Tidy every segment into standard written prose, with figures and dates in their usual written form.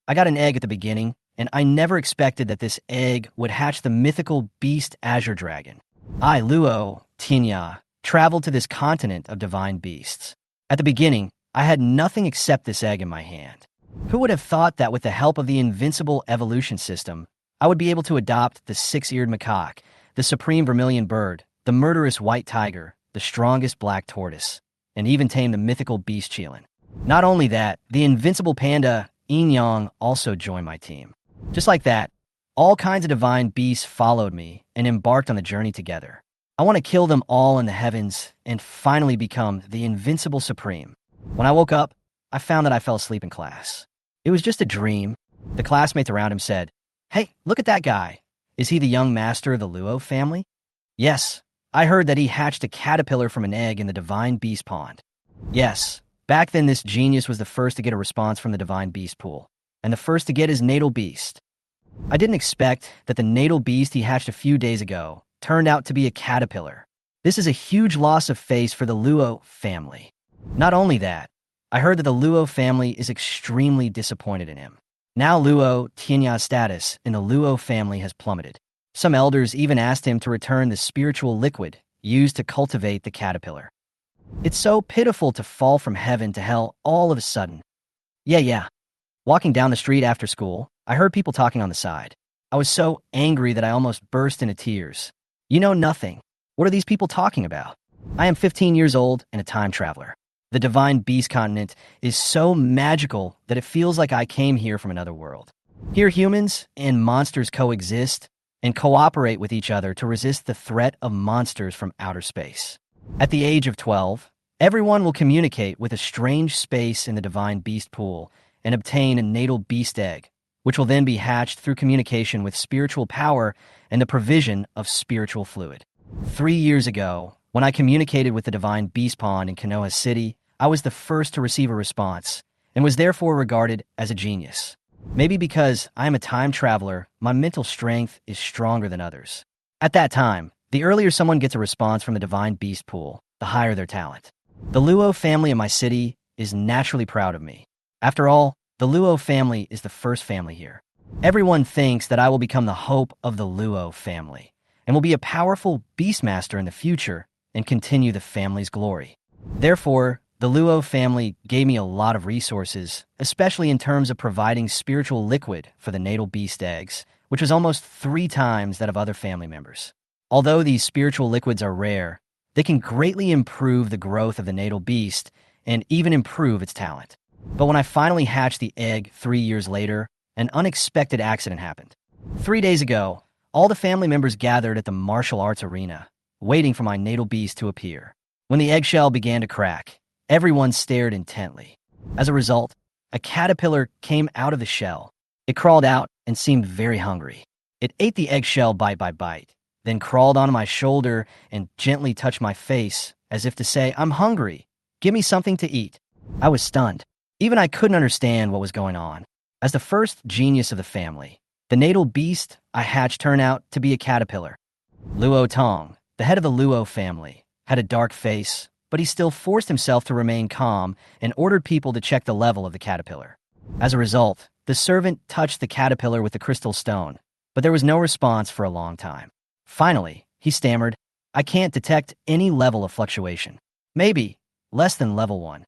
I got an egg at the beginning, and I never expected that this egg would hatch the mythical beast azure dragon. I, Luo Tianya, traveled to this continent of divine beasts. At the beginning, I had nothing except this egg in my hand. Who would have thought that with the help of the invincible evolution system, I would be able to adopt the six-eared macaque, the supreme vermilion bird, the murderous white tiger, the strongest black tortoise, and even tame the mythical beast Qinglong. Not only that, the invincible panda, Qinglong, also joined my team. Just like that, all kinds of divine beasts followed me and embarked on the journey together. I want to kill them all in the heavens and finally become the invincible supreme. When I woke up, I found that I fell asleep in class. It was just a dream. The classmates around him said, "Hey, look at that guy. Is he the young master of the Luo family?" Yes, I heard that he hatched a caterpillar from an egg in the divine beast pond. Yes, back then this genius was the first to get a response from the divine beast pool, and the first to get his natal beast. I didn't expect that the natal beast he hatched a few days ago turned out to be a caterpillar. This is a huge loss of face for the Luo family. Not only that, I heard that the Luo family is extremely disappointed in him. Now Luo Tianya's status in the Luo family has plummeted. Some elders even asked him to return the spiritual liquid used to cultivate the caterpillar. It's so pitiful to fall from heaven to hell all of a sudden. Yeah. Walking down the street after school, I heard people talking on the side. I was so angry that I almost burst into tears. You know nothing. What are these people talking about? I am 15 years old and a time traveler. The divine beast continent is so magical that it feels like I came here from another world. Here humans and monsters coexist and cooperate with each other to resist the threat of monsters from outer space. At the age of 12, everyone will communicate with a strange space in the divine beast pool and obtain a natal beast egg, which will then be hatched through communication with spiritual power and the provision of spiritual fluid. 3 years ago, when I communicated with the divine beast pond in Konoha City, I was the first to receive a response and was therefore regarded as a genius. Maybe because I am a time traveler, my mental strength is stronger than others. At that time, the earlier someone gets a response from the divine beast pool, the higher their talent. The Luo family in my city is naturally proud of me. After all, the Luo family is the first family here. Everyone thinks that I will become the hope of the Luo family and will be a powerful beastmaster in the future and continue the family's glory. Therefore, the Luo family gave me a lot of resources, especially in terms of providing spiritual liquid for the natal beast eggs, which was almost 3 times that of other family members. Although these spiritual liquids are rare, they can greatly improve the growth of the natal beast and even improve its talent. But when I finally hatched the egg 3 years later, an unexpected accident happened. 3 days ago, all the family members gathered at the martial arts arena, waiting for my natal beast to appear. When the eggshell began to crack, everyone stared intently. As a result, a caterpillar came out of the shell. It crawled out and seemed very hungry. It ate the eggshell bite by bite, then crawled onto my shoulder and gently touched my face as if to say, "I'm hungry. Give me something to eat." I was stunned. Even I couldn't understand what was going on. As the first genius of the family, the natal beast I hatched turned out to be a caterpillar. Luo Tong, the head of the Luo family, had a dark face, but he still forced himself to remain calm and ordered people to check the level of the caterpillar. As a result, the servant touched the caterpillar with the crystal stone, but there was no response for a long time. Finally, he stammered, "I can't detect any level of fluctuation. Maybe less than level 1.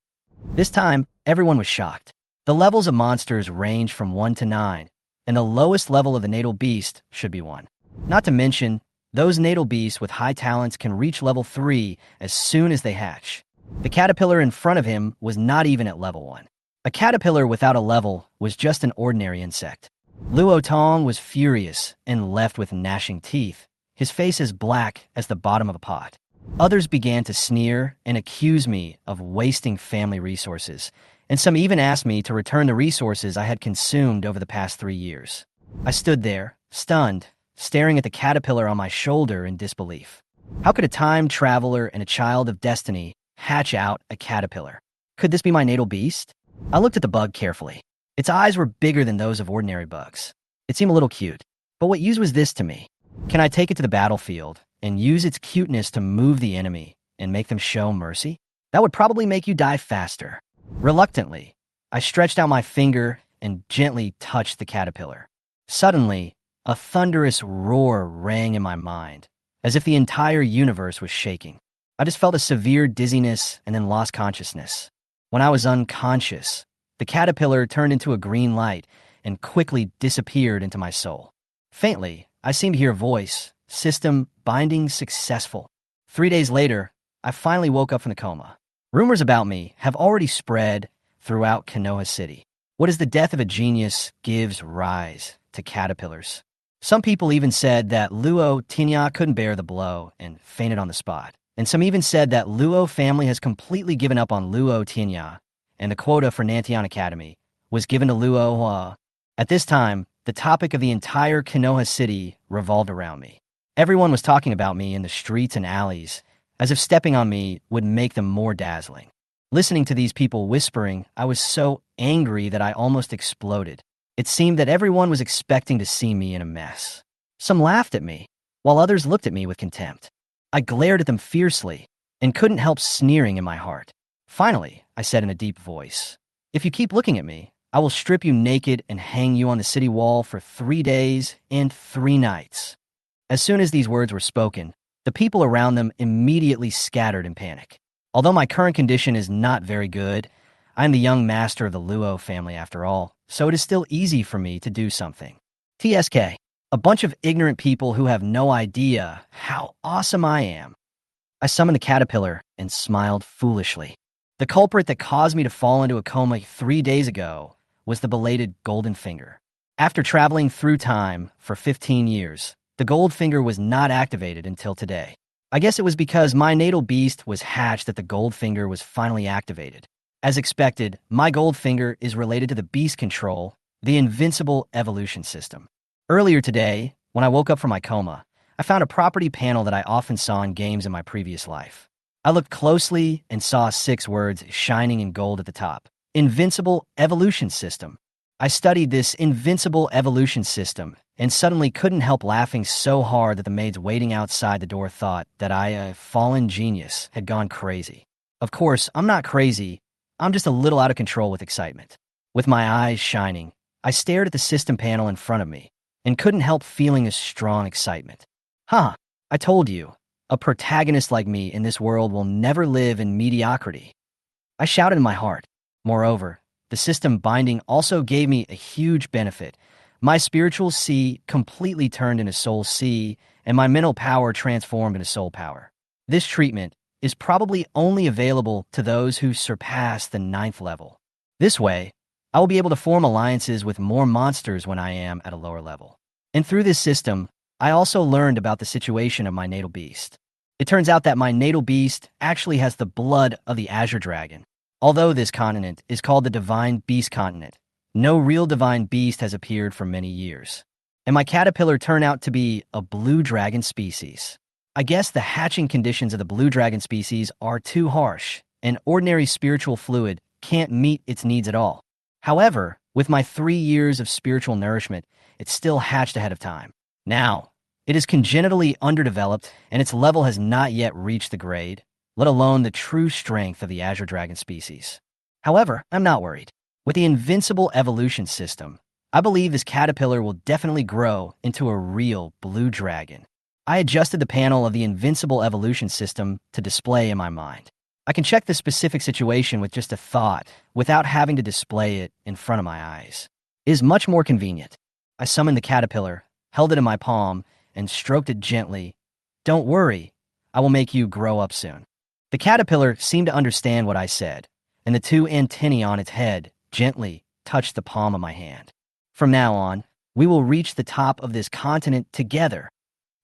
This time, everyone was shocked. The levels of monsters range from 1 to 9, and the lowest level of the natal beast should be 1. Not to mention, those natal beasts with high talents can reach level 3 as soon as they hatch. The caterpillar in front of him was not even at level 1. A caterpillar without a level was just an ordinary insect. Luo Tong was furious and left with gnashing teeth, his face as black as the bottom of a pot. Others began to sneer and accuse me of wasting family resources, and some even asked me to return the resources I had consumed over the past 3 years. I stood there, stunned, staring at the caterpillar on my shoulder in disbelief. How could a time traveler and a child of destiny hatch out a caterpillar? Could this be my natal beast? I looked at the bug carefully. Its eyes were bigger than those of ordinary bugs. It seemed a little cute. But what use was this to me? Can I take it to the battlefield and use its cuteness to move the enemy and make them show mercy? That would probably make you die faster. Reluctantly, I stretched out my finger and gently touched the caterpillar. Suddenly, a thunderous roar rang in my mind, as if the entire universe was shaking. I just felt a severe dizziness and then lost consciousness. When I was unconscious, the caterpillar turned into a green light and quickly disappeared into my soul. Faintly, I seemed to hear a voice, "System binding successful." 3 days later, I finally woke up from the coma. Rumors about me have already spread throughout Konoha City. What is the death of a genius gives rise to caterpillars. Some people even said that Luo Tianya couldn't bear the blow and fainted on the spot. And some even said that Luo family has completely given up on Luo Tianya, and the quota for Nantian Academy was given to Luo Hua. At this time, the topic of the entire Konoha City revolved around me. Everyone was talking about me in the streets and alleys, as if stepping on me would make them more dazzling. Listening to these people whispering, I was so angry that I almost exploded. It seemed that everyone was expecting to see me in a mess. Some laughed at me, while others looked at me with contempt. I glared at them fiercely and couldn't help sneering in my heart. Finally, I said in a deep voice, "If you keep looking at me, I will strip you naked and hang you on the city wall for 3 days and 3 nights." As soon as these words were spoken, the people around them immediately scattered in panic. Although my current condition is not very good, I am the young master of the Luo family after all, so it is still easy for me to do something. TSK, a bunch of ignorant people who have no idea how awesome I am. I summoned the caterpillar and smiled foolishly. The culprit that caused me to fall into a coma 3 days ago was the belated golden finger. After traveling through time for 15 years, the gold finger was not activated until today. I guess it was because my natal beast was hatched that the gold finger was finally activated. As expected, my gold finger is related to the beast control, the invincible evolution system. Earlier today, when I woke up from my coma, I found a property panel that I often saw in games in my previous life. I looked closely and saw 6 words shining in gold at the top. Invincible evolution system. I studied this invincible evolution system and suddenly couldn't help laughing so hard that the maids waiting outside the door thought that I, a fallen genius, had gone crazy. Of course, I'm not crazy. I'm just a little out of control with excitement. With my eyes shining, I stared at the system panel in front of me and couldn't help feeling a strong excitement. Huh, I told you, a protagonist like me in this world will never live in mediocrity. I shouted in my heart. Moreover, the system binding also gave me a huge benefit. My spiritual C completely turned into soul C, and my mental power transformed into soul power. This treatment is probably only available to those who surpass the 9th level. This way, I will be able to form alliances with more monsters when I am at a lower level. And through this system, I also learned about the situation of my natal beast. It turns out that my natal beast actually has the blood of the Azure Dragon. Although this continent is called the Divine Beast Continent, no real divine beast has appeared for many years. And my caterpillar turned out to be a blue dragon species. I guess the hatching conditions of the blue dragon species are too harsh, and ordinary spiritual fluid can't meet its needs at all. However, with my 3 years of spiritual nourishment, it still hatched ahead of time. Now, it is congenitally underdeveloped, and its level has not yet reached the grade, let alone the true strength of the Azure Dragon species. However, I'm not worried. With the invincible evolution system, I believe this caterpillar will definitely grow into a real blue dragon. I adjusted the panel of the invincible evolution system to display in my mind. I can check the specific situation with just a thought without having to display it in front of my eyes. It is much more convenient. I summoned the caterpillar, held it in my palm, and stroked it gently. Don't worry, I will make you grow up soon. The caterpillar seemed to understand what I said, and the 2 antennae on its head gently touched the palm of my hand. From now on, we will reach the top of this continent together,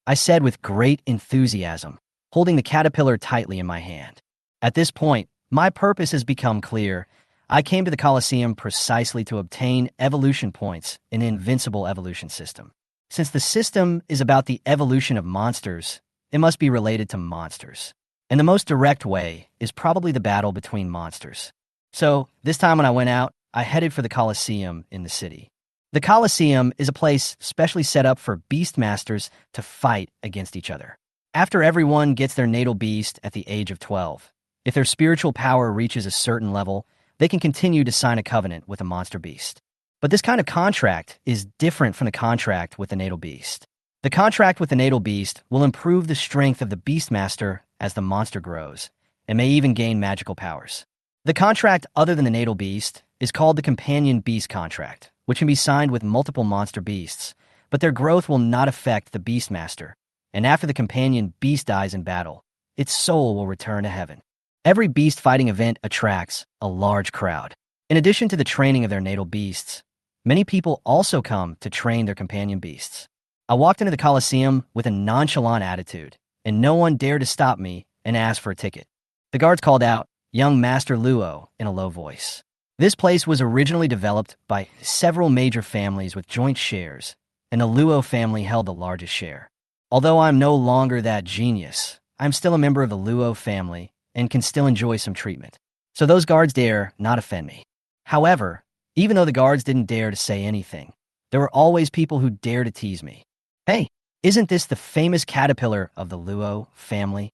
I said with great enthusiasm, holding the caterpillar tightly in my hand. At this point, my purpose has become clear. I came to the Colosseum precisely to obtain evolution points in the invincible evolution system. Since the system is about the evolution of monsters, it must be related to monsters. And the most direct way is probably the battle between monsters. So, this time when I went out, I headed for the Colosseum in the city. The Colosseum is a place specially set up for beastmasters to fight against each other. After everyone gets their natal beast at the age of 12, if their spiritual power reaches a certain level, they can continue to sign a covenant with a monster beast. But this kind of contract is different from the contract with the natal beast. The contract with the natal beast will improve the strength of the Beastmaster as the monster grows, and may even gain magical powers. The contract other than the natal beast is called the companion beast contract, which can be signed with multiple monster beasts, but their growth will not affect the Beastmaster, and after the companion beast dies in battle, its soul will return to heaven. Every beast fighting event attracts a large crowd. In addition to the training of their natal beasts, many people also come to train their companion beasts. I walked into the Colosseum with a nonchalant attitude, and no one dared to stop me and ask for a ticket. The guards called out, "Young Master Luo," in a low voice. This place was originally developed by several major families with joint shares, and the Luo family held the largest share. Although I'm no longer that genius, I'm still a member of the Luo family and can still enjoy some treatment. So those guards dare not offend me. However, even though the guards didn't dare to say anything, there were always people who dare to tease me. "Hey, isn't this the famous caterpillar of the Luo family?"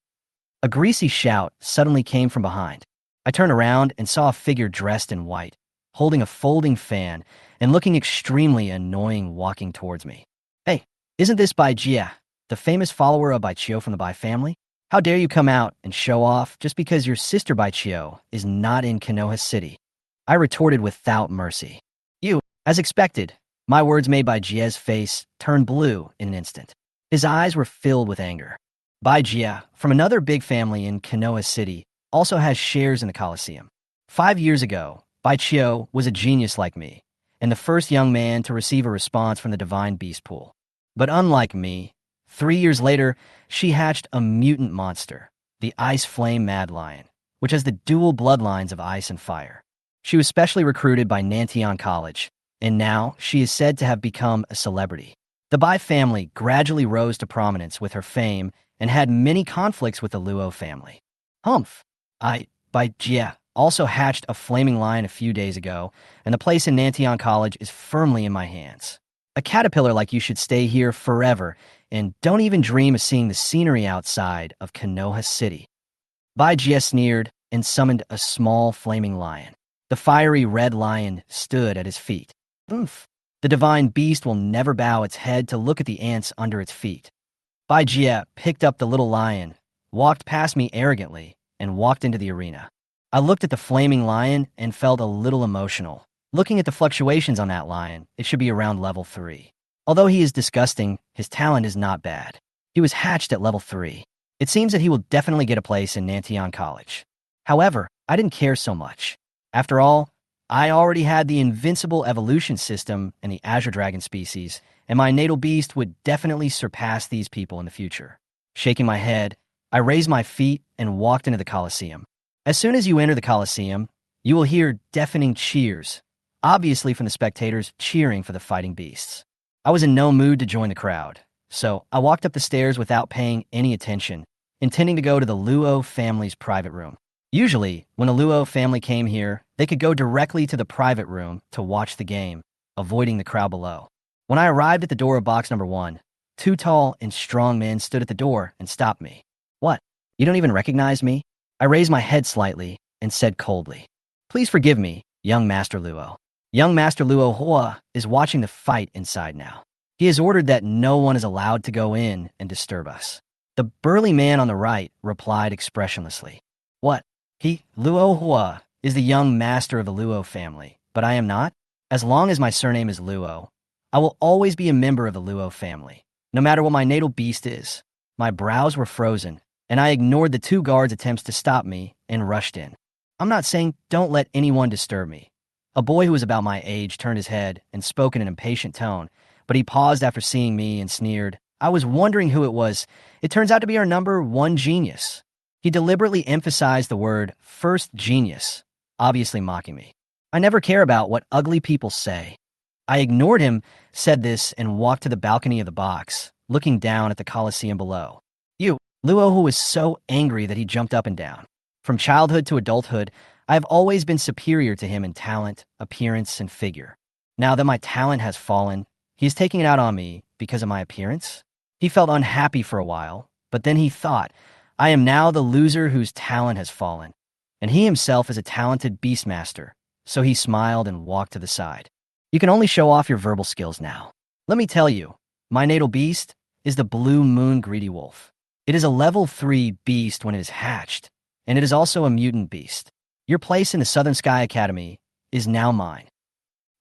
A greasy shout suddenly came from behind. I turned around and saw a figure dressed in white, holding a folding fan and looking extremely annoying walking towards me. "Hey, isn't this Bai Jia, the famous follower of Bai Qiu from the Bai family? How dare you come out and show off just because your sister Bai Qiu is not in Konoha City?" I retorted without mercy. "You," as expected, my words made Bai Jia's face turn blue in an instant. His eyes were filled with anger. Bai Jia, from another big family in Konoha City, also has shares in the Colosseum. 5 years ago, Bai Qiu was a genius like me, and the first young man to receive a response from the Divine Beast Pool. But unlike me, 3 years later, she hatched a mutant monster, the Ice Flame Mad Lion, which has the dual bloodlines of ice and fire. She was specially recruited by Nantian College, and now she is said to have become a celebrity. The Bai family gradually rose to prominence with her fame and had many conflicts with the Luo family. Humph! Bai Jia, also hatched a flaming lion a few days ago, and the place in Nantian College is firmly in my hands. A caterpillar like you should stay here forever, and don't even dream of seeing the scenery outside of Konoha City. Bai Jia sneered and summoned a small flaming lion. The fiery red lion stood at his feet. "Oomph! The divine beast will never bow its head to look at the ants under its feet." Bai Jia picked up the little lion, walked past me arrogantly, and walked into the arena. I looked at the flaming lion and felt a little emotional. Looking at the fluctuations on that lion, it should be around level 3. Although he is disgusting, his talent is not bad. He was hatched at level 3. It seems that he will definitely get a place in Nantian College. However, I didn't care so much. After all, I already had the invincible evolution system and the Azure Dragon species, and my natal beast would definitely surpass these people in the future. Shaking my head, I raised my feet and walked into the Colosseum. As soon as you enter the Colosseum, you will hear deafening cheers, obviously from the spectators cheering for the fighting beasts. I was in no mood to join the crowd, so I walked up the stairs without paying any attention, intending to go to the Luo family's private room. Usually, when a Luo family came here, they could go directly to the private room to watch the game, avoiding the crowd below. When I arrived at the door of box number 1, 2 tall and strong men stood at the door and stopped me. "What? You don't even recognize me?" I raised my head slightly and said coldly, "Please forgive me, young Master Luo." Young Master Luo Hua is watching the fight inside now. He has ordered that no one is allowed to go in and disturb us. The burly man on the right replied expressionlessly, "What? He, Luo Hua, is the young master of the Luo family, but I am not? As long as my surname is Luo, I will always be a member of the Luo family, no matter what my natal beast is." My brows were frozen, and I ignored the 2 guards' attempts to stop me and rushed in. I'm not saying don't let anyone disturb me. A boy who was about my age turned his head and spoke in an impatient tone, but he paused after seeing me and sneered. I was wondering who it was. It turns out to be our number 1 genius. He deliberately emphasized the word first genius, obviously mocking me. I never care about what ugly people say. I ignored him, said this, and walked to the balcony of the box, looking down at the Colosseum below. Luo Hu was so angry that he jumped up and down. From childhood to adulthood, I have always been superior to him in talent, appearance, and figure. Now that my talent has fallen, he is taking it out on me because of my appearance. He felt unhappy for a while, but then he thought, I am now the loser whose talent has fallen, and he himself is a talented beastmaster, so he smiled and walked to the side. You can only show off your verbal skills now. Let me tell you, my natal beast is the blue moon greedy wolf. It is a level 3 beast when it is hatched, and it is also a mutant beast. Your place in the Southern Sky Academy is now mine.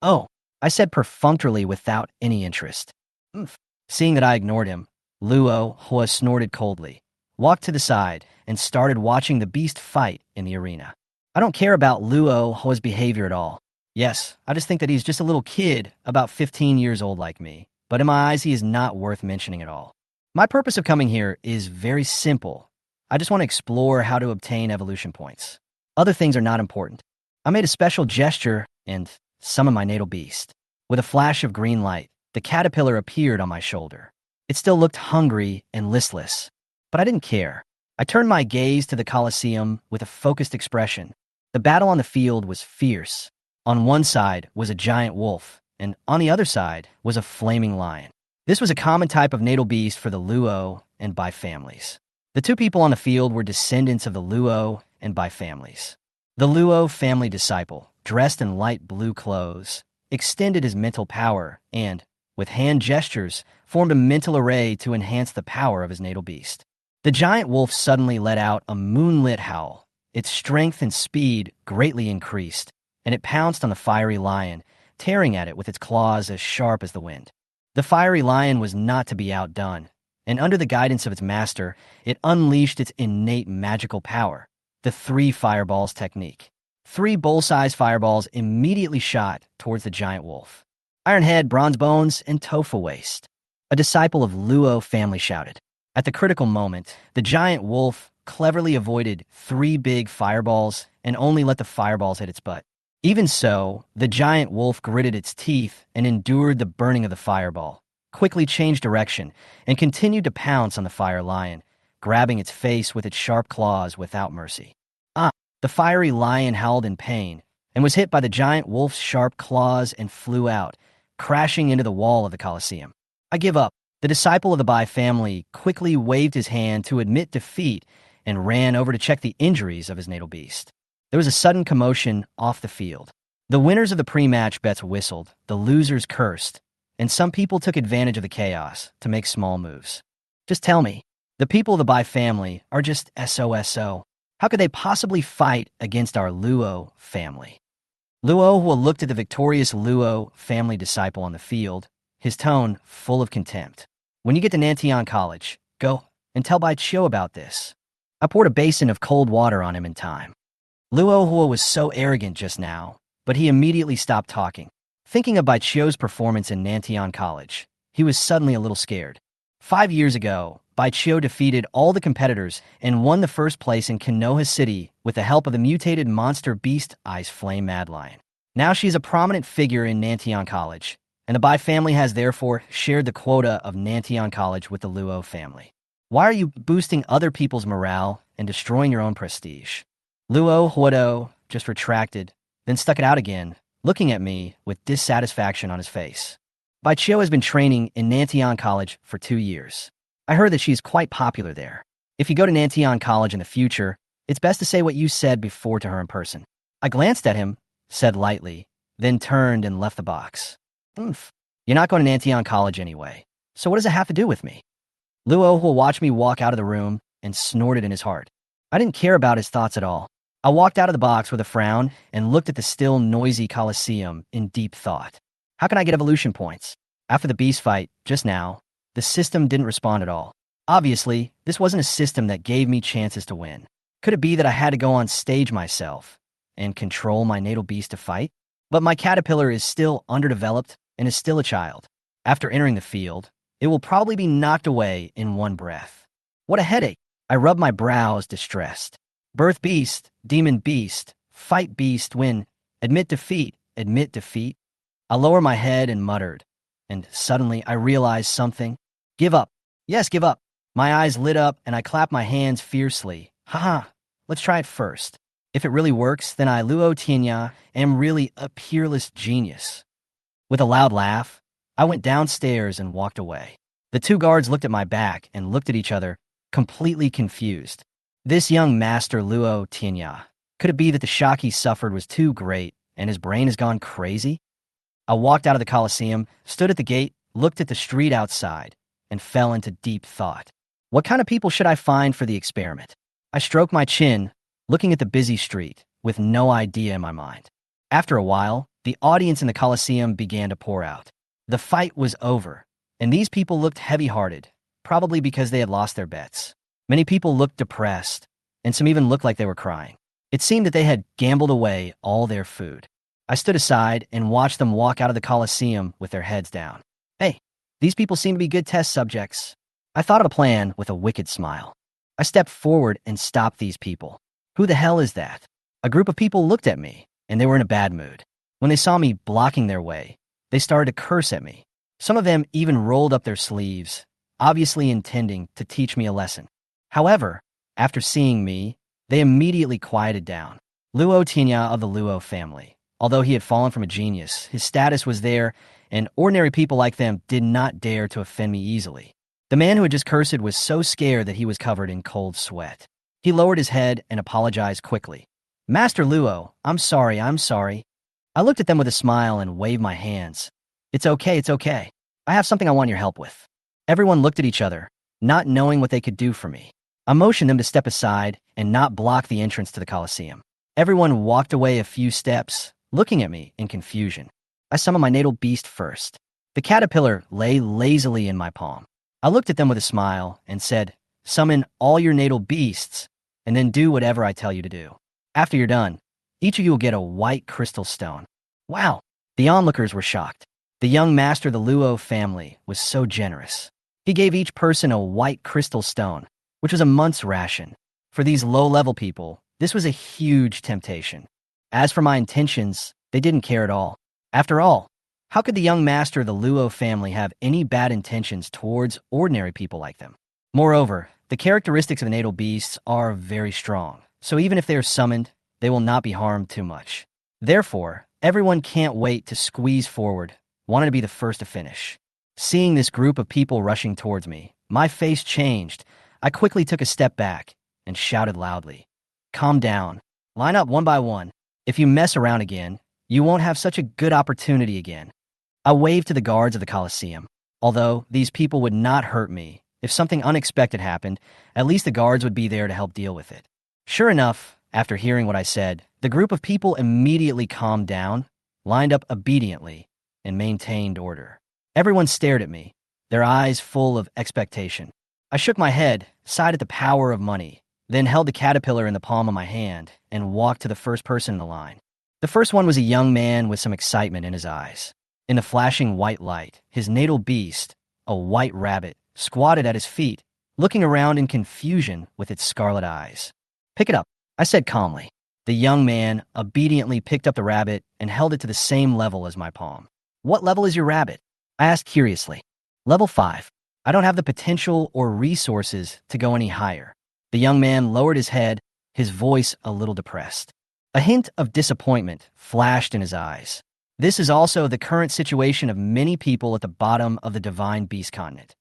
Oh, I said perfunctorily without any interest. Oomph. Seeing that I ignored him, Luo Hua snorted coldly, walked to the side, and started watching the beast fight in the arena. I don't care about Luo Hua's behavior at all. Yes, I just think that he's just a little kid, about 15 years old like me, but in my eyes he is not worth mentioning at all. My purpose of coming here is very simple. I just want to explore how to obtain evolution points. Other things are not important. I made a special gesture and summoned my natal beast. With a flash of green light, the caterpillar appeared on my shoulder. It still looked hungry and listless, but I didn't care. I turned my gaze to the Colosseum with a focused expression. The battle on the field was fierce. On one side was a giant wolf, and on the other side was a flaming lion. This was a common type of natal beast for the Luo and Bai families. The two people on the field were descendants of the Luo and Bai families. The Luo family disciple, dressed in light blue clothes, extended his mental power and, with hand gestures, formed a mental array to enhance the power of his natal beast. The giant wolf suddenly let out a moonlit howl. Its strength and speed greatly increased, and it pounced on the fiery lion, tearing at it with its claws as sharp as the wind. The fiery lion was not to be outdone, and under the guidance of its master, it unleashed its innate magical power, the 3 fireballs technique. 3 bowl-sized fireballs immediately shot towards the giant wolf. Iron head, bronze bones, and tofu waist. A disciple of Luo family shouted. At the critical moment, the giant wolf cleverly avoided 3 big fireballs and only let the fireballs hit its butt. Even so, the giant wolf gritted its teeth and endured the burning of the fireball, quickly changed direction, and continued to pounce on the fire lion, grabbing its face with its sharp claws without mercy. The fiery lion howled in pain and was hit by the giant wolf's sharp claws and flew out, crashing into the wall of the Colosseum. I give up. The disciple of the Bai family quickly waved his hand to admit defeat and ran over to check the injuries of his natal beast. There was a sudden commotion off the field. The winners of the pre-match bets whistled, the losers cursed, and some people took advantage of the chaos to make small moves. Just tell me, the people of the Bai family are just SOSO. How could they possibly fight against our Luo family? Luo Hua looked at the victorious Luo family disciple on the field, his tone full of contempt. When you get to Nantian College, go and tell Bai Chiu about this. I poured a basin of cold water on him in time. Luo Hua was so arrogant just now, but he immediately stopped talking. Thinking of Bai Chiu's performance in Nantian College, he was suddenly a little scared. 5 years ago, Bai Chiu defeated all the competitors and won the first place in Konoha City with the help of the mutated monster beast Ice Flame Mad Lion. Now she is a prominent figure in Nantian College, and the Bai family has therefore shared the quota of Nantian College with the Luo family. Why are you boosting other people's morale and destroying your own prestige? Luo Huado just retracted, then stuck it out again, looking at me with dissatisfaction on his face. Bai Chiu has been training in Nantian College for 2 years. I heard that she's quite popular there. If you go to Nantian College in the future, it's best to say what you said before to her in person. I glanced at him, said lightly, then turned and left the box. Oomph. You're not going to Nantian College anyway, so what does it have to do with me? Luo will watch me walk out of the room and snorted in his heart. I didn't care about his thoughts at all. I walked out of the box with a frown and looked at the still noisy Colosseum in deep thought. How can I get evolution points? After the beast fight, just now, the system didn't respond at all. Obviously, this wasn't a system that gave me chances to win. Could it be that I had to go on stage myself and control my natal beast to fight? But my caterpillar is still underdeveloped and is still a child. After entering the field, it will probably be knocked away in one breath. What a headache! I rubbed my brows, distressed. Birth beast, demon beast, fight beast, win, admit defeat, admit defeat. I lowered my head and muttered, and suddenly I realized something. Give up. Yes, give up. My eyes lit up and I clapped my hands fiercely. Haha, let's try it first. If it really works, then I, Luo Tianya, am really a peerless genius. With a loud laugh, I went downstairs and walked away. The 2 guards looked at my back and looked at each other, completely confused. This young master Luo Tianya, could it be that the shock he suffered was too great and his brain has gone crazy? I walked out of the Colosseum, stood at the gate, looked at the street outside, and fell into deep thought. What kind of people should I find for the experiment? I stroked my chin, looking at the busy street, with no idea in my mind. After a while, the audience in the Colosseum began to pour out. The fight was over, and these people looked heavy-hearted, probably because they had lost their bets. Many people looked depressed, and some even looked like they were crying. It seemed that they had gambled away all their food. I stood aside and watched them walk out of the Colosseum with their heads down. Hey, these people seem to be good test subjects. I thought of a plan with a wicked smile. I stepped forward and stopped these people. Who the hell is that? A group of people looked at me, and they were in a bad mood. When they saw me blocking their way, they started to curse at me. Some of them even rolled up their sleeves, obviously intending to teach me a lesson. However, after seeing me, they immediately quieted down. Luo Tianya of the Luo family. Although he had fallen from a genius, his status was there, and ordinary people like them did not dare to offend me easily. The man who had just cursed was so scared that he was covered in cold sweat. He lowered his head and apologized quickly. Master Luo, I'm sorry. I looked at them with a smile and waved my hands. It's okay. I have something I want your help with. Everyone looked at each other, not knowing what they could do for me. I motioned them to step aside and not block the entrance to the Colosseum. Everyone walked away a few steps, looking at me in confusion. I summoned my natal beast first. The caterpillar lay lazily in my palm. I looked at them with a smile and said, summon all your natal beasts, and then do whatever I tell you to do. After you're done, each of you will get a white crystal stone. Wow! The onlookers were shocked. The young master of the Luo family was so generous. He gave each person a white crystal stone, which was a month's ration. For these low-level people, this was a huge temptation. As for my intentions, they didn't care at all. After all, how could the young master of the Luo family have any bad intentions towards ordinary people like them? Moreover, the characteristics of the natal beasts are very strong, so even if they are summoned, they will not be harmed too much. Therefore, everyone can't wait to squeeze forward, wanting to be the first to finish. Seeing this group of people rushing towards me, my face changed. I quickly took a step back and shouted loudly, calm down. Line up one by one. If you mess around again, you won't have such a good opportunity again. I waved to the guards of the Colosseum. Although these people would not hurt me, if something unexpected happened, at least the guards would be there to help deal with it. Sure enough, after hearing what I said, the group of people immediately calmed down, lined up obediently, and maintained order. Everyone stared at me, their eyes full of expectation. I shook my head, sighed at the power of money, then held the caterpillar in the palm of my hand and walked to the first person in the line. The first one was a young man with some excitement in his eyes. In the flashing white light, his natal beast, a white rabbit, squatted at his feet, looking around in confusion with its scarlet eyes. Pick it up, I said calmly. The young man obediently picked up the rabbit and held it to the same level as my palm. What level is your rabbit? I asked curiously. Level 5. I don't have the potential or resources to go any higher. The young man lowered his head, his voice a little depressed. A hint of disappointment flashed in his eyes. This is also the current situation of many people at the bottom of the divine beast continent.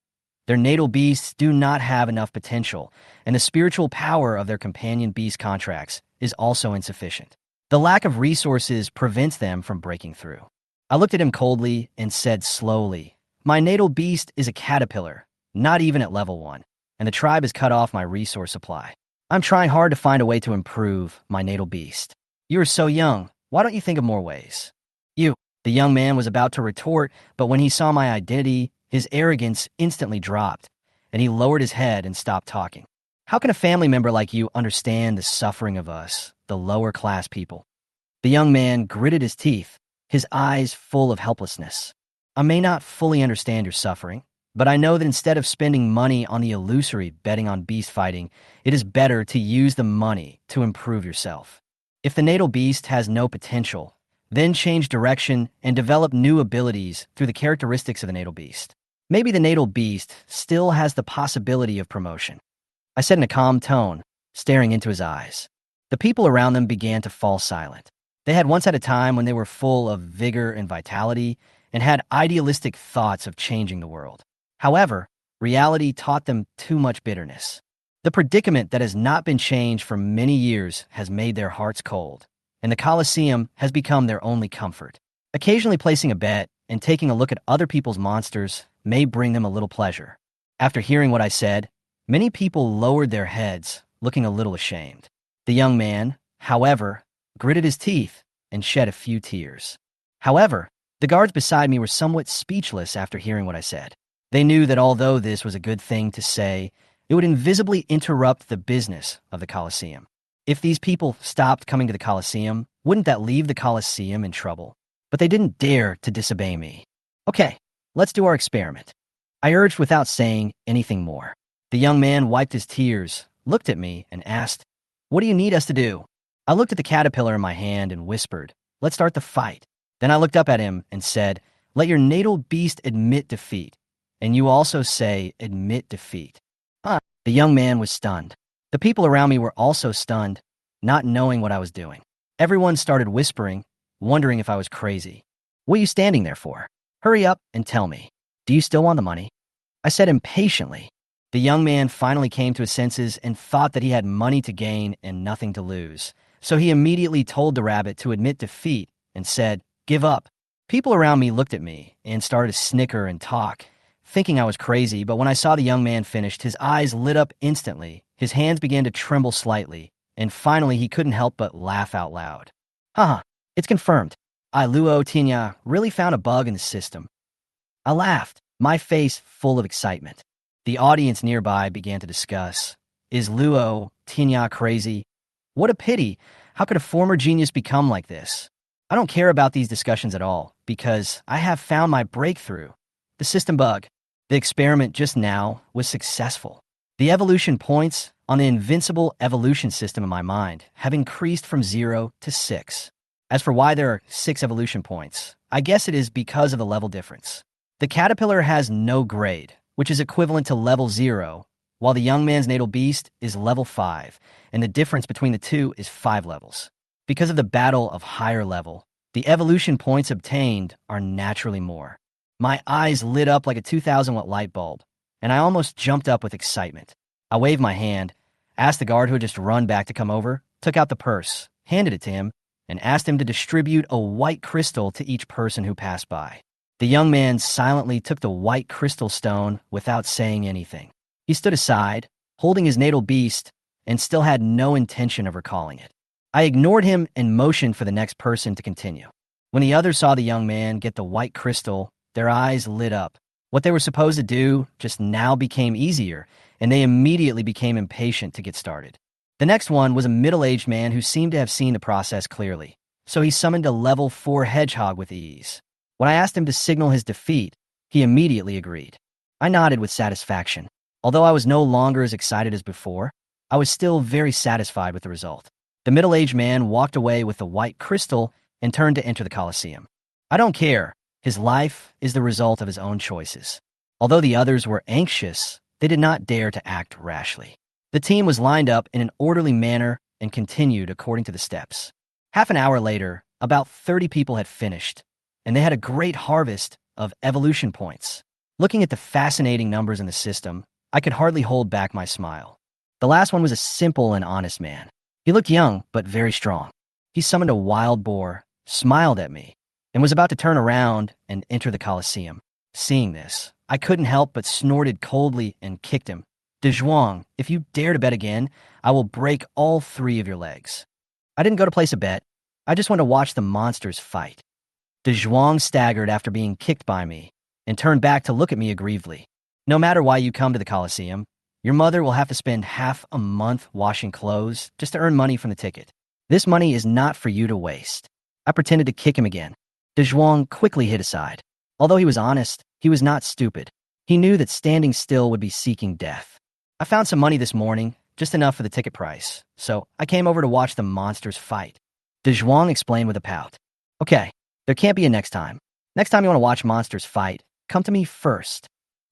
Their natal beasts do not have enough potential, and the spiritual power of their companion beast contracts is also insufficient. The lack of resources prevents them from breaking through. I looked at him coldly and said slowly, my natal beast is a caterpillar, not even at level 1, and the tribe has cut off my resource supply. I'm trying hard to find a way to improve my natal beast. You are so young, why don't you think of more ways? The young man was about to retort, but when he saw my identity, his arrogance instantly dropped, and he lowered his head and stopped talking. How can a family member like you understand the suffering of us, the lower class people? The young man gritted his teeth, his eyes full of helplessness. I may not fully understand your suffering, but I know that instead of spending money on the illusory betting on beast fighting, it is better to use the money to improve yourself. If the natal beast has no potential, then change direction and develop new abilities through the characteristics of the natal beast. Maybe the natal beast still has the possibility of promotion. I said in a calm tone, staring into his eyes. The people around them began to fall silent. They had once had a time when they were full of vigor and vitality and had idealistic thoughts of changing the world. However, reality taught them too much bitterness. The predicament that has not been changed for many years has made their hearts cold, and the Colosseum has become their only comfort. Occasionally placing a bet and taking a look at other people's monsters may bring them a little pleasure. After hearing what I said, many people lowered their heads, looking a little ashamed. The young man, however, gritted his teeth and shed a few tears. However, the guards beside me were somewhat speechless after hearing what I said. They knew that although this was a good thing to say, it would invisibly interrupt the business of the Colosseum. If these people stopped coming to the Colosseum, wouldn't that leave the Colosseum in trouble? But they didn't dare to disobey me. Okay, let's do our experiment. I urged without saying anything more. The young man wiped his tears, looked at me, and asked, "What do you need us to do?" I looked at the caterpillar in my hand and whispered, "Let's start the fight." Then I looked up at him and said, "Let your natal beast admit defeat. And you also say, admit defeat." The young man was stunned. The people around me were also stunned, not knowing what I was doing. Everyone started whispering, wondering if I was crazy. "What are you standing there for? Hurry up and tell me. Do you still want the money?" I said impatiently. The young man finally came to his senses and thought that he had money to gain and nothing to lose. So he immediately told the rabbit to admit defeat and said, "Give up." People around me looked at me and started to snicker and talk, thinking I was crazy, but when I saw the young man finished, his eyes lit up instantly, his hands began to tremble slightly, and finally he couldn't help but laugh out loud. Haha, it's confirmed. Luo Tianya really found a bug in the system. I laughed, my face full of excitement. The audience nearby began to discuss, is Luo Tianya crazy? What a pity. How could a former genius become like this? I don't care about these discussions at all, because I have found my breakthrough. The system bug. The experiment just now was successful. The evolution points on the invincible evolution system in my mind have increased from 0 to 6. As for why there are 6 evolution points, I guess it is because of the level difference. The caterpillar has no grade, which is equivalent to level 0, while the young man's natal beast is level 5, and the difference between the two is 5 levels. Because of the battle of higher level, the evolution points obtained are naturally more. My eyes lit up like a 2,000-watt light bulb, and I almost jumped up with excitement. I waved my hand, asked the guard who had just run back to come over, took out the purse, handed it to him, and asked him to distribute a white crystal to each person who passed by. The young man silently took the white crystal stone without saying anything. He stood aside, holding his natal beast, and still had no intention of recalling it. I ignored him and motioned for the next person to continue. When the others saw the young man get the white crystal, their eyes lit up. What they were supposed to do just now became easier, and they immediately became impatient to get started. The next one was a middle-aged man who seemed to have seen the process clearly, so he summoned a level 4 hedgehog with ease. When I asked him to signal his defeat, he immediately agreed. I nodded with satisfaction. Although I was no longer as excited as before, I was still very satisfied with the result. The middle-aged man walked away with the white crystal and turned to enter the Colosseum. I don't care. His life is the result of his own choices. Although the others were anxious, they did not dare to act rashly. The team was lined up in an orderly manner and continued according to the steps. Half an hour later, about 30 people had finished, and they had a great harvest of evolution points. Looking at the fascinating numbers in the system, I could hardly hold back my smile. The last one was a simple and honest man. He looked young, but very strong. He summoned a wild boar, smiled at me, and was about to turn around and enter the Colosseum. Seeing this, I couldn't help but snorted coldly and kicked him. "De Zhuang, if you dare to bet again, I will break all 3 of your legs." I didn't go to place a bet. I just wanted to watch the monsters fight. De Zhuang staggered after being kicked by me and turned back to look at me aggrievedly. "No matter why you come to the Colosseum, your mother will have to spend half a month washing clothes just to earn money from the ticket. This money is not for you to waste." I pretended to kick him again. De Zhuang quickly hid aside. Although he was honest, he was not stupid. He knew that standing still would be seeking death. I found some money this morning, just enough for the ticket price, so I came over to watch the monsters fight. De Zhuang explained with a pout. "Okay, there can't be a next time. Next time you want to watch monsters fight, come to me first."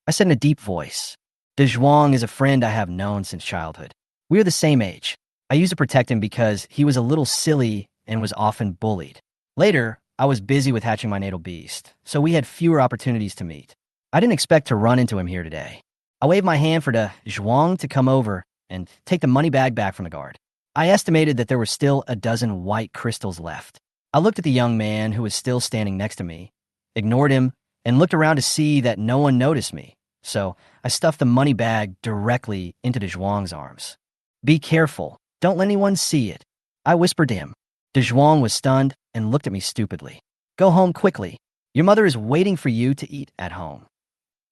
I said in a deep voice. De Zhuang is a friend I have known since childhood. We are the same age. I used to protect him because he was a little silly and was often bullied. Later, I was busy with hatching my natal beast, so we had fewer opportunities to meet. I didn't expect to run into him here today. I waved my hand for De Zhuang to come over and take the money bag back from the guard. I estimated that there were still a dozen white crystals left. I looked at the young man who was still standing next to me, ignored him, and looked around to see that no one noticed me. So I stuffed the money bag directly into De Zhuang's arms. Be careful. Don't let anyone see it, I whispered to him. De Zhuang was stunned and looked at me stupidly. Go home quickly. Your mother is waiting for you to eat at home.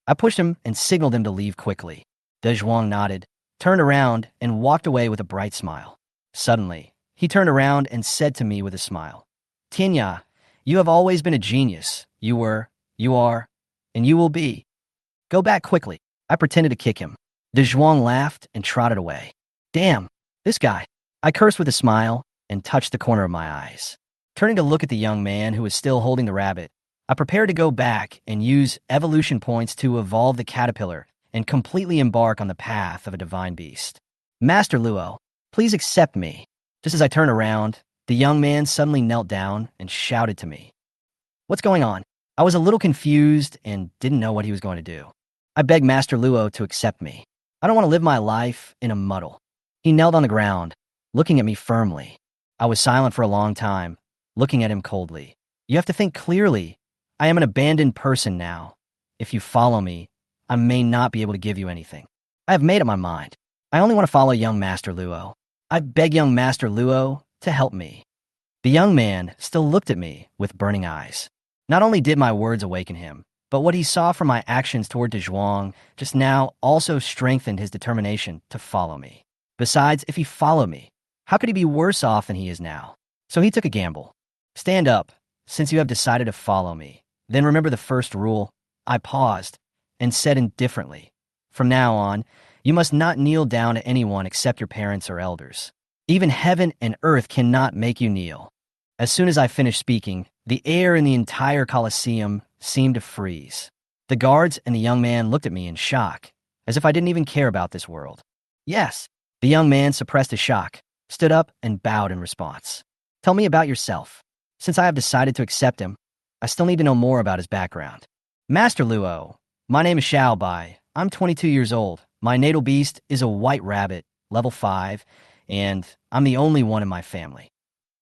I pushed him and signaled him to leave quickly. De Zhuang nodded, turned around, and walked away with a bright smile. Suddenly, he turned around and said to me with a smile, Tianya, you have always been a genius. You were, you are, and you will be. Go back quickly. I pretended to kick him. De Zhuang laughed and trotted away. Damn, this guy. I cursed with a smile and touched the corner of my eyes. Turning to look at the young man who was still holding the rabbit, I prepared to go back and use evolution points to evolve the caterpillar and completely embark on the path of a divine beast. Master Luo, please accept me. Just as I turned around, the young man suddenly knelt down and shouted to me. What's going on? I was a little confused and didn't know what he was going to do. I begged Master Luo to accept me. I don't want to live my life in a muddle. He knelt on the ground, looking at me firmly. I was silent for a long time, looking at him coldly. You have to think clearly. I am an abandoned person now. If you follow me, I may not be able to give you anything. I have made up my mind. I only want to follow young Master Luo. I beg young Master Luo to help me. The young man still looked at me with burning eyes. Not only did my words awaken him, but what he saw from my actions toward De Zhuang just now also strengthened his determination to follow me. Besides, if he followed me, how could he be worse off than he is now? So he took a gamble. Stand up, since you have decided to follow me. Then remember the first rule. I paused and said indifferently, from now on, you must not kneel down to anyone except your parents or elders. Even heaven and earth cannot make you kneel. As soon as I finished speaking, the air in the entire Colosseum seemed to freeze. The guards and the young man looked at me in shock, as if I didn't even care about this world. Yes, the young man suppressed his shock, stood up, and bowed in response. Tell me about yourself. Since I have decided to accept him, I still need to know more about his background. Master Luo, my name is Xiaobai. I'm 22 years old. My natal beast is a white rabbit, level 5, and I'm the only one in my family.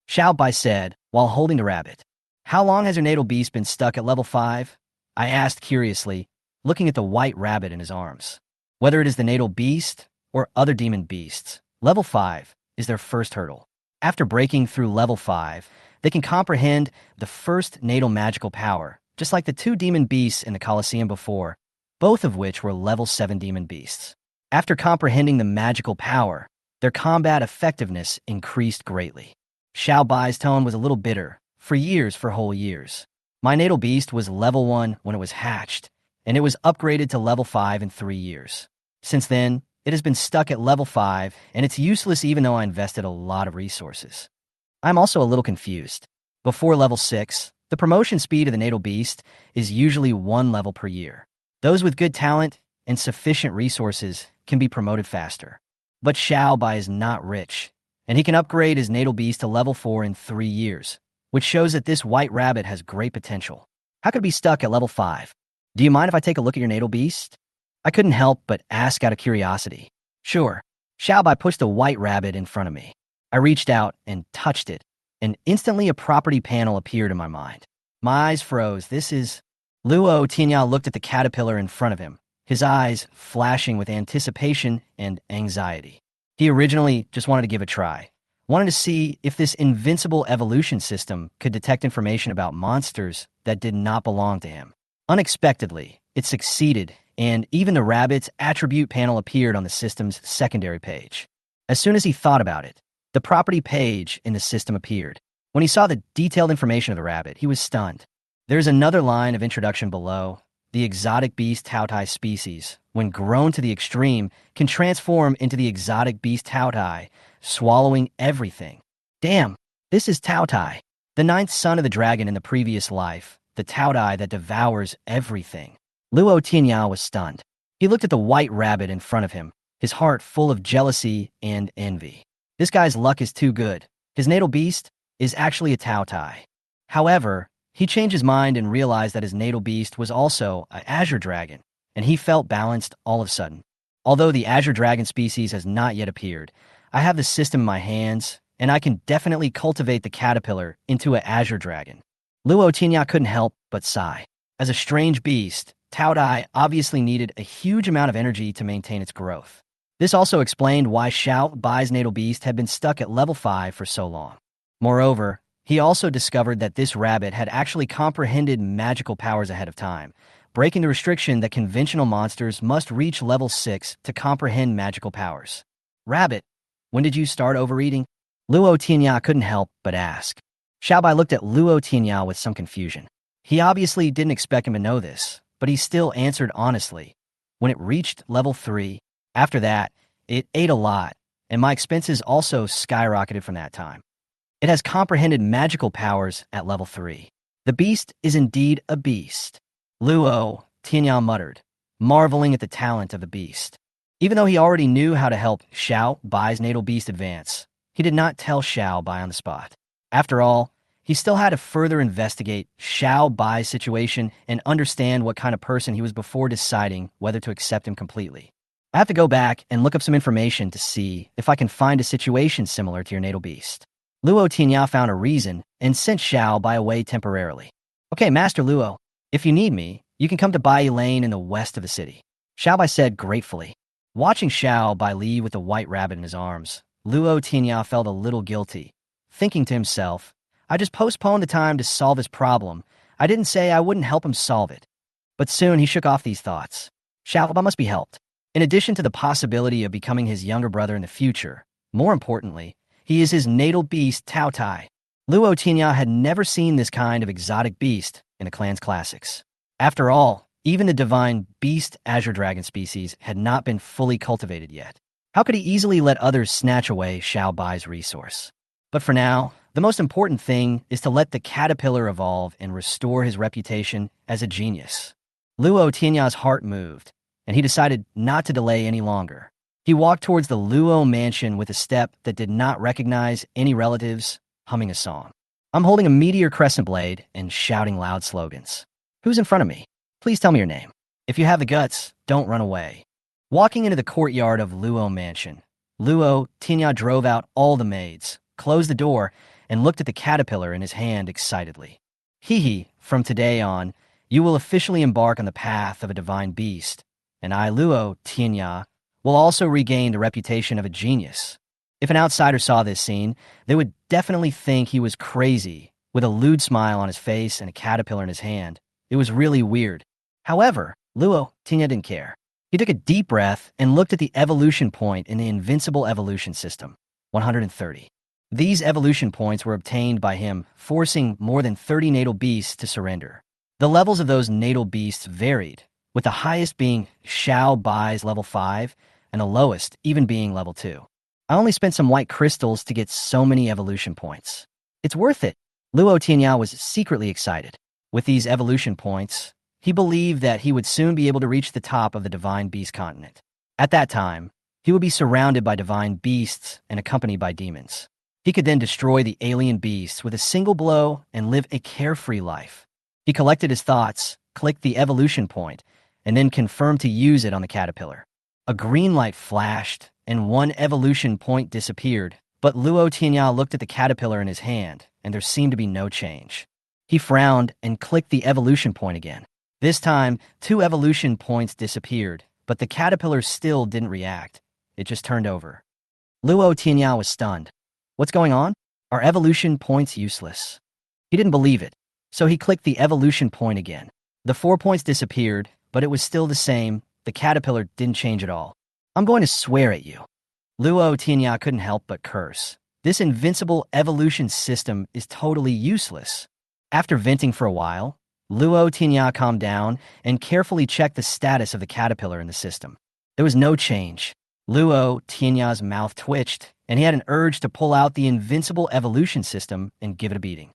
Xiaobai said, while holding the rabbit. How long has your natal beast been stuck at level 5? I asked curiously, looking at the white rabbit in his arms. Whether it is the natal beast or other demon beasts, level 5 is their first hurdle. After breaking through level 5, they can comprehend the first natal magical power, just like the 2 demon beasts in the Colosseum before, both of which were level 7 demon beasts. After comprehending the magical power, their combat effectiveness increased greatly. Xiaobai's tone was a little bitter, for whole years. My natal beast was level 1 when it was hatched, and it was upgraded to level 5 in 3 years. Since then, it has been stuck at level 5, and it's useless even though I invested a lot of resources. I'm also a little confused. Before level 6, the promotion speed of the natal beast is usually 1 level per year. Those with good talent and sufficient resources can be promoted faster. But Xiaobai is not rich, and he can upgrade his natal beast to level 4 in 3 years, which shows that this white rabbit has great potential. How could it be stuck at level 5? Do you mind if I take a look at your natal beast? I couldn't help but ask out of curiosity. Sure. Xiaobai pushed the white rabbit in front of me. I reached out and touched it, and instantly a property panel appeared in my mind. My eyes froze. This is... Luo Tianya looked at the caterpillar in front of him, his eyes flashing with anticipation and anxiety. He originally just wanted to give a try, wanted to see if this invincible evolution system could detect information about monsters that did not belong to him. Unexpectedly, it succeeded, and even the rabbit's attribute panel appeared on the system's secondary page. As soon as he thought about it, the property page in the system appeared. When he saw the detailed information of the rabbit, he was stunned. There's another line of introduction below. The exotic beast Taotai species, when grown to the extreme, can transform into the exotic beast Taotai, swallowing everything. Damn, this is Taotai, the 9th son of the dragon in the previous life, the Taotai that devours everything. Luo Tianya was stunned. He looked at the white rabbit in front of him, his heart full of jealousy and envy. This guy's luck is too good. His natal beast is actually a Taotai. However, he changed his mind and realized that his natal beast was also an azure dragon, and he felt balanced all of a sudden. Although the azure dragon species has not yet appeared, I have the system in my hands, and I can definitely cultivate the caterpillar into an azure dragon. Luo Tianya couldn't help but sigh. As a strange beast, Taodai obviously needed a huge amount of energy to maintain its growth. This also explained why Xiao Bai's natal beast had been stuck at level 5 for so long. Moreover, he also discovered that this rabbit had actually comprehended magical powers ahead of time, breaking the restriction that conventional monsters must reach level 6 to comprehend magical powers. Rabbit, when did you start overeating? Luo Tianya couldn't help but ask. Xiaobai looked at Luo Tianya with some confusion. He obviously didn't expect him to know this, but he still answered honestly. When it reached level 3, after that, it ate a lot, and my expenses also skyrocketed from that time. It has comprehended magical powers at level 3. The beast is indeed a beast. Luo Tianya muttered, marveling at the talent of the beast. Even though he already knew how to help Xiao Bai's natal beast advance, he did not tell Xiao Bai on the spot. After all, he still had to further investigate Xiao Bai's situation and understand what kind of person he was before deciding whether to accept him completely. I have to go back and look up some information to see if I can find a situation similar to your natal beast. Luo Tianya found a reason and sent Xiao Bai away temporarily. Okay, Master Luo, if you need me, you can come to Bai Lane in the west of the city. Xiao Bai said gratefully. Watching Xiao Bai leave with the white rabbit in his arms, Luo Tianya felt a little guilty, thinking to himself, I just postponed the time to solve his problem. I didn't say I wouldn't help him solve it. But soon he shook off these thoughts. Xiao Bai must be helped. In addition to the possibility of becoming his younger brother in the future, more importantly, he is his natal beast, Tao Tai. Luo Tianya had never seen this kind of exotic beast in the clan's classics. After all, even the divine beast azure dragon species had not been fully cultivated yet. How could he easily let others snatch away Xiao Bai's resource? But for now, the most important thing is to let the caterpillar evolve and restore his reputation as a genius. Luo Tianya's heart moved, and he decided not to delay any longer. He walked towards the Luo mansion with a step that did not recognize any relatives, humming a song. I'm holding a meteor crescent blade and shouting loud slogans. Who's in front of me? Please tell me your name. If you have the guts, don't run away. Walking into the courtyard of Luo mansion, Luo Tianya drove out all the maids, closed the door, and looked at the caterpillar in his hand excitedly. Hee, from today on, you will officially embark on the path of a divine beast, and I, Luo Tianya, will also regain the reputation of a genius. If an outsider saw this scene, they would definitely think he was crazy, with a lewd smile on his face and a caterpillar in his hand. It was really weird. However, Luo Tianya didn't care. He took a deep breath and looked at the evolution point in the invincible evolution system, 130. These evolution points were obtained by him, forcing more than 30 natal beasts to surrender. The levels of those natal beasts varied, with the highest being Xiao Bai's level 5 and the lowest even being level 2. I only spent some white crystals to get so many evolution points. It's worth it. Luo Tianya was secretly excited. With these evolution points, he believed that he would soon be able to reach the top of the divine beast continent. At that time, he would be surrounded by divine beasts and accompanied by demons. He could then destroy the alien beasts with a single blow and live a carefree life. He collected his thoughts, clicked the evolution point, and then confirmed to use it on the caterpillar. A green light flashed, and one evolution point disappeared, but Luo Tianya looked at the caterpillar in his hand, and there seemed to be no change. He frowned and clicked the evolution point again. This time, 2 evolution points disappeared, but the caterpillar still didn't react. It just turned over. Luo Tianya was stunned. What's going on? Are evolution points useless? He didn't believe it, so he clicked the evolution point again. The 4 points disappeared, but it was still the same. The caterpillar didn't change at all. I'm going to swear at you. Luo Tianya couldn't help but curse. This invincible evolution system is totally useless. After venting for a while, Luo Tianya calmed down and carefully checked the status of the caterpillar in the system. There was no change. Luo Tianya's mouth twitched, and he had an urge to pull out the invincible evolution system and give it a beating.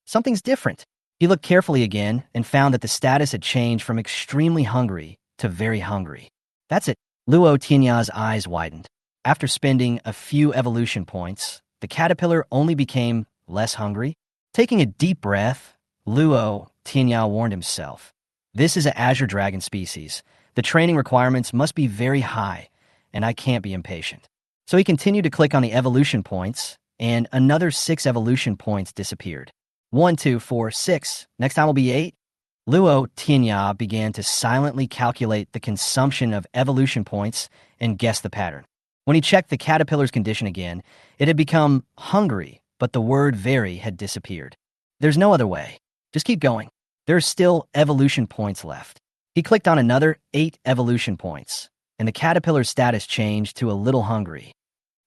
Something's different. He looked carefully again and found that the status had changed from extremely hungry to very hungry. That's it. Luo Tianya's eyes widened. After spending a few evolution points, the caterpillar only became less hungry. Taking a deep breath, Luo Tianya warned himself. This is an azure dragon species. The training requirements must be very high, and I can't be impatient. So he continued to click on the evolution points, and another 6 evolution points disappeared. 1, 2, 4, 6. Next time will be 8. Luo Tianya began to silently calculate the consumption of evolution points and guess the pattern. When he checked the caterpillar's condition again, it had become hungry, but the word very had disappeared. There's no other way. Just keep going. There are still evolution points left. He clicked on another 8 evolution points, and the caterpillar's status changed to a little hungry.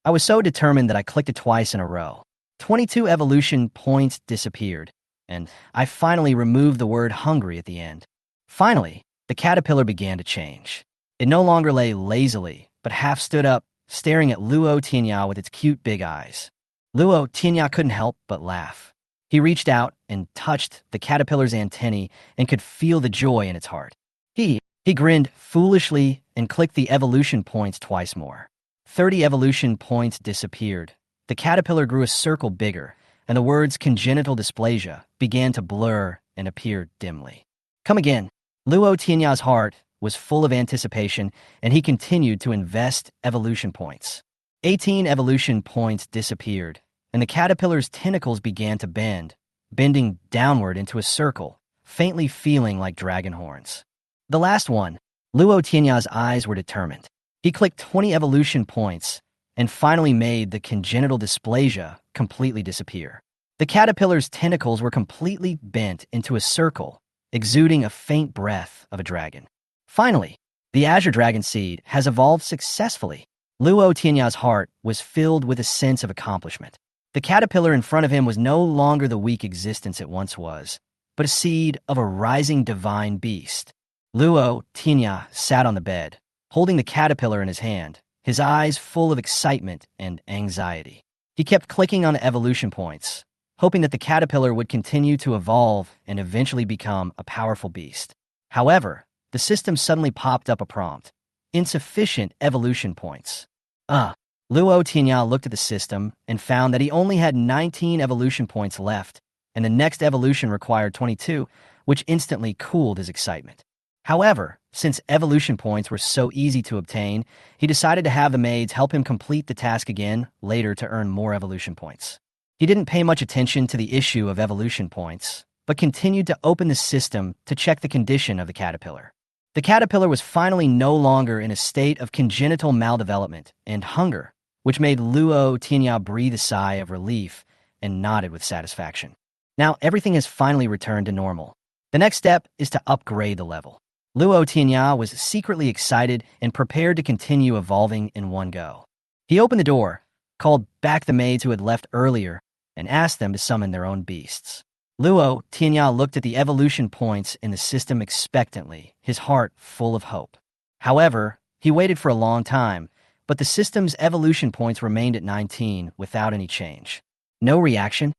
I was so determined that I clicked it twice in a row. 22 evolution points disappeared, and I finally removed the word hungry at the end. Finally, the caterpillar began to change. It no longer lay lazily, but half stood up, staring at Luo Tianya with its cute big eyes. Luo Tianya couldn't help but laugh. He reached out and touched the caterpillar's antennae and could feel the joy in its heart. He grinned foolishly and clicked the evolution points twice more. 30 evolution points disappeared. The caterpillar grew a circle bigger, and the words congenital dysplasia began to blur and appear dimly. Come again. Luo Tianya's heart was full of anticipation, and he continued to invest evolution points. 18 evolution points disappeared, and the caterpillar's tentacles began to bend, bending downward into a circle, faintly feeling like dragon horns. The last one, Luo Tianya's eyes were determined. He clicked 20 evolution points and finally made the congenital dysplasia completely disappear. The caterpillar's tentacles were completely bent into a circle, exuding a faint breath of a dragon. Finally, the azure dragon seed has evolved successfully. Luo Tianya's heart was filled with a sense of accomplishment. The caterpillar in front of him was no longer the weak existence it once was, but a seed of a rising divine beast. Luo Tianya sat on the bed, holding the caterpillar in his hand, his eyes full of excitement and anxiety. He kept clicking on the evolution points, hoping that the caterpillar would continue to evolve and eventually become a powerful beast. However, the system suddenly popped up a prompt: insufficient evolution points. Luo Tianya looked at the system and found that he only had 19 evolution points left, and the next evolution required 22, which instantly cooled his excitement. However, since evolution points were so easy to obtain, he decided to have the maids help him complete the task again later to earn more evolution points. He didn't pay much attention to the issue of evolution points, but continued to open the system to check the condition of the caterpillar. The caterpillar was finally no longer in a state of congenital maldevelopment and hunger, which made Luo Tianya breathe a sigh of relief and nodded with satisfaction. Now everything has finally returned to normal. The next step is to upgrade the level. Luo Tianya was secretly excited and prepared to continue evolving in one go. He opened the door, called back the maids who had left earlier, and asked them to summon their own beasts. Luo Tianya looked at the evolution points in the system expectantly, his heart full of hope. However, he waited for a long time, but the system's evolution points remained at 19 without any change. No reaction?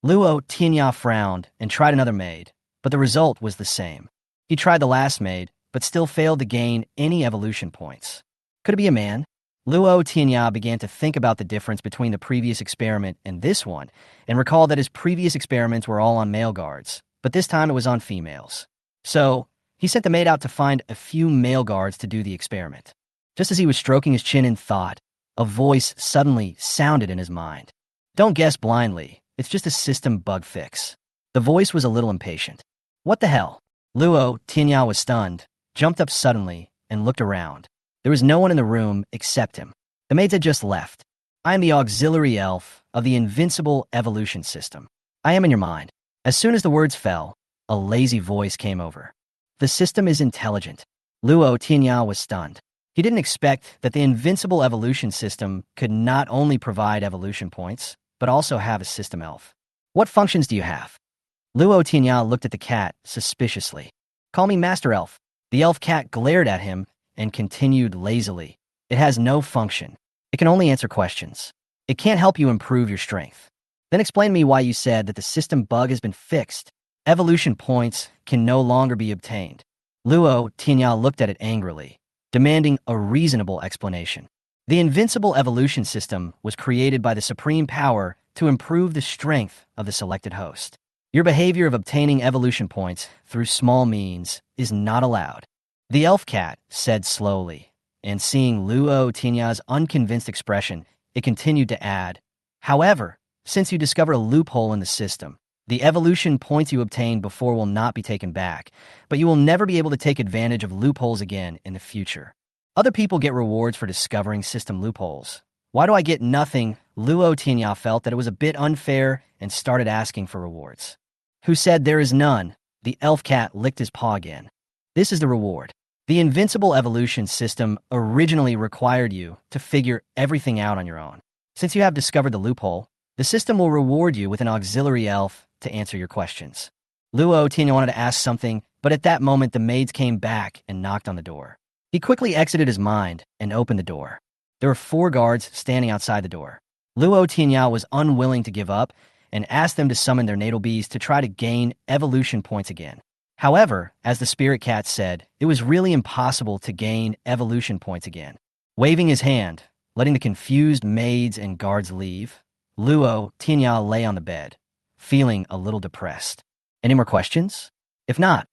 Luo Tianya frowned and tried another maid, but the result was the same. He tried the last maid, but still failed to gain any evolution points. Could it be a man? Luo Tianya began to think about the difference between the previous experiment and this one, and recalled that his previous experiments were all on male guards, but this time it was on females. So, he sent the maid out to find a few male guards to do the experiment. Just as he was stroking his chin in thought, a voice suddenly sounded in his mind. Don't guess blindly, it's just a system bug fix. The voice was a little impatient. What the hell? Luo Tianya was stunned, jumped up suddenly, and looked around. There was no one in the room except him. The maids had just left. I am the auxiliary elf of the invincible evolution system. I am in your mind. As soon as the words fell, a lazy voice came over. The system is intelligent. Luo Tianya was stunned. He didn't expect that the invincible evolution system could not only provide evolution points, but also have a system elf. What functions do you have? Luo Tianya looked at the cat suspiciously. Call me Master Elf. The elf cat glared at him and continued lazily. It has no function. It can only answer questions. It can't help you improve your strength. Then explain to me why you said that the system bug has been fixed. Evolution points can no longer be obtained. Luo Tianya looked at it angrily, demanding a reasonable explanation. The invincible evolution system was created by the supreme power to improve the strength of the selected host. Your behavior of obtaining evolution points through small means is not allowed. The elf cat said slowly, and seeing Luo Tianya's unconvinced expression, it continued to add, however, Since you discover a loophole in the system, the evolution points you obtained before will not be taken back, but you will never be able to take advantage of loopholes again in the future. Other people get rewards for discovering system loopholes. Why do I get nothing? Luo Tianya felt that it was a bit unfair and started asking for rewards. Who said there is none? The elf cat licked his paw again. This is the reward. The invincible evolution system originally required you to figure everything out on your own. Since you have discovered the loophole, the system will reward you with an auxiliary elf to answer your questions. Luo Tianya wanted to ask something, but at that moment the maids came back and knocked on the door. He quickly exited his mind and opened the door. There were 4 guards standing outside the door. Luo Tianya was unwilling to give up and asked them to summon their natal bees to try to gain evolution points again. However, as the spirit cat said, it was really impossible to gain evolution points again. Waving his hand, letting the confused maids and guards leave, Luo Tianya lay on the bed, feeling a little depressed. Any more questions? If not,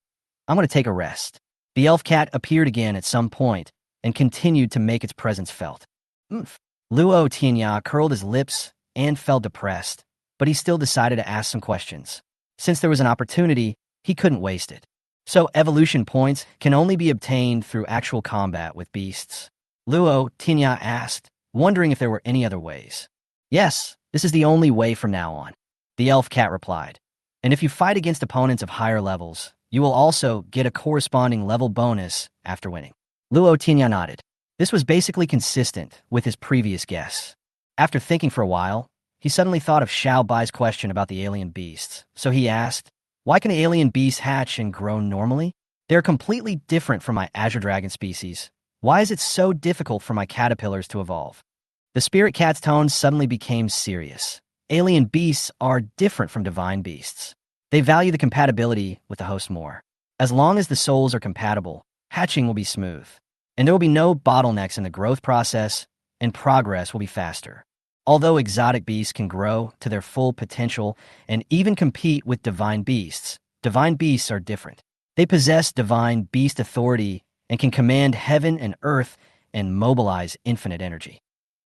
I'm going to take a rest. The elf cat appeared again at some point and continued to make its presence felt. Luo Tianya curled his lips and felt depressed, but he still decided to ask some questions. Since there was an opportunity, he couldn't waste it. So evolution points can only be obtained through actual combat with beasts. Luo Tianya asked, wondering if there were any other ways. Yes, this is the only way from now on. The elf cat replied. And if you fight against opponents of higher levels, you will also get a corresponding level bonus after winning. Luo Tianya nodded. This was basically consistent with his previous guess. After thinking for a while, he suddenly thought of Xiao Bai's question about the alien beasts, so he asked, why can alien beasts hatch and grow normally? They're completely different from my azure dragon species. Why is it so difficult for my caterpillars to evolve? The spirit cat's tone suddenly became serious. Alien beasts are different from divine beasts. They value the compatibility with the host more. As long as the souls are compatible, hatching will be smooth, and there will be no bottlenecks in the growth process, and progress will be faster. Although exotic beasts can grow to their full potential and even compete with divine beasts are different. They possess divine beast authority and can command heaven and earth and mobilize infinite energy.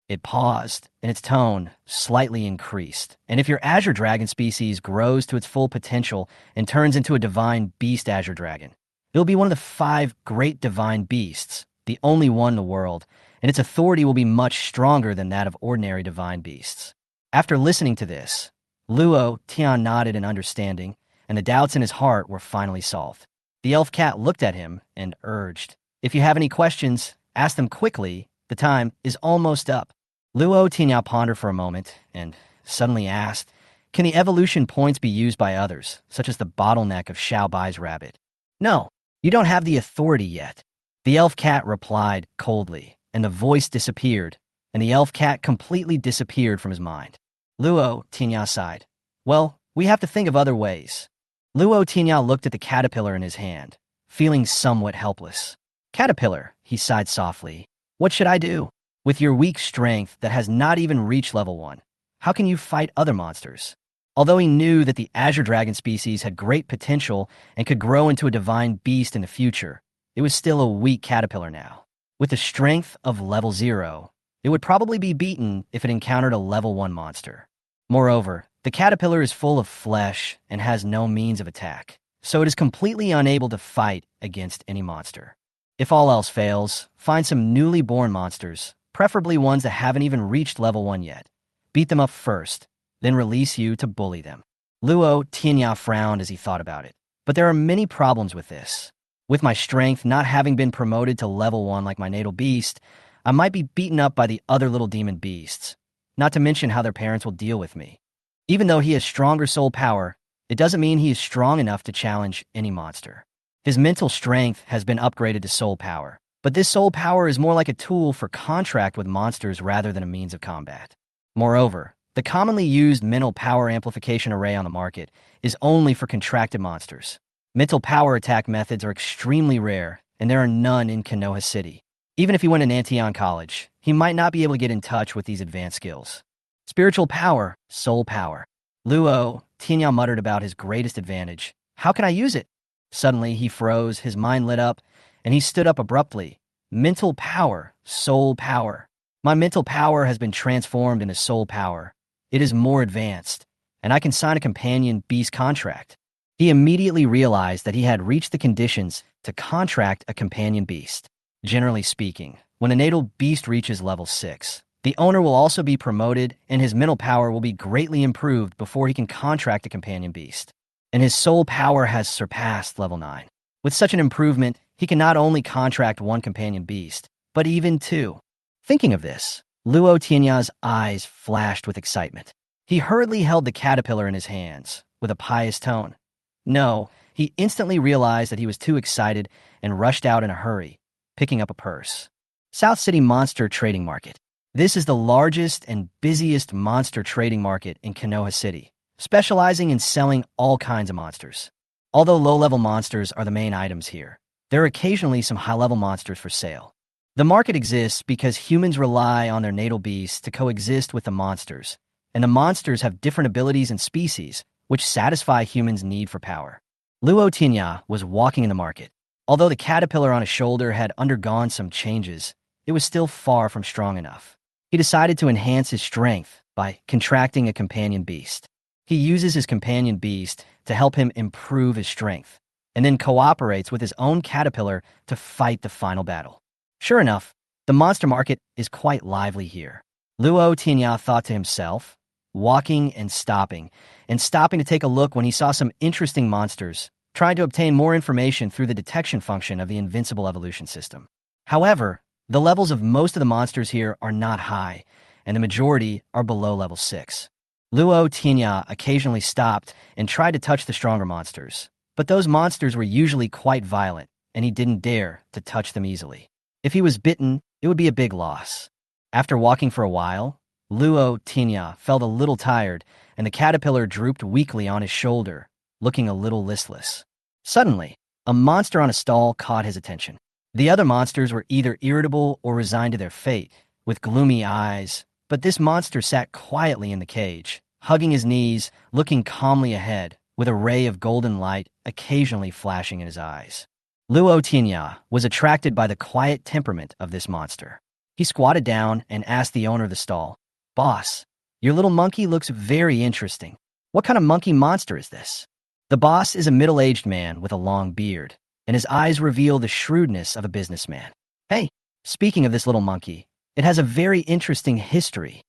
It paused, and its tone slightly increased. And if your azure dragon species grows to its full potential and turns into a divine beast azure dragon, it'll be one of the 5 great divine beasts, the only one in the world, and its authority will be much stronger than that of ordinary divine beasts. After listening to this, Luo Tianya nodded in understanding, and the doubts in his heart were finally solved. The elf cat looked at him and urged, if you have any questions, ask them quickly. The time is almost up. Luo Tianya pondered for a moment and suddenly asked, can the evolution points be used by others, such as the bottleneck of Xiao Bai's rabbit? No, you don't have the authority yet. The elf cat replied coldly, and the voice disappeared, and the elf cat completely disappeared from his mind. Luo Tianya sighed. Well, we have to think of other ways. Luo Tianya looked at the caterpillar in his hand, feeling somewhat helpless. Caterpillar, he sighed softly. What should I do? With your weak strength that has not even reached level 1, how can you fight other monsters? Although he knew that the azure dragon species had great potential and could grow into a divine beast in the future, it was still a weak caterpillar now. With the strength of level 0, it would probably be beaten if it encountered a level 1 monster. Moreover, the caterpillar is full of flesh and has no means of attack, so it is completely unable to fight against any monster. If all else fails, find some newly born monsters, preferably ones that haven't even reached level 1 yet. Beat them up first, then release you to bully them. Luo Tianya frowned as he thought about it. But there are many problems with this. With my strength not having been promoted to level 1 like my natal beast, I might be beaten up by the other little demon beasts, not to mention how their parents will deal with me. Even though he has stronger soul power, it doesn't mean he is strong enough to challenge any monster. His mental strength has been upgraded to soul power, but this soul power is more like a tool for contract with monsters rather than a means of combat. Moreover, the commonly used mental power amplification array on the market is only for contracted monsters. Mental power attack methods are extremely rare, and there are none in Konoha City. Even if he went to Nantian College, he might not be able to get in touch with these advanced skills. Spiritual power, soul power. Luo Tianya muttered about his greatest advantage. How can I use it? Suddenly, he froze, his mind lit up, and he stood up abruptly. Mental power, soul power. My mental power has been transformed into soul power. It is more advanced, and I can sign a companion beast contract. He immediately realized that he had reached the conditions to contract a companion beast. Generally speaking, when a natal beast reaches level 6, the owner will also be promoted and his mental power will be greatly improved before he can contract a companion beast. And his soul power has surpassed level 9. With such an improvement, he can not only contract one companion beast, but even two. Thinking of this, Luo Tianya's eyes flashed with excitement. He hurriedly held the caterpillar in his hands, with a pious tone. No, he instantly realized that he was too excited and rushed out in a hurry, picking up a purse. South City Monster Trading Market. This is the largest and busiest monster trading market in Konoha City, specializing in selling all kinds of monsters. Although low-level monsters are the main items here, there are occasionally some high-level monsters for sale. The market exists because humans rely on their natal beasts to coexist with the monsters, and the monsters have different abilities and species, which satisfy humans' need for power. Luo Tianya was walking in the market. Although the caterpillar on his shoulder had undergone some changes, it was still far from strong enough. He decided to enhance his strength by contracting a companion beast. He uses his companion beast to help him improve his strength, and then cooperates with his own caterpillar to fight the final battle. Sure enough, the monster market is quite lively here. Luo Tianya thought to himself, walking and stopping to take a look when he saw some interesting monsters, trying to obtain more information through the detection function of the invincible evolution system. However, the levels of most of the monsters here are not high, and the majority are below level 6. Luo Tianya occasionally stopped and tried to touch the stronger monsters, but those monsters were usually quite violent, and he didn't dare to touch them easily. If he was bitten, it would be a big loss. After walking for a while, Luo Tianya felt a little tired, and the caterpillar drooped weakly on his shoulder, looking a little listless. Suddenly, a monster on a stall caught his attention. The other monsters were either irritable or resigned to their fate, with gloomy eyes, but this monster sat quietly in the cage, hugging his knees, looking calmly ahead, with a ray of golden light occasionally flashing in his eyes. Luo Tianya was attracted by the quiet temperament of this monster. He squatted down and asked the owner of the stall, "Boss, your little monkey looks very interesting. What kind of monkey monster is this?" The boss is a middle-aged man with a long beard, and his eyes reveal the shrewdness of a businessman. "Hey, speaking of this little monkey, it has a very interesting history."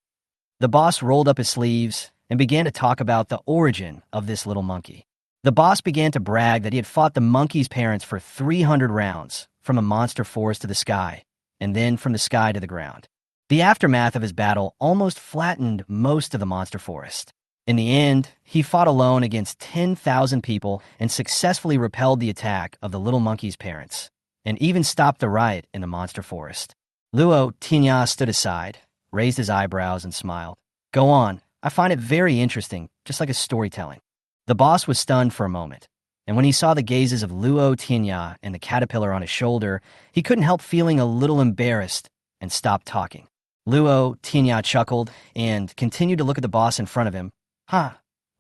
The boss rolled up his sleeves and began to talk about the origin of this little monkey. The boss began to brag that he had fought the monkey's parents for 300 rounds, from a monster forest to the sky, and then from the sky to the ground. The aftermath of his battle almost flattened most of the monster forest. In the end, he fought alone against 10,000 people and successfully repelled the attack of the little monkey's parents, and even stopped the riot in the monster forest. Luo Tianya stood aside, raised his eyebrows, and smiled. "Go on, I find it very interesting, just like a storytelling." The boss was stunned for a moment, and when he saw the gazes of Luo Tianya and the caterpillar on his shoulder, he couldn't help feeling a little embarrassed and stopped talking. Luo Tianya chuckled and continued to look at the boss in front of him.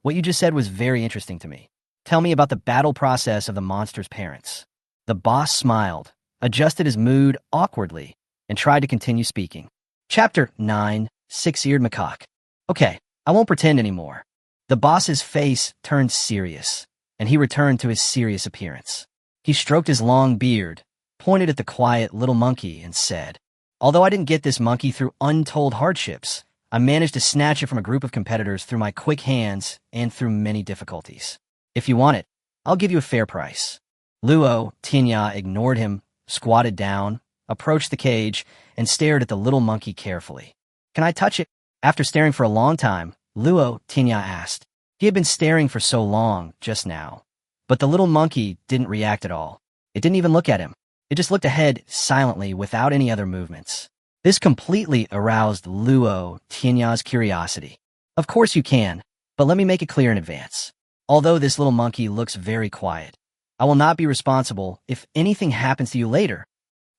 What you just said was very interesting to me. Tell me about the battle process of the monster's parents." The boss smiled, adjusted his mood awkwardly, and tried to continue speaking. Chapter 9, Six-Eared Macaque. "Okay, I won't pretend anymore." The boss's face turned serious, and he returned to his serious appearance. He stroked his long beard, pointed at the quiet little monkey, and said, "Although I didn't get this monkey through untold hardships, I managed to snatch it from a group of competitors through my quick hands and through many difficulties. If you want it, I'll give you a fair price." Luo Tianya ignored him, squatted down, approached the cage, and stared at the little monkey carefully. "Can I touch it?" After staring for a long time, Luo Tianya asked. He had been staring for so long just now, but the little monkey didn't react at all. It didn't even look at him. It just looked ahead silently without any other movements. This completely aroused Luo Tianya's curiosity. "Of course you can, but let me make it clear in advance. Although this little monkey looks very quiet, I will not be responsible if anything happens to you later."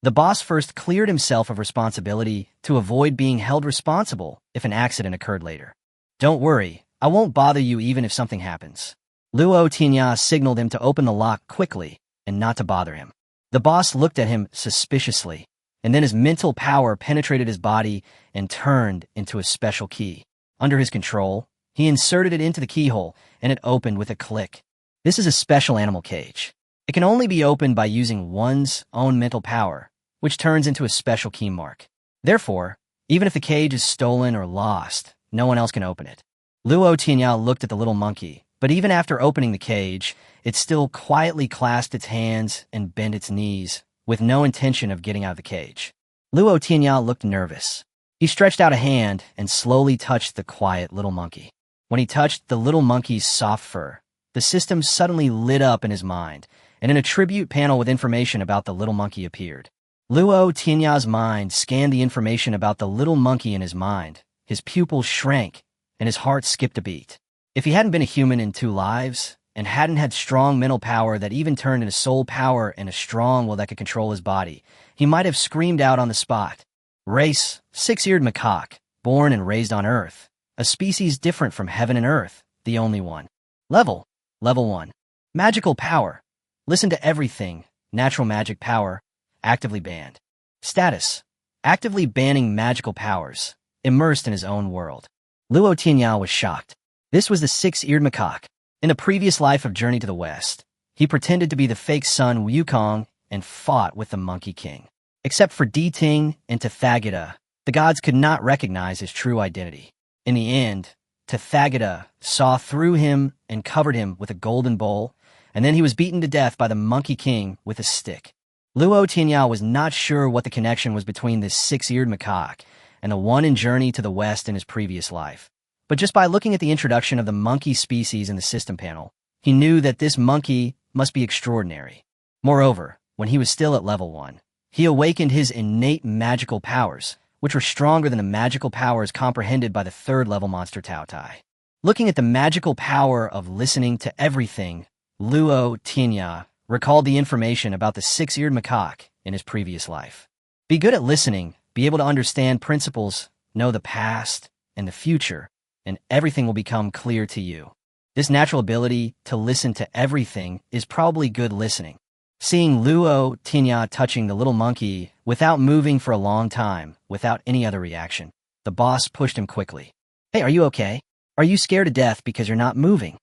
The boss first cleared himself of responsibility to avoid being held responsible if an accident occurred later. "Don't worry, I won't bother you even if something happens." Luo Tianya signaled him to open the lock quickly and not to bother him. The boss looked at him suspiciously, and then his mental power penetrated his body and turned into a special key. Under his control, he inserted it into the keyhole, and it opened with a click. This is a special animal cage. It can only be opened by using one's own mental power, which turns into a special key mark. Therefore, even if the cage is stolen or lost, no one else can open it. Luo Tianya looked at the little monkey, but even after opening the cage, it still quietly clasped its hands and bent its knees, with no intention of getting out of the cage. Luo Tianya looked nervous. He stretched out a hand and slowly touched the quiet little monkey. When he touched the little monkey's soft fur, the system suddenly lit up in his mind, and an attribute panel with information about the little monkey appeared. Luo Tianya's mind scanned the information about the little monkey in his mind. His pupils shrank, and his heart skipped a beat. If he hadn't been a human in 2 lives, and hadn't had strong mental power that even turned into soul power and a strong will that could control his body, he might have screamed out on the spot. Race, 6-eared macaque, born and raised on Earth. A species different from heaven and earth, the only one. Level 1. Magical power. Listen to everything. Natural magic power. Actively banned. Status. Actively banning magical powers. Immersed in his own world. Luo Tianya was shocked. This was the 6-eared macaque. In a previous life of Journey to the West, he pretended to be the fake son Wukong and fought with the Monkey King. Except for Ting and Tathagata, the gods could not recognize his true identity. In the end, Tathagata saw through him and covered him with a golden bowl, and then he was beaten to death by the Monkey King with a stick. Luo Tianya was not sure what the connection was between this 6-eared macaque and the one in Journey to the West in his previous life. But just by looking at the introduction of the monkey species in the system panel, he knew that this monkey must be extraordinary. Moreover, when he was still at level 1, he awakened his innate magical powers, which were stronger than the magical powers comprehended by the 3rd-level monster Taotai. Looking at the magical power of listening to everything, Luo Tianya recalled the information about the 6-eared macaque in his previous life. Be good at listening, be able to understand principles, know the past and the future, and everything will become clear to you. This natural ability to listen to everything is probably good listening. Seeing Luo Tianya touching the little monkey without moving for a long time, without any other reaction, the boss pushed him quickly. Hey, are you okay? Are you scared to death because you're not moving?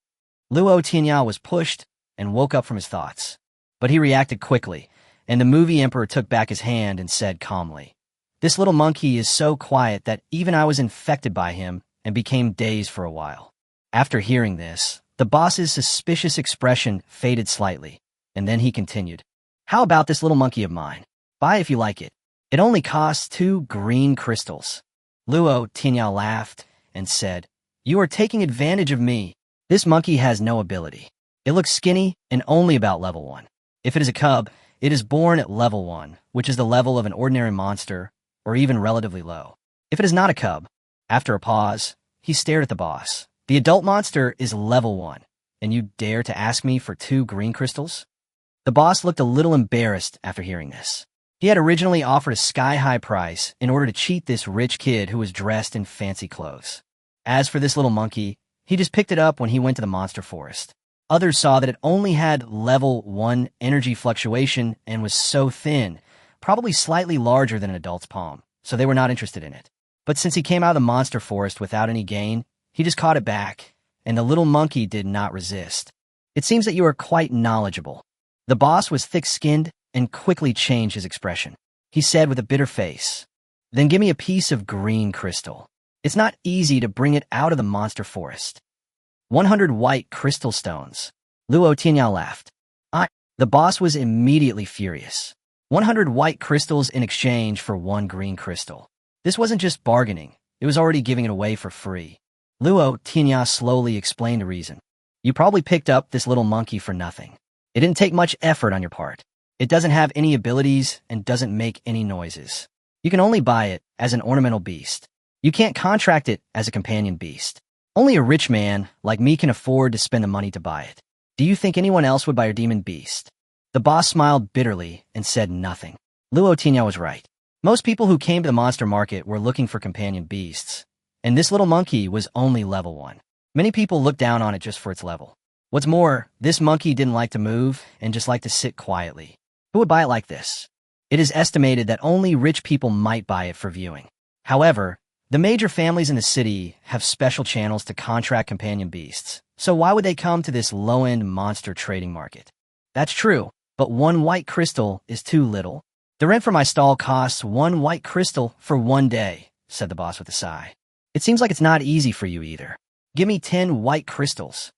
Luo Tianya was pushed and woke up from his thoughts. But he reacted quickly, and the movie emperor took back his hand and said calmly, "This little monkey is so quiet that even I was infected by him and became dazed for a while." After hearing this, the boss's suspicious expression faded slightly, and then he continued, "How about this little monkey of mine? Buy if you like it. It only costs 2 green crystals." Luo Tianya laughed and said, "You are taking advantage of me. This monkey has no ability. It looks skinny and only about level 1. If it is a cub, it is born at level 1, which is the level of an ordinary monster, or even relatively low. If it is not a cub," after a pause, he stared at the boss. "The adult monster is level 1, and you dare to ask me for 2 green crystals?" The boss looked a little embarrassed after hearing this. He had originally offered a sky-high price in order to cheat this rich kid who was dressed in fancy clothes. As for this little monkey, he just picked it up when he went to the monster forest. Others saw that it only had level 1 energy fluctuation and was so thin, probably slightly larger than an adult's palm, so they were not interested in it. But since he came out of the monster forest without any gain, he just caught it back, and the little monkey did not resist. "It seems that you are quite knowledgeable." The boss was thick-skinned and quickly changed his expression. He said with a bitter face, "Then give me a piece of green crystal. It's not easy to bring it out of the monster forest." 100 white crystal stones. Luo Tianya laughed. The boss was immediately furious. 100 white crystals in exchange for 1 green crystal. This wasn't just bargaining, it was already giving it away for free. Luo Tianya slowly explained the reason. "You probably picked up this little monkey for nothing. It didn't take much effort on your part. It doesn't have any abilities and doesn't make any noises. You can only buy it as an ornamental beast. You can't contract it as a companion beast. Only a rich man like me can afford to spend the money to buy it. Do you think anyone else would buy your demon beast?" The boss smiled bitterly and said nothing. Luo Tianya was right. Most people who came to the monster market were looking for companion beasts, and this little monkey was only level 1. Many people looked down on it just for its level. What's more, this monkey didn't like to move and just liked to sit quietly. Who would buy it like this? It is estimated that only rich people might buy it for viewing. However, The major families in the city have special channels to contract companion beasts, so why would they come to this low-end monster trading market? That's true, but one white crystal is too little. The rent for my stall costs one white crystal for 1 day, said the boss with a sigh. It seems like it's not easy for you either. Give me 10 white crystals.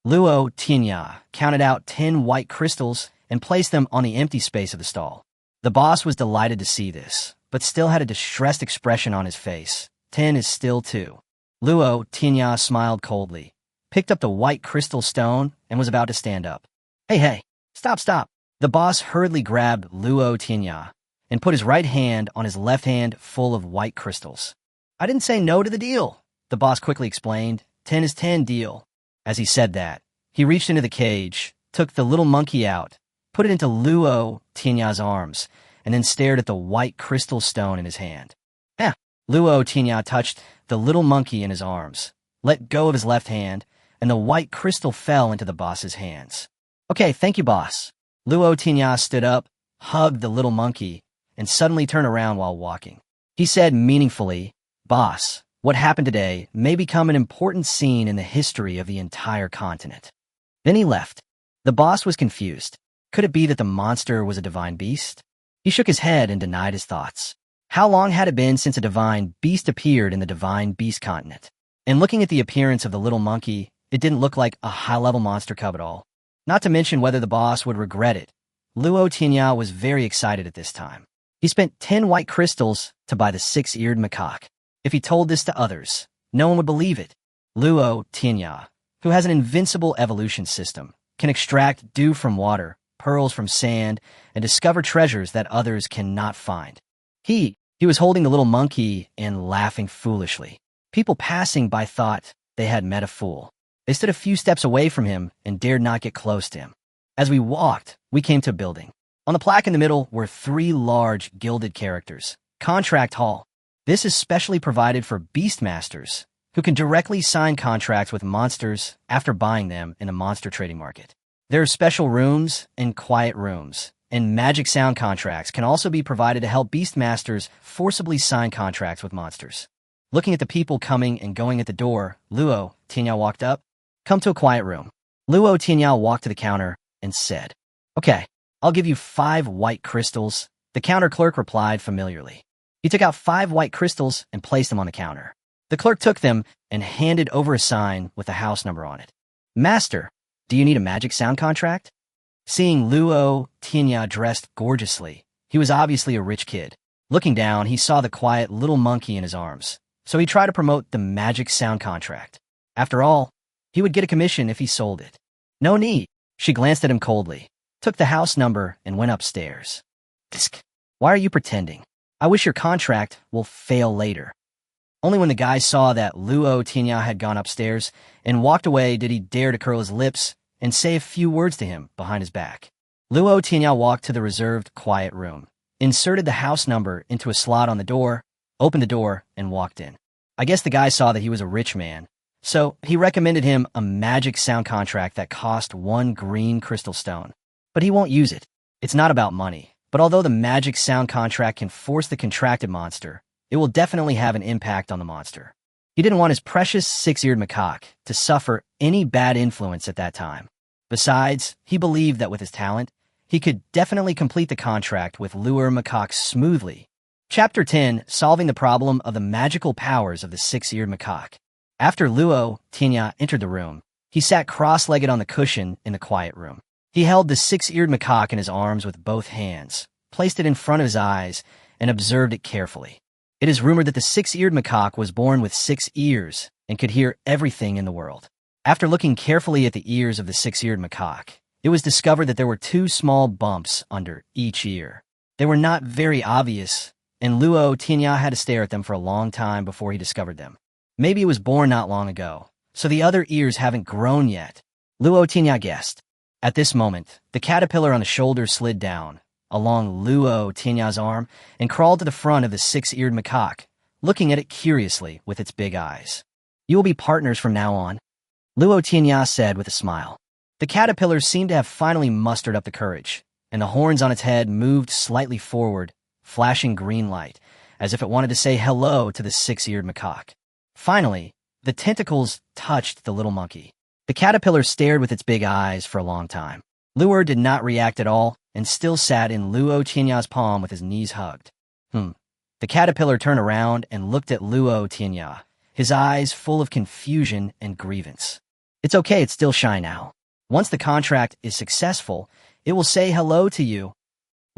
Luo Tianya counted out 10 white crystals and placed them on the empty space of the stall. The boss was delighted to see this, but still had a distressed expression on his face. 10 is still 2. Luo Tianya smiled coldly, picked up the white crystal stone, and was about to stand up. Hey, stop. The boss hurriedly grabbed Luo Tianya and put his right hand on his left hand full of white crystals. I didn't say no to the deal, the boss quickly explained. 10 is 10 deal. As he said that, he reached into the cage, took the little monkey out, put it into Luo Tianya's arms, and then stared at the white crystal stone in his hand. Luo Tianya touched the little monkey in his arms, let go of his left hand, and the white crystal fell into the boss's hands. Okay, thank you, boss. Luo Tianya stood up, hugged the little monkey, and suddenly turned around while walking. He said meaningfully, Boss, what happened today may become an important scene in the history of the entire continent. Then he left. The boss was confused. Could it be that the monster was a divine beast? He shook his head and denied his thoughts. How long had it been since a divine beast appeared in the divine beast continent? And looking at the appearance of the little monkey, it didn't look like a high-level monster cub at all. Not to mention whether the boss would regret it. Luo Tianya was very excited at this time. He spent 10 white crystals to buy the 6-eared macaque. If he told this to others, no one would believe it. Luo Tianya, who has an invincible evolution system, can extract dew from water, pearls from sand, and discover treasures that others cannot find. He was holding the little monkey and laughing foolishly. People passing by thought they had met a fool. They stood a few steps away from him and dared not get close to him. As we walked, we came to a building. On the plaque in the middle were 3 large gilded characters. Contract Hall. This is specially provided for beastmasters who can directly sign contracts with monsters after buying them in a monster trading market. There are special rooms and quiet rooms, and magic sound contracts can also be provided to help beastmasters forcibly sign contracts with monsters. Looking at the people coming and going at the door, Luo Tianya walked up. Come to a quiet room. Luo Tianya walked to the counter and said, Okay, I'll give you 5 white crystals. The counter clerk replied familiarly. He took out 5 white crystals and placed them on the counter. The clerk took them and handed over a sign with a house number on it. Master, do you need a magic sound contract? Seeing Luo Tianya dressed gorgeously, he was obviously a rich kid. Looking down, he saw the quiet little monkey in his arms, so he tried to promote the magic sound contract. After all, he would get a commission if he sold it. No need. She glanced at him coldly, took the house number, and went upstairs. Why are you pretending? I wish your contract will fail later. Only when the guy saw that Luo Tianya had gone upstairs and walked away did he dare to curl his lips and say a few words to him behind his back. Luo Tianya walked to the reserved quiet room, inserted the house number into a slot on the door, opened the door, and walked in. I guess the guy saw that he was a rich man, so he recommended him a magic sound contract that cost 1 green crystal stone. But he won't use it. It's not about money. But although the magic sound contract can force the contracted monster, it will definitely have an impact on the monster. He didn't want his precious 6-eared macaque to suffer any bad influence at that time. Besides, he believed that with his talent, he could definitely complete the contract with lure macaques smoothly. Chapter 10, Solving the Problem of the Magical Powers of the 6-eared macaque. After Luo Tianya entered the room, he sat cross-legged on the cushion in the quiet room. He held the 6-eared macaque in his arms with both hands, placed it in front of his eyes, and observed it carefully. It is rumored that the 6-eared macaque was born with 6 ears and could hear everything in the world. After looking carefully at the ears of the 6-eared macaque, it was discovered that there were 2 small bumps under each ear. They were not very obvious, and Luo Tianya had to stare at them for a long time before he discovered them. Maybe it was born not long ago, so the other ears haven't grown yet. Luo Tianya guessed. At this moment, the caterpillar on the shoulder slid down, along Luo Tianya's arm, and crawled to the front of the 6-eared macaque, looking at it curiously with its big eyes. You will be partners from now on, Luo Tianya said with a smile. The caterpillar seemed to have finally mustered up the courage, and the horns on its head moved slightly forward, flashing green light, as if it wanted to say hello to the six-eared macaque. Finally, the tentacles touched the little monkey. The caterpillar stared with its big eyes for a long time. Luo did not react at all and still sat in Luo Tianya's palm with his knees hugged. The caterpillar turned around and looked at Luo Tianya, his eyes full of confusion and grievance. It's okay, it's still shy now. Once the contract is successful, it will say hello to you.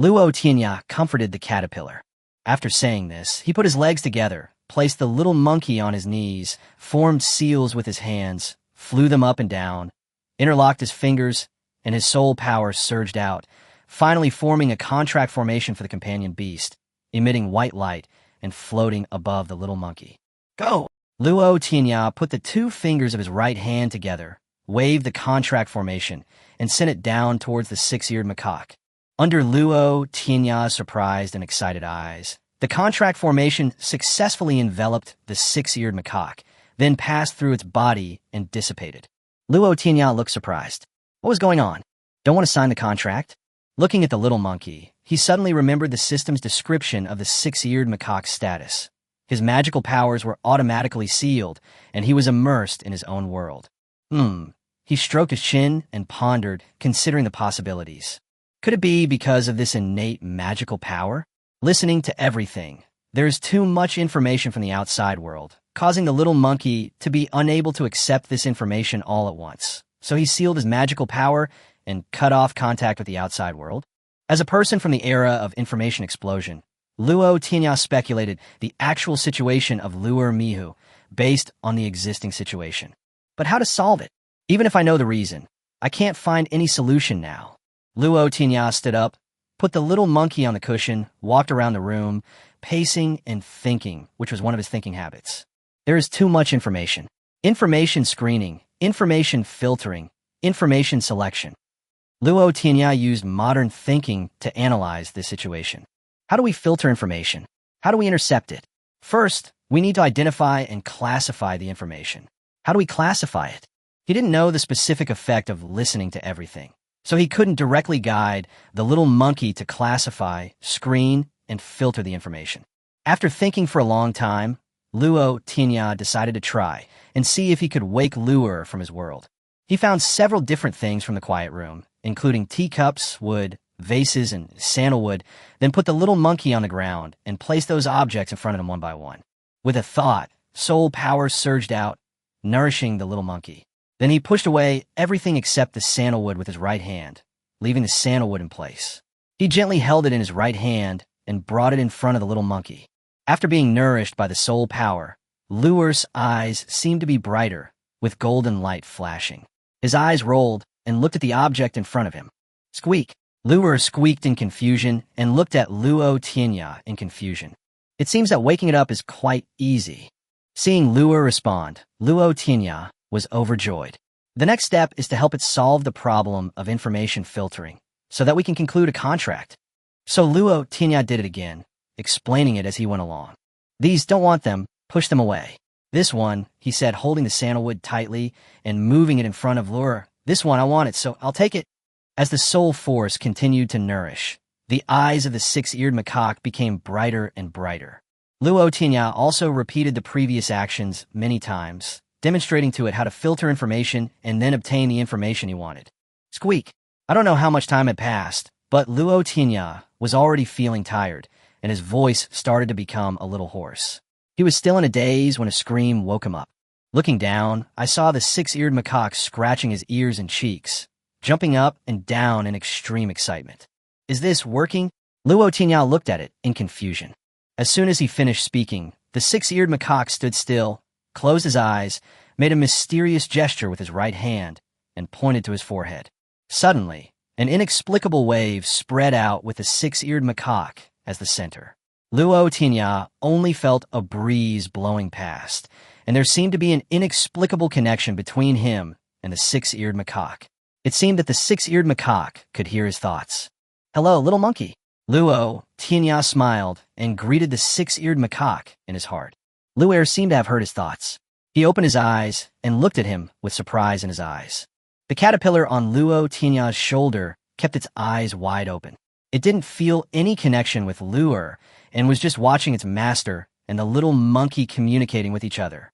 Luo Tianya comforted the caterpillar. After saying this, he put his legs together, placed the little monkey on his knees, formed seals with his hands, flew them up and down, interlocked his fingers, and his soul power surged out, finally forming a contract formation for the companion beast, emitting white light and floating above the little monkey. Go! Luo Tianya put the two fingers of his right hand together, waved the contract formation, and sent it down towards the six-eared macaque. Under Luo Tianya's surprised and excited eyes, the contract formation successfully enveloped the six-eared macaque, then passed through its body and dissipated. Luo Tianya looked surprised. What was going on? Don't want to sign the contract? Looking at the little monkey, he suddenly remembered the system's description of the six-eared macaque's status. His magical powers were automatically sealed, and he was immersed in his own world. He stroked his chin and pondered, considering the possibilities. Could it be because of this innate magical power? Listening to everything, there is too much information from the outside world, causing the little monkey to be unable to accept this information all at once. So he sealed his magical power and cut off contact with the outside world. As a person from the era of information explosion, Luo Tianya speculated the actual situation of Luo Mihu based on the existing situation. But how to solve it? Even if I know the reason, I can't find any solution now. Luo Tianya stood up, put the little monkey on the cushion, walked around the room, pacing and thinking, which was one of his thinking habits. There is too much information. Information screening, information filtering, information selection. Luo Tianya used modern thinking to analyze this situation. How do we filter information? How do we intercept it? First, we need to identify and classify the information. How do we classify it? He didn't know the specific effect of listening to everything, so he couldn't directly guide the little monkey to classify, screen, and filter the information. After thinking for a long time, Luo Tianya decided to try and see if he could wake Luo from his world. He found several different things from the quiet room, including teacups, wood, vases, and sandalwood, then put the little monkey on the ground and placed those objects in front of him one by one. With a thought, soul power surged out, nourishing the little monkey. Then he pushed away everything except the sandalwood with his right hand, leaving the sandalwood in place. He gently held it in his right hand and brought it in front of the little monkey. After being nourished by the soul power, Luo's eyes seemed to be brighter, with golden light flashing. His eyes rolled and looked at the object in front of him. Squeak! Luo squeaked in confusion and looked at Luo Tianya in confusion. It seems that waking it up is quite easy. Seeing Luo respond, Luo Tianya was overjoyed. The next step is to help it solve the problem of information filtering, so that we can conclude a contract. So Luo Tianya did it again, explaining it as he went along. These don't want them, push them away. This one, he said, holding the sandalwood tightly and moving it in front of Luo. This one, I want it, so I'll take it. As the soul force continued to nourish, the eyes of the six-eared macaque became brighter and brighter. Luo Tianya also repeated the previous actions many times, demonstrating to it how to filter information and then obtain the information he wanted. Squeak! I don't know how much time had passed, but Luo Tianya was already feeling tired, and his voice started to become a little hoarse. He was still in a daze when a scream woke him up. Looking down, I saw the six-eared macaque scratching his ears and cheeks, jumping up and down in extreme excitement. Is this working? Luo Tianya looked at it in confusion. As soon as he finished speaking, the six-eared macaque stood still, closed his eyes, made a mysterious gesture with his right hand, and pointed to his forehead. Suddenly, an inexplicable wave spread out with the six-eared macaque as the center. Luo Tianya only felt a breeze blowing past, and there seemed to be an inexplicable connection between him and the six-eared macaque. It seemed that the six-eared macaque could hear his thoughts. Hello, little monkey. Luo Tianya smiled and greeted the six-eared macaque in his heart. Luo seemed to have heard his thoughts. He opened his eyes and looked at him with surprise in his eyes. The caterpillar on Luo Tianya's shoulder kept its eyes wide open. It didn't feel any connection with Luo, and was just watching its master and the little monkey communicating with each other.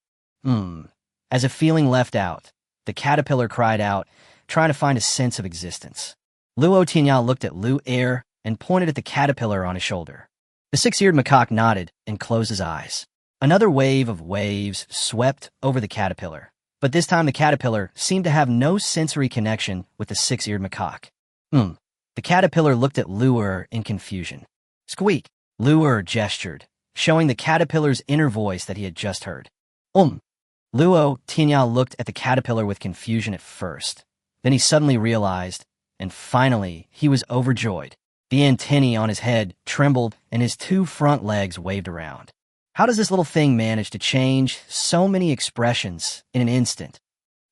As if feeling left out, the caterpillar cried out, trying to find a sense of existence. Luo Tianya looked at Lu Er and pointed at the caterpillar on his shoulder. The six-eared macaque nodded and closed his eyes. Another wave of waves swept over the caterpillar, but this time the caterpillar seemed to have no sensory connection with the six-eared macaque. The caterpillar looked at Luo in confusion. Squeak! Luo gestured, showing the caterpillar's inner voice that he had just heard. Luo Tianya looked at the caterpillar with confusion at first. Then he suddenly realized, and finally he was overjoyed. The antennae on his head trembled and his two front legs waved around. How does this little thing manage to change so many expressions in an instant?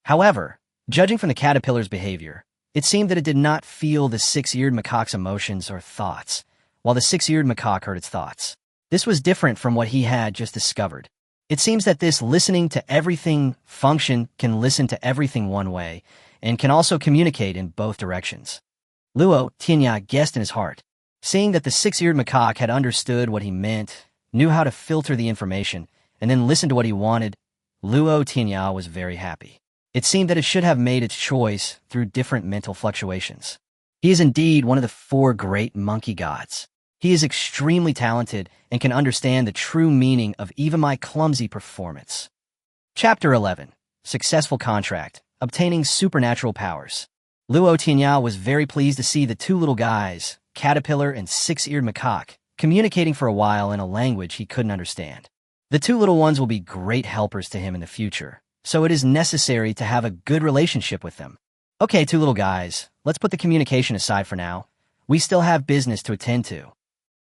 However, judging from the caterpillar's behavior, it seemed that it did not feel the six-eared macaque's emotions or thoughts, while the six-eared macaque heard its thoughts. This was different from what he had just discovered. It seems that this listening to everything function can listen to everything one way, and can also communicate in both directions. Luo Tianya guessed in his heart. Seeing that the six-eared macaque had understood what he meant, knew how to filter the information, and then listen to what he wanted, Luo Tianya was very happy. It seemed that it should have made its choice through different mental fluctuations. He is indeed one of the 4 great monkey gods. He is extremely talented and can understand the true meaning of even my clumsy performance. Chapter 11. Successful Contract. Obtaining Supernatural Powers. Luo Tianya was very pleased to see the 2 little guys, caterpillar and six-eared macaque, communicating for a while in a language he couldn't understand. The 2 little ones will be great helpers to him in the future, so it is necessary to have a good relationship with them. Okay, 2 little guys, let's put the communication aside for now. We still have business to attend to.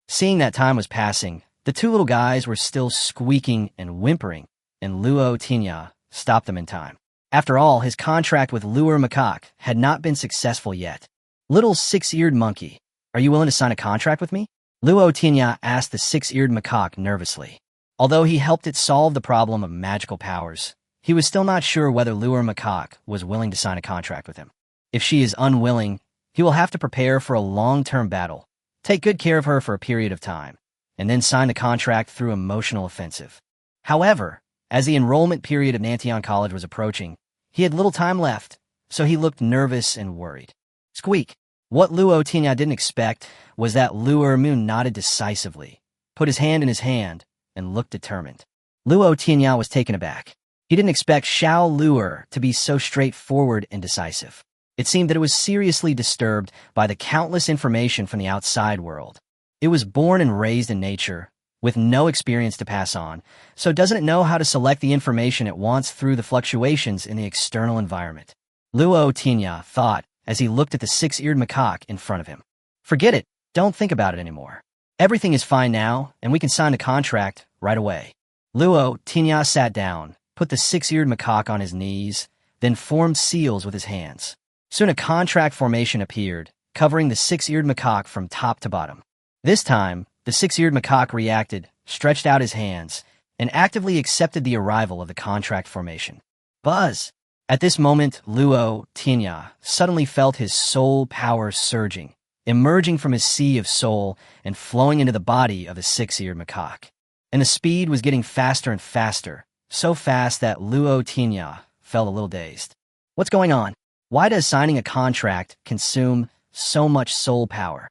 Seeing that time was passing, the 2 little guys were still squeaking and whimpering, and Luo Tianya stopped them in time. After all, his contract with Luo Macaque had not been successful yet. Little six-eared monkey, are you willing to sign a contract with me? Luo Tianya asked the six-eared macaque nervously. Although he helped it solve the problem of magical powers, he was still not sure whether Luo Macaque was willing to sign a contract with him. If she is unwilling, he will have to prepare for a long-term battle, take good care of her for a period of time, and then sign the contract through emotional offensive. However, as the enrollment period of Nantian College was approaching, he had little time left, so he looked nervous and worried. Squeak! What Luo Tianya didn't expect was that Luo Moon nodded decisively, put his hand in his hand, and looked determined. Luo Tianya was taken aback. He didn't expect Xiao Luo to be so straightforward and decisive. It seemed that it was seriously disturbed by the countless information from the outside world. It was born and raised in nature, with no experience to pass on, so doesn't it know how to select the information it wants through the fluctuations in the external environment? Luo Tianya thought as he looked at the six-eared macaque in front of him. Forget it, don't think about it anymore. Everything is fine now, and we can sign the contract right away. Luo Tianya sat down, put the six-eared macaque on his knees, then formed seals with his hands. Soon a contract formation appeared, covering the six-eared macaque from top to bottom. This time, the six-eared macaque reacted, stretched out his hands, and actively accepted the arrival of the contract formation. Buzz! At this moment, Luo Tianya suddenly felt his soul power surging, emerging from his sea of soul and flowing into the body of the six-eared macaque. And the speed was getting faster and faster, so fast that Luo Tianya felt a little dazed. What's going on? Why does signing a contract consume so much soul power?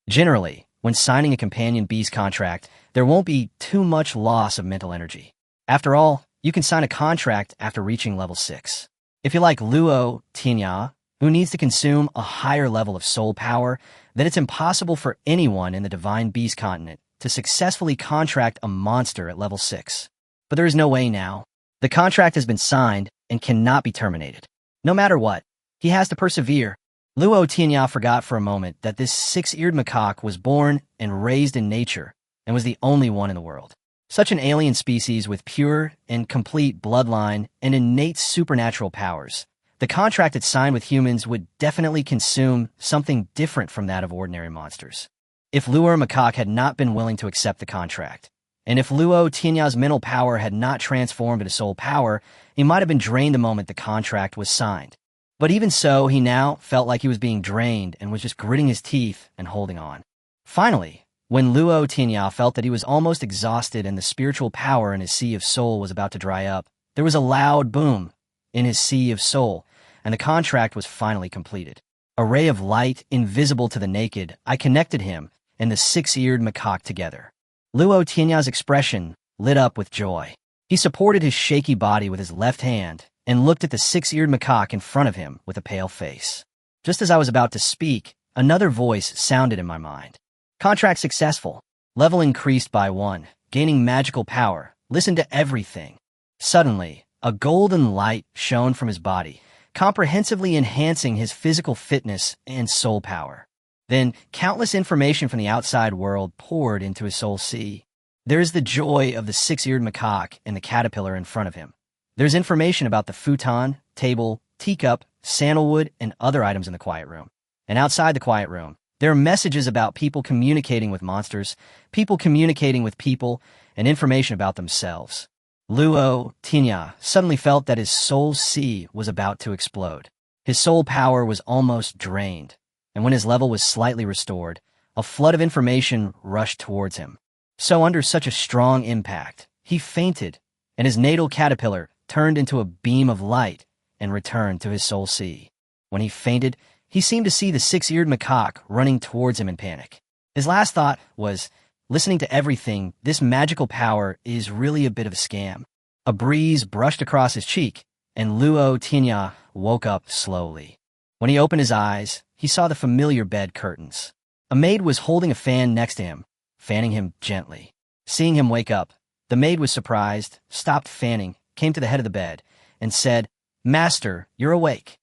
Generally, when signing a companion beast contract, there won't be too much loss of mental energy. After all, you can sign a contract after reaching level 6. If you're like Luo Tianya, who needs to consume a higher level of soul power, then it's impossible for anyone in the Divine Beast continent to successfully contract a monster at level 6. But there is no way now. The contract has been signed and cannot be terminated. No matter what, he has to persevere. Luo Tianya forgot for a moment that this six-eared macaque was born and raised in nature and was the only one in the world. Such an alien species with pure and complete bloodline and innate supernatural powers, the contract it signed with humans would definitely consume something different from that of ordinary monsters. If Luo Macaque had not been willing to accept the contract, and if Luo Tianya's mental power had not transformed into soul power, he might have been drained the moment the contract was signed. But even so, he now felt like he was being drained and was just gritting his teeth and holding on. Finally, When Luo Tianya felt that he was almost exhausted and the spiritual power in his sea of soul was about to dry up, there was a loud boom in his sea of soul, and the contract was finally completed. A ray of light, invisible to the naked, I connected him and the six-eared macaque together. Luo Tianya's expression lit up with joy. He supported his shaky body with his left hand and looked at the six-eared macaque in front of him with a pale face. Just as I was about to speak, another voice sounded in my mind. Contract successful. Level increased by 1. Gaining magical power. Listen to everything. Suddenly, a golden light shone from his body, comprehensively enhancing his physical fitness and soul power. Then, countless information from the outside world poured into his soul sea. There's the joy of the six-eared macaque and the caterpillar in front of him. There's information about the futon, table, teacup, sandalwood, and other items in the quiet room. And outside the quiet room, there are messages about people communicating with monsters, people communicating with people, and information about themselves. Luo Tianya suddenly felt that his soul sea was about to explode. His soul power was almost drained, and when his level was slightly restored, a flood of information rushed towards him. So under such a strong impact, he fainted, and his natal caterpillar turned into a beam of light and returned to his soul sea. When he fainted, he seemed to see the six-eared macaque running towards him in panic. His last thought was, listening to everything, this magical power is really a bit of a scam. A breeze brushed across his cheek, and Luo Tianya woke up slowly. When he opened his eyes, he saw the familiar bed curtains. A maid was holding a fan next to him, fanning him gently. Seeing him wake up, the maid was surprised, stopped fanning, came to the head of the bed, and said, "Master, you're awake."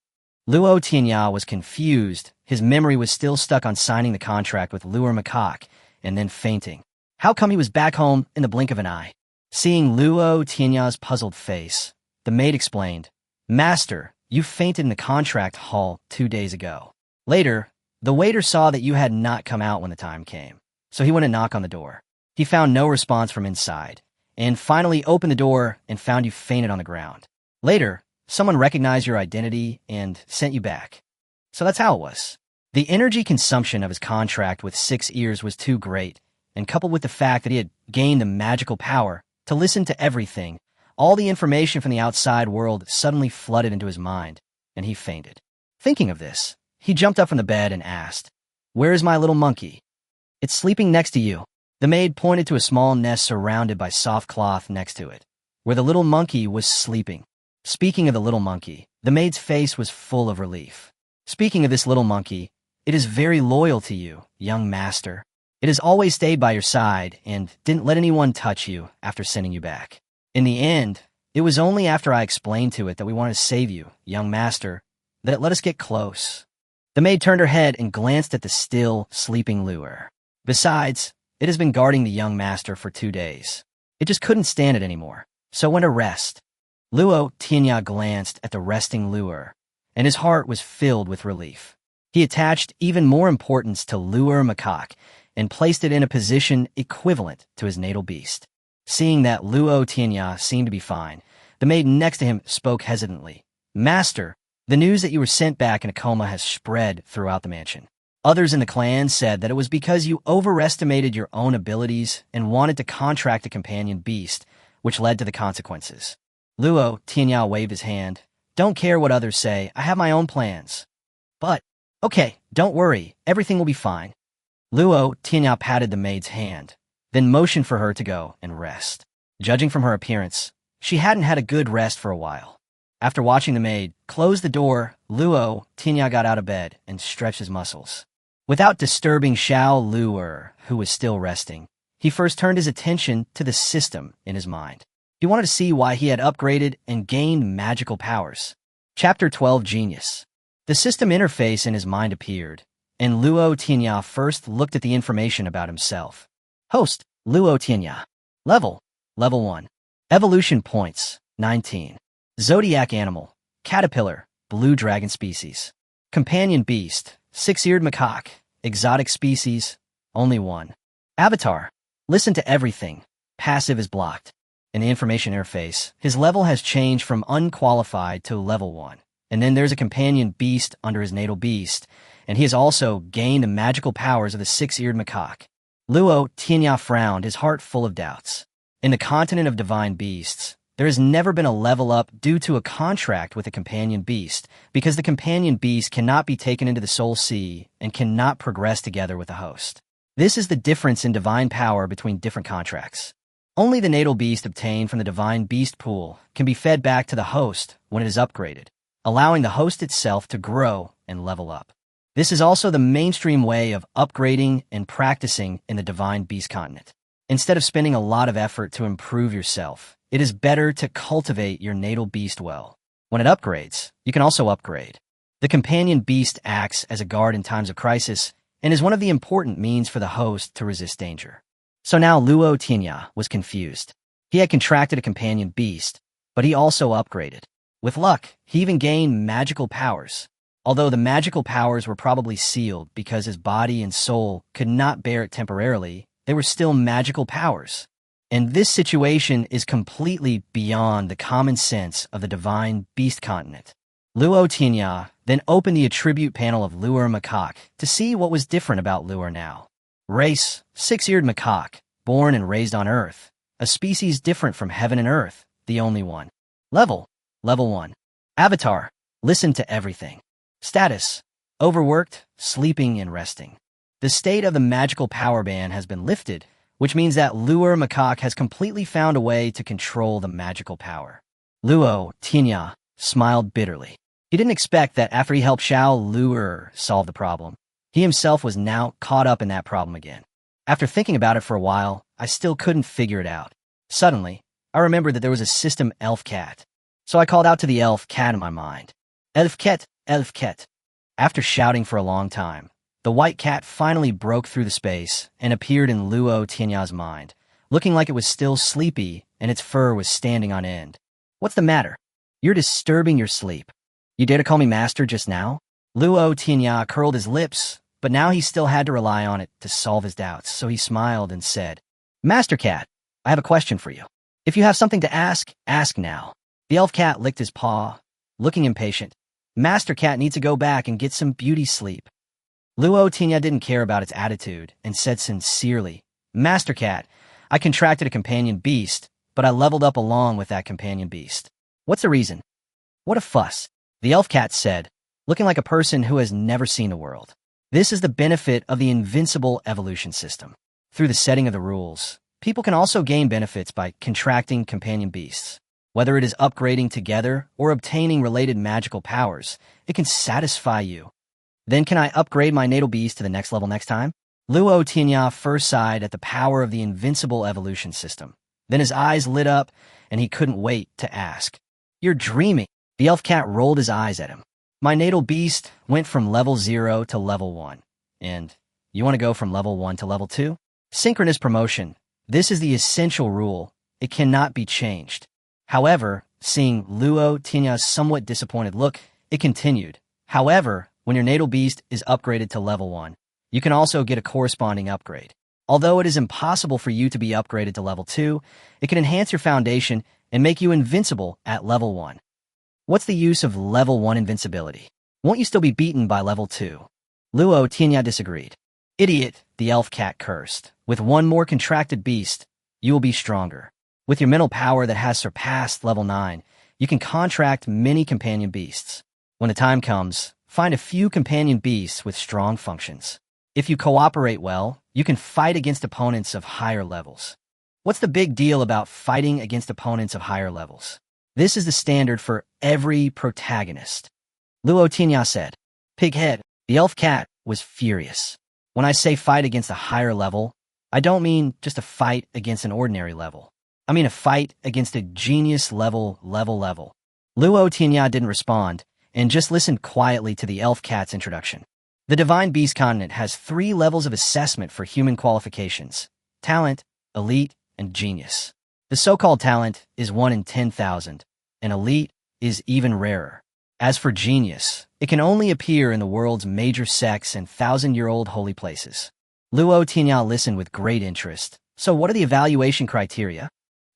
Luo Tianya was confused. His memory was still stuck on signing the contract with Lure Macaque and then fainting. How come he was back home in the blink of an eye? Seeing Luo Tianya's puzzled face, the maid explained, "Master, you fainted in the contract hall 2 days ago. Later, the waiter saw that you had not come out when the time came, so he went to knock on the door. He found no response from inside, and finally opened the door and found you fainted on the ground. Later, someone recognized your identity and sent you back. So that's how it was." The energy consumption of his contract with 6 ears was too great, and coupled with the fact that he had gained the magical power to listen to everything, all the information from the outside world suddenly flooded into his mind, and he fainted. Thinking of this, he jumped up from the bed and asked, "Where is my little monkey?" "It's sleeping next to you." The maid pointed to a small nest surrounded by soft cloth next to it, where the little monkey was sleeping. Speaking of the little monkey, the maid's face was full of relief. "Speaking of this little monkey, it is very loyal to you, young master. It has always stayed by your side and didn't let anyone touch you after sending you back. In the end, it was only after I explained to it that we wanted to save you, young master, that it let us get close." The maid turned her head and glanced at the still, sleeping lure. "Besides, it has been guarding the young master for 2 days. It just couldn't stand it anymore, so went to rest." Luo Tianya glanced at the resting lure, and his heart was filled with relief. He attached even more importance to Lure Macaque and placed it in a position equivalent to his natal beast. Seeing that Luo Tianya seemed to be fine, the maid next to him spoke hesitantly. "Master, the news that you were sent back in a coma has spread throughout the mansion. Others in the clan said that it was because you overestimated your own abilities and wanted to contract a companion beast, which led to the consequences." Luo Tianya waved his hand. "Don't care what others say, I have my own plans." "But, okay, don't worry, everything will be fine." Luo Tianya patted the maid's hand, then motioned for her to go and rest. Judging from her appearance, she hadn't had a good rest for a while. After watching the maid close the door, Luo Tianya got out of bed and stretched his muscles. Without disturbing Xiao Luer, who was still resting, he first turned his attention to the system in his mind. He wanted to see why he had upgraded and gained magical powers. Chapter 12 Genius. The system interface in his mind appeared, and Luo Tianya first looked at the information about himself. Host, Luo Tianya. Level 1. Evolution points, 19. Zodiac animal, caterpillar, blue dragon species. Companion beast, 6-eared macaque, exotic species, only 1. Avatar, listen to everything, passive is blocked. In the information interface, his level has changed from unqualified to level 1. And then there's a companion beast under his natal beast, and he has also gained the magical powers of the 6-eared macaque. Luo Tianya frowned, his heart full of doubts. In the continent of divine beasts, there has never been a level up due to a contract with a companion beast, because the companion beast cannot be taken into the soul sea and cannot progress together with the host. This is the difference in divine power between different contracts. Only the natal beast obtained from the divine beast pool can be fed back to the host when it is upgraded, allowing the host itself to grow and level up. This is also the mainstream way of upgrading and practicing in the divine beast continent. Instead of spending a lot of effort to improve yourself, it is better to cultivate your natal beast well. When it upgrades, you can also upgrade. The companion beast acts as a guard in times of crisis and is one of the important means for the host to resist danger. So now Luo Tianya was confused. He had contracted a companion beast, but he also upgraded. With luck, he even gained magical powers. Although the magical powers were probably sealed because his body and soul could not bear it temporarily, they were still magical powers. And this situation is completely beyond the common sense of the divine beast continent. Luo Tianya then opened the attribute panel of Luo macaque to see what was different about Luo now. Race, six-eared macaque, born and raised on Earth, a species different from heaven and Earth, the only one. Level 1. Avatar, listen to everything. Status, overworked, sleeping, and resting. The state of the magical power ban has been lifted, which means that Luo macaque has completely found a way to control the magical power. Luo Tianya smiled bitterly. He didn't expect that after he helped Xiao Luo solve the problem, he himself was now caught up in that problem again. After thinking about it for a while, I still couldn't figure it out. Suddenly, I remembered that there was a system elf cat. So I called out to the elf cat in my mind. Elf cat, elf cat. After shouting for a long time, the white cat finally broke through the space and appeared in Luo Tianya's mind, looking like it was still sleepy and its fur was standing on end. What's the matter? You're disturbing your sleep. You dare to call me master just now? Luo Tianya curled his lips, but now he still had to rely on it to solve his doubts, so he smiled and said, Master Cat, I have a question for you. If you have something to ask, ask now. The elf cat licked his paw, looking impatient. Master Cat needs to go back and get some beauty sleep. Luo Tianya didn't care about its attitude and said sincerely, Master Cat, I contracted a companion beast, but I leveled up along with that companion beast. What's the reason? What a fuss, the elf cat said, looking like a person who has never seen the world. This is the benefit of the invincible evolution system. Through the setting of the rules, people can also gain benefits by contracting companion beasts. Whether it is upgrading together or obtaining related magical powers, it can satisfy you. Then can I upgrade my natal beast to the next level next time? Luo Tianya first sighed at the power of the invincible evolution system. Then his eyes lit up, and he couldn't wait to ask. You're dreaming. The elf cat rolled his eyes at him. My natal beast went from level 0 to level 1. And you want to go from level 1 to level 2? Synchronous promotion. This is the essential rule. It cannot be changed. However, seeing Luo Tianya's somewhat disappointed look, it continued. However, when your natal beast is upgraded to level 1, you can also get a corresponding upgrade. Although it is impossible for you to be upgraded to level 2, it can enhance your foundation and make you invincible at level 1. What's the use of level 1 invincibility? Won't you still be beaten by level 2? Luo Tianya disagreed. Idiot, the elf cat cursed. With one more contracted beast, you will be stronger. With your mental power that has surpassed level 9, you can contract many companion beasts. When the time comes, find a few companion beasts with strong functions. If you cooperate well, you can fight against opponents of higher levels. What's the big deal about fighting against opponents of higher levels? This is the standard for every protagonist. Luo Tianya said. Pighead, the elf cat, was furious. When I say fight against a higher level, I don't mean just a fight against an ordinary level. I mean a fight against a genius level. Luo Tianya didn't respond, and just listened quietly to the elf cat's introduction. The Divine Beast Continent has 3 levels of assessment for human qualifications: talent, elite, and genius. The so-called talent is 1 in 10,000, and elite is even rarer. As for genius, it can only appear in the world's major sects and 1,000-year-old holy places. Luo Tianya listened with great interest. So what are the evaluation criteria?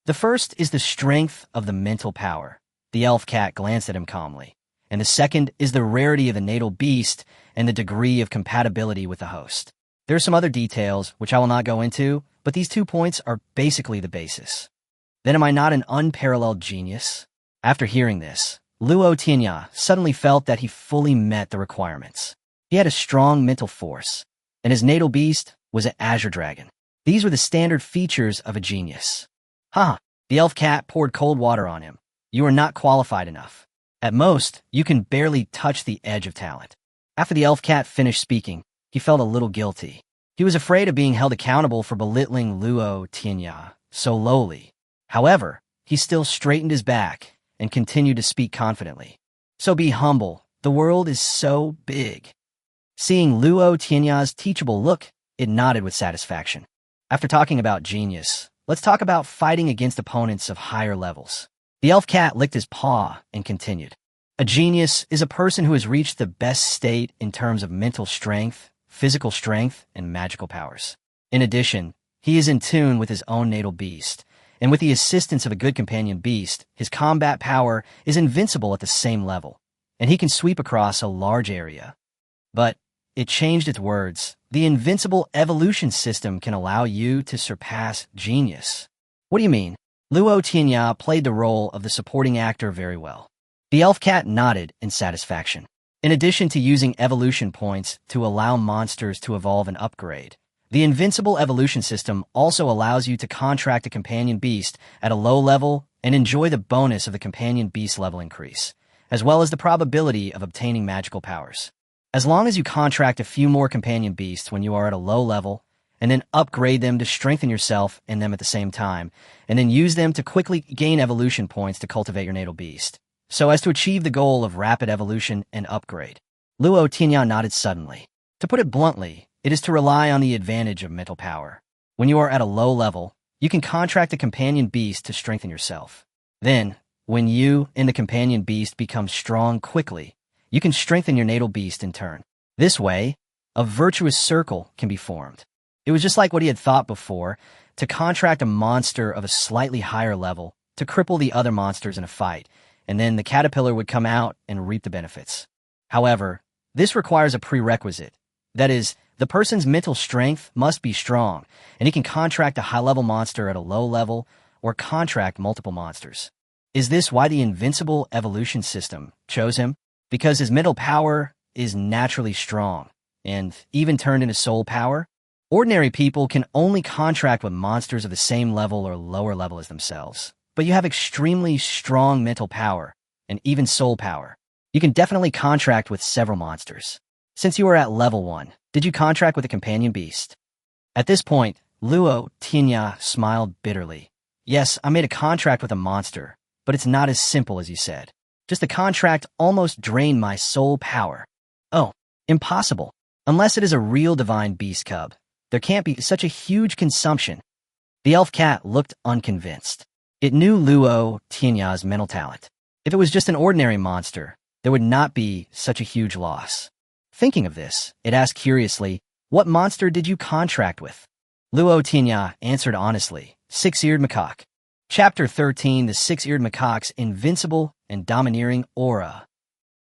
The first is the strength of the mental power. The elf cat glanced at him calmly. And the second is the rarity of the natal beast and the degree of compatibility with the host. There are some other details, which I will not go into, but these 2 points are basically the basis. Then am I not an unparalleled genius? After hearing this, Luo Tianya suddenly felt that he fully met the requirements. He had a strong mental force, and his natal beast was an azure dragon. These were the standard features of a genius. Haha, the elf cat poured cold water on him. You are not qualified enough. At most, you can barely touch the edge of talent. After the elf cat finished speaking, he felt a little guilty. He was afraid of being held accountable for belittling Luo Tianya so lowly. However, he still straightened his back and continued to speak confidently. So be humble. The world is so big. Seeing Luo Tianya's teachable look, it nodded with satisfaction. After talking about genius, let's talk about fighting against opponents of higher levels. The elf cat licked his paw and continued. A genius is a person who has reached the best state in terms of mental strength, physical strength, and magical powers. In addition, he is in tune with his own natal beast, and with the assistance of a good companion beast, his combat power is invincible at the same level, and he can sweep across a large area. But it changed its words. The invincible evolution system can allow you to surpass genius. What do you mean? Luo Tianya played the role of the supporting actor very well. The elf cat nodded in satisfaction. In addition to using evolution points to allow monsters to evolve and upgrade, the invincible evolution system also allows you to contract a companion beast at a low level and enjoy the bonus of the companion beast level increase, as well as the probability of obtaining magical powers. As long as you contract a few more companion beasts when you are at a low level, and then upgrade them to strengthen yourself and them at the same time, and then use them to quickly gain evolution points to cultivate your natal beast, so as to achieve the goal of rapid evolution and upgrade. Luo Tianya nodded suddenly. To put it bluntly, it is to rely on the advantage of mental power. When you are at a low level, you can contract a companion beast to strengthen yourself. Then, when you and the companion beast become strong quickly, you can strengthen your natal beast in turn. This way, a virtuous circle can be formed. It was just like what he had thought before, to contract a monster of a slightly higher level to cripple the other monsters in a fight, and then the caterpillar would come out and reap the benefits. However, this requires a prerequisite. That is, the person's mental strength must be strong, and he can contract a high-level monster at a low level or contract multiple monsters. Is this why the invincible evolution system chose him? Because his mental power is naturally strong, and even turned into soul power? Ordinary people can only contract with monsters of the same level or lower level as themselves. But you have extremely strong mental power, and even soul power. You can definitely contract with several monsters. Since you are at level 1, did you contract with a companion beast? At this point, Luo Tianya smiled bitterly. Yes, I made a contract with a monster, but it's not as simple as you said. Just the contract almost drained my soul power. Oh, impossible. Unless it is a real divine beast cub. There can't be such a huge consumption. The elf cat looked unconvinced. It knew Luo Tianya's mental talent. If it was just an ordinary monster, there would not be such a huge loss. Thinking of this, it asked curiously, what monster did you contract with? Luo Tianya answered honestly, six-eared macaque. Chapter 13, the six-eared macaque's invincible and domineering aura.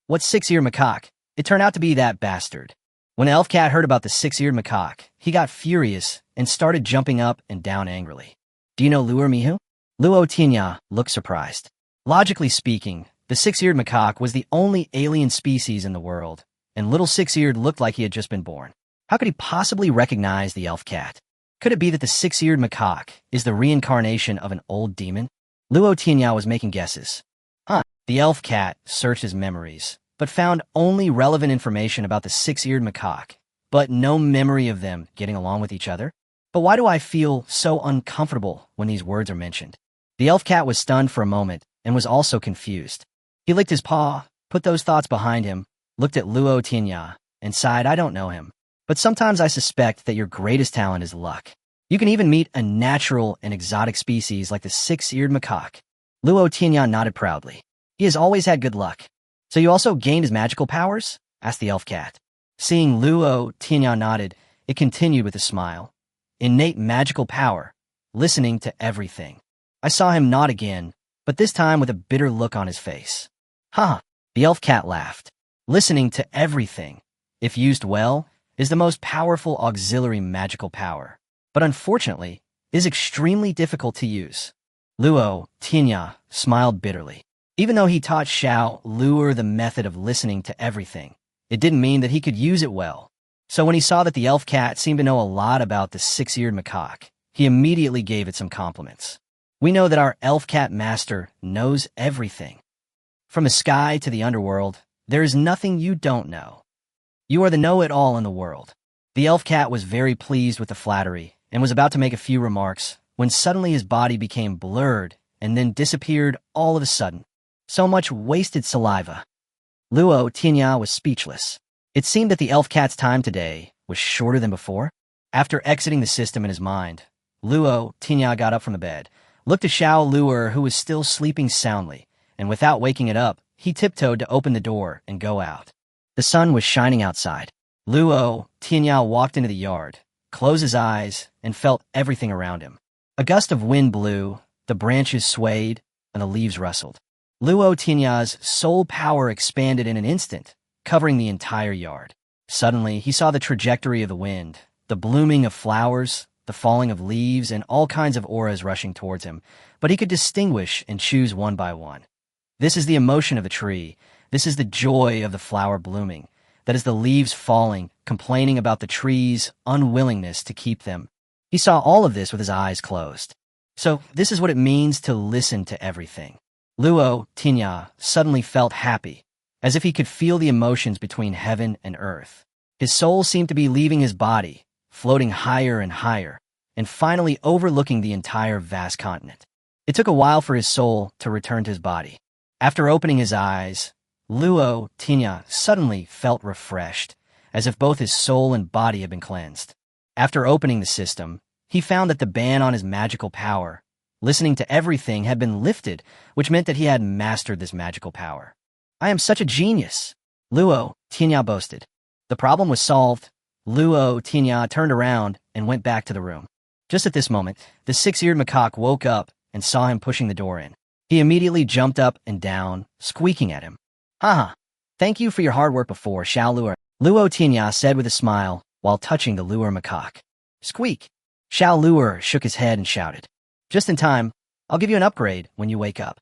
What's six-eared macaque? It turned out to be that bastard. When the elf cat heard about the six-eared macaque, he got furious and started jumping up and down angrily. Do you know Luo Mihu? Luo Tianya looked surprised. Logically speaking, the six-eared macaque was the only alien species in the world, and little six-eared looked like he had just been born. How could he possibly recognize the elf cat? Could it be that the six-eared macaque is the reincarnation of an old demon? Luo Tianya was making guesses. The elf cat searched his memories, but found only relevant information about the six-eared macaque, but no memory of them getting along with each other. But why do I feel so uncomfortable when these words are mentioned? The elf cat was stunned for a moment and was also confused. He licked his paw, put those thoughts behind him, looked at Luo Tianya, and sighed, I don't know him. But sometimes I suspect that your greatest talent is luck. You can even meet a natural and exotic species like the six-eared macaque. Luo Tianya nodded proudly. He has always had good luck. So you also gained his magical powers? Asked the elf cat. Seeing Luo Tianya nodded, it continued with a smile. Innate magical power, listening to everything. I saw him nod again, but this time with a bitter look on his face. The elf cat laughed. Listening to everything. If used well, is the most powerful auxiliary magical power, but unfortunately, is extremely difficult to use. Luo Tianya smiled bitterly. Even though he taught Xiao Luo the method of listening to everything, it didn't mean that he could use it well. So when he saw that the elf cat seemed to know a lot about the six-eared macaque, he immediately gave it some compliments. We know that our elf cat master knows everything. From the sky to the underworld, there is nothing you don't know. You are the know-it-all in the world. The elf cat was very pleased with the flattery and was about to make a few remarks when suddenly his body became blurred and then disappeared all of a sudden. So much wasted saliva. Luo Tianya was speechless. It seemed that the elf cat's time today was shorter than before. After exiting the system in his mind, Luo Tianya got up from the bed, looked at Xiao Luo, who was still sleeping soundly, and without waking it up, he tiptoed to open the door and go out. The sun was shining outside. Luo Tianya walked into the yard, closed his eyes, and felt everything around him. A gust of wind blew, the branches swayed, and the leaves rustled. Luo Tianya's soul power expanded in an instant, covering the entire yard. Suddenly, he saw the trajectory of the wind, the blooming of flowers, the falling of leaves, and all kinds of auras rushing towards him, but he could distinguish and choose one by one. This is the emotion of the tree. This is the joy of the flower blooming. That is the leaves falling, complaining about the tree's unwillingness to keep them. He saw all of this with his eyes closed. So this is what it means to listen to everything. Luo Tianya suddenly felt happy, as if he could feel the emotions between heaven and earth. His soul seemed to be leaving his body, floating higher and higher, and finally overlooking the entire vast continent. It took a while for his soul to return to his body. After opening his eyes, Luo Tianya suddenly felt refreshed, as if both his soul and body had been cleansed. After opening the system, he found that the ban on his magical power, listening to everything, had been lifted, which meant that he had mastered this magical power. I am such a genius, Luo Tianya boasted. The problem was solved. Luo Tianya turned around and went back to the room. Just at this moment, the six-eared macaque woke up and saw him pushing the door in. He immediately jumped up and down, squeaking at him. Haha, thank you for your hard work before, Xiao Luo. Luo Tianya said with a smile while touching the Luo macaque. Squeak. Xiao Luo shook his head and shouted. Just in time, I'll give you an upgrade when you wake up.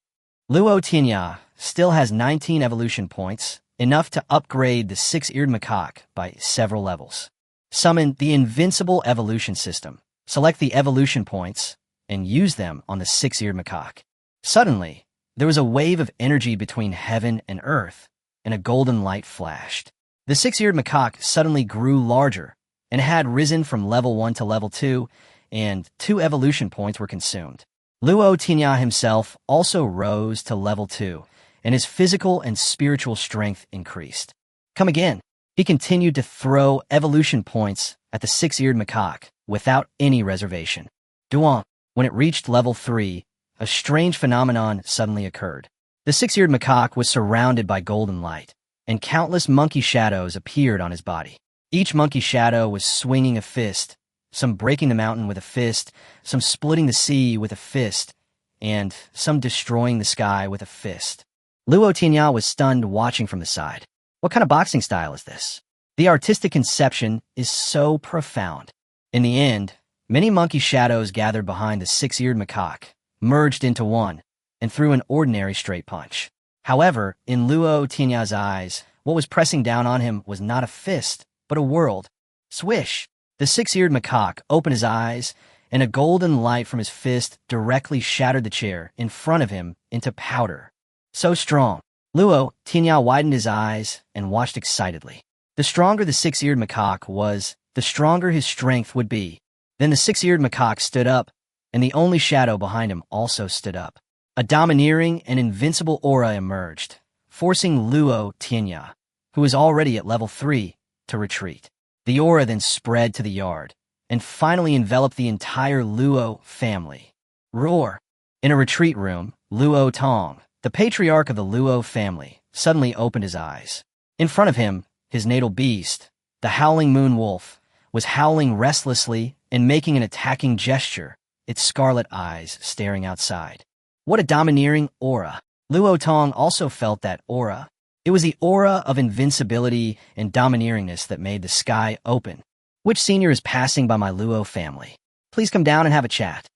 Luo Tianya still has 19 evolution points, enough to upgrade the six-eared macaque by several levels. Summon the invincible evolution system, select the evolution points, and use them on the six-eared macaque. Suddenly, there was a wave of energy between heaven and earth, and a golden light flashed. The six-eared macaque suddenly grew larger and had risen from level 1 to level 2, and 2 evolution points were consumed. Luo Tianya himself also rose to level 2, and his physical and spiritual strength increased. Come again. He continued to throw evolution points at the six-eared macaque without any reservation. Duan, when it reached level 3, a strange phenomenon suddenly occurred. The six-eared macaque was surrounded by golden light, and countless monkey shadows appeared on his body. Each monkey shadow was swinging a fist, some breaking the mountain with a fist, some splitting the sea with a fist, and some destroying the sky with a fist. Luo Tianya was stunned watching from the side. What kind of boxing style is this? The artistic conception is so profound. In the end, many monkey shadows gathered behind the six-eared macaque, merged into one, and threw an ordinary straight punch. However, in Luo Tianya's eyes, what was pressing down on him was not a fist, but a world. Swish! The six-eared macaque opened his eyes, and a golden light from his fist directly shattered the chair in front of him into powder. So strong. Luo Tianya widened his eyes and watched excitedly. The stronger the six-eared macaque was, the stronger his strength would be. Then the six-eared macaque stood up, and the only shadow behind him also stood up. A domineering and invincible aura emerged, forcing Luo Tianya, who was already at level 3, to retreat. The aura then spread to the yard, and finally enveloped the entire Luo family. Roar! In a retreat room, Luo Tong, the patriarch of the Luo family, suddenly opened his eyes. In front of him, his natal beast, the howling moon wolf, was howling restlessly and making an attacking gesture, its scarlet eyes staring outside. What a domineering aura! Luo Tong also felt that aura. It was the aura of invincibility and domineeringness that made the sky open. Which senior is passing by my Luo family? Please come down and have a chat.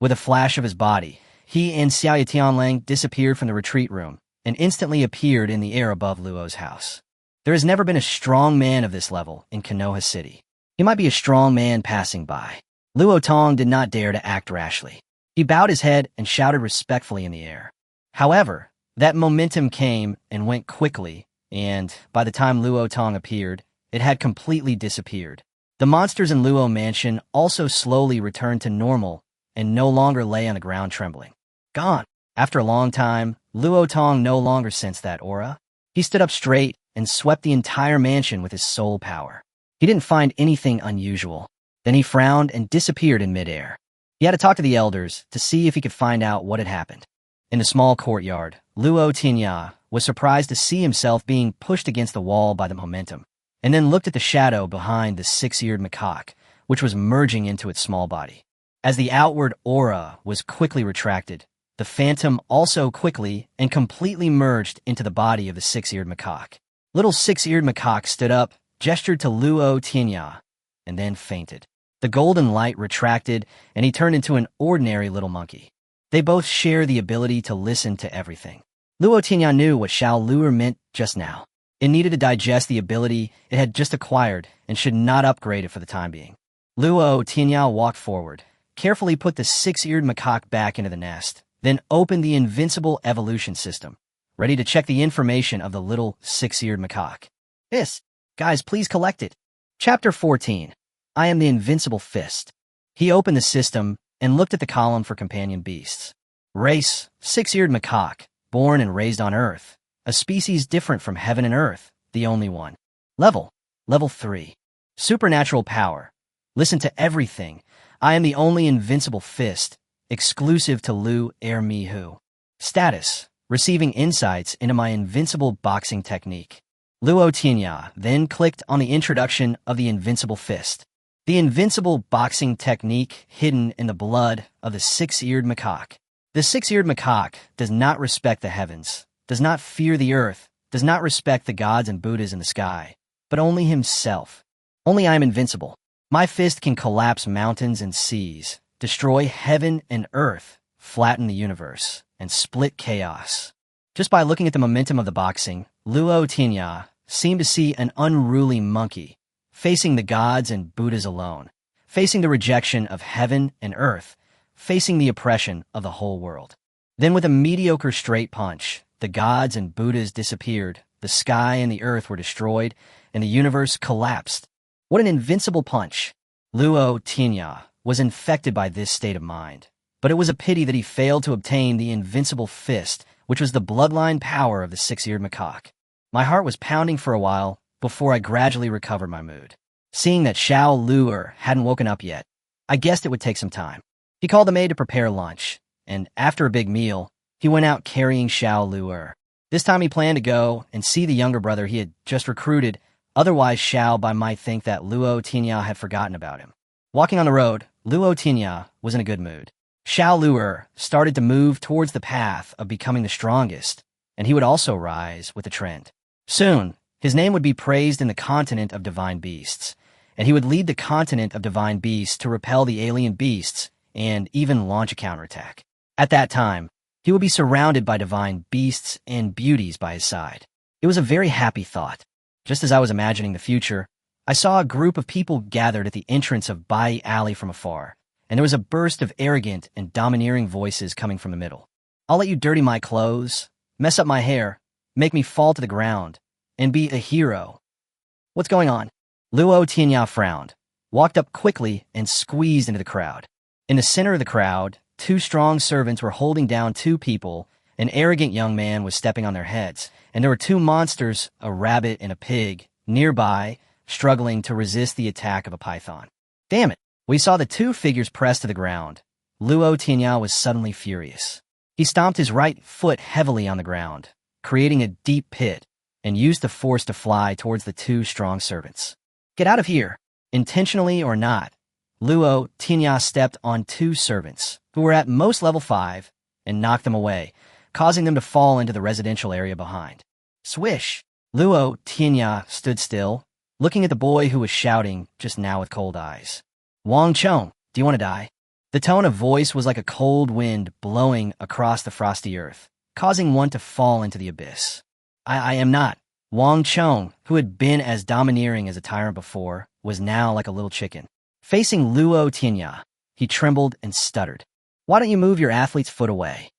With a flash of his body, he and Xiao Tianlang disappeared from the retreat room and instantly appeared in the air above Luo's house. There has never been a strong man of this level in Konoha City. He might be a strong man passing by. Luo Tong did not dare to act rashly. He bowed his head and shouted respectfully in the air. However, that momentum came and went quickly, and by the time Luo Tong appeared, it had completely disappeared. The monsters in Luo Mansion also slowly returned to normal and no longer lay on the ground trembling. Gone. After a long time, Luo Tong no longer sensed that aura. He stood up straight and swept the entire mansion with his soul power. He didn't find anything unusual. Then he frowned and disappeared in midair. He had to talk to the elders to see if he could find out what had happened. In the small courtyard, Luo Tianya was surprised to see himself being pushed against the wall by the momentum, and then looked at the shadow behind the six-eared macaque, which was merging into its small body. As the outward aura was quickly retracted, the phantom also quickly and completely merged into the body of the six-eared macaque. Little six-eared macaque stood up, gestured to Luo Tianya, and then fainted. The golden light retracted, and he turned into an ordinary little monkey. They both share the ability to listen to everything. Luo Tianya knew what Xiao Luer meant just now. It needed to digest the ability it had just acquired and should not upgrade it for the time being. Luo Tianya walked forward, carefully put the six-eared macaque back into the nest, then opened the invincible evolution system, ready to check the information of the little six-eared macaque. This, guys, please collect it. Chapter 14. I am the invincible fist. He opened the system and looked at the column for companion beasts. Race, six-eared macaque, born and raised on Earth. A species different from heaven and earth, the only one. Level 3. Supernatural power. Listen to everything. I am the only invincible fist, exclusive to Lu Er Mihu. Status, receiving insights into my invincible boxing technique. Luo Tianya then clicked on the introduction of the invincible fist. The invincible boxing technique hidden in the blood of the six-eared macaque. The six-eared macaque does not respect the heavens, does not fear the earth, does not respect the gods and Buddhas in the sky, but only himself. Only I am invincible. My fist can collapse mountains and seas, destroy heaven and earth, flatten the universe, and split chaos. Just by looking at the momentum of the boxing, Luo Tianya seemed to see an unruly monkey, facing the gods and Buddhas alone, facing the rejection of heaven and earth, facing the oppression of the whole world. Then with a mediocre straight punch, the gods and Buddhas disappeared, the sky and the earth were destroyed, and the universe collapsed. What an invincible punch! Luo Tianya was infected by this state of mind, but it was a pity that he failed to obtain the invincible fist, which was the bloodline power of the six-eared macaque. My heart was pounding for a while before I gradually recovered my mood. Seeing that Xiao Luer hadn't woken up yet, I guessed it would take some time. He called the maid to prepare lunch, and after a big meal, he went out carrying Xiao Luer. This time he planned to go and see the younger brother he had just recruited, otherwise Xiao Bai might think that Luo Tianya had forgotten about him. Walking on the road, Luo Tianya was in a good mood. Xiao Luer started to move towards the path of becoming the strongest, and he would also rise with the trend. Soon, his name would be praised in the continent of divine beasts, and he would lead the continent of divine beasts to repel the alien beasts and even launch a counterattack. At that time, he would be surrounded by divine beasts and beauties by his side. It was a very happy thought. Just as I was imagining the future, I saw a group of people gathered at the entrance of Bai Alley from afar, and there was a burst of arrogant and domineering voices coming from the middle. I'll let you dirty my clothes, mess up my hair, make me fall to the ground, and be a hero. What's going on? Luo Tianya frowned, walked up quickly, and squeezed into the crowd. In the center of the crowd, two strong servants were holding down two people, an arrogant young man was stepping on their heads, and there were two monsters, a rabbit and a pig, nearby, struggling to resist the attack of a python. Damn it! We saw the two figures pressed to the ground. Luo Tianya was suddenly furious. He stomped his right foot heavily on the ground, creating a deep pit, and used the force to fly towards the two strong servants. Get out of here! Intentionally or not, Luo Tianya stepped on two servants, who were at most level 5, and knocked them away, causing them to fall into the residential area behind. Swish! Luo Tianya stood still, looking at the boy who was shouting just now with cold eyes. Wang Chong, do you want to die? The tone of voice was like a cold wind blowing across the frosty earth, causing one to fall into the abyss. I am not. Wang Chong, who had been as domineering as a tyrant before, was now like a little chicken. Facing Luo Tianya, he trembled and stuttered. Why don't you move your athlete's foot away?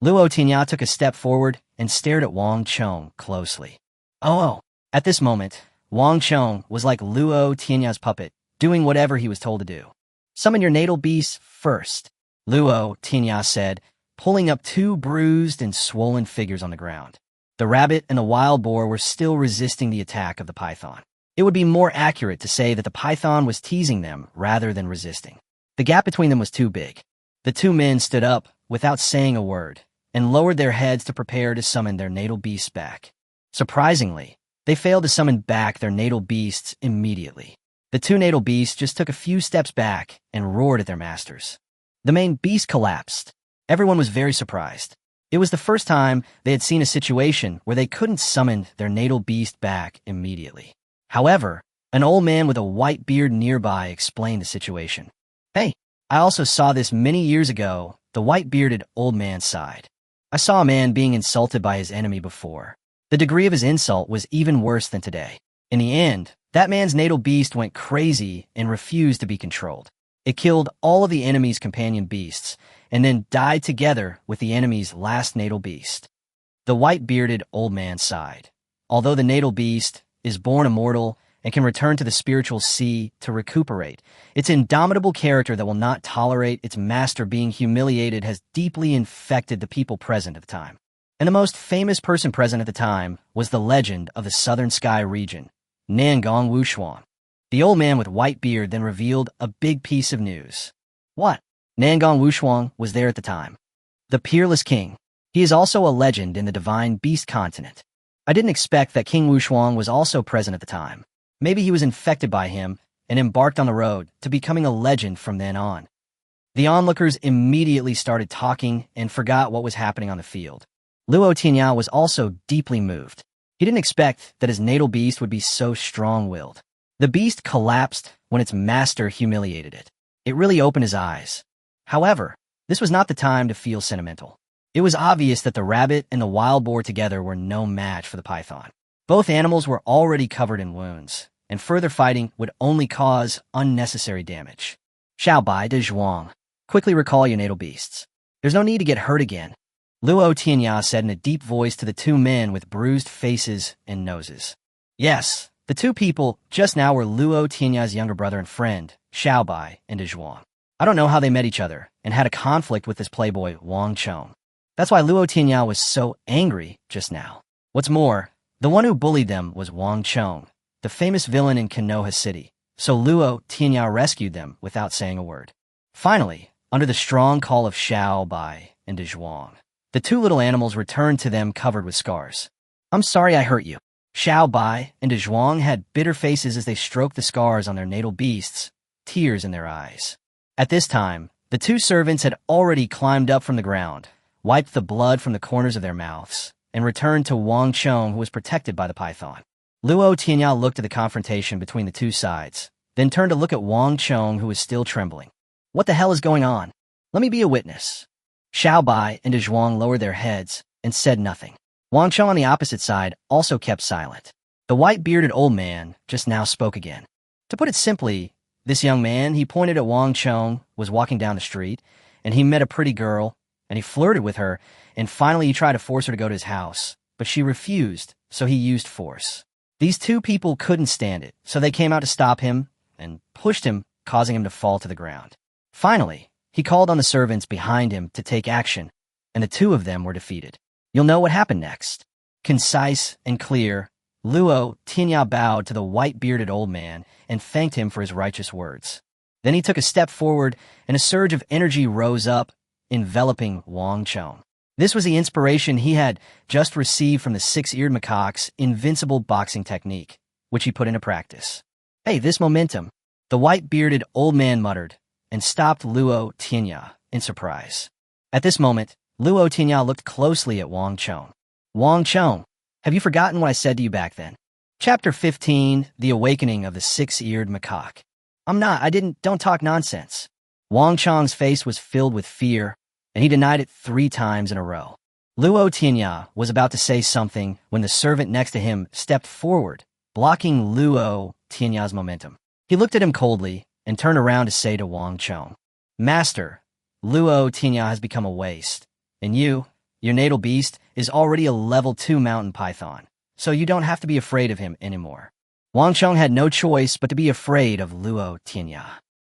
Luo Tianya took a step forward and stared at Wang Chong closely. Oh. At this moment, Wang Chong was like Luo Tianya's puppet, doing whatever he was told to do. Summon your natal beast first, Luo Tianya said, pulling up two bruised and swollen figures on the ground. The rabbit and the wild boar were still resisting the attack of the python. It would be more accurate to say that the python was teasing them rather than resisting. The gap between them was too big. The two men stood up without saying a word and lowered their heads to prepare to summon their natal beasts back. Surprisingly, they failed to summon back their natal beasts immediately. The two natal beasts just took a few steps back and roared at their masters. The main beast collapsed. Everyone was very surprised. It was the first time they had seen a situation where they couldn't summon their natal beast back immediately. However, an old man with a white beard nearby explained the situation. Hey, I also saw this many years ago, the white-bearded old man sighed. I saw a man being insulted by his enemy before. The degree of his insult was even worse than today. In the end, that man's natal beast went crazy and refused to be controlled. It killed all of the enemy's companion beasts, and then died together with the enemy's last natal beast. The white-bearded old man sighed. Although the natal beast is born immortal and can return to the spiritual sea to recuperate, its indomitable character that will not tolerate its master being humiliated has deeply infected the people present at the time. And the most famous person present at the time was the legend of the Southern Sky region, Nangong Wushuang. The old man with white beard then revealed a big piece of news. What? Nangong Wushuang was there at the time. The peerless king. He is also a legend in the divine beast continent. I didn't expect that King Wushuang was also present at the time. Maybe he was infected by him and embarked on the road to becoming a legend from then on. The onlookers immediately started talking and forgot what was happening on the field. Luo Tianya was also deeply moved. He didn't expect that his natal beast would be so strong-willed. The beast collapsed when its master humiliated it. It really opened his eyes. However, this was not the time to feel sentimental. It was obvious that the rabbit and the wild boar together were no match for the python. Both animals were already covered in wounds, and further fighting would only cause unnecessary damage. Xiao Bai de Zhuang, quickly recall your natal beasts. There's no need to get hurt again, Luo Tianya said in a deep voice to the two men with bruised faces and noses. Yes, the two people just now were Luo Tianya's younger brother and friend, Xiao Bai and de Zhuang. I don't know how they met each other and had a conflict with this playboy, Wang Chong. That's why Luo Tianya was so angry just now. What's more, the one who bullied them was Wang Chong, the famous villain in Konoha City, so Luo Tianya rescued them without saying a word. Finally, under the strong call of Xiao Bai and de Zhuang, the two little animals returned to them covered with scars. I'm sorry I hurt you. Xiao Bai and de Zhuang had bitter faces as they stroked the scars on their natal beasts, tears in their eyes. At this time, the two servants had already climbed up from the ground, wiped the blood from the corners of their mouths, and returned to Wang Chong, who was protected by the python. Luo Tianya looked at the confrontation between the two sides, then turned to look at Wang Chong, who was still trembling. What the hell is going on? Let me be a witness. Xiao Bai and de Zhuang lowered their heads and said nothing. Wang Chong on the opposite side also kept silent. The white-bearded old man just now spoke again. To put it simply, this young man, he pointed at Wang Chong, was walking down the street, and he met a pretty girl, and he flirted with her, and finally he tried to force her to go to his house, but she refused, so he used force. These two people couldn't stand it, so they came out to stop him and pushed him, causing him to fall to the ground. Finally, he called on the servants behind him to take action, and the two of them were defeated. You'll know what happened next. Concise and clear, Luo Tianya bowed to the white-bearded old man and thanked him for his righteous words. Then he took a step forward, and a surge of energy rose up, enveloping Wang Chong. This was the inspiration he had just received from the six-eared macaque's invincible boxing technique, which he put into practice. Hey, this momentum, the white-bearded old man muttered, and stopped Luo Tianya in surprise. At this moment, Luo Tianya looked closely at Wang Chong. Wang Chong, Have you forgotten what I said to you back then? Chapter 15, The Awakening of the Six-Eared Macaque. Don't talk nonsense. Wang Chong's face was filled with fear, and he denied it 3 times in a row. Luo Tianya was about to say something when the servant next to him stepped forward, blocking Luo Tianya's momentum. He looked at him coldly and turned around to say to Wang Chong, "Master, Luo Tianya has become a waste, and your natal beast, is already a level 2 mountain python, so you don't have to be afraid of him anymore." Wang Chong had no choice but to be afraid of Luo Tianya.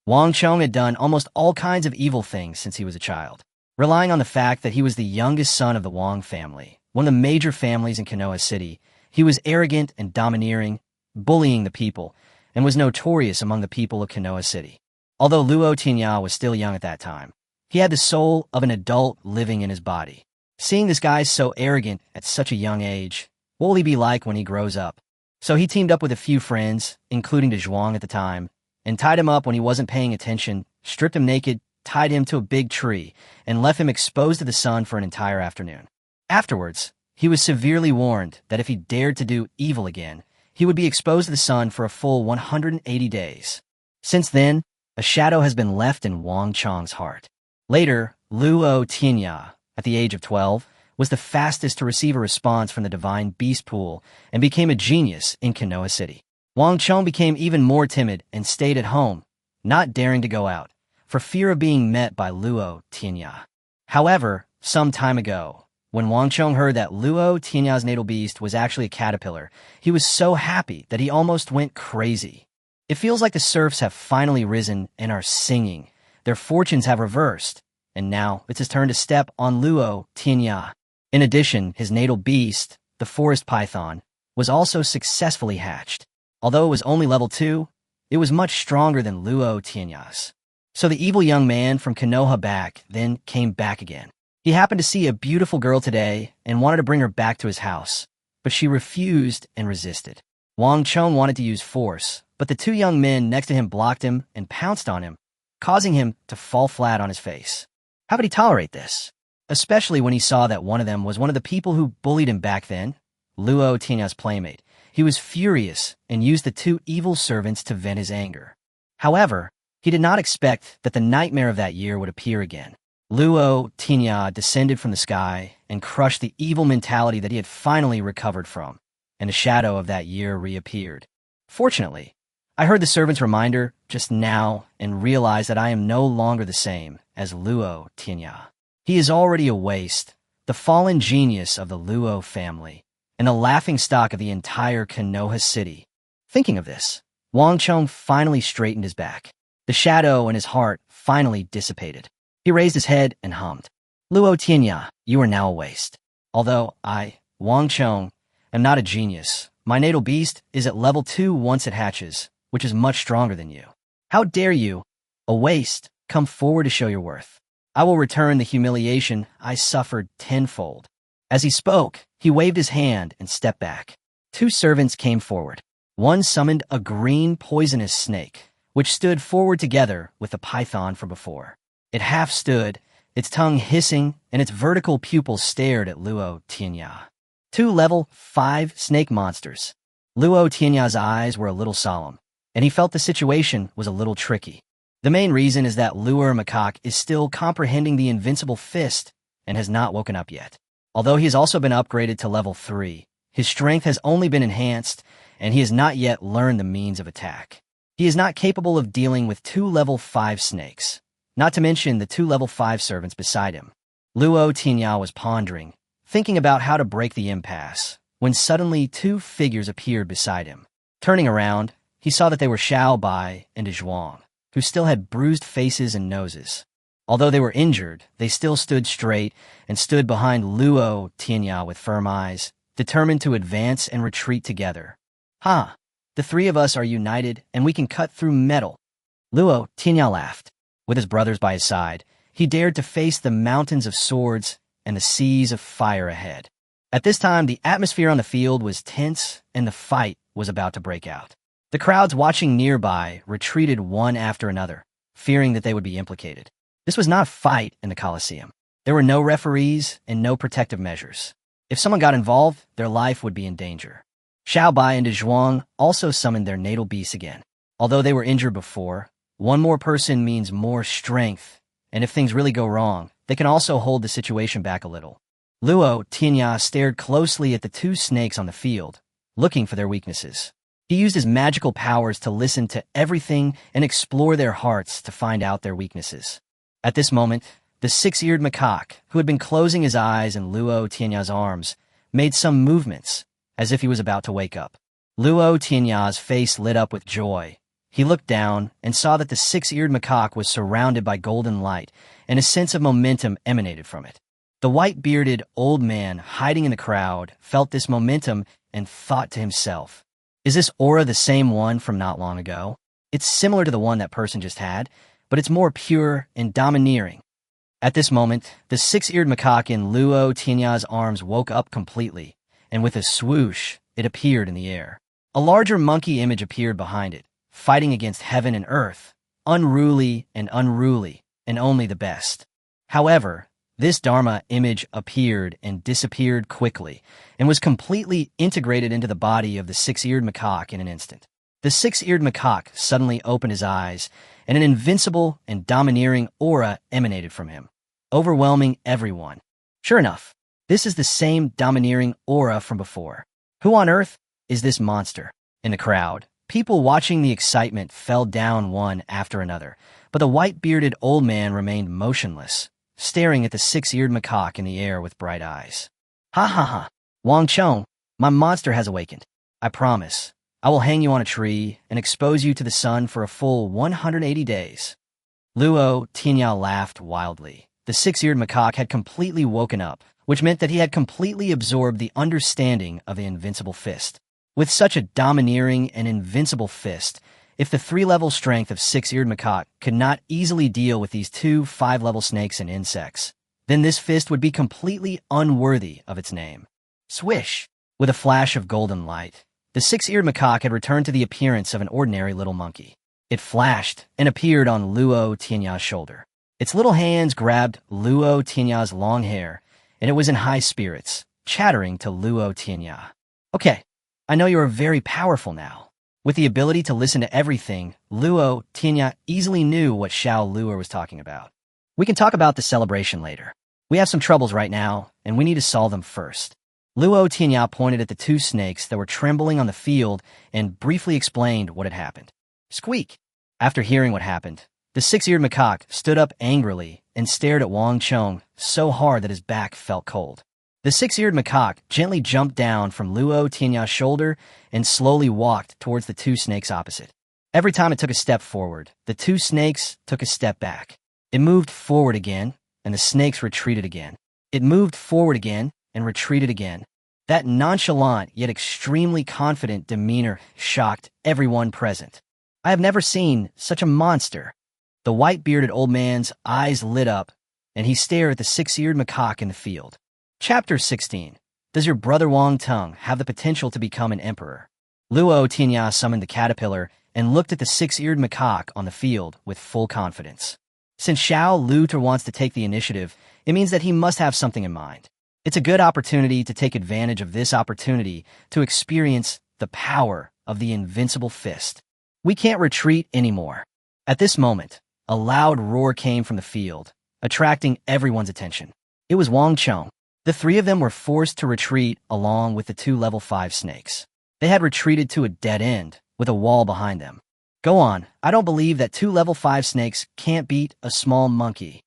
Wang Chong had done almost all kinds of evil things since he was a child. Relying on the fact that he was the youngest son of the Wang family, one of the major families in Konoha City, he was arrogant and domineering, bullying the people, and was notorious among the people of Konoha City. Although Luo Tianya was still young at that time, he had the soul of an adult living in his body. Seeing this guy so arrogant at such a young age, what will he be like when he grows up? So he teamed up with a few friends, including De Zhuang at the time, and tied him up when he wasn't paying attention, stripped him naked, tied him to a big tree, and left him exposed to the sun for an entire afternoon. Afterwards, he was severely warned that if he dared to do evil again, he would be exposed to the sun for a full 180 days. Since then, a shadow has been left in Wang Chong's heart. Later, Luo Tianya, at the age of 12, was the fastest to receive a response from the divine beast pool and became a genius in Konoha City. Wang Chong became even more timid and stayed at home, not daring to go out, for fear of being met by Luo Tianya. However, some time ago, when Wang Chong heard that Luo Tianya's natal beast was actually a caterpillar, he was so happy that he almost went crazy. It feels like the serfs have finally risen and are singing. Their fortunes have reversed, and now it's his turn to step on Luo Tianya. In addition, his natal beast, the forest python, was also successfully hatched. Although it was only level 2, it was much stronger than Luo Tianya's. So the evil young man from Konoha then came back again. He happened to see a beautiful girl today and wanted to bring her back to his house, but she refused and resisted. Wang Chong wanted to use force, but the 2 young men next to him blocked him and pounced on him, causing him to fall flat on his face. How could he tolerate this? Especially when he saw that one of them was one of the people who bullied him back then, Luo Tianya's playmate. He was furious and used the 2 evil servants to vent his anger. However, he did not expect that the nightmare of that year would appear again. Luo Tianya descended from the sky and crushed the evil mentality that he had finally recovered from, and the shadow of that year reappeared. Fortunately, I heard the servant's reminder just now and realized that I am no longer the same as Luo Tianya. He is already a waste, the fallen genius of the Luo family, and the laughingstock of the entire Konoha City. Thinking of this, Wang Chong finally straightened his back. The shadow in his heart finally dissipated. He raised his head and hummed, "Luo Tianya, you are now a waste. Although I, Wang Chong, am not a genius, my natal beast is at level 2 once it hatches, which is much stronger than you. How dare you, a waste, come forward to show your worth? I will return the humiliation I suffered tenfold." As he spoke, he waved his hand and stepped back. 2 servants came forward. One summoned a green poisonous snake, which stood forward together with the python from before. It half stood, its tongue hissing, and its vertical pupils stared at Luo Tianya. 2 level 5 snake monsters. Luo Tianya's eyes were a little solemn, and he felt the situation was a little tricky. The main reason is that Luo Macaque is still comprehending the invincible fist and has not woken up yet. Although he has also been upgraded to level 3, his strength has only been enhanced, and he has not yet learned the means of attack. He is not capable of dealing with 2 level 5 snakes, not to mention the 2 level 5 servants beside him. Luo Tianya was pondering, thinking about how to break the impasse, when suddenly 2 figures appeared beside him. Turning around, he saw that they were Xiao Bai and De Zhuang, who still had bruised faces and noses. Although they were injured, they still stood straight and stood behind Luo Tianya with firm eyes, determined to advance and retreat together. "Ha! The 3 of us are united, and we can cut through metal." Luo Tianya laughed. With his brothers by his side, he dared to face the mountains of swords and the seas of fire ahead. At this time, the atmosphere on the field was tense, and the fight was about to break out. The crowds watching nearby retreated one after another, fearing that they would be implicated. This was not a fight in the Colosseum. There were no referees and no protective measures. If someone got involved, their life would be in danger. Xiaobai and Zhuang also summoned their natal beasts again. Although they were injured before, one more person means more strength, and if things really go wrong, they can also hold the situation back a little. Luo Tianya stared closely at the two snakes on the field, looking for their weaknesses. He used his magical powers to listen to everything and explore their hearts to find out their weaknesses. At this moment, the six-eared macaque, who had been closing his eyes in Luo Tianya's arms, made some movements, as if he was about to wake up. Luo Tianya's face lit up with joy. He looked down and saw that the six-eared macaque was surrounded by golden light, and a sense of momentum emanated from it. The white-bearded old man hiding in the crowd felt this momentum and thought to himself, "Is this aura the same one from not long ago? It's similar to the one that person just had, but it's more pure and domineering." At this moment, the six-eared macaque in Luo Tianya's arms woke up completely, and with a swoosh, it appeared in the air. A larger monkey image appeared behind it, fighting against heaven and earth, unruly, and only the best. However, this Dharma image appeared and disappeared quickly, and was completely integrated into the body of the six-eared macaque in an instant. The six-eared macaque suddenly opened his eyes, and an invincible and domineering aura emanated from him, overwhelming everyone. Sure enough, this is the same domineering aura from before. Who on earth is this monster? In the crowd, people watching the excitement fell down one after another, but the white-bearded old man remained motionless, staring at the six-eared macaque in the air with bright eyes. "Ha ha ha! Wang Chong, my monster has awakened. I promise, I will hang you on a tree and expose you to the sun for a full 180 days. Luo Tianya laughed wildly. The six-eared macaque had completely woken up, which meant that he had completely absorbed the understanding of the invincible fist. With such a domineering and invincible fist, if the 3-level strength of six-eared macaque could not easily deal with these 2 5-level snakes and insects, then this fist would be completely unworthy of its name. Swish! With a flash of golden light, the six-eared macaque had returned to the appearance of an ordinary little monkey. It flashed and appeared on Luo Tianya's shoulder. Its little hands grabbed Luo Tianya's long hair, and it was in high spirits, chattering to Luo Tianya. "Okay, I know you are very powerful now." With the ability to listen to everything, Luo Tianya easily knew what Xiao Luo was talking about. "We can talk about the celebration later. We have some troubles right now, and we need to solve them first." Luo Tianya pointed at the 2 snakes that were trembling on the field and briefly explained what had happened. Squeak! After hearing what happened, the six-eared macaque stood up angrily and stared at Wang Chong so hard that his back felt cold. The six-eared macaque gently jumped down from Luo Tianya's shoulder and slowly walked towards the 2 snakes opposite. Every time it took a step forward, the 2 snakes took a step back. It moved forward again, and the snakes retreated again. It moved forward again and retreated again. That nonchalant yet extremely confident demeanor shocked everyone present. "I have never seen such a monster." The white-bearded old man's eyes lit up, and he stared at the six-eared macaque in the field. Chapter 16. Does your brother Wang Tung have the potential to become an emperor? Luo Tianya summoned the caterpillar and looked at the six-eared macaque on the field with full confidence. Since Xiao Luo wants to take the initiative, it means that he must have something in mind. It's a good opportunity to take advantage of this opportunity to experience the power of the invincible fist. We can't retreat anymore. At this moment, a loud roar came from the field, attracting everyone's attention. It was Wang Chong. The 3 of them were forced to retreat along with the 2 level 5 snakes. They had retreated to a dead end, with a wall behind them. "Go on, I don't believe that 2 level 5 snakes can't beat a small monkey."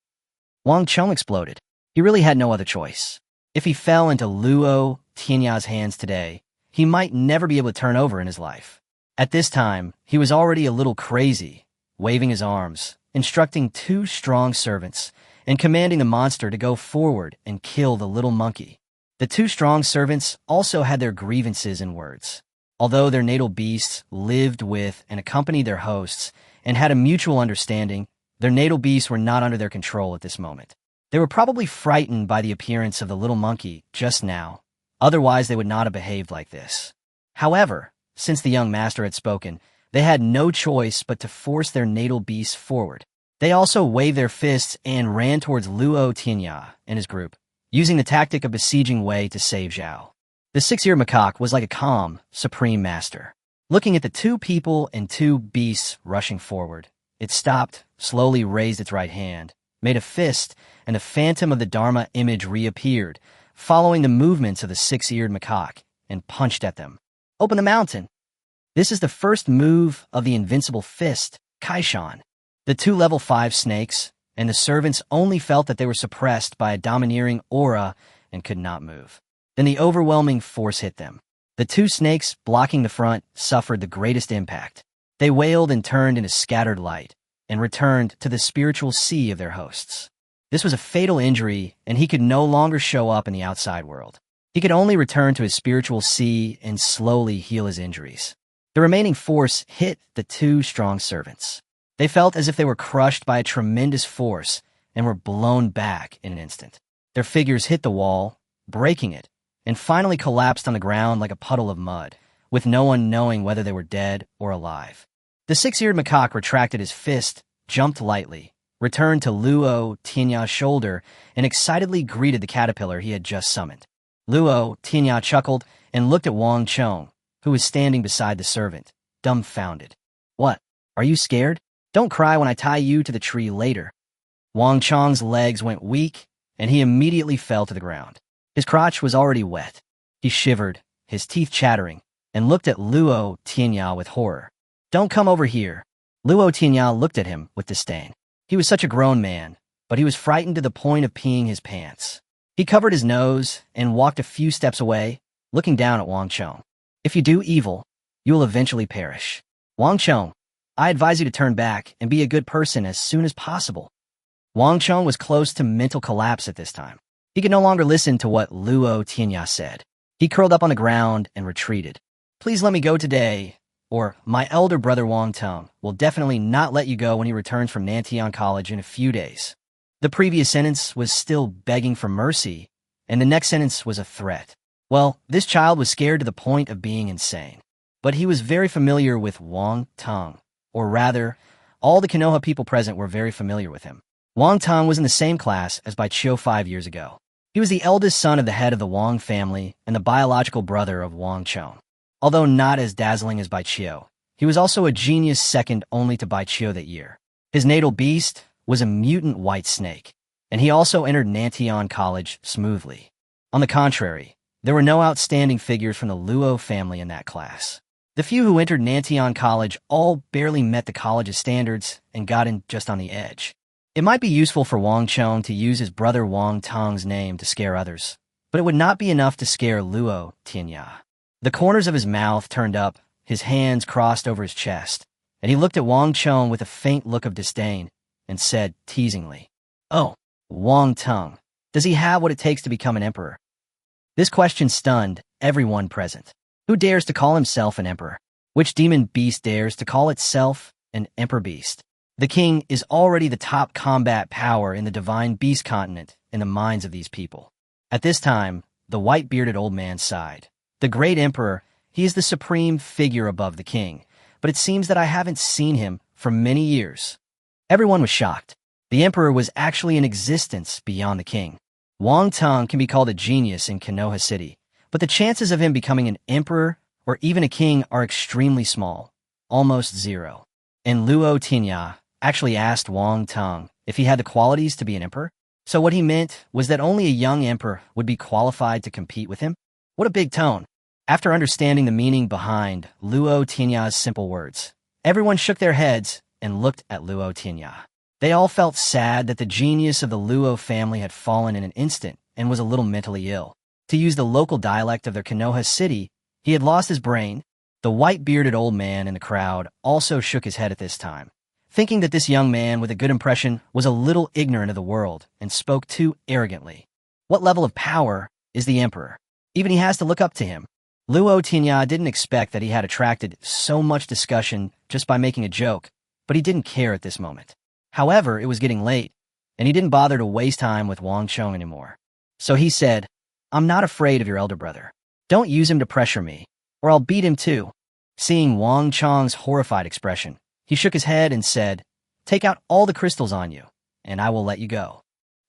Wang Chong exploded. He really had no other choice. If he fell into Luo Tianya's hands today, he might never be able to turn over in his life. At this time, he was already a little crazy, waving his arms, instructing 2 strong servants, and commanding the monster to go forward and kill the little monkey. The 2 strong servants also had their grievances in words. Although their natal beasts lived with and accompanied their hosts and had a mutual understanding, their natal beasts were not under their control at this moment. They were probably frightened by the appearance of the little monkey just now. Otherwise, they would not have behaved like this. However, since the young master had spoken, they had no choice but to force their natal beasts forward. They also waved their fists and ran towards Luo Tianya and his group, using the tactic of besieging Wei to save Zhao. The six-eared macaque was like a calm, supreme master. Looking at the two people and two beasts rushing forward, it stopped, slowly raised its right hand, made a fist, and the phantom of the Dharma image reappeared, following the movements of the six-eared macaque, and punched at them. Open the mountain! This is the first move of the invincible fist, Kaishan. The two level 5 snakes and the servants only felt that they were suppressed by a domineering aura and could not move. Then the overwhelming force hit them. The two snakes blocking the front suffered the greatest impact. They wailed and turned into scattered light and returned to the spiritual sea of their hosts. This was a fatal injury, and he could no longer show up in the outside world. He could only return to his spiritual sea and slowly heal his injuries. The remaining force hit the two strong servants. They felt as if they were crushed by a tremendous force and were blown back in an instant. Their figures hit the wall, breaking it, and finally collapsed on the ground like a puddle of mud, with no one knowing whether they were dead or alive. The six-eared macaque retracted his fist, jumped lightly, returned to Luo Tianya's shoulder, and excitedly greeted the caterpillar he had just summoned. Luo Tianya chuckled and looked at Wang Chong, who was standing beside the servant, dumbfounded. What? Are you scared? Don't cry when I tie you to the tree later. Wang Chong's legs went weak, and he immediately fell to the ground. His crotch was already wet. He shivered, his teeth chattering, and looked at Luo Tianya with horror. Don't come over here. Luo Tianya looked at him with disdain. He was such a grown man, but he was frightened to the point of peeing his pants. He covered his nose and walked a few steps away, looking down at Wang Chong. If you do evil, you will eventually perish. Wang Chong, I advise you to turn back and be a good person as soon as possible. Wang Chong was close to mental collapse at this time. He could no longer listen to what Luo Tianya said. He curled up on the ground and retreated. Please let me go today, or my elder brother Wang Tong will definitely not let you go when he returns from Nantian College in a few days. The previous sentence was still begging for mercy, and the next sentence was a threat. Well, this child was scared to the point of being insane. But he was very familiar with Wang Tong, or rather, all the Konoha people present were very familiar with him. Wang Tong was in the same class as Baiqiu 5 years ago. He was the eldest son of the head of the Wang family and the biological brother of Wang Chong. Although not as dazzling as Baiqiu, he was also a genius second only to Baiqiu that year. His natal beast was a mutant white snake, and he also entered Nantian College smoothly. On the contrary, there were no outstanding figures from the Luo family in that class. The few who entered Nantian College all barely met the college's standards and got in just on the edge. It might be useful for Wang Chong to use his brother Wang Tong's name to scare others, but it would not be enough to scare Luo Tianya. The corners of his mouth turned up, his hands crossed over his chest, and he looked at Wang Chong with a faint look of disdain and said teasingly, "Oh, Wang Tong, does he have what it takes to become an emperor?" This question stunned everyone present. Who dares to call himself an emperor? Which demon beast dares to call itself an emperor beast? The king is already the top combat power in the divine beast continent in the minds of these people. At this time, the white-bearded old man sighed. The great emperor, he is the supreme figure above the king, but it seems that I haven't seen him for many years. Everyone was shocked. The emperor was actually in existence beyond the king. Wang Tong can be called a genius in Konoha City, but the chances of him becoming an emperor or even a king are extremely small, almost zero. And Luo Tianya actually asked Wang Tong if he had the qualities to be an emperor. So what he meant was that only a young emperor would be qualified to compete with him? What a big tone. After understanding the meaning behind Luo Tianya's simple words, everyone shook their heads and looked at Luo Tianya. They all felt sad that the genius of the Luo family had fallen in an instant and was a little mentally ill. To use the local dialect of their Konoha city, he had lost his brain. The white-bearded old man in the crowd also shook his head at this time, thinking that this young man with a good impression was a little ignorant of the world and spoke too arrogantly. What level of power is the emperor? Even he has to look up to him. Luo Tianya didn't expect that he had attracted so much discussion just by making a joke, but he didn't care at this moment. However, it was getting late, and he didn't bother to waste time with Wang Chong anymore. So he said, "I'm not afraid of your elder brother. Don't use him to pressure me, or I'll beat him too." Seeing Wang Chong's horrified expression, he shook his head and said, "Take out all the crystals on you, and I will let you go."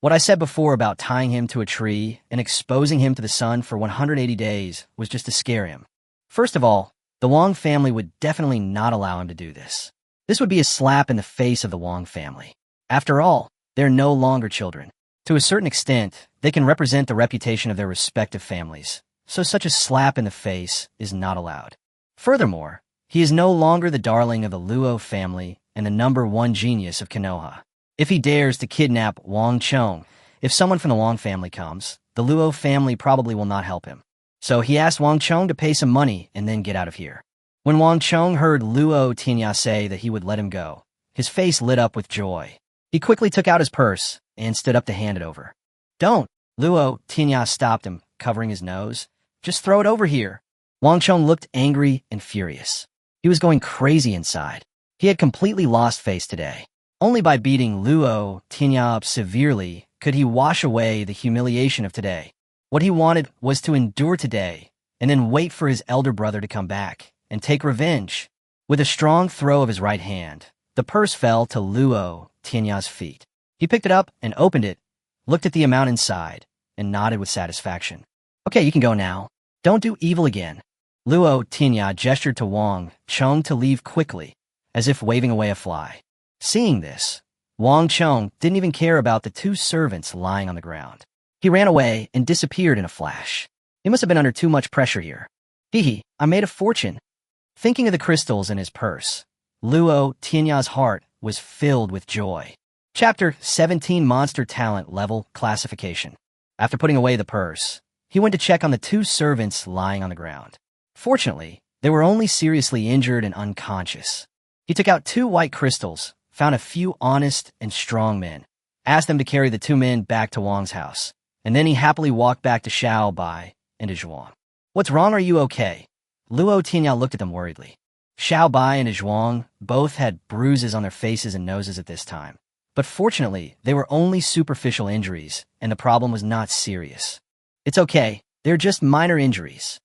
What I said before about tying him to a tree and exposing him to the sun for 180 days was just to scare him. First of all, the Wong family would definitely not allow him to do this. This would be a slap in the face of the Wong family. After all, they're no longer children. To a certain extent, they can represent the reputation of their respective families, so such a slap in the face is not allowed. Furthermore, he is no longer the darling of the Luo family and the #1 genius of Konoha. If he dares to kidnap Wang Chong, if someone from the Wang family comes, the Luo family probably will not help him. So he asked Wang Chong to pay some money and then get out of here. When Wang Chong heard Luo Tianya say that he would let him go, his face lit up with joy. He quickly took out his purse and stood up to hand it over. "Don't!" Luo Tianya stopped him, covering his nose. "Just throw it over here." Wang Chong looked angry and furious. He was going crazy inside. He had completely lost face today. Only by beating Luo Tianya up severely could he wash away the humiliation of today. What he wanted was to endure today and then wait for his elder brother to come back and take revenge. With a strong throw of his right hand, the purse fell to Luo Tianya's feet. He picked it up and opened it, looked at the amount inside, and nodded with satisfaction. "Okay, you can go now. Don't do evil again." Luo Tianya gestured to Wang Chong to leave quickly, as if waving away a fly. Seeing this, Wang Chong didn't even care about the 2 servants lying on the ground. He ran away and disappeared in a flash. He must have been under too much pressure here. Hee, I made a fortune. Thinking of the crystals in his purse, Luo Tianya's heart was filled with joy. Chapter 17 Monster Talent Level Classification. After putting away the purse, he went to check on the 2 servants lying on the ground. Fortunately, they were only seriously injured and unconscious. He took out 2 white crystals, found a few honest and strong men, asked them to carry the 2 men back to Wang's house, and then he happily walked back to Xiao Bai and to Zhuang. "What's wrong? Are you okay?" Luo Tianya looked at them worriedly. Xiao Bai and Zhuang both had bruises on their faces and noses at this time, but fortunately, they were only superficial injuries, and the problem was not serious. "It's okay, they're just minor injuries."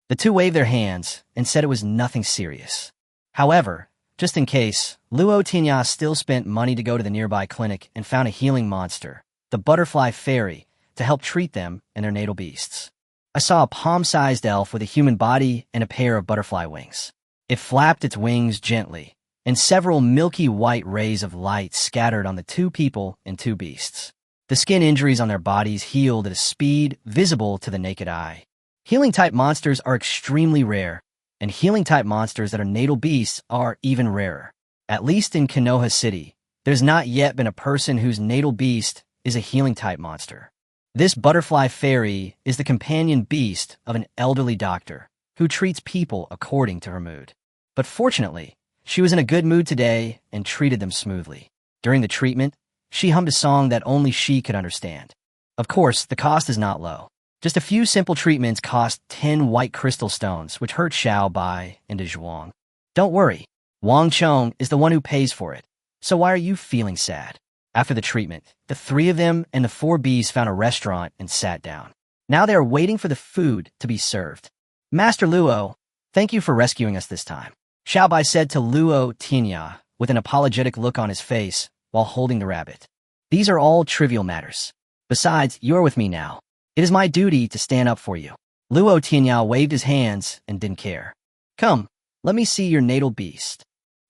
The 2 waved their hands and said it was nothing serious. However, just in case, Luo Tianya still spent money to go to the nearby clinic and found a healing monster, the butterfly fairy, to help treat them and their natal beasts. I saw a palm-sized elf with a human body and a pair of butterfly wings. It flapped its wings gently, and several milky white rays of light scattered on the 2 people and 2 beasts. The skin injuries on their bodies healed at a speed visible to the naked eye. Healing-type monsters are extremely rare, and healing-type monsters that are natal beasts are even rarer. At least in Konoha City, there's not yet been a person whose natal beast is a healing-type monster. This butterfly fairy is the companion beast of an elderly doctor who treats people according to her mood. But fortunately, she was in a good mood today and treated them smoothly. During the treatment, she hummed a song that only she could understand. Of course, the cost is not low. Just a few simple treatments cost 10 white crystal stones, which hurt Xiao Bai and Zhuang. Don't worry, Wang Chong is the one who pays for it, so why are you feeling sad? After the treatment, the 3 of them and the 4 bees found a restaurant and sat down. Now they are waiting for the food to be served. "Master Luo, thank you for rescuing us this time," Xiao Bai said to Luo Tianya with an apologetic look on his face while holding the rabbit. "These are all trivial matters. Besides, you're with me now. It is my duty to stand up for you." Luo Tianya waved his hands and didn't care. "Come, let me see your natal beast."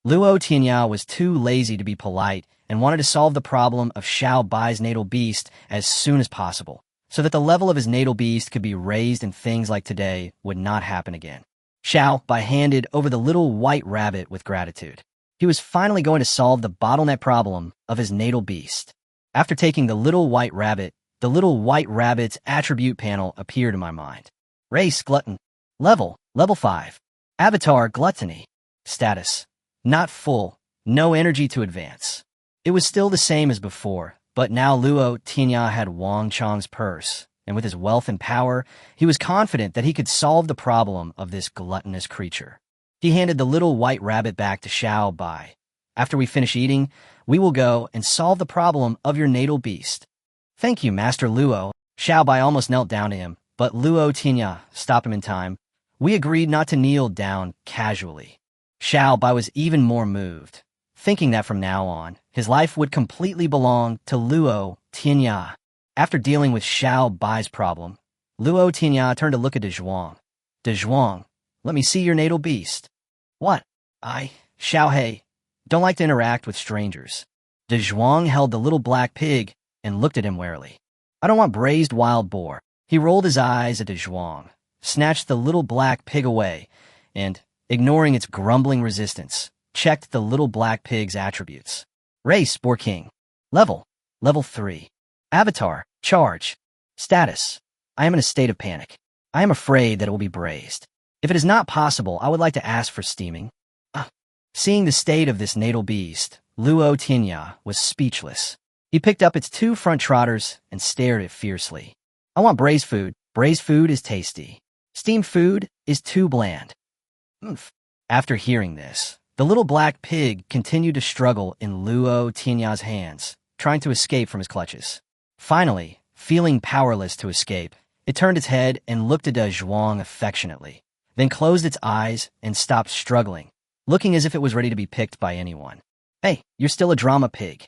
Luo Tianya was too lazy to be polite and wanted to solve the problem of Xiao Bai's natal beast as soon as possible, so that the level of his natal beast could be raised and things like today would not happen again. Xiao Bai handed over the little white rabbit with gratitude. He was finally going to solve the bottleneck problem of his natal beast. After taking the little white rabbit's attribute panel appeared in my mind. Race, glutton. Level 5. Avatar, gluttony. Status, not full, no energy to advance. It was still the same as before, but now Luo Tianya had Wang Chong's purse, and with his wealth and power, he was confident that he could solve the problem of this gluttonous creature. He handed the little white rabbit back to Xiao Bai. "After we finish eating, we will go and solve the problem of your natal beast." "Thank you, Master Luo." Xiao Bai almost knelt down to him, but Luo Tianya stopped him in time. We agreed not to kneel down casually. Xiao Bai was even more moved. thinking that from now on, his life would completely belong to Luo Tianya. After dealing with Xiao Bai's problem, Luo Tianya turned to look at De Zhuang. De Zhuang, let me see your natal beast. What? Xiao Hei, don't like to interact with strangers. De Zhuang held the little black pig and looked at him warily. I don't want braised wild boar. He rolled his eyes at De Zhuang, snatched the little black pig away, and, ignoring its grumbling resistance, checked the little black pig's attributes. Race, Boar King. Level 3. Avatar, charge. Status, I am in a state of panic. I am afraid that it will be braised. If it is not possible, I would like to ask for steaming. Seeing the state of this natal beast, Luo Tianya was speechless. He picked up its 2 front trotters and stared at it fiercely. I want braised food. Braised food is tasty. Steamed food is too bland. After hearing this, the little black pig continued to struggle in Luo Tianya's hands, trying to escape from his clutches. Finally, feeling powerless to escape, it turned its head and looked at De Zhuang affectionately, then closed its eyes and stopped struggling, looking as if it was ready to be picked by anyone. Hey, you're still a drama pig.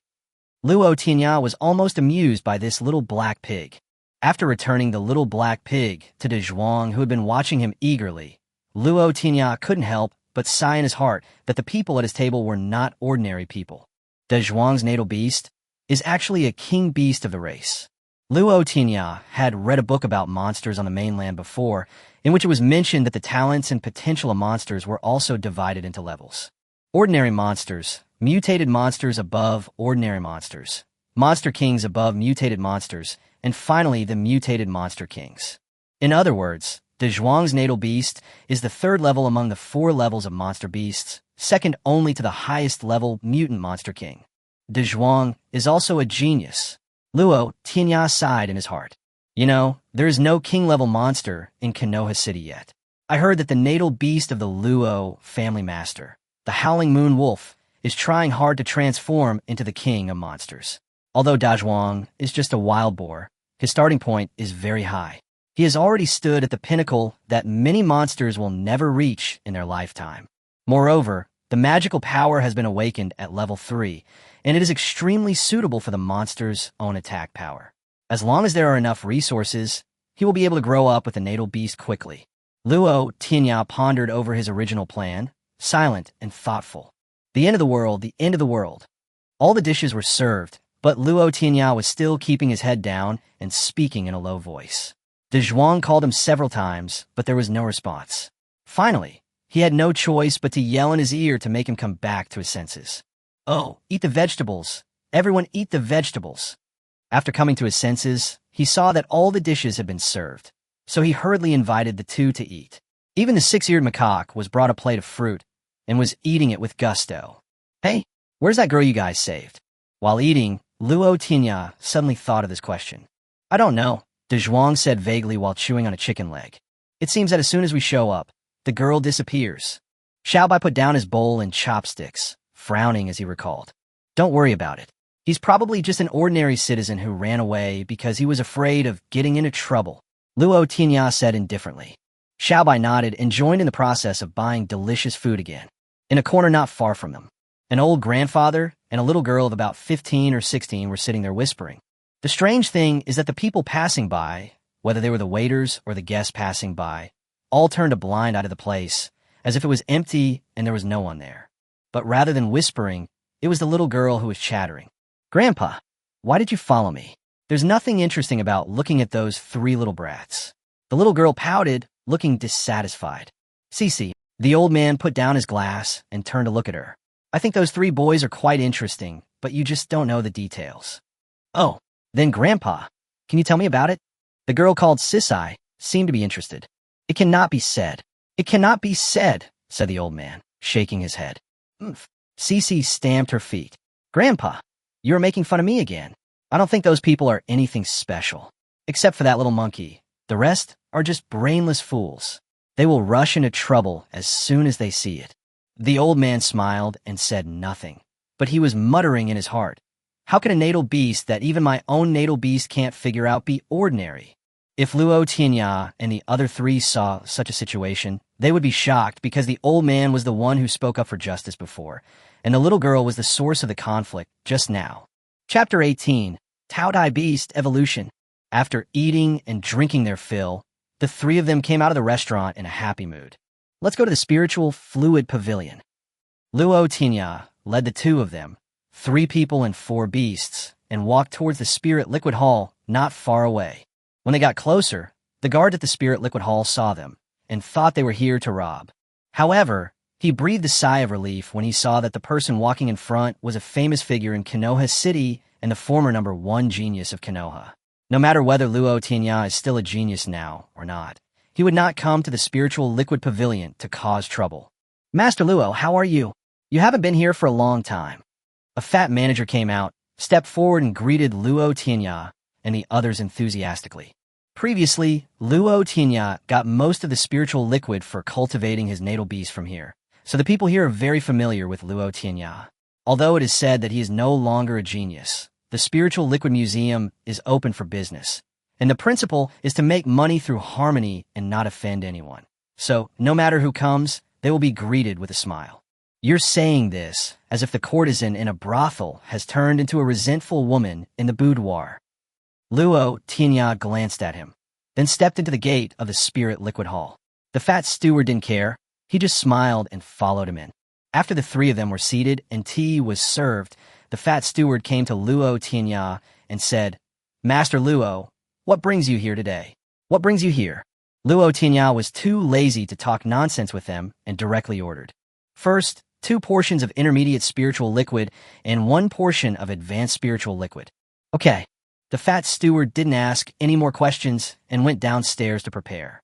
Luo Tianya was almost amused by this little black pig. After returning the little black pig to De Zhuang, who had been watching him eagerly, Luo Tianya couldn't help but sigh in his heart that the people at his table were not ordinary people. De Zhuang's natal beast is actually a king beast of the race. Luo Tianya had read a book about monsters on the mainland before, in which it was mentioned that the talents and potential of monsters were also divided into levels. Ordinary monsters, mutated monsters above ordinary monsters, monster kings above mutated monsters, and finally the mutated monster kings. In other words, De Zhuang's natal beast is the 3rd level among the 4 levels of monster beasts, second only to the highest level mutant monster king. De Zhuang is also a genius. Luo Tianya sighed in his heart. You know, there is no king-level monster in Konoha City yet. I heard that the natal beast of the Luo family master, the Howling Moon Wolf, is trying hard to transform into the king of monsters. Although De Zhuang is just a wild boar, his starting point is very high. He has already stood at the pinnacle that many monsters will never reach in their lifetime. Moreover, the magical power has been awakened at level 3, and it is extremely suitable for the monster's own attack power. As long as there are enough resources, he will be able to grow up with the natal beast quickly. Luo Tianya pondered over his original plan, silent and thoughtful. The end of the world, the end of the world. All the dishes were served, but Luo Tianya was still keeping his head down and speaking in a low voice. De Zhuang called him several times, but there was no response. Finally, he had no choice but to yell in his ear to make him come back to his senses. Oh, eat the vegetables. Everyone eat the vegetables. After coming to his senses, he saw that all the dishes had been served, so he hurriedly invited the 2 to eat. Even the 6-eared macaque was brought a plate of fruit and was eating it with gusto. Hey, where's that girl you guys saved? While eating, Luo Tianya suddenly thought of this question. I don't know, De Zhuang said vaguely while chewing on a chicken leg. It seems that as soon as we show up, the girl disappears. Xiao Bai put down his bowl and chopsticks, frowning as he recalled. Don't worry about it. He's probably just an ordinary citizen who ran away because he was afraid of getting into trouble, Luo Tianya said indifferently. Xiao Bai nodded and joined in the process of buying delicious food again. In a corner not far from them, an old grandfather and a little girl of about 15 or 16 were sitting there whispering. The strange thing is that the people passing by, whether they were the waiters or the guests passing by, all turned a blind eye to the place, as if it was empty and there was no one there. But rather than whispering, it was the little girl who was chattering. Grandpa, why did you follow me? There's nothing interesting about looking at those 3 little brats. The little girl pouted, looking dissatisfied. Cece, the old man put down his glass and turned to look at her. I think those 3 boys are quite interesting, but you just don't know the details. Oh, then Grandpa, can you tell me about it? The girl called Sisai seemed to be interested. It cannot be said. It cannot be said, said the old man, shaking his head. Cece stamped her feet. Grandpa, you're making fun of me again. I don't think those people are anything special. Except for that little monkey. The rest are just brainless fools. They will rush into trouble as soon as they see it. The old man smiled and said nothing, but he was muttering in his heart. How can a natal beast that even my own natal beast can't figure out be ordinary? If Luo Tianya and the other 3 saw such a situation, they would be shocked because the old man was the one who spoke up for justice before, and the little girl was the source of the conflict just now. Chapter 18, Taodai Beast Evolution. After eating and drinking their fill, the three of them came out of the restaurant in a happy mood. Let's go to the spiritual fluid pavilion. Luo Tianya led the two of them, 3 people and 4 beasts, and walked towards the spirit liquid hall not far away. When they got closer, the guard at the spirit liquid hall saw them and thought they were here to rob. However, he breathed a sigh of relief when he saw that the person walking in front was a famous figure in Konoha City and the former number 1 genius of Konoha. No matter whether Luo Tianya is still a genius now or not, he would not come to the spiritual liquid pavilion to cause trouble. Master Luo, how are you? You haven't been here for a long time. A fat manager came out, stepped forward and greeted Luo Tianya and the others enthusiastically. Previously, Luo Tianya got most of the spiritual liquid for cultivating his natal beast from here, so the people here are very familiar with Luo Tianya. Although it is said that he is no longer a genius, the Spiritual Liquid Museum is open for business, and the principle is to make money through harmony and not offend anyone. So, no matter who comes, they will be greeted with a smile. You're saying this as if the courtesan in a brothel has turned into a resentful woman in the boudoir. Luo Tianya glanced at him, then stepped into the gate of the Spirit Liquid Hall. The fat steward didn't care. He just smiled and followed him in. After the 3 of them were seated and tea was served, the fat steward came to Luo Tianya and said, Master Luo, what brings you here today? What brings you here? Luo Tianya was too lazy to talk nonsense with them and directly ordered. First, 2 portions of intermediate spiritual liquid and 1 portion of advanced spiritual liquid. Okay. The fat steward didn't ask any more questions and went downstairs to prepare.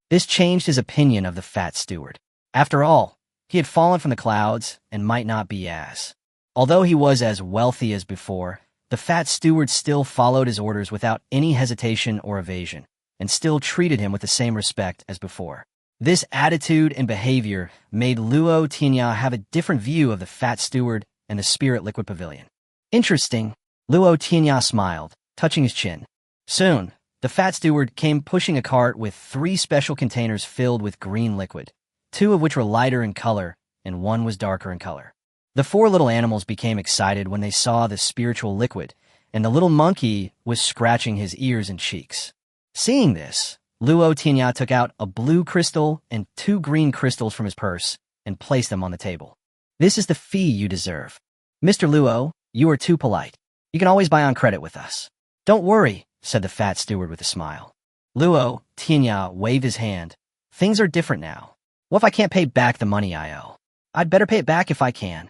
This changed his opinion of the fat steward. After all, he had fallen from the clouds and might not be as. Although he was as wealthy as before, the fat steward still followed his orders without any hesitation or evasion, and still treated him with the same respect as before. This attitude and behavior made Luo Tianya have a different view of the fat steward and the spirit liquid pavilion. Interesting, Luo Tianya smiled, touching his chin. Soon, the fat steward came pushing a cart with 3 special containers filled with green liquid, 2 of which were lighter in color and 1 was darker in color. The 4 little animals became excited when they saw the spiritual liquid, and the little monkey was scratching his ears and cheeks. Seeing this, Luo Tianya took out a blue crystal and 2 green crystals from his purse and placed them on the table. This is the fee you deserve. Mr. Luo, you are too polite. You can always buy on credit with us. Don't worry, said the fat steward with a smile. Luo Tianya waved his hand. Things are different now. What if I can't pay back the money I owe? I'd better pay it back if I can.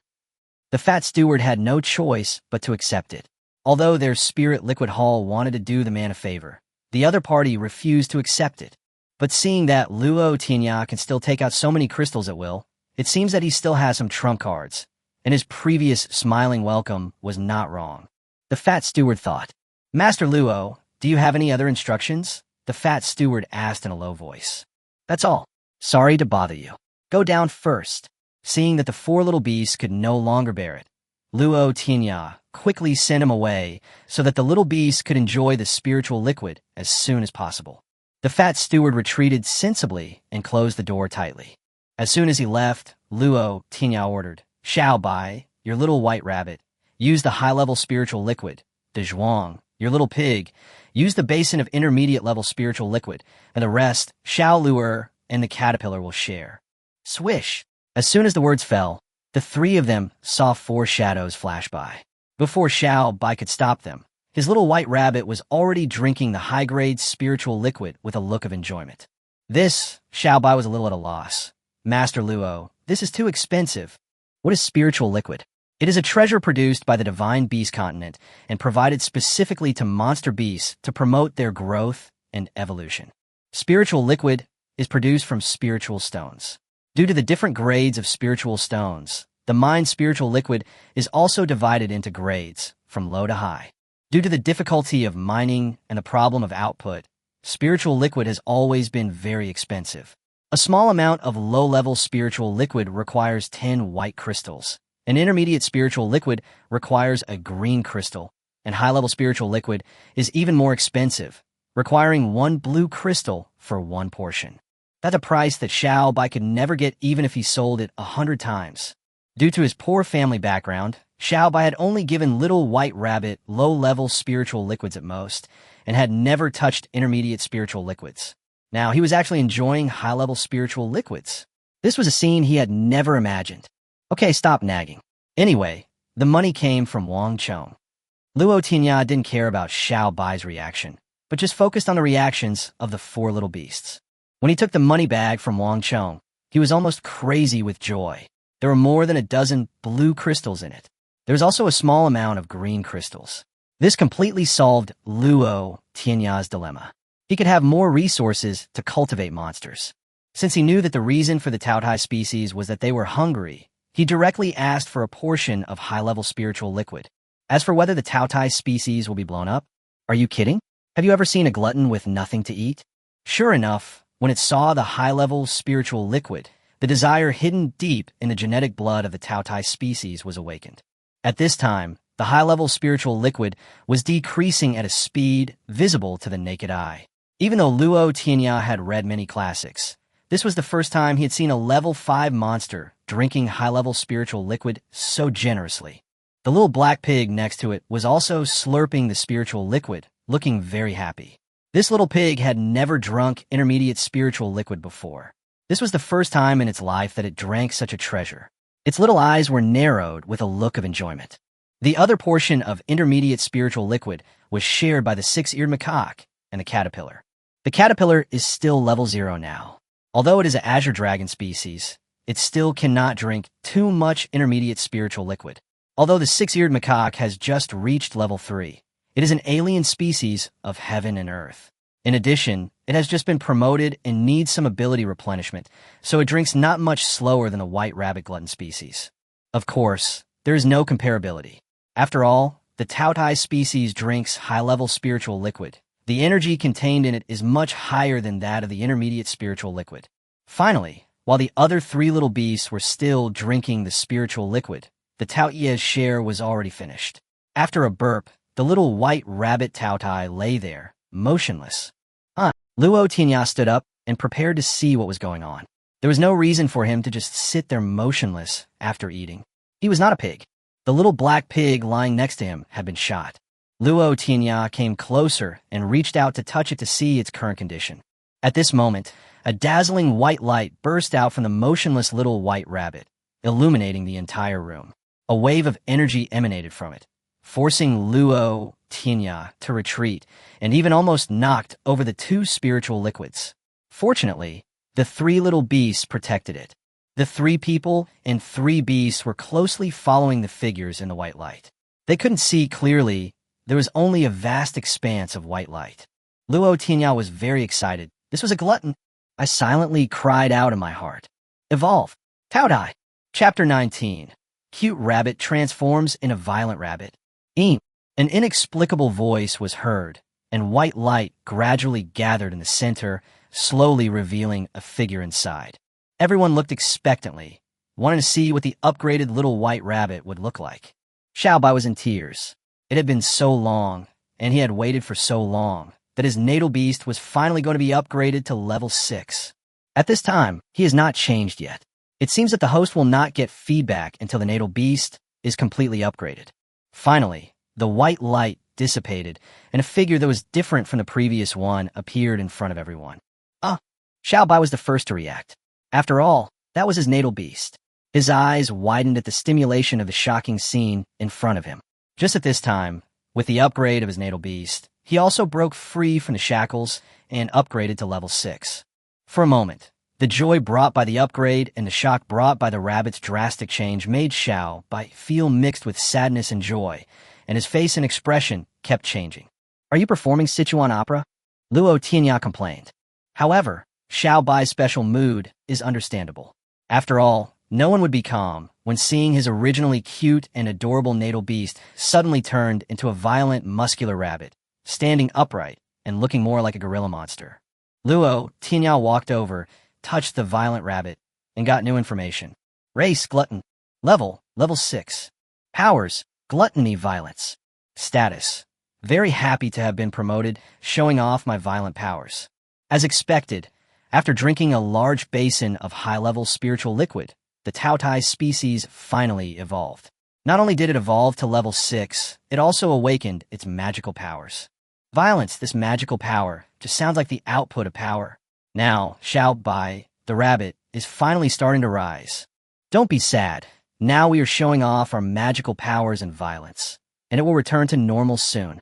The fat steward had no choice but to accept it. Although their spirit liquid hall wanted to do the man a favor, the other party refused to accept it. But seeing that Luo Tianya can still take out so many crystals at will, it seems that he still has some trump cards, and his previous smiling welcome was not wrong. The fat steward thought. Master Luo, do you have any other instructions? The fat steward asked in a low voice. That's all. Sorry to bother you. Go down first. Seeing that the 4 little beasts could no longer bear it, Luo Tianya quickly sent him away so that the little beasts could enjoy the spiritual liquid as soon as possible. The fat steward retreated sensibly and closed the door tightly. As soon as he left, Luo Tianya ordered, Xiao Bai, your little white rabbit, use the high-level spiritual liquid. De Zhuang, your little pig, use the basin of intermediate-level spiritual liquid, and the rest, Xiao Luer and the caterpillar will share. Swish! As soon as the words fell, the 3 of them saw 4 shadows flash by. Before Xiao Bai could stop them, his little white rabbit was already drinking the high-grade spiritual liquid with a look of enjoyment. This, Xiao Bai was a little at a loss. Master Luo, this is too expensive. What is spiritual liquid? It is a treasure produced by the Divine Beast continent and provided specifically to monster beasts to promote their growth and evolution. Spiritual liquid is produced from spiritual stones. Due to the different grades of spiritual stones, the mined spiritual liquid is also divided into grades, from low to high. Due to the difficulty of mining and the problem of output, spiritual liquid has always been very expensive. A small amount of low-level spiritual liquid requires 10 white crystals. An intermediate spiritual liquid requires a green crystal, and high-level spiritual liquid is even more expensive, requiring 1 blue crystal for 1 portion. That's a price that Xiao Bai could never get even if he sold it 100 times. Due to his poor family background, Xiaobai had only given Little White Rabbit low-level spiritual liquids at most, and had never touched intermediate spiritual liquids. Now, he was actually enjoying high-level spiritual liquids. This was a scene he had never imagined. Okay, stop nagging. Anyway, the money came from Wang Chong. Luo Tianya didn't care about Xiaobai's reaction, but just focused on the reactions of the four little beasts. When he took the money bag from Wang Chong, he was almost crazy with joy. There were more than a dozen blue crystals in it. There was also a small amount of green crystals. This completely solved Luo Tianya's dilemma. He could have more resources to cultivate monsters. Since he knew that the reason for the Taotai species was that they were hungry, he directly asked for a portion of high-level spiritual liquid. As for whether the Taotai species will be blown up, are you kidding? Have you ever seen a glutton with nothing to eat? Sure enough, when it saw the high-level spiritual liquid, the desire hidden deep in the genetic blood of the Taotai species was awakened. At this time, the high-level spiritual liquid was decreasing at a speed visible to the naked eye. Even though Luo Tianya had read many classics, this was the first time he had seen a level 5 monster drinking high-level spiritual liquid so generously. The little black pig next to it was also slurping the spiritual liquid, looking very happy. This little pig had never drunk intermediate spiritual liquid before. This was the first time in its life that it drank such a treasure. Its little eyes were narrowed with a look of enjoyment. The other portion of intermediate spiritual liquid was shared by the six-eared macaque and the caterpillar. The caterpillar is still level 0 now. Although it is an azure dragon species, it still cannot drink too much intermediate spiritual liquid. Although the six-eared macaque has just reached level 3, it is an alien species of heaven and earth. In addition, it has just been promoted and needs some ability replenishment, so it drinks not much slower than a white rabbit glutton species. Of course, there is no comparability. After all, the Taotai species drinks high-level spiritual liquid. The energy contained in it is much higher than that of the intermediate spiritual liquid. Finally, while the other three little beasts were still drinking the spiritual liquid, the Taoye's share was already finished. After a burp, the little white rabbit Taotai lay there, motionless. Luo Tianya stood up and prepared to see what was going on. There was no reason for him to just sit there motionless after eating. He was not a pig. The little black pig lying next to him had been shot. Luo Tianya came closer and reached out to touch it to see its current condition. At this moment, a dazzling white light burst out from the motionless little white rabbit, illuminating the entire room. A wave of energy emanated from it, forcing Luo Tianya to retreat, and even almost knocked over the two spiritual liquids. Fortunately, the three little beasts protected it. The three people and three beasts were closely following the figures in the white light. They couldn't see clearly. There was only a vast expanse of white light. Luo Tianya was very excited. This was a glutton. I silently cried out in my heart. Evolve. Taodai. Chapter 19. Cute rabbit transforms in a violent rabbit. An inexplicable voice was heard, and white light gradually gathered in the center, slowly revealing a figure inside. Everyone looked expectantly, wanting to see what the upgraded little white rabbit would look like. Xiaobai was in tears. It had been so long, and he had waited for so long, that his natal beast was finally going to be upgraded to level 6. At this time, he has not changed yet. It seems that the host will not get feedback until the natal beast is completely upgraded. Finally, the white light dissipated, and a figure that was different from the previous one appeared in front of everyone. Xiaobai was the first to react. After all, that was his natal beast. His eyes widened at the stimulation of the shocking scene in front of him. Just at this time, with the upgrade of his natal beast, he also broke free from the shackles and upgraded to level 6. For a moment, the joy brought by the upgrade and the shock brought by the rabbit's drastic change made Xiaobai feel mixed with sadness and joy, and his face and expression kept changing. Are you performing Sichuan opera? Luo Tianya complained. However, Xiaobai's special mood is understandable. After all, no one would be calm when seeing his originally cute and adorable natal beast suddenly turned into a violent, muscular rabbit, standing upright and looking more like a gorilla monster. Luo Tianya walked over, touched the violent rabbit, and got new information. Race, glutton. Level 6. Powers, gluttony, violence. Status, very happy to have been promoted, showing off my violent powers. As expected, after drinking a large basin of high-level spiritual liquid, the tortoise species finally evolved. Not only did it evolve to level 6, it also awakened its magical powers. Violence, this magical power, just sounds like the output of power. Now, Xiao Bai, the rabbit, is finally starting to rise. Don't be sad. Now we are showing off our magical powers and violence, and it will return to normal soon.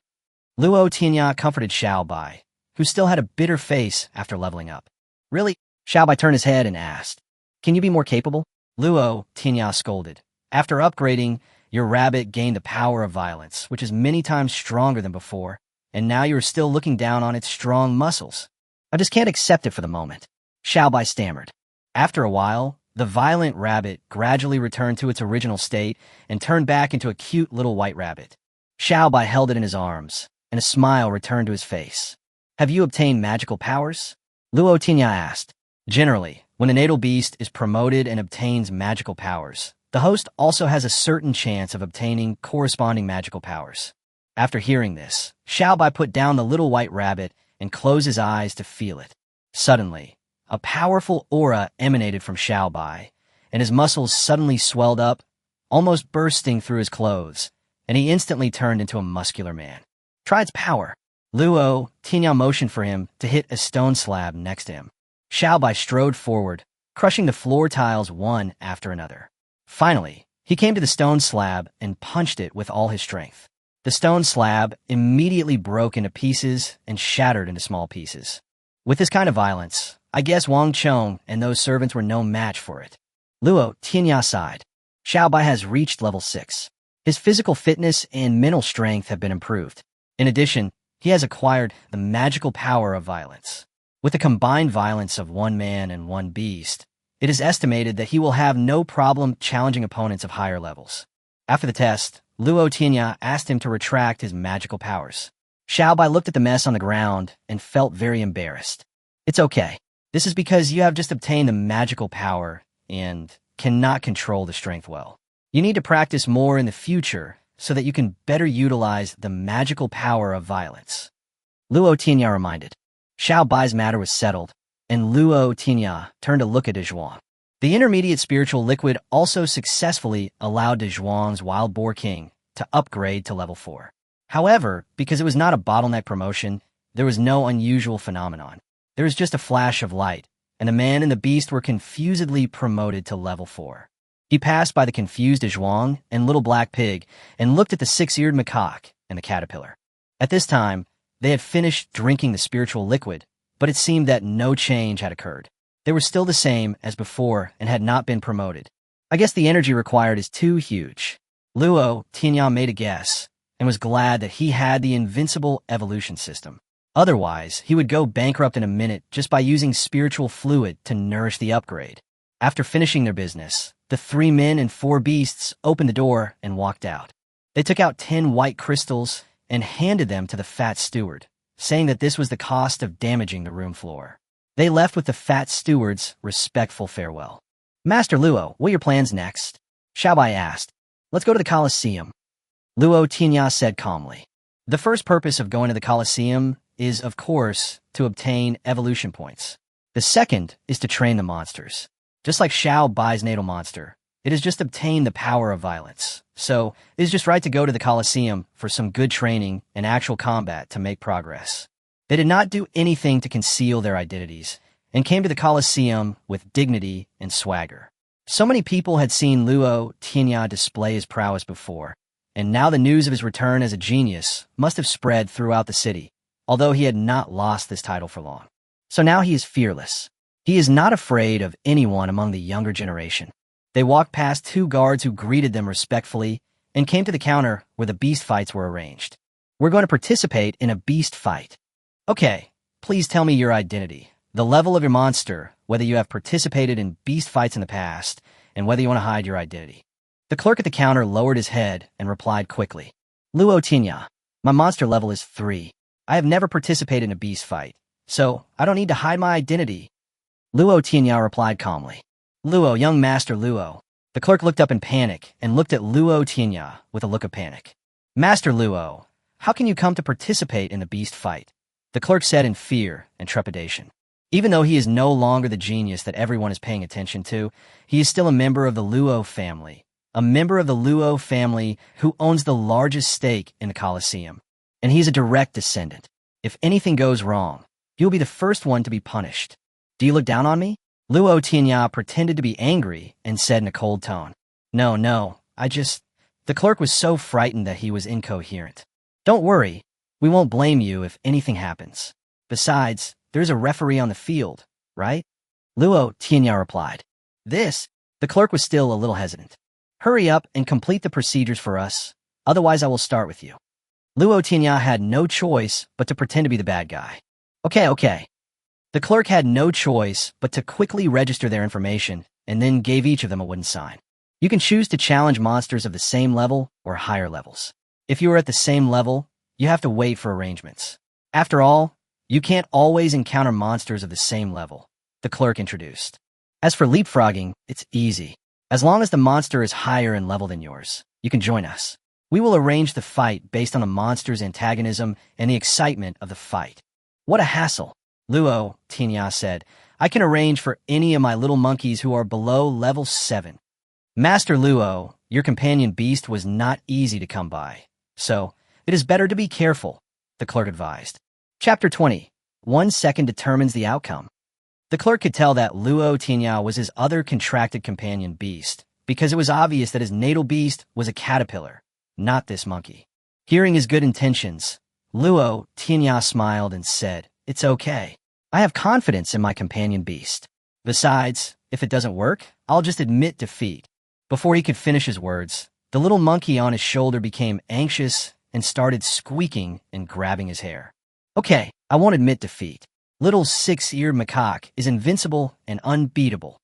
Luo Tianya comforted Xiao Bai, who still had a bitter face after leveling up. Really? Xiao Bai turned his head and asked, "Can you be more capable?" Luo Tianya scolded. After upgrading, your rabbit gained the power of violence, which is many times stronger than before, and now you are still looking down on its strong muscles. I just can't accept it for the moment. Xiao Bai stammered. After a while, the violent rabbit gradually returned to its original state and turned back into a cute little white rabbit. Xiao Bai held it in his arms, and a smile returned to his face. Have you obtained magical powers? Luo Tianya asked. Generally, when a natal beast is promoted and obtains magical powers, the host also has a certain chance of obtaining corresponding magical powers. After hearing this, Xiao Bai put down the little white rabbit and closed his eyes to feel it. Suddenly, a powerful aura emanated from Xiao Bai, and his muscles suddenly swelled up, almost bursting through his clothes, and he instantly turned into a muscular man. Try its power. Luo Tianya motioned for him to hit a stone slab next to him. Xiao Bai strode forward, crushing the floor tiles one after another. Finally, he came to the stone slab and punched it with all his strength. The stone slab immediately broke into pieces and shattered into small pieces. With this kind of violence, I guess Wang Chong and those servants were no match for it. Luo Tianya sighed. Xiao Bai has reached level 6. His physical fitness and mental strength have been improved. In addition, he has acquired the magical power of violence. With the combined violence of one man and one beast, it is estimated that he will have no problem challenging opponents of higher levels. After the test, Luo Tianya asked him to retract his magical powers. Xiao Bai looked at the mess on the ground and felt very embarrassed. It's okay. This is because you have just obtained the magical power and cannot control the strength well. You need to practice more in the future so that you can better utilize the magical power of violence. Luo Tianya reminded. Xiao Bai's matter was settled, and Luo Tianya turned to look at Zhuang. The intermediate spiritual liquid also successfully allowed Zhuang's wild boar king to upgrade to level 4. However, because it was not a bottleneck promotion, there was no unusual phenomenon. There was just a flash of light, and the man and the beast were confusedly promoted to level 4. He passed by the confused Zhuang and little black pig and looked at the 6-eared macaque and the caterpillar. At this time, they had finished drinking the spiritual liquid, but it seemed that no change had occurred. They were still the same as before and had not been promoted. I guess the energy required is too huge. Luo Tianya made a guess and was glad that he had the invincible evolution system. Otherwise, he would go bankrupt in a minute just by using spiritual fluid to nourish the upgrade. After finishing their business, the 3 men and 4 beasts opened the door and walked out. They took out 10 white crystals and handed them to the fat steward, saying that this was the cost of damaging the room floor. They left with the fat steward's respectful farewell. Master Luo, what are your plans next? Xiao Bai asked. Let's go to the Colosseum. Luo Tianya said calmly. The first purpose of going to the Colosseum is, of course, to obtain evolution points. The second is to train the monsters. Just like Xiao Bai's natal monster, it has just obtained the power of violence. So, it is just right to go to the Colosseum for some good training and actual combat to make progress. They did not do anything to conceal their identities, and came to the Colosseum with dignity and swagger. So many people had seen Luo Tianya display his prowess before, and now the news of his return as a genius must have spread throughout the city, although he had not lost this title for long. So now he is fearless. He is not afraid of anyone among the younger generation. They walked past 2 guards who greeted them respectfully and came to the counter where the beast fights were arranged. We're going to participate in a beast fight. Okay, please tell me your identity, the level of your monster, whether you have participated in beast fights in the past, and whether you want to hide your identity. The clerk at the counter lowered his head and replied quickly. Luo Tianya, my monster level is 3. I have never participated in a beast fight, so I don't need to hide my identity. Luo Tianya replied calmly. Luo, young master Luo. The clerk looked up in panic and looked at Luo Tianya with a look of panic. Master Luo, how can you come to participate in the beast fight? The clerk said in fear and trepidation. Even though he is no longer the genius that everyone is paying attention to, he is still a member of the Luo family, a member of the Luo family who owns the largest stake in the Colosseum. And he's a direct descendant. If anything goes wrong, he'll be the first one to be punished. Do you look down on me? Luo Tianya pretended to be angry and said in a cold tone, No, The clerk was so frightened that he was incoherent. Don't worry, we won't blame you if anything happens. Besides, there's a referee on the field, right? Luo Tianya replied. The clerk was still a little hesitant. Hurry up and complete the procedures for us, otherwise I will start with you. Luo Tianya had no choice but to pretend to be the bad guy. Okay. The clerk had no choice but to quickly register their information and then gave each of them a wooden sign. You can choose to challenge monsters of the same level or higher levels. If you are at the same level, you have to wait for arrangements. After all, you can't always encounter monsters of the same level, the clerk introduced. As for leapfrogging, it's easy. As long as the monster is higher in level than yours, you can join us. We will arrange the fight based on the monster's antagonism and the excitement of the fight. What a hassle, Luo Tianya said. I can arrange for any of my little monkeys who are below level 7. Master Luo, your companion beast was not easy to come by, so it is better to be careful, the clerk advised. Chapter 20. 1 second determines the outcome. The clerk could tell that Luo Tianya was his other contracted companion beast, because it was obvious that his natal beast was a caterpillar, not this monkey. Hearing his good intentions, Luo Tianya smiled and said, It's okay. I have confidence in my companion beast. Besides, if it doesn't work, I'll just admit defeat. Before he could finish his words, the little monkey on his shoulder became anxious and started squeaking and grabbing his hair. Okay, I won't admit defeat. Little six-eared macaque is invincible and unbeatable.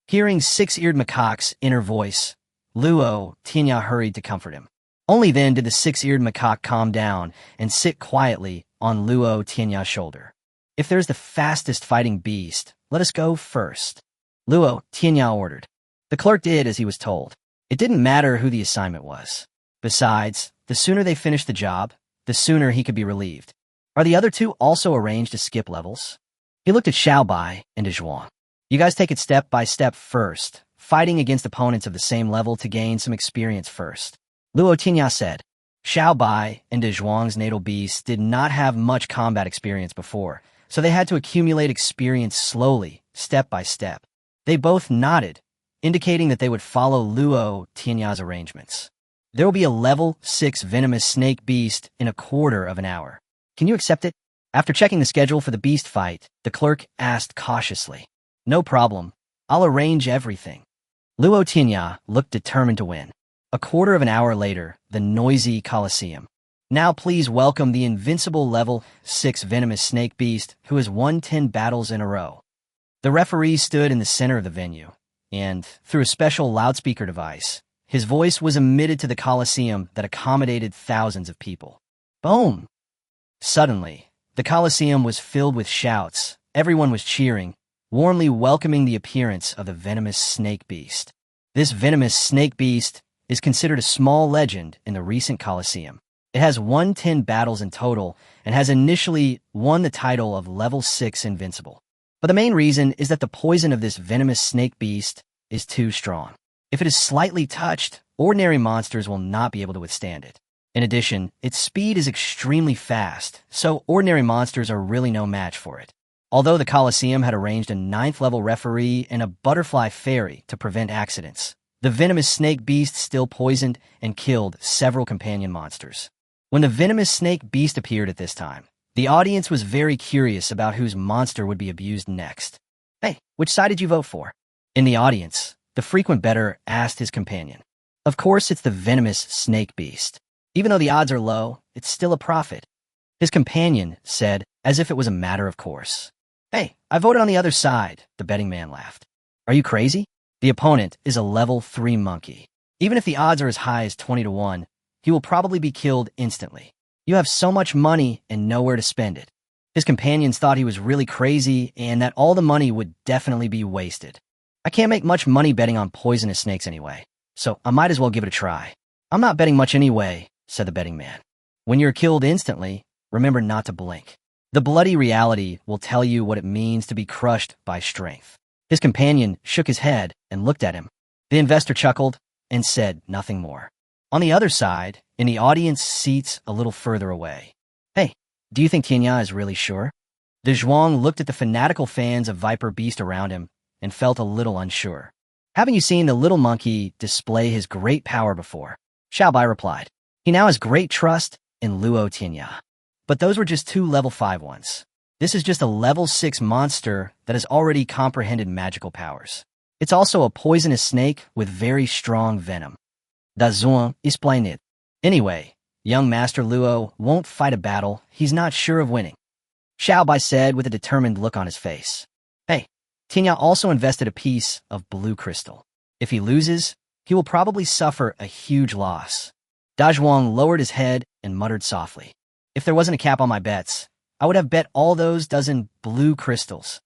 Hearing six-eared macaque's inner voice, Luo Tianya hurried to comfort him. Only then did the six-eared macaque calm down and sit quietly on Luo Tianya's shoulder. If there's the fastest fighting beast, let us go first, Luo Tianya ordered. The clerk did as he was told. It didn't matter who the assignment was. Besides, the sooner they finished the job, the sooner he could be relieved. Are the other two also arranged to skip levels? He looked at Xiaobai and Zhuang. You guys take it step by step first, fighting against opponents of the same level to gain some experience first, Luo Tianya said. Xiaobai and Zhuang's natal beasts did not have much combat experience before, so they had to accumulate experience slowly, step by step. They both nodded, indicating that they would follow Luo Tianya's arrangements. There will be a level 6 venomous snake beast in a quarter of an hour. Can you accept it? After checking the schedule for the beast fight, the clerk asked cautiously. No problem. I'll arrange everything. Luo Tianya looked determined to win. A quarter of an hour later, the noisy Colosseum. Now please welcome the invincible level 6 venomous snake beast who has won 10 battles in a row. The referee stood in the center of the venue, and, through a special loudspeaker device, his voice was emitted to the Colosseum that accommodated thousands of people. Boom! Suddenly, the Colosseum was filled with shouts. Everyone was cheering, warmly welcoming the appearance of the venomous snake beast. This venomous snake beast is considered a small legend in the recent Colosseum. It has won 10 battles in total and has initially won the title of level 6 invincible. But the main reason is that the poison of this venomous snake beast is too strong. If it is slightly touched, ordinary monsters will not be able to withstand it. In addition, its speed is extremely fast, so ordinary monsters are really no match for it. Although the Colosseum had arranged a 9th-level referee and a butterfly fairy to prevent accidents, the venomous snake beast still poisoned and killed several companion monsters. When the venomous snake beast appeared at this time, the audience was very curious about whose monster would be abused next. Hey, which side did you vote for? In the audience, the frequent bettor asked his companion. Of course, it's the venomous snake beast. Even though the odds are low, it's still a profit. His companion said, as if it was a matter of course. Hey, I voted on the other side, the betting man laughed. Are you crazy? The opponent is a level 3 monkey. Even if the odds are as high as 20-1, he will probably be killed instantly. You have so much money and nowhere to spend it. His companions thought he was really crazy and that all the money would definitely be wasted. I can't make much money betting on poisonous snakes anyway, so I might as well give it a try. I'm not betting much anyway, said the betting man. When you're killed instantly, remember not to blink. The bloody reality will tell you what it means to be crushed by strength. His companion shook his head and looked at him. The investor chuckled and said nothing more. On the other side, in the audience seats a little further away. Hey, do you think Tianya is really sure? The Zhuang looked at the fanatical fans of Viper Beast around him and felt a little unsure. Haven't you seen the little monkey display his great power before? Xiaobai replied. He now has great trust in Luo Tianya. But those were just 2 level 5 ones. This is just a level 6 monster that has already comprehended magical powers. It's also a poisonous snake with very strong venom. Dazun explained it. Anyway, young Master Luo won't fight a battle he's not sure of winning. Xiaobai said with a determined look on his face. Hey, Tianya also invested a piece of blue crystal. If he loses, he will probably suffer a huge loss. Dazhuang lowered his head and muttered softly. If there wasn't a cap on my bets, I would have bet all those dozen blue crystals.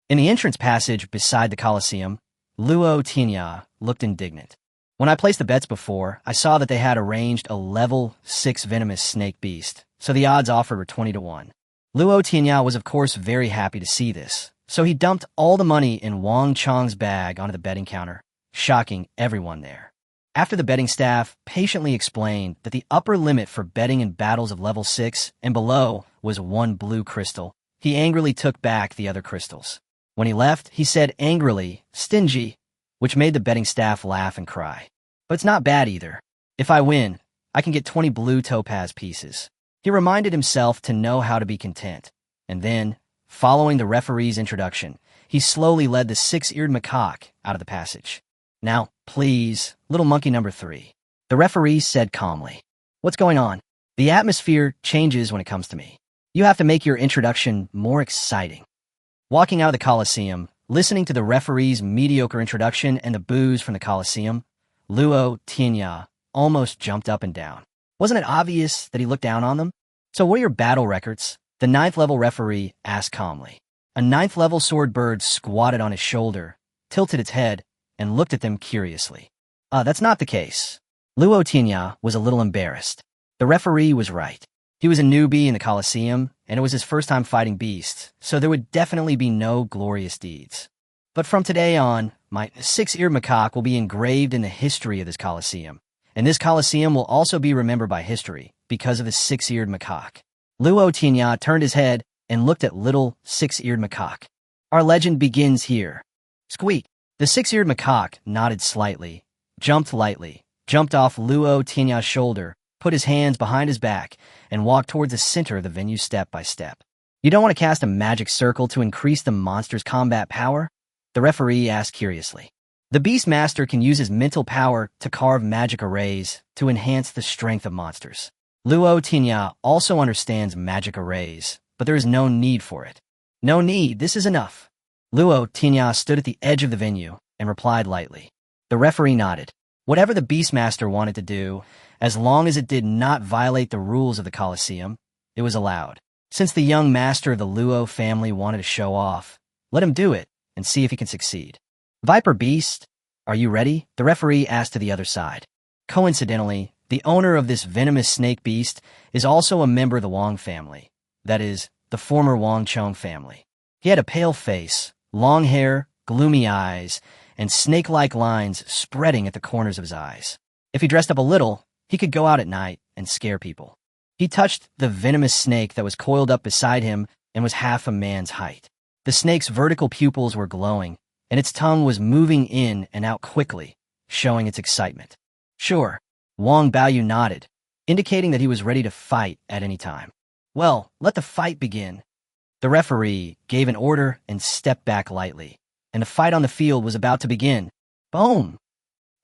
In the entrance passage beside the Colosseum, Luo Tianya looked indignant. When I placed the bets before, I saw that they had arranged a level 6 venomous snake beast, so the odds offered were 20 to 1. Luo Tianya was of course very happy to see this, so he dumped all the money in Wang Chong's bag onto the betting counter, shocking everyone there. After the betting staff patiently explained that the upper limit for betting in battles of level 6 and below was 1 blue crystal, he angrily took back the other crystals. When he left, he said angrily, stingy, which made the betting staff laugh and cry. But it's not bad either. If I win, I can get 20 blue topaz pieces. He reminded himself to know how to be content. And then, following the referee's introduction, he slowly led the 6-eared macaque out of the passage. Now, please, little monkey number 3. The referee said calmly. What's going on? The atmosphere changes when it comes to me. You have to make your introduction more exciting. Walking out of the Colosseum, listening to the referee's mediocre introduction and the boos from the Colosseum, Luo Tianya almost jumped up and down. Wasn't it obvious that he looked down on them? So what are your battle records? The 9th level referee asked calmly. A 9th level sword bird squatted on his shoulder, tilted its head, and looked at them curiously. That's not the case. Luo Tianya was a little embarrassed. The referee was right. He was a newbie in the Colosseum, and it was his first time fighting beasts, so there would definitely be no glorious deeds. But from today on, my 6-eared macaque will be engraved in the history of this Colosseum, and this Colosseum will also be remembered by history because of the 6-eared macaque. Luo Tianya turned his head and looked at little 6-eared macaque. Our legend begins here. Squeak. The 6-eared macaque nodded slightly, jumped lightly, jumped off Luo Tianya's shoulder, put his hands behind his back, and walked towards the center of the venue step by step. You don't want to cast a magic circle to increase the monster's combat power? The referee asked curiously. The Beast Master can use his mental power to carve magic arrays to enhance the strength of monsters. Luo Tianya also understands magic arrays, but there is no need for it. No need, this is enough. Luo Tianya stood at the edge of the venue and replied lightly. The referee nodded. Whatever the Beastmaster wanted to do, as long as it did not violate the rules of the Colosseum, it was allowed. Since the young master of the Luo family wanted to show off, let him do it and see if he can succeed. Viper Beast, are you ready? The referee asked to the other side. Coincidentally, the owner of this venomous snake beast is also a member of the Wang family, that is, the former Wang Chong family. He had a pale face, long hair, gloomy eyes, and snake-like lines spreading at the corners of his eyes. If he dressed up a little, he could go out at night and scare people. He touched the venomous snake that was coiled up beside him and was half a man's height. The snake's vertical pupils were glowing, and its tongue was moving in and out quickly, showing its excitement. Sure, Wang Baoyu nodded, indicating that he was ready to fight at any time. Well, let the fight begin. The referee gave an order and stepped back lightly, and the fight on the field was about to begin. Boom!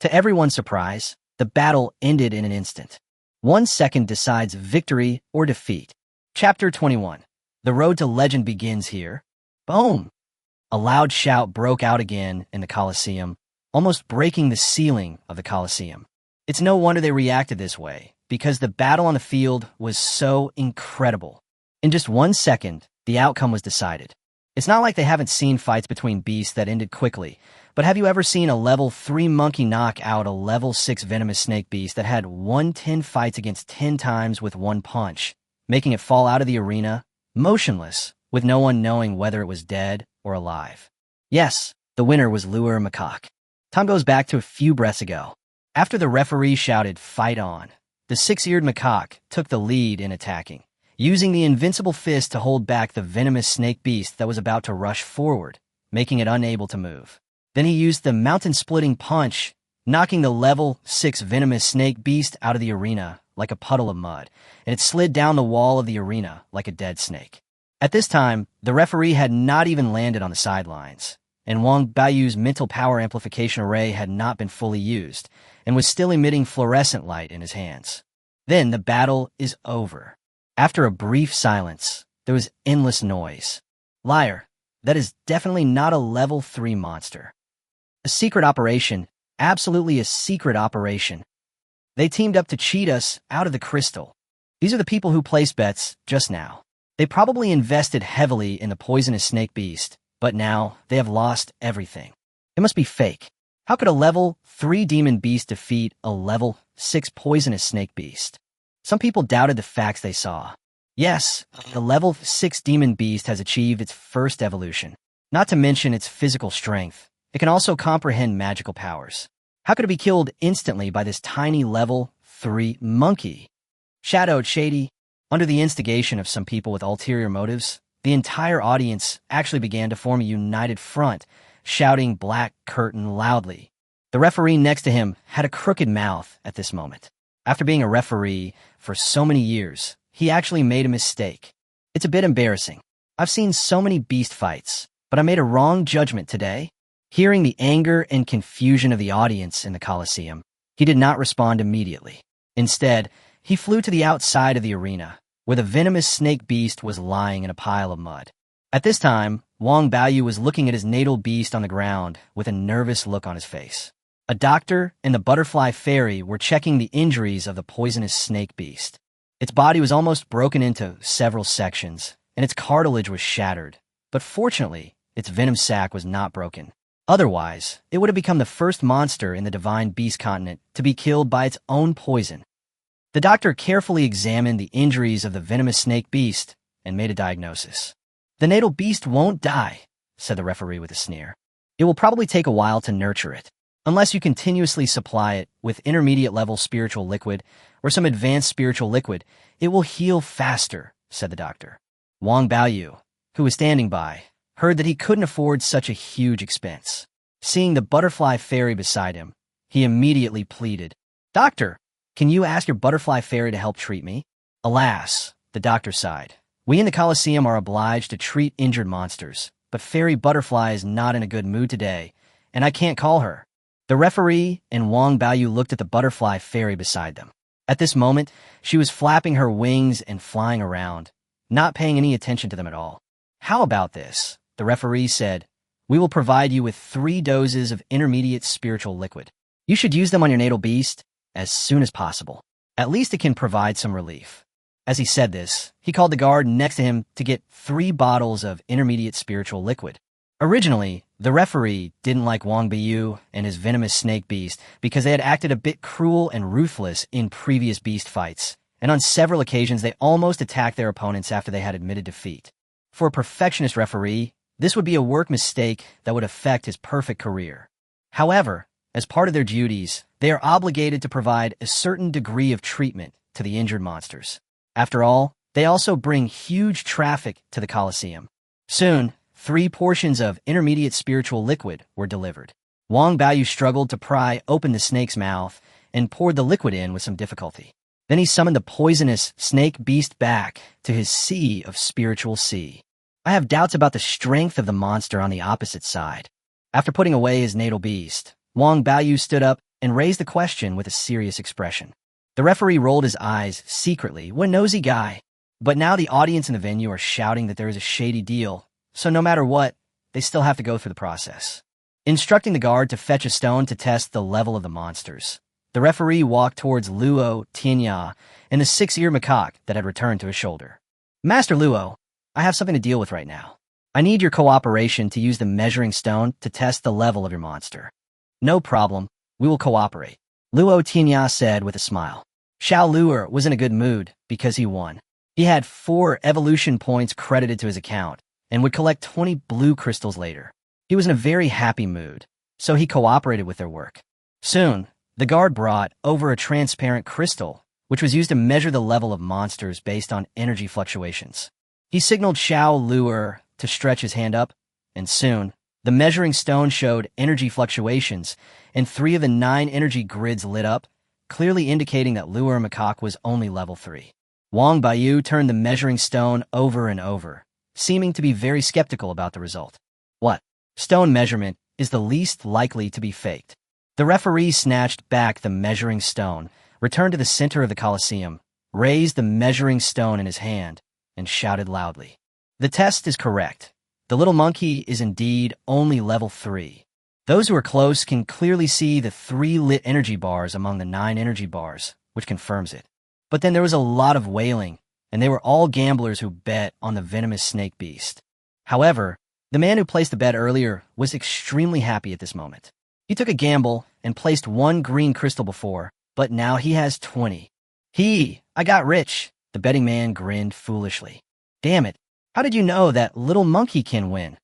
To everyone's surprise, the battle ended in an instant. 1 second decides victory or defeat. Chapter 21. The road to legend begins here. Boom! A loud shout broke out again in the Colosseum, almost breaking the ceiling of the Colosseum. It's no wonder they reacted this way, because the battle on the field was so incredible. In just 1 second, the outcome was decided. It's not like they haven't seen fights between beasts that ended quickly, but have you ever seen a level 3 monkey knock out a level 6 venomous snake beast that had 110 fights against 10 times with 1 punch, making it fall out of the arena motionless, with no one knowing whether it was dead or alive. Yes, the winner was Luo Macaque. Time goes back to a few breaths ago. After the referee shouted, "Fight on," the six-eared macaque took the lead in attacking, using the invincible fist to hold back the venomous snake beast that was about to rush forward, making it unable to move. Then he used the mountain-splitting punch, knocking the level 6 venomous snake beast out of the arena like a puddle of mud, and it slid down the wall of the arena like a dead snake. At this time, the referee had not even landed on the sidelines, and Wang Baiyu's mental power amplification array had not been fully used, and was still emitting fluorescent light in his hands. Then the battle is over. After a brief silence, there was endless noise. Liar, that is definitely not a level 3 monster. A secret operation, absolutely a secret operation. They teamed up to cheat us out of the crystal. These are the people who placed bets just now. They probably invested heavily in the poisonous snake beast, but now they have lost everything. It must be fake. How could a level 3 demon beast defeat a level 6 poisonous snake beast? Some people doubted the facts they saw. Yes, the level 6 demon beast has achieved its first evolution. Not to mention its physical strength, it can also comprehend magical powers. How could it be killed instantly by this tiny level 3 monkey? Shadowed Shady, under the instigation of some people with ulterior motives, the entire audience actually began to form a united front, shouting "Black Curtain" loudly. The referee next to him had a crooked mouth at this moment. After being a referee for so many years, he actually made a mistake. It's a bit embarrassing. I've seen so many beast fights, but I made a wrong judgment today. Hearing the anger and confusion of the audience in the Colosseum, he did not respond immediately. Instead, he flew to the outside of the arena, where the venomous snake beast was lying in a pile of mud. At this time, Wang Baoyu was looking at his natal beast on the ground with a nervous look on his face. A doctor and the butterfly fairy were checking the injuries of the poisonous snake beast. Its body was almost broken into several sections, and its cartilage was shattered, but fortunately, its venom sac was not broken. Otherwise, it would have become the first monster in the divine beast continent to be killed by its own poison. The doctor carefully examined the injuries of the venomous snake beast and made a diagnosis. "The natal beast won't die," said the referee with a sneer. "It will probably take a while to nurture it. Unless you continuously supply it with intermediate-level spiritual liquid or some advanced spiritual liquid, it will heal faster," said the doctor. Wang Baoyu, who was standing by, heard that he couldn't afford such a huge expense. Seeing the butterfly fairy beside him, he immediately pleaded, "Doctor, can you ask your butterfly fairy to help treat me?" Alas, the doctor sighed. "We in the Colosseum are obliged to treat injured monsters, but Fairy Butterfly is not in a good mood today, and I can't call her." The referee and Wang Baoyu looked at the butterfly fairy beside them. At this moment, she was flapping her wings and flying around, not paying any attention to them at all. "How about this?" The referee said, "We will provide you with 3 doses of intermediate spiritual liquid. You should use them on your natal beast as soon as possible. At least it can provide some relief." As he said this, he called the guard next to him to get 3 bottles of intermediate spiritual liquid. Originally, the referee didn't like Wang Baoyu and his venomous snake beast because they had acted a bit cruel and ruthless in previous beast fights, and on several occasions they almost attacked their opponents after they had admitted defeat. For a perfectionist referee, this would be a work mistake that would affect his perfect career. However, as part of their duties, they are obligated to provide a certain degree of treatment to the injured monsters. After all, they also bring huge traffic to the Colosseum. Soon, 3 portions of intermediate spiritual liquid were delivered. Wang Baoyu struggled to pry open the snake's mouth and poured the liquid in with some difficulty. Then he summoned the poisonous snake beast back to his sea of spiritual sea. I have doubts about the strength of the monster on the opposite side. After putting away his natal beast, Wang Baoyu stood up and raised the question with a serious expression. The referee rolled his eyes secretly. What a nosy guy. But now the audience in the venue are shouting that there is a shady deal, so no matter what, they still have to go through the process. Instructing the guard to fetch a stone to test the level of the monsters, the referee walked towards Luo Tianya and the 6-eared macaque that had returned to his shoulder. "Master Luo, I have something to deal with right now. I need your cooperation to use the measuring stone to test the level of your monster." "No problem. We will cooperate," Luo Tianya said with a smile. Xiao Luer was in a good mood because he won. He had 4 evolution points credited to his account and would collect 20 blue crystals later. He was in a very happy mood, so he cooperated with their work. Soon, the guard brought over a transparent crystal, which was used to measure the level of monsters based on energy fluctuations. He signaled Xiao Luo to stretch his hand up, and soon, the measuring stone showed energy fluctuations, and 3 of the 9 energy grids lit up, clearly indicating that Luo Macaque was only level 3. Wang Baiyu turned the measuring stone over and over, seeming to be very skeptical about the result. What? Stone measurement is the least likely to be faked. The referee snatched back the measuring stone, returned to the center of the Colosseum, raised the measuring stone in his hand, and shouted loudly. The test is correct. The little monkey is indeed only level 3. Those who are close can clearly see the 3 lit energy bars among the 9 energy bars, which confirms it. But then there was a lot of wailing, and they were all gamblers who bet on the venomous snake beast. However, the man who placed the bet earlier was extremely happy at this moment. He took a gamble and placed 1 green crystal before, but now he has 20. I got rich, the betting man grinned foolishly. Damn it, how did you know that little monkey can win?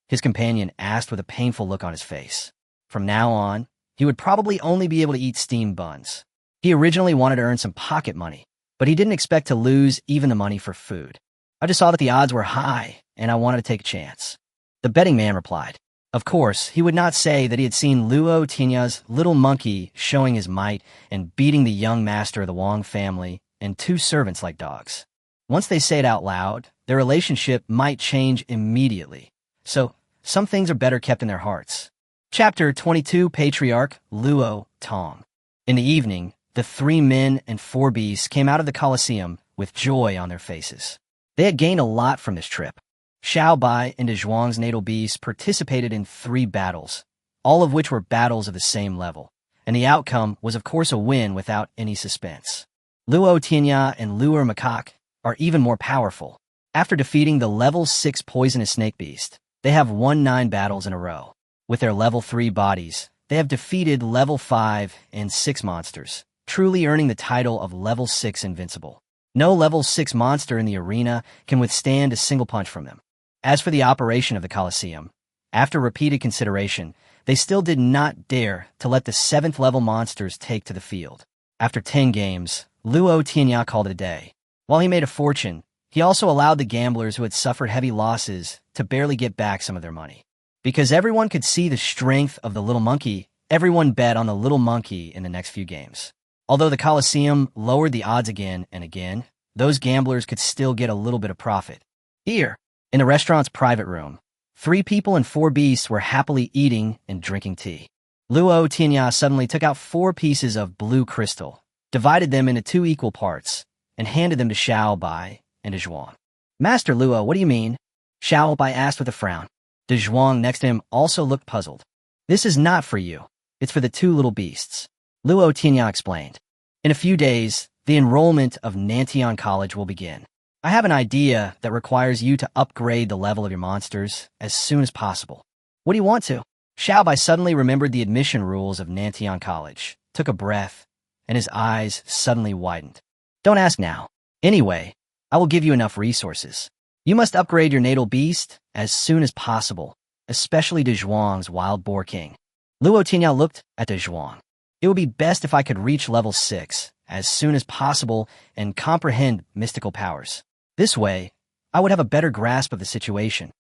His companion asked with a painful look on his face. From now on, he would probably only be able to eat steamed buns. He originally wanted to earn some pocket money, but he didn't expect to lose even the money for food. I just saw that the odds were high, and I wanted to take a chance. The betting man replied. Of course, he would not say that he had seen Luo Tianya's little monkey showing his might and beating the young master of the Wang family and 2 servants like dogs. Once they say it out loud, their relationship might change immediately. So, some things are better kept in their hearts. Chapter 22, Patriarch Luo Tong. In the evening, the 3 men and 4 beasts came out of the Colosseum with joy on their faces. They had gained a lot from this trip. Xiao Bai and Zhuang's natal beasts participated in 3 battles, all of which were battles of the same level, and the outcome was of course a win without any suspense. Luo Tianya and Luo Macaque are even more powerful. After defeating the level 6 poisonous snake beast, they have won 9 battles in a row. With their level 3 bodies, they have defeated level 5 and 6 monsters, truly earning the title of level 6 invincible. No level 6 monster in the arena can withstand a single punch from them. As for the operation of the Colosseum, after repeated consideration, they still did not dare to let the 7th level monsters take to the field. After 10 games, Luo Tianya called it a day. While he made a fortune, he also allowed the gamblers who had suffered heavy losses to barely get back some of their money. Because everyone could see the strength of the little monkey, everyone bet on the little monkey in the next few games. Although the Colosseum lowered the odds again and again, those gamblers could still get a little bit of profit. Here, in the restaurant's private room, 3 people and 4 beasts were happily eating and drinking tea. Luo Tianya suddenly took out 4 pieces of blue crystal, divided them into 2 equal parts, and handed them to Xiao Bai and Zhuang. Master Luo, what do you mean? Xiao Bai asked with a frown. De Zhuang next to him also looked puzzled. This is not for you. It's for the 2 little beasts. Luo Tianya explained. In a few days, the enrollment of Nantian College will begin. I have an idea that requires you to upgrade the level of your monsters as soon as possible. What do you want to? Xiao Bai suddenly remembered the admission rules of Nantian College, took a breath, and his eyes suddenly widened. Don't ask now. Anyway, I will give you enough resources. You must upgrade your natal beast as soon as possible, especially De Zhuang's Wild Boar King. Luo Tianya looked at De Zhuang. It would be best if I could reach level 6 as soon as possible and comprehend mystical powers. This way, I would have a better grasp of the situation.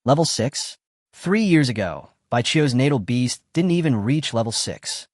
Level 6? 3 years ago, Bai Chio's natal beast didn't even reach level 6.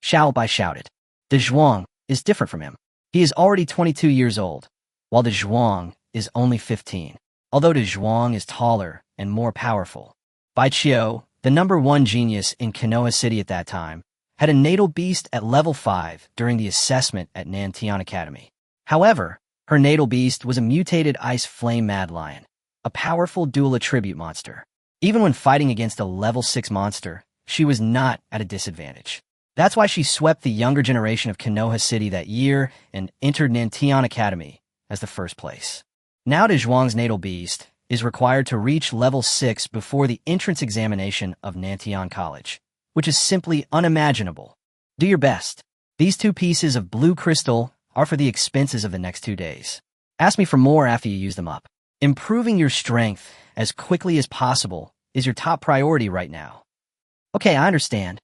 Xiao Bai shouted. De Zhuang is different from him. He is already 22 years old, while De Zhuang is only 15. Although De Zhuang is taller and more powerful. Bai Chio, the #1 genius in Konoha City at that time, had a natal beast at level 5 during the assessment at Nantian Academy. However, her natal beast was a mutated ice flame mad lion, a powerful dual attribute monster. Even when fighting against a level 6 monster, she was not at a disadvantage. That's why she swept the younger generation of Konoha City that year and entered Nantian Academy as the first place. Now De Zhuang's natal beast is required to reach level 6 before the entrance examination of Nantian College, which is simply unimaginable. Do your best. These 2 pieces of blue crystal are for the expenses of the next 2 days. Ask me for more after you use them up. Improving your strength as quickly as possible is your top priority right now. Okay, I understand.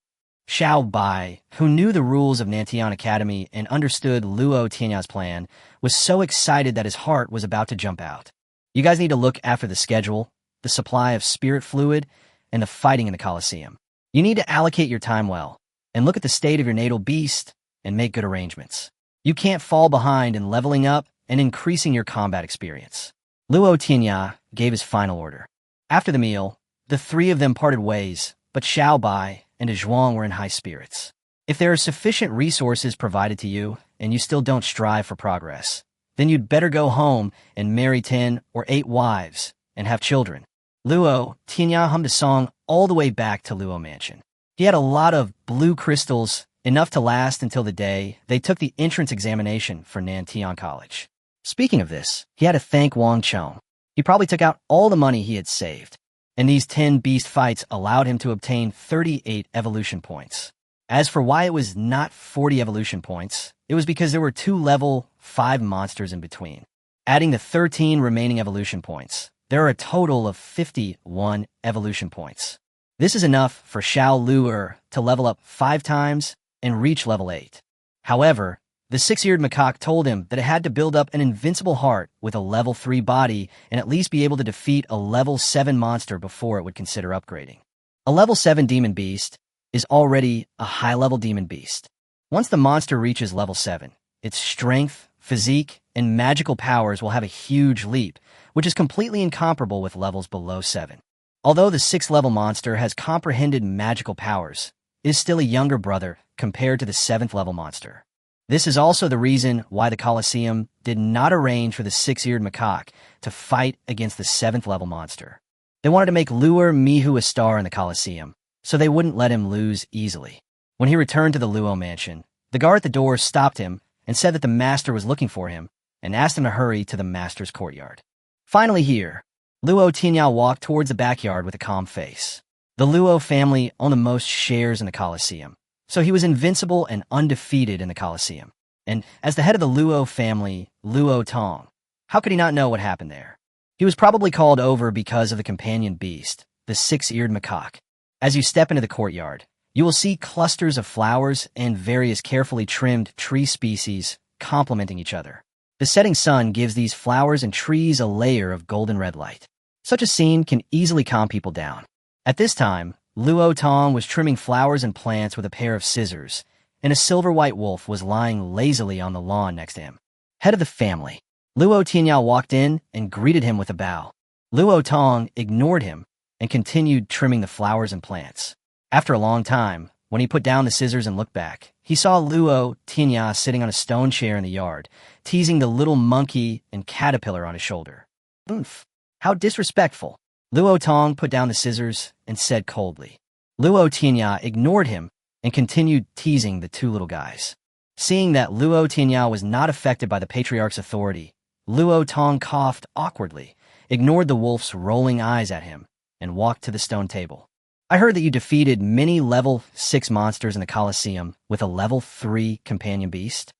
Xiao Bai, who knew the rules of Nantian Academy and understood Luo Tianya's plan, was so excited that his heart was about to jump out. You guys need to look after the schedule, the supply of spirit fluid, and the fighting in the Colosseum. You need to allocate your time well, and look at the state of your natal beast, and make good arrangements. You can't fall behind in leveling up and increasing your combat experience. Luo Tianya gave his final order. After the meal, the three of them parted ways, but Xiao Bai and Zhuang were in high spirits. If there are sufficient resources provided to you, and you still don't strive for progress, then you'd better go home and marry 10 or 8 wives and have children. Luo Tianya hummed a song all the way back to Luo Mansion. He had a lot of blue crystals, enough to last until the day they took the entrance examination for Nantian College. Speaking of this, he had to thank Wang Chong. He probably took out all the money he had saved, and these 10 beast fights allowed him to obtain 38 evolution points. As for why it was not 40 evolution points, it was because there were 2 level 5 monsters in between. Adding the 13 remaining evolution points, there are a total of 51 evolution points. This is enough for Xiao Luer to level up 5 times and reach level 8. However, the 6-eared macaque told him that it had to build up an invincible heart with a level 3 body and at least be able to defeat a level 7 monster before it would consider upgrading. A level 7 demon beast is already a high-level demon beast. Once the monster reaches level 7, its strength, physique, and magical powers will have a huge leap, which is completely incomparable with levels below 7. Although the 6th-level monster has comprehended magical powers, it is still a younger brother compared to the 7th-level monster. This is also the reason why the Colosseum did not arrange for the 6-eared macaque to fight against the 7th-level monster. They wanted to make Luer Mihu a star in the Colosseum, so they wouldn't let him lose easily. When he returned to the Luo mansion, the guard at the door stopped him and said that the master was looking for him and asked him to hurry to the master's courtyard. Finally here, Luo Tianya walked towards the backyard with a calm face. The Luo family owned the most shares in the Colosseum, so he was invincible and undefeated in the Colosseum. And as the head of the Luo family, Luo Tong, how could he not know what happened there? He was probably called over because of the companion beast, the 6-eared macaque. As you step into the courtyard, you will see clusters of flowers and various carefully trimmed tree species complementing each other. The setting sun gives these flowers and trees a layer of golden red light. Such a scene can easily calm people down. At this time, Luo Tong was trimming flowers and plants with a pair of scissors, and a silver-white wolf was lying lazily on the lawn next to him. Head of the family, Luo Tianya walked in and greeted him with a bow. Luo Tong ignored him and continued trimming the flowers and plants. After a long time, when he put down the scissors and looked back, he saw Luo Tianya sitting on a stone chair in the yard, teasing the little monkey and caterpillar on his shoulder. Oomph, how disrespectful. Luo Tong put down the scissors and said coldly. Luo Tianya ignored him and continued teasing the 2 little guys. Seeing that Luo Tianya was not affected by the patriarch's authority, Luo Tong coughed awkwardly, ignored the wolf's rolling eyes at him, and walked to the stone table. I heard that you defeated many level 6 monsters in the Colosseum with a level 3 companion beast?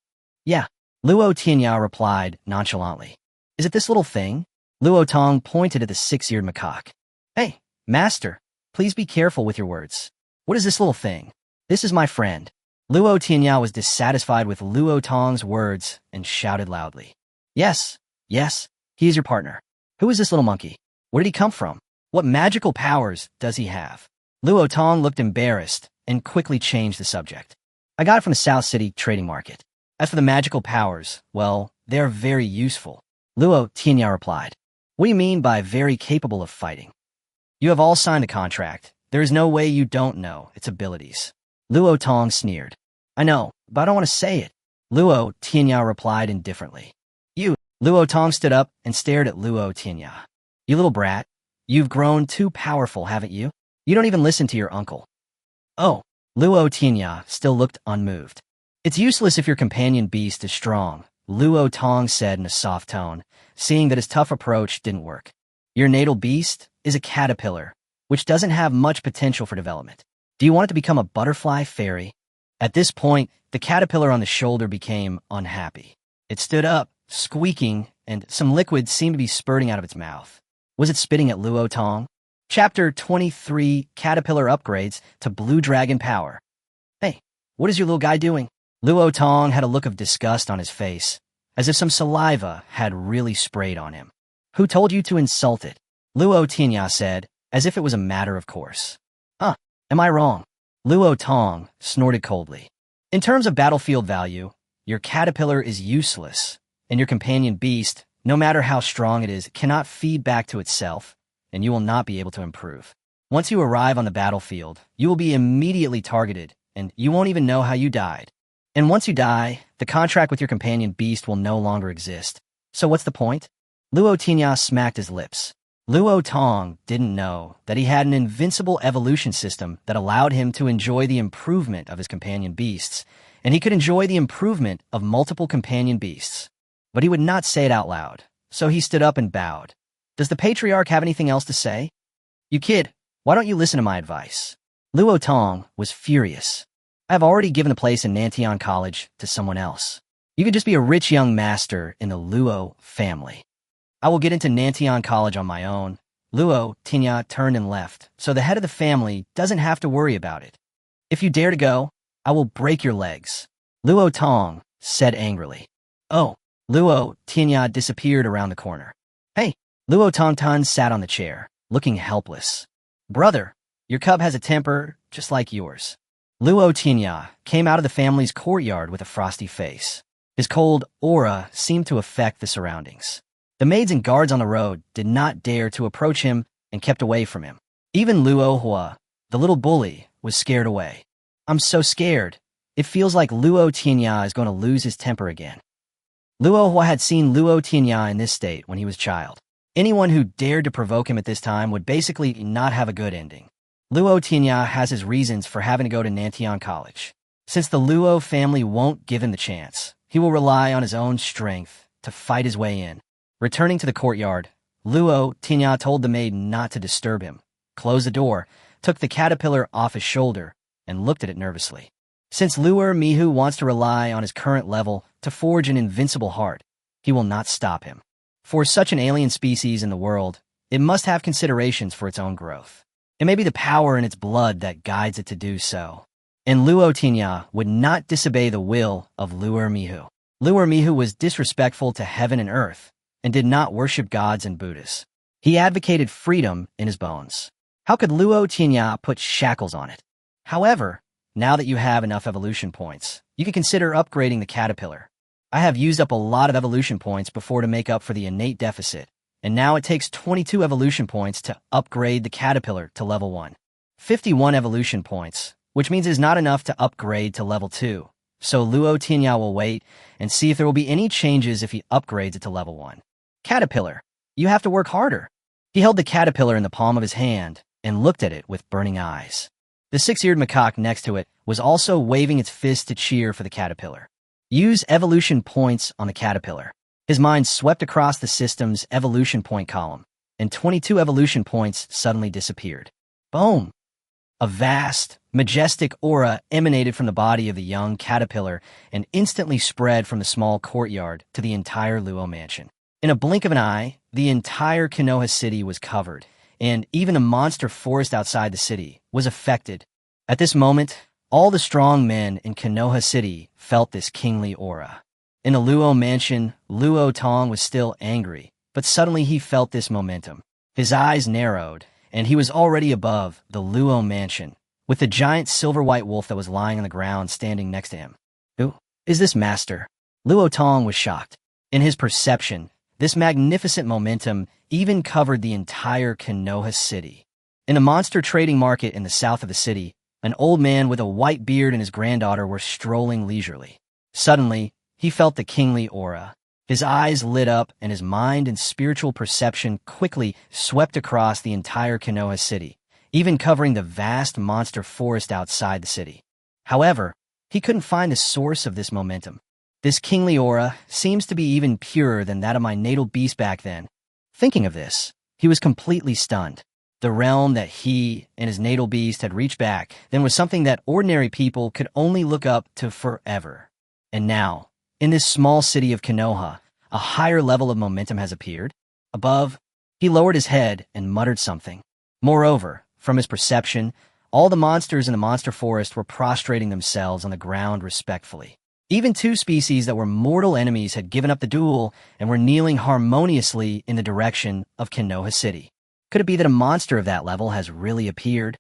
Yeah, Luo Tianya replied nonchalantly. Is it this little thing? Luo Tong pointed at the 6-eared macaque. Hey, master, please be careful with your words. What is this little thing? This is my friend. Luo Tianya was dissatisfied with Luo Tong's words and shouted loudly. Yes, he is your partner. Who is this little monkey? Where did he come from? What magical powers does he have? Luo Tong looked embarrassed and quickly changed the subject. I got it from the South City trading market. As for the magical powers, well, they are very useful. Luo Tianya replied. What do you mean by very capable of fighting? You have all signed a contract. There is no way you don't know its abilities. Luo Tong sneered. I know, but I don't want to say it. Luo Tianya replied indifferently. You. Luo Tong stood up and stared at Luo Tianya. You little brat. You've grown too powerful, haven't you? You don't even listen to your uncle. Oh, Luo Tianya still looked unmoved. It's useless if your companion beast is strong, Luo Tong said in a soft tone, seeing that his tough approach didn't work. Your natal beast is a caterpillar, which doesn't have much potential for development. Do you want it to become a butterfly fairy? At this point, the caterpillar on the shoulder became unhappy. It stood up, squeaking, and some liquid seemed to be spurting out of its mouth. Was it spitting at Luo Tong? Chapter 23, Caterpillar Upgrades to Blue Dragon Power. Hey, what is your little guy doing? Luo Tong had a look of disgust on his face, as if some saliva had really sprayed on him. Who told you to insult it? Luo Tianya said, as if it was a matter of course. Huh, am I wrong? Luo Tong snorted coldly. In terms of battlefield value, your caterpillar is useless, and your companion beast, no matter how strong it is, cannot feed back to itself, and you will not be able to improve. Once you arrive on the battlefield, you will be immediately targeted, and you won't even know how you died. And once you die, the contract with your companion beast will no longer exist. So what's the point? Luo Tianya smacked his lips. Luo Tong didn't know that he had an invincible evolution system that allowed him to enjoy the improvement of his companion beasts, and he could enjoy the improvement of multiple companion beasts. But he would not say it out loud, so he stood up and bowed. Does the patriarch have anything else to say? You kid, why don't you listen to my advice? Luo Tong was furious. I have already given the place in Nantian College to someone else. You could just be a rich young master in the Luo family. I will get into Nantian College on my own. Luo Tianya turned and left, so the head of the family doesn't have to worry about it. If you dare to go, I will break your legs. Luo Tong said angrily. Oh, Luo Tianya disappeared around the corner. Hey, Luo Tongtan sat on the chair, looking helpless. Brother, your cub has a temper just like yours. Luo Tianya came out of the family's courtyard with a frosty face. His cold aura seemed to affect the surroundings. The maids and guards on the road did not dare to approach him and kept away from him. Even Luo Hua, the little bully, was scared away. I'm so scared. It feels like Luo Tianya is going to lose his temper again. Luo Hua had seen Luo Tianya in this state when he was a child. Anyone who dared to provoke him at this time would basically not have a good ending. Luo Tianya has his reasons for having to go to Nantian College. Since the Luo family won't give him the chance, he will rely on his own strength to fight his way in. Returning to the courtyard, Luo Tianya told the maid not to disturb him, closed the door, took the caterpillar off his shoulder, and looked at it nervously. Since Luo Mihu wants to rely on his current level to forge an invincible heart, he will not stop him. For such an alien species in the world, it must have considerations for its own growth. It may be the power in its blood that guides it to do so. And Luo Tianya would not disobey the will of Luo Mihu. Luo Mihu was disrespectful to heaven and earth, and did not worship gods and Buddhas. He advocated freedom in his bones. How could Luo Tianya put shackles on it? However, now that you have enough evolution points, you can consider upgrading the caterpillar. I have used up a lot of evolution points before to make up for the innate deficit, and now it takes 22 evolution points to upgrade the caterpillar to level 1. 51 evolution points, which means it's not enough to upgrade to level 2. So Luo Tianya will wait and see if there will be any changes if he upgrades it to level 1. Caterpillar, you have to work harder. He held the caterpillar in the palm of his hand and looked at it with burning eyes. The six-eared macaque next to it was also waving its fist to cheer for the caterpillar. Use evolution points on the caterpillar. His mind swept across the system's evolution point column, and 22 evolution points suddenly disappeared. Boom! A vast, majestic aura emanated from the body of the young caterpillar and instantly spread from the small courtyard to the entire Luo mansion. In a blink of an eye, the entire Konoha city was covered, and even a monster forest outside the city was affected. At this moment, all the strong men in Konoha city felt this kingly aura. In the Luo mansion, Luo Tong was still angry, but suddenly he felt this momentum. His eyes narrowed, and he was already above the Luo mansion, with the giant silver-white wolf that was lying on the ground standing next to him. Who is this master? Luo Tong was shocked. In his perception, this magnificent momentum even covered the entire Konoha city. In a monster trading market in the south of the city, an old man with a white beard and his granddaughter were strolling leisurely. Suddenly, he felt the kingly aura. His eyes lit up and his mind and spiritual perception quickly swept across the entire Konoha city, even covering the vast monster forest outside the city. However, he couldn't find the source of this momentum. This kingly aura seems to be even purer than that of my natal beast back then. Thinking of this, he was completely stunned. The realm that he and his natal beast had reached back then was something that ordinary people could only look up to forever. And now, in this small city of Konoha, A higher level of momentum has appeared. Above, he lowered his head and muttered something. Moreover, from his perception, all the monsters in the monster forest were prostrating themselves on the ground respectfully. Even two species that were mortal enemies had given up the duel and were kneeling harmoniously in the direction of Konoha City. Could it be that a monster of that level has really appeared?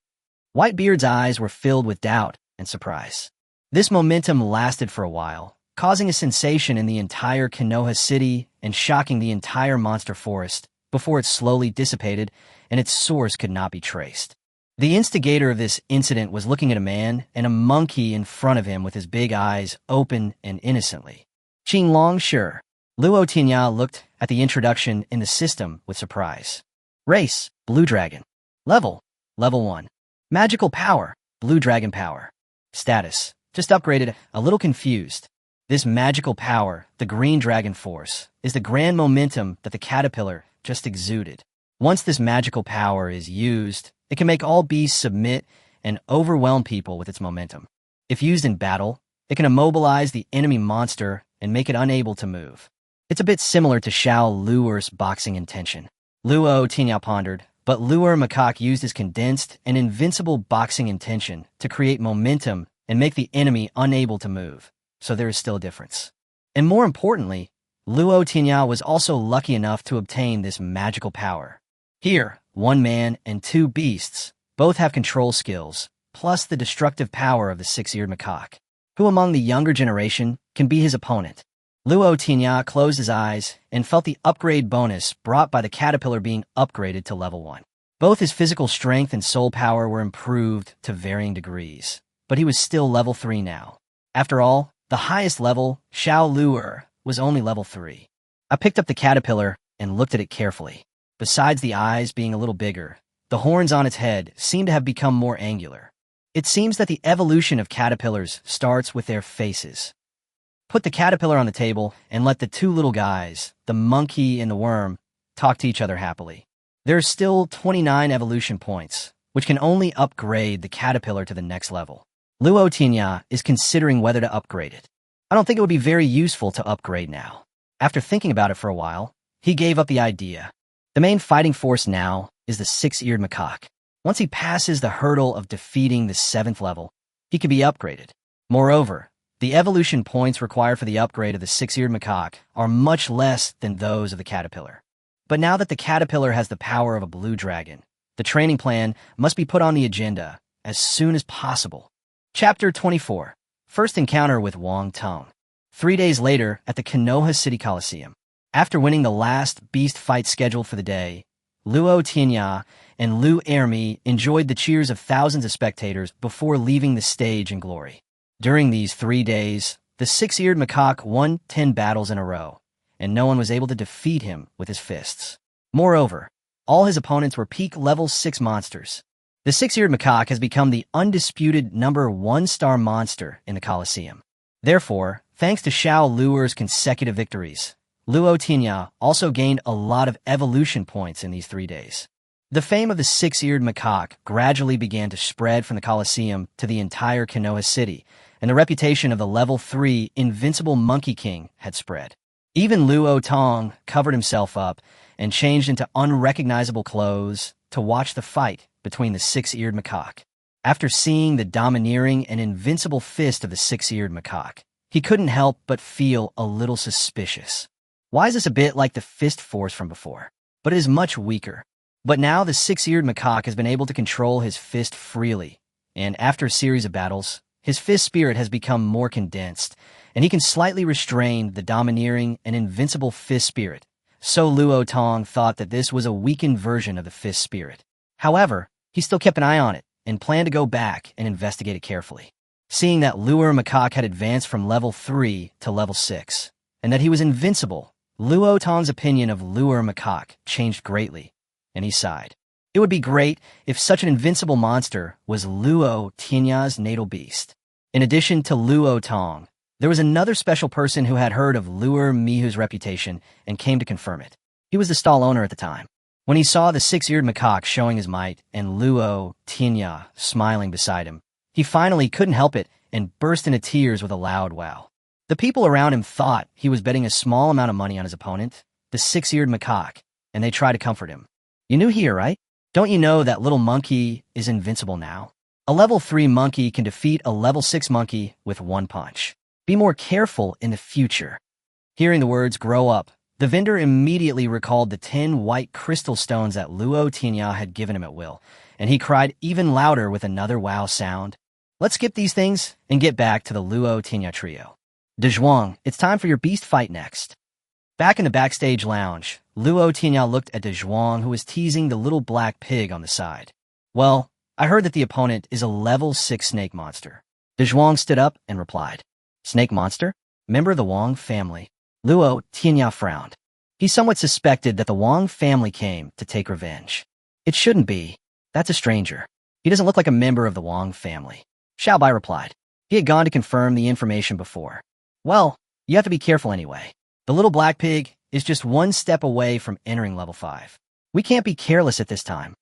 Whitebeard's eyes were filled with doubt and surprise. This momentum lasted for a while, causing a sensation in the entire Konoha City and shocking the entire monster forest before it slowly dissipated and its source could not be traced. The instigator of this incident was looking at a man and a monkey in front of him with his big eyes open and innocently. Qinglong, sure. Luo Tianya looked at the introduction in the system with surprise. Race, Blue Dragon. Level 1. Magical power, Blue Dragon power. Status, just upgraded, a little confused. This magical power, the Green Dragon Force, is the grand momentum that the caterpillar just exuded. Once this magical power is used, it can make all beasts submit and overwhelm people with its momentum. If used in battle, it can immobilize the enemy monster and make it unable to move. It's a bit similar to Xiao Luo's boxing intention. Luo Tianya pondered, but Luo Macaque used his condensed and invincible boxing intention to create momentum and make the enemy unable to move. So there is still a difference. And more importantly, Luo Tianya was also lucky enough to obtain this magical power. Here, one man and two beasts both have control skills, plus the destructive power of the six-eared macaque. Who among the younger generation can be his opponent? Luo Tianya closed his eyes and felt the upgrade bonus brought by the caterpillar being upgraded to level 1. Both his physical strength and soul power were improved to varying degrees, but he was still level 3 now. After all, the highest level, Xiao Luo, was only level 3. I picked up the caterpillar and looked at it carefully. Besides the eyes being a little bigger, the horns on its head seemed to have become more angular. It seems that the evolution of caterpillars starts with their faces. Put the caterpillar on the table and let the two little guys, the monkey and the worm, talk to each other happily. There are still 29 evolution points, which can only upgrade the caterpillar to the next level. Luo Tianya is considering whether to upgrade it. I don't think it would be very useful to upgrade now. After thinking about it for a while, he gave up the idea. The main fighting force now is the six-eared macaque. Once he passes the hurdle of defeating the 7th level, he can be upgraded. Moreover, the evolution points required for the upgrade of the six-eared macaque are much less than those of the caterpillar. But now that the caterpillar has the power of a blue dragon, the training plan must be put on the agenda as soon as possible. Chapter 24. First encounter with Wang Tong. 3 days later at the Konoha City Coliseum. After winning the last beast fight scheduled for the day, Luo Tianya and Lu Ermi enjoyed the cheers of thousands of spectators before leaving the stage in glory. During these 3 days, the six-eared macaque won 10 battles in a row, and no one was able to defeat him with his fists. Moreover, all his opponents were peak level 6 monsters. The six-eared macaque has become the undisputed number 1 star monster in the Coliseum. Therefore, thanks to Xiao Luo's consecutive victories, Luo Tianya also gained a lot of evolution points in these 3 days. The fame of the six-eared macaque gradually began to spread from the Coliseum to the entire Konoha City, and the reputation of the level 3 invincible Monkey King had spread. Even Luo Tong covered himself up and changed into unrecognizable clothes to watch the fight between the six-eared macaque. After seeing the domineering and invincible fist of the six-eared macaque, he couldn't help but feel a little suspicious. Why is this a bit like the fist force from before? But it is much weaker. But now the six-eared macaque has been able to control his fist freely, and after a series of battles, his fist spirit has become more condensed, and he can slightly restrain the domineering and invincible fist spirit. So Luo Tong thought that this was a weakened version of the fist spirit. However, he still kept an eye on it and planned to go back and investigate it carefully. Seeing that Luo Macaque had advanced from level 3 to level 6, and that he was invincible, Luo Tong's opinion of Luo Macaque changed greatly, and he sighed. It would be great if such an invincible monster was Luo Tianya's natal beast. In addition to Luo Tong, there was another special person who had heard of Luo Mihu's reputation and came to confirm it. He was the stall owner at the time. When he saw the six-eared macaque showing his might and Luo Tianya smiling beside him, he finally couldn't help it and burst into tears with a loud wow. The people around him thought he was betting a small amount of money on his opponent, the six-eared macaque, and they tried to comfort him. "You new here, right? Don't you know that little monkey is invincible now? A level 3 monkey can defeat a level 6 monkey with one punch. Be more careful in the future." Hearing the words "grow up," the vendor immediately recalled the 10 white crystal stones that Luo Tianya had given him at will, and he cried even louder with another wow sound. "Let's skip these things and get back to the Luo Tianya trio. Dezhuang, it's time for your beast fight next." Back in the backstage lounge, Luo Tianya looked at Dezhuang, who was teasing the little black pig on the side. "Well, I heard that the opponent is a level 6 snake monster." Dezhuang stood up and replied, "Snake monster? Member of the Wang family." Luo Tianya frowned. He somewhat suspected that the Wang family came to take revenge. "It shouldn't be. That's a stranger. He doesn't look like a member of the Wang family." Xiaobai replied. He had gone to confirm the information before. "Well, you have to be careful anyway. The little black pig is just one step away from entering level 5. We can't be careless at this time."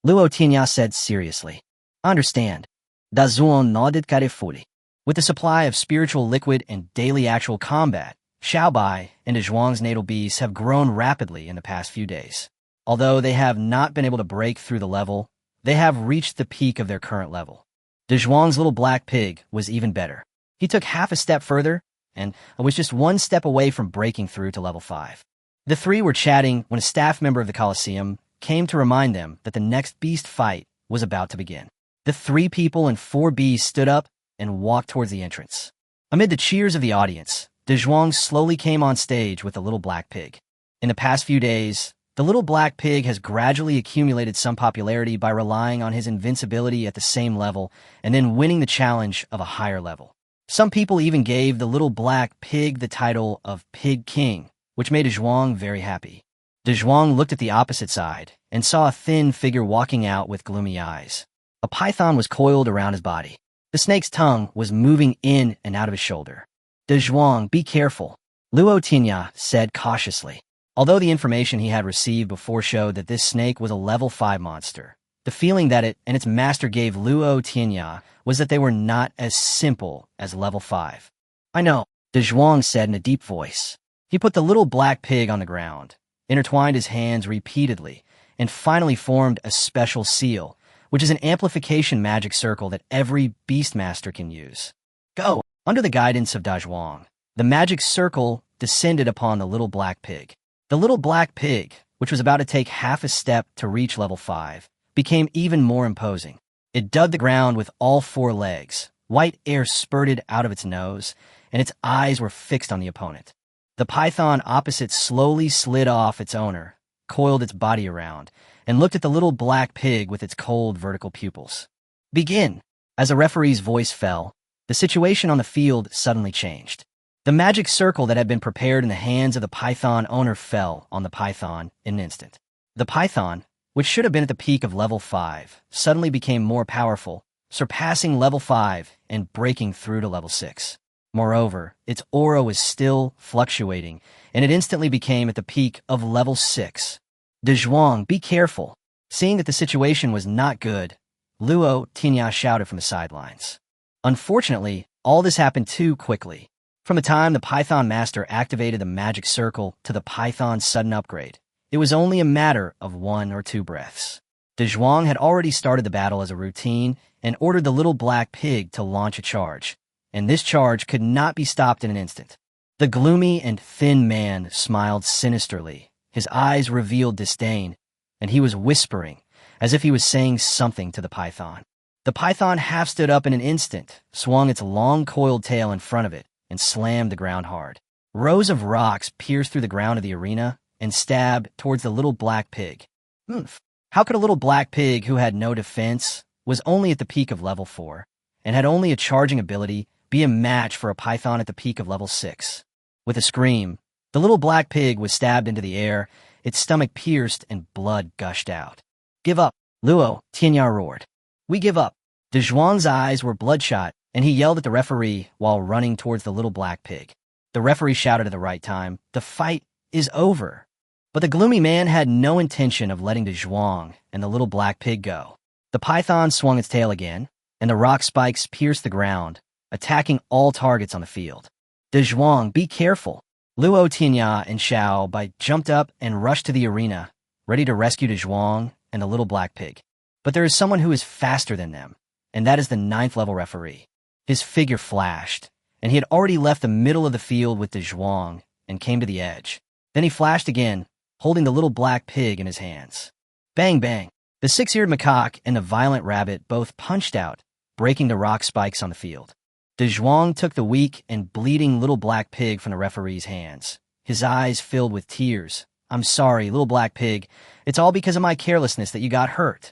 Luo Tianya said seriously. "I understand." Dazuon nodded carefully. With the supply of spiritual liquid and daily actual combat, Xiaobai and Dezhuang's natal beasts have grown rapidly in the past few days. Although they have not been able to break through the level, they have reached the peak of their current level. Dezhuang's little black pig was even better. He took half a step further and was just one step away from breaking through to level 5. The three were chatting when a staff member of the Colosseum came to remind them that the next beast fight was about to begin. The 3 people and 4 beasts stood up and walked towards the entrance. Amid the cheers of the audience, Dezhuang slowly came on stage with the little black pig. In the past few days, the little black pig has gradually accumulated some popularity by relying on his invincibility at the same level and then winning the challenge of a higher level. Some people even gave the little black pig the title of Pig King, which made Dezhuang very happy. Dezhuang looked at the opposite side and saw a thin figure walking out with gloomy eyes. A python was coiled around his body. The snake's tongue was moving in and out of his shoulder. "Dezhuang, be careful," Luo Tianya said cautiously. Although the information he had received before showed that this snake was a level 5 monster, the feeling that it and its master gave Luo Tianya was that they were not as simple as level 5. "I know," Dezhuang said in a deep voice. He put the little black pig on the ground, intertwined his hands repeatedly, and finally formed a special seal, which is an amplification magic circle that every beastmaster can use. "Go!" Under the guidance of Dezhuang, the magic circle descended upon the little black pig. The little black pig, which was about to take half a step to reach level 5, became even more imposing. It dug the ground with all 4 legs, white air spurted out of its nose, and its eyes were fixed on the opponent. The python opposite slowly slid off its owner, coiled its body around, and looked at the little black pig with its cold vertical pupils. "Begin!" As the referee's voice fell, the situation on the field suddenly changed. The magic circle that had been prepared in the hands of the python owner fell on the python in an instant. The python, which should have been at the peak of level 5, suddenly became more powerful, surpassing level 5 and breaking through to level 6. Moreover, its aura was still fluctuating, and it instantly became at the peak of level 6. "Dezhuang, be careful." Seeing that the situation was not good, Luo Tianya shouted from the sidelines. Unfortunately, all this happened too quickly. From the time the Python Master activated the magic circle to the Python's sudden upgrade, it was only a matter of 1 or 2 breaths. Dezhuang had already started the battle as a routine and ordered the little black pig to launch a charge, and this charge could not be stopped in an instant. The gloomy and thin man smiled sinisterly. His eyes revealed disdain, and he was whispering, as if he was saying something to the python. The python half stood up in an instant, swung its long coiled tail in front of it, and slammed the ground hard. Rows of rocks pierced through the ground of the arena and stabbed towards the little black pig. How could a little black pig who had no defense, was only at the peak of level 4, and had only a charging ability, be a match for a python at the peak of level 6? With a scream, the little black pig was stabbed into the air, its stomach pierced and blood gushed out. "Give up!" Luo Tianya roared. "We give up!" Dezhuang's eyes were bloodshot, and he yelled at the referee while running towards the little black pig. The referee shouted at the right time, "The fight is over." But the gloomy man had no intention of letting Dezhuang and the little black pig go. The python swung its tail again, and the rock spikes pierced the ground, attacking all targets on the field. Zhuang, be careful. Luo Tianya and Xiao Bai jumped up and rushed to the arena, ready to rescue Zhuang and the little black pig. But there is someone who is faster than them, and that is the 9th level referee. His figure flashed, and he had already left the middle of the field with Zhuang and came to the edge. Then he flashed again, holding the little black pig in his hands. Bang, bang. The 6-eared macaque and the violent rabbit both punched out, breaking the rock spikes on the field. Zhuang took the weak and bleeding little black pig from the referee's hands. His eyes filled with tears. I'm sorry, little black pig. It's all because of my carelessness that you got hurt.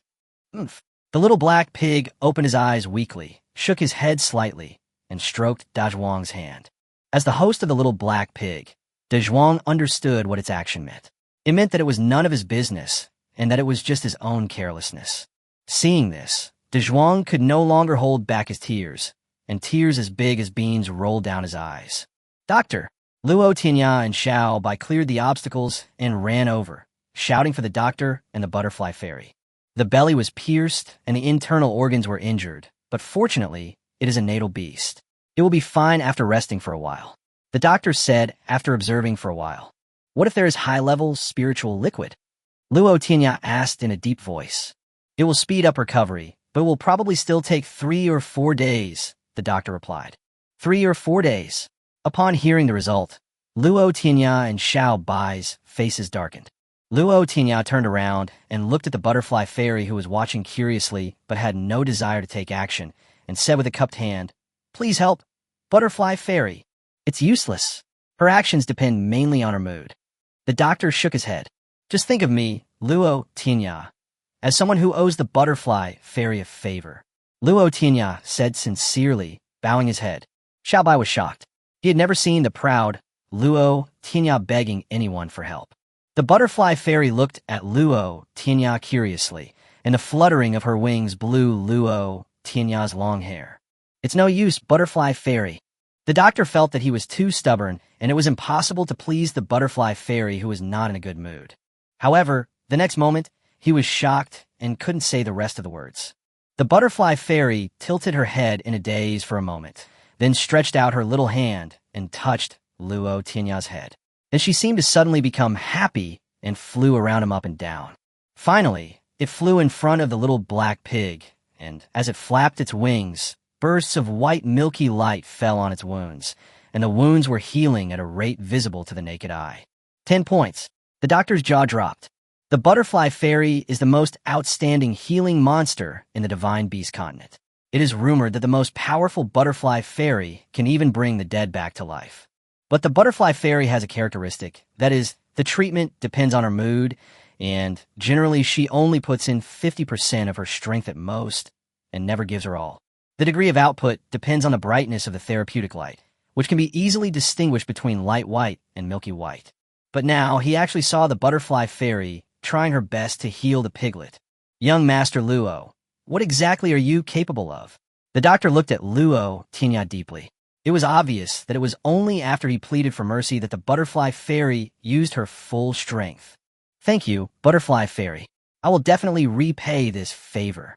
Oomph. The little black pig opened his eyes weakly, shook his head slightly, and stroked Zhuang's hand. As the host of the little black pig, Zhuang understood what its action meant. It meant that it was none of his business, and that it was just his own carelessness. Seeing this, Zhuang could no longer hold back his tears, and tears as big as beans rolled down his eyes. Doctor! Luo Tianya and Xiao Bai cleared the obstacles and ran over, shouting for the doctor and the butterfly fairy. The belly was pierced and the internal organs were injured, but fortunately, it is a natal beast. It will be fine after resting for a while. The doctor said after observing for a while. What if there is high-level spiritual liquid? Luo Tianya asked in a deep voice. It will speed up recovery, but it will probably still take 3 or 4 days, the doctor replied. 3 or 4 days. Upon hearing the result, Luo Tianya and Xiao Bai's faces darkened. Luo Tianya turned around and looked at the butterfly fairy who was watching curiously but had no desire to take action, and said with a cupped hand, Please help, butterfly fairy. It's useless. Her actions depend mainly on her mood. The doctor shook his head. Just think of me, Luo Tianya, as someone who owes the butterfly fairy a favor. Luo Tianya said sincerely, bowing his head. Xiao Bai was shocked. He had never seen the proud Luo Tianya begging anyone for help. The butterfly fairy looked at Luo Tianya curiously, and the fluttering of her wings blew Luo Tianya's long hair. It's no use, butterfly fairy. The doctor felt that he was too stubborn, and it was impossible to please the butterfly fairy who was not in a good mood. However, the next moment, he was shocked and couldn't say the rest of the words. The butterfly fairy tilted her head in a daze for a moment, then stretched out her little hand and touched Luo Tianya's head. Then she seemed to suddenly become happy and flew around him up and down. Finally, it flew in front of the little black pig, and as it flapped its wings, bursts of white milky light fell on its wounds, and the wounds were healing at a rate visible to the naked eye. 10 points. The doctor's jaw dropped. The butterfly fairy is the most outstanding healing monster in the divine beast continent. It is rumored that the most powerful butterfly fairy can even bring the dead back to life. But the butterfly fairy has a characteristic, that is, the treatment depends on her mood, and generally she only puts in 50% of her strength at most, and never gives her all. The degree of output depends on the brightness of the therapeutic light, which can be easily distinguished between light white and milky white. But now he actually saw the butterfly fairy trying her best to heal the piglet. Young Master Luo, what exactly are you capable of? The doctor looked at Luo Tianya deeply. It was obvious that it was only after he pleaded for mercy that the butterfly fairy used her full strength. Thank you, butterfly fairy. I will definitely repay this favor.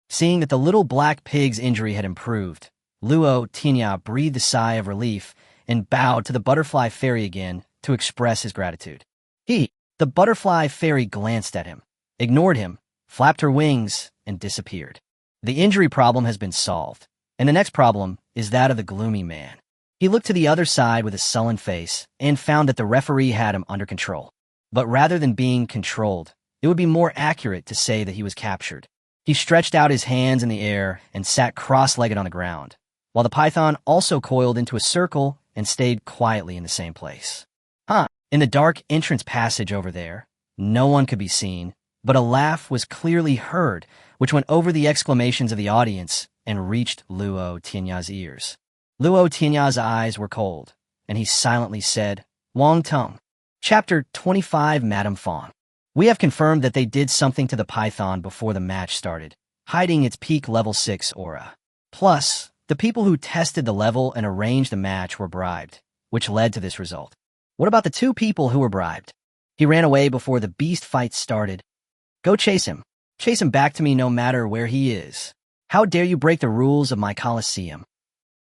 Seeing that the little black pig's injury had improved, Luo Tianya breathed a sigh of relief and bowed to the butterfly fairy again to express his gratitude. The butterfly fairy glanced at him, ignored him, flapped her wings, and disappeared. The injury problem has been solved, and the next problem is that of the gloomy man. He looked to the other side with a sullen face and found that the referee had him under control. But rather than being controlled, it would be more accurate to say that he was captured. He stretched out his hands in the air and sat cross-legged on the ground, while the python also coiled into a circle and stayed quietly in the same place. In the dark entrance passage over there, no one could be seen, but a laugh was clearly heard, which went over the exclamations of the audience and reached Luo Tianya's ears. Luo Tianya's eyes were cold, and he silently said, Wang Tung. Chapter 25, Madame Fong. We have confirmed that they did something to the python before the match started, hiding its peak level 6 aura. Plus, the people who tested the level and arranged the match were bribed, which led to this result. What about the 2 people who were bribed? He ran away before the beast fight started. Go chase him. Chase him back to me no matter where he is. How dare you break the rules of my Colosseum?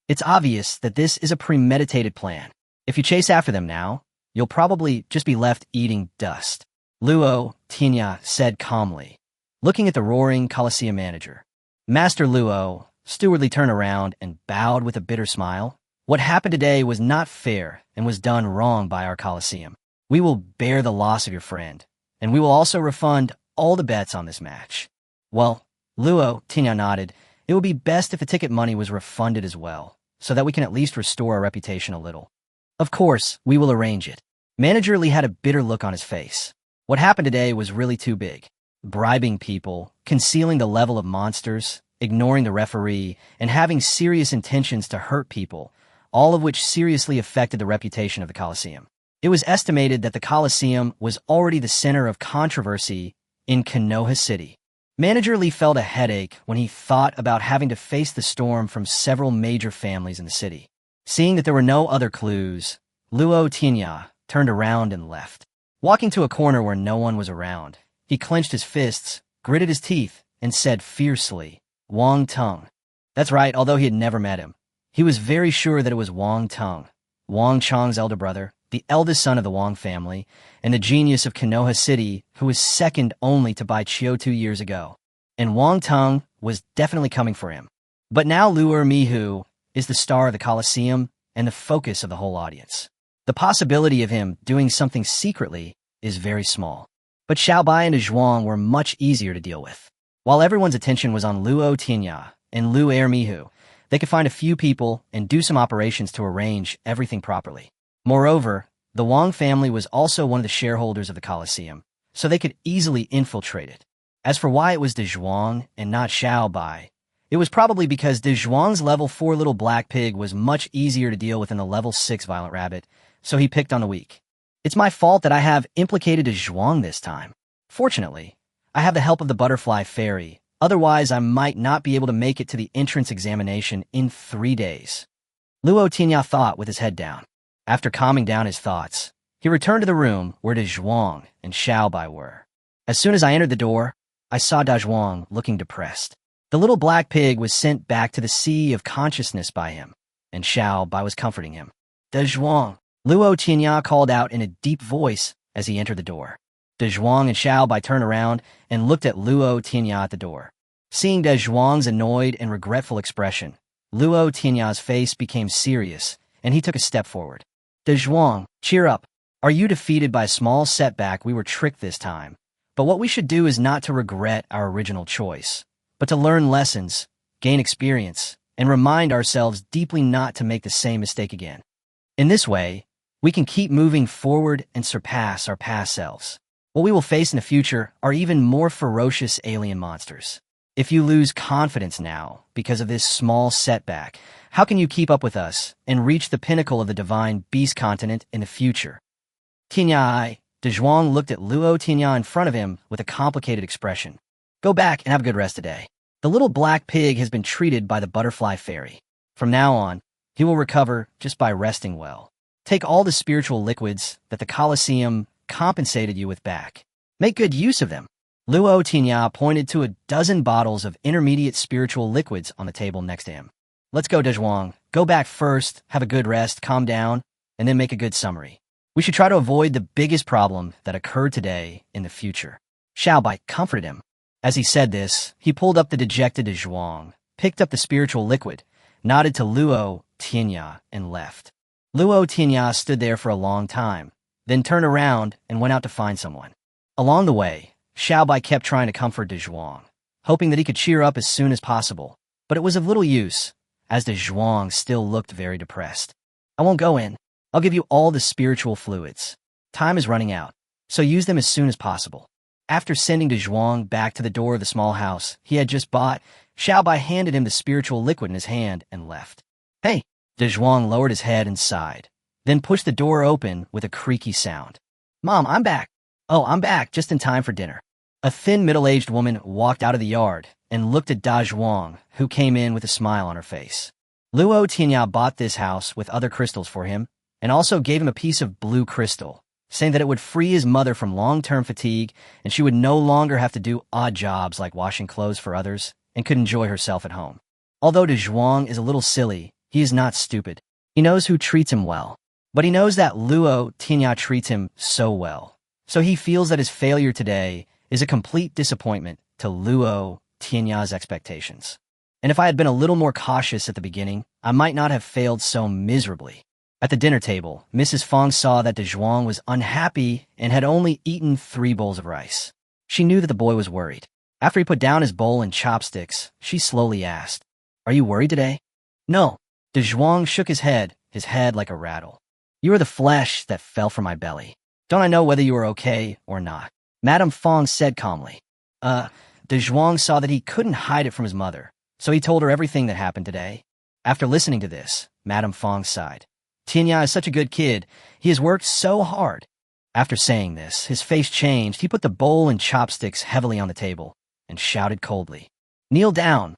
It's obvious that this is a premeditated plan. If you chase after them now, you'll probably just be left eating dust. Luo Tianya said calmly, looking at the roaring Colosseum manager. Master Luo stewardly turned around and bowed with a bitter smile. What happened today was not fair and was done wrong by our Colosseum. We will bear the loss of your friend, and we will also refund all the bets on this match. Well, Luo Tianya nodded. It would be best if the ticket money was refunded as well, so that we can at least restore our reputation a little. Of course, we will arrange it. Manager Lee had a bitter look on his face. What happened today was really too big. Bribing people, concealing the level of monsters, ignoring the referee, and having serious intentions to hurt people, all of which seriously affected the reputation of the Colosseum. It was estimated that the Colosseum was already the center of controversy in Konoha City. Manager Lee felt a headache when he thought about having to face the storm from several major families in the city. Seeing that there were no other clues, Luo Tianya turned around and left. Walking to a corner where no one was around, he clenched his fists, gritted his teeth, and said fiercely, "Wang Tung." That's right, although he had never met him. He was very sure that it was Wang Tung, Wang Chang's elder brother, the eldest son of the Wang family, and the genius of Konoha City, who was second only to Bai Chio 2 years ago. And Wang Tung was definitely coming for him. But now Luo Mihu is the star of the Colosseum and the focus of the whole audience. The possibility of him doing something secretly is very small. But Xiaobai and Zhuang were much easier to deal with. While everyone's attention was on Luo Tianya and Luo Mihu, they could find a few people and do some operations to arrange everything properly. Moreover, the Wang family was also one of the shareholders of the Colosseum, so they could easily infiltrate it. As for why it was De Zhuang and not Xiaobai, it was probably because De Zhuang's level 4 little black pig was much easier to deal with than the level 6 violent rabbit, so he picked on the weak. It's my fault that I have implicated De Zhuang this time. Fortunately, I have the help of the butterfly fairy, otherwise I might not be able to make it to the entrance examination in 3 days. Luo Tianya thought with his head down. After calming down his thoughts, he returned to the room where De Zhuang and Xiaobai were. As soon as I entered the door, I saw Da Zhuang looking depressed. The little black pig was sent back to the sea of consciousness by him, and Xiaobai was comforting him. Da Zhuang, Luo Tianya called out in a deep voice as he entered the door. Da Zhuang and Xiaobai turned around and looked at Luo Tianya at the door. Seeing Da Zhuang's annoyed and regretful expression, Luo Tianya's face became serious, and he took a step forward. Da Zhuang, cheer up. Are you defeated by a small setback? We were tricked this time. But what we should do is not to regret our original choice, but to learn lessons, gain experience, and remind ourselves deeply not to make the same mistake again. In this way, we can keep moving forward and surpass our past selves. What we will face in the future are even more ferocious alien monsters. If you lose confidence now because of this small setback, how can you keep up with us and reach the pinnacle of the divine beast continent in the future? Tianya, De Zhuang looked at Luo Tianya in front of him with a complicated expression. Go back and have a good rest today. The little black pig has been treated by the butterfly fairy. From now on, he will recover just by resting well. Take all the spiritual liquids that the Colosseum compensated you with back. Make good use of them. Luo Tianya pointed to a dozen bottles of intermediate spiritual liquids on the table next to him. Let's go, De Zhuang. Go back first, have a good rest, calm down, and then make a good summary. We should try to avoid the biggest problem that occurred today in the future. Xiaobai comforted him. As he said this, he pulled up the dejected De Zhuang, picked up the spiritual liquid, nodded to Luo Tianya, and left. Luo Tianya stood there for a long time, then turned around and went out to find someone. Along the way, Xiaobai kept trying to comfort De Zhuang, hoping that he could cheer up as soon as possible, but it was of little use, as De Zhuang still looked very depressed. I won't go in. I'll give you all the spiritual fluids. Time is running out, so use them as soon as possible. After sending De Zhuang back to the door of the small house he had just bought, Xiaobai handed him the spiritual liquid in his hand and left. Hey! De Zhuang lowered his head and sighed, then pushed the door open with a creaky sound. Mom, I'm back. Oh, I'm back, just in time for dinner. A thin, middle-aged woman walked out of the yard and looked at Da Zhuang, who came in with a smile on her face. Luo Tianya bought this house with other crystals for him, and also gave him a piece of blue crystal, saying that it would free his mother from long-term fatigue and she would no longer have to do odd jobs like washing clothes for others and could enjoy herself at home. Although De Zhuang is a little silly, He is not stupid. He knows who treats him well. But he knows that Luo Tianya treats him so well. So he feels that his failure today is a complete disappointment to Luo Tianya's expectations. And if I had been a little more cautious at the beginning, I might not have failed so miserably. At the dinner table, Mrs. Fong saw that De Zhuang was unhappy and had only eaten 3 bowls of rice. She knew that the boy was worried. After he put down his bowl and chopsticks, she slowly asked, "Are you worried today?" "No." De Zhuang shook his head like a rattle. "You are the flesh that fell from my belly. Don't I know whether you are okay or not?" Madame Fong said calmly. De Zhuang saw that he couldn't hide it from his mother, so he told her everything that happened today. After listening to this, Madame Fong sighed. "Tianya is such a good kid. He has worked so hard." After saying this, his face changed. He put the bowl and chopsticks heavily on the table and shouted coldly, "Kneel down."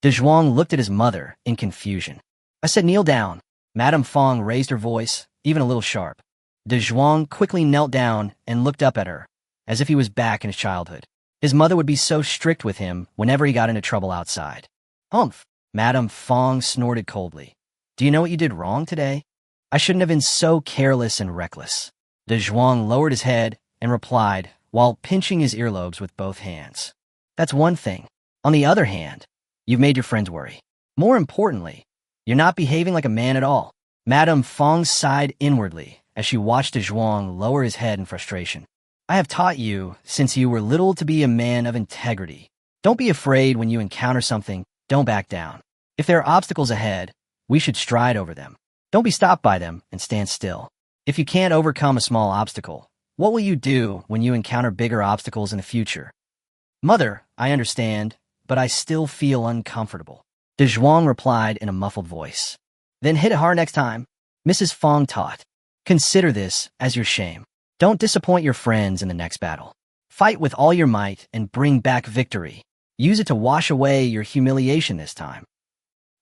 De Zhuang looked at his mother in confusion. "I said kneel down." Madame Fong raised her voice, even a little sharp. De Zhuang quickly knelt down and looked up at her, as if he was back in his childhood. His mother would be so strict with him whenever he got into trouble outside. "Humph!" Madame Fong snorted coldly. "Do you know what you did wrong today? I shouldn't have been so careless and reckless." De Zhuang lowered his head and replied, while pinching his earlobes with both hands. "That's one thing. On the other hand, you've made your friends worry. More importantly, you're not behaving like a man at all." Madame Fong sighed inwardly as she watched De Zhuang lower his head in frustration. "I have taught you since you were little to be a man of integrity. Don't be afraid when you encounter something. Don't back down. If there are obstacles ahead, we should stride over them. Don't be stopped by them and stand still. If you can't overcome a small obstacle, what will you do when you encounter bigger obstacles in the future?" "Mother, I understand, but I still feel uncomfortable," De Zhuang replied in a muffled voice. "Then hit it hard next time," Mrs. Fong taught. "Consider this as your shame. Don't disappoint your friends in the next battle. Fight with all your might and bring back victory. Use it to wash away your humiliation this time."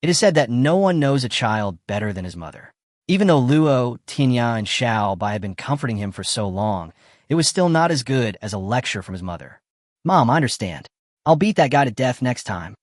It is said that no one knows a child better than his mother. Even though Luo, Tianya, and Xiao had been comforting him for so long, it was still not as good as a lecture from his mother. "Mom, I understand. I'll beat that guy to death next time."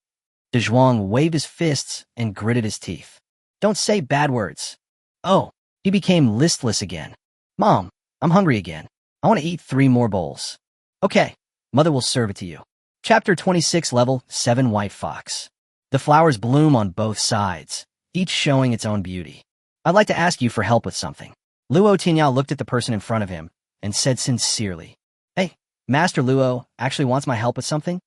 De Zhuang waved his fists and gritted his teeth. "Don't say bad words." Oh, he became listless again. "Mom, I'm hungry again. I want to eat 3 more bowls." "Okay, Mother will serve it to you." Chapter 26, Level 7, White Fox. The flowers bloom on both sides, each showing its own beauty. "I'd like to ask you for help with something." Luo Tianya looked at the person in front of him and said sincerely, "Hey, Master Luo actually wants my help with something?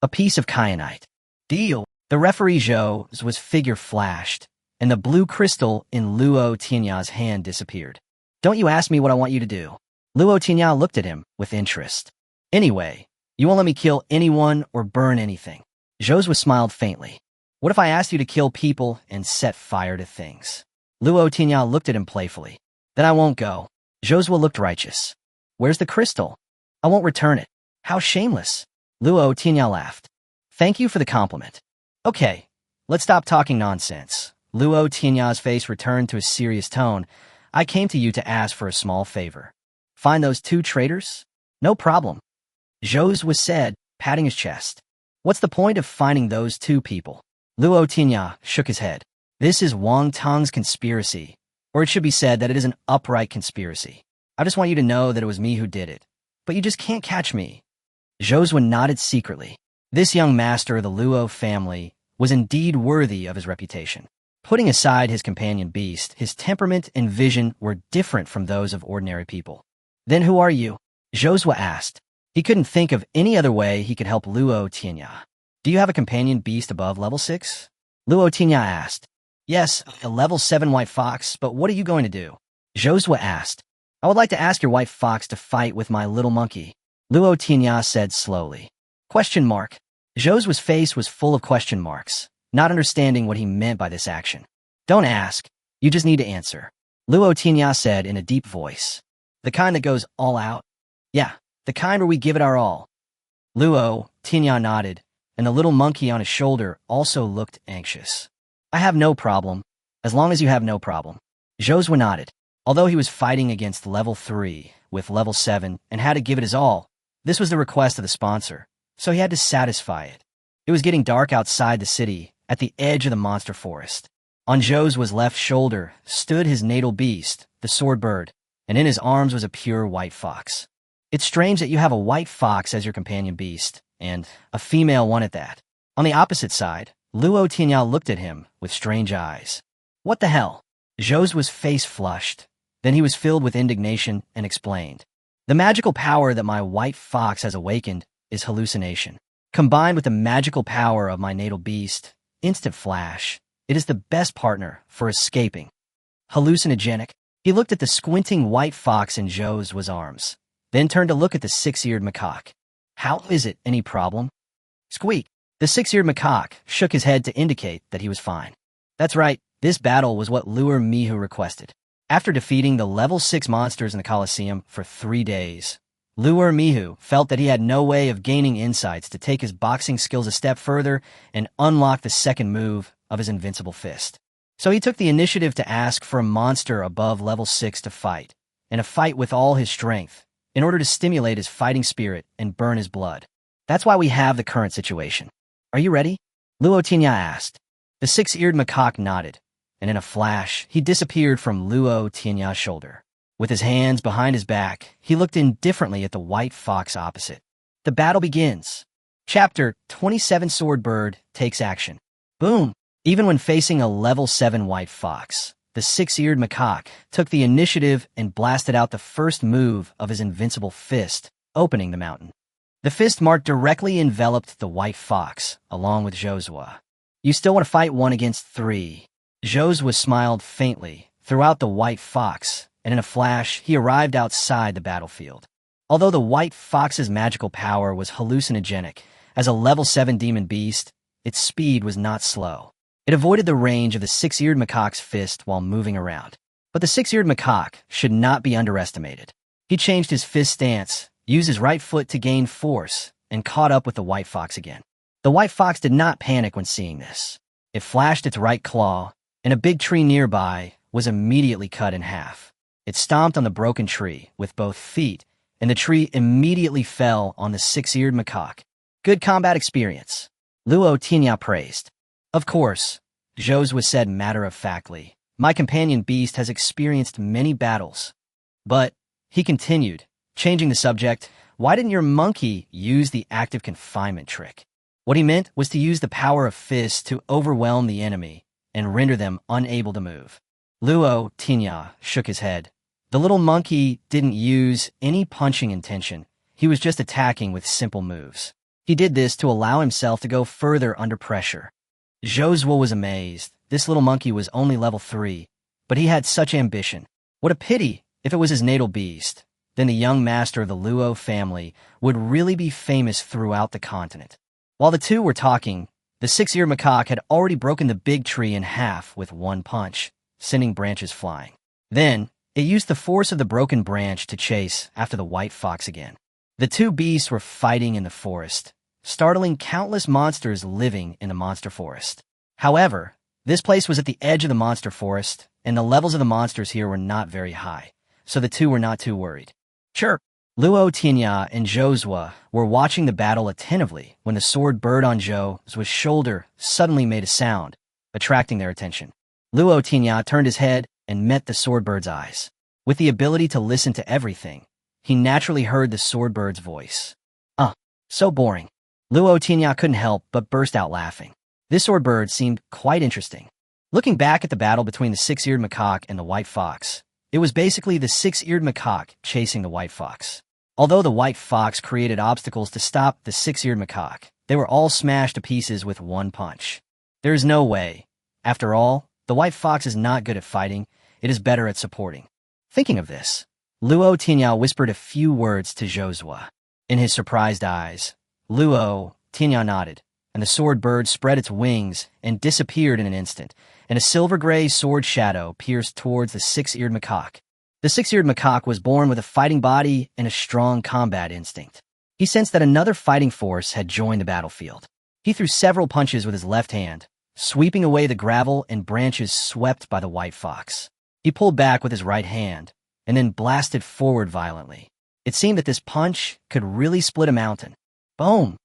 A piece of kyanite." "Deal." The referee Zhou's figure flashed, and the blue crystal in Luo Tianya's hand disappeared. "Don't you ask me what I want you to do." Luo Tianya looked at him with interest. "Anyway, you won't let me kill anyone or burn anything." Zhou smiled faintly. "What if I asked you to kill people and set fire to things?" Luo Tianya looked at him playfully. "Then I won't go." Zhou looked righteous. "Where's the crystal?" "I won't return it." "How shameless." Luo Tianya laughed. "Thank you for the compliment." "Okay, let's stop talking nonsense." Luo Tianya's face returned to a serious tone. "I came to you to ask for a small favor." "Find those 2 traitors?" "No problem." Zhou said, patting his chest. "What's the point of finding those 2 people?" Luo Tianya shook his head. "This is Wang Tong's conspiracy, or it should be said that it is an upright conspiracy. I just want you to know that it was me who did it, but you just can't catch me." Zhou nodded secretly. This young master of the Luo family was indeed worthy of his reputation. Putting aside his companion beast, his temperament and vision were different from those of ordinary people. "Then who are you?" Zhou asked. He couldn't think of any other way he could help Luo Tianya. "Do you have a companion beast above level 6? Luo Tianya asked. "Yes, a level 7 white fox, but what are you going to do?" Zhou asked. "I would like to ask your white fox to fight with my little monkey," Luo Tianya said slowly. Question mark. Zhou's face was full of question marks, not understanding what he meant by this action. "Don't ask. You just need to answer," Luo Tianya said in a deep voice. "The kind that goes all out?" "Yeah, the kind where we give it our all." Luo Tianya nodded, and the little monkey on his shoulder also looked anxious. "I have no problem, as long as you have no problem." Zhou nodded. Although he was fighting against level 3 with level 7 and had to give it his all, this was the request of the sponsor, so he had to satisfy it. It was getting dark outside the city, at the edge of the monster forest. On Josua's left shoulder stood his natal beast, the sword bird, and in his arms was a pure white fox. It's strange that you have a white fox as your companion beast, and a female one at that. On the opposite side, Luo Tianya looked at him with strange eyes. What the hell? Josua's face flushed. Then he was filled with indignation and explained. The magical power that my white fox has awakened is hallucination. Combined with the magical power of my natal beast, instant flash, it is the best partner for escaping. Hallucinogenic. He looked at the squinting white fox in Josua's arms, then turned to look at the six-eared macaque. How is it any problem? Squeak. The six-eared macaque shook his head to indicate that he was fine. That's right, this battle was what Luo Mihu requested. After defeating the level 6 monsters in the Colosseum for 3 days, Luo Mihu felt that he had no way of gaining insights to take his boxing skills a step further and unlock the second move of his invincible fist. So he took the initiative to ask for a monster above level 6 to fight, and a fight with all his strength, in order to stimulate his fighting spirit and burn his blood. That's why we have the current situation. Are you ready? Luo Tianya asked. The six-eared macaque nodded, and in a flash, he disappeared from Luo Tianya's shoulder. With his hands behind his back, he looked indifferently at the white fox opposite. The battle begins. Chapter 27 Sword Bird takes action. Boom! Even when facing a level 7 white fox, the six-eared macaque took the initiative and blasted out the first move of his invincible fist, opening the mountain. The fist mark directly enveloped the white fox, along with Josua. You still want to fight 1 against 3. Josua smiled faintly throughout the white fox, and in a flash, he arrived outside the battlefield. Although the white fox's magical power was hallucinogenic, as a level 7 demon beast, its speed was not slow. It avoided the range of the six-eared macaque's fist while moving around. But the six-eared macaque should not be underestimated. He changed his fist stance, used his right foot to gain force, and caught up with the white fox again. The white fox did not panic when seeing this. It flashed its right claw, and a big tree nearby was immediately cut in half. It stomped on the broken tree with both feet, and the tree immediately fell on the six-eared macaque. Good combat experience, Luo Tianya praised. Of course, Josua said matter-of-factly. My companion beast has experienced many battles. But, he continued, changing the subject, why didn't your monkey use the active confinement trick? What he meant was to use the power of fists to overwhelm the enemy and render them unable to move. Luo Tianya shook his head. The little monkey didn't use any punching intention. He was just attacking with simple moves. He did this to allow himself to go further under pressure. Josua was amazed. This little monkey was only level 3, but he had such ambition. What a pity if it was his natal beast. Then the young master of the Luo family would really be famous throughout the continent. While the two were talking, the six-eared macaque had already broken the big tree in half with 1 punch, sending branches flying. Then, it used the force of the broken branch to chase after the white fox again. The two beasts were fighting in the forest, startling countless monsters living in the monster forest. However, this place was at the edge of the monster forest, and the levels of the monsters here were not very high, so the two were not too worried. Chirp! Luo Tianya and Josua were watching the battle attentively when the sword bird on Josua's shoulder suddenly made a sound, attracting their attention. Luo Tianya turned his head and met the sword bird's eyes. With the ability to listen to everything, he naturally heard the sword bird's voice. So boring. Luo Tianya couldn't help but burst out laughing. This sword bird seemed quite interesting. Looking back at the battle between the six-eared macaque and the white fox, it was basically the six-eared macaque chasing the white fox. Although the white fox created obstacles to stop the six-eared macaque, they were all smashed to pieces with 1 punch. There is no way. After all, the white fox is not good at fighting, it is better at supporting. Thinking of this, Luo Tianya whispered a few words to Josua. In his surprised eyes, Luo Tianya nodded, and the sword bird spread its wings and disappeared in an instant, and a silver-gray sword shadow pierced towards the six-eared macaque. The six-eared macaque was born with a fighting body and a strong combat instinct. He sensed that another fighting force had joined the battlefield. He threw several punches with his left hand, sweeping away the gravel and branches swept by the white fox. He pulled back with his right hand, and then blasted forward violently. It seemed that this punch could really split a mountain. Boom!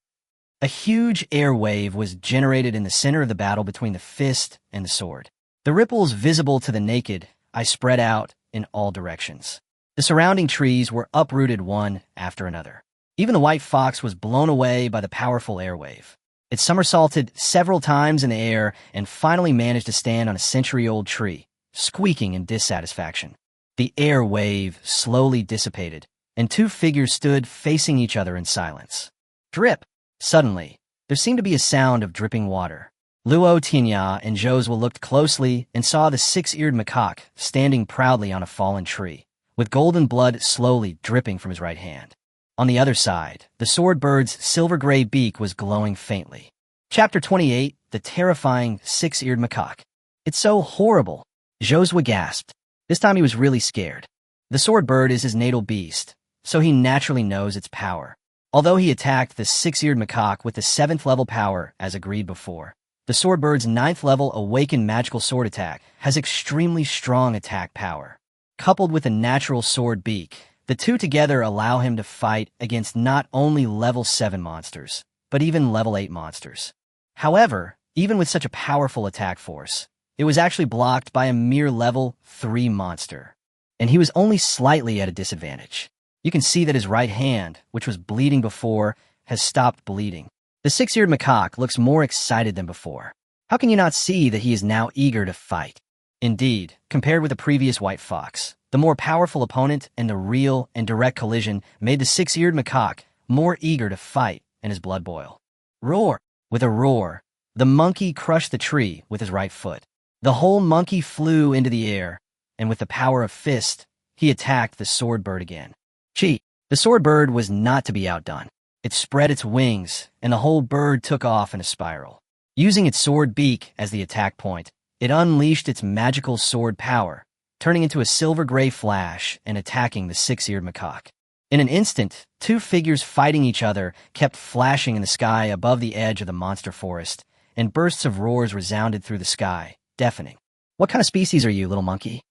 A huge air wave was generated in the center of the battle between the fist and the sword. The ripples visible to the naked eye spread out in all directions. The surrounding trees were uprooted one after another. Even the white fox was blown away by the powerful airwave. It somersaulted several times in the air and finally managed to stand on a century-old tree, squeaking in dissatisfaction. The air wave slowly dissipated, and two figures stood facing each other in silence. Drip! Suddenly, there seemed to be a sound of dripping water. Luo Tianya and Josua looked closely and saw the six-eared macaque standing proudly on a fallen tree, with golden blood slowly dripping from his right hand. On the other side, the sword bird's silver-gray beak was glowing faintly. Chapter 28, The Terrifying Six-Eared Macaque. It's so horrible, Josua gasped. This time he was really scared. The sword bird is his natal beast, so he naturally knows its power. Although he attacked the six-eared macaque with the 7th level power as agreed before, the sword bird's 9th level awakened magical sword attack has extremely strong attack power. Coupled with a natural sword beak, the two together allow him to fight against not only level 7 monsters, but even level 8 monsters. However, even with such a powerful attack force, it was actually blocked by a mere level 3 monster, and he was only slightly at a disadvantage. You can see that his right hand, which was bleeding before, has stopped bleeding. The six-eared macaque looks more excited than before. How can you not see that he is now eager to fight? Indeed, compared with the previous white fox, the more powerful opponent and the real and direct collision made the six-eared macaque more eager to fight and his blood boil. Roar! With a roar, the monkey crushed the tree with his right foot. The whole monkey flew into the air, and with the power of fist, he attacked the sword bird again. Gee, the sword bird was not to be outdone. It spread its wings, and the whole bird took off in a spiral. Using its sword beak as the attack point, it unleashed its magical sword power, turning into a silver-gray flash and attacking the six-eared macaque. In an instant, two figures fighting each other kept flashing in the sky above the edge of the monster forest, and bursts of roars resounded through the sky, deafening. What kind of species are you, little monkey?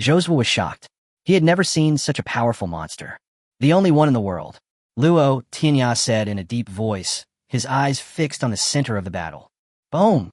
Josua was shocked. He had never seen such a powerful monster. The only one in the world. Luo Tianya said in a deep voice, his eyes fixed on the center of the battle. Boom!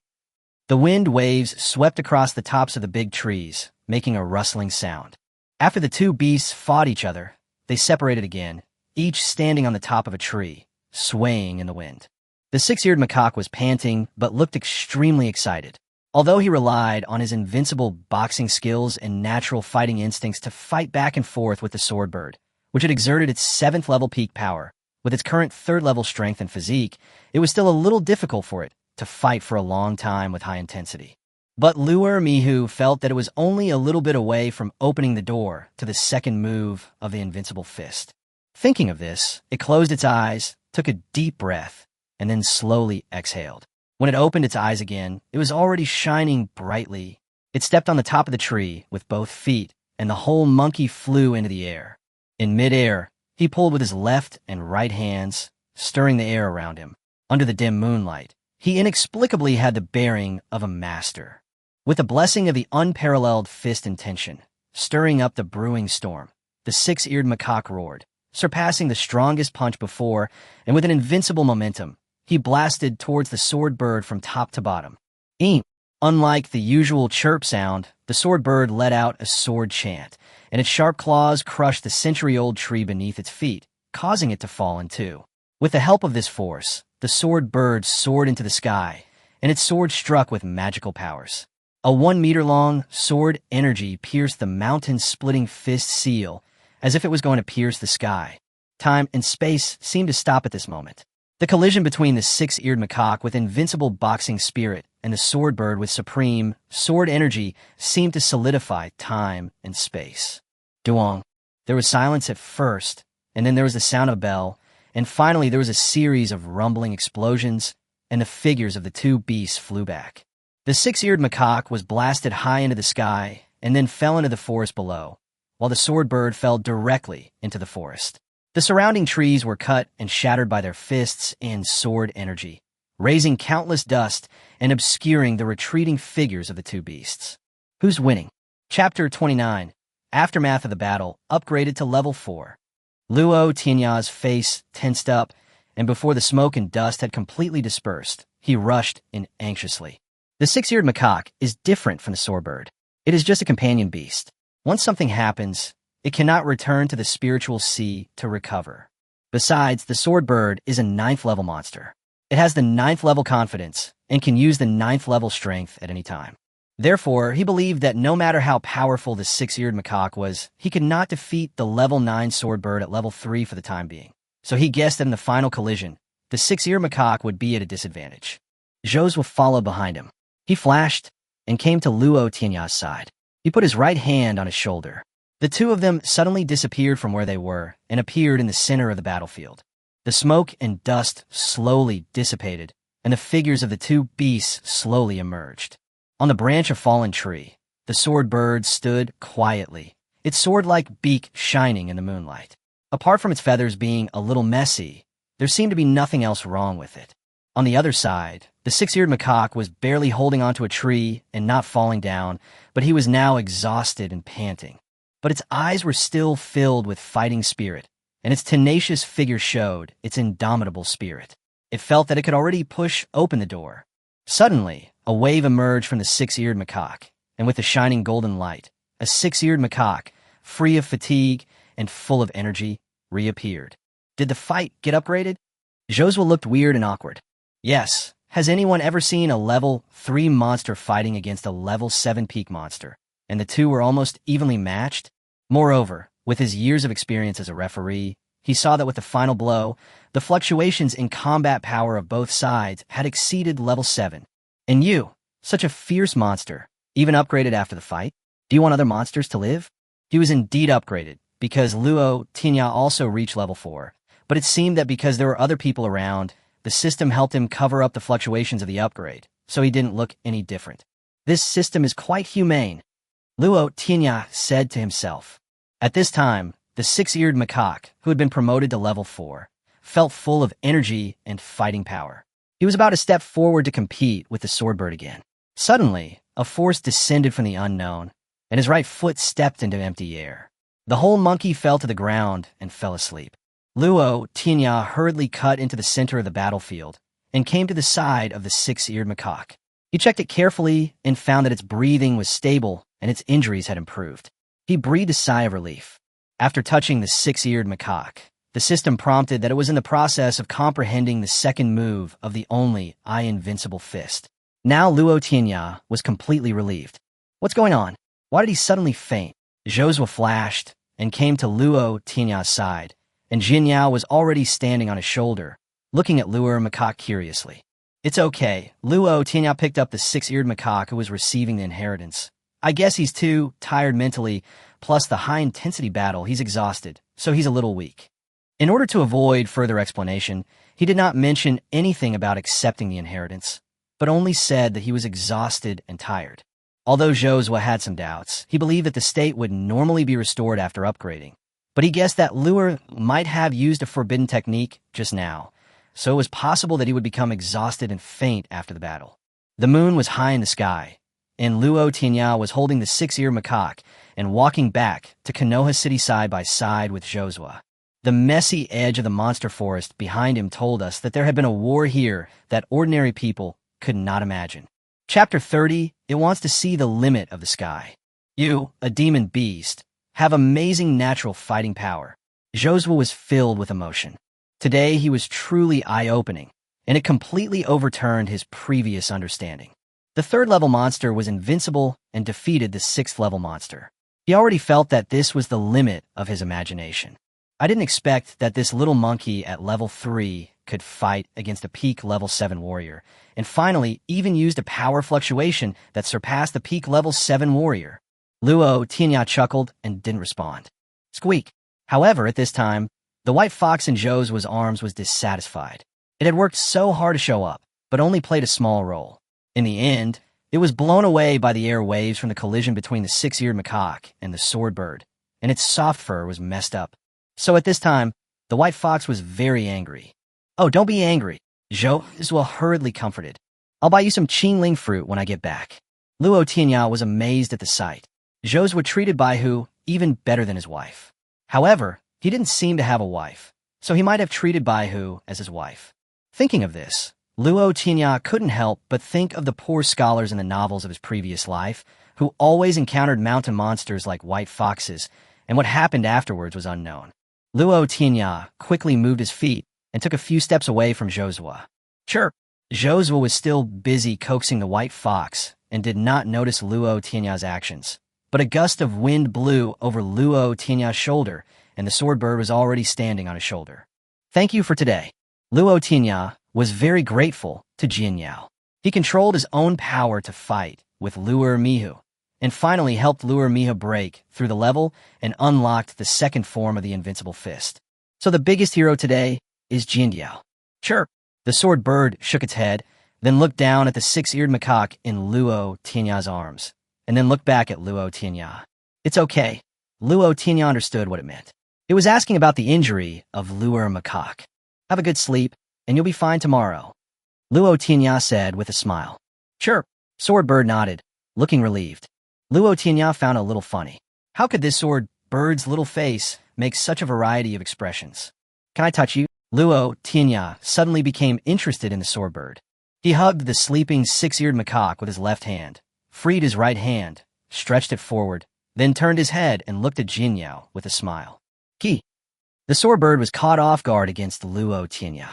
The wind waves swept across the tops of the big trees, making a rustling sound. After the two beasts fought each other, they separated again, each standing on the top of a tree, swaying in the wind. The six-eared macaque was panting, but looked extremely excited. Although he relied on his invincible boxing skills and natural fighting instincts to fight back and forth with the sword bird, which had exerted its 7th level peak power, with its current 3rd level strength and physique, it was still a little difficult for it to fight for a long time with high intensity. But Luo Mihu felt that it was only a little bit away from opening the door to the second move of the invincible fist. Thinking of this, it closed its eyes, took a deep breath, and then slowly exhaled. When it opened its eyes again, it was already shining brightly. It stepped on the top of the tree with both feet, and the whole monkey flew into the air. In midair, he pulled with his left and right hands, stirring the air around him. Under the dim moonlight, he inexplicably had the bearing of a master. With the blessing of the unparalleled fist intention, stirring up the brewing storm, the six-eared macaque roared, surpassing the strongest punch before, and with an invincible momentum, he blasted towards the sword bird from top to bottom. Eem! Unlike the usual chirp sound, the sword bird let out a sword chant, and its sharp claws crushed the century-old tree beneath its feet, causing it to fall in two. With the help of this force, the sword bird soared into the sky, and its sword struck with magical powers. A 1-meter-long sword energy pierced the mountain-splitting fist seal, as if it was going to pierce the sky. Time and space seemed to stop at this moment. The collision between the six-eared macaque with invincible boxing spirit and the sword bird with supreme sword energy seemed to solidify time and space. Duong. There was silence at first, and then there was the sound of a bell, and finally there was a series of rumbling explosions, and the figures of the two beasts flew back. The six-eared macaque was blasted high into the sky and then fell into the forest below, while the sword bird fell directly into the forest. The surrounding trees were cut and shattered by their fists and sword energy, raising countless dust and obscuring the retreating figures of the two beasts. Who's winning? Chapter 29. Aftermath of the battle, upgraded to level 4. Luo Tianya's face tensed up, and before the smoke and dust had completely dispersed, he rushed in anxiously. The six-eared macaque is different from the swordbird. It is just a companion beast. Once something happens, it cannot return to the spiritual sea to recover. Besides, the swordbird is a 9th level monster. It has the 9th level confidence and can use the 9th level strength at any time. Therefore, he believed that no matter how powerful the six-eared macaque was, he could not defeat the level 9 swordbird at level 3 for the time being. So he guessed that in the final collision, the six-eared macaque would be at a disadvantage. Josua followed behind him. He flashed and came to Luo Tianya's side. He put his right hand on his shoulder. The two of them suddenly disappeared from where they were and appeared in the center of the battlefield. The smoke and dust slowly dissipated, and the figures of the two beasts slowly emerged. On the branch of fallen tree, the sword bird stood quietly, its sword-like beak shining in the moonlight. Apart from its feathers being a little messy, there seemed to be nothing else wrong with it. On the other side, the six-eared macaque was barely holding onto a tree and not falling down, but he was now exhausted and panting. But its eyes were still filled with fighting spirit, and its tenacious figure showed its indomitable spirit. It felt that it could already push open the door. Suddenly, a wave emerged from the six-eared macaque, and with the shining golden light, a six-eared macaque, free of fatigue and full of energy, reappeared. Did the fight get upgraded? Josua looked weird and awkward. Yes. Has anyone ever seen a level 3 monster fighting against a level 7 peak monster, and the two were almost evenly matched? Moreover, with his years of experience as a referee, he saw that with the final blow, the fluctuations in combat power of both sides had exceeded level 7. And you, such a fierce monster, even upgraded after the fight? Do you want other monsters to live? He was indeed upgraded, because Luo Tianya also reached level 4, but it seemed that because there were other people around, the system helped him cover up the fluctuations of the upgrade, so he didn't look any different. This system is quite humane, Luo Tianya said to himself. At this time, the six-eared macaque, who had been promoted to level 4, felt full of energy and fighting power. He was about to step forward to compete with the swordbird again. Suddenly, a force descended from the unknown, and his right foot stepped into empty air. The whole monkey fell to the ground and fell asleep. Luo Tianya hurriedly cut into the center of the battlefield and came to the side of the six-eared macaque. He checked it carefully and found that its breathing was stable and its injuries had improved. He breathed a sigh of relief. After touching the six-eared macaque, the system prompted that it was in the process of comprehending the second move of the only invincible fist. Now Luo Tianya was completely relieved. What's going on? Why did he suddenly faint? Josua flashed and came to Luo Tianya's side, and Jinyao was already standing on his shoulder, looking at Luo macaque curiously. It's okay. Luo Tianya picked up the six-eared macaque who was receiving the inheritance. I guess he's too tired mentally, plus the high-intensity battle, he's exhausted, so he's a little weak. In order to avoid further explanation, he did not mention anything about accepting the inheritance, but only said that he was exhausted and tired. Although Josua had some doubts, he believed that the state would normally be restored after upgrading. But he guessed that Luo might have used a forbidden technique just now, so it was possible that he would become exhausted and faint after the battle. The moon was high in the sky, and Luo Tianya was holding the six-eared macaque and walking back to Konoha City side by side with Josua. The messy edge of the monster forest behind him told us that there had been a war here that ordinary people could not imagine. Chapter 30, it wants to see the limit of the sky. You, a demon beast, have amazing natural fighting power. Josua was filled with emotion. Today he was truly eye-opening, and it completely overturned his previous understanding. The 3rd-level monster was invincible and defeated the 6th-level monster. He already felt that this was the limit of his imagination. I didn't expect that this little monkey at level 3 could fight against a peak level 7 warrior, and finally even used a power fluctuation that surpassed the peak level 7 warrior. Luo Tianya chuckled and didn't respond. Squeak. However, at this time, the white fox in Josua's arms was dissatisfied. It had worked so hard to show up, but only played a small role. In the end, it was blown away by the air waves from the collision between the six-eared macaque and the swordbird, and its soft fur was messed up. So at this time, the white fox was very angry. Oh, don't be angry, Josua hurriedly comforted. I'll buy you some Qinglong fruit when I get back. Luo Tianya was amazed at the sight. Josua treated Baihu even better than his wife. However, he didn't seem to have a wife, so he might have treated Baihu as his wife. Thinking of this, Luo Tianya couldn't help but think of the poor scholars in the novels of his previous life, who always encountered mountain monsters like white foxes, and what happened afterwards was unknown. Luo Tianya quickly moved his feet and took a few steps away from Josua. Sure, Josua was still busy coaxing the white fox and did not notice Luo Tianya's actions. But a gust of wind blew over Luo Tianya's shoulder, and the sword bird was already standing on his shoulder. Thank you for today. Luo Tianya was very grateful to Jin Yao. He controlled his own power to fight with Luo Mihu, and finally helped Luo Mihu break through the level and unlocked the second form of the invincible fist. So the biggest hero today is Jin Yao. Sure, the sword bird shook its head, then looked down at the six-eared macaque in Luo Tianya's arms, and then looked back at Luo Tianya. It's okay. Luo Tianya understood what it meant. It was asking about the injury of Luo macaque. Have a good sleep, and you'll be fine tomorrow, Luo Tianya said with a smile. Sure, sword bird nodded, looking relieved. Luo Tianya found a little funny. How could this sword bird's little face make such a variety of expressions? Can I touch you? Luo Tianya suddenly became interested in the sword bird. He hugged the sleeping six-eared macaque with his left hand, freed his right hand, stretched it forward, then turned his head and looked at Jin Yao with a smile. Ki. The sword bird was caught off guard against Luo Tianya.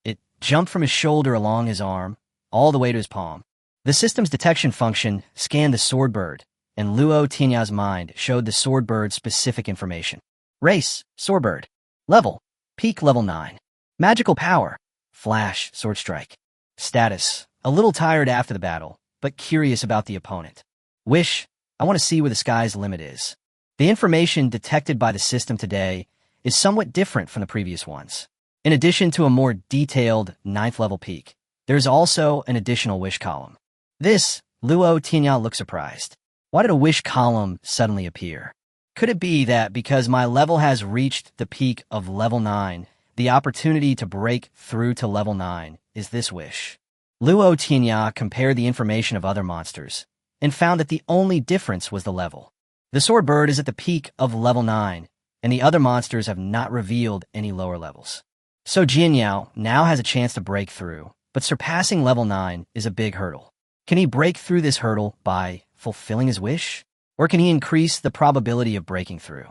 It jumped from his shoulder along his arm, all the way to his palm. The system's detection function scanned the sword bird, and Luo Tianya's mind showed the sword bird specific information. Race, sword bird. Level, peak level 9. Magical power, flash, sword strike. Status, a little tired after the battle, but curious about the opponent. Wish, I want to see where the sky's limit is. The information detected by the system today is somewhat different from the previous ones. In addition to a more detailed 9th level peak, there's also an additional wish column. This, Luo Tianya looked surprised. Why did a wish column suddenly appear? Could it be that because my level has reached the peak of level 9, the opportunity to break through to level 9 is this wish? Luo Tianya compared the information of other monsters and found that the only difference was the level. The sword bird is at the peak of level 9, and the other monsters have not revealed any lower levels. So Jin Yao now has a chance to break through, but surpassing level 9 is a big hurdle. Can he break through this hurdle by fulfilling his wish? Or can he increase the probability of breaking through?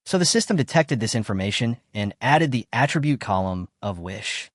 So the system detected this information and added the attribute column of wish.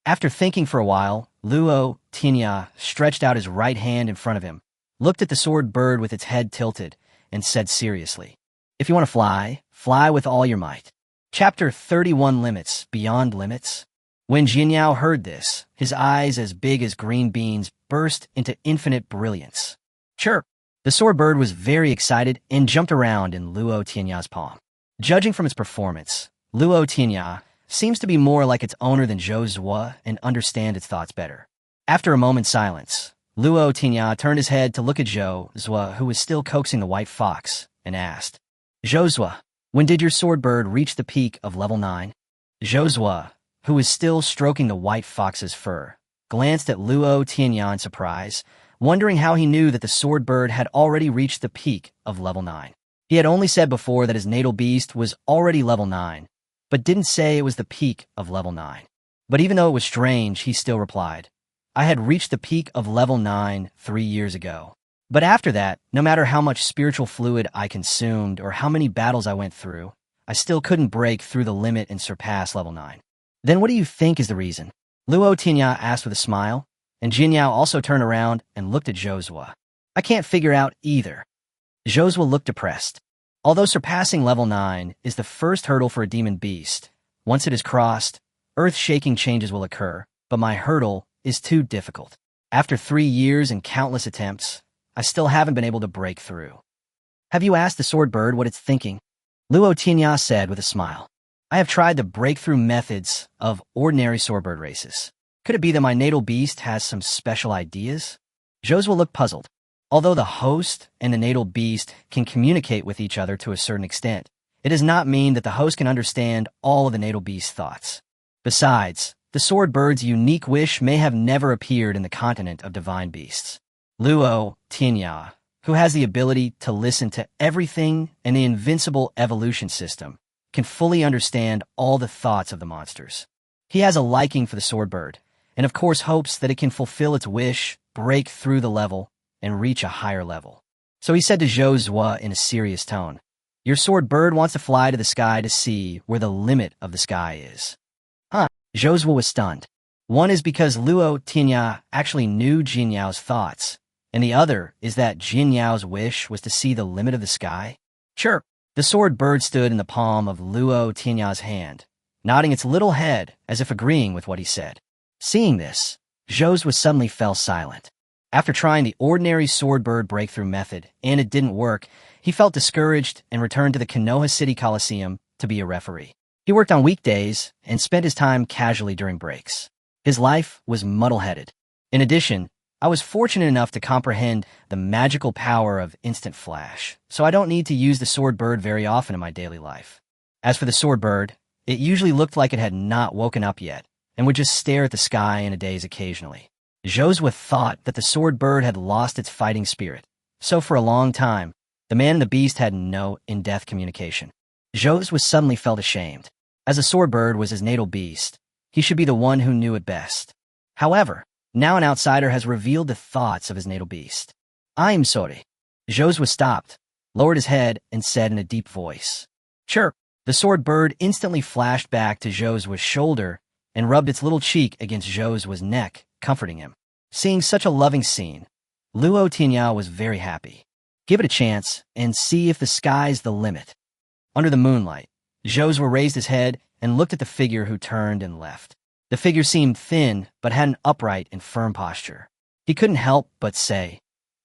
After thinking for a while, Luo Tianya stretched out his right hand in front of him, looked at the sword bird with its head tilted, and said seriously, "If you want to fly, fly with all your might." Chapter 31 Limits, Beyond Limits. When Jin Yao heard this, his eyes as big as green beans burst into infinite brilliance. Chirp! The sword bird was very excited and jumped around in Luo Tianya's palm. Judging from its performance, Luo Tianya seems to be more like its owner than Josua and understand its thoughts better. After a moment's silence, Luo Tianya turned his head to look at Josua, who was still coaxing the white fox, and asked, "Josua, when did your sword bird reach the peak of level 9? Josua, who was still stroking the white fox's fur, glanced at Luo Tianya in surprise, wondering how he knew that the sword bird had already reached the peak of level 9. He had only said before that his natal beast was already level 9, but didn't say it was the peak of level 9. But even though it was strange, he still replied, "I had reached the peak of level 9 3 years ago. But after that, no matter how much spiritual fluid I consumed or how many battles I went through, I still couldn't break through the limit and surpass level 9. Then what do you think is the reason?" Luo Tianya asked with a smile, and Jin Yao also turned around and looked at Josua. "I can't figure out either." Josua looked depressed. Although surpassing level 9 is the first hurdle for a demon beast, once it is crossed, earth-shaking changes will occur, but my hurdle is too difficult. After 3 years and countless attempts, I still haven't been able to break through. "Have you asked the sword bird what it's thinking?" Luo Tianya said with a smile. "I have tried the breakthrough methods of ordinary sword bird races. Could it be that my natal beast has some special ideas?" Josua looked puzzled. Although the host and the natal beast can communicate with each other to a certain extent, it does not mean that the host can understand all of the natal beast's thoughts. Besides, the sword bird's unique wish may have never appeared in the continent of divine beasts. Luo Tianya, who has the ability to listen to everything in the invincible evolution system, can fully understand all the thoughts of the monsters. He has a liking for the sword bird, and of course hopes that it can fulfill its wish, break through the level, and reach a higher level. So he said to Josua in a serious tone, "Your sword bird wants to fly to the sky to see where the limit of the sky is." Huh? Josua was stunned. One is because Luo Tianya actually knew Jin Yao's thoughts, and the other is that Jin Yao's wish was to see the limit of the sky. Sure. The sword bird stood in the palm of Luo Tianya's hand, nodding its little head as if agreeing with what he said. Seeing this, Josua suddenly fell silent. After trying the ordinary sword bird breakthrough method, and it didn't work, he felt discouraged and returned to the Konoha City Coliseum to be a referee. He worked on weekdays and spent his time casually during breaks. His life was muddle-headed. In addition, I was fortunate enough to comprehend the magical power of instant flash, so I don't need to use the sword bird very often in my daily life. As for the sword bird, it usually looked like it had not woken up yet and would just stare at the sky in a daze occasionally. Josua thought that the sword bird had lost its fighting spirit, so for a long time, the man and the beast had no in-depth communication. Josua suddenly felt ashamed. As a sword bird was his natal beast, he should be the one who knew it best. However, now an outsider has revealed the thoughts of his natal beast. "I'm sorry." Josua stopped, lowered his head, and said in a deep voice, "Sure." The sword bird instantly flashed back to Josua's shoulder and rubbed its little cheek against Josua's neck, comforting him. Seeing such a loving scene, Luo Tianya was very happy. Give it a chance and see if the sky's the limit. Under the moonlight, Josua raised his head and looked at the figure who turned and left. The figure seemed thin, but had an upright and firm posture. He couldn't help but say,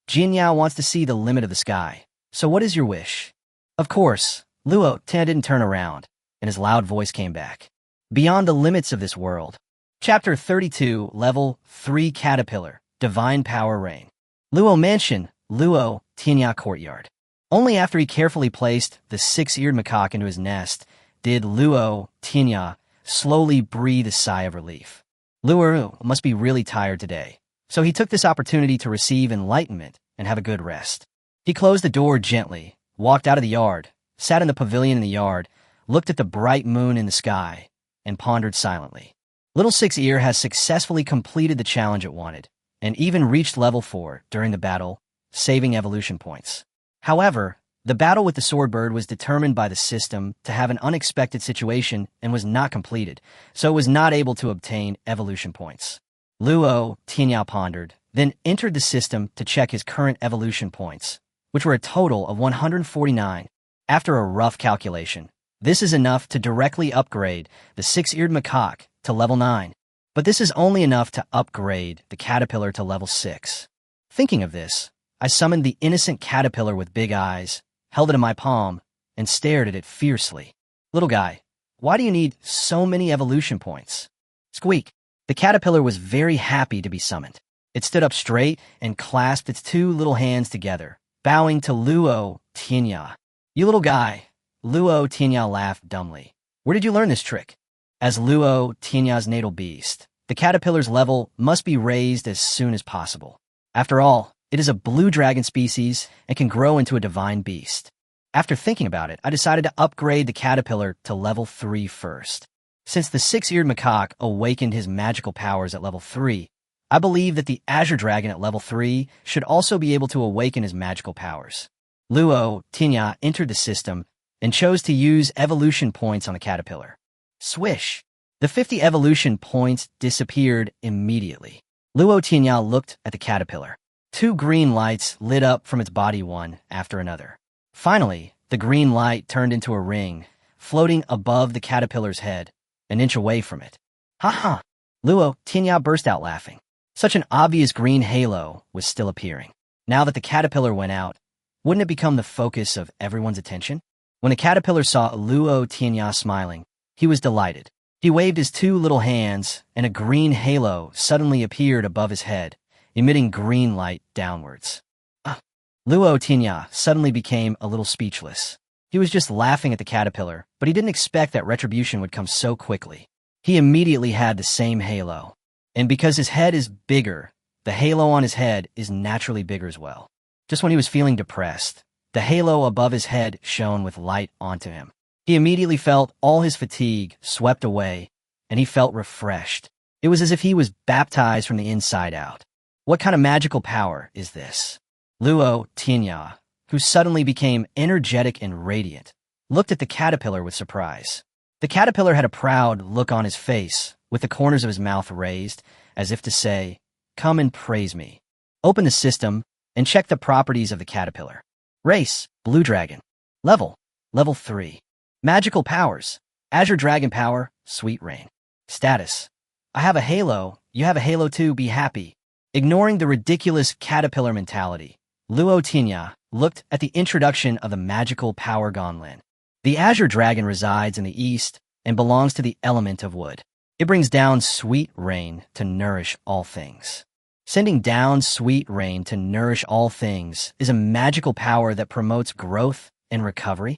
"Jin Yao wants to see the limit of the sky, so what is your wish?" Of course, Luo Tianya didn't turn around, and his loud voice came back. "Beyond the limits of this world." Chapter 32, Level 3 Caterpillar, Divine Power Reign. Luo Mansion, Luo Tianya Courtyard. Only after he carefully placed the six-eared macaque into his nest did Luo Tianya slowly breathe a sigh of relief. Luo must be really tired today, so he took this opportunity to receive enlightenment and have a good rest. He closed the door gently, walked out of the yard, sat in the pavilion in the yard, looked at the bright moon in the sky, and pondered silently. Little Six-Ear has successfully completed the challenge it wanted, and even reached level 4 during the battle, saving evolution points. However, the battle with the sword bird was determined by the system to have an unexpected situation and was not completed, so it was not able to obtain evolution points. Luo Tianya pondered, then entered the system to check his current evolution points, which were a total of 149. After a rough calculation, this is enough to directly upgrade the six-eared macaque to level 9, but this is only enough to upgrade the caterpillar to level 6. Thinking of this, I summoned the innocent caterpillar with big eyes, held it in my palm, and stared at it fiercely. "Little guy, why do you need so many evolution points?" Squeak. The caterpillar was very happy to be summoned. It stood up straight and clasped its two little hands together, bowing to Luo Tianya. "You little guy." Luo Tianya laughed dumbly. "Where did you learn this trick?" As Luo Tianya's natal beast, the caterpillar's level must be raised as soon as possible. After all, it is a blue dragon species and can grow into a divine beast. After thinking about it, I decided to upgrade the caterpillar to level 3 first. Since the six-eared macaque awakened his magical powers at level 3, I believe that the azure dragon at level 3 should also be able to awaken his magical powers. Luo Tianya entered the system and chose to use evolution points on the caterpillar. Swish! The 50 evolution points disappeared immediately. Luo Tianya looked at the caterpillar. 2 green lights lit up from its body one after another. Finally, the green light turned into a ring, floating above the caterpillar's head, an inch away from it. "Ha ha!" Luo Tianya burst out laughing. Such an obvious green halo was still appearing. Now that the caterpillar went out, wouldn't it become the focus of everyone's attention? When the caterpillar saw Luo Tianya smiling, he was delighted. He waved his 2 little hands, and a green halo suddenly appeared above his head, emitting green light downwards. Luo Tianya suddenly became a little speechless. He was just laughing at the caterpillar, but he didn't expect that retribution would come so quickly. He immediately had the same halo, and because his head is bigger, the halo on his head is naturally bigger as well. Just when he was feeling depressed, the halo above his head shone with light onto him. He immediately felt all his fatigue swept away, and he felt refreshed. It was as if he was baptized from the inside out. What kind of magical power is this? Luo Tianya, who suddenly became energetic and radiant, looked at the caterpillar with surprise. The caterpillar had a proud look on his face, with the corners of his mouth raised, as if to say, "Come and praise me." Open the system and check the properties of the caterpillar. Race, blue dragon. Level 3. Magical powers, Azure Dragon Power, Sweet Rain. Status, I have a halo, you have a halo too, be happy. Ignoring the ridiculous caterpillar mentality, Luo Tianya looked at the introduction of the magical power Gonlin. The Azure Dragon resides in the east and belongs to the element of wood. It brings down sweet rain to nourish all things. Sending down sweet rain to nourish all things is a magical power that promotes growth and recovery.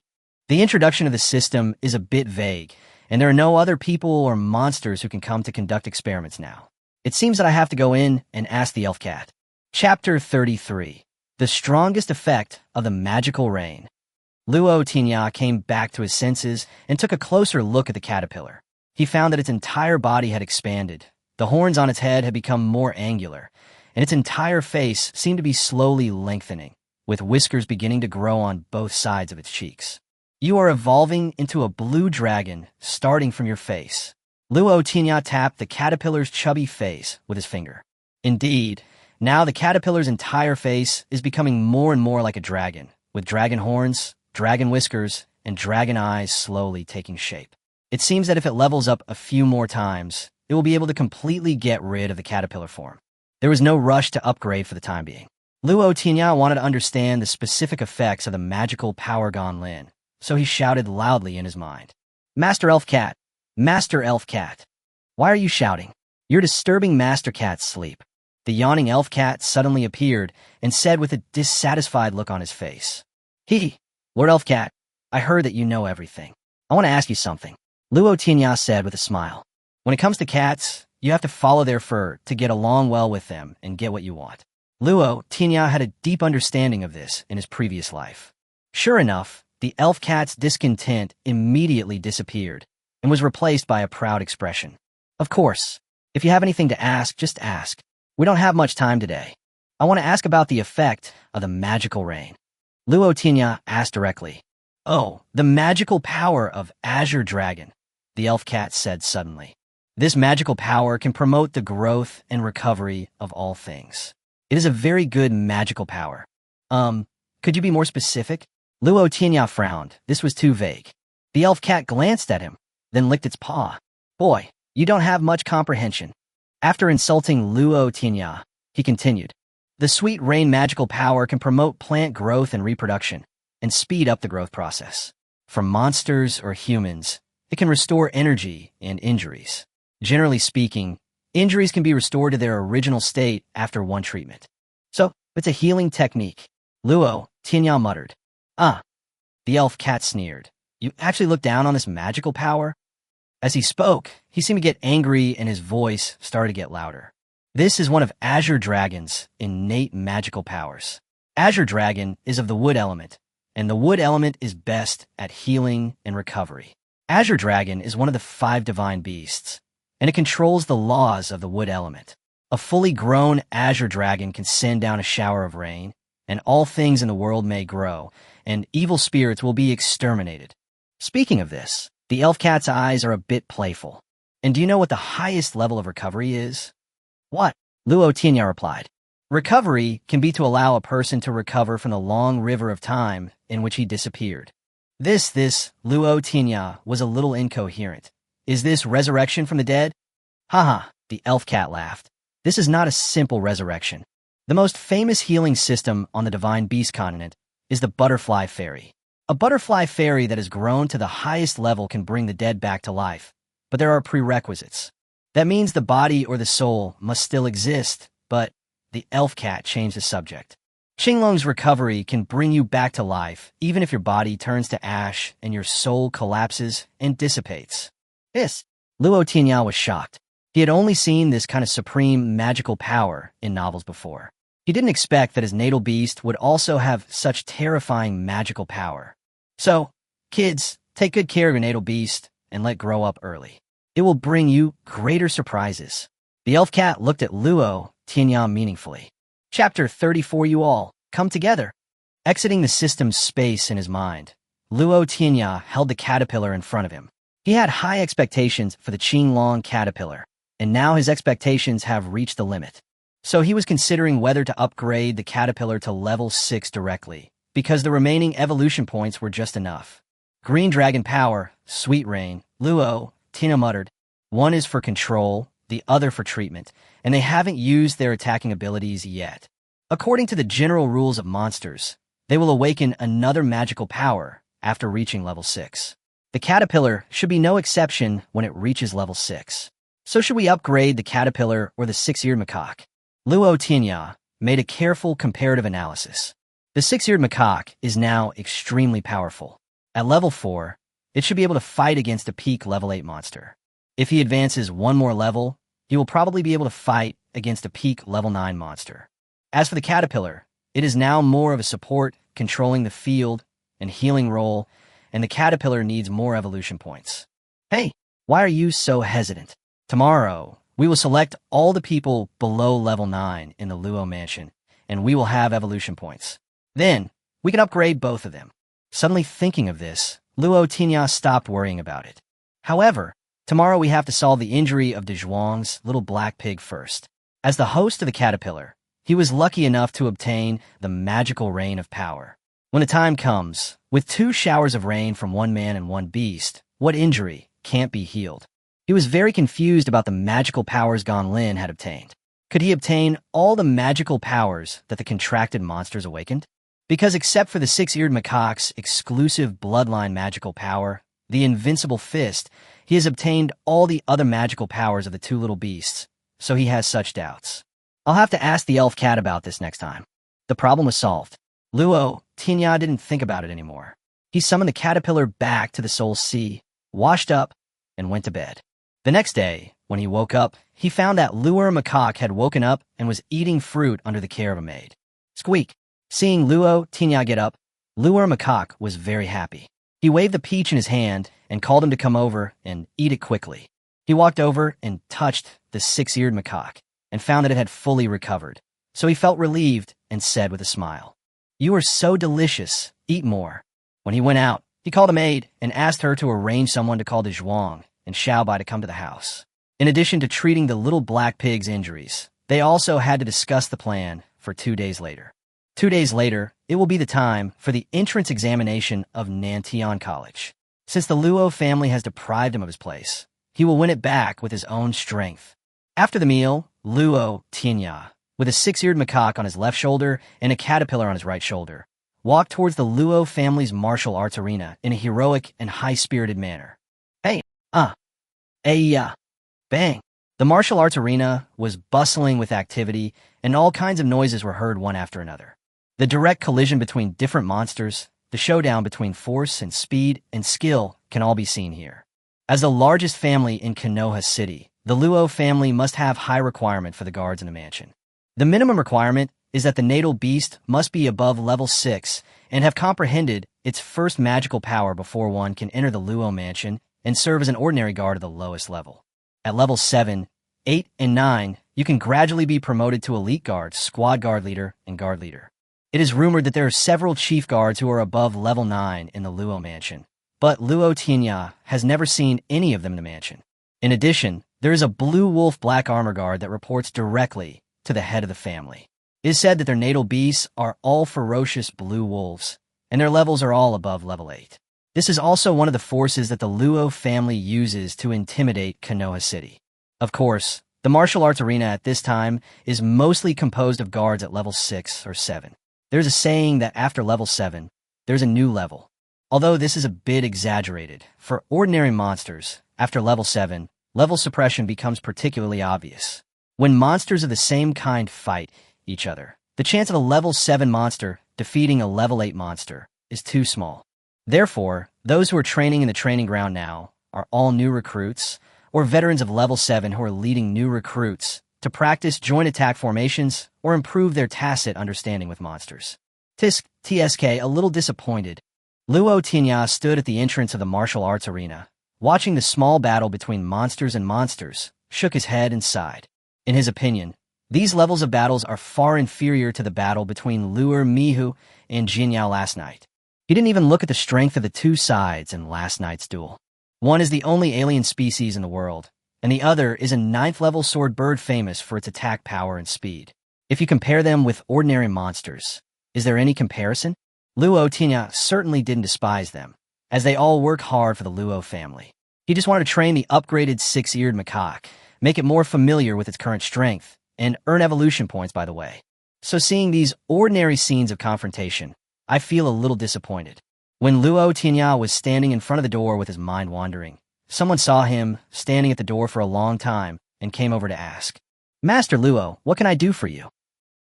The introduction of the system is a bit vague, and there are no other people or monsters who can come to conduct experiments now. It seems that I have to go in and ask the elf cat. Chapter 33. The strongest effect of the magical rain. Luo Tianya came back to his senses and took a closer look at the caterpillar. He found that its entire body had expanded. The horns on its head had become more angular, and its entire face seemed to be slowly lengthening, with whiskers beginning to grow on both sides of its cheeks. You are evolving into a blue dragon starting from your face. Luo Tianya tapped the caterpillar's chubby face with his finger. Indeed, now the caterpillar's entire face is becoming more and more like a dragon, with dragon horns, dragon whiskers, and dragon eyes slowly taking shape. It seems that if it levels up a few more times, it will be able to completely get rid of the caterpillar form. There was no rush to upgrade for the time being. Luo Tianya wanted to understand the specific effects of the magical power Gonlin, so he shouted loudly in his mind. Master Elf Cat! Master Elf Cat! Why are you shouting? You're disturbing Master Cat's sleep. The yawning elf cat suddenly appeared and said with a dissatisfied look on his face. Lord Elf Cat, I heard that you know everything. I want to ask you something. Luo Tianya said with a smile. When it comes to cats, you have to follow their fur to get along well with them and get what you want. Luo Tianya had a deep understanding of this in his previous life. Sure enough, the elf cat's discontent immediately disappeared and was replaced by a proud expression. Of course, if you have anything to ask, just ask. We don't have much time today. I want to ask about the effect of the magical rain. Luo Tianya asked directly. Oh, the magical power of Azure Dragon, the elf cat said suddenly. This magical power can promote the growth and recovery of all things. It is a very good magical power. Could you be more specific? Luo Tianya frowned. This was too vague. The elf cat glanced at him, then licked its paw. Boy, you don't have much comprehension. After insulting Luo Tianya, he continued. The sweet rain magical power can promote plant growth and reproduction, and speed up the growth process. For monsters or humans, it can restore energy and injuries. Generally speaking, injuries can be restored to their original state after one treatment. So, it's a healing technique. Luo Tianya muttered. The elf cat sneered. You actually look down on this magical power? As he spoke, he seemed to get angry and his voice started to get louder. This is one of Azure Dragon's innate magical powers. Azure Dragon is of the wood element, and the wood element is best at healing and recovery. Azure Dragon is one of the 5 divine beasts, and it controls the laws of the wood element. A fully grown Azure Dragon can send down a shower of rain, and all things in the world may grow, and evil spirits will be exterminated. Speaking of this, the elf cat's eyes are a bit playful. And do you know what the highest level of recovery is? What? Luo Tianya replied. Recovery can be to allow a person to recover from the long river of time in which he disappeared. This Luo Tianya was a little incoherent. Is this resurrection from the dead? Haha, the elf cat laughed. This is not a simple resurrection. The most famous healing system on the Divine Beast continent is the butterfly fairy. A butterfly fairy that has grown to the highest level can bring the dead back to life, but there are prerequisites. That means the body or the soul must still exist, but the elf cat changed the subject. Qinglong's recovery can bring you back to life, even if your body turns to ash and your soul collapses and dissipates. Luo Tianya was shocked. He had only seen this kind of supreme magical power in novels before. He didn't expect that his natal beast would also have such terrifying magical power. So, kids, take good care of your natal beast and let it grow up early. It will bring you greater surprises. The elf cat looked at Luo Tianya meaningfully. Chapter 34. You all, come together. Exiting the system's space in his mind, Luo Tianya held the caterpillar in front of him. He had high expectations for the Qinglong caterpillar, and now his expectations have reached the limit. So he was considering whether to upgrade the caterpillar to level 6 directly, because the remaining evolution points were just enough. Green dragon power, sweet rain, Luo Tianya muttered. One is for control, the other for treatment, and they haven't used their attacking abilities yet. According to the general rules of monsters, they will awaken another magical power after reaching level 6. The caterpillar should be no exception when it reaches level 6. So should we upgrade the caterpillar or the 6-eared macaque? Luo Tianya made a careful comparative analysis. The 6-eared macaque is now extremely powerful. At level 4, it should be able to fight against a peak level 8 monster. If he advances one more level, he will probably be able to fight against a peak level 9 monster. As for the caterpillar, it is now more of a support, controlling the field and healing role, and the caterpillar needs more evolution points. Hey, why are you so hesitant? Tomorrow, we will select all the people below level 9 in the Luo mansion, and we will have evolution points. Then, we can upgrade both of them. Suddenly thinking of this, Luo Tianya stopped worrying about it. However, tomorrow we have to solve the injury of De Zhuang's little black pig first. As the host of the caterpillar, he was lucky enough to obtain the magical rain of power. When the time comes, with 2 showers of rain from one man and one beast, what injury can't be healed? He was very confused about the magical powers Gan Lin had obtained. Could he obtain all the magical powers that the contracted monsters awakened? Because except for the 6-eared macaque's exclusive bloodline magical power, the invincible fist, he has obtained all the other magical powers of the 2 little beasts, so he has such doubts. I'll have to ask the elf cat about this next time. The problem was solved. Luo Tianya didn't think about it anymore. He summoned the caterpillar back to the Soul Sea, washed up, and went to bed. The next day, when he woke up, he found that Luo macaque had woken up and was eating fruit under the care of a maid. Squeak! Seeing Luo Tianya get up, Luo macaque was very happy. He waved the peach in his hand and called him to come over and eat it quickly. He walked over and touched the 6-eared macaque and found that it had fully recovered. So he felt relieved and said with a smile, "You are so delicious, eat more." When he went out, he called a maid and asked her to arrange someone to call De Zhuang and Xiaobai to come to the house. In addition to treating the little black pig's injuries, they also had to discuss the plan for 2 days later. 2 days later, it will be the time for the entrance examination of Nantian College. Since the Luo family has deprived him of his place, he will win it back with his own strength. After the meal, Luo Tianya, with a 6-eared macaque on his left shoulder and a caterpillar on his right shoulder, walked towards the Luo family's martial arts arena in a heroic and high-spirited manner. Hey, bang! The martial arts arena was bustling with activity, and all kinds of noises were heard one after another. The direct collision between different monsters, the showdown between force and speed and skill can all be seen here. As the largest family in Konoha City, the Luo family must have high requirement for the guards in the mansion. The minimum requirement is that the natal beast must be above level 6 and have comprehended its first magical power before one can enter the Luo mansion and serve as an ordinary guard at the lowest level. At level 7, 8, and 9, you can gradually be promoted to elite guard, squad guard leader, and guard leader. It is rumored that there are several chief guards who are above level 9 in the Luo mansion, but Luo Tianya has never seen any of them in the mansion. In addition, there is a blue wolf black armor guard that reports directly to the head of the family. It is said that their natal beasts are all ferocious blue wolves, and their levels are all above level 8. This is also one of the forces that the Luo family uses to intimidate Konoha City. Of course, the martial arts arena at this time is mostly composed of guards at level 6 or 7. There's a saying that after level 7, there's a new level. Although this is a bit exaggerated, for ordinary monsters, after level 7, level suppression becomes particularly obvious. When monsters of the same kind fight each other, the chance of a level 7 monster defeating a level 8 monster is too small. Therefore, those who are training in the training ground now are all new recruits or veterans of level 7 who are leading new recruits to practice joint attack formations or improve their tacit understanding with monsters. TSK, a little disappointed, Luo Tianya stood at the entrance of the martial arts arena, watching the small battle between monsters and monsters, shook his head and sighed. In his opinion, these levels of battles are far inferior to the battle between Luo Mihu and Jinyao last night. He didn't even look at the strength of the two sides in last night's duel. One is the only alien species in the world, and the other is a 9th-level sword bird famous for its attack power and speed. If you compare them with ordinary monsters, is there any comparison? Luo Tianya certainly didn't despise them, as they all work hard for the Luo family. He just wanted to train the upgraded 6-eared macaque, make it more familiar with its current strength, and earn evolution points, by the way. So seeing these ordinary scenes of confrontation, I feel a little disappointed. When Luo Tianya was standing in front of the door with his mind wandering, someone saw him standing at the door for a long time and came over to ask, "Master Luo, what can I do for you?"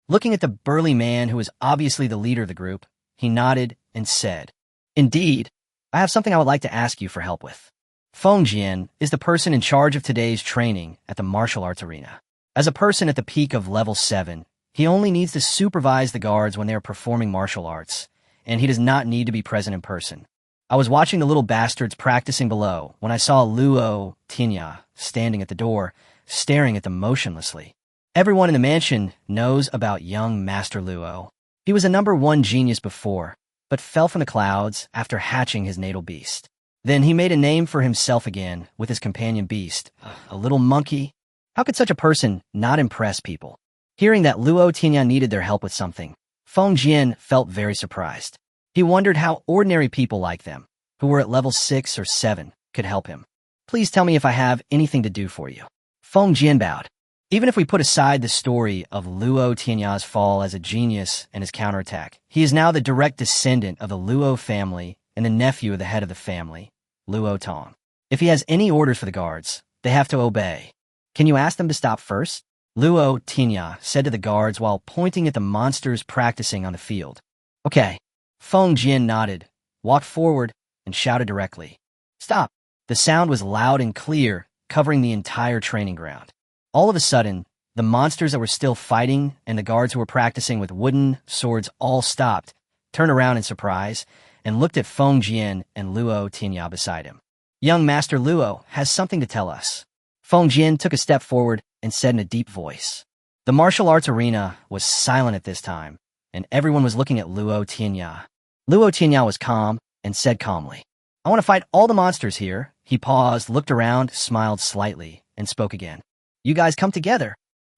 Looking at the burly man who was obviously the leader of the group, he nodded and said, "Indeed, I have something I would like to ask you for help with." Feng Jian is the person in charge of today's training at the martial arts arena. As a person at the peak of level 7, he only needs to supervise the guards when they are performing martial arts, and he does not need to be present in person. I was watching the little bastards practicing below when I saw Luo Tianya standing at the door, staring at them motionlessly. Everyone in the mansion knows about young Master Luo. He was a #1 genius before, but fell from the clouds after hatching his natal beast. Then he made a name for himself again with his companion beast, a little monkey. How could such a person not impress people? Hearing that Luo Tianya needed their help with something, Feng Jian felt very surprised. He wondered how ordinary people like them, who were at level 6 or 7, could help him. "Please tell me if I have anything to do for you." Feng Jian bowed. Even if we put aside the story of Luo Tianya's fall as a genius and his counterattack, he is now the direct descendant of the Luo family and the nephew of the head of the family, Luo Tong. If he has any orders for the guards, they have to obey. "Can you ask them to stop first?" Luo Tianya said to the guards while pointing at the monsters practicing on the field. "Okay." Feng Jian nodded, walked forward, and shouted directly, "Stop!" The sound was loud and clear, covering the entire training ground. All of a sudden, the monsters that were still fighting and the guards who were practicing with wooden swords all stopped, turned around in surprise, and looked at Feng Jian and Luo Tianya beside him. "Young Master Luo has something to tell us." Feng Jian took a step forward and said in a deep voice. The martial arts arena was silent at this time, and everyone was looking at Luo Tianya. Luo Tianya was calm and said calmly, "I want to fight all the monsters here." He paused, looked around, smiled slightly, and spoke again. "You guys come together."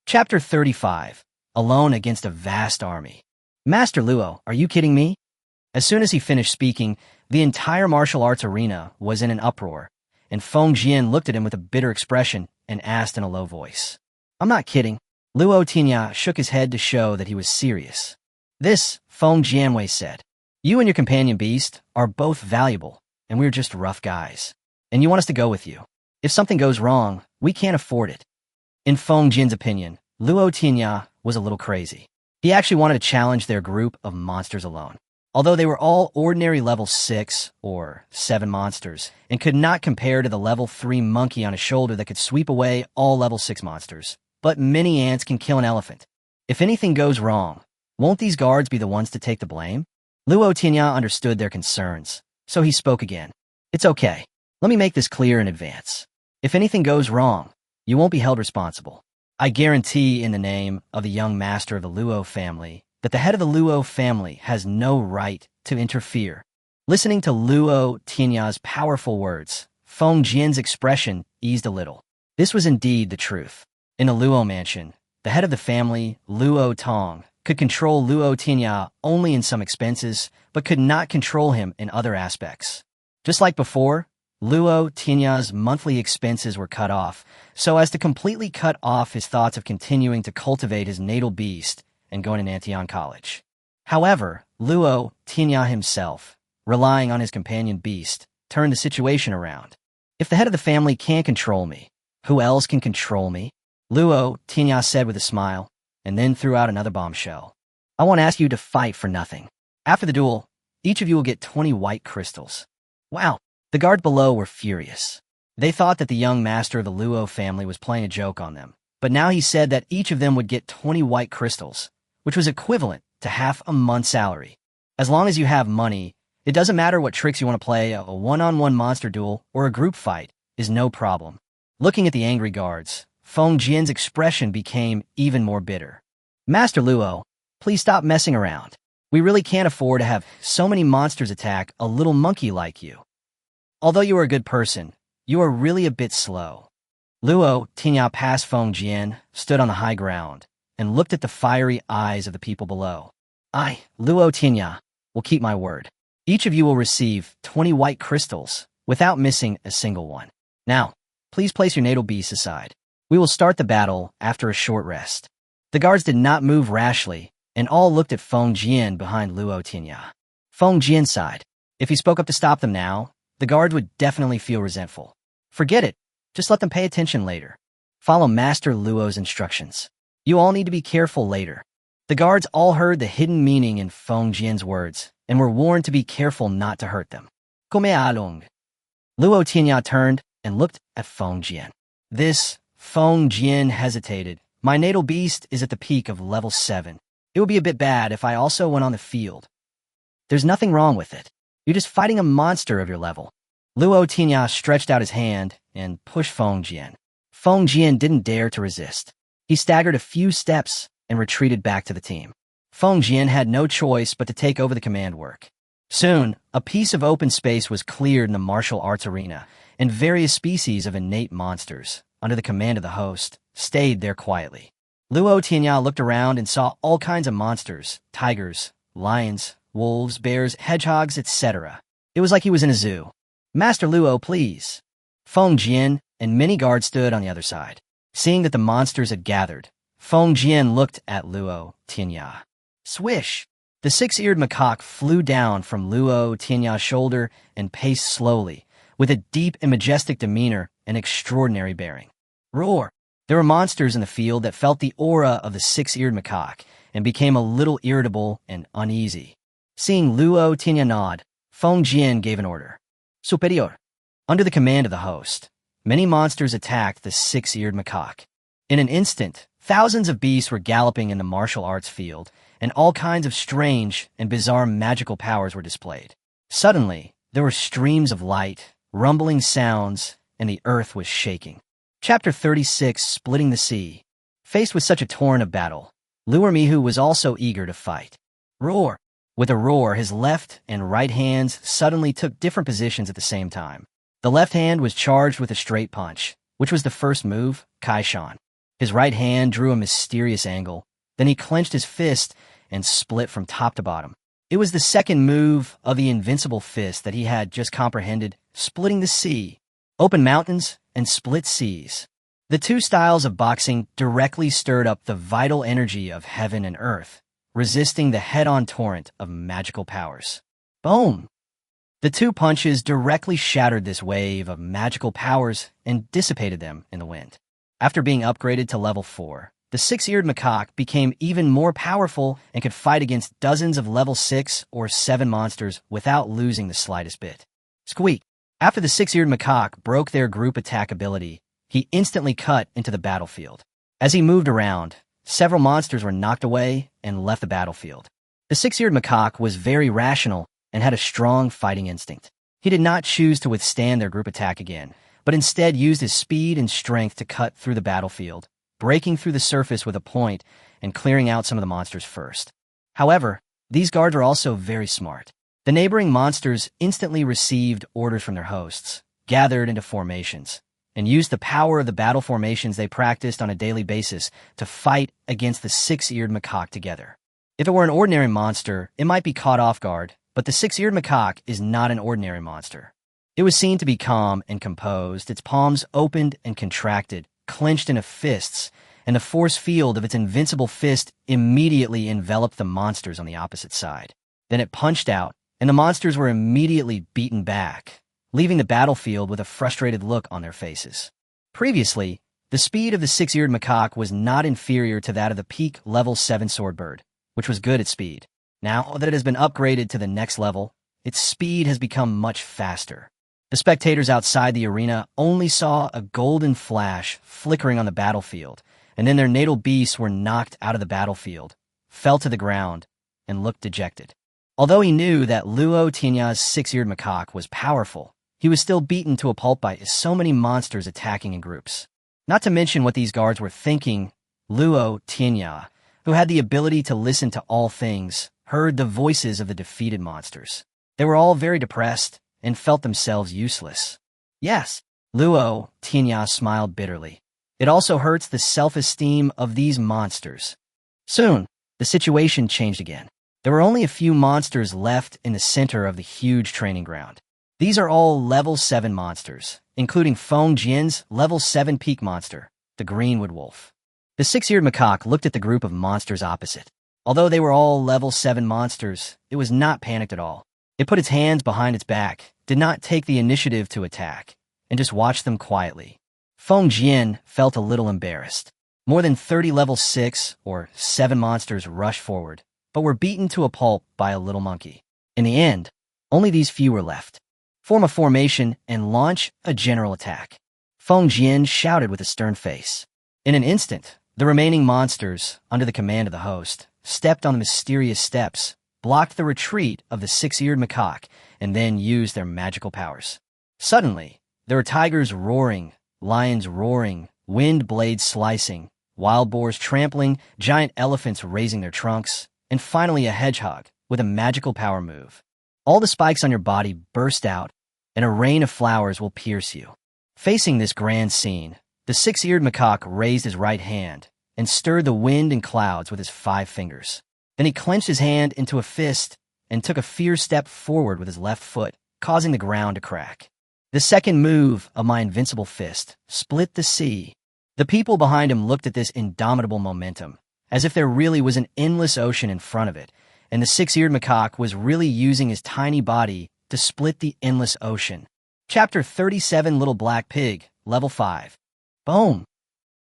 Chapter 35, Alone Against a Vast Army. "Master Luo, are you kidding me?" As soon as he finished speaking, the entire martial arts arena was in an uproar, and Feng Jian looked at him with a bitter expression and asked in a low voice, "I'm not kidding." Luo Tianya shook his head to show that he was serious. "This," Feng Jianwei said, "you and your companion beast are both valuable, and we're just rough guys. And you want us to go with you. If something goes wrong, we can't afford it." In Feng Jian's opinion, Luo Tianya was a little crazy. He actually wanted to challenge their group of monsters alone. Although they were all ordinary level 6 or 7 monsters, and could not compare to the level 3 monkey on his shoulder that could sweep away all level 6 monsters. But many ants can kill an elephant. If anything goes wrong, won't these guards be the ones to take the blame? Luo Tianya understood their concerns, so he spoke again. "It's okay. Let me make this clear in advance. If anything goes wrong, you won't be held responsible. I guarantee in the name of the young master of the Luo family that the head of the Luo family has no right to interfere." Listening to Luo Tianya's powerful words, Feng Jian's expression eased a little. This was indeed the truth. In the Luo mansion, the head of the family, Luo Tong, could control Luo Tianya only in some expenses, but could not control him in other aspects. Just like before, Luo Tianya's monthly expenses were cut off, so as to completely cut off his thoughts of continuing to cultivate his natal beast and going to Nantian College. However, Luo Tianya himself, relying on his companion beast, turned the situation around. "If the head of the family can't control me, who else can control me?" Luo Tianya said with a smile, and then threw out another bombshell. "I won't ask you to fight for nothing. After the duel, each of you will get 20 white crystals." Wow, the guards below were furious. They thought that the young master of the Luo family was playing a joke on them, but now he said that each of them would get 20 white crystals, which was equivalent to half a month's salary. As long as you have money, it doesn't matter what tricks you want to play, a one-on-one monster duel or a group fight is no problem. Looking at the angry guards, Feng Jian's expression became even more bitter. Master Luo, please stop messing around. We really can't afford to have so many monsters attack a little monkey like you. Although you are a good person, you are really a bit slow. Luo Tianya passed Feng Jian, stood on the high ground, and looked at the fiery eyes of the people below. I, Luo Tianya, will keep my word. Each of you will receive 20 white crystals, without missing a single one. Now, please place your natal beasts aside. We will start the battle after a short rest. The guards did not move rashly, and all looked at Feng Jian behind Luo Tianya. Feng Jian sighed. If he spoke up to stop them now, the guards would definitely feel resentful. Forget it. Just let them pay attention later. Follow Master Luo's instructions. You all need to be careful later. The guards all heard the hidden meaning in Feng Jian's words, and were warned to be careful not to hurt them. Come along. Luo Tianya turned and looked at Feng Jian. Feng Jian hesitated. My natal beast is at the peak of level 7. It would be a bit bad if I also went on the field. There's nothing wrong with it. You're just fighting a monster of your level. Luo Tianya stretched out his hand and pushed Feng Jian. Feng Jian didn't dare to resist. He staggered a few steps and retreated back to the team. Feng Jian had no choice but to take over the command work. Soon, a piece of open space was cleared in the martial arts arena, and various species of innate monsters, under the command of the host, stayed there quietly. Luo Tianya looked around and saw all kinds of monsters, tigers, lions, wolves, bears, hedgehogs, etc. It was like he was in a zoo. Master Luo, please. Feng Jian and many guards stood on the other side. Seeing that the monsters had gathered, Feng Jian looked at Luo Tianya. Swish! The six-eared macaque flew down from Luo Tianya's shoulder and paced slowly, with a deep and majestic demeanor and extraordinary bearing. Roar! There were monsters in the field that felt the aura of the six-eared macaque and became a little irritable and uneasy. Seeing Luo Tianya nod, Feng Jian gave an order. Superior. Under the command of the host, many monsters attacked the six-eared macaque. In an instant, thousands of beasts were galloping in the martial arts field, and all kinds of strange and bizarre magical powers were displayed. Suddenly, there were streams of light, rumbling sounds, and the earth was shaking. Chapter 36, Splitting the Sea. Faced with such a torrent of battle, Luermihu was also eager to fight. Roar! With a roar, his left and right hands suddenly took different positions at the same time. The left hand was charged with a straight punch, which was the first move, Kai Shan. His right hand drew a mysterious angle. Then he clenched his fist and split from top to bottom. It was the second move of the invincible fist that he had just comprehended, splitting the sea. Open mountains and split seas. The two styles of boxing directly stirred up the vital energy of heaven and earth, resisting the head-on torrent of magical powers. Boom! The two punches directly shattered this wave of magical powers and dissipated them in the wind. After being upgraded to level 4, the six-eared macaque became even more powerful and could fight against dozens of level 6 or 7 monsters without losing the slightest bit. Squeak! After the six-eared macaque broke their group attack ability, he instantly cut into the battlefield. As he moved around, several monsters were knocked away and left the battlefield. The six-eared macaque was very rational and had a strong fighting instinct. He did not choose to withstand their group attack again, but instead used his speed and strength to cut through the battlefield, breaking through the surface with a point and clearing out some of the monsters first. However, these guards were also very smart. The neighboring monsters instantly received orders from their hosts, gathered into formations, and used the power of the battle formations they practiced on a daily basis to fight against the six-eared macaque together. If it were an ordinary monster, it might be caught off guard, but the six-eared macaque is not an ordinary monster. It was seen to be calm and composed, its palms opened and contracted, clenched into fists, and the force field of its invincible fist immediately enveloped the monsters on the opposite side. Then it punched out, and the monsters were immediately beaten back, leaving the battlefield with a frustrated look on their faces. Previously, the speed of the six-eared macaque was not inferior to that of the peak level 7 swordbird, which was good at speed. Now that it has been upgraded to the next level, its speed has become much faster. The spectators outside the arena only saw a golden flash flickering on the battlefield, and then their natal beasts were knocked out of the battlefield, fell to the ground, and looked dejected. Although he knew that Luo Tianya's six-eared macaque was powerful, he was still beaten to a pulp by so many monsters attacking in groups. Not to mention what these guards were thinking, Luo Tianya, who had the ability to listen to all things, heard the voices of the defeated monsters. They were all very depressed and felt themselves useless. Yes, Luo Tianya smiled bitterly. It also hurts the self-esteem of these monsters. Soon, the situation changed again. There were only a few monsters left in the center of the huge training ground. These are all level 7 monsters, including Feng Jian's level 7 peak monster, the Greenwood Wolf. The 6-eared macaque looked at the group of monsters opposite. Although they were all level 7 monsters, it was not panicked at all. It put its hands behind its back, did not take the initiative to attack, and just watched them quietly. Feng Jian felt a little embarrassed. More than 30 level 6 or 7 monsters rushed forward, but were beaten to a pulp by a little monkey. In the end, only these few were left. Form a formation and launch a general attack. Feng Jian shouted with a stern face. In an instant, the remaining monsters, under the command of the host, stepped on the mysterious steps, blocked the retreat of the 6-eared macaque, and then used their magical powers. Suddenly, there were tigers roaring, lions roaring, wind blades slicing, wild boars trampling, giant elephants raising their trunks, and finally a hedgehog with a magical power move. All the spikes on your body burst out, and a rain of flowers will pierce you. Facing this grand scene, the 6-eared macaque raised his right hand and stirred the wind and clouds with his 5 fingers. Then he clenched his hand into a fist and took a fierce step forward with his left foot, causing the ground to crack. The second move of my invincible fist split the sea. The people behind him looked at this indomitable momentum, as if there really was an endless ocean in front of it, and the 6-eared macaque was really using his tiny body to split the endless ocean. Chapter 37, Little Black Pig, Level 5. Boom!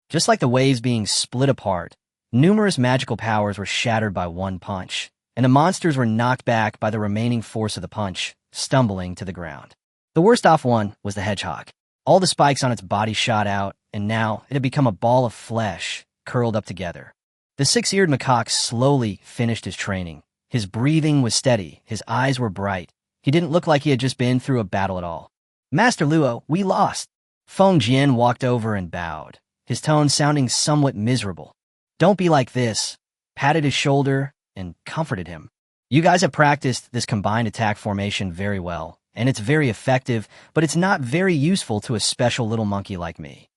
Just like the waves being split apart, numerous magical powers were shattered by one punch, and the monsters were knocked back by the remaining force of the punch, stumbling to the ground. The worst off one was the hedgehog. All the spikes on its body shot out, and now it had become a ball of flesh, curled up together. The 6-eared macaque slowly finished his training. His breathing was steady, his eyes were bright. He didn't look like he had just been through a battle at all. Master Luo, we lost. Feng Jian walked over and bowed, his tone sounding somewhat miserable. Don't be like this, patted his shoulder, and comforted him. You guys have practiced this combined attack formation very well, and it's very effective, but it's not very useful to a special little monkey like me.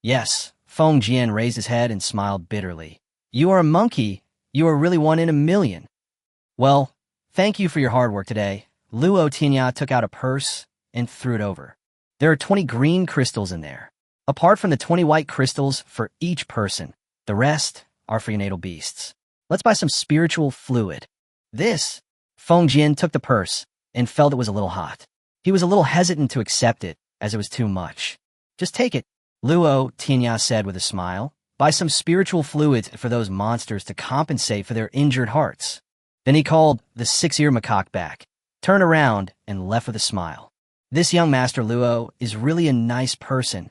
Yes, Feng Jian raised his head and smiled bitterly. You are a monkey. You are really one in a million. Well, thank you for your hard work today. Luo Tianya took out a purse and threw it over. There are 20 green crystals in there. Apart from the 20 white crystals for each person, the rest are for your natal beasts. Let's buy some spiritual fluid. This, Feng Jian took the purse and felt it was a little hot. He was a little hesitant to accept it, as it was too much. Just take it, Luo Tianya said with a smile. Buy some spiritual fluids for those monsters to compensate for their injured hearts. Then he called the 6-eared macaque back, turned around, and left with a smile. This young Master Luo is really a nice person.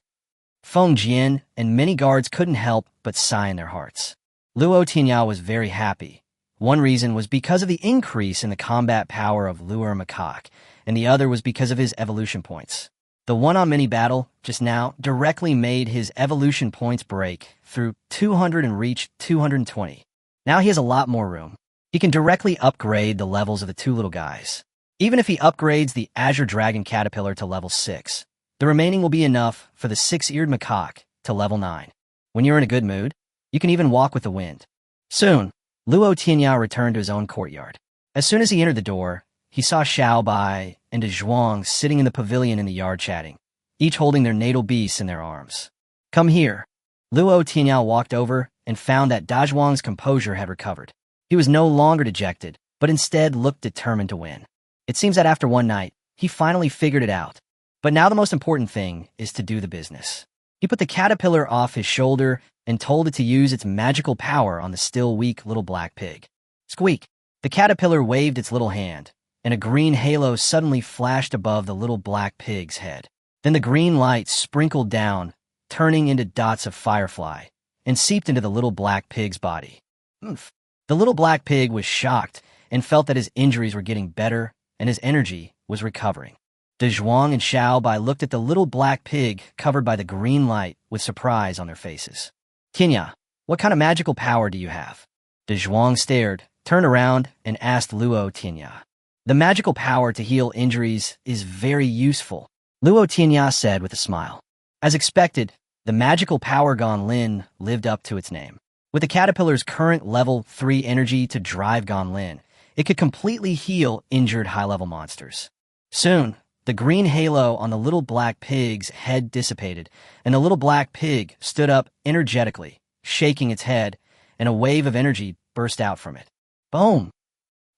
Feng Jian and many guards couldn't help but sigh in their hearts. Luo Tianya was very happy. One reason was because of the increase in the combat power of Luo Macaque, and the other was because of his evolution points. The one-on-many battle just now directly made his evolution points break through 200 and reach 220. Now he has a lot more room. He can directly upgrade the levels of the 2 little guys. Even if he upgrades the Azure Dragon Caterpillar to level 6, the remaining will be enough for the 6-eared macaque to level 9. When you're in a good mood, you can even walk with the wind. Soon, Luo Tianya returned to his own courtyard. As soon as he entered the door, he saw Xiao Bai and Zhuang sitting in the pavilion in the yard chatting, each holding their natal beasts in their arms. Come here. Luo Tianya walked over and found that Dazhuang's composure had recovered. He was no longer dejected, but instead looked determined to win. It seems that after one night, he finally figured it out. But now the most important thing is to do the business. He put the caterpillar off his shoulder and told it to use its magical power on the still weak little black pig. Squeak! The caterpillar waved its little hand, and a green halo suddenly flashed above the little black pig's head. Then the green light sprinkled down, turning into dots of firefly, and seeped into the little black pig's body. Oof! The little black pig was shocked and felt that his injuries were getting better and his energy was recovering. De Zhuang and Xiao Bai looked at the little black pig covered by the green light with surprise on their faces. Tianya, what kind of magical power do you have? De Zhuang stared, turned around, and asked Luo Tianya. The magical power to heal injuries is very useful, Luo Tianya said with a smile. As expected, the magical power Ganlin lived up to its name. With the caterpillar's current level 3 energy to drive Ganlin, it could completely heal injured high-level monsters. Soon, the green halo on the little black pig's head dissipated, and the little black pig stood up energetically, shaking its head, and a wave of energy burst out from it. Boom!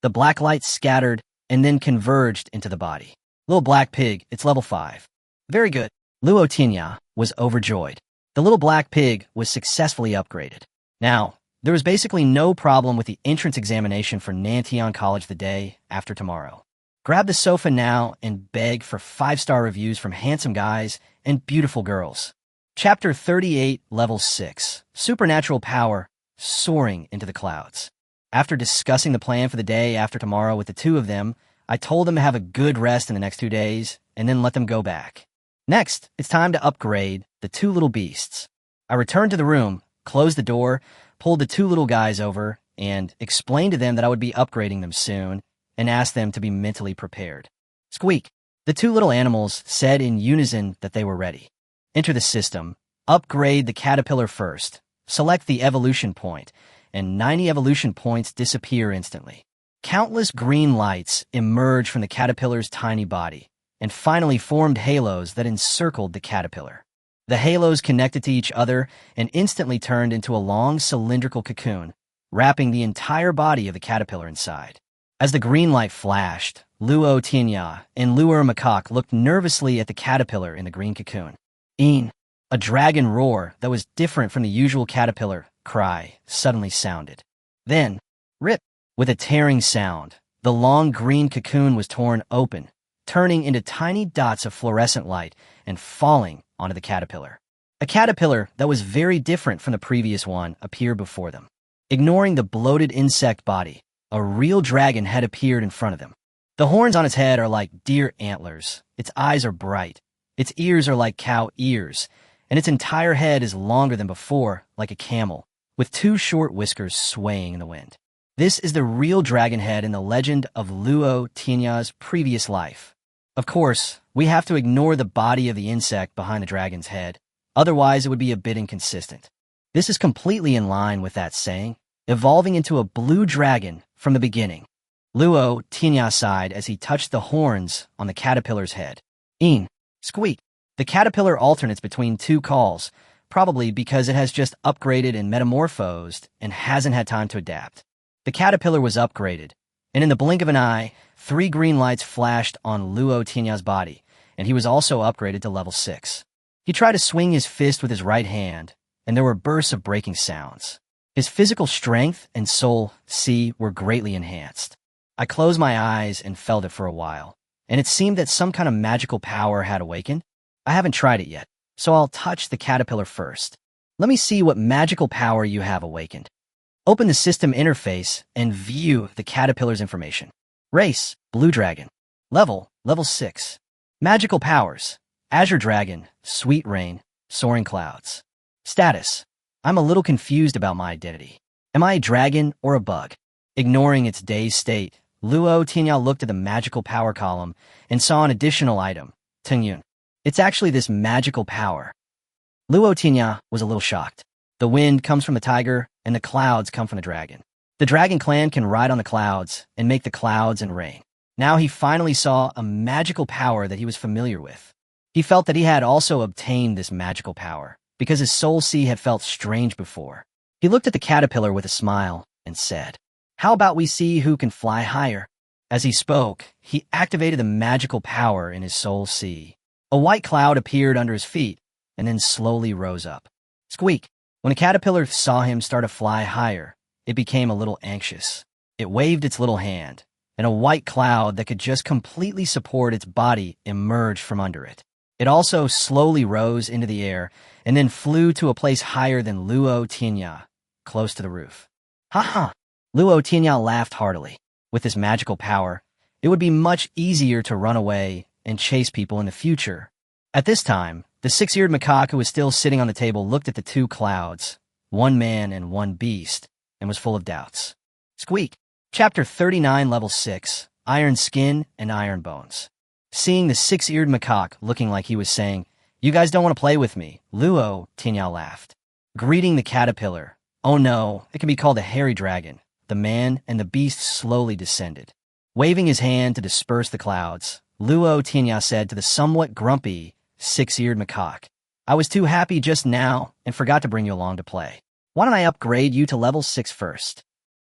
The black light scattered and then converged into the body. Little black pig, it's level 5. Very good. Luo Tianya was overjoyed. The little black pig was successfully upgraded. Now, there was basically no problem with the entrance examination for Nantian College the day after tomorrow. Grab the sofa now and beg for 5-star reviews from handsome guys and beautiful girls. Chapter 38, Level 6, Supernatural Power, Soaring into the Clouds. After discussing the plan for the day after tomorrow with the two of them, I told them to have a good rest in the next 2 days and then let them go back. Next, it's time to upgrade the two little beasts. I returned to the room, closed the door, pulled the two little guys over, and explained to them that I would be upgrading them soon, and asked them to be mentally prepared. Squeak! The two little animals said in unison that they were ready. Enter the system, upgrade the caterpillar first, select the evolution point, and 90 evolution points disappear instantly. Countless green lights emerged from the caterpillar's tiny body, and finally formed halos that encircled the caterpillar. The halos connected to each other and instantly turned into a long cylindrical cocoon, wrapping the entire body of the caterpillar inside. As the green light flashed, Luo Tianya and Luo Macaque looked nervously at the caterpillar in the green cocoon. A dragon roar that was different from the usual caterpillar cry suddenly sounded. Then, rip! With a tearing sound, the long green cocoon was torn open, turning into tiny dots of fluorescent light and falling onto the caterpillar. A caterpillar that was very different from the previous one appeared before them. Ignoring the bloated insect body, a real dragon had appeared in front of them. The horns on its head are like deer antlers, its eyes are bright, its ears are like cow ears, and its entire head is longer than before, like a camel, with 2 short whiskers swaying in the wind. This is the real dragon head in the legend of Luo Tianya's previous life. Of course, we have to ignore the body of the insect behind the dragon's head, otherwise it would be a bit inconsistent. This is completely in line with that saying, evolving into a blue dragon from the beginning. Luo Tianya sighed as he touched the horns on the caterpillar's head. Squeak! The caterpillar alternates between 2 calls, probably because it has just upgraded and metamorphosed and hasn't had time to adapt. The caterpillar was upgraded, and in the blink of an eye, 3 green lights flashed on Luo Tianya's body, and he was also upgraded to level 6. He tried to swing his fist with his right hand, and there were bursts of breaking sounds. His physical strength and soul C were greatly enhanced. I closed my eyes and felt it for a while, and it seemed that some kind of magical power had awakened. I haven't tried it yet, so I'll touch the caterpillar first. Let me see what magical power you have awakened. Open the system interface and view the caterpillar's information. Race, Blue Dragon. Level 6. Magical powers, Azure Dragon, Sweet Rain, Soaring Clouds. Status, I'm a little confused about my identity. Am I a dragon or a bug? Ignoring its dazed state, Luo Tianya looked at the magical power column and saw an additional item, Tengyun. It's actually this magical power. Luo Tianya was a little shocked. The wind comes from the tiger, and the clouds come from the dragon. The dragon clan can ride on the clouds and make the clouds and rain. Now he finally saw a magical power that he was familiar with. He felt that he had also obtained this magical power, because his soul sea had felt strange before. He looked at the caterpillar with a smile and said, "How about we see who can fly higher?" As he spoke, he activated the magical power in his soul sea. A white cloud appeared under his feet, and then slowly rose up. Squeak! When the caterpillar saw him start to fly higher, it became a little anxious. It waved its little hand, and a white cloud that could just completely support its body emerged from under it. It also slowly rose into the air, and then flew to a place higher than Luo Tianya, close to the roof. Ha! Luo Tianya laughed heartily. With this magical power, it would be much easier to run away and chase people in the future. At this time, the six-eared macaque who was still sitting on the table looked at the two clouds, one man and one beast, and was full of doubts. Squeak. Chapter 39, Level 6, Iron Skin and Iron Bones. Seeing the six-eared macaque looking like he was saying, "You guys don't want to play with me," Luo Tianya laughed. Greeting the caterpillar, "Oh no, it can be called a hairy dragon," the man and the beast slowly descended. Waving his hand to disperse the clouds, Luo Tianya said to the somewhat grumpy six-eared macaque, "I was too happy just now and forgot to bring you along to play. Why don't I upgrade you to level 6 first?"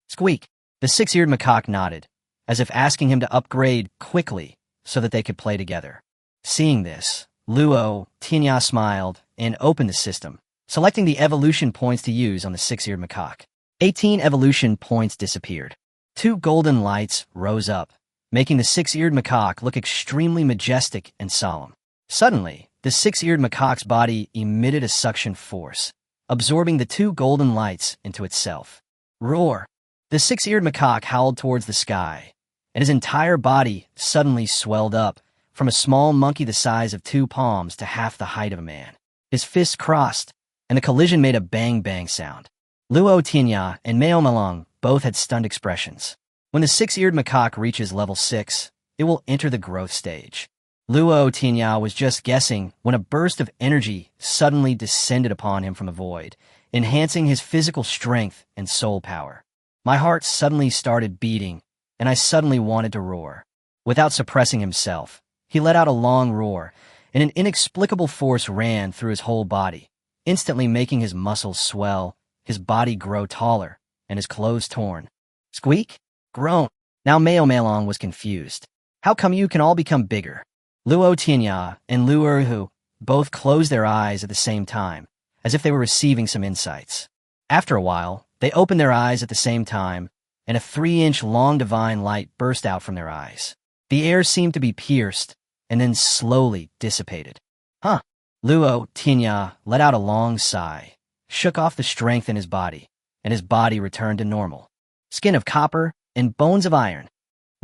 Squeak. The six-eared macaque nodded, as if asking him to upgrade quickly so that they could play together. Seeing this, Luo Tianya smiled and opened the system, selecting the evolution points to use on the six-eared macaque. 18 evolution points disappeared. 2 golden lights rose up, making the six-eared macaque look extremely majestic and solemn. Suddenly, the six-eared macaque's body emitted a suction force, absorbing the 2 golden lights into itself. Roar! The six-eared macaque howled towards the sky, and his entire body suddenly swelled up, from a small monkey the size of 2 palms to half the height of a man. His fists crossed, and the collision made a bang-bang sound. Luo Tianya and Macaque both had stunned expressions. When the six-eared macaque reaches level 6, it will enter the growth stage. Luo Tianya was just guessing when a burst of energy suddenly descended upon him from the void, enhancing his physical strength and soul power. My heart suddenly started beating, and I suddenly wanted to roar. Without suppressing himself, he let out a long roar, and an inexplicable force ran through his whole body, instantly making his muscles swell, his body grow taller, and his clothes torn. Squeak? Groan. Now Macaque was confused. How come you can all become bigger? Luo Tianya and Luo both closed their eyes at the same time, as if they were receiving some insights. After a while, they opened their eyes at the same time, and a 3-inch long divine light burst out from their eyes. The air seemed to be pierced, and then slowly dissipated. Huh. Luo Tianya let out a long sigh, shook off the strength in his body, and his body returned to normal. Skin of copper and bones of iron.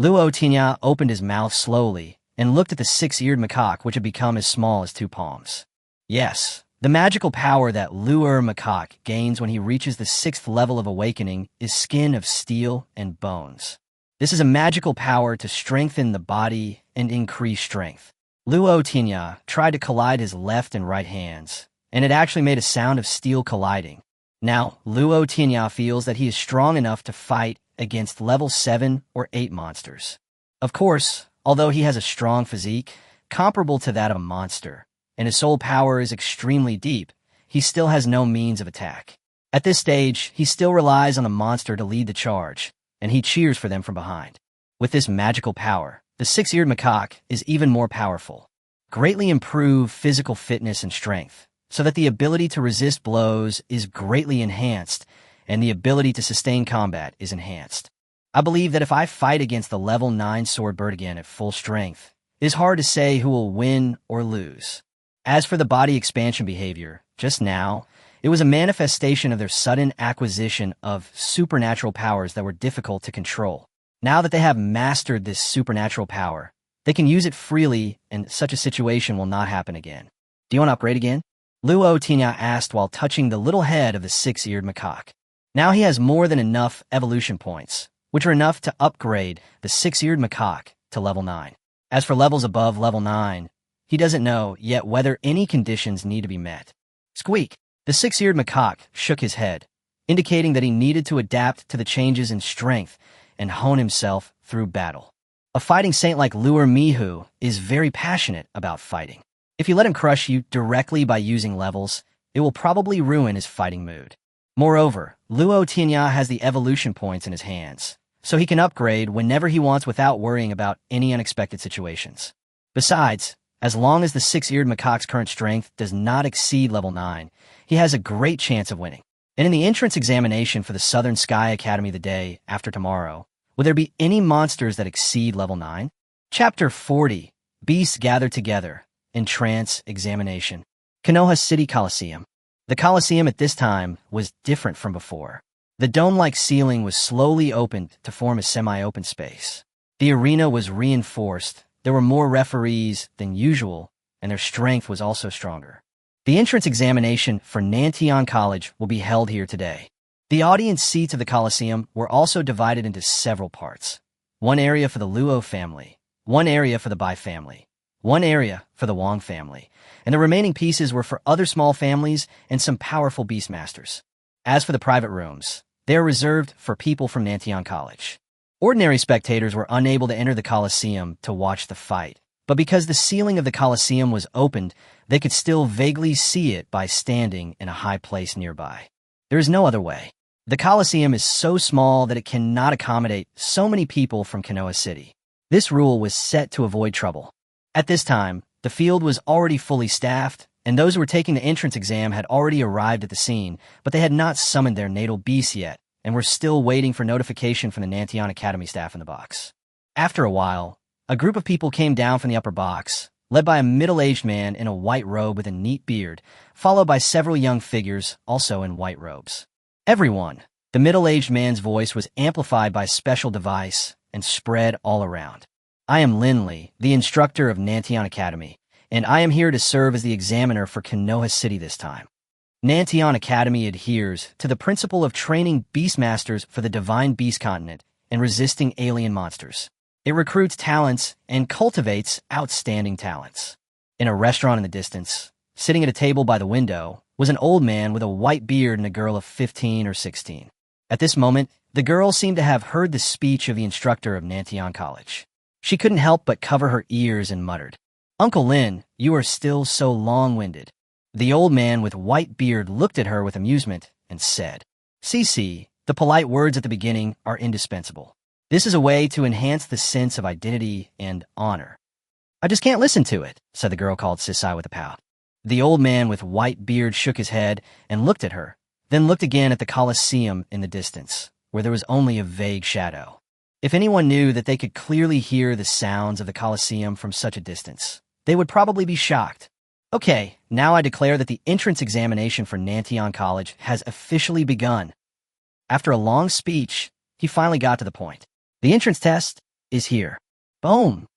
Luo Tianya opened his mouth slowly and looked at the six-eared macaque, which had become as small as 2 palms. Yes, the magical power that Luo macaque gains when he reaches the 6th level of awakening is skin of steel and bones. This is a magical power to strengthen the body and increase strength. Luo Tianya tried to collide his left and right hands, and it actually made a sound of steel colliding. Now, Luo Tianya feels that he is strong enough to fight against level 7 or 8 monsters. Of course, although he has a strong physique, comparable to that of a monster, and his soul power is extremely deep, he still has no means of attack. At this stage, he still relies on the monster to lead the charge, and he cheers for them from behind. With this magical power, the six-eared macaque is even more powerful, greatly improve physical fitness and strength, so that the ability to resist blows is greatly enhanced, and the ability to sustain combat is enhanced. I believe that if I fight against the level 9 sword bird again at full strength, it is hard to say who will win or lose. As for the body expansion behavior, just now, it was a manifestation of their sudden acquisition of supernatural powers that were difficult to control. Now that they have mastered this supernatural power, they can use it freely, and such a situation will not happen again. Do you want to upgrade again? Luo Tianya asked while touching the little head of the six-eared macaque. Now he has more than enough evolution points, which are enough to upgrade the six-eared macaque to level 9. As for levels above level 9, he doesn't know yet whether any conditions need to be met. Squeak! The six-eared macaque shook his head, indicating that he needed to adapt to the changes in strength and hone himself through battle. A fighting saint like Luo Mihu is very passionate about fighting. If you let him crush you directly by using levels, it will probably ruin his fighting mood. Moreover, Luo Tianya has the evolution points in his hands, so he can upgrade whenever he wants without worrying about any unexpected situations. Besides, as long as the six-eared macaque's current strength does not exceed level 9, he has a great chance of winning. And in the entrance examination for the Southern Sky Academy the day after tomorrow, will there be any monsters that exceed level 9? Chapter 40, Beasts Gather Together, Entrance Examination. Konoha City Coliseum. The Coliseum at this time was different from before. The dome-like ceiling was slowly opened to form a semi-open space. The arena was reinforced. there were more referees than usual, and their strength was also stronger. The entrance examination for Nantian College will be held here today. The audience seats of the Coliseum were also divided into several parts. One area for the Luo family, one area for the Bai family, one area for the Wang family, and the remaining pieces were for other small families and some powerful beastmasters. As for the private rooms, they are reserved for people from Nantian College. Ordinary spectators were unable to enter the Coliseum to watch the fight, but because the ceiling of the Coliseum was opened, they could still vaguely see it by standing in a high place nearby. There is no other way. The Coliseum is so small that it cannot accommodate so many people from Konoha City. This rule was set to avoid trouble. At this time, the field was already fully staffed, and those who were taking the entrance exam had already arrived at the scene, but they had not summoned their natal beasts yet, and were still waiting for notification from the Nantian Academy staff in the box. After a while, a group of people came down from the upper box, led by a middle-aged man in a white robe with a neat beard, followed by several young figures also in white robes. Everyone, the middle-aged man's voice was amplified by a special device and spread all around. I am Linley, the instructor of Nantian Academy, and I am here to serve as the examiner for Konoha City this time. Nantian Academy adheres to the principle of training beastmasters for the Divine Beast Continent and resisting alien monsters. It recruits talents and cultivates outstanding talents. In a restaurant in the distance, sitting at a table by the window, was an old man with a white beard and a girl of 15 or 16. At this moment, the girl seemed to have heard the speech of the instructor of Nantian College. She couldn't help but cover her ears and muttered, "Uncle Lin, you are still so long-winded." The old man with white beard looked at her with amusement and said, "Cece, the polite words at the beginning are indispensable. This is a way to enhance the sense of identity and honor." "I just can't listen to it," said the girl called Sisai with a pout. The old man with white beard shook his head and looked at her, then looked again at the Coliseum in the distance, where there was only a vague shadow. If anyone knew that they could clearly hear the sounds of the Coliseum from such a distance, they would probably be shocked. "Okay, now I declare that the entrance examination for Nantian College has officially begun." After a long speech, he finally got to the point. "The entrance test is here." Boom!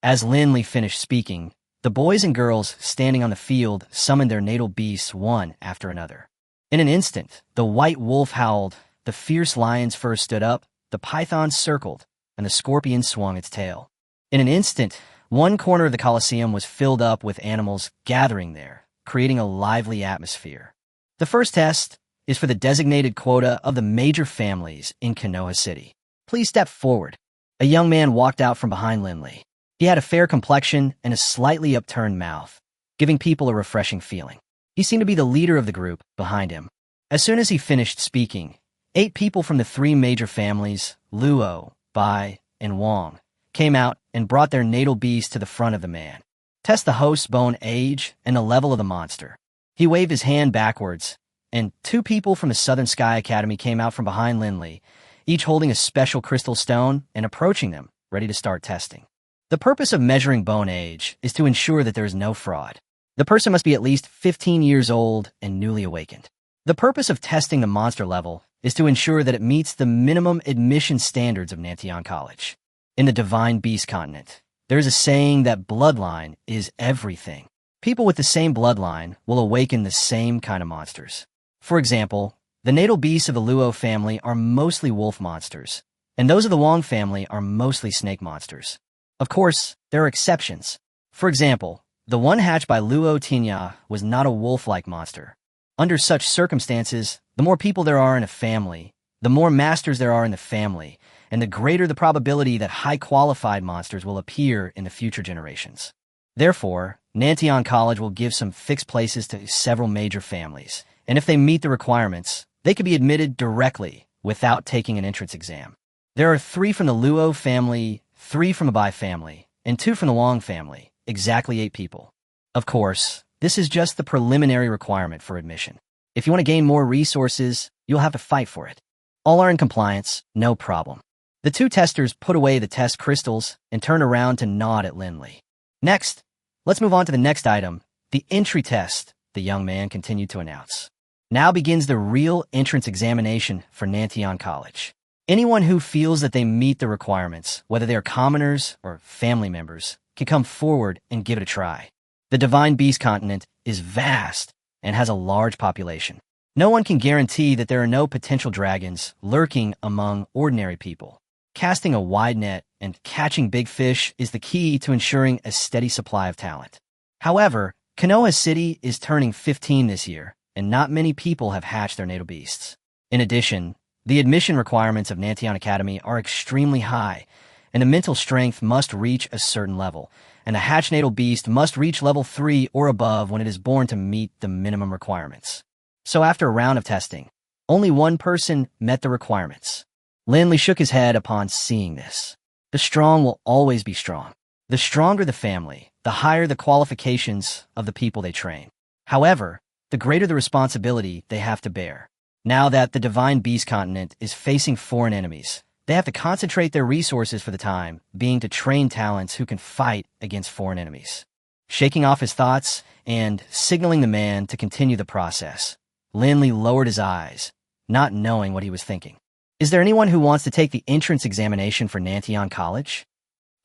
As Linley finished speaking, the boys and girls standing on the field summoned their natal beasts one after another. In an instant, the white wolf howled, the fierce lion's fur stood up, the python circled, and the scorpion swung its tail. In an instant, one corner of the Coliseum was filled up with animals gathering there, creating a lively atmosphere. The first test is for the designated quota of the major families in Konoha City. "Please step forward." A young man walked out from behind Linley. He had a fair complexion and a slightly upturned mouth, giving people a refreshing feeling. He seemed to be the leader of the group behind him. As soon as he finished speaking, 8 people from the 3 major families, Luo, Bai, and Wang, came out and brought their natal beast to the front of the man. Test the host's bone age and the level of the monster. He waved his hand backwards, and 2 people from the Southern Sky Academy came out from behind Linley, each holding a special crystal stone and approaching them, ready to start testing. The purpose of measuring bone age is to ensure that there is no fraud. The person must be at least 15 years old and newly awakened. The purpose of testing the monster level is to ensure that it meets the minimum admission standards of Nantian College. In the Divine Beast Continent, there is a saying that bloodline is everything. People with the same bloodline will awaken the same kind of monsters. For example, the natal beasts of the Luo family are mostly wolf monsters, and those of the Wang family are mostly snake monsters. Of course, there are exceptions. For example, the one hatched by Luo Tianya was not a wolf-like monster. Under such circumstances, the more people there are in a family, the more masters there are in the family, and the greater the probability that high-qualified monsters will appear in the future generations. Therefore, Nantian College will give some fixed places to several major families, and if they meet the requirements, they can be admitted directly without taking an entrance exam. There are 3 from the Luo family, 3 from the Bai family, and 2 from the Wang family, exactly 8 people. Of course, this is just the preliminary requirement for admission. If you want to gain more resources, you'll have to fight for it. All are in compliance, no problem. The 2 testers put away the test crystals and turned around to nod at Linley. "Next, let's move on to the next item, the entry test," the young man continued to announce. "Now begins the real entrance examination for Nantian College. Anyone who feels that they meet the requirements, whether they are commoners or family members, can come forward and give it a try. The Divine Beast continent is vast and has a large population. No one can guarantee that there are no potential dragons lurking among ordinary people. Casting a wide net and catching big fish is the key to ensuring a steady supply of talent. However, Konoha City is turning 15 this year, and not many people have hatched their natal beasts. In addition, the admission requirements of Nantion Academy are extremely high, and the mental strength must reach a certain level, and the hatched natal beast must reach level 3 or above when it is born to meet the minimum requirements. So after a round of testing, only one person met the requirements. Lin Li shook his head upon seeing this. The strong will always be strong. The stronger the family, the higher the qualifications of the people they train. However, the greater the responsibility they have to bear. Now that the Divine Beast continent is facing foreign enemies, they have to concentrate their resources for the time being to train talents who can fight against foreign enemies. Shaking off his thoughts and signaling the man to continue the process, Lin Li lowered his eyes, not knowing what he was thinking. Is there anyone who wants to take the entrance examination for Nantion College?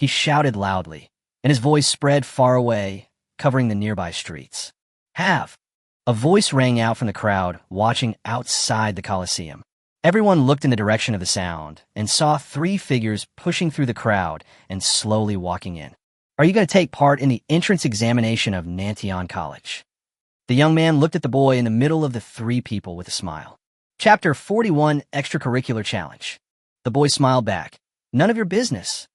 He shouted loudly, and his voice spread far away, covering the nearby streets. Have! A voice rang out from the crowd watching outside the Colosseum. Everyone looked in the direction of the sound and saw 3 figures pushing through the crowd and slowly walking in. Are you going to take part in the entrance examination of Nantion College? The young man looked at the boy in the middle of the 3 people with a smile. Chapter 41 Extracurricular Challenge. The boy smiled back. None of your business.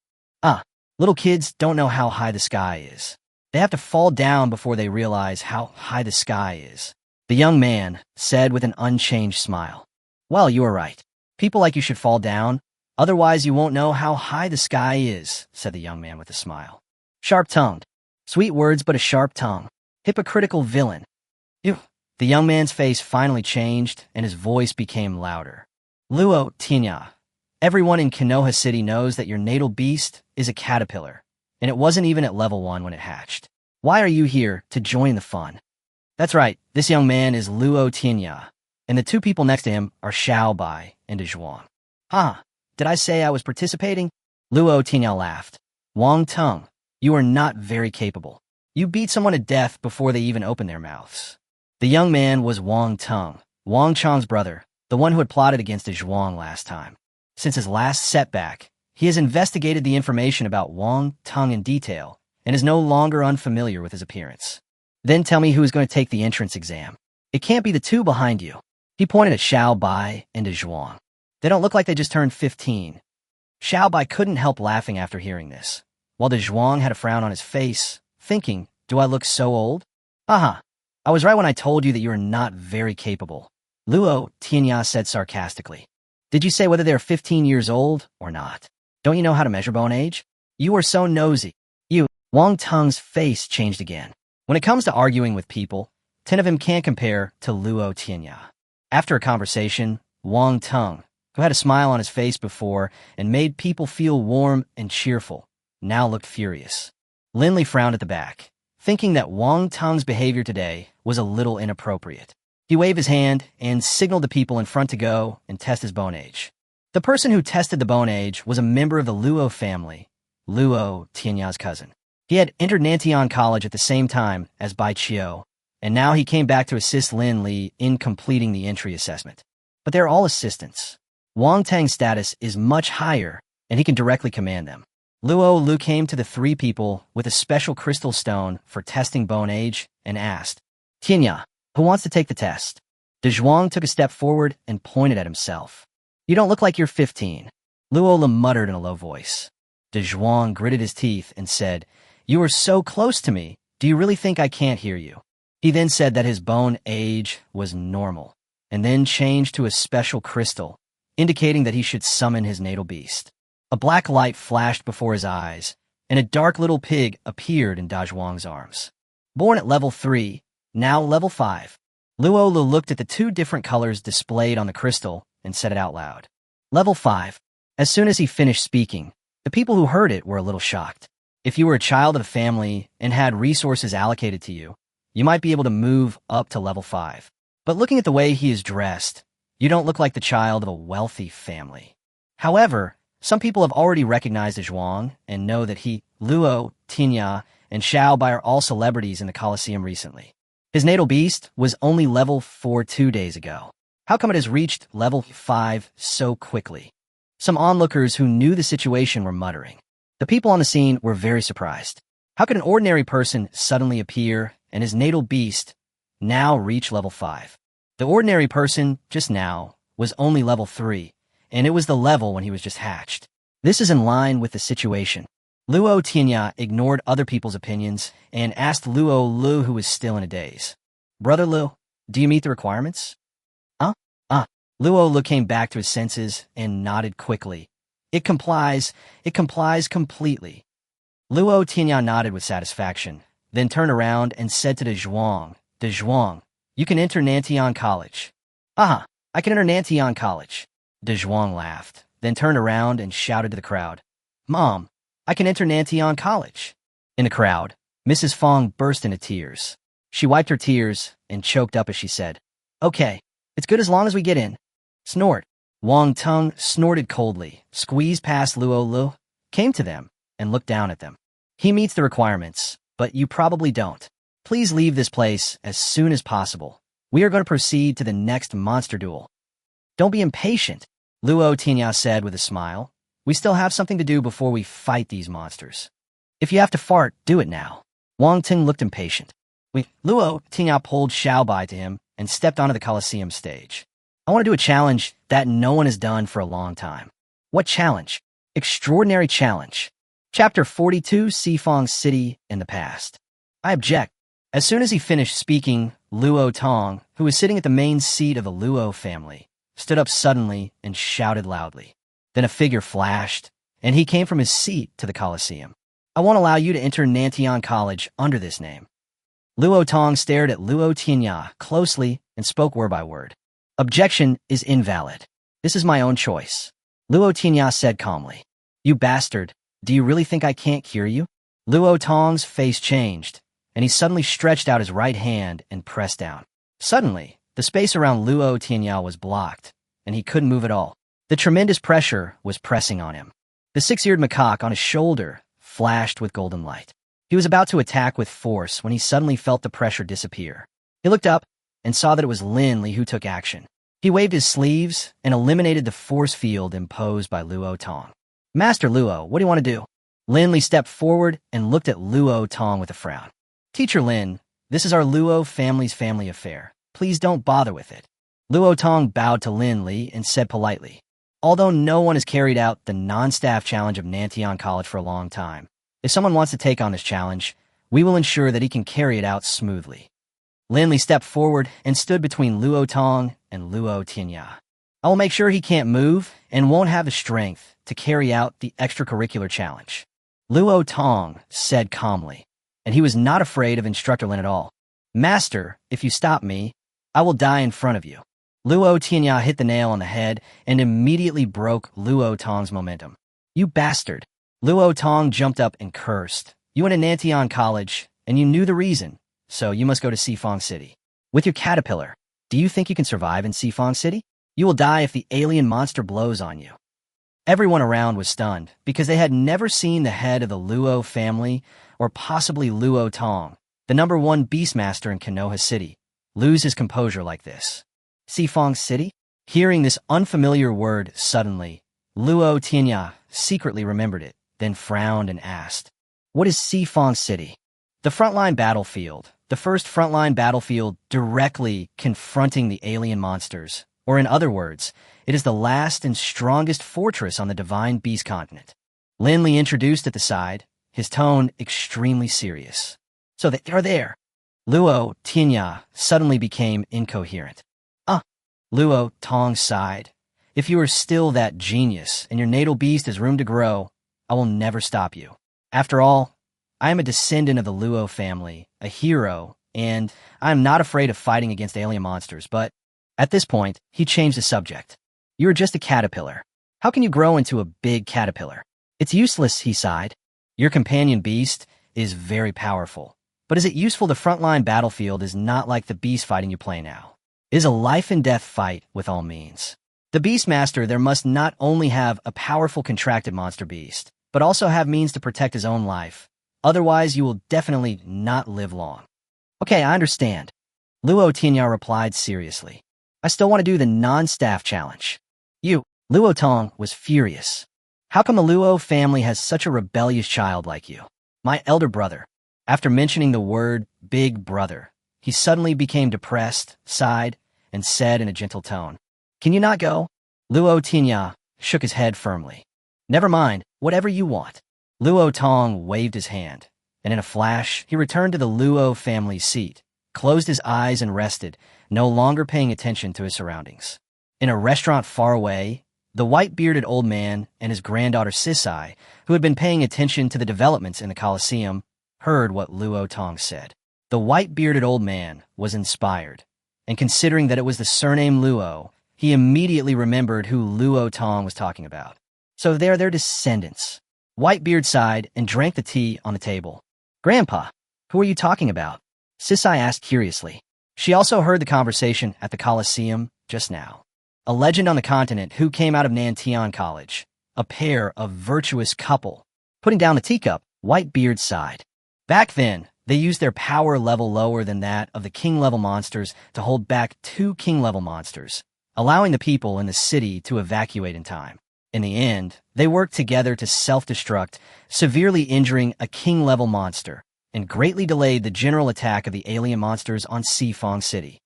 Little kids don't know how high the sky is. They have to fall down before they realize how high the sky is. The young man said with an unchanged smile. Well, you are right. People like you should fall down. Otherwise, you won't know how high the sky is, said the young man with a smile. Sharp-tongued. Sweet words, but a sharp tongue. Hypocritical villain. Ew. The young man's face finally changed, and his voice became louder. Luo Tianya. Everyone in Konoha City knows that your natal beast is a caterpillar, and it wasn't even at level 1 when it hatched. Why are you here to join the fun? That's right, this young man is Luo Tianya, and the 2 people next to him are Xiao Bai and Zhuang. Did I say I was participating? Luo Tianya laughed. Wang Tung, you are not very capable. You beat someone to death before they even opened their mouths. The young man was Wang Tung, Wang Chang's brother, the one who had plotted against Zhuang last time. Since his last setback, he has investigated the information about Wang Tung in detail and is no longer unfamiliar with his appearance. Then tell me who is going to take the entrance exam. It can't be the 2 behind you. He pointed at Xiao Bai and Zhuang. They don't look like they just turned 15. Xiao Bai couldn't help laughing after hearing this, while Zhuang had a frown on his face, thinking, do I look so old? I was right when I told you that you are not very capable, Luo Tianya said sarcastically. Did you say whether they're 15 years old or not? Don't you know how to measure bone age? You are so nosy. Wang Tung's face changed again. When it comes to arguing with people, 10 of them can't compare to Luo Tianya. After a conversation, Wang Tung, who had a smile on his face before and made people feel warm and cheerful, now looked furious. Lin Li frowned at the back, thinking that Wang Tung's behavior today was a little inappropriate. He waved his hand and signaled the people in front to go and test his bone age. The person who tested the bone age was a member of the Luo family, Luo Tianya's cousin. He had entered Nantion College at the same time as Bai Qiu, and now he came back to assist Lin Li in completing the entry assessment. But they're all assistants. Wang Tang's status is much higher, and he can directly command them. Luo Lu came to the 3 people with a special crystal stone for testing bone age and asked, Tianya, who wants to take the test? Zhuang took a step forward and pointed at himself. You don't look like you're 15. Luo Lu muttered in a low voice. Zhuang gritted his teeth and said, You are so close to me. Do you really think I can't hear you? He then said that his bone age was normal, and then changed to a special crystal, indicating that he should summon his natal beast. A black light flashed before his eyes, and a dark little pig appeared in Zhuang's arms. Born at level 3, now level 5. Luo Lu looked at the 2 different colors displayed on the crystal and said it out loud. Level 5. As soon as he finished speaking, the people who heard it were a little shocked. If you were a child of a family and had resources allocated to you, you might be able to move up to level 5. But looking at the way he is dressed, you don't look like the child of a wealthy family. However, some people have already recognized the Zhuang and know that he, Luo Tianya, and Xiaobai are all celebrities in the Colosseum recently. His natal beast was only level 4 2 days ago. How come it has reached level 5 so quickly? Some onlookers who knew the situation were muttering. The people on the scene were very surprised. How could an ordinary person suddenly appear and his natal beast now reach level 5? The ordinary person, just now, was only level 3, and it was the level when he was just hatched. This is in line with the situation. Luo Tianya ignored other people's opinions and asked Luo Lu, who was still in a daze. Brother Lu, do you meet the requirements? Luo Lu came back to his senses and nodded quickly. It complies completely. Luo Tianya nodded with satisfaction, then turned around and said to the Zhuang, you can enter Nantian College. I can enter Nantian College. De Zhuang laughed, then turned around and shouted to the crowd, Mom, I can enter Nantian College. In the crowd, Mrs. Fong burst into tears. She wiped her tears and choked up as she said, Okay, it's good as long as we get in. Snort. Wang Tung snorted coldly, squeezed past Luo Lu, came to them, and looked down at them. He meets the requirements, but you probably don't. Please leave this place as soon as possible. We are going to proceed to the next monster duel. Don't be impatient, Luo Tianya said with a smile. We still have something to do before we fight these monsters. If you have to fart, do it now. Wang Ting looked impatient. Luo Tianya pulled Xiaobai to him and stepped onto the Colosseum stage. I want to do a challenge that no one has done for a long time. What challenge? Extraordinary challenge. Chapter 42, Xifang City in the past. I object. As soon as he finished speaking, Luo Tong, who was sitting at the main seat of the Luo family, stood up suddenly and shouted loudly. Then a figure flashed, and he came from his seat to the Colosseum. I won't allow you to enter Nantian College under this name. Luo Tong stared at Luo Tianya closely and spoke word by word. Objection is invalid. This is my own choice. Luo Tianya said calmly. You bastard, do you really think I can't cure you? Luo Tong's face changed, and he suddenly stretched out his right hand and pressed down. Suddenly, the space around Luo Tianya was blocked, and he couldn't move at all. The tremendous pressure was pressing on him. The six-eared macaque on his shoulder flashed with golden light. He was about to attack with force when he suddenly felt the pressure disappear. He looked up and saw that it was Lin Li who took action. He waved his sleeves and eliminated the force field imposed by Luo Tong. Master Luo, what do you want to do? Lin Li stepped forward and looked at Luo Tong with a frown. Teacher Lin, this is our Luo family's family affair. Please don't bother with it. Luo Tong bowed to Lin Li and said politely, although no one has carried out the non-staff challenge of Nantian College for a long time, if someone wants to take on this challenge, we will ensure that he can carry it out smoothly. Lin Li stepped forward and stood between Luo Tong and Luo Tianya. I will make sure he can't move and won't have the strength to carry out the extracurricular challenge. Luo Tong said calmly, and he was not afraid of Instructor Lin at all. Master, if you stop me, I will die in front of you. Luo Tianya hit the nail on the head and immediately broke Luo Tong's momentum. You bastard! Luo Tong jumped up and cursed. You went to Nantian College, and you knew the reason, so you must go to Xifang City. With your caterpillar, do you think you can survive in Xifang City? You will die if the alien monster blows on you. Everyone around was stunned because they had never seen the head of the Luo family, or possibly Luo Tong, the #1 beastmaster in Konoha City, lose his composure like this. Xifang City? Hearing this unfamiliar word suddenly, Luo Tianya secretly remembered it, then frowned and asked, what is Xifang City? The frontline battlefield, the first frontline battlefield directly confronting the alien monsters, or in other words, it is the last and strongest fortress on the Divine Beast continent. Lin Li introduced at the side, his tone extremely serious. So they are there. Luo Tianya suddenly became incoherent. Luo Tong sighed. If you are still that genius and your natal beast has room to grow, I will never stop you. After all, I am a descendant of the Luo family, a hero, and I am not afraid of fighting against alien monsters, but at this point, he changed the subject. You are just a caterpillar. How can you grow into a big caterpillar? It's useless, he sighed. Your companion beast is very powerful, but is it useful? The frontline battlefield is not like the beast fighting you play now. It is a life and death fight with all means. The Beastmaster there must not only have a powerful contracted monster beast, but also have means to protect his own life. Otherwise, you will definitely not live long. Okay, I understand. Luo Tianya replied seriously. I still want to do the non-staff challenge. Luo Tong was furious. How come a Luo family has such a rebellious child like you? My elder brother. After mentioning the word big brother, he suddenly became depressed, sighed, and said in a gentle tone, Can you not go? Luo Tianya shook his head firmly. Never mind, whatever you want. Luo Tong waved his hand, and in a flash, he returned to the Luo family's seat, closed his eyes and rested, no longer paying attention to his surroundings. In a restaurant far away, the white-bearded old man and his granddaughter Sisai, who had been paying attention to the developments in the Colosseum, heard what Luo Tong said. The white-bearded old man was inspired, and considering that it was the surname Luo, he immediately remembered who Luo Tong was talking about. So they are their descendants. Whitebeard sighed and drank the tea on the table. Grandpa, who are you talking about? Sisai asked curiously. She also heard the conversation at the Colosseum just now. A legend on the continent who came out of Nantian College. A pair of virtuous couple. Putting down the teacup, Whitebeard sighed. Back then, they used their power level lower than that of the king-level monsters to hold back 2 king-level monsters, allowing the people in the city to evacuate in time. In the end, they worked together to self-destruct, severely injuring a king-level monster, and greatly delayed the general attack of the alien monsters on Sifong City.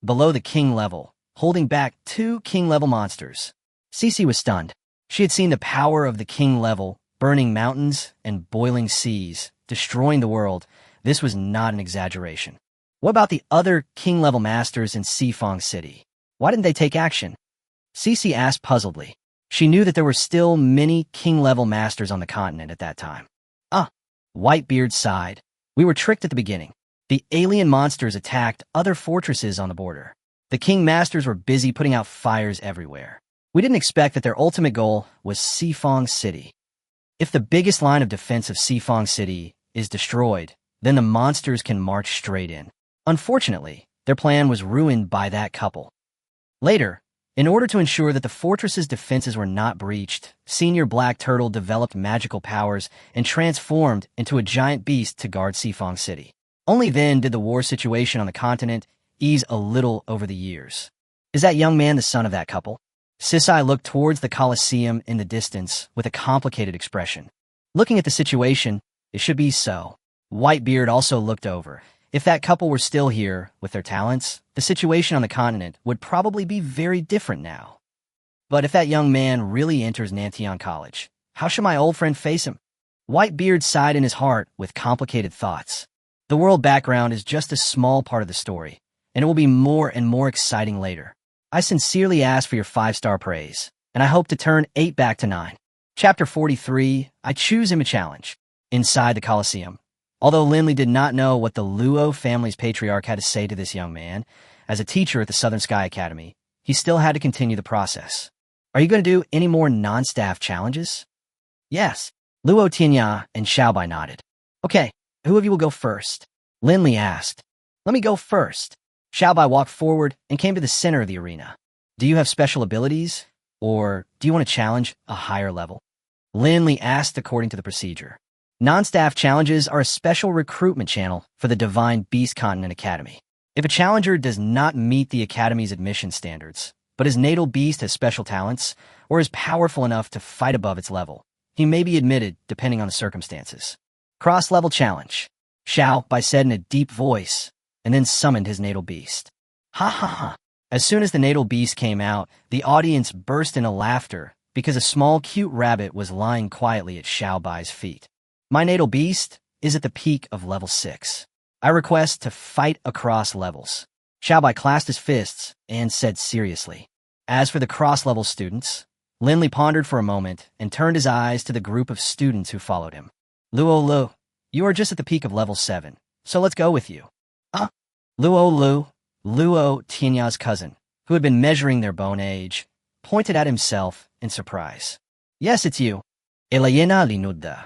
Below the king level, holding back 2 king-level monsters. Cece was stunned. She had seen the power of the king level, burning mountains and boiling seas, destroying the world. This was not an exaggeration. What about the other king-level masters in Sifong City? Why didn't they take action? Cece asked puzzledly. She knew that there were still many king-level masters on the continent at that time. Whitebeard sighed. We were tricked at the beginning. The alien monsters attacked other fortresses on the border. The king masters were busy putting out fires everywhere. We didn't expect that their ultimate goal was Sifong City. If the biggest line of defense of Sifong City is destroyed, then the monsters can march straight in. Unfortunately, their plan was ruined by that couple. Later, in order to ensure that the fortress's defenses were not breached, Senior Black Turtle developed magical powers and transformed into a giant beast to guard Sifong City. Only then did the war situation on the continent ease a little over the years. Is that young man the son of that couple? Sisai looked towards the Colosseum in the distance with a complicated expression. Looking at the situation, it should be so. Whitebeard also looked over. If that couple were still here, with their talents, the situation on the continent would probably be very different now. But if that young man really enters Nantian College, how should my old friend face him? Whitebeard sighed in his heart with complicated thoughts. The world background is just a small part of the story, and it will be more and more exciting later. I sincerely ask for your 5-star praise, and I hope to turn 8 back to 9. Chapter 43, I choose him a challenge. Inside the Colosseum. Although Lindley did not know what the Luo family's patriarch had to say to this young man, as a teacher at the Southern Sky Academy, he still had to continue the process. Are you going to do any more non-staff challenges? Yes. Luo Tianya and Xiaobai nodded. Okay, who of you will go first? Lindley asked. Let me go first. Xiaobai walked forward and came to the center of the arena. Do you have special abilities? Or do you want to challenge a higher level? Lindley asked according to the procedure. Non-staff challenges are a special recruitment channel for the Divine Beast Continent Academy. If a challenger does not meet the Academy's admission standards, but his natal beast has special talents, or is powerful enough to fight above its level, he may be admitted depending on the circumstances. Cross-level challenge. Xiaobai said in a deep voice, and then summoned his natal beast. Ha ha ha. As soon as the natal beast came out, the audience burst into laughter because a small cute rabbit was lying quietly at Xiaobai's feet. My natal beast is at the peak of level 6. I request to fight across levels. Xiaobai clasped his fists and said seriously. As for the cross-level students, Lindley pondered for a moment and turned his eyes to the group of students who followed him. Luo, you are just at the peak of level 7, so let's go with you. Luo Tianya's cousin, who had been measuring their bone age, pointed at himself in surprise. Yes, it's you. Elena Linuda.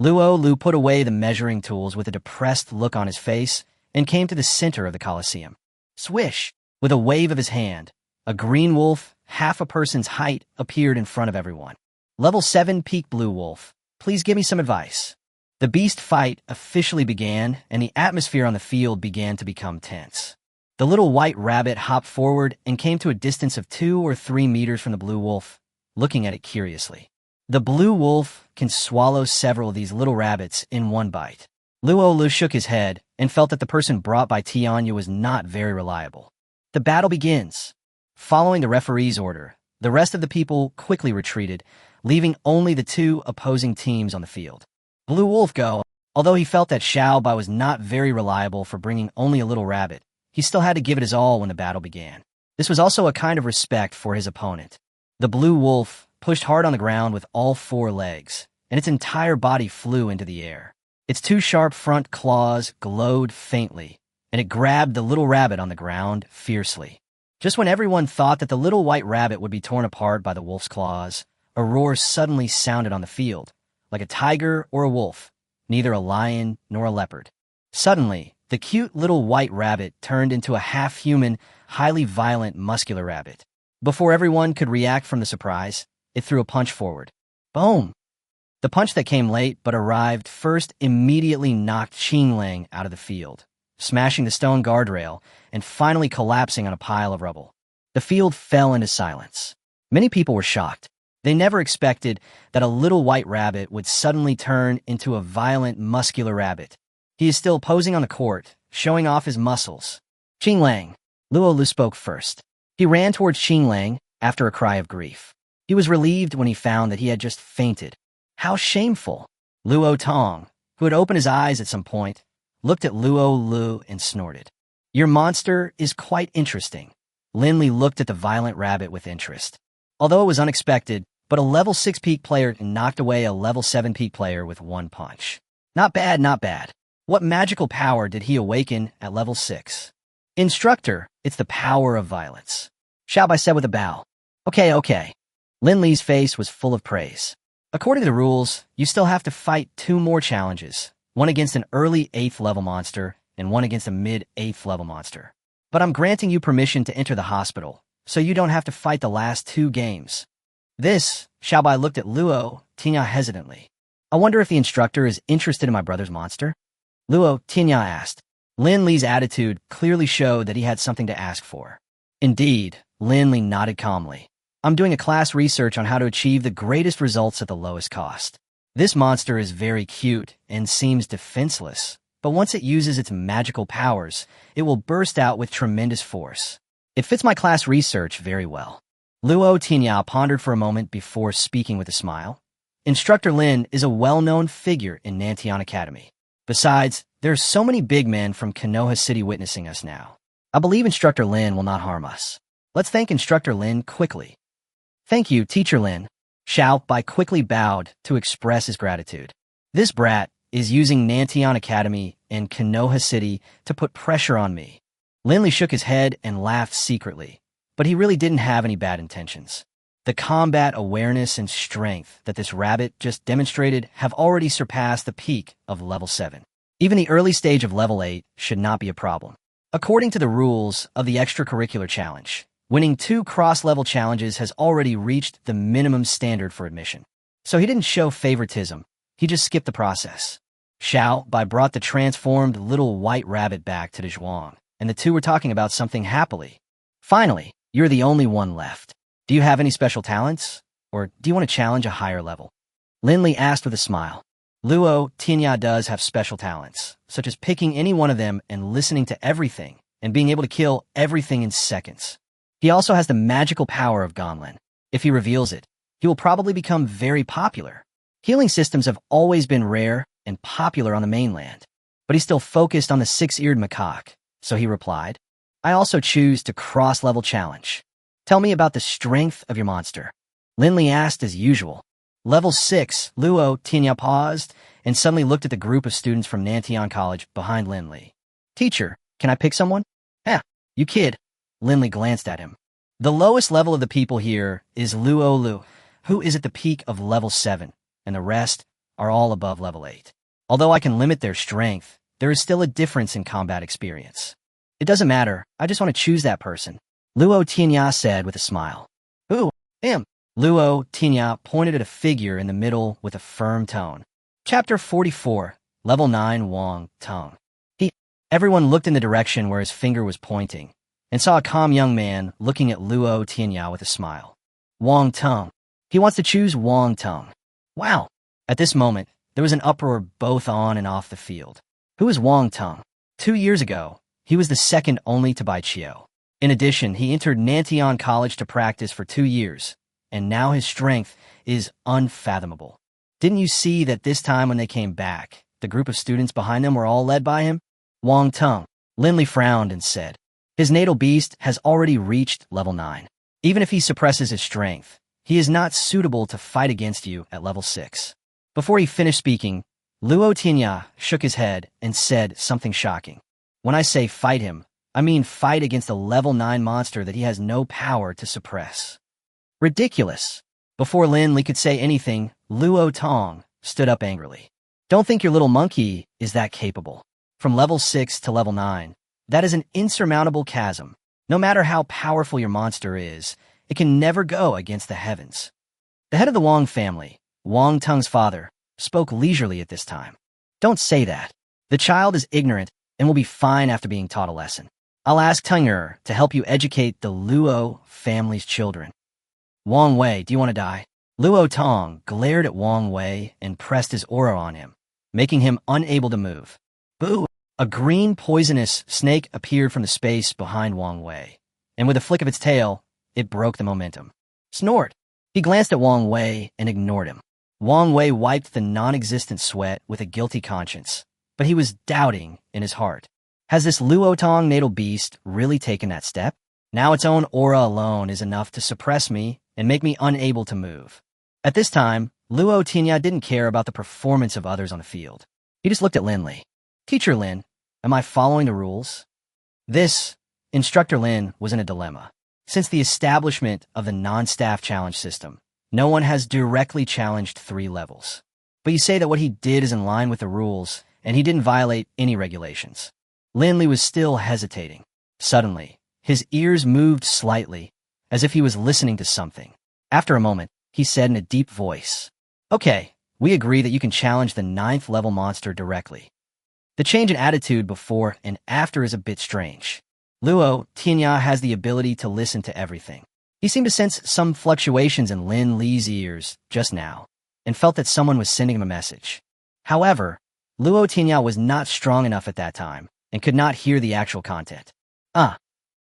Luo put away the measuring tools with a depressed look on his face and came to the center of the Colosseum. Swish! With a wave of his hand, a green wolf half a person's height appeared in front of everyone. Level 7 Peak Blue Wolf, please give me some advice. The beast fight officially began, and the atmosphere on the field began to become tense. The little white rabbit hopped forward and came to a distance of 2 or 3 meters from the blue wolf, looking at it curiously. The blue wolf can swallow several of these little rabbits in one bite. Luo shook his head and felt that the person brought by Tianya was not very reliable. The battle begins. Following the referee's order, the rest of the people quickly retreated, leaving only the 2 opposing teams on the field. Blue Wolf go. Although he felt that Xiao Bai was not very reliable for bringing only a little rabbit, he still had to give it his all when the battle began. This was also a kind of respect for his opponent. The blue wolf pushed hard on the ground with all 4 legs, and its entire body flew into the air. Its 2 sharp front claws glowed faintly, and it grabbed the little rabbit on the ground fiercely. Just when everyone thought that the little white rabbit would be torn apart by the wolf's claws, a roar suddenly sounded on the field, like a tiger or a wolf, neither a lion nor a leopard. Suddenly, the cute little white rabbit turned into a half-human, highly violent, muscular rabbit. Before everyone could react from the surprise, it threw a punch forward. Boom! The punch that came late but arrived first immediately knocked Qinglong out of the field, smashing the stone guardrail and finally collapsing on a pile of rubble. The field fell into silence. Many people were shocked. They never expected that a little white rabbit would suddenly turn into a violent, muscular rabbit. He is still posing on the court, showing off his muscles. Qinglong. Luo spoke first. He ran towards Qinglong after a cry of grief. He was relieved when he found that he had just fainted. How shameful! Luo Tong, who had opened his eyes at some point, looked at Luo and snorted. Your monster is quite interesting. Linley looked at the violent rabbit with interest. Although it was unexpected, but a level 6 peak player knocked away a level 7 peak player with 1 punch. Not bad, not bad. What magical power did he awaken at level 6? Instructor, it's the power of violence. Xiao Bai said with a bow. Okay. Linley's face was full of praise. According to the rules, you still have to fight 2 more challenges, one against an early 8th level monster and one against a mid 8th level monster. But I'm granting you permission to enter the hospital, so you don't have to fight the last 2 games. This, Xiao Bai looked at Luo Tianya hesitantly. I wonder if the instructor is interested in my brother's monster? Luo Tianya asked. Lin Li's attitude clearly showed that he had something to ask for. Indeed, Lin Li nodded calmly. I'm doing a class research on how to achieve the greatest results at the lowest cost. This monster is very cute and seems defenseless, but once it uses its magical powers, it will burst out with tremendous force. It fits my class research very well. Luo Tianya pondered for a moment before speaking with a smile. Instructor Lin is a well-known figure in Nantian Academy. Besides, there are so many big men from Konoha City witnessing us now. I believe Instructor Lin will not harm us. Let's thank Instructor Lin quickly. Thank you, Teacher Lin. Xiao Bai quickly bowed to express his gratitude. This brat is using Nantian Academy and Konoha City to put pressure on me. Lin Li shook his head and laughed secretly, but he really didn't have any bad intentions. The combat awareness and strength that this rabbit just demonstrated have already surpassed the peak of level 7. Even the early stage of level 8 should not be a problem. According to the rules of the extracurricular challenge, winning 2 cross-level challenges has already reached the minimum standard for admission. So he didn't show favoritism, he just skipped the process. Xiao Bai brought the transformed little white rabbit back to the Zhuang, and the 2 were talking about something happily. Finally, you're the only one left. Do you have any special talents? Or do you want to challenge a higher level? Lin Li asked with a smile. Luo Tianya does have special talents, such as picking any one of them and listening to everything, and being able to kill everything in seconds. He also has the magical power of Gonlin. If he reveals it, he will probably become very popular. Healing systems have always been rare and popular on the mainland, but he's still focused on the 6-eared macaque, so he replied, I also choose to cross-level challenge. Tell me about the strength of your monster. Lin Li asked as usual. Level 6, Luo Tianya paused and suddenly looked at the group of students from Nantian College behind Lin Li. Teacher, can I pick someone? You kid. Lin Li glanced at him. The lowest level of the people here is Luo, who is at the peak of level 7, and the rest are all above level 8. Although I can limit their strength, there is still a difference in combat experience. It doesn't matter, I just want to choose that person. Luo Tianya said with a smile. Him. Luo Tianya pointed at a figure in the middle with a firm tone. Chapter 44, Level 9 Wang Tong. Everyone looked in the direction where his finger was pointing, and saw a calm young man looking at Luo Tianya with a smile. Wang Tong. He wants to choose Wang Tong. Wow. At this moment, there was an uproar both on and off the field. Who is Wang Tong? 2 years ago, he was the second only to Bai Qiu. In addition, he entered Nantian College to practice for 2 years, and now his strength is unfathomable. Didn't you see that this time when they came back, the group of students behind them were all led by him? Wang Tong. Linley frowned and said, his natal beast has already reached level 9. Even if he suppresses his strength, he is not suitable to fight against you at level 6. Before he finished speaking, Luo Tianya shook his head and said something shocking. When I say fight him, I mean fight against a level 9 monster that he has no power to suppress. Ridiculous. Before Linley could say anything, Luo Tong stood up angrily. Don't think your little monkey is that capable. From level 6 to level 9, that is an insurmountable chasm. No matter how powerful your monster is, it can never go against the heavens. The head of the Wang family, Wang Tong's father, spoke leisurely at this time. Don't say that. The child is ignorant and will be fine after being taught a lesson. I'll ask Teng'er to help you educate the Luo family's children. Wang Wei, do you want to die? Luo Tong glared at Wang Wei and pressed his aura on him, making him unable to move. Boo! A green poisonous snake appeared from the space behind Wang Wei, and with a flick of its tail, it broke the momentum. Snort! He glanced at Wang Wei and ignored him. Wang Wei wiped the non-existent sweat with a guilty conscience, but he was doubting in his heart. Has this Luo Tong natal beast really taken that step? Now its own aura alone is enough to suppress me and make me unable to move. At this time, Luo Tianya didn't care about the performance of others on the field. He just looked at Linley. Teacher Lin, am I following the rules? Instructor Lin was in a dilemma. Since the establishment of the non-staff challenge system, no one has directly challenged 3 levels. But you say that what he did is in line with the rules, and he didn't violate any regulations. Linley was still hesitating. Suddenly, his ears moved slightly, as if he was listening to something. After a moment, he said in a deep voice, okay, we agree that you can challenge the 9th level monster directly. The change in attitude before and after is a bit strange. Luo Tianya has the ability to listen to everything. He seemed to sense some fluctuations in Lin Li's ears just now, and felt that someone was sending him a message. However, Luo Tianya was not strong enough at that time, and could not hear the actual content.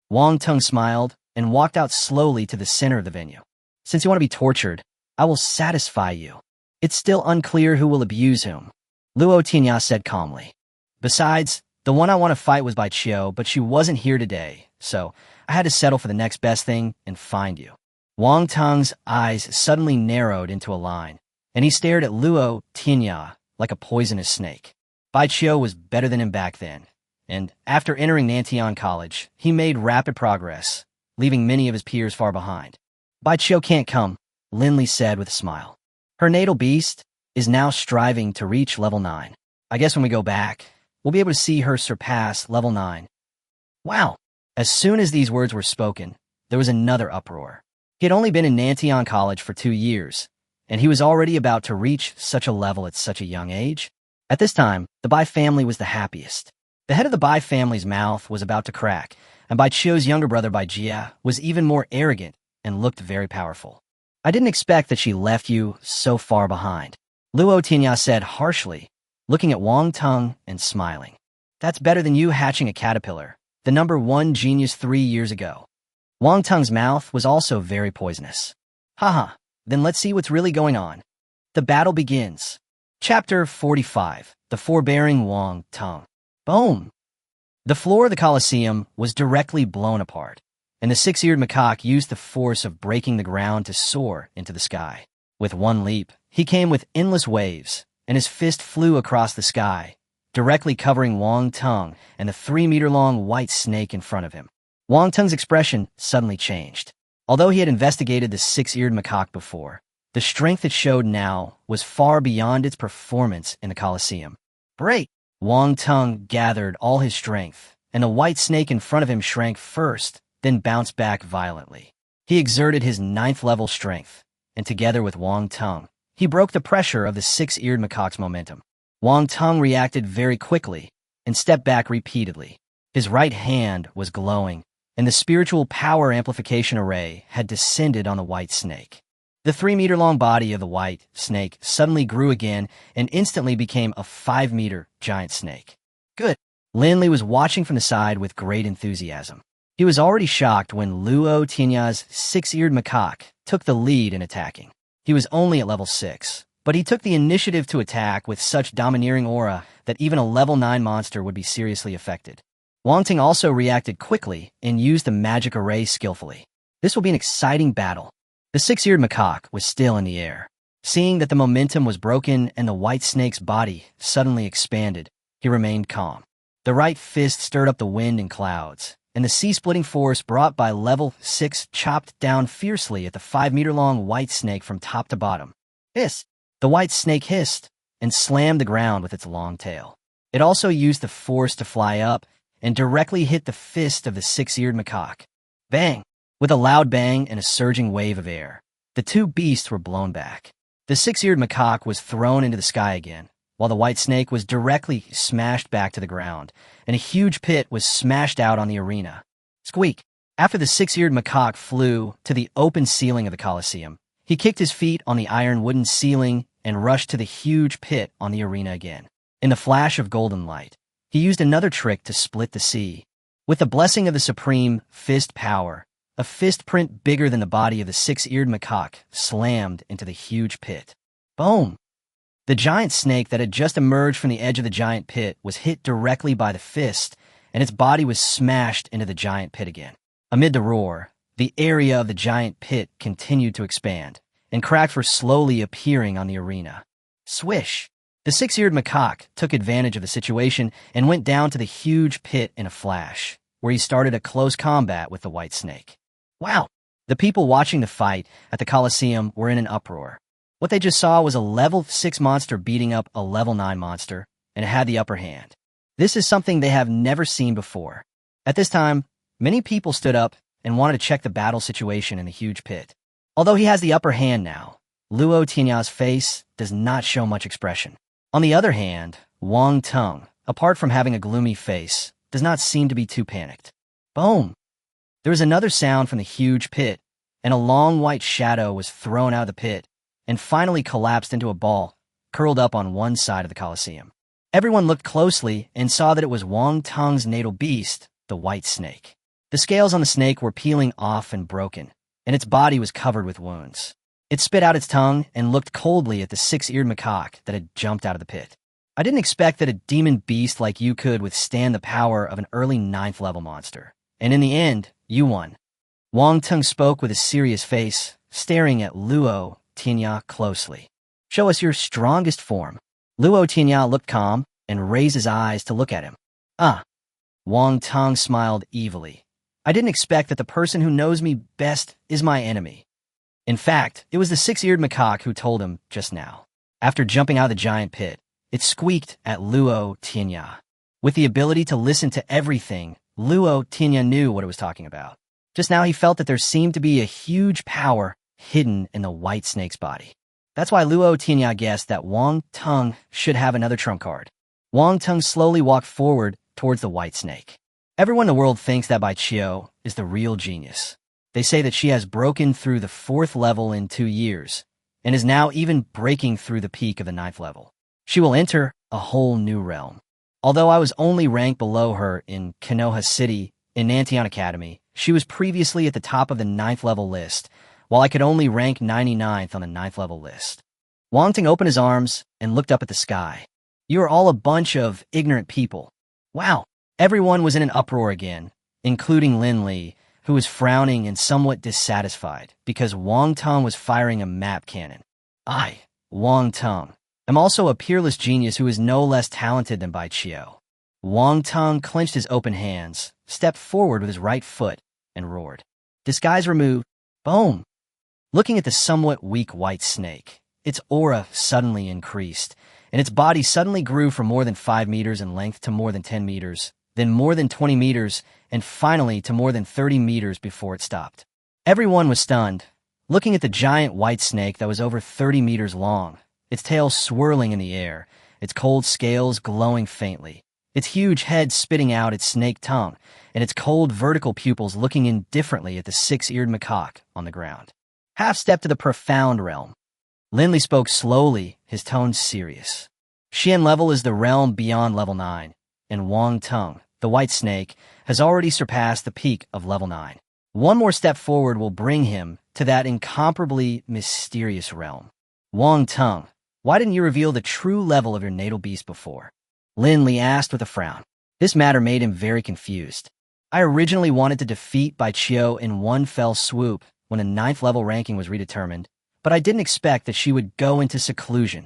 Wang Tong smiled, and walked out slowly to the center of the venue. Since you want to be tortured, I will satisfy you. It's still unclear who will abuse whom. Luo Tianya said calmly. Besides, the one I want to fight was Bai Qiu, but she wasn't here today, so I had to settle for the next best thing and find you. Wang Tong's eyes suddenly narrowed into a line, and he stared at Luo Tianya like a poisonous snake. Bai Qiu was better than him back then, and after entering Nantian College, he made rapid progress, leaving many of his peers far behind. Bai Qiu can't come, Linley said with a smile. Her natal beast is now striving to reach level 9. I guess when we go back, we'll be able to see her surpass level 9. Wow! As soon as these words were spoken, there was another uproar. He had only been in Nantian College for 2 years, and he was already about to reach such a level at such a young age. At this time, the Bai family was the happiest. The head of the Bai family's mouth was about to crack, and Bai Qiu's younger brother Bai Jia was even more arrogant and looked very powerful. I didn't expect that she left you so far behind, Luo Tianya said harshly, looking at Wang Tong and smiling. That's better than you hatching a caterpillar, the number 1 genius 3 years ago. Wang Tong's mouth was also very poisonous. Haha, then let's see what's really going on. The battle begins. Chapter 45, The Forbearing Wang Tong. Boom! The floor of the Colosseum was directly blown apart, and the 6-eared macaque used the force of breaking the ground to soar into the sky. With one leap, he came with endless waves, and his fist flew across the sky, directly covering Wang Tong and the 3-meter-long white snake in front of him. Wang Tong's expression suddenly changed. Although he had investigated the 6-eared macaque before, the strength it showed now was far beyond its performance in the Colosseum. Break! Wang Tong gathered all his strength, and the white snake in front of him shrank first, then bounced back violently. He exerted his ninth-level strength, and together with Wang Tung, he broke the pressure of the six-eared macaque's momentum. Wang Tung reacted very quickly and stepped back repeatedly. His right hand was glowing, and the spiritual power amplification array had descended on the white snake. The 3-meter-long body of the white snake suddenly grew again and instantly became a 5-meter giant snake. Good. Lin Li was watching from the side with great enthusiasm. He was already shocked when Luo Tianya's 6-eared macaque took the lead in attacking. He was only at level 6, but he took the initiative to attack with such domineering aura that even a level 9 monster would be seriously affected. Wang Ting also reacted quickly and used the magic array skillfully. This will be an exciting battle. The 6-eared macaque was still in the air. Seeing that the momentum was broken and the white snake's body suddenly expanded, he remained calm. The right fist stirred up the wind and clouds, and the sea-splitting force brought by level 6 chopped down fiercely at the 5-meter-long white snake from top to bottom. Hiss! The white snake hissed and slammed the ground with its long tail. It also used the force to fly up and directly hit the fist of the 6-eared macaque. Bang! With a loud bang and a surging wave of air, the two beasts were blown back. The 6-eared macaque was thrown into the sky again, while the white snake was directly smashed back to the ground, and a huge pit was smashed out on the arena. Squeak! After the 6-eared macaque flew to the open ceiling of the Colosseum, he kicked his feet on the iron wooden ceiling and rushed to the huge pit on the arena again. In the flash of golden light, he used another trick to split the sea. With the blessing of the supreme fist power, a fist print bigger than the body of the 6-eared macaque slammed into the huge pit. Boom! The giant snake that had just emerged from the edge of the giant pit was hit directly by the fist, and its body was smashed into the giant pit again. Amid the roar, the area of the giant pit continued to expand, and cracks were slowly appearing on the arena. Swish! The 6-eared macaque took advantage of the situation and went down to the huge pit in a flash, where he started a close combat with the white snake. Wow! The people watching the fight at the Colosseum were in an uproar. What they just saw was a level 6 monster beating up a level 9 monster, and it had the upper hand. This is something they have never seen before. At this time, many people stood up and wanted to check the battle situation in the huge pit. Although he has the upper hand now, Luo Tianya's face does not show much expression. On the other hand, Wang Tung, apart from having a gloomy face, does not seem to be too panicked. Boom! There was another sound from the huge pit, and a long white shadow was thrown out of the pit and finally collapsed into a ball, curled up on one side of the Colosseum. Everyone looked closely and saw that it was Wang Tung's natal beast, the white snake. The scales on the snake were peeling off and broken, and its body was covered with wounds. It spit out its tongue and looked coldly at the 6-eared macaque that had jumped out of the pit. I didn't expect that a demon beast like you could withstand the power of an early 9th-level monster. And in the end, you won. Wang Tung spoke with a serious face, staring at Luo Tianya closely. Show us your strongest form. Luo Tianya looked calm and raised his eyes to look at him. Wang Tung smiled evilly. I didn't expect that the person who knows me best is my enemy. In fact, it was the 6-eared macaque who told him just now. After jumping out of the giant pit, it squeaked at Luo Tianya. With the ability to listen to everything, Luo Tianya knew what it was talking about. Just now he felt that there seemed to be a huge power hidden in the white snake's body. That's why Luo Tianya guessed that Wang Tung should have another trump card. Wang Tung slowly walked forward towards the white snake. Everyone in the world thinks that Bai Qiu is the real genius. They say that she has broken through the 4th level in 2 years, and is now even breaking through the peak of the 9th level. She will enter a whole new realm. Although I was only ranked below her in Konoha City in Nantian Academy, she was previously at the top of the 9th level list, while I could only rank 99th on the 9th level list. Wang Ting opened his arms and looked up at the sky. You are all a bunch of ignorant people. Wow! Everyone was in an uproar again, including Lin Li, who was frowning and somewhat dissatisfied because Wang Tung was firing a map cannon. I, Wang Tung, am also a peerless genius who is no less talented than Bai Qiu. Wang Tung clenched his open hands, stepped forward with his right foot, and roared. Disguise removed. Boom! Looking at the somewhat weak white snake, its aura suddenly increased, and its body suddenly grew from more than 5 meters in length to more than 10 meters, then more than 20 meters, and finally to more than 30 meters before it stopped. Everyone was stunned, looking at the giant white snake that was over 30 meters long, its tail swirling in the air, its cold scales glowing faintly, its huge head spitting out its snake tongue, and its cold vertical pupils looking indifferently at the six-eared macaque on the ground. Half-step to the profound realm. Lindley spoke slowly, his tone serious. Xian level is the realm beyond level 9, and Wang Tung, the white snake, has already surpassed the peak of level 9. One more step forward will bring him to that incomparably mysterious realm. Wang Tung, why didn't you reveal the true level of your natal beast before? Lindley asked with a frown. This matter made him very confused. I originally wanted to defeat Bai Qiu in one fell swoop when a 9th level ranking was redetermined, but I didn't expect that she would go into seclusion.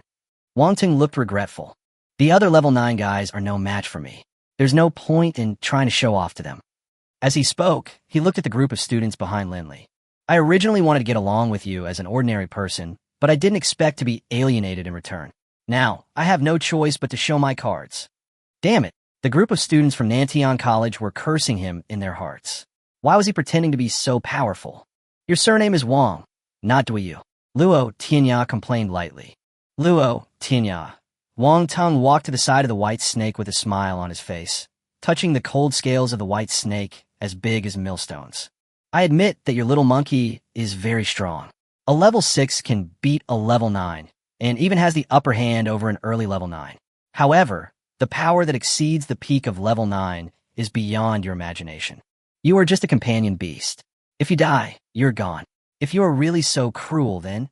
Wang Tung looked regretful. The other level 9 guys are no match for me. There's no point in trying to show off to them. As he spoke, he looked at the group of students behind Lindley. I originally wanted to get along with you as an ordinary person, but I didn't expect to be alienated in return. Now, I have no choice but to show my cards. Damn it, the group of students from Nantian College were cursing him in their hearts. Why was he pretending to be so powerful? Your surname is Wang, not Duiyu. Luo Tianya complained lightly. Luo Tianya. Wang Tung walked to the side of the white snake with a smile on his face, touching the cold scales of the white snake as big as millstones. I admit that your little monkey is very strong. A level 6 can beat a level 9, and even has the upper hand over an early level 9. However, the power that exceeds the peak of level 9 is beyond your imagination. You are just a companion beast. If you die, you're gone. If you are really so cruel, then...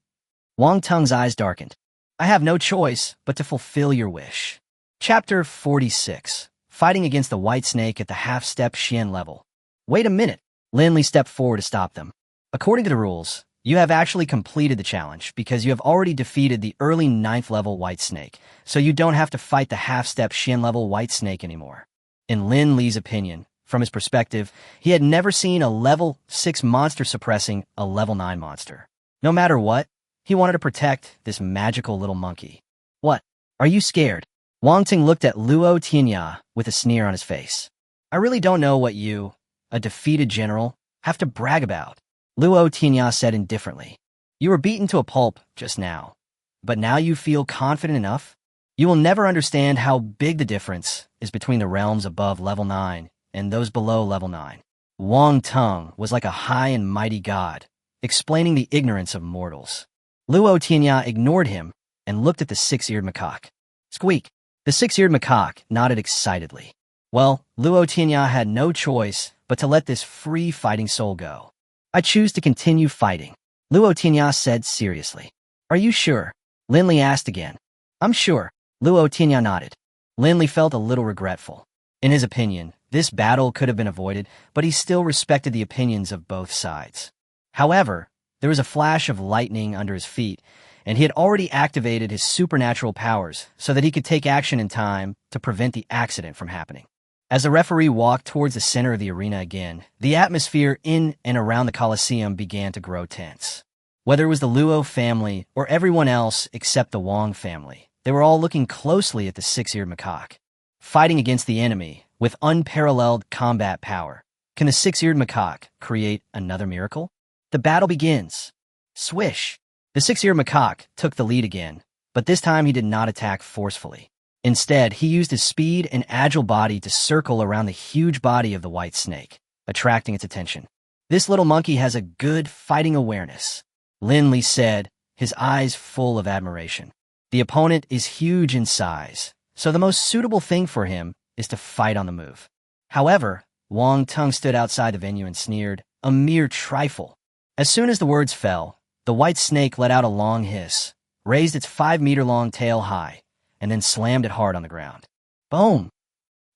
Wang Tung's eyes darkened. I have no choice but to fulfill your wish. Chapter 46. Fighting against the white snake at the half-step Xian level. Wait a minute. Lindley stepped forward to stop them. According to the rules, you have actually completed the challenge because you have already defeated the early 9th level white snake, so you don't have to fight the half-step Xian level white snake anymore. In Lindley's opinion, from his perspective, he had never seen a level 6 monster suppressing a level 9 monster. No matter what, he wanted to protect this magical little monkey. What? Are you scared? Wang Tung looked at Luo Tianya with a sneer on his face. I really don't know what you, a defeated general, have to brag about. Luo Tianya said indifferently. You were beaten to a pulp just now, but now you feel confident enough? You will never understand how big the difference is between the realms above level 9 and those below level 9. Wang Tung was like a high and mighty god, explaining the ignorance of mortals. Luo Tianya ignored him and looked at the six-eared macaque. Squeak! The six-eared macaque nodded excitedly. Well, Luo Tianya had no choice but to let this free fighting soul go. I choose to continue fighting, Luo Tianya said seriously. Are you sure? Lindley asked again. I'm sure, Luo Tianya nodded. Lindley felt a little regretful. In his opinion, this battle could have been avoided, but he still respected the opinions of both sides. However, there was a flash of lightning under his feet, and he had already activated his supernatural powers so that he could take action in time to prevent the accident from happening. As the referee walked towards the center of the arena again, the atmosphere in and around the Colosseum began to grow tense. Whether it was the Luo family or everyone else except the Wang family, they were all looking closely at the six-eared macaque. Fighting against the enemy with unparalleled combat power, can the six-eared macaque create another miracle? The battle begins. Swish! The six-eared macaque took the lead again, but this time he did not attack forcefully. Instead, he used his speed and agile body to circle around the huge body of the white snake, attracting its attention. This little monkey has a good fighting awareness, Lindley said, his eyes full of admiration. The opponent is huge in size, so the most suitable thing for him is to fight on the move. However, Wang Tung stood outside the venue and sneered, a mere trifle. As soon as the words fell, the white snake let out a long hiss, raised its 5-meter-long tail high, and then slammed it hard on the ground. Boom!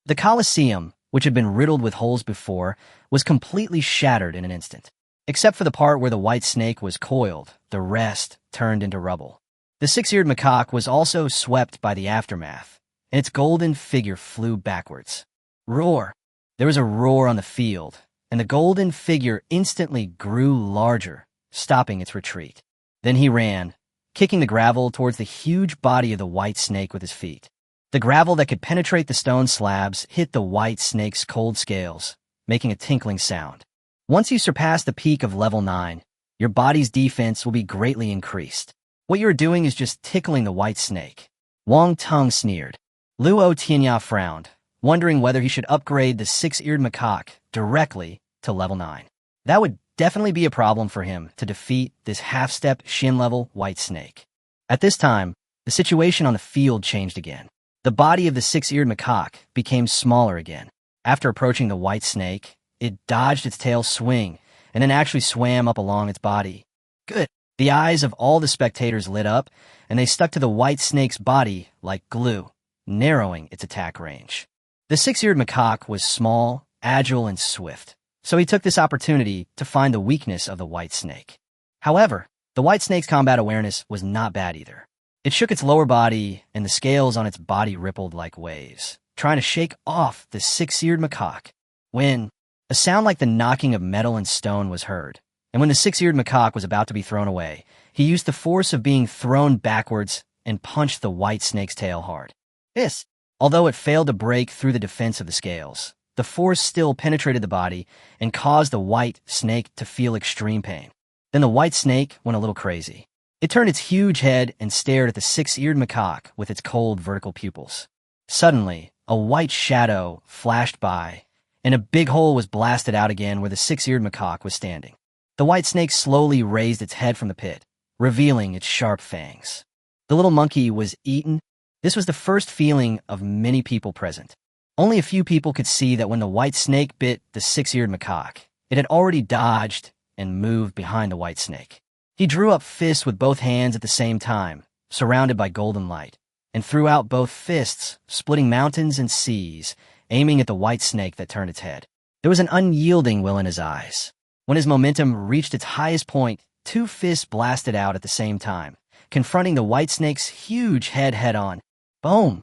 The Colosseum, which had been riddled with holes before, was completely shattered in an instant. Except for the part where the white snake was coiled, the rest turned into rubble. The six-eared macaque was also swept by the aftermath, and its golden figure flew backwards. Roar! There was a roar on the field, and the golden figure instantly grew larger, stopping its retreat. Then he ran, kicking the gravel towards the huge body of the white snake with his feet. The gravel that could penetrate the stone slabs hit the white snake's cold scales, making a tinkling sound. Once you surpass the peak of level 9, your body's defense will be greatly increased. What you're doing is just tickling the white snake. Wang Tung sneered. Luo Tianya frowned, wondering whether he should upgrade the six-eared macaque directly to level 9. That would definitely be a problem for him to defeat this half-step Shin-level white snake. At this time, the situation on the field changed again. The body of the six-eared macaque became smaller again. After approaching the white snake, it dodged its tail swing and then actually swam up along its body. Good. The eyes of all the spectators lit up, and they stuck to the white snake's body like glue, narrowing its attack range. The six-eared macaque was small, agile, and swift, so he took this opportunity to find the weakness of the white snake. However, the white snake's combat awareness was not bad either. It shook its lower body, and the scales on its body rippled like waves, trying to shake off the six-eared macaque. When a sound like the knocking of metal and stone was heard, and when the six-eared macaque was about to be thrown away, he used the force of being thrown backwards and punched the white snake's tail hard. This, although it failed to break through the defense of the scales, the force still penetrated the body and caused the white snake to feel extreme pain. Then the white snake went a little crazy. It turned its huge head and stared at the six-eared macaque with its cold vertical pupils. Suddenly, a white shadow flashed by, and a big hole was blasted out again where the six-eared macaque was standing. The white snake slowly raised its head from the pit, revealing its sharp fangs. The little monkey was eaten. This was the first feeling of many people present. Only a few people could see that when the white snake bit the six-eared macaque, it had already dodged and moved behind the white snake. He drew up fists with both hands at the same time, surrounded by golden light, and threw out both fists, splitting mountains and seas, aiming at the white snake that turned its head. There was an unyielding will in his eyes. When his momentum reached its highest point, two fists blasted out at the same time, confronting the white snake's huge head head-on. Boom!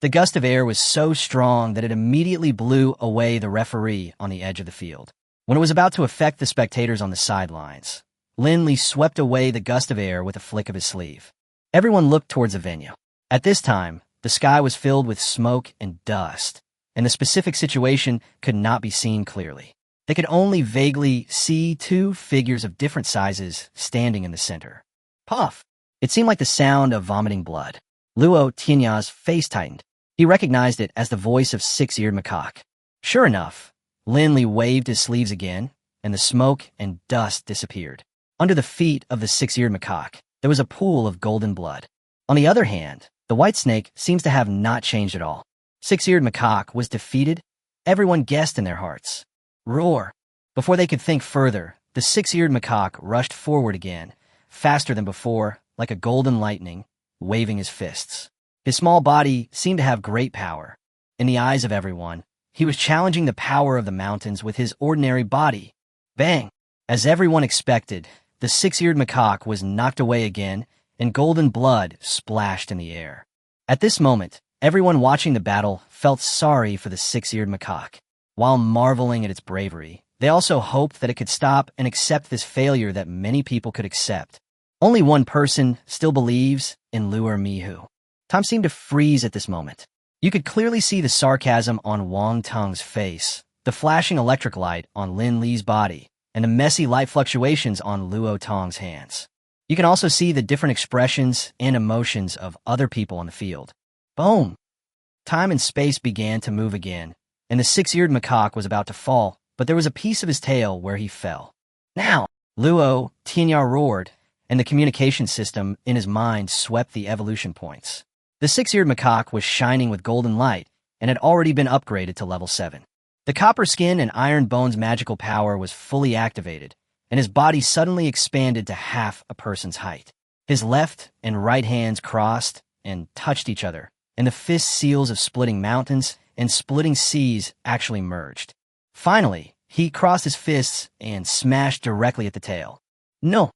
The gust of air was so strong that it immediately blew away the referee on the edge of the field. When it was about to affect the spectators on the sidelines, Lin Li swept away the gust of air with a flick of his sleeve. Everyone looked towards the venue. At this time, the sky was filled with smoke and dust, and the specific situation could not be seen clearly. They could only vaguely see two figures of different sizes standing in the center. Puff! It seemed like the sound of vomiting blood. Luo Tianya's face tightened. He recognized it as the voice of six-eared macaque. Sure enough, Lin Li waved his sleeves again, and the smoke and dust disappeared. Under the feet of the six-eared macaque, there was a pool of golden blood. On the other hand, the white snake seems to have not changed at all. Six-eared macaque was defeated. Everyone guessed in their hearts. Roar! Before they could think further, the six-eared macaque rushed forward again, faster than before, like a golden lightning, waving his fists. His small body seemed to have great power. In the eyes of everyone, he was challenging the power of the mountains with his ordinary body. Bang! As everyone expected, the six-eared macaque was knocked away again, and golden blood splashed in the air. At this moment, everyone watching the battle felt sorry for the six-eared macaque. While marveling at its bravery, they also hoped that it could stop and accept this failure that many people could accept. Only one person still believes in Luo Mihu. Time seemed to freeze at this moment. You could clearly see the sarcasm on Wang Tung's face, the flashing electric light on Lin Li's body, and the messy light fluctuations on Luo Tong's hands. You can also see the different expressions and emotions of other people on the field. Boom! Time and space began to move again, and the six-eared macaque was about to fall, but there was a piece of his tail where he fell. Now! Luo Tianya roared, and the communication system in his mind swept the evolution points. The six-eared macaque was shining with golden light and had already been upgraded to level 7. The copper skin and iron bones magical power was fully activated, and his body suddenly expanded to half a person's height. His left and right hands crossed and touched each other, and the fist seals of splitting mountains and splitting seas actually merged. Finally, he crossed his fists and smashed directly at the tail. No!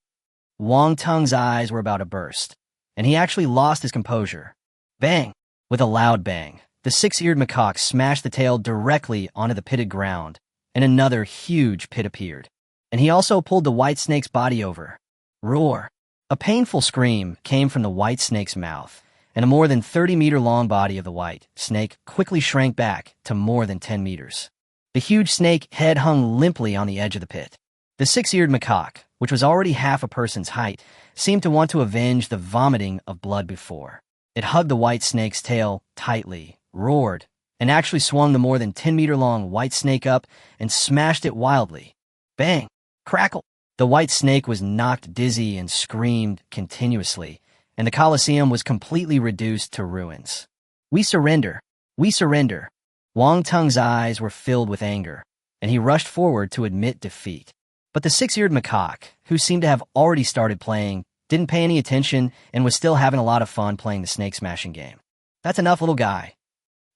Wang Tung's eyes were about to burst, and he actually lost his composure. Bang! With a loud bang, the six-eared macaque smashed the tail directly onto the pitted ground, and another huge pit appeared. And he also pulled the white snake's body over. Roar! A painful scream came from the white snake's mouth, and a more than 30-meter-long body of the white snake quickly shrank back to more than 10 meters. The huge snake head hung limply on the edge of the pit. The six-eared macaque, which was already half a person's height, seemed to want to avenge the vomiting of blood before. It hugged the white snake's tail tightly, roared, and actually swung the more than 10-meter-long white snake up and smashed it wildly. Bang! Crackle! The white snake was knocked dizzy and screamed continuously, and the Colosseum was completely reduced to ruins. We surrender! We surrender! Wang Tung's eyes were filled with anger, and he rushed forward to admit defeat. But the six-eared macaque, who seemed to have already started playing, didn't pay any attention and was still having a lot of fun playing the snake-smashing game. That's enough, little guy.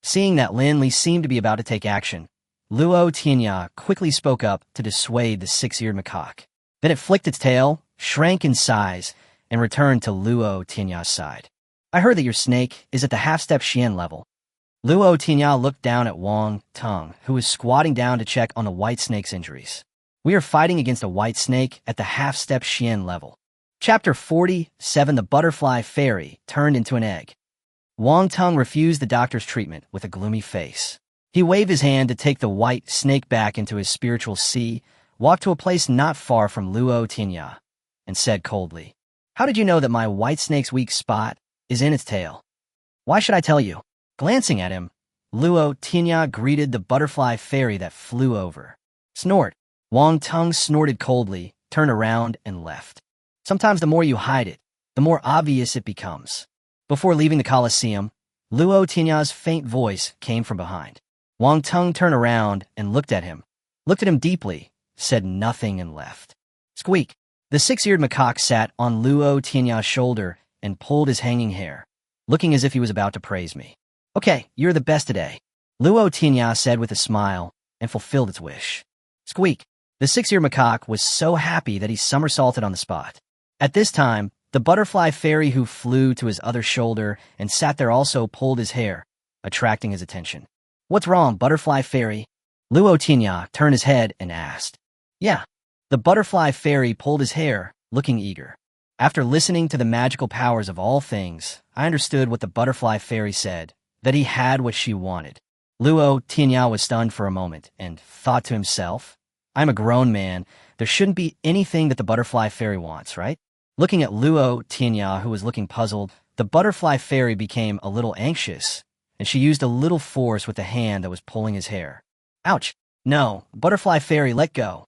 Seeing that Lin Li seemed to be about to take action, Luo Tianya quickly spoke up to dissuade the six-eared macaque. Then it flicked its tail, shrank in size, and returned to Luo Tianya's side. I heard that your snake is at the half-step Xian level. Luo Tianya looked down at Wang Tung, who was squatting down to check on the white snake's injuries. We are fighting against a white snake at the half-step Xian level. Chapter 47: The Butterfly Fairy Turned into an Egg. Wang Tung refused the doctor's treatment with a gloomy face. He waved his hand to take the white snake back into his spiritual sea, walked to a place not far from Luo Tianya, and said coldly, "How did you know that my white snake's weak spot is in its tail? Why should I tell you?" Glancing at him, Luo Tianya greeted the butterfly fairy that flew over. Snort. Wang Tung snorted coldly, turned around, and left. Sometimes the more you hide it, the more obvious it becomes. Before leaving the Colosseum, Luo Tianya's faint voice came from behind. Wang Tung turned around and looked at him deeply, said nothing, and left. Squeak. The six-eared macaque sat on Luo Tianya's shoulder and pulled his hanging hair, looking as if he was about to praise me. "Okay, you're the best today," Luo Tianya said with a smile, and fulfilled its wish. Squeak. The six-eared macaque was so happy that he somersaulted on the spot. At this time, the butterfly fairy who flew to his other shoulder and sat there also pulled his hair, attracting his attention. "What's wrong, butterfly fairy?" Luo Tianya turned his head and asked. "Yeah." The butterfly fairy pulled his hair, looking eager. After listening to the magical powers of all things, I understood what the butterfly fairy said, that he had what she wanted. Luo Tianya was stunned for a moment and thought to himself, "I'm a grown man. There shouldn't be anything that the butterfly fairy wants, right?" Looking at Luo Tianya, who was looking puzzled, the butterfly fairy became a little anxious, and she used a little force with the hand that was pulling his hair. "Ouch! No, butterfly fairy, let go!"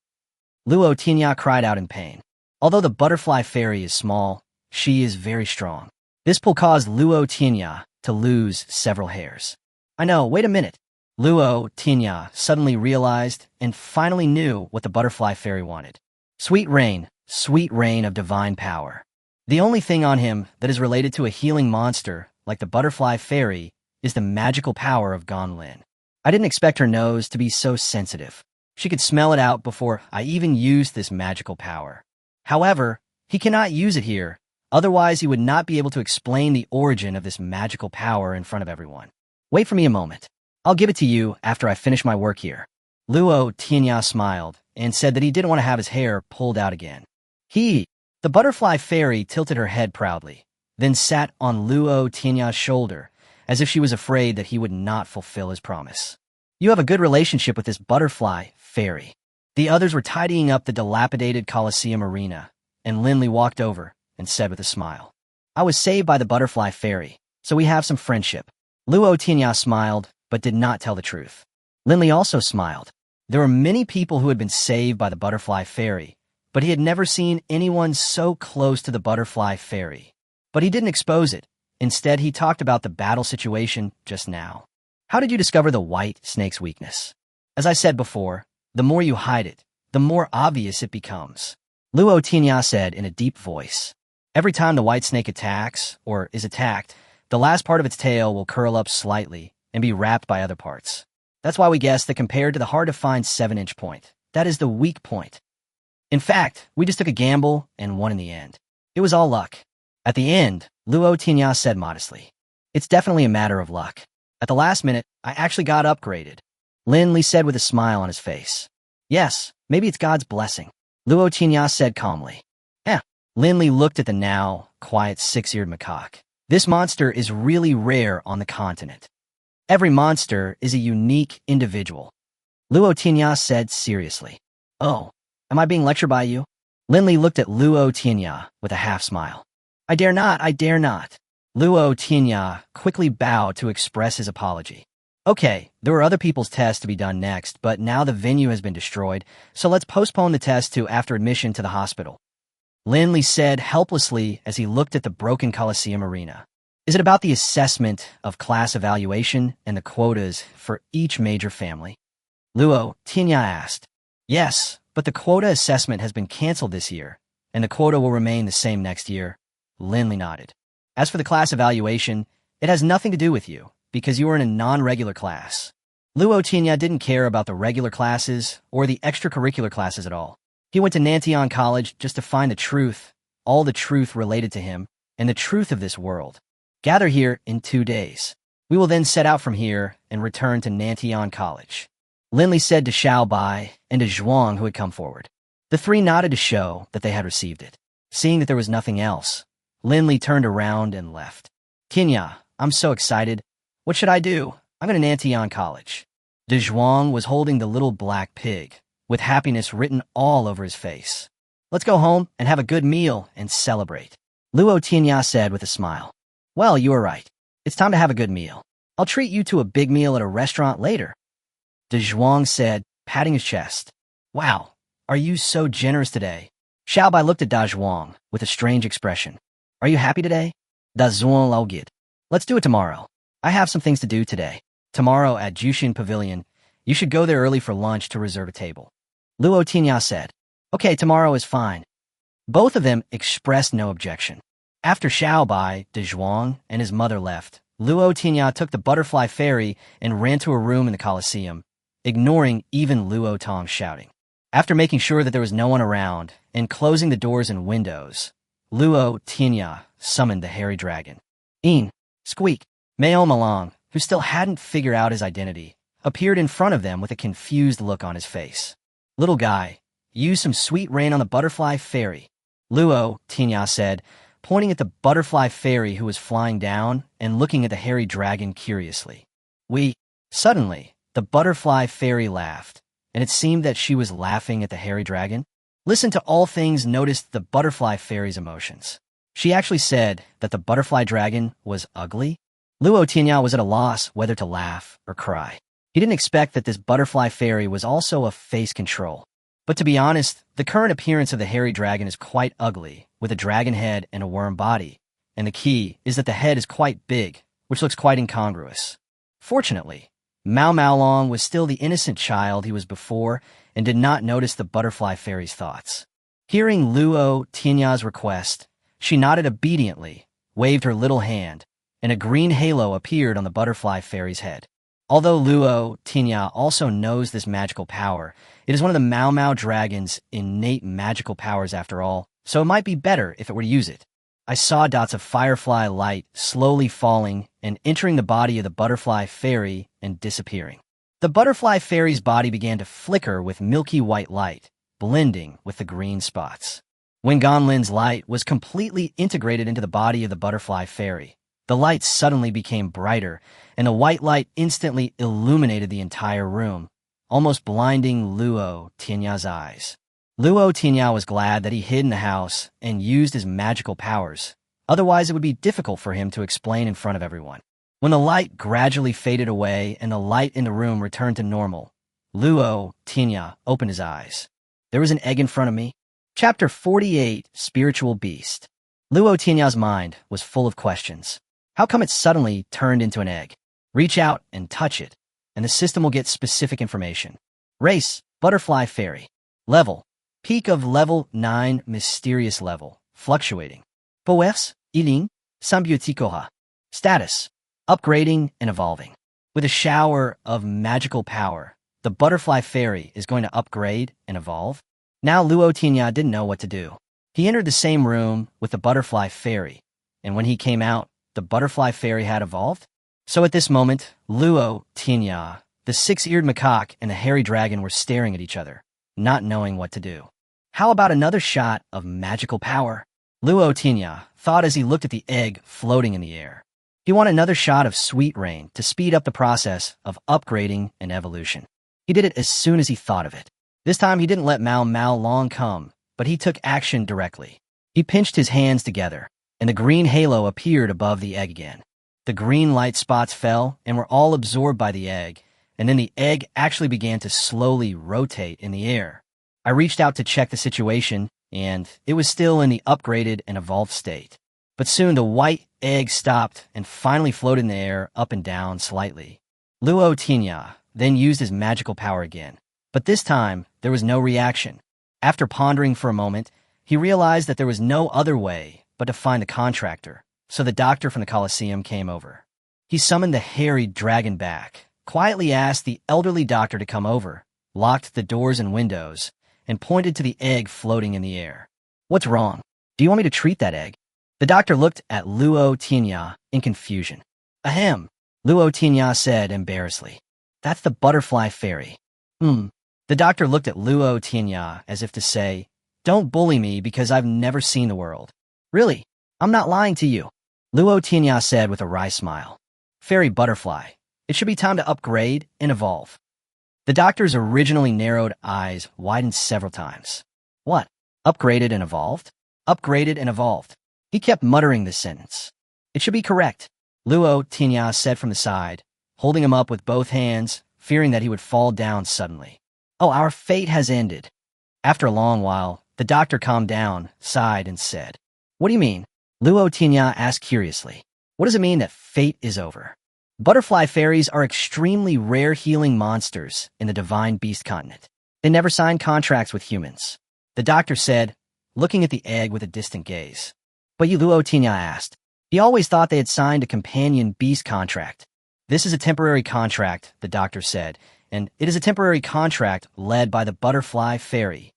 Luo Tianya cried out in pain. Although the butterfly fairy is small, she is very strong. This pull caused Luo Tianya to lose several hairs. "I know, wait a minute." Luo Tianya suddenly realized and finally knew what the butterfly fairy wanted. Sweet rain of divine power. The only thing on him that is related to a healing monster like the butterfly fairy is the magical power of Gonlin. I didn't expect her nose to be so sensitive. She could smell it out before I even used this magical power. However, he cannot use it here, otherwise he would not be able to explain the origin of this magical power in front of everyone. "Wait for me a moment. I'll give it to you after I finish my work here." Luo Tianya smiled and said that he didn't want to have his hair pulled out again. The butterfly fairy tilted her head proudly, then sat on Luo Tianya's shoulder, as if she was afraid that he would not fulfill his promise. "You have a good relationship with this butterfly fairy." The others were tidying up the dilapidated Colosseum arena, and Lin Li walked over and said with a smile, "I was saved by the butterfly fairy, so we have some friendship." Luo Tianya smiled, but did not tell the truth. Lin Li also smiled. There were many people who had been saved by the butterfly fairy, but he had never seen anyone so close to the butterfly fairy. But he didn't expose it. Instead, he talked about the battle situation just now. "How did you discover the white snake's weakness?" "As I said before, the more you hide it, the more obvious it becomes," Luo Tianya said in a deep voice. "Every time the white snake attacks, or is attacked, the last part of its tail will curl up slightly and be wrapped by other parts. That's why we guessed that compared to the hard-to-find 7-inch point, that is the weak point. In fact, we just took a gamble and won in the end. It was all luck." At the end, Luo Tianya said modestly, "It's definitely a matter of luck. At the last minute, I actually got upgraded." Lin Li said with a smile on his face. "Yes, maybe it's God's blessing," Luo Tianya said calmly. Lin Li looked at the now quiet six-eared macaque. "This monster is really rare on the continent. Every monster is a unique individual. Luo Tianya said seriously. Oh, am I being lectured by you? Linley looked at Luo Tianya with a half smile. I dare not, I dare not. Luo Tianya quickly bowed to express his apology. Okay, there were other people's tests to be done next, but now the venue has been destroyed, so let's postpone the test to after admission to the hospital. Linley said helplessly as he looked at the broken Coliseum arena. Is it about the assessment of class evaluation and the quotas for each major family? Luo Tianya asked. Yes, but the quota assessment has been canceled this year, and the quota will remain the same next year. Linley nodded. As for the class evaluation, it has nothing to do with you, because you are in a non-regular class. Luo Tianya didn't care about the regular classes or the extracurricular classes at all. He went to Nantian College just to find the truth, all the truth related to him, and the truth of this world. Gather here in 2 days. We will then set out from here and return to Nantian College. Linley said to Xiao Bai and to Zhuang, who had come forward. The three nodded to show that they had received it. Seeing that there was nothing else, Linley turned around and left. Tianya, I'm so excited. What should I do? I'm going to Nantian College. De Zhuang was holding the little black pig, with happiness written all over his face. Let's go home and have a good meal and celebrate. Luo Tianya said with a smile. Well, you are right. It's time to have a good meal. I'll treat you to a big meal at a restaurant later. De Zhuang said, patting his chest. Wow, are you so generous today? Xiaobai looked at Da Zhuang with a strange expression. Are you happy today? Da Zhuang Laogid. Let's do it tomorrow. I have some things to do today. Tomorrow at Jushin Pavilion, you should go there early for lunch to reserve a table. Luo Tianya said, Okay, tomorrow is fine. Both of them expressed no objection. After Xiaobai, De Zhuang, and his mother left, Luo Tianya took the butterfly ferry and ran to a room in the Coliseum, ignoring even Luo Tong's shouting. After making sure that there was no one around and closing the doors and windows, Luo Tianya summoned the hairy dragon. Squeak, Mao Malong, who still hadn't figured out his identity, appeared in front of them with a confused look on his face. Little guy, use some sweet rain on the butterfly fairy, Luo Tianya said, pointing at the butterfly fairy who was flying down and looking at the hairy dragon curiously. Suddenly, the butterfly fairy laughed, and it seemed that she was laughing at the hairy dragon. Listen to All Things noticed the butterfly fairy's emotions. She actually said that the butterfly dragon was ugly. Luo Tianya was at a loss whether to laugh or cry. He didn't expect that this butterfly fairy was also a face control. But to be honest, the current appearance of the hairy dragon is quite ugly, with a dragon head and a worm body. And the key is that the head is quite big, which looks quite incongruous. Fortunately, Mao Maolong was still the innocent child he was before and did not notice the butterfly fairy's thoughts. Hearing Luo Tianya's request, she nodded obediently, waved her little hand, and a green halo appeared on the butterfly fairy's head. Although Luo Tianya also knows this magical power, it is one of the Mao Mao dragon's innate magical powers after all, so it might be better if it were to use it. I saw dots of firefly light slowly falling and entering the body of the butterfly fairy and disappearing. The butterfly fairy's body began to flicker with milky white light, blending with the green spots. When Ganlin's light was completely integrated into the body of the butterfly fairy, the light suddenly became brighter, and the white light instantly illuminated the entire room, almost blinding Luo Tianya's eyes. Luo Tianya was glad that he hid in the house and used his magical powers. Otherwise, it would be difficult for him to explain in front of everyone. When the light gradually faded away and the light in the room returned to normal, Luo Tianya opened his eyes. There was an egg in front of me. Chapter 48, Spiritual Beast. Luo Tianya's mind was full of questions. How come it suddenly turned into an egg? Reach out and touch it, and the system will get specific information. Race, Butterfly Fairy. Level, peak of level 9, mysterious level, fluctuating. Poes, Iling, Sambyutikoha. Status, upgrading and evolving. With a shower of magical power, the Butterfly Fairy is going to upgrade and evolve. Now Luo Tianya didn't know what to do. He entered the same room with the Butterfly Fairy, and when he came out, the Butterfly Fairy had evolved. So at this moment, Luo Tianya, the six-eared macaque, and the hairy dragon were staring at each other, not knowing what to do. How about another shot of magical power? Luo Tianya thought as he looked at the egg floating in the air. He wanted another shot of sweet rain to speed up the process of upgrading and evolution. He did it as soon as he thought of it. This time he didn't let Mao long come, but he took action directly. He pinched his hands together, and the green halo appeared above the egg again. The green light spots fell and were all absorbed by the egg, and then the egg actually began to slowly rotate in the air. I reached out to check the situation, and it was still in the upgraded and evolved state. But soon the white egg stopped and finally floated in the air up and down slightly. Luo Tianya then used his magical power again, but this time there was no reaction. After pondering for a moment, he realized that there was no other way but to find the contractor, so the doctor from the Colosseum came over. He summoned the hairy dragon back, quietly asked the elderly doctor to come over, locked the doors and windows, and pointed to the egg floating in the air. "What's wrong? Do you want me to treat that egg?" The doctor looked at Luo Tianya in confusion. "Ahem," Luo Tianya said embarrassedly. "That's the butterfly fairy." The doctor looked at Luo Tianya as if to say, "Don't bully me because I've never seen the world." "Really? I'm not lying to you," Luo Tianya said with a wry smile. "Fairy butterfly. It should be time to upgrade and evolve." The doctor's originally narrowed eyes widened several times. "What? Upgraded and evolved? Upgraded and evolved." He kept muttering this sentence. "It should be correct," Luo Tianya said from the side, holding him up with both hands, fearing that he would fall down suddenly. "Oh, our fate has ended." After a long while, the doctor calmed down, sighed, and said, "What do you mean?" Luo Tianya asked curiously. "What does it mean that fate is over?" Butterfly fairies are extremely rare healing monsters in the divine beast continent. They never sign contracts with humans. The doctor said, looking at the egg with a distant gaze. "But you," Luo Tianya asked. He always thought they had signed a companion beast contract. "This is a temporary contract," the doctor said, "and it is a temporary contract led by the butterfly fairy."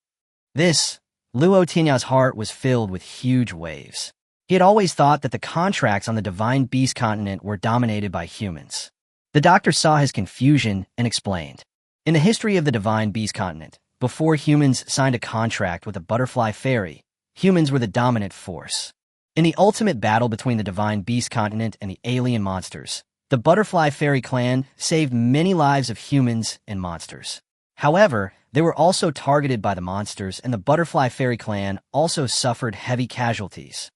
This, Luo Tianya's heart was filled with huge waves. He had always thought that the contracts on the divine beast continent were dominated by humans. The doctor saw his confusion and explained. In the history of the divine beast continent, before humans signed a contract with a butterfly fairy, humans were the dominant force. In the ultimate battle between the divine beast continent and the alien monsters, the butterfly fairy clan saved many lives of humans and monsters. However, they were also targeted by the monsters, and the butterfly fairy clan also suffered heavy casualties.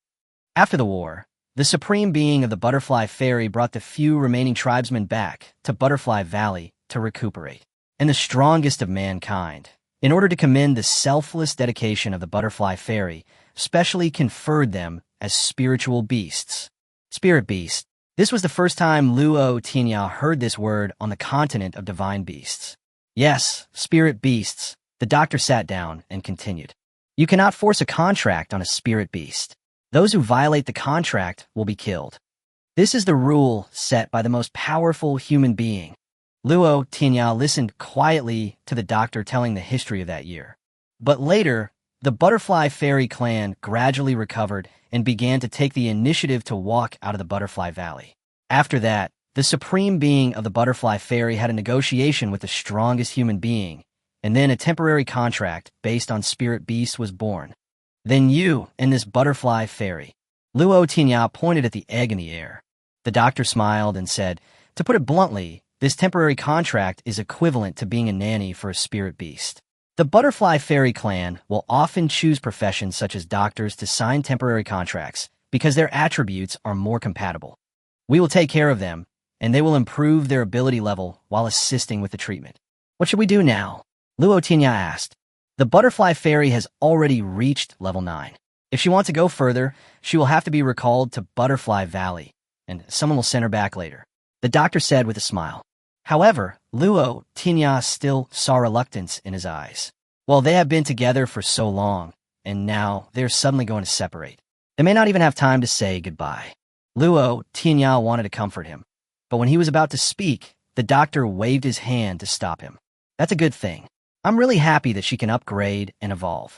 After the war, the supreme being of the butterfly fairy brought the few remaining tribesmen back to Butterfly Valley to recuperate, and the strongest of mankind, in order to commend the selfless dedication of the butterfly fairy, specially conferred them as spiritual beasts. Spirit beast. This was the first time Luo Tianya heard this word on the continent of divine beasts. Yes, spirit beasts. The doctor sat down and continued. You cannot force a contract on a spirit beast. Those who violate the contract will be killed. This is the rule set by the most powerful human being. Luo Tianya listened quietly to the doctor telling the history of that year. But later, the butterfly fairy clan gradually recovered and began to take the initiative to walk out of the Butterfly Valley. After that, the supreme being of the butterfly fairy had a negotiation with the strongest human being, and then a temporary contract based on spirit beasts was born. Then you and this butterfly fairy. Luo Tianya pointed at the egg in the air. The doctor smiled and said, to put it bluntly, this temporary contract is equivalent to being a nanny for a spirit beast. The butterfly fairy clan will often choose professions such as doctors to sign temporary contracts because their attributes are more compatible. We will take care of them, and they will improve their ability level while assisting with the treatment. What should we do now? Luo Tianya asked. The butterfly fairy has already reached level 9. If she wants to go further, she will have to be recalled to Butterfly Valley, and someone will send her back later, the doctor said with a smile. However, Luo Tianya still saw reluctance in his eyes. Well, they have been together for so long, and now they're suddenly going to separate. They may not even have time to say goodbye. Luo Tianya wanted to comfort him, but when he was about to speak, the doctor waved his hand to stop him. That's a good thing. I'm really happy that she can upgrade and evolve.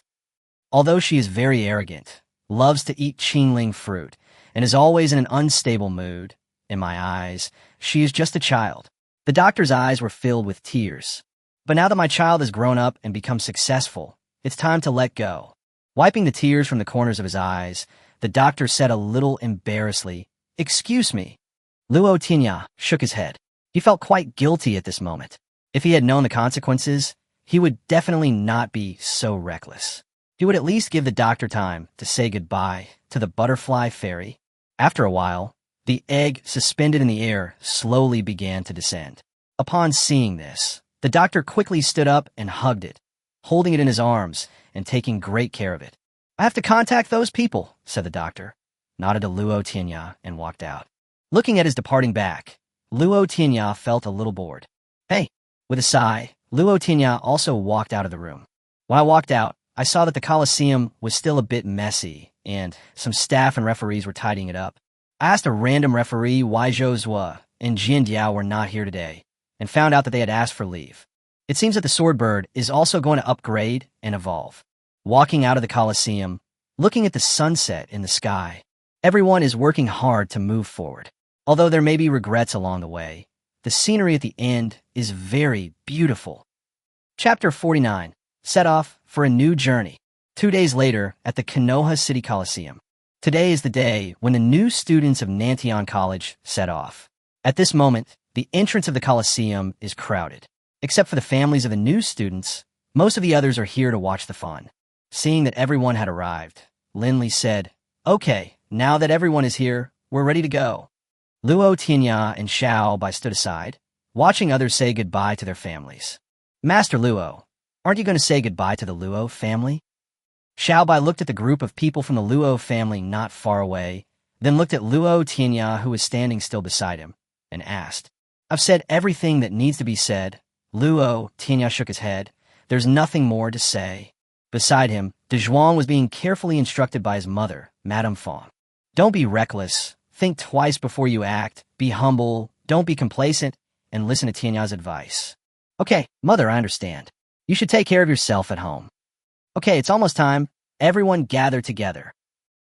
Although she is very arrogant, loves to eat Qinglong fruit, and is always in an unstable mood, in my eyes, she is just a child. The doctor's eyes were filled with tears. But now that my child has grown up and become successful, it's time to let go. Wiping the tears from the corners of his eyes, the doctor said a little embarrassedly, "Excuse me." Luo Tianya shook his head. He felt quite guilty at this moment. If he had known the consequences, he would definitely not be so reckless. He would at least give the doctor time to say goodbye to the butterfly fairy. After a while, the egg suspended in the air slowly began to descend. Upon seeing this, the doctor quickly stood up and hugged it, holding it in his arms and taking great care of it. "I have to contact those people," said the doctor, nodded to Luo Tianya, and walked out. Looking at his departing back, Luo Tianya felt a little bored. "Hey." With a sigh, Luo Tianya also walked out of the room. When I walked out, I saw that the Colosseum was still a bit messy, and some staff and referees were tidying it up. I asked a random referee why Zhou Zhua and Jian Diao were not here today, and found out that they had asked for leave. It seems that the Swordbird is also going to upgrade and evolve. Walking out of the Colosseum, looking at the sunset in the sky, everyone is working hard to move forward. Although there may be regrets along the way, the scenery at the end is very beautiful. Chapter 49. Set off for a new journey. 2 days later, at the Konoha City Coliseum. Today is the day when the new students of Nantian College set off. At this moment, the entrance of the Coliseum is crowded. Except for the families of the new students, most of the others are here to watch the fun. Seeing that everyone had arrived, Lin Li said, "Okay, now that everyone is here, we're ready to go." Luo Tianya and Xiao Bai stood aside, watching others say goodbye to their families. "Master Luo, aren't you going to say goodbye to the Luo family?" Xiao Bai looked at the group of people from the Luo family not far away, then looked at Luo Tianya, who was standing still beside him, and asked, "I've said everything that needs to be said." Luo Tianya shook his head. "There's nothing more to say." Beside him, De Zhuang was being carefully instructed by his mother, Madame Fong. "Don't be reckless. Think twice before you act. Be humble. Don't be complacent. And listen to Tianya's advice." "Okay, mother, I understand. You should take care of yourself at home." "Okay, it's almost time. Everyone gather together."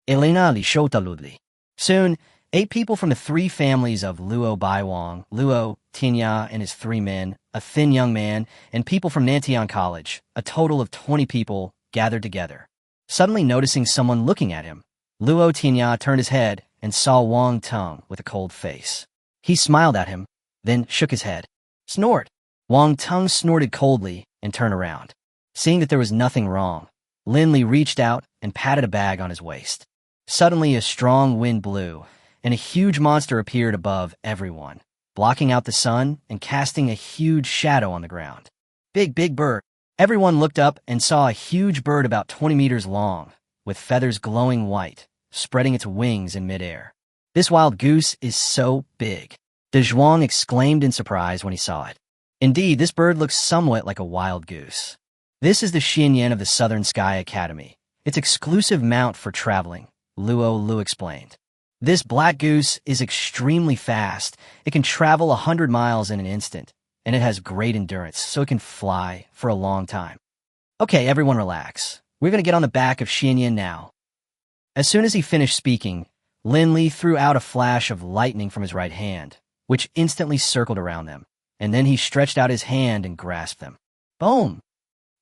Elena li shotaludli. Soon, 8 people from the 3 families of Luo Baiwang, Luo Tianya and his 3 men, a thin young man, and people from Nantian College, a total of 20 people, gathered together. Suddenly noticing someone looking at him, Luo Tianya turned his head and saw Wang Tung with a cold face. He smiled at him, then shook his head. "Snort." Wang Tung snorted coldly and turned around. Seeing that there was nothing wrong, Lin Li reached out and patted a bag on his waist. Suddenly a strong wind blew, and a huge monster appeared above everyone, blocking out the sun and casting a huge shadow on the ground. Big bird." Everyone looked up and saw a huge bird about 20 meters long, with feathers glowing white, spreading its wings in midair. "This wild goose is so big." De Zhuang exclaimed in surprise when he saw it. Indeed, this bird looks somewhat like a wild goose. "This is the Xinyan of the Southern Sky Academy. It's exclusive mount for traveling," Luo Lu explained. "This black goose is extremely fast. It can travel 100 miles in an instant, and it has great endurance, so it can fly for a long time." "Okay, everyone relax. We're going to get on the back of Xinyan now." As soon as he finished speaking, Lin Li threw out a flash of lightning from his right hand, which instantly circled around them, and then he stretched out his hand and grasped them. Boom!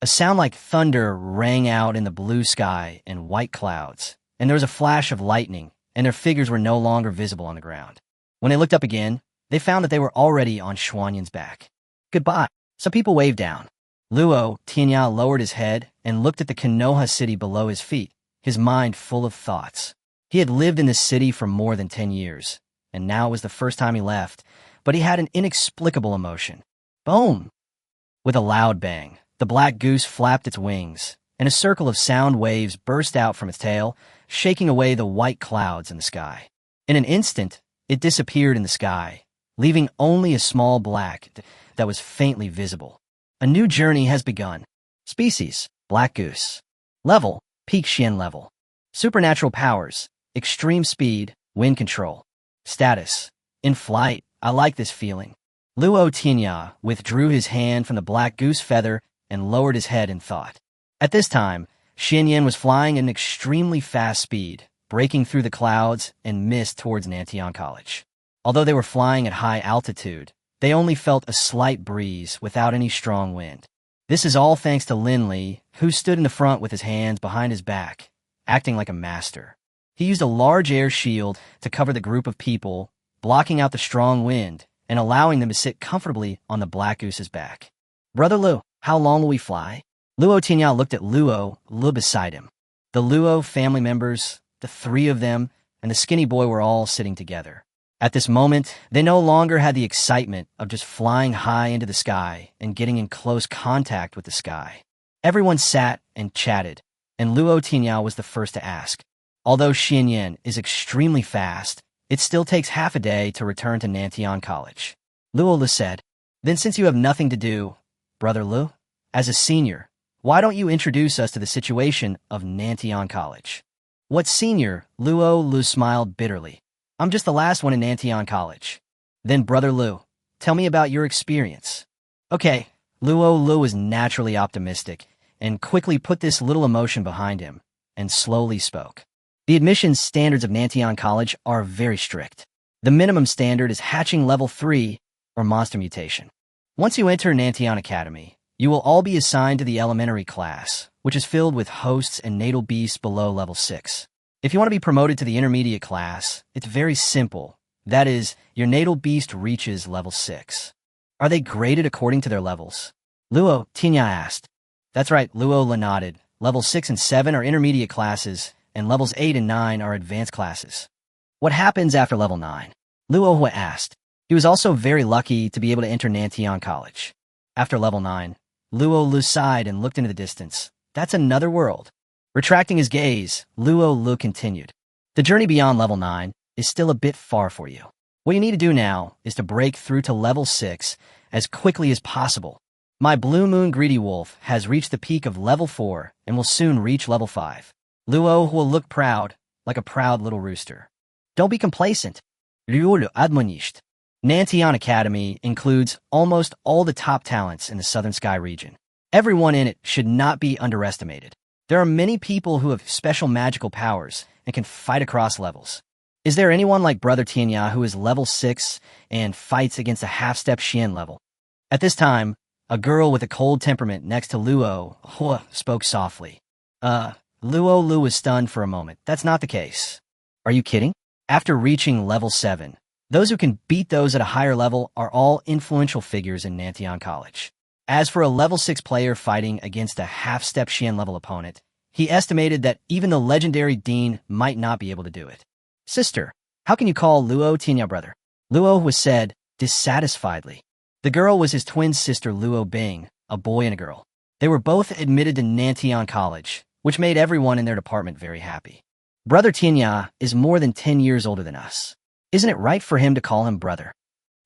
A sound like thunder rang out in the blue sky and white clouds, and there was a flash of lightning, and their figures were no longer visible on the ground. When they looked up again, they found that they were already on Xuanyan's back. "Goodbye." Some people waved down. Luo Tianya lowered his head and looked at the Konoha city below his feet, his mind full of thoughts. He had lived in this city for more than 10 years, and now it was the first time he left, but he had an inexplicable emotion. Boom! With a loud bang, the black goose flapped its wings, and a circle of sound waves burst out from its tail, shaking away the white clouds in the sky. In an instant, it disappeared in the sky, leaving only a small black that was faintly visible. A new journey has begun. Species: black goose. Level: peak Xian level. Supernatural powers: extreme speed, wind control. Status: in flight. I like this feeling. Luo Tianya withdrew his hand from the black goose feather and lowered his head in thought. At this time, Xinyan was flying at an extremely fast speed, breaking through the clouds and mist towards Nantian College. Although they were flying at high altitude, they only felt a slight breeze without any strong wind. This is all thanks to Lin Li, who stood in the front with his hands behind his back, acting like a master. He used a large air shield to cover the group of people, blocking out the strong wind and allowing them to sit comfortably on the black goose's back. Brother Lu, how long will we fly? Luo Tianya looked at Luo beside him. The Luo family members, the three of them, and the skinny boy were all sitting together. At this moment, they no longer had the excitement of just flying high into the sky and getting in close contact with the sky. Everyone sat and chatted, and Luo Tianya was the first to ask. Although Xianyan is extremely fast, it still takes half a day to return to Nantian College. Luo Lu said, "Then since you have nothing to do, Brother Lu, as a senior, why don't you introduce us to the situation of Nantian College?" "What senior?" Luo Lu smiled bitterly. "I'm just the last one in Nantian College." "Then Brother Lu, tell me about your experience." "Okay." Luo Lu was naturally optimistic and quickly put this little emotion behind him and slowly spoke. "The admissions standards of Nantian College are very strict. The minimum standard is hatching level 3 or monster mutation. Once you enter Nantian Academy, you will all be assigned to the elementary class, which is filled with hosts and natal beasts below level 6. If you want to be promoted to the intermediate class, it's very simple. That is, your natal beast reaches level 6. "Are they graded according to their levels?" Luo Tianya asked. "That's right," Luo Lu nodded. "Level 6 and 7 are intermediate classes, and levels 8 and 9 are advanced classes." "What happens after level 9? Luo Hu asked. He was also very lucky to be able to enter Nantian College. After level 9, Luo Lu sighed and looked into the distance. "That's another world." Retracting his gaze, Luo Lu continued. "The journey beyond level 9 is still a bit far for you. What you need to do now is to break through to level 6 as quickly as possible. My Blue Moon Greedy Wolf has reached the peak of level 4 and will soon reach level 5. Luo will look proud, like a proud little rooster. Don't be complacent. Luo Lu admonished. Nantian Academy includes almost all the top talents in the Southern Sky region. Everyone in it should not be underestimated. There are many people who have special magical powers and can fight across levels. Is there anyone like Brother Tianya who is level 6 and fights against a half-step Xian level?" At this time, a girl with a cold temperament next to Luo Hu spoke softly. Luo Lu was stunned for a moment. "That's not the case." "Are you kidding?" After reaching level 7, those who can beat those at a higher level are all influential figures in Nantian College. As for a level 6 player fighting against a half-step Xian level opponent, he estimated that even the legendary Dean might not be able to do it. "Sister, how can you call Luo Tianya brother?" Luo was said, dissatisfiedly. The girl was his twin sister Luo Bing, a boy and a girl. They were both admitted to Nantian College, which made everyone in their department very happy. "Brother Tianya is more than 10 years older than us. Isn't it right for him to call him brother?"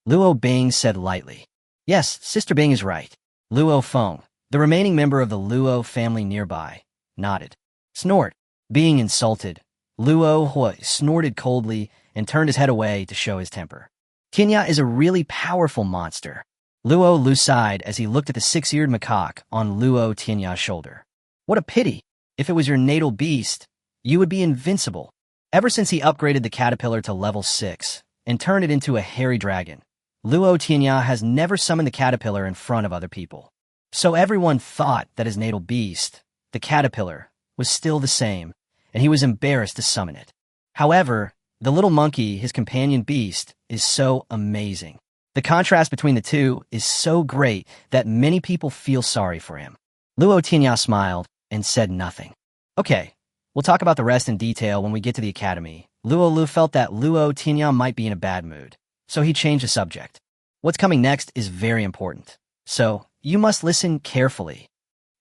Luo Bing said lightly. "Yes, Sister Bing is right." Luo Feng, the remaining member of the Luo family nearby, nodded. Snort. Being insulted, Luo Hui snorted coldly and turned his head away to show his temper. "Tianya is a really powerful monster." Luo Lu sighed as he looked at the 6-eared macaque on Luo Tianya's shoulder. "What a pity. If it was your natal beast, you would be invincible." Ever since he upgraded the caterpillar to level 6 and turned it into a hairy dragon, Luo Tianya has never summoned the caterpillar in front of other people. So everyone thought that his natal beast, the caterpillar, was still the same, and he was embarrassed to summon it. However, the little monkey, his companion beast, is so amazing. The contrast between the two is so great that many people feel sorry for him. Luo Tianya smiled and said nothing. "Okay, we'll talk about the rest in detail when we get to the academy." Luo Lu felt that Luo Tianya might be in a bad mood, so he changed the subject. "What's coming next is very important, so you must listen carefully.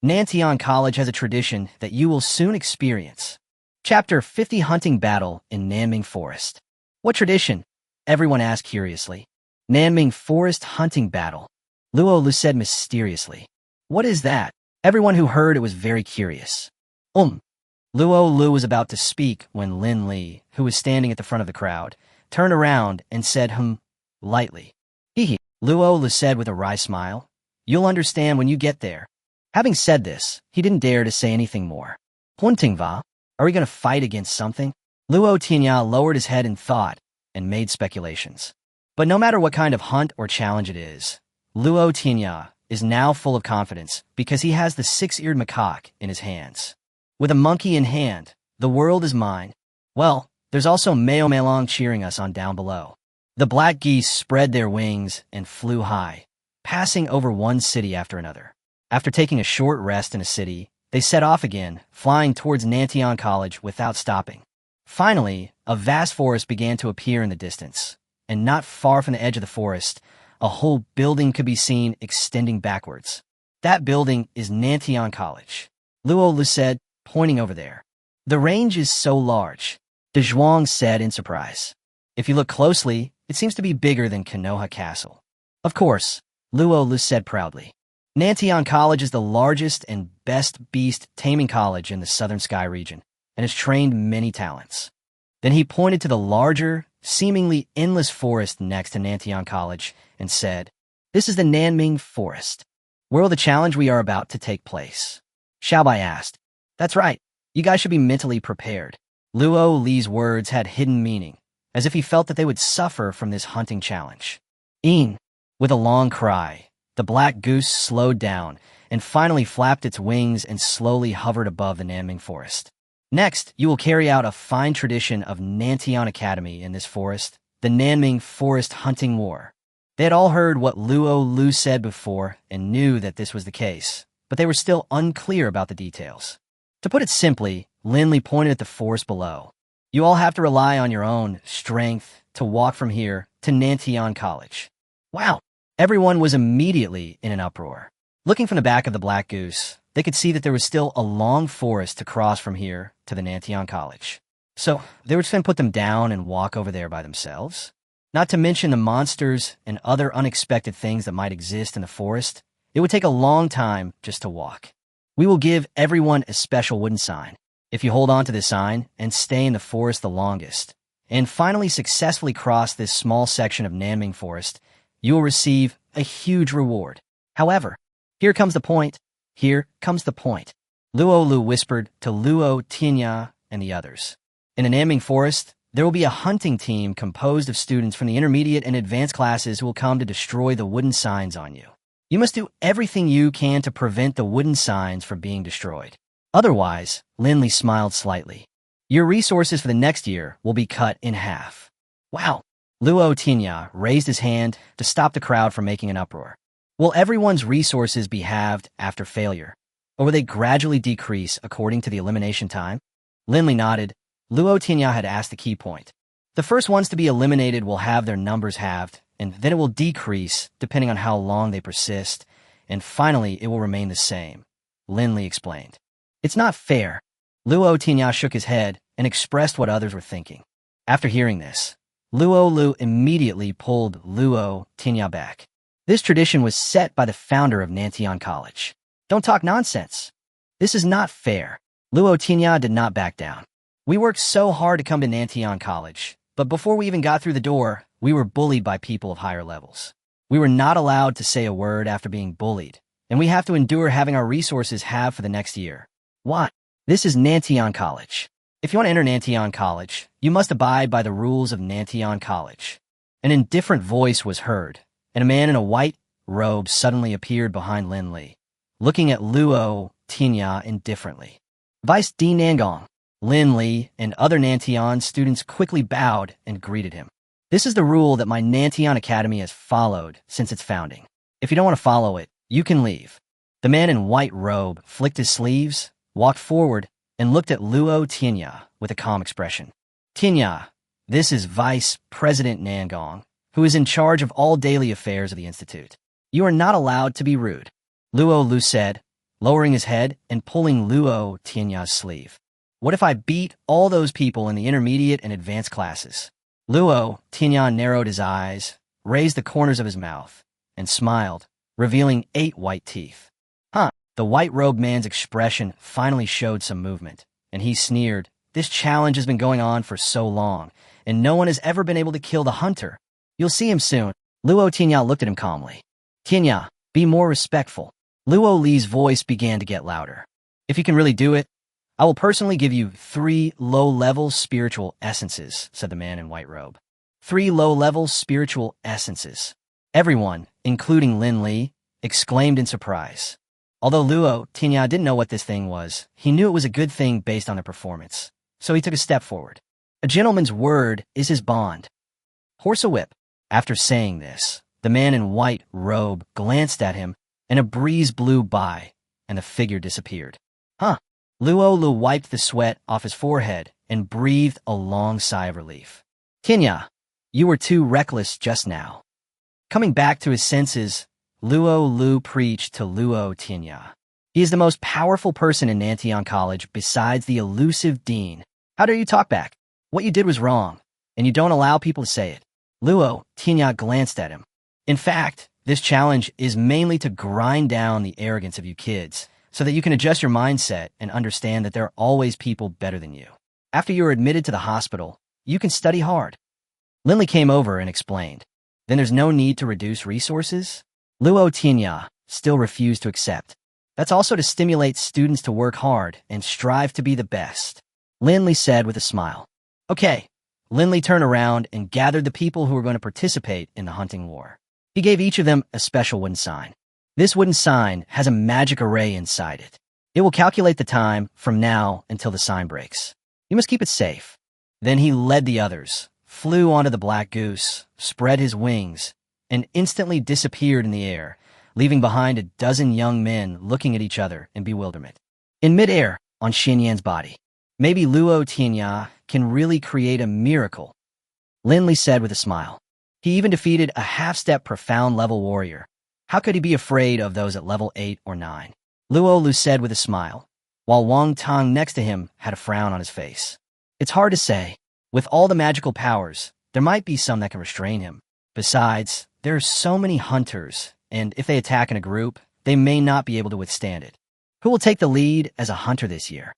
Nantian College has a tradition that you will soon experience. Chapter 50 Hunting Battle in Nanming Forest." "What tradition?" everyone asked curiously. "Nanming Forest Hunting Battle," Luo Lu said mysteriously. "What is that?" Everyone who heard it was very curious. Luo Lu was about to speak when Lin Li, who was standing at the front of the crowd, turned around and said lightly. "Hee." Luo Lu said with a wry smile. "You'll understand when you get there." Having said this, he didn't dare to say anything more. "Hunting va? Are we going to fight against something?" Luo Tianya lowered his head in thought and made speculations. But no matter what kind of hunt or challenge it is, Luo Tianya is now full of confidence because he has the 6-eared macaque in his hands. With a monkey in hand, the world is mine. Well, there's also Meo Melong cheering us on down below. The black geese spread their wings and flew high, passing over one city after another. After taking a short rest in a city, they set off again, flying towards Nantian College without stopping. Finally, a vast forest began to appear in the distance, and not far from the edge of the forest, a whole building could be seen extending backwards. That building is Nantian College, Luo Lu said, pointing over there. The range is so large, De Zhuang said in surprise. If you look closely, it seems to be bigger than Konoha Castle. Of course, Luo Lu said proudly. Nantian College is the largest and best beast taming college in the Southern Sky region, and has trained many talents. Then he pointed to the larger, seemingly endless forest next to Nantian College and said, "This is the Nanming Forest, where will the challenge we are about to take place?" Xiaobai asked. "That's right. You guys should be mentally prepared." Luo Li's words had hidden meaning, as if he felt that they would suffer from this hunting challenge. "Een!" With a long cry, the black goose slowed down and finally flapped its wings and slowly hovered above the Nanming Forest. Next, you will carry out a fine tradition of Nantian Academy in this forest, the Nanming Forest Hunting War. They had all heard what Luo Lu said before and knew that this was the case, but they were still unclear about the details. To put it simply, Lin Li pointed at the forest below. You all have to rely on your own strength to walk from here to Nantian College. Wow! Everyone was immediately in an uproar. Looking from the back of the black goose, they could see that there was still a long forest to cross from here to the Nantian College. So they would then put them down and walk over there by themselves? Not to mention the monsters and other unexpected things that might exist in the forest, it would take a long time just to walk. We will give everyone a special wooden sign. If you hold on to this sign and stay in the forest the longest, and finally successfully cross this small section of Nanming Forest, you will receive a huge reward. However, here comes the point. Here comes the point. Luo Lu whispered to Luo Tianya and the others. In the Nanming Forest, there will be a hunting team composed of students from the intermediate and advanced classes who will come to destroy the wooden signs on you. You must do everything you can to prevent the wooden signs from being destroyed. Otherwise, Lin Li smiled slightly. Your resources for the next year will be cut in half. Wow! Luo Tianya raised his hand to stop the crowd from making an uproar. Will everyone's resources be halved after failure, or will they gradually decrease according to the elimination time? Lin Li nodded. Luo Tianya had asked the key point. The first ones to be eliminated will have their numbers halved, and then it will decrease depending on how long they persist, and finally it will remain the same, Lin Li explained. It's not fair. Luo Tianya shook his head and expressed what others were thinking. After hearing this, Luo Lu immediately pulled Luo Tianya back. This tradition was set by the founder of Nantian College. Don't talk nonsense. This is not fair. Luo Tianya did not back down. We worked so hard to come to Nantian College, but before we even got through the door, we were bullied by people of higher levels. We were not allowed to say a word after being bullied, and we have to endure having our resources halved for the next year. What? This is Nantian College. If you want to enter Nantian College, you must abide by the rules of Nantian College. An indifferent voice was heard, and a man in a white robe suddenly appeared behind Lin Li, looking at Luo Tianya indifferently. Vice Dean Nangong, Lin Li, and other Nantian students quickly bowed and greeted him. This is the rule that my Nantian Academy has followed since its founding. If you don't want to follow it, you can leave. The man in white robe flicked his sleeves, walked forward, and looked at Luo Tianya with a calm expression. Tianya, this is Vice President Nangong, who is in charge of all daily affairs of the Institute. You are not allowed to be rude, Luo Lu said, lowering his head and pulling Luo Tianya's sleeve. What if I beat all those people in the intermediate and advanced classes? Luo Tianya narrowed his eyes, raised the corners of his mouth, and smiled, revealing 8 white teeth. Huh. The white-robed man's expression finally showed some movement, and he sneered. This challenge has been going on for so long, and no one has ever been able to kill the hunter. You'll see him soon. Luo Tianya looked at him calmly. Tianya, be more respectful. Luo Li's voice began to get louder. If you can really do it, I will personally give you 3 low-level spiritual essences, said the man in white robe. 3 low-level spiritual essences. Everyone, including Lin Li, exclaimed in surprise. Although Luo Tianya didn't know what this thing was, he knew it was a good thing based on their performance, so he took a step forward. A gentleman's word is his bond. Horse a whip. After saying this, The man in white robe glanced at him, and a breeze blew by, and the figure disappeared. Huh. Luo wiped the sweat off his forehead and breathed a long sigh of relief. Tianya, you were too reckless just now. Coming back to his senses, Luo preached to Luo Tianya. He is the most powerful person in Nantian College besides the elusive dean. How dare you talk back? What you did was wrong, and you don't allow people to say it. Luo Tianya glanced at him. In fact, this challenge is mainly to grind down the arrogance of you kids, so that you can adjust your mindset and understand that there are always people better than you. After you are admitted to the hospital, you can study hard. Lindley came over and explained. Then there's no need to reduce resources? Luo Tianya still refused to accept. That's also to stimulate students to work hard and strive to be the best, Lindley said with a smile. Okay. Lindley turned around and gathered the people who were going to participate in the hunting war. He gave each of them a special wooden sign. This wooden sign has a magic array inside it. It will calculate the time from now until the sign breaks. You must keep it safe. Then he led the others, flew onto the black goose, spread his wings, and instantly disappeared in the air, leaving behind a dozen young men looking at each other in bewilderment. In midair, on Xinyan's body, maybe Luo Tianya can really create a miracle, Lindley said with a smile. He even defeated a half-step profound level warrior. How could he be afraid of those at level 8 or 9? Luo said with a smile, while Wang Tong next to him had a frown on his face. It's hard to say. With all the magical powers, there might be some that can restrain him. Besides, there are so many hunters, and if they attack in a group, they may not be able to withstand it. Who will take the lead as a hunter this year?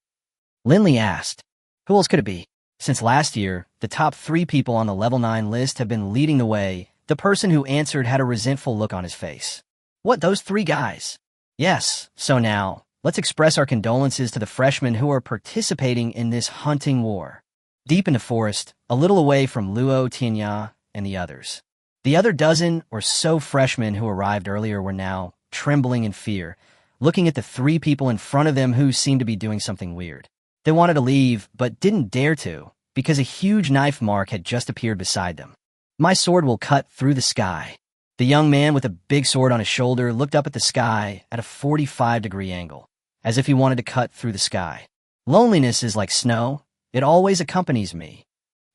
Lindley asked. Who else could it be? Since last year, the top 3 people on the level 9 list have been leading the way. The person who answered had a resentful look on his face. What, those 3 guys? Yes, so now, let's express our condolences to the freshmen who are participating in this hunting war. Deep in the forest, a little away from Luo Tianya and the others. The other dozen or so freshmen who arrived earlier were now trembling in fear, looking at the 3 people in front of them who seemed to be doing something weird. They wanted to leave, but didn't dare to, because a huge knife mark had just appeared beside them. My sword will cut through the sky. The young man with a big sword on his shoulder looked up at the sky at a 45-degree angle, as if he wanted to cut through the sky. Loneliness is like snow. It always accompanies me.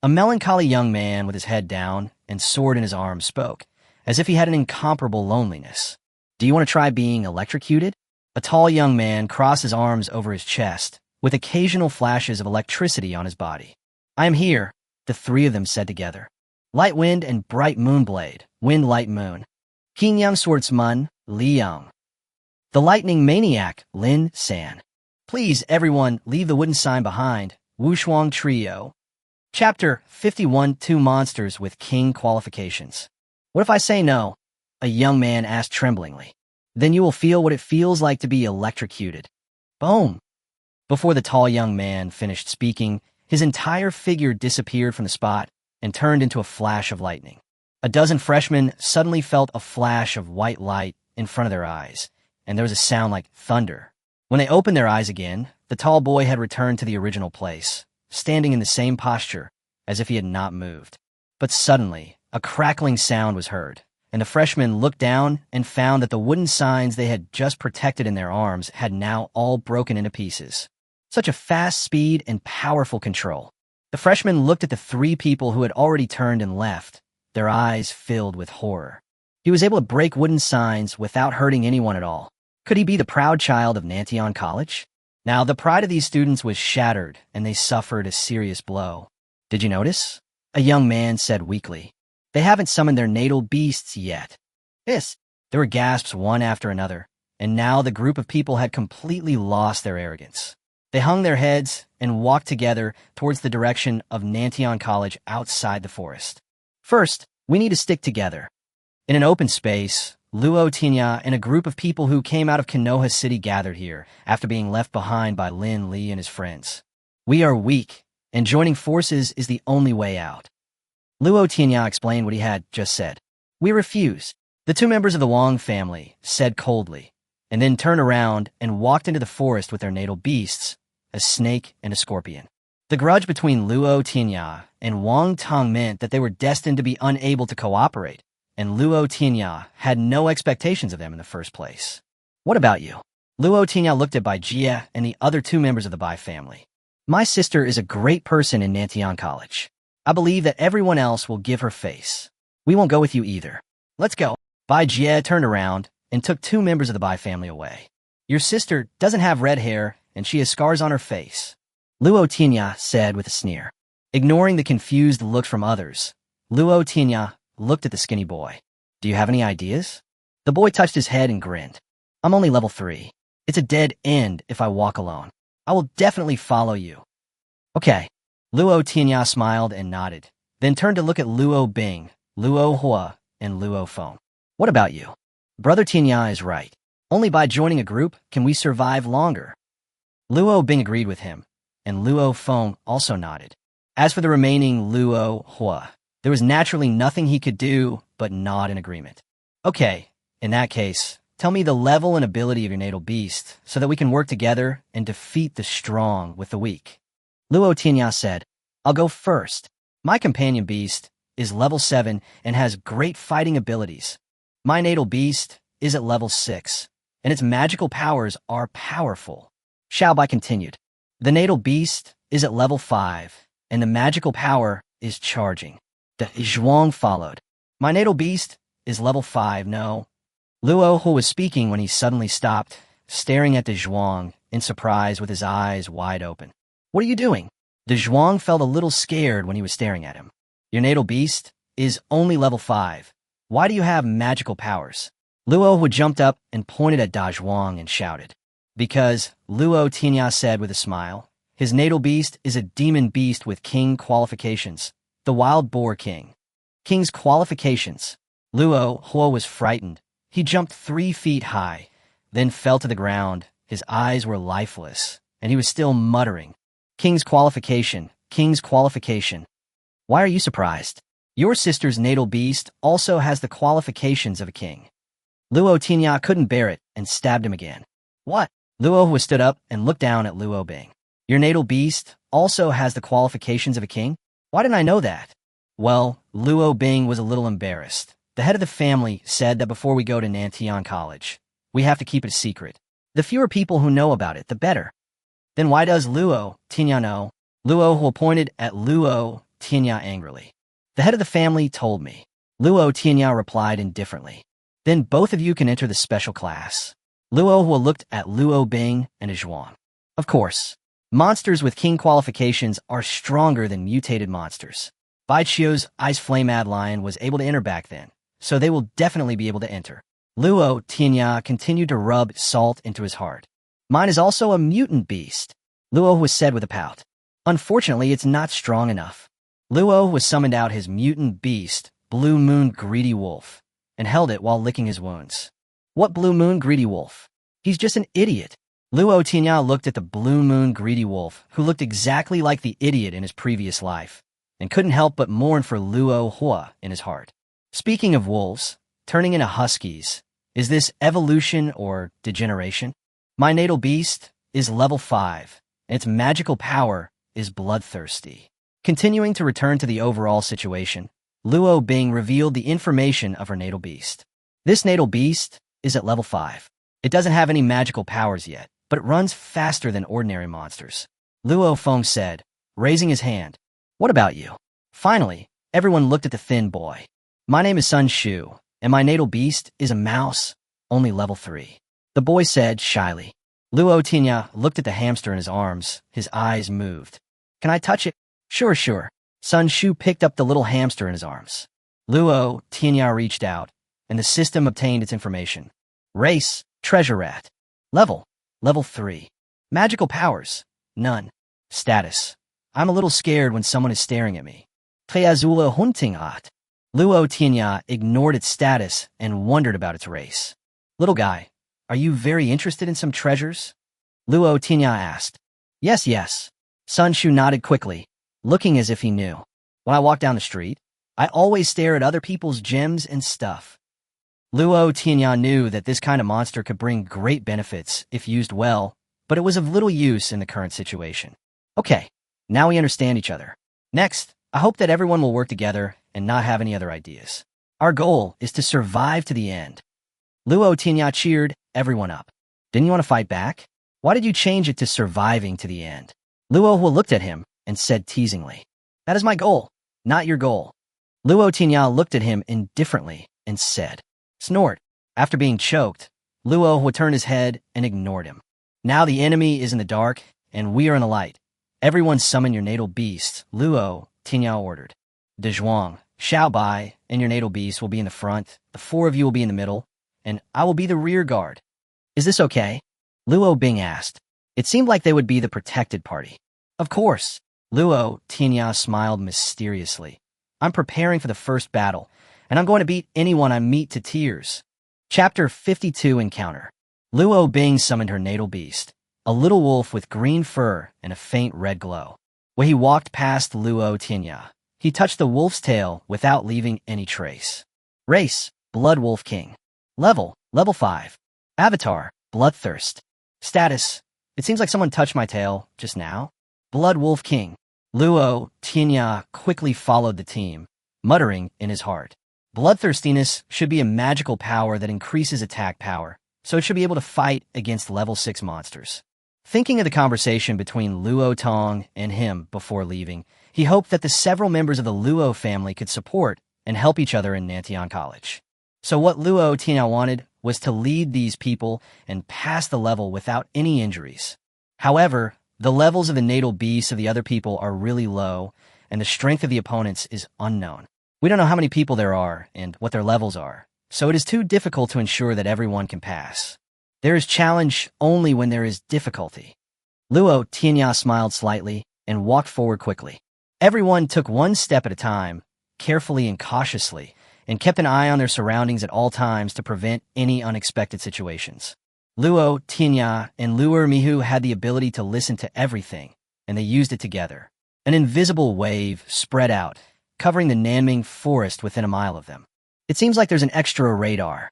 A melancholy young man with his head down and sword in his arm spoke, as if he had an incomparable loneliness. Do you want to try being electrocuted? A tall young man crossed his arms over his chest, with occasional flashes of electricity on his body. I am here, the 3 of them said together. Light Wind and Bright Moonblade, Wind Light Moon. Qinglong Swordsman, Li Yang. The Lightning Maniac, Lin San. Please, everyone, leave the wooden sign behind. Wushuang Trio. Chapter 51, 2 Monsters with King Qualifications. What if I say no? A young man asked tremblingly. Then you will feel what it feels like to be electrocuted. Boom. Before the tall young man finished speaking, his entire figure disappeared from the spot and turned into a flash of lightning. A dozen freshmen suddenly felt a flash of white light in front of their eyes, and there was a sound like thunder. When they opened their eyes again, the tall boy had returned to the original place, standing in the same posture as if he had not moved. But suddenly, a crackling sound was heard, and the freshmen looked down and found that the wooden signs they had just protected in their arms had now all broken into pieces. Such a fast speed and powerful control. The freshmen looked at the 3 people who had already turned and left, their eyes filled with horror. He was able to break wooden signs without hurting anyone at all. Could he be the proud child of Nantian College? Now, the pride of these students was shattered, and they suffered a serious blow. Did you notice? A young man said weakly. They haven't summoned their natal beasts yet. Yes. There were gasps one after another, and now the group of people had completely lost their arrogance. They hung their heads and walked together towards the direction of Nantian College outside the forest. First, we need to stick together. In an open space, Luo Tianya and a group of people who came out of Konoha City gathered here after being left behind by Lin Li and his friends. We are weak, and joining forces is the only way out. Luo Tianya explained what he had just said. We refuse. The 2 members of the Wang family said coldly, and then turned around and walked into the forest with their natal beasts, a snake and a scorpion. The grudge between Luo Tianya and Wang Tong meant that they were destined to be unable to cooperate, and Luo Tianya had no expectations of them in the first place. What about you? Luo Tianya looked at Bai Jie and the other two members of the Bai family. My sister is a great person in Nantian College. I believe that everyone else will give her face. We won't go with you either. Let's go. Bai Jie turned around and took two members of the Bai family away. Your sister doesn't have red hair, and she has scars on her face, Luo Tianya said with a sneer. Ignoring the confused looks from others, Luo Tianya looked at the skinny boy. Do you have any ideas? The boy touched his head and grinned. I'm only level 3. It's a dead end if I walk alone. I will definitely follow you. Okay. Luo Tianya smiled and nodded, then turned to look at Luo Bing, Luo Hua, and Luo Feng. What about you? Brother Tianya is right. Only by joining a group can we survive longer. Luo Bing agreed with him, and Luo Feng also nodded. As for the remaining Luo Hua, there was naturally nothing he could do but nod in agreement. Okay, in that case, tell me the level and ability of your natal beast so that we can work together and defeat the strong with the weak. Luo Tianya said, I'll go first. My companion beast is level 7 and has great fighting abilities. My natal beast is at level 6, and its magical powers are powerful. Xiaobai continued. The natal beast is at level 5, and the magical power is charging. The Zhuang followed. My natal beast is level 5, no. Luo Hu was speaking when he suddenly stopped, staring at the Zhuang in surprise with his eyes wide open. What are you doing? The Zhuang felt a little scared when he was staring at him. Your natal beast is only level 5. Why do you have magical powers? Luo Hu jumped up and pointed at Da Zhuang and shouted. Because, Luo Tianya said with a smile, his natal beast is a demon beast with king qualifications, the wild boar king. King's qualifications. Luo Hua was frightened. He jumped 3 feet high, then fell to the ground. His eyes were lifeless, and he was still muttering. King's qualification, King's qualification. Why are you surprised? Your sister's natal beast also has the qualifications of a king. Luo Tianya couldn't bear it and stabbed him again. What? Luo Hua stood up and looked down at Luo Bing. Your natal beast also has the qualifications of a king? Why didn't I know that? Well, Luo Bing was a little embarrassed. The head of the family said that before we go to Nantian College, we have to keep it a secret. The fewer people who know about it, the better. Then why does Luo Tianya know? Luo Hua pointed at Luo Tianya angrily. The head of the family told me. Luo Tianya replied indifferently. Then both of you can enter the special class. Luo Hua looked at Luo Bing and Zhuang. Of course, monsters with king qualifications are stronger than mutated monsters. Bai Chio's Ice Flame-Ad Lion was able to enter back then, so they will definitely be able to enter. Luo Tianya continued to rub salt into his heart. Mine is also a mutant beast, Luo was said with a pout. Unfortunately, it's not strong enough. Luo was summoned out his mutant beast, Blue Moon Greedy Wolf, and held it while licking his wounds. What Blue Moon Greedy Wolf? He's just an idiot. Luo Tianya looked at the Blue Moon Greedy Wolf, who looked exactly like the idiot in his previous life, and couldn't help but mourn for Luo Hua in his heart. Speaking of wolves, turning into huskies, is this evolution or degeneration? My natal beast is level 5, and its magical power is bloodthirsty. Continuing to return to the overall situation, Luo Bing revealed the information of her natal beast. This natal beast is at level 5. It doesn't have any magical powers yet, but it runs faster than ordinary monsters. Luo Feng said, raising his hand. What about you? Finally, everyone looked at the thin boy. My name is Sun Shu, and my natal beast is a mouse, only level 3. The boy said shyly. Luo Tianya looked at the hamster in his arms. His eyes moved. Can I touch it? Sure. Sun Shu picked up the little hamster in his arms. Luo Tianya reached out, and the system obtained its information. Race, treasure rat. Level 3. Magical powers, none. Status. I'm a little scared when someone is staring at me. Treazula hunting at. Luo Tianya ignored its status and wondered about its race. Little guy, are you very interested in some treasures? Luo Tianya asked. Yes. Sun Shu nodded quickly, looking as if he knew. When I walk down the street, I always stare at other people's gems and stuff. Luo Tianya knew that this kind of monster could bring great benefits if used well, but it was of little use in the current situation. Okay, now we understand each other. Next, I hope that everyone will work together and not have any other ideas. Our goal is to survive to the end. Luo Tianya cheered everyone up. Didn't you want to fight back? Why did you change it to surviving to the end? Luo Hua looked at him and said teasingly, That is my goal, not your goal. Luo Tianya looked at him indifferently and said, Snort. After being choked, Luo Hua turned his head and ignored him. Now the enemy is in the dark, and we are in the light. Everyone summon your natal beast, Luo Tianya ordered. De Zhuang, Xiao Bai, and your natal beast will be in the front, the four of you will be in the middle, and I will be the rear guard. Is this okay? Luo Bing asked. It seemed like they would be the protected party. Of course. Luo Tianya smiled mysteriously. I'm preparing for the first battle, and I'm going to beat anyone I meet to tears. Chapter 52 Encounter. Luo Bing summoned her natal beast, a little wolf with green fur and a faint red glow. When he walked past Luo Tianya, he touched the wolf's tail without leaving any trace. Race, Blood Wolf King. Level 5. Avatar, Bloodthirst. Status, it seems like someone touched my tail just now. Blood Wolf King. Luo Tianya quickly followed the team, muttering in his heart. Bloodthirstiness should be a magical power that increases attack power, so it should be able to fight against level 6 monsters. Thinking of the conversation between Luo Tong and him before leaving, he hoped that the several members of the Luo family could support and help each other in Nantian College. So what Luo Tianya wanted was to lead these people and pass the level without any injuries. However, the levels of the natal beasts of the other people are really low, and the strength of the opponents is unknown. We don't know how many people there are and what their levels are, so it is too difficult to ensure that everyone can pass. There is challenge only when there is difficulty. Luo Tianya smiled slightly and walked forward quickly. Everyone took one step at a time, carefully and cautiously, and kept an eye on their surroundings at all times to prevent any unexpected situations. Luo Tianya and Luo Mihu had the ability to listen to everything, and they used it together. An invisible wave spread out, covering the Nanming forest within a mile of them. It seems like there's an extra radar.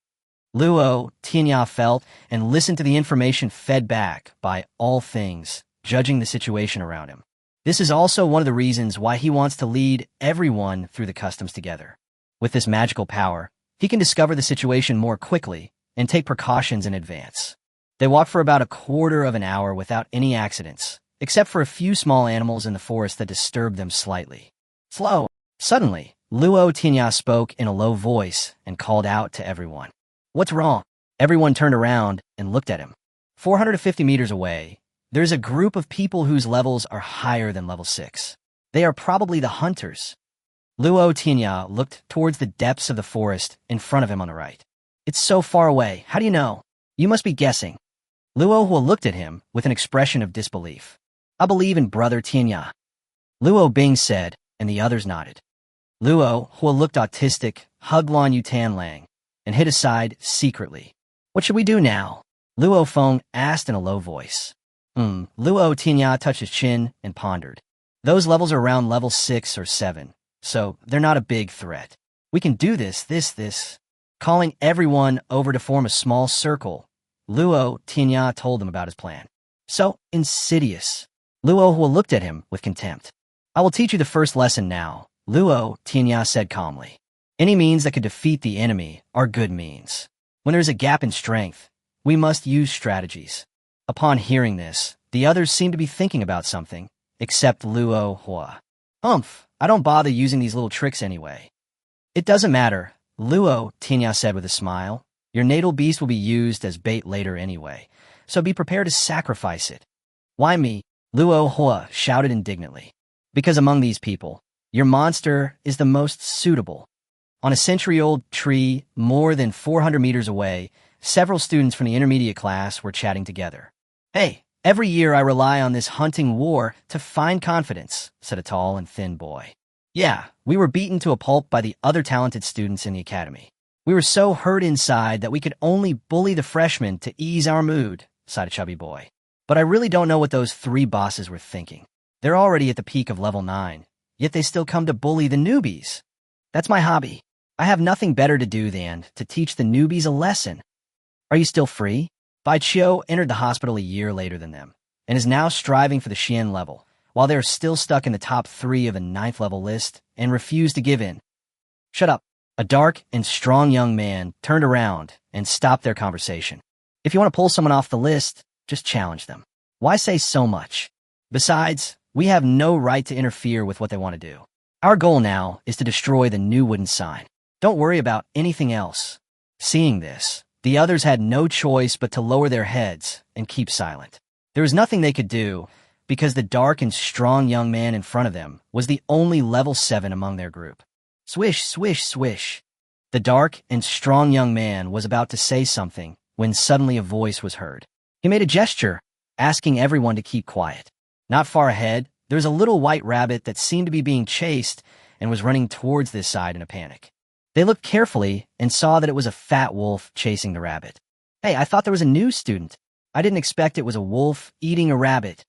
Luo Tianya felt and listened to the information fed back by all things, judging the situation around him. This is also one of the reasons why he wants to lead everyone through the customs together. With this magical power, he can discover the situation more quickly and take precautions in advance. They walked for about a quarter of an hour without any accidents, except for a few small animals in the forest that disturbed them slightly. Slow. Suddenly, Luo Tianya spoke in a low voice and called out to everyone. What's wrong? Everyone turned around and looked at him. 450 meters away, there's a group of people whose levels are higher than level 6. They are probably the hunters. Luo Tianya looked towards the depths of the forest in front of him on the right. It's so far away. How do you know? You must be guessing. Luo Hua looked at him with an expression of disbelief. I believe in Brother Tianya. Luo Bing said, and the others nodded. Luo Hua looked autistic, hugged Lan Yutan Lang, and hid aside secretly. What should we do now? Luo Feng asked in a low voice. Luo Tianya touched his chin and pondered. Those levels are around level 6 or 7, so they're not a big threat. We can do this. Calling everyone over to form a small circle, Luo Tianya told them about his plan. So insidious. Luo Hua looked at him with contempt. I will teach you the first lesson now, Luo Tianya said calmly. Any means that could defeat the enemy are good means. When there is a gap in strength, we must use strategies. Upon hearing this, the others seemed to be thinking about something, except Luo Hua. I don't bother using these little tricks anyway. It doesn't matter, Luo Tianya said with a smile. Your natal beast will be used as bait later anyway, so be prepared to sacrifice it. Why me? Luo Hua shouted indignantly. Because among these people, your monster is the most suitable. On a century-old tree more than 400 meters away, several students from the intermediate class were chatting together. Hey, every year I rely on this hunting war to find confidence, said a tall and thin boy. Yeah, we were beaten to a pulp by the other talented students in the academy. We were so hurt inside that we could only bully the freshmen to ease our mood, sighed a chubby boy. But I really don't know what those 3 bosses were thinking. They're already at the peak of level 9, yet they still come to bully the newbies. That's my hobby. I have nothing better to do than to teach the newbies a lesson. Are you still free? Bai Qiu entered the hospital a year later than them, and is now striving for the Xian level, while they are still stuck in the top 3 of a 9th level list and refuse to give in. Shut up. A dark and strong young man turned around and stopped their conversation. If you want to pull someone off the list, just challenge them. Why say so much? Besides, we have no right to interfere with what they want to do. Our goal now is to destroy the new wooden sign. Don't worry about anything else. Seeing this, the others had no choice but to lower their heads and keep silent. There was nothing they could do because the dark and strong young man in front of them was the only level 7 among their group. Swish, swish, swish. The dark and strong young man was about to say something when suddenly a voice was heard. He made a gesture, asking everyone to keep quiet. Not far ahead, there was a little white rabbit that seemed to be being chased and was running towards this side in a panic. They looked carefully and saw that it was a fat wolf chasing the rabbit. Hey, I thought there was a new student. I didn't expect it was a wolf eating a rabbit.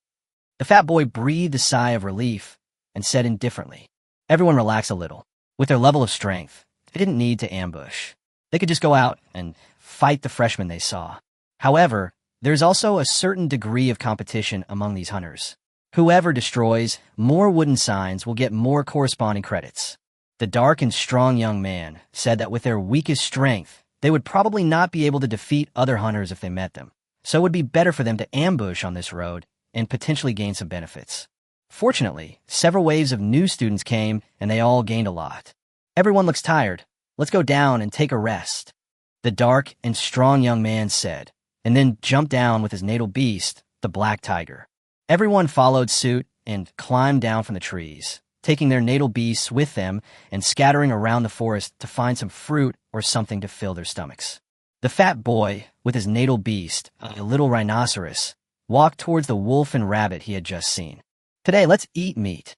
The fat boy breathed a sigh of relief and said indifferently, everyone relax a little. With their level of strength, they didn't need to ambush. They could just go out and fight the freshmen they saw. However, there's also a certain degree of competition among these hunters. Whoever destroys more wooden signs will get more corresponding credits. The dark and strong young man said that with their weakest strength, they would probably not be able to defeat other hunters if they met them, so it would be better for them to ambush on this road and potentially gain some benefits. Fortunately, several waves of new students came and they all gained a lot. Everyone looks tired. Let's go down and take a rest, the dark and strong young man said, and then jumped down with his natal beast, the black tiger. Everyone followed suit and climbed down from the trees, taking their natal beasts with them and scattering around the forest to find some fruit or something to fill their stomachs. The fat boy, with his natal beast, a little rhinoceros, walked towards the wolf and rabbit he had just seen. Today, let's eat meat.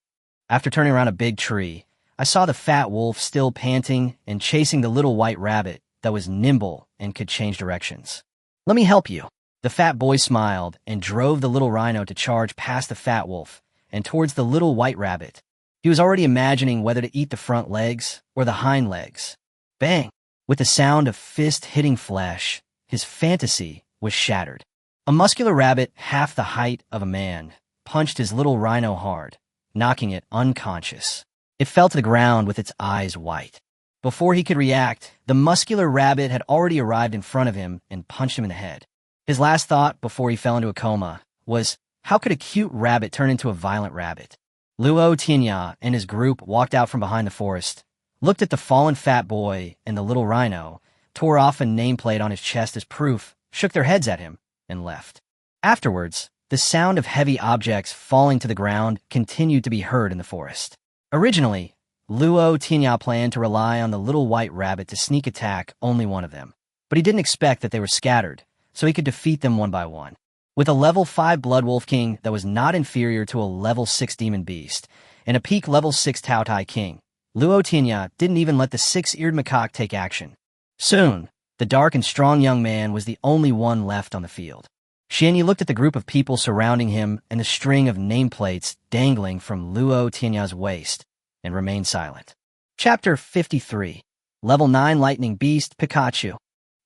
After turning around a big tree, I saw the fat wolf still panting and chasing the little white rabbit that was nimble and could change directions. Let me help you. The fat boy smiled and drove the little rhino to charge past the fat wolf and towards the little white rabbit. He was already imagining whether to eat the front legs or the hind legs. Bang! With the sound of fist hitting flesh, his fantasy was shattered. A muscular rabbit half the height of a man punched his little rhino hard, knocking it unconscious. It fell to the ground with its eyes white. Before he could react, the muscular rabbit had already arrived in front of him and punched him in the head. His last thought before he fell into a coma was, how could a cute rabbit turn into a violent rabbit? Luo Tianya and his group walked out from behind the forest, looked at the fallen fat boy and the little rhino, tore off a nameplate on his chest as proof, shook their heads at him, and left. Afterwards, the sound of heavy objects falling to the ground continued to be heard in the forest. Originally, Luo Tianya planned to rely on the little white rabbit to sneak attack only one of them, but he didn't expect that they were scattered, so he could defeat them one by one. With a level 5 Blood Wolf King that was not inferior to a level 6 Demon Beast, and a peak level 6 Tao Tai King, Luo Tianya didn't even let the 6-eared macaque take action. Soon, the dark and strong young man was the only one left on the field. Xianyi looked at the group of people surrounding him and the string of nameplates dangling from Luo Tianya's waist, and remained silent. Chapter 53. Level 9 Lightning Beast Pikachu.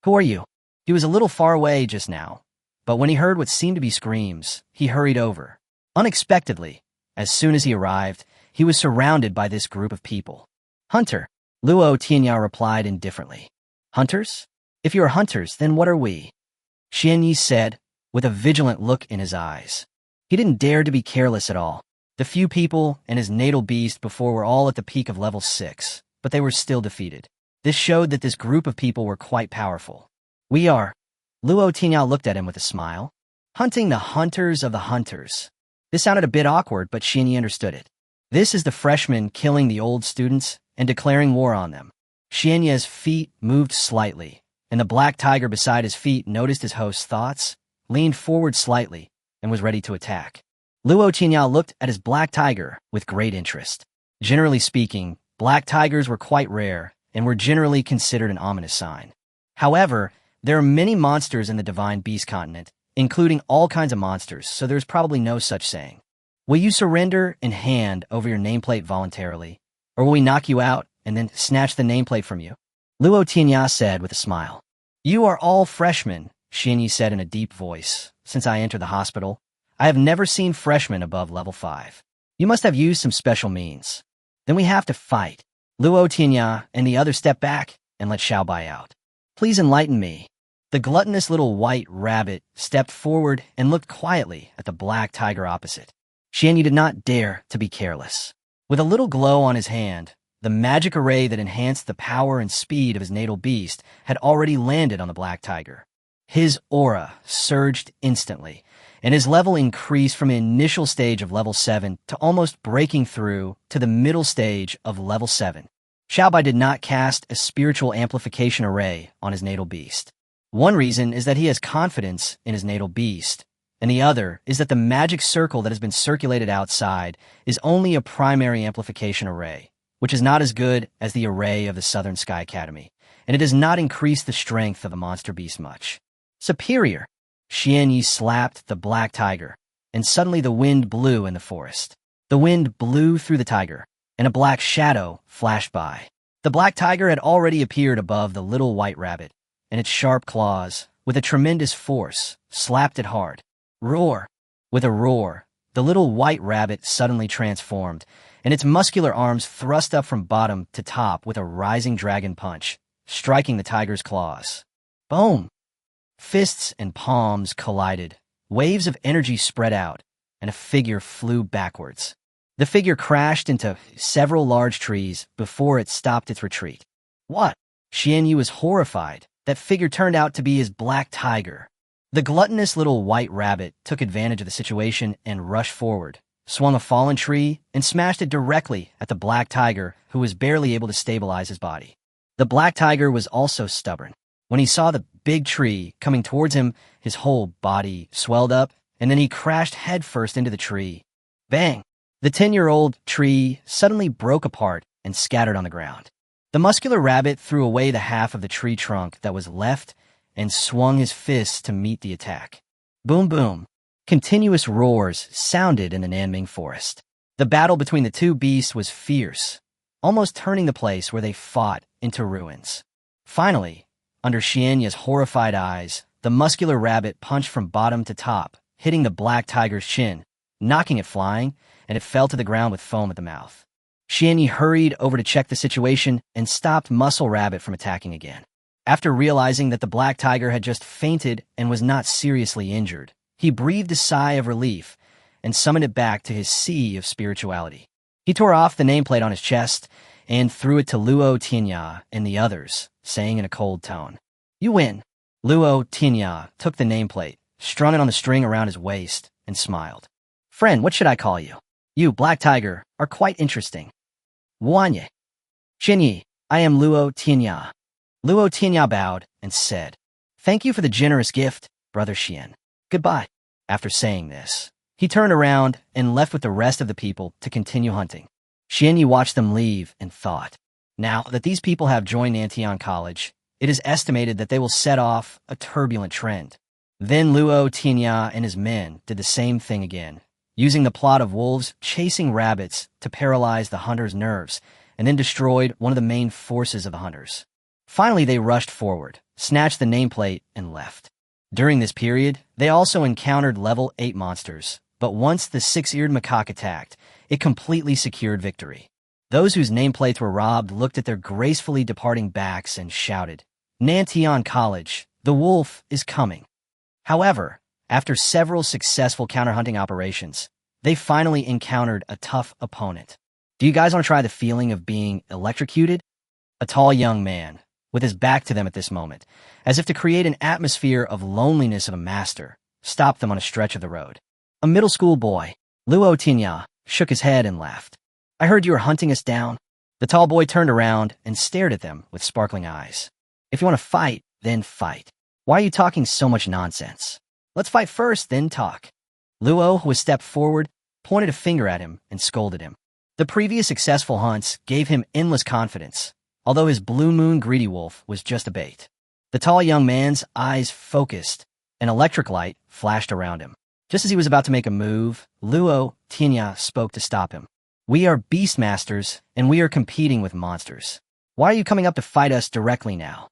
Who are you? He was a little far away just now, but when he heard what seemed to be screams, he hurried over. Unexpectedly, as soon as he arrived, he was surrounded by this group of people. Hunter, Luo Tianya replied indifferently. Hunters? If you are hunters, then what are we? Xianyi said, with a vigilant look in his eyes. He didn't dare to be careless at all. The few people and his natal beast before were all at the peak of level 6, but they were still defeated. This showed that this group of people were quite powerful. We are. Luo Tianya looked at him with a smile. Hunting the hunters of the hunters. This sounded a bit awkward, but Xianyi understood it. This is the freshmen killing the old students and declaring war on them. Xianyi's feet moved slightly, and the black tiger beside his feet noticed his host's thoughts, leaned forward slightly, and was ready to attack. Luo Tianya looked at his black tiger with great interest. Generally speaking, black tigers were quite rare and were generally considered an ominous sign. However, there are many monsters in the Divine Beast continent, including all kinds of monsters, so there's probably no such saying. Will you surrender and hand over your nameplate voluntarily, or will we knock you out and then snatch the nameplate from you? Luo Tianya said with a smile. You are all freshmen, Xianyi said in a deep voice. Since I entered the hospital, I have never seen freshmen above level 5. You must have used some special means. Then we have to fight. Luo Tianya and the other stepped back and let Xiaobai out. Please enlighten me. The gluttonous little white rabbit stepped forward and looked quietly at the black tiger opposite. Xianyu did not dare to be careless. With a little glow on his hand, the magic array that enhanced the power and speed of his natal beast had already landed on the black tiger. His aura surged instantly, and his level increased from an initial stage of level 7 to almost breaking through to the middle stage of level 7. Xiaobai did not cast a spiritual amplification array on his natal beast. One reason is that he has confidence in his natal beast, and the other is that the magic circle that has been circulated outside is only a primary amplification array, which is not as good as the array of the Southern Sky Academy, and it does not increase the strength of a monster beast much. Superior! Xianyu slapped the black tiger, and suddenly the wind blew in the forest. The wind blew through the tiger, and a black shadow flashed by. The black tiger had already appeared above the little white rabbit, and its sharp claws, with a tremendous force, slapped it hard. Roar! With a roar, the little white rabbit suddenly transformed, and its muscular arms thrust up from bottom to top with a rising dragon punch, striking the tiger's claws. Boom! Fists and palms collided, waves of energy spread out, and a figure flew backwards. The figure crashed into several large trees before it stopped its retreat. What? Xianyu was horrified. That figure turned out to be his black tiger. The gluttonous little white rabbit took advantage of the situation and rushed forward, swung a fallen tree, and smashed it directly at the black tiger, who was barely able to stabilize his body. The black tiger was also stubborn. When he saw the big tree coming towards him, his whole body swelled up, and then he crashed headfirst into the tree. Bang! The 10-year-old tree suddenly broke apart and scattered on the ground. The muscular rabbit threw away the half of the tree trunk that was left and swung his fists to meet the attack. Boom, boom. Continuous roars sounded in the Nanming forest. The battle between the two beasts was fierce, almost turning the place where they fought into ruins. Finally, under Xianyu's horrified eyes, the muscular rabbit punched from bottom to top, hitting the black tiger's chin, knocking it flying, and it fell to the ground with foam at the mouth. Xianyu hurried over to check the situation and stopped Muscle Rabbit from attacking again. After realizing that the black tiger had just fainted and was not seriously injured, he breathed a sigh of relief and summoned it back to his sea of spirituality. He tore off the nameplate on his chest and threw it to Luo Tianya and the others, saying in a cold tone, "You win." Luo Tianya took the nameplate, strung it on the string around his waist, and smiled. "Friend, what should I call you? You, Black Tiger, are quite interesting." "Wanye." "Xinyi, I am Luo Tianya." Luo Tianya bowed and said, "Thank you for the generous gift, Brother Xian. Goodbye." After saying this, he turned around and left with the rest of the people to continue hunting. Xianyu watched them leave and thought, now that these people have joined Nantian College, it is estimated that they will set off a turbulent trend. Then Luo Tianya and his men did the same thing again, using the plot of wolves chasing rabbits to paralyze the hunters' nerves, and then destroyed one of the main forces of the hunters. Finally, they rushed forward, snatched the nameplate, and left. During this period, they also encountered level 8 monsters, but once the 6-eared macaque attacked, it completely secured victory. Those whose nameplates were robbed looked at their gracefully departing backs and shouted, "Nantian College, the wolf is coming." However, after several successful counter-hunting operations, they finally encountered a tough opponent. Do you guys want to try the feeling of being electrocuted? A tall young man, with his back to them at this moment, as if to create an atmosphere of loneliness of a master, stopped them on a stretch of the road. A middle school boy, Luo Tianya, shook his head and laughed. "I heard you were hunting us down." The tall boy turned around and stared at them with sparkling eyes. "If you want to fight, then fight. Why are you talking so much nonsense? Let's fight first, then talk." Luo, who was stepped forward, pointed a finger at him and scolded him. The previous successful hunts gave him endless confidence, although his blue moon greedy wolf was just a bait. The tall young man's eyes focused, an electric light flashed around him. Just as he was about to make a move, Luo Tianya spoke to stop him. "We are beastmasters, and we are competing with monsters. Why are you coming up to fight us directly now?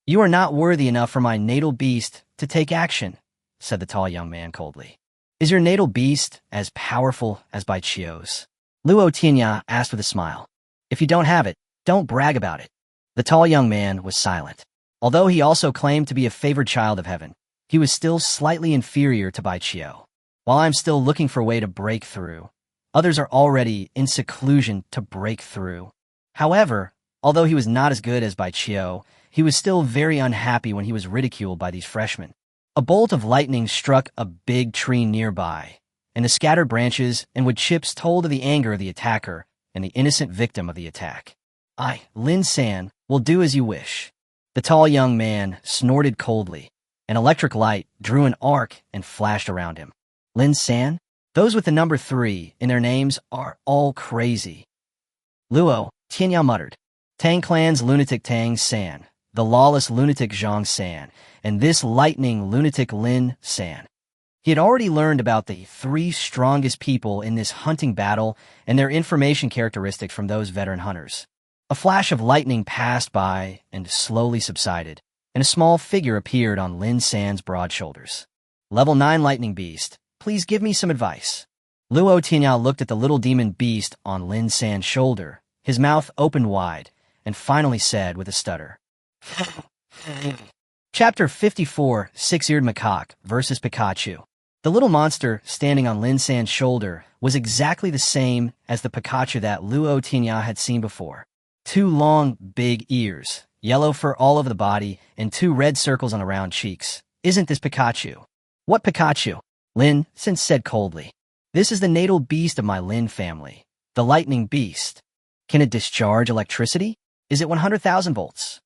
You are not worthy enough for my natal beast to take action," said the tall young man coldly. "Is your natal beast as powerful as Bai Chio's?" Luo Tianya asked with a smile. "If you don't have it, Don't brag about it. The tall young man was silent. Although he also claimed to be a favored child of heaven, he was still slightly inferior to Bai Qiu. While I'm still looking for a way to break through, others are already in seclusion to break through. However, although he was not as good as Bai Qiu, he was still very unhappy when he was ridiculed by these freshmen. A bolt of lightning struck a big tree nearby, and the scattered branches and wood chips told of the anger of the attacker and the innocent victim of the attack. Lin San, will do as you wish. The tall young man snorted coldly. An electric light drew an arc and flashed around him. Lin San? Those with the number 3 in their names are all crazy. Luo Tianya muttered. Tang Clan's lunatic Tang San, the lawless lunatic Zhang San, and this lightning lunatic Lin San. He had already learned about the 3 strongest people in this hunting battle and their information characteristics from those veteran hunters. A flash of lightning passed by and slowly subsided, and a small figure appeared on Lin San's broad shoulders. Level 9 Lightning Beast, please give me some advice. Luo Tianya looked at the little demon beast on Lin San's shoulder, his mouth opened wide, and finally said with a stutter. Chapter 54, Six-Eared Macaque versus Pikachu. The little monster standing on Lin San's shoulder was exactly the same as the Pikachu that Luo Tianya had seen before. 2 long, big ears, yellow fur all over the body, and 2 red circles on the round cheeks. Isn't this Pikachu? What Pikachu? Lin San said coldly. This is the natal beast of my Lin family, the lightning beast. Can it discharge electricity? Is it 100,000 volts?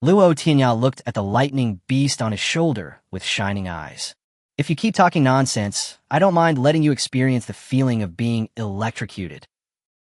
Luo Tianya looked at the lightning beast on his shoulder with shining eyes. If you keep talking nonsense, I don't mind letting you experience the feeling of being electrocuted.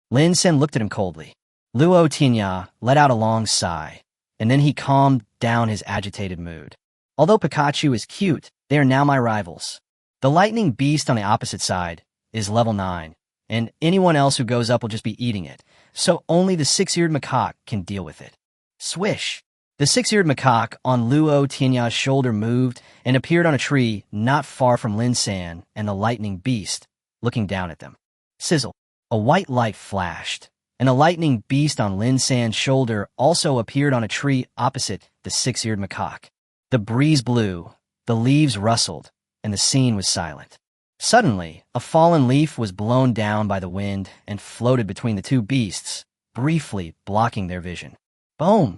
Lin San looked at him coldly. Luo Tianya let out a long sigh, and then he calmed down his agitated mood. Although Pikachu is cute, they are now my rivals. The lightning beast on the opposite side is level 9, and anyone else who goes up will just be eating it, so only the 6-eared macaque can deal with it. Swish! The 6-eared macaque on Luo Tianya's shoulder moved and appeared on a tree not far from Lin San and the lightning beast, looking down at them. Sizzle! A white light flashed, and the lightning beast on Lin San's shoulder also appeared on a tree opposite the 6-eared macaque. The breeze blew, the leaves rustled, and the scene was silent. Suddenly, a fallen leaf was blown down by the wind and floated between the 2 beasts, briefly blocking their vision. Boom!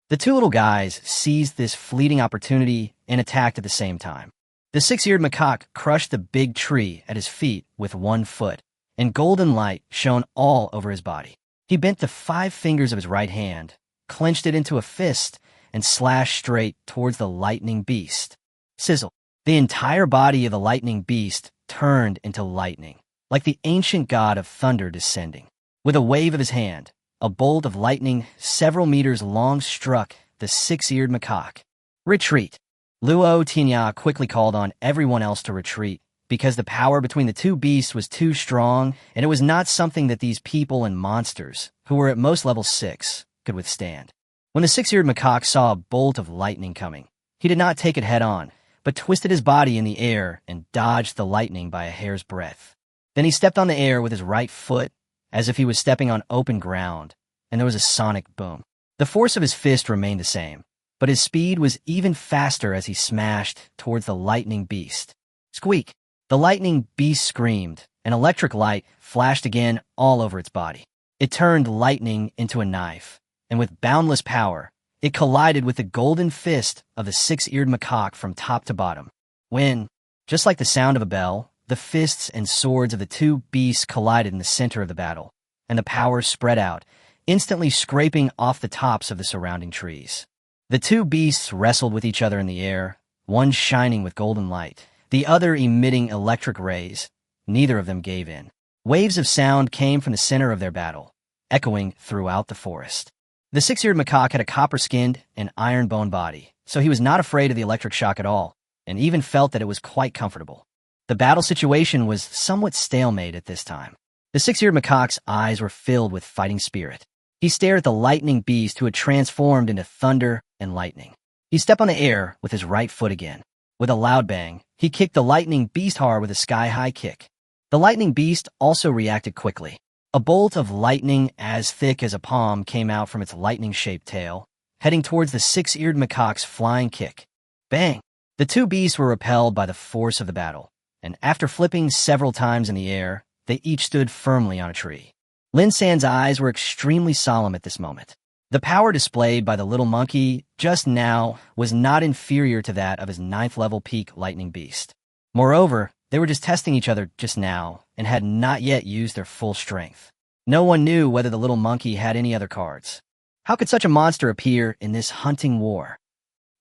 The 2 little guys seized this fleeting opportunity and attacked at the same time. The 6-eared macaque crushed the big tree at his feet with 1 foot, and golden light shone all over his body. He bent the 5 fingers of his right hand, clenched it into a fist, and slashed straight towards the lightning beast. Sizzle! The entire body of the lightning beast turned into lightning, like the ancient god of thunder descending. With a wave of his hand, a bolt of lightning several meters long struck the 6-eared macaque. Retreat! Luo Tianya quickly called on everyone else to retreat, because the power between the 2 beasts was too strong, and it was not something that these people and monsters, who were at most level 6, could withstand. When the 6-eared macaque saw a bolt of lightning coming, he did not take it head-on, but twisted his body in the air and dodged the lightning by a hair's breadth. Then he stepped on the air with his right foot, as if he was stepping on open ground, and there was a sonic boom. The force of his fist remained the same, but his speed was even faster as he smashed towards the lightning beast. Squeak! The lightning beast screamed, and electric light flashed again all over its body. It turned lightning into a knife, and with boundless power, it collided with the golden fist of the 6-eared macaque from top to bottom. When, just like the sound of a bell, the fists and swords of the 2 beasts collided in the center of the battle, and the power spread out, instantly scraping off the tops of the surrounding trees. The 2 beasts wrestled with each other in the air, one shining with golden light, the other emitting electric rays. Neither of them gave in. Waves of sound came from the center of their battle, echoing throughout the forest. The 6-eared macaque had a copper-skinned and iron-boned body, so he was not afraid of the electric shock at all, and even felt that it was quite comfortable. The battle situation was somewhat stalemate at this time. The 6-eared macaque's eyes were filled with fighting spirit. He stared at the lightning beast who had transformed into thunder and lightning. He stepped on the air with his right foot again. With a loud bang, he kicked the lightning beast hard with a sky-high kick. The lightning beast also reacted quickly. A bolt of lightning as thick as a palm came out from its lightning-shaped tail, heading towards the six-eared macaque's flying kick. Bang! The two beasts were repelled by the force of the battle, and after flipping several times in the air, they each stood firmly on a tree. Lin San's eyes were extremely solemn at this moment. The power displayed by the little monkey just now was not inferior to that of his 9th-level peak lightning beast. Moreover, they were just testing each other just now and had not yet used their full strength. No one knew whether the little monkey had any other cards. How could such a monster appear in this hunting war?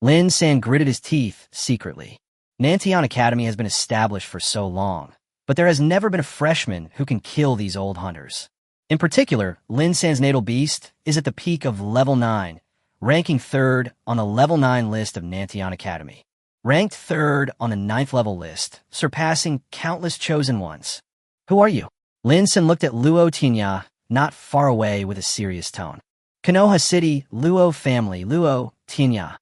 Lin San gritted his teeth secretly. Nantian Academy has been established for so long, but there has never been a freshman who can kill these old hunters. In particular, Lin San's natal beast is at the peak of level 9, ranking 3rd on the level 9 list of Nantian Academy. Ranked 3rd on the 9th level list, surpassing countless chosen ones. Who are you? Lin San looked at Luo Tianya, not far away, with a serious tone. Konoha City, Luo family, Luo Tianya.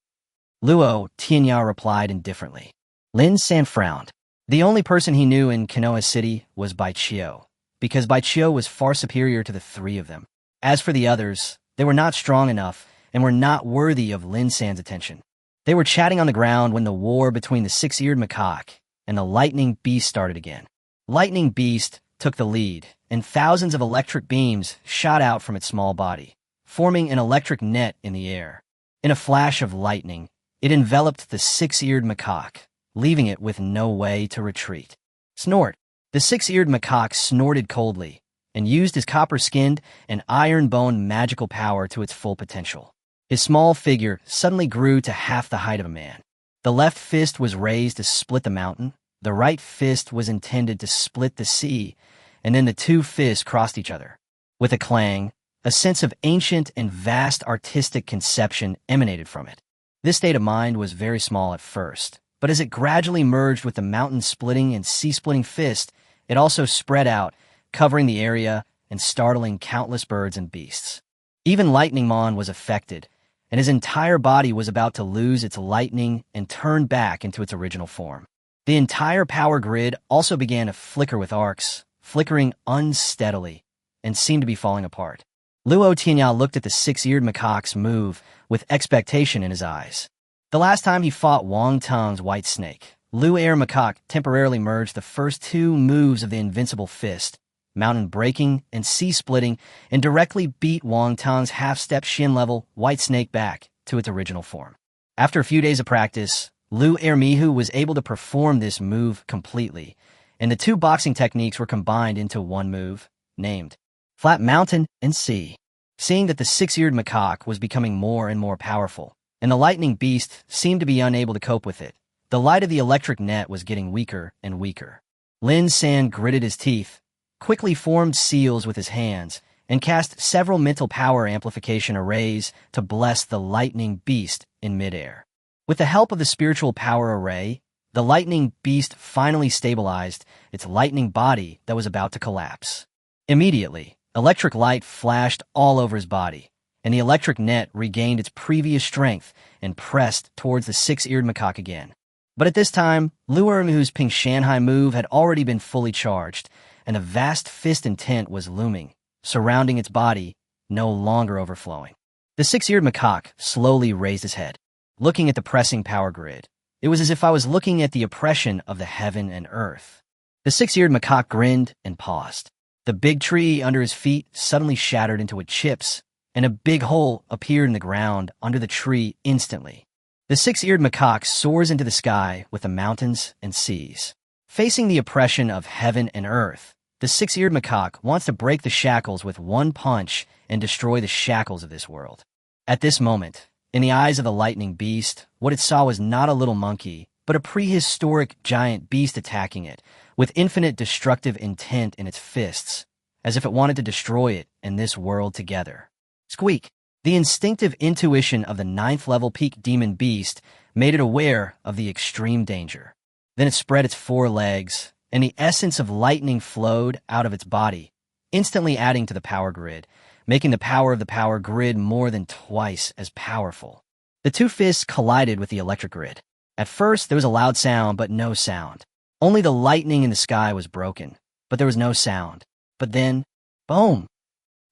Luo Tianya replied indifferently. Lin San frowned. The only person he knew in Konoha City was Baichio, because Baichio was far superior to the three of them. As for the others, they were not strong enough and were not worthy of Lin San's attention. They were chatting on the ground when the war between the six-eared macaque and the lightning beast started again. Lightning beast took the lead, and thousands of electric beams shot out from its small body, forming an electric net in the air. In a flash of lightning, it enveloped the six-eared macaque, leaving it with no way to retreat. Snort! The six-eared macaque snorted coldly and used his copper-skinned and iron-boned magical power to its full potential. His small figure suddenly grew to half the height of a man. The left fist was raised to split the mountain, the right fist was intended to split the sea, and then the two fists crossed each other. With a clang, a sense of ancient and vast artistic conception emanated from it. This state of mind was very small at first, but as it gradually merged with the mountain-splitting and sea-splitting fist, it also spread out, covering the area and startling countless birds and beasts. Even Lightning Mon was affected, and his entire body was about to lose its lightning and turn back into its original form. The entire power grid also began to flicker with arcs, flickering unsteadily, and seemed to be falling apart. Luo Tianya looked at the six-eared macaque's move with expectation in his eyes. The last time he fought Wang Tang's white snake, Lu Air Macaque temporarily merged the first two moves of the invincible fist, mountain breaking and sea splitting, and directly beat Wang Tang's half-step shin-level white snake back to its original form. After a few days of practice, Lu Air Mihu was able to perform this move completely, and the two boxing techniques were combined into one move, named Flat Mountain and Sea. Seeing that the six-eared macaque was becoming more and more powerful, and the lightning beast seemed to be unable to cope with it, the light of the electric net was getting weaker and weaker. Lin San gritted his teeth, quickly formed seals with his hands, and cast several mental power amplification arrays to bless the lightning beast in midair. With the help of the spiritual power array, the lightning beast finally stabilized its lightning body that was about to collapse. Immediately, electric light flashed all over his body, and the electric net regained its previous strength and pressed towards the six-eared macaque again. But at this time, Luo Mihu's pink Shanghai move had already been fully charged, and a vast fist intent was looming, surrounding its body, no longer overflowing. The six-eared macaque slowly raised his head, looking at the pressing power grid. It was as if I was looking at the oppression of the heaven and earth. The six-eared macaque grinned and paused. The big tree under his feet suddenly shattered into chips, and a big hole appeared in the ground under the tree instantly. The six-eared macaque soars into the sky with the mountains and seas. Facing the oppression of heaven and earth, the six-eared macaque wants to break the shackles with one punch and destroy the shackles of this world. At this moment, in the eyes of the lightning beast, what it saw was not a little monkey, but a prehistoric giant beast attacking it, with infinite destructive intent in its fists, as if it wanted to destroy it and this world together. Squeak! The instinctive intuition of the 9th-level peak demon beast made it aware of the extreme danger. Then it spread its four legs, and the essence of lightning flowed out of its body, instantly adding to the power grid, making the power of the power grid more than twice as powerful. The two fists collided with the electric grid. At first, there was a loud sound, but no sound. Only the lightning in the sky was broken, but there was no sound. But then, Boom!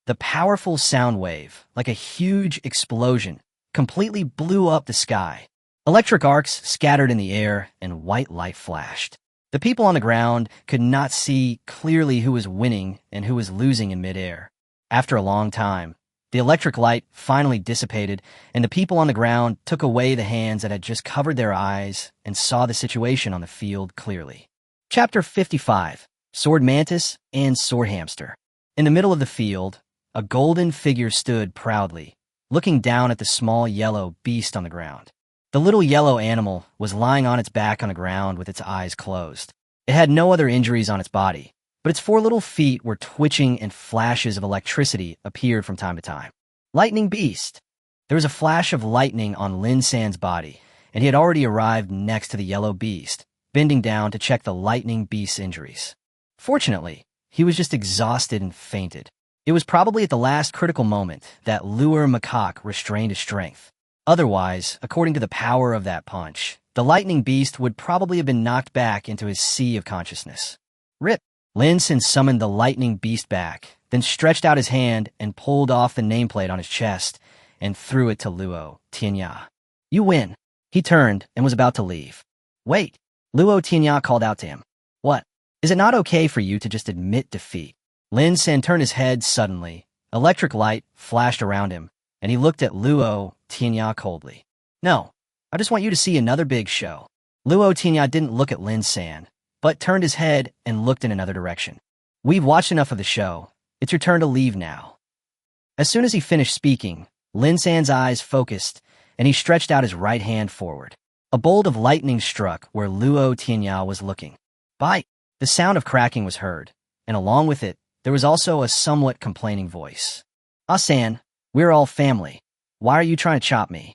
The powerful sound wave, like a huge explosion, completely blew up the sky. Electric arcs scattered in the air and white light flashed. The people on the ground could not see clearly who was winning and who was losing in midair. After a long time, the electric light finally dissipated, and the people on the ground took away the hands that had just covered their eyes and saw the situation on the field clearly. Chapter 55. Sword Mantis and Sword Hamster. In the middle of the field, a golden figure stood proudly, looking down at the small yellow beast on the ground. The little yellow animal was lying on its back on the ground with its eyes closed. It had no other injuries on its body, but its 4 little feet were twitching and flashes of electricity appeared from time to time. Lightning Beast! There was a flash of lightning on Lin San's body, and he had already arrived next to the yellow beast, bending down to check the Lightning Beast's injuries. Fortunately, he was just exhausted and fainted. It was probably at the last critical moment that Luo Macaque restrained his strength. Otherwise, according to the power of that punch, the Lightning Beast would probably have been knocked back into his sea of consciousness. Rip! Lin San summoned the Lightning Beast back, then stretched out his hand and pulled off the nameplate on his chest and threw it to Luo Tianya. You win. He turned and was about to leave. Wait! Luo Tianya called out to him. What? Is it not okay for you to just admit defeat? Lin San turned his head suddenly. Electric light flashed around him, and he looked at Luo Tianya coldly. No, I just want you to see another big show. Luo Tianya didn't look at Lin San, but turned his head and looked in another direction. We've watched enough of the show. It's your turn to leave now. As soon as he finished speaking, Lin San's eyes focused, and he stretched out his right hand forward. A bolt of lightning struck where Luo Tianya was looking. Bite! The sound of cracking was heard, and along with it, there was also a somewhat complaining voice. Ah-san, we're all family. Why are you trying to chop me?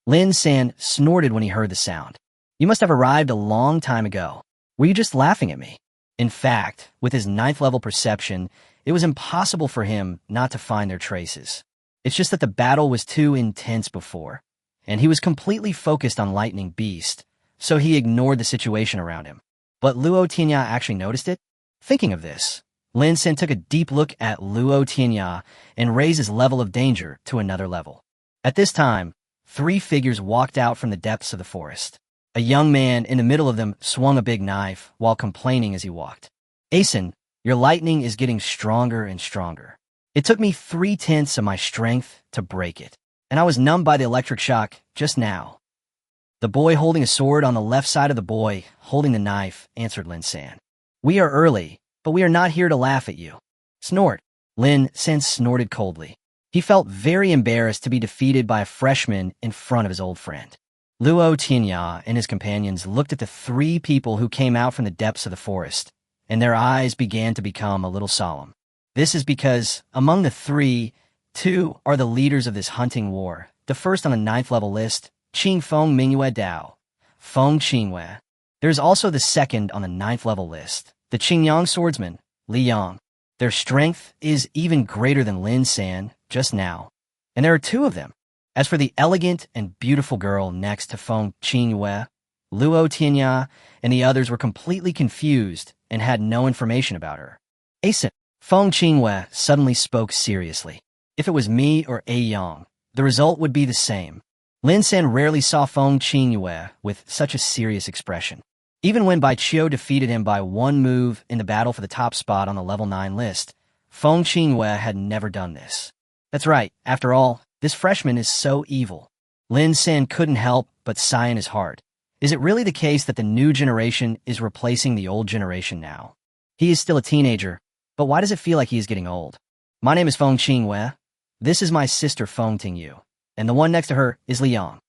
Lin San snorted when he heard the sound. You must have arrived a long time ago. Were you just laughing at me? In fact, with his 9th level perception, it was impossible for him not to find their traces. It's just that the battle was too intense before, and he was completely focused on Lightning Beast, so he ignored the situation around him. But Luo Tianya actually noticed it. Thinking of this, Lin San took a deep look at Luo Tianya and raised his level of danger to another level. At this time, 3 figures walked out from the depths of the forest. A young man in the middle of them swung a big knife while complaining as he walked. Asen, your lightning is getting stronger and stronger. It took me 3/10 of my strength to break it, and I was numbed by the electric shock just now. The boy holding a sword on the left side of the boy holding the knife answered Lin San. We are early, but we are not here to laugh at you. Snort. Lin San snorted coldly. He felt very embarrassed to be defeated by a freshman in front of his old friend. Luo Tianya and his companions looked at the 3 people who came out from the depths of the forest, and their eyes began to become a little solemn. This is because, among the 3, 2 are the leaders of this hunting war. The first on the 9th level list, Qing Feng Mingyue Dao, Feng Qingwei. There's also the second on the 9th level list, the Qinglong swordsman, Li Yang. Their strength is even greater than Lin San just now, and there are 2 of them. As for the elegant and beautiful girl next to Feng Qingwei, Luo Tianya and the others were completely confused and had no information about her. Asen, Feng Qingwei suddenly spoke seriously. If it was me or A Yang, the result would be the same. Lin San rarely saw Feng Qingwei with such a serious expression. Even when Bai Qiu defeated him by 1 move in the battle for the top spot on the level 9 list, Feng Qingwei had never done this. That's right, after all, this freshman is so evil. Lin San couldn't help but sigh in his heart. Is it really the case that the new generation is replacing the old generation now? He is still a teenager, but why does it feel like he is getting old? My name is Feng Qingwei. This is my sister Feng Tingyu, and the one next to her is Liang.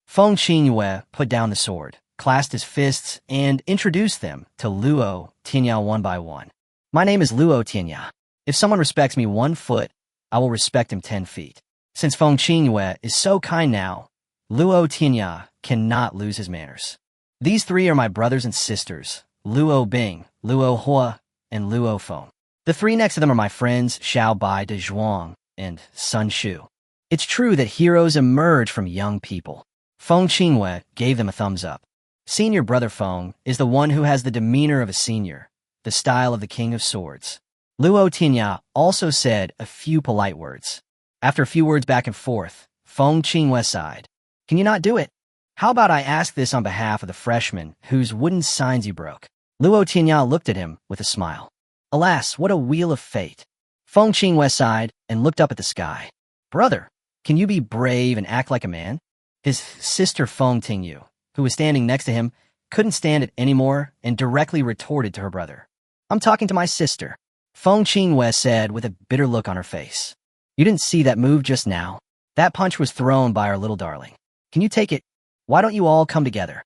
Feng Qingwei put down the sword, clasped his fists, and introduced them to Luo Tianya one by one. My name is Luo Tianya. If someone respects me 1 foot, I will respect him 10 feet. Since Feng Qingwei is so kind now, Luo Tianya cannot lose his manners. These 3 are my brothers and sisters, Luo Bing, Luo Hua, and Luo Feng. The 3 next to them are my friends Xiao Bai de Zhuang and Sun Shu. It's true that heroes emerge from young people. Feng Qingwei gave them a thumbs up. Senior brother Feng is the one who has the demeanor of a senior, the style of the King of Swords. Luo Tianya also said a few polite words. After a few words back and forth, Feng Qinghua sighed. Can you not do it? How about I ask this on behalf of the freshman whose wooden signs you broke? Luo Tianya looked at him with a smile. Alas, what a wheel of fate. Feng Qinghua sighed and looked up at the sky. Brother, can you be brave and act like a man? His sister Feng Tingyu, who was standing next to him, couldn't stand it anymore and directly retorted to her brother. I'm talking to my sister, Feng Qinghua said with a bitter look on her face. You didn't see that move just now? That punch was thrown by our little darling. Can you take it? Why don't you all come together?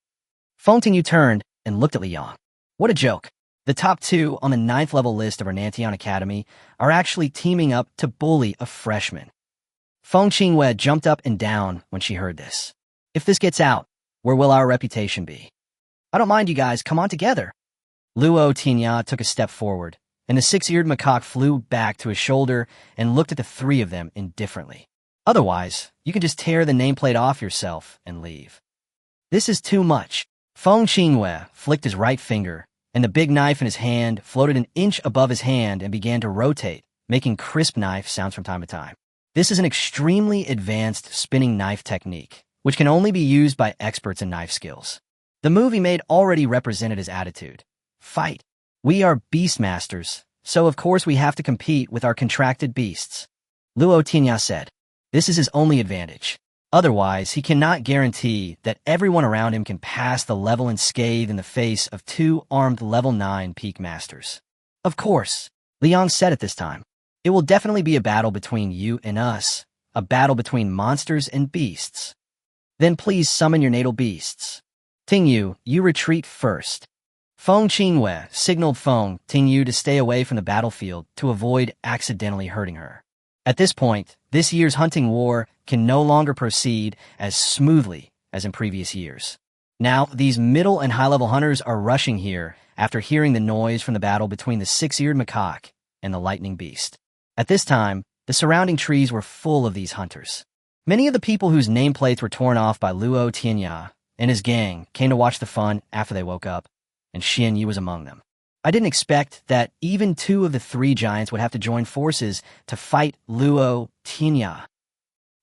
Feng Tingyu turned and looked at Liang. What a joke. The top two on the 9th level list of our Nantian Academy are actually teaming up to bully a freshman. Feng Qinghua jumped up and down when she heard this. If this gets out, where will our reputation be? I don't mind you guys, come on together. Luo Tianya took a step forward, and the 6-eared macaque flew back to his shoulder and looked at the three of them indifferently. Otherwise, you can just tear the nameplate off yourself and leave. This is too much. Feng Qinghua flicked his right finger, and the big knife in his hand floated an inch above his hand and began to rotate, making crisp knife sounds from time to time. This is an extremely advanced spinning knife technique, which can only be used by experts in knife skills. The move he made already represented his attitude. Fight. We are beastmasters, so of course we have to compete with our contracted beasts. Luo Tianya said. This is his only advantage. Otherwise, he cannot guarantee that everyone around him can pass the level unscathed in the face of 2 armed level 9 peak masters. Of course, Liang said at this time. It will definitely be a battle between you and us, a battle between monsters and beasts. Then please summon your natal beasts. Tingyu, you retreat first. Feng Qinghua signaled Feng Tingyu to stay away from the battlefield to avoid accidentally hurting her. At this point, this year's hunting war can no longer proceed as smoothly as in previous years. Now, these middle and high-level hunters are rushing here after hearing the noise from the battle between the 6-eared macaque and the lightning beast. At this time, the surrounding trees were full of these hunters. Many of the people whose nameplates were torn off by Luo Tianya and his gang came to watch the fun after they woke up, and Xian Yi was among them. I didn't expect that even 2 of the 3 giants would have to join forces to fight Luo Tianya.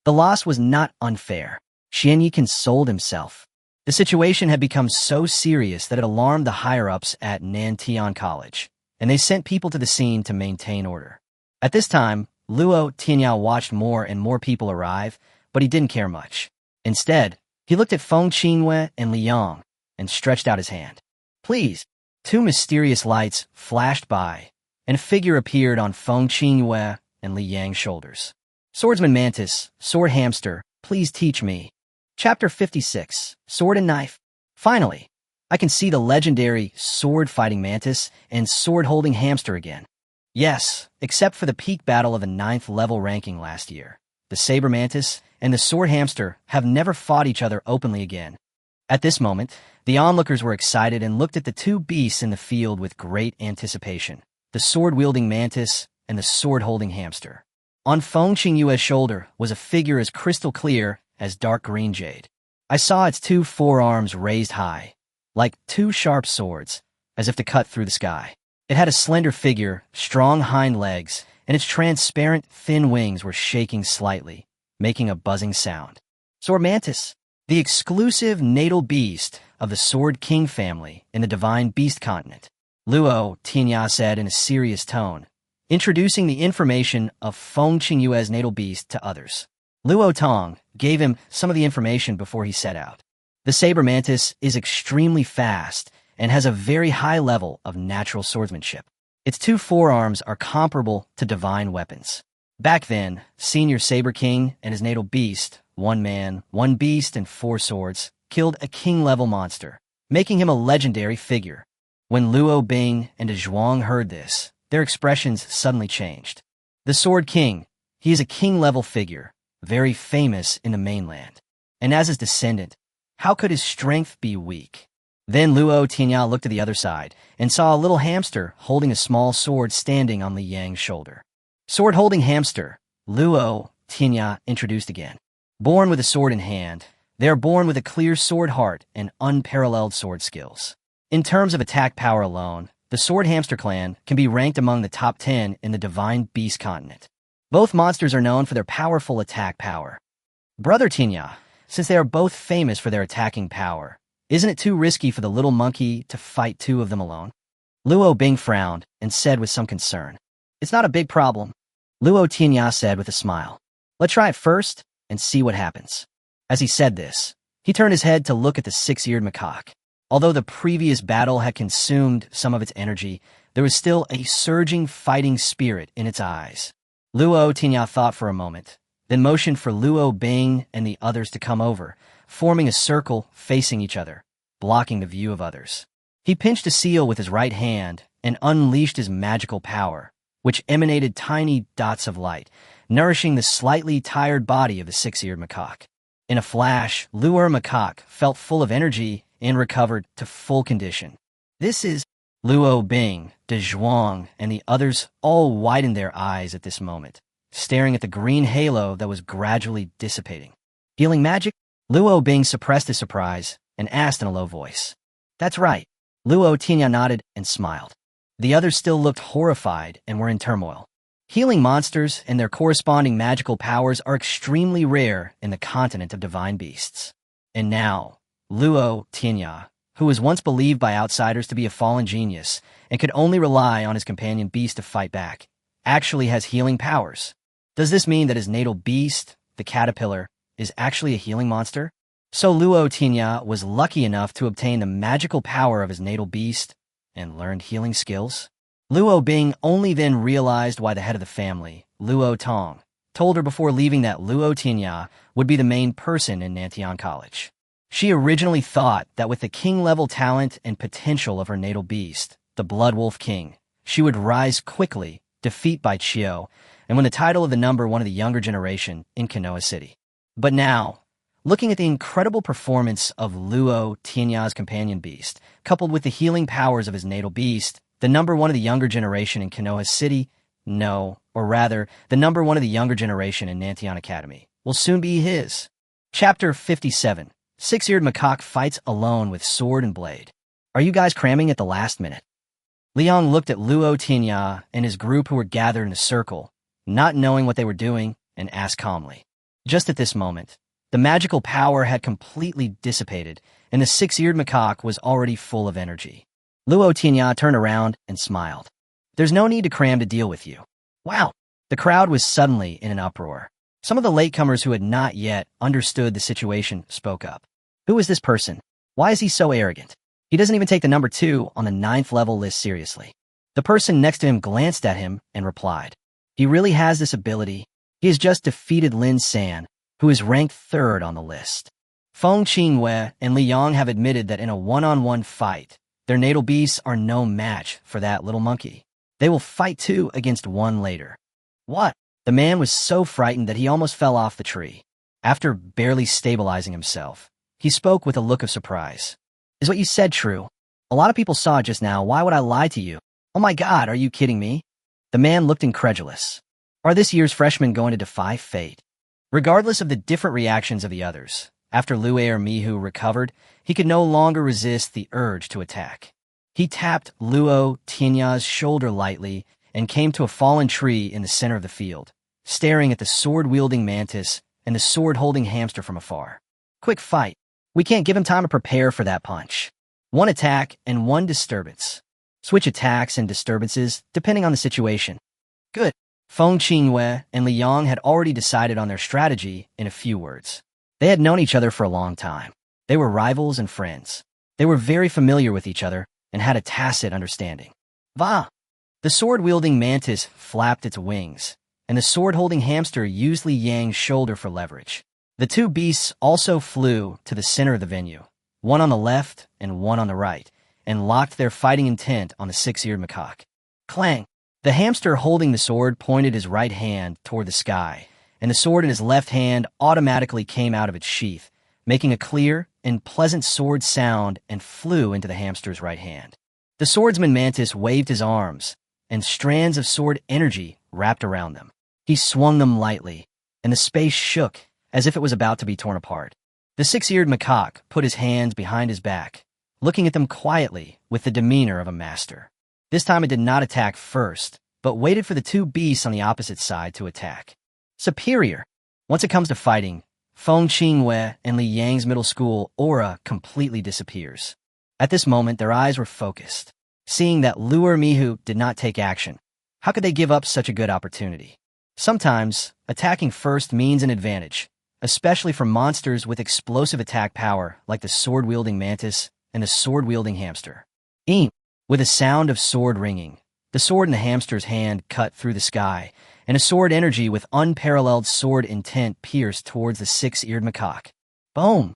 The loss was not unfair. Xian Yi consoled himself. The situation had become so serious that it alarmed the higher-ups at Nantian College, and they sent people to the scene to maintain order. At this time, Luo Tianya watched more and more people arrive, but he didn't care much. Instead, he looked at Feng Qinghua and Liang and stretched out his hand. Please. 2 mysterious lights flashed by, and a figure appeared on Feng Qinghua and Li Yang's shoulders. Swordsman Mantis, Sword Hamster, please teach me. Chapter 56, Sword and Knife. Finally, I can see the legendary sword-fighting mantis and sword-holding hamster again. Yes, except for the peak battle of the 9th level ranking last year. The saber mantis and the sword hamster have never fought each other openly again. At this moment, the onlookers were excited and looked at the 2 beasts in the field with great anticipation, the sword-wielding mantis and the sword-holding hamster. On Feng Qinghua's shoulder was a figure as crystal clear as dark green jade. I saw its 2 forearms raised high, like 2 sharp swords, as if to cut through the sky. It had a slender figure, strong hind legs, and its transparent, thin wings were shaking slightly, making a buzzing sound. Sword Mantis, the exclusive natal beast of the Sword King family in the Divine Beast continent, Luo Tianya said in a serious tone, introducing the information of Feng Qinghua's natal beast to others. Luo Tong gave him some of the information before he set out. The saber mantis is extremely fast and has a very high level of natural swordsmanship. Its 2 forearms are comparable to divine weapons. Back then, Senior Saber King and his natal beast, 1 man, 1 beast, and 4 swords, killed a king-level monster, making him a legendary figure. When Luo Bing and Zhuang heard this, their expressions suddenly changed. The Sword King, he is a king-level figure, very famous in the mainland. And as his descendant, how could his strength be weak? Then Luo Tianya looked to the other side and saw a little hamster holding a small sword standing on Li Yang's shoulder. Sword-holding hamster, Luo Tianya introduced again. Born with a sword in hand, they are born with a clear sword heart and unparalleled sword skills. In terms of attack power alone, the sword hamster clan can be ranked among the top 10 in the divine beast continent. Both monsters are known for their powerful attack power. Brother Tianya, since they are both famous for their attacking power, isn't it too risky for the little monkey to fight two of them alone? Luo Bing frowned and said with some concern. It's not a big problem, Luo Tianya said with a smile. Let's try it first and see what happens. As he said this, he turned his head to look at the six-eared macaque. Although the previous battle had consumed some of its energy, there was still a surging fighting spirit in its eyes. Luo Tianya thought for a moment, then motioned for Luo Bing and the others to come over, forming a circle facing each other, blocking the view of others. He pinched a seal with his right hand and unleashed his magical power, which emanated tiny dots of light, nourishing the slightly tired body of the six-eared macaque. In a flash, Luo macaque felt full of energy and recovered to full condition. This is Luo Bing, De Zhuang, and the others all widened their eyes at this moment, staring at the green halo that was gradually dissipating. Healing magic? Luo Bing suppressed his surprise and asked in a low voice. That's right. Luo Tianya nodded and smiled. The others still looked horrified and were in turmoil. Healing monsters and their corresponding magical powers are extremely rare in the continent of divine beasts. And now, Luo Tianya, who was once believed by outsiders to be a fallen genius and could only rely on his companion beast to fight back, actually has healing powers. Does this mean that his natal beast, the caterpillar, is actually a healing monster? So Luo Tianya was lucky enough to obtain the magical power of his natal beast and learned healing skills? Luo Bing only then realized why the head of the family, Luo Tong, told her before leaving that Luo Tianya would be the main person in Nantian College. She originally thought that with the king-level talent and potential of her natal beast, the Blood Wolf King, she would rise quickly, defeat Bai Chio, and win the title of the number one of the younger generation in Konoha City. But now, looking at the incredible performance of Luo Tianya's companion beast, coupled with the healing powers of his natal beast, the number one of the younger generation in Konoha City, or rather, the number one of the younger generation in Nantian Academy, will soon be his. Chapter 57. Six-eared macaque fights alone with sword and blade. Are you guys cramming at the last minute? Liang looked at Luo Tianya and his group who were gathered in a circle, not knowing what they were doing, and asked calmly. Just at this moment, the magical power had completely dissipated, and the six-eared macaque was already full of energy. Luo Tianya turned around and smiled. There's no need to cram to deal with you. Wow! The crowd was suddenly in an uproar. Some of the latecomers who had not yet understood the situation spoke up. Who is this person? Why is he so arrogant? He doesn't even take the number 2 on the 9th level list seriously. The person next to him glanced at him and replied. He really has this ability. He has just defeated Lin San, who is ranked 3rd on the list. Feng Qingwei and Li Yang have admitted that in a one-on-one fight, their natal beasts are no match for that little monkey. They will fight 2 against 1 later. What? The man was so frightened that he almost fell off the tree. After barely stabilizing himself, he spoke with a look of surprise. Is what you said true? A lot of people saw it just now. Why would I lie to you? Oh my God, are you kidding me? The man looked incredulous. Are this year's freshmen going to defy fate? Regardless of the different reactions of the others, after Luo Mihu recovered, he could no longer resist the urge to attack. He tapped Luo Tianya's shoulder lightly and came to a fallen tree in the center of the field, staring at the sword-wielding mantis and the sword-holding hamster from afar. Quick fight. We can't give him time to prepare for that punch. 1 attack and 1 disturbance. Switch attacks and disturbances depending on the situation. Good. Feng Qingwei and Li Yang had already decided on their strategy in a few words. They had known each other for a long time. They were rivals and friends. They were very familiar with each other and had a tacit understanding. Va! The sword-wielding mantis flapped its wings, and the sword-holding hamster used Li Yang's shoulder for leverage. The 2 beasts also flew to the center of the venue, 1 on the left and 1 on the right, and locked their fighting intent on the 6-eared macaque. Clang! The hamster holding the sword pointed his right hand toward the sky, and the sword in his left hand automatically came out of its sheath, making a clear and pleasant sword sound and flew into the hamster's right hand. The swordsman mantis waved his arms, and strands of sword energy wrapped around them. He swung them lightly, and the space shook as if it was about to be torn apart. The 6-eared macaque put his hands behind his back, looking at them quietly with the demeanor of a master. This time it did not attack first, but waited for the two beasts on the opposite side to attack. Superior. Once it comes to fighting, Feng Qingwei and Li Yang's middle school aura completely disappears. At this moment, their eyes were focused. Seeing that Luo Mihu did not take action, how could they give up such a good opportunity? Sometimes, attacking first means an advantage, especially for monsters with explosive attack power like the sword-wielding mantis and the sword-wielding hamster. With a sound of sword ringing, the sword in the hamster's hand cut through the sky, and a sword energy with unparalleled sword intent pierced towards the six-eared macaque. Boom!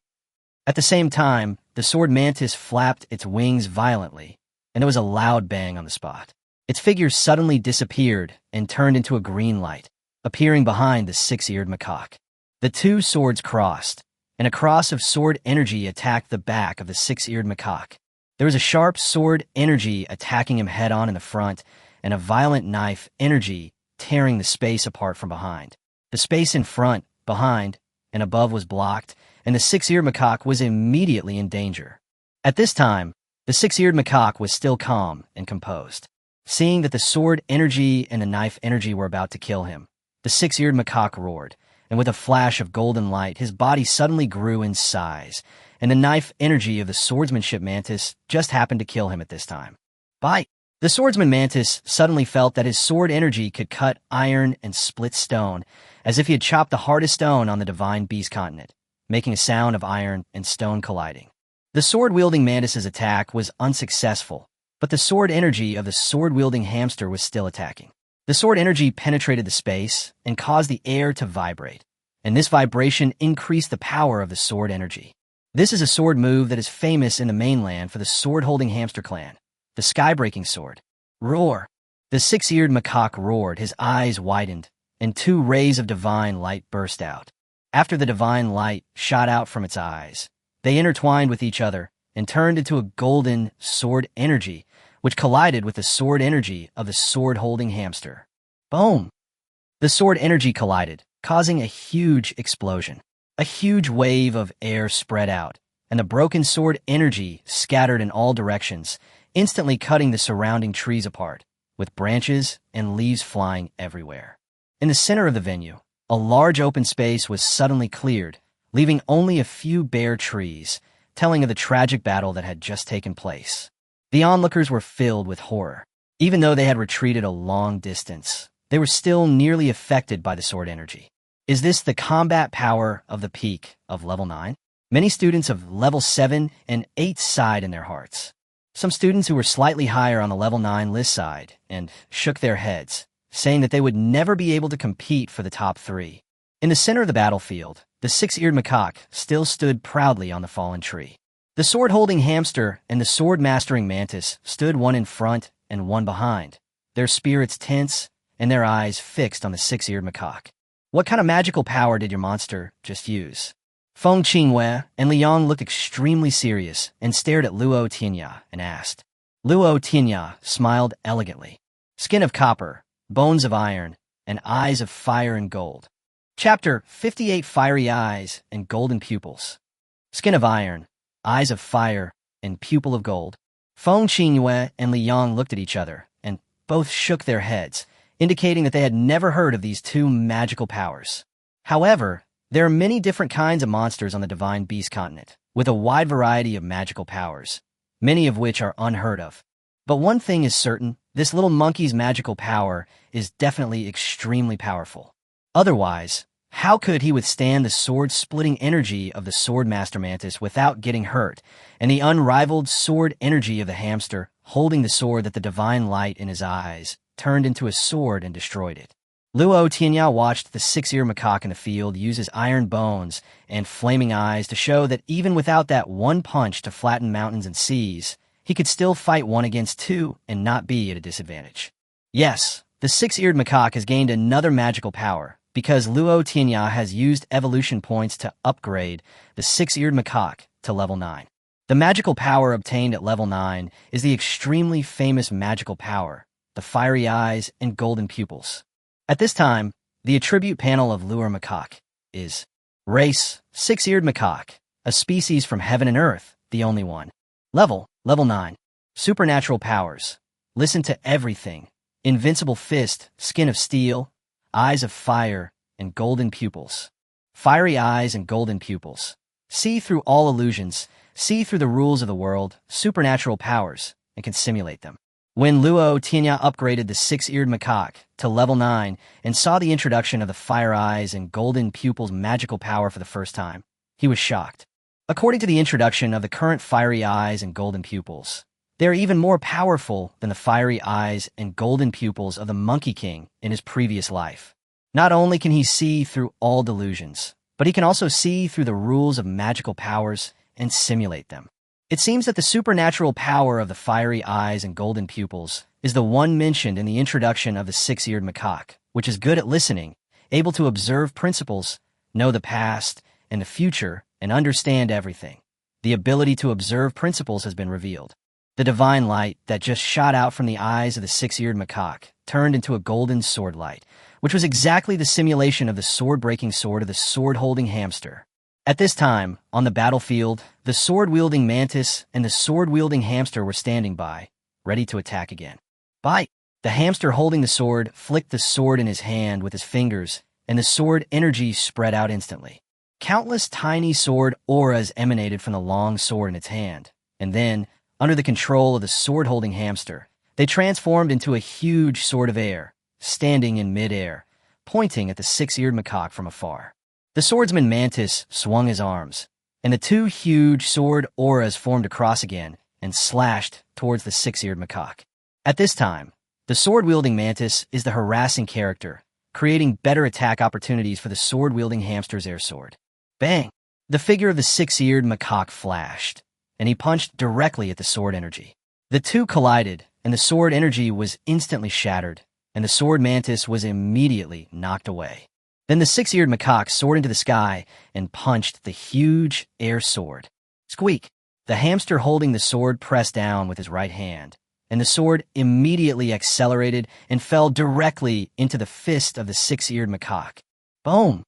At the same time, the sword mantis flapped its wings violently, and there was a loud bang on the spot. Its figure suddenly disappeared and turned into a green light, appearing behind the six-eared macaque. The two swords crossed, and a cross of sword energy attacked the back of the six-eared macaque. There was a sharp sword energy attacking him head-on in the front, and a violent knife energy tearing the space apart from behind. The space in front, behind, and above was blocked, and the six-eared macaque was immediately in danger. At this time, the six-eared macaque was still calm and composed. Seeing that the sword energy and the knife energy were about to kill him, the six-eared macaque roared, and with a flash of golden light, his body suddenly grew in size, and the knife energy of the swordsmanship mantis just happened to kill him at this time. Bite! The swordsman mantis suddenly felt that his sword energy could cut iron and split stone, as if he had chopped the hardest stone on the divine beast continent, making a sound of iron and stone colliding. The sword-wielding mantis's attack was unsuccessful, but the sword energy of the sword-wielding hamster was still attacking. The sword energy penetrated the space and caused the air to vibrate, and this vibration increased the power of the sword energy. This is a sword move that is famous in the mainland for the sword-holding hamster clan, the sky-breaking sword. Roar! The six-eared macaque roared, his eyes widened, and two rays of divine light burst out. After the divine light shot out from its eyes, they intertwined with each other and turned into a golden sword energy, which collided with the sword energy of the sword-holding hamster. Boom! The sword energy collided, causing a huge explosion. A huge wave of air spread out, and the broken sword energy scattered in all directions, instantly cutting the surrounding trees apart, with branches and leaves flying everywhere. In the center of the venue, a large open space was suddenly cleared, leaving only a few bare trees, telling of the tragic battle that had just taken place. The onlookers were filled with horror. Even though they had retreated a long distance, they were still nearly affected by the sword energy. Is this the combat power of the peak of level 9? Many students of level 7 and 8 sighed in their hearts. Some students who were slightly higher on the level 9 list sighed and shook their heads, saying that they would never be able to compete for the top 3. In the center of the battlefield, the six-eared macaque still stood proudly on the fallen tree. The sword-holding hamster and the sword-mastering mantis stood one in front and one behind, their spirits tense and their eyes fixed on the six-eared macaque. What kind of magical power did your monster just use? Feng Qingwei and Liang looked extremely serious and stared at Luo Tianya and asked. Luo Tianya smiled elegantly. Skin of copper, bones of iron, and eyes of fire and gold. Chapter 58: Fiery Eyes and Golden Pupils. Skin of iron, eyes of fire, and pupil of gold. Feng Qingwei and Liang looked at each other and both shook their heads, indicating that they had never heard of these two magical powers. However, there are many different kinds of monsters on the divine beast continent, with a wide variety of magical powers, many of which are unheard of. But one thing is certain, this little monkey's magical power is definitely extremely powerful. Otherwise, how could he withstand the sword-splitting energy of the sword-master mantis without getting hurt, and the unrivaled sword energy of the hamster holding the sword that the divine light in his eyes turned into a sword and destroyed it? Luo Tianya watched the six-eared macaque in the field use his iron bones and flaming eyes to show that even without that one punch to flatten mountains and seas, he could still fight 1 against 2 and not be at a disadvantage. Yes, the six-eared macaque has gained another magical power, because Luo Tianya has used evolution points to upgrade the six-eared macaque to level 9. The magical power obtained at level 9 is the extremely famous magical power, the fiery eyes and golden pupils. At this time, the attribute panel of Luo macaque is race, six-eared macaque, a species from heaven and earth, the only one. Level 9. Supernatural powers. Listen to everything. Invincible fist, skin of steel, eyes of fire, and golden pupils. Fiery eyes and golden pupils. See through all illusions, see through the rules of the world, supernatural powers, and can simulate them. When Luo Tianya upgraded the six-eared macaque to level 9 and saw the introduction of the fire eyes and golden pupils magical power for the first time, he was shocked. According to the introduction of the current fiery eyes and golden pupils, they are even more powerful than the fiery eyes and golden pupils of the Monkey King in his previous life. Not only can he see through all delusions, but he can also see through the rules of magical powers and simulate them. It seems that the supernatural power of the fiery eyes and golden pupils is the one mentioned in the introduction of the six-eared macaque, which is good at listening, able to observe principles, know the past and the future, and understand everything. The ability to observe principles has been revealed. The divine light that just shot out from the eyes of the six-eared macaque turned into a golden sword light, which was exactly the simulation of the sword-breaking sword of the sword-holding hamster. At this time, on the battlefield, the sword-wielding mantis and the sword-wielding hamster were standing by, ready to attack again. Bite! The hamster holding the sword flicked the sword in his hand with his fingers, and the sword energy spread out instantly. Countless tiny sword auras emanated from the long sword in its hand, and then, under the control of the sword-holding hamster, they transformed into a huge sword of air, standing in mid-air, pointing at the six-eared macaque from afar. The swordsman mantis swung his arms, and the two huge sword auras formed across again and slashed towards the six-eared macaque. At this time, the sword-wielding mantis is the harassing character, creating better attack opportunities for the sword-wielding hamster's air sword. Bang! The figure of the six-eared macaque flashed, and he punched directly at the sword energy. The two collided, and the sword energy was instantly shattered, and the sword mantis was immediately knocked away. Then the six-eared macaque soared into the sky and punched the huge air sword. Squeak! The hamster holding the sword pressed down with his right hand, and the sword immediately accelerated and fell directly into the fist of the six-eared macaque. Boom!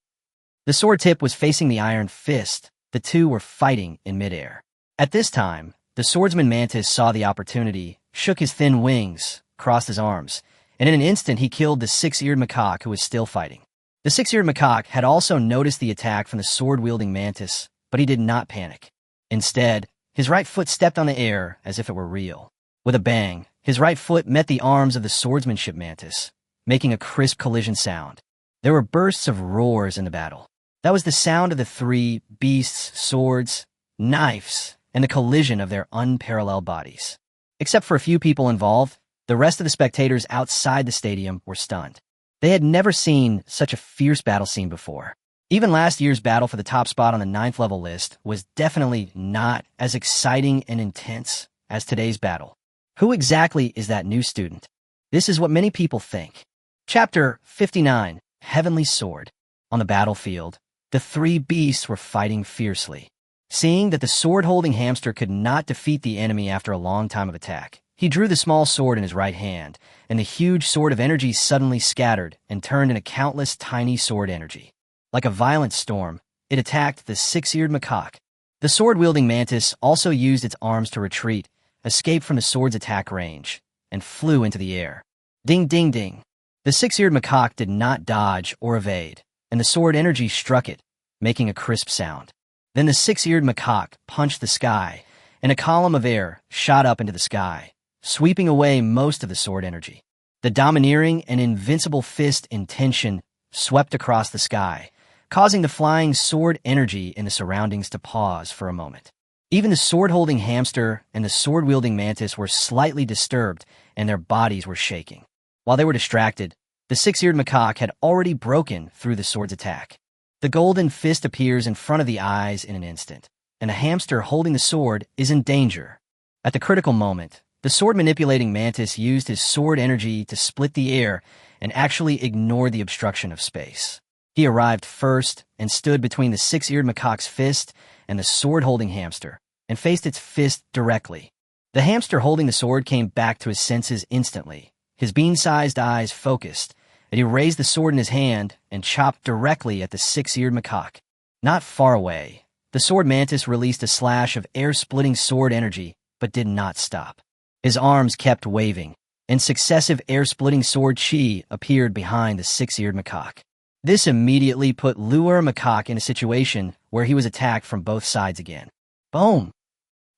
The sword tip was facing the iron fist. The two were fighting in midair. At this time, the swordsman mantis saw the opportunity, shook his thin wings, crossed his arms, and in an instant he killed the six-eared macaque who was still fighting. The six-eared macaque had also noticed the attack from the sword-wielding mantis, but he did not panic. Instead, his right foot stepped on the air as if it were real. With a bang, his right foot met the arms of the swordsmanship mantis, making a crisp collision sound. There were bursts of roars in the battle. That was the sound of the three beasts' swords, knives, and the collision of their unparalleled bodies. Except for a few people involved, the rest of the spectators outside the stadium were stunned. They had never seen such a fierce battle scene before. Even last year's battle for the top spot on the 9th level list was definitely not as exciting and intense as today's battle. Who exactly is that new student? This is what many people think. Chapter 59, Heavenly Sword. On the battlefield, the three beasts were fighting fiercely. Seeing that the sword-holding hamster could not defeat the enemy after a long time of attack, he drew the small sword in his right hand, and the huge sword of energy suddenly scattered and turned into countless tiny sword energy. Like a violent storm, it attacked the six-eared macaque. The sword-wielding mantis also used its arms to retreat, escaped from the sword's attack range, and flew into the air. Ding, ding, ding. The six-eared macaque did not dodge or evade, and the sword energy struck it, making a crisp sound. Then the six-eared macaque punched the sky, and a column of air shot up into the sky, sweeping away most of the sword energy. The domineering and invincible fist in tension swept across the sky, causing the flying sword energy in the surroundings to pause for a moment. Even the sword-holding hamster and the sword-wielding mantis were slightly disturbed, and their bodies were shaking. While they were distracted, the six-eared macaque had already broken through the sword's attack. The golden fist appears in front of the eyes in an instant, and the hamster holding the sword is in danger. At the critical moment, the sword-manipulating mantis used his sword energy to split the air and actually ignore the obstruction of space. He arrived first and stood between the six-eared macaque's fist and the sword-holding hamster, and faced its fist directly. The hamster holding the sword came back to his senses instantly. His bean-sized eyes focused, and he raised the sword in his hand and chopped directly at the six-eared macaque. Not far away, the sword mantis released a slash of air-splitting sword energy, but did not stop. His arms kept waving, and successive air-splitting sword chi appeared behind the six-eared macaque. This immediately put Luo Macaque in a situation where he was attacked from both sides again. Boom!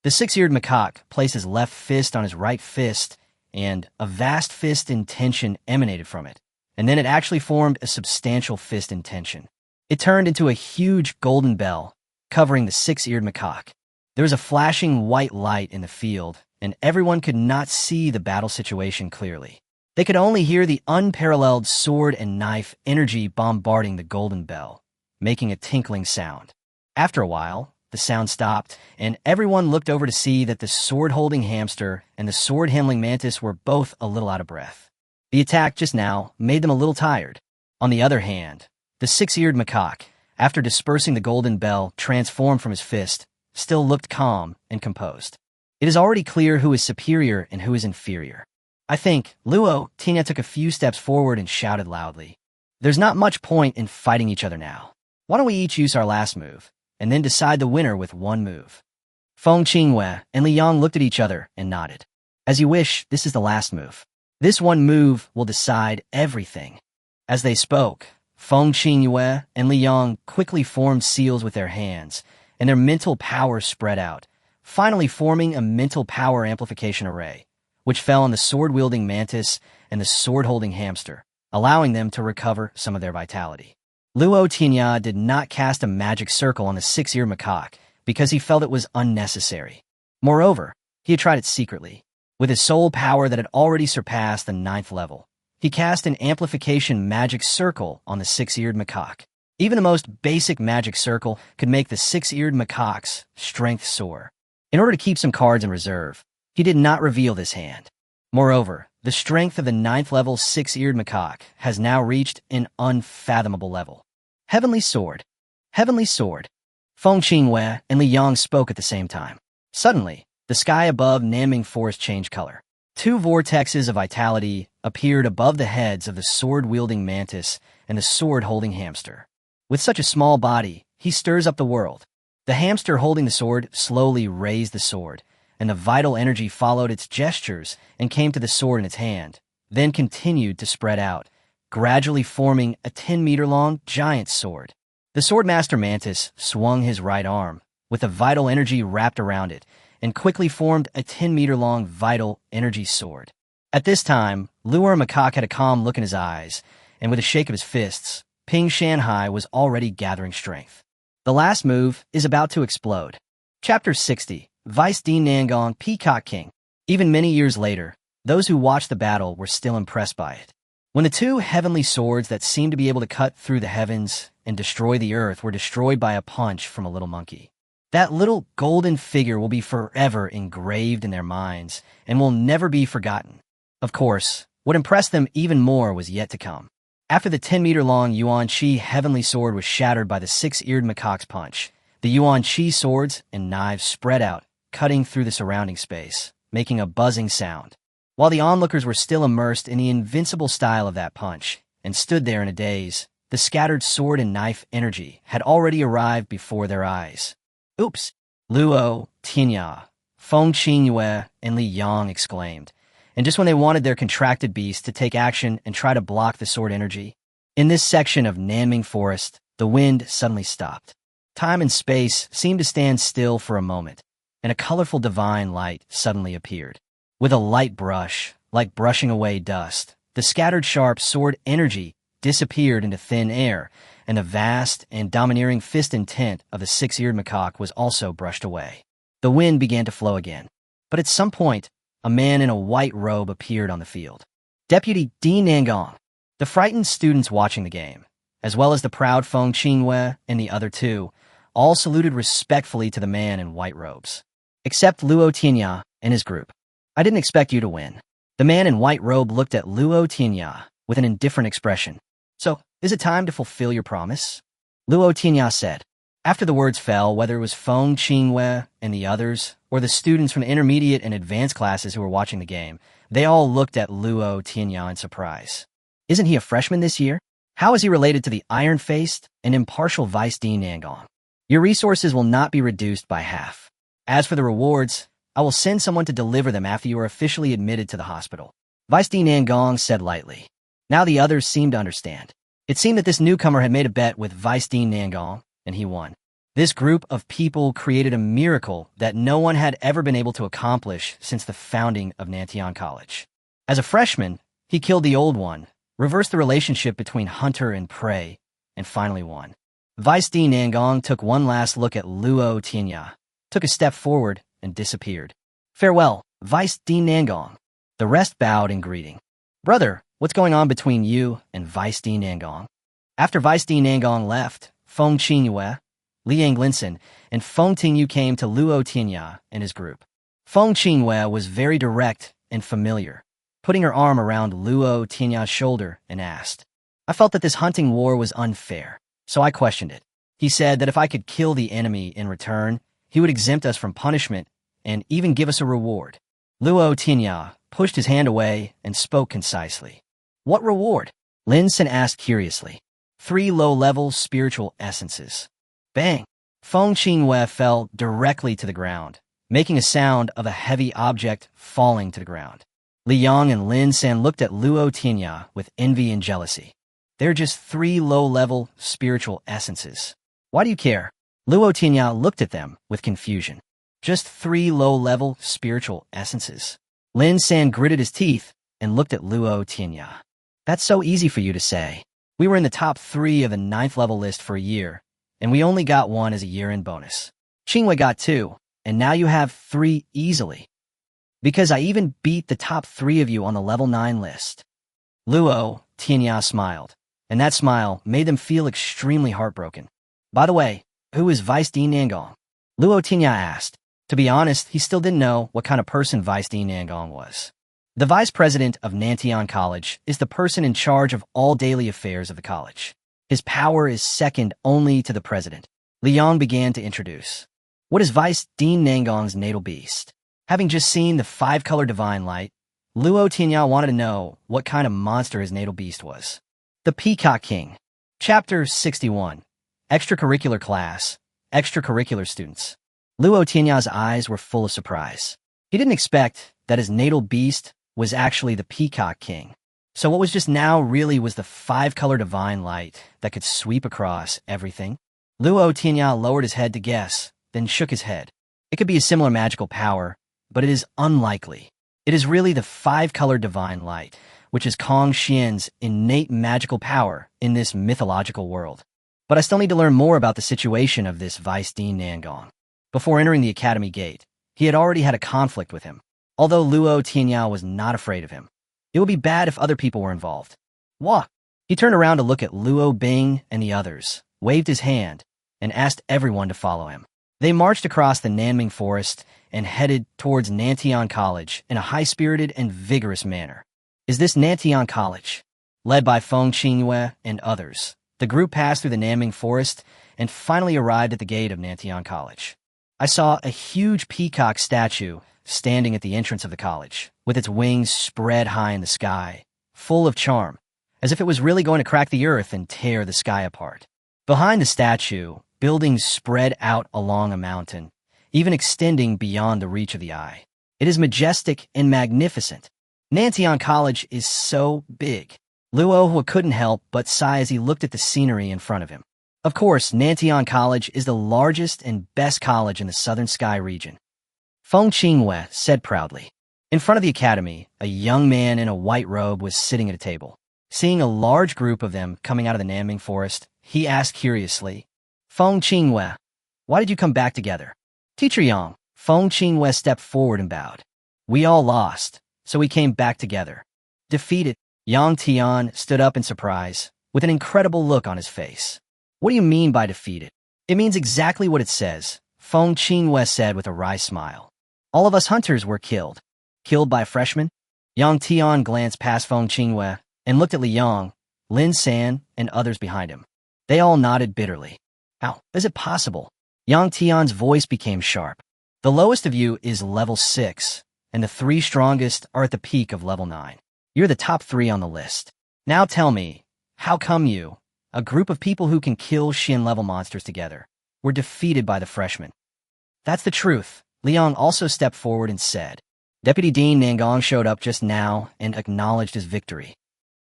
The six-eared macaque placed his left fist on his right fist, and a vast fist in tension emanated from it, and then it actually formed a substantial fist in tension. It turned into a huge golden bell, covering the six-eared macaque. There was a flashing white light in the field, and everyone could not see the battle situation clearly. They could only hear the unparalleled sword and knife energy bombarding the golden bell, making a tinkling sound. After a while, the sound stopped, and everyone looked over to see that the sword-holding hamster and the sword-handling mantis were both a little out of breath. The attack just now made them a little tired. On the other hand, the six-eared macaque, after dispersing the golden bell transformed from his fist, still looked calm and composed. It is already clear who is superior and who is inferior. I think Luo Tianya took a few steps forward and shouted loudly, "There's not much point in fighting each other now. Why don't we each use our last move, and then decide the winner with one move?" Feng Qinglong and Li Yang looked at each other and nodded. "As you wish, this is the last move. This one move will decide everything." As they spoke, Feng Qinglong and Li Yang quickly formed seals with their hands, and their mental power spread out, finally forming a mental power amplification array, which fell on the sword-wielding mantis and the sword-holding hamster, allowing them to recover some of their vitality. Luo Tianya did not cast a magic circle on the six-eared macaque because he felt it was unnecessary. Moreover, he had tried it secretly. With his soul power that had already surpassed the 9th level, he cast an amplification magic circle on the six-eared macaque. Even the most basic magic circle could make the six-eared macaque's strength soar. In order to keep some cards in reserve, he did not reveal this hand. Moreover, the strength of the 9th level six-eared macaque has now reached an unfathomable level. Heavenly Sword. Heavenly Sword. Feng Qinglong and Li Yang spoke at the same time. Suddenly, the sky above Nanming Forest changed color. Two vortexes of vitality appeared above the heads of the sword-wielding mantis and the sword-holding hamster. With such a small body, he stirs up the world. The hamster holding the sword slowly raised the sword, and the vital energy followed its gestures and came to the sword in its hand, then continued to spread out, gradually forming a 10-meter-long giant sword. The swordmaster mantis swung his right arm, with the vital energy wrapped around it, and quickly formed a 10-meter-long vital energy sword. At this time, Luo Macaque had a calm look in his eyes, and with a shake of his fists, Ping Shanhai was already gathering strength. The last move is about to explode. Chapter 60, Vice Dean Nangong Peacock King. Even many years later, those who watched the battle were still impressed by it. When the two heavenly swords that seemed to be able to cut through the heavens and destroy the earth were destroyed by a punch from a little monkey, that little golden figure will be forever engraved in their minds and will never be forgotten. Of course, what impressed them even more was yet to come. After the 10-meter-long Yuan Qi heavenly sword was shattered by the six-eared macaque's punch, the Yuan Qi swords and knives spread out, cutting through the surrounding space, making a buzzing sound. While the onlookers were still immersed in the invincible style of that punch and stood there in a daze, the scattered sword and knife energy had already arrived before their eyes. "Oops!" Luo Tianya, Feng Qinglong, and Li Yang exclaimed, and just when they wanted their contracted beast to take action and try to block the sword energy, in this section of Nanming Forest, the wind suddenly stopped. Time and space seemed to stand still for a moment, and a colorful divine light suddenly appeared. With a light brush, like brushing away dust, the scattered sharp sword energy disappeared into thin air, and the vast and domineering fist intent of the six-eared macaque was also brushed away. The wind began to flow again, but at some point, a man in a white robe appeared on the field. Deputy Dean Nangong. The frightened students watching the game, as well as the proud Feng Qinglong and the other two, all saluted respectfully to the man in white robes. Except Luo Tianya and his group. "I didn't expect you to win." The man in white robe looked at Luo Tianya with an indifferent expression. "So, is it time to fulfill your promise?" Luo Tianya said. After the words fell, whether it was Feng Qinglong and the others, or the students from the intermediate and advanced classes who were watching the game, they all looked at Luo Tianya in surprise. Isn't he a freshman this year? How is he related to the iron-faced and impartial Vice Dean Nangong? Your resources will not be reduced by half. As for the rewards, I will send someone to deliver them after you are officially admitted to the hospital. Vice D. Nangong said lightly. Now the others seemed to understand. It seemed that this newcomer had made a bet with Vice Dean Nangong, and he won. This group of people created a miracle that no one had ever been able to accomplish since the founding of Nantian College. As a freshman, he killed the old one, reversed the relationship between hunter and prey, and finally won. Vice Dean Nangong took one last look at Luo Tianya, took a step forward, and disappeared. Farewell, Vice Dean Nangong. The rest bowed in greeting. Brother, what's going on between you and Vice Dean Nangong? After Vice Dean Nangong left, Feng Qingyue, Liang Linsen, and Feng Tingyu came to Luo Tianya and his group. Feng Qingyue was very direct and familiar, putting her arm around Luo Tianya's shoulder and asked, I felt that this hunting war was unfair, so I questioned it. He said that if I could kill the enemy in return, he would exempt us from punishment and even give us a reward. Luo Tianya pushed his hand away and spoke concisely. What reward? Linsen asked curiously. 3 low-level spiritual essences. Bang! Feng Qingyue fell directly to the ground, making a sound of a heavy object falling to the ground. Liang and Lin San looked at Luo Tianya with envy and jealousy. They're just 3 low-level spiritual essences. Why do you care? Luo Tianya looked at them with confusion. Just 3 low-level spiritual essences. Lin San gritted his teeth and looked at Luo Tianya. That's so easy for you to say. We were in the top 3 of the 9th level list for a year, and we only got 1 as a year-end bonus. Qingyue got 2, and now you have 3 easily. Because I even beat the top 3 of you on the level 9 list. Luo Tianya smiled, and that smile made them feel extremely heartbroken. By the way, who is Vice Dean Nangong? Luo Tianya asked. To be honest, he still didn't know what kind of person Vice Dean Nangong was. The vice president of Nantian College is the person in charge of all daily affairs of the college. His power is second only to the president. Liang began to introduce. What is Vice Dean Nangong's natal beast? Having just seen the 5-color divine light, Luo Tianya wanted to know what kind of monster his natal beast was. The Peacock King. Chapter 61. Extracurricular class. Extracurricular students. Luo Tianya's eyes were full of surprise. He didn't expect that his natal beast was actually the Peacock King. So what was just now really was the 5-color divine light that could sweep across everything? Luo Tianya lowered his head to guess, then shook his head. It could be a similar magical power, but it is unlikely. It is really the 5-color divine light, which is Kong Xian's innate magical power in this mythological world. But I still need to learn more about the situation of this Vice Dean Nangong. Before entering the academy gate, he had already had a conflict with him, although Luo Tianya was not afraid of him. It would be bad if other people were involved. Wah! He turned around to look at Luo Bing and the others, waved his hand, and asked everyone to follow him. They marched across the Nanming Forest and headed towards Nantian College in a high-spirited and vigorous manner. Is this Nantian College? Led by Feng Qingyue and others, the group passed through the Nanming Forest and finally arrived at the gate of Nantian College. I saw a huge peacock statue standing at the entrance of the college, with its wings spread high in the sky, full of charm, as if it was really going to crack the earth and tear the sky apart. Behind the statue, buildings spread out along a mountain, even extending beyond the reach of the eye. It is majestic and magnificent. Nantian College is so big. Luo couldn't help but sigh as he looked at the scenery in front of him. Of course, Nantian College is the largest and best college in the Southern Sky region. Feng Qingyue said proudly. In front of the academy, a young man in a white robe was sitting at a table. Seeing a large group of them coming out of the Nanming Forest, he asked curiously, Feng Qingyue, why did you come back together? Teacher Yang, Feng Qingyue stepped forward and bowed. We all lost, so we came back together. Defeated, Yang Tian stood up in surprise, with an incredible look on his face. What do you mean by defeated? It means exactly what it says, Feng Qingyue said with a wry smile. All of us hunters were killed. Killed by freshmen? Yang Tian glanced past Feng Qingyue and looked at Liang, Lin San, and others behind him. They all nodded bitterly. How is it possible? Yang Tian's voice became sharp. The lowest of you is level 6, and the 3 strongest are at the peak of level 9. You're the top 3 on the list. Now tell me, how come you, a group of people who can kill Xin-level monsters together, were defeated by the freshmen? That's the truth. Liang also stepped forward and said. Deputy Dean Nangong showed up just now and acknowledged his victory.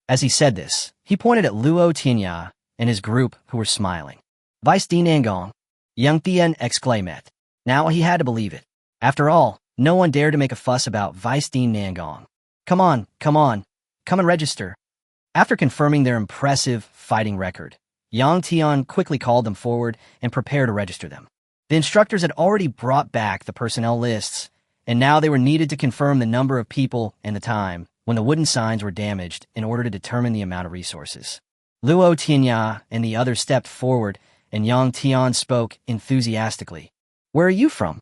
As he said this, he pointed at Luo Tianya and his group who were smiling. Vice Dean Nangong, Young Tian exclaimed. Now he had to believe it. After all, no one dared to make a fuss about Vice Dean Nangong. Come on, come and register. After confirming their impressive fighting record, Yang Tian quickly called them forward and prepared to register them. The instructors had already brought back the personnel lists, and now they were needed to confirm the number of people and the time when the wooden signs were damaged in order to determine the amount of resources. Luo Tianya and the others stepped forward, and Yang Tian spoke enthusiastically. Where are you from?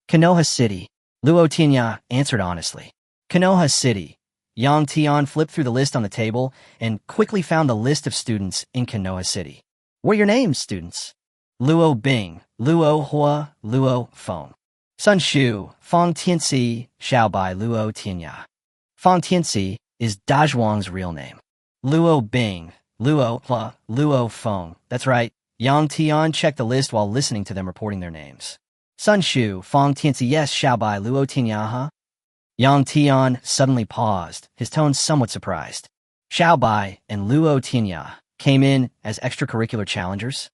Konoha City. Luo Tianya answered honestly. Konoha City. Yang Tian flipped through the list on the table and quickly found the list of students in Konoha City. What are your names, students? Luo Bing, Luo Hua, Luo Feng. Sun Shu, Feng Tianxi, Xiaobai Luo Tianya. Feng Tianxi is Dazhuang's real name. Luo Bing, Luo Hua, Luo Feng. That's right. Yang Tian checked the list while listening to them reporting their names. Sun Shu, Feng Tianxi, yes, Xiaobai Luo Tianya, huh? Yang Tian suddenly paused, his tone somewhat surprised. Xiaobai and Luo Tianya came in as extracurricular challengers?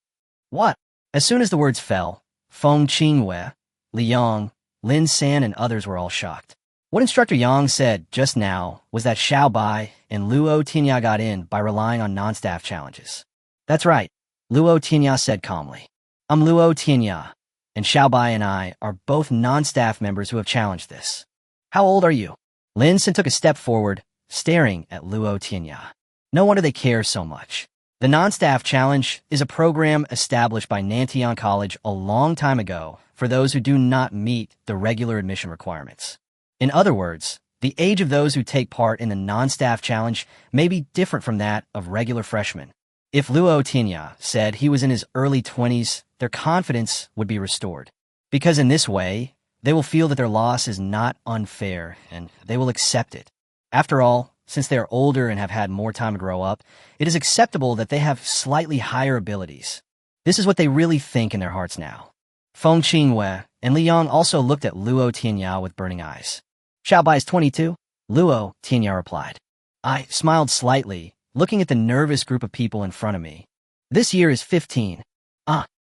What? As soon as the words fell, Feng Qingwei, Li Yang, Lin San and others were all shocked. What Instructor Yang said just now was that Xiaobai and Luo Tianya got in by relying on non-staff challenges. That's right, Luo Tianya said calmly. I'm Luo Tianya, and Xiaobai and I are both non-staff members who have challenged this. How old are you? Lin San took a step forward, staring at Luo Tianya. No wonder they care so much. The non-staff challenge is a program established by Nantian College a long time ago for those who do not meet the regular admission requirements. In other words, the age of those who take part in the non-staff challenge may be different from that of regular freshmen. If Luo Tianya said he was in his early 20s, their confidence would be restored. Because in this way, they will feel that their loss is not unfair, and they will accept it. After all, since they are older and have had more time to grow up, it is acceptable that they have slightly higher abilities. This is what they really think in their hearts now. Feng Qingwei and Li Yang also looked at Luo Tianya with burning eyes. Xiaobai is 22, Luo Tianya replied. I smiled slightly, looking at the nervous group of people in front of me. This year is 15.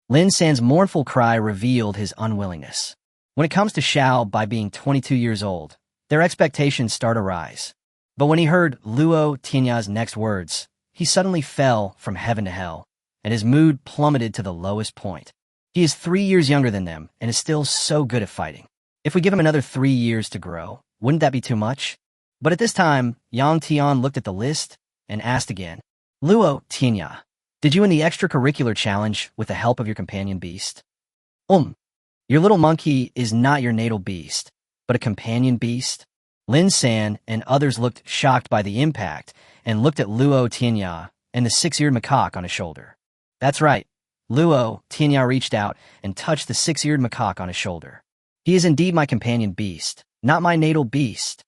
Lin San's mournful cry revealed his unwillingness. When it comes to Xiaobai being 22 years old, their expectations start to rise. But when he heard Luo Tianya's next words, he suddenly fell from heaven to hell, and his mood plummeted to the lowest point. He is 3 years younger than them and is still so good at fighting. If we give him another 3 years to grow, wouldn't that be too much? But at this time, Yang Tian looked at the list and asked again, Luo Tianya, did you win the extracurricular challenge with the help of your companion beast? Your little monkey is not your natal beast, but a companion beast? Lin San and others looked shocked by the impact and looked at Luo Tianya and the 6-eared macaque on his shoulder. That's right. Luo Tianya reached out and touched the 6-eared macaque on his shoulder. He is indeed my companion beast, not my natal beast.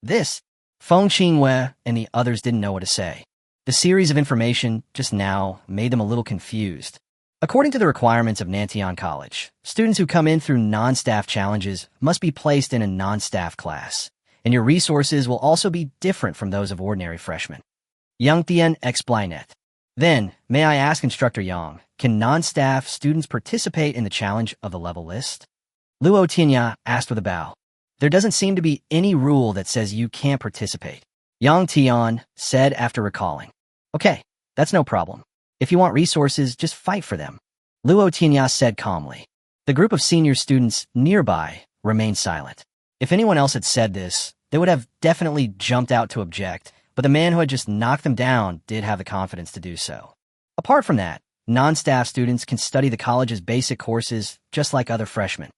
This, Feng Qingwei and the others didn't know what to say. The series of information just now made them a little confused. According to the requirements of Nantian College, students who come in through non-staff challenges must be placed in a non-staff class, and your resources will also be different from those of ordinary freshmen. Yang Tian explained. Then, may I ask Instructor Yang, can non-staff students participate in the challenge of the level list? Luo Tianya asked with a bow. There doesn't seem to be any rule that says you can't participate. Yang Tian said after recalling. Okay, that's no problem. If you want resources, just fight for them. Luo Tianya said calmly. The group of senior students nearby remained silent. If anyone else had said this, they would have definitely jumped out to object, but the man who had just knocked them down did have the confidence to do so. Apart from that, non-staff students can study the college's basic courses just like other freshmen.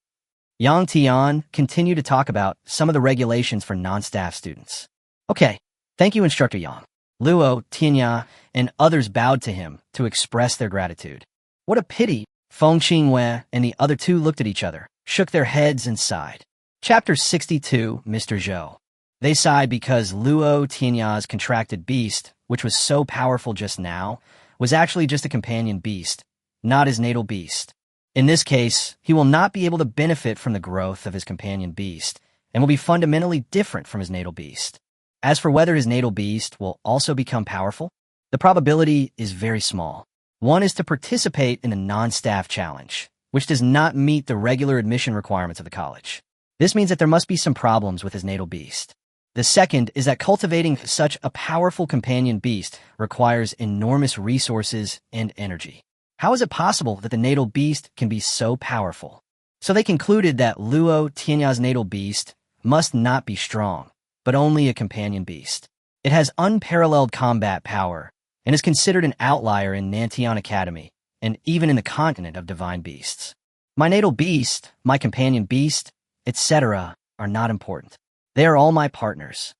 Yang Tian continued to talk about some of the regulations for non-staff students. Okay, thank you, Instructor Yang. Luo Tianya and others bowed to him to express their gratitude. What a pity! Feng Qingwei and the other two looked at each other, shook their heads and sighed. Chapter 62, Mr. Zhou. They sighed because Luo Tianya's contracted beast, which was so powerful just now, was actually just a companion beast, not his natal beast. In this case, he will not be able to benefit from the growth of his companion beast, and will be fundamentally different from his natal beast. As for whether his natal beast will also become powerful, the probability is very small. One is to participate in the non-staff challenge, which does not meet the regular admission requirements of the college. This means that there must be some problems with his natal beast. The second is that cultivating such a powerful companion beast requires enormous resources and energy. How is it possible that the natal beast can be so powerful? So they concluded that Luo Tianya's natal beast must not be strong, but only a companion beast. It has unparalleled combat power and is considered an outlier in Nantian Academy and even in the continent of divine beasts. My natal beast, my companion beast, etc. are not important. They are all my partners.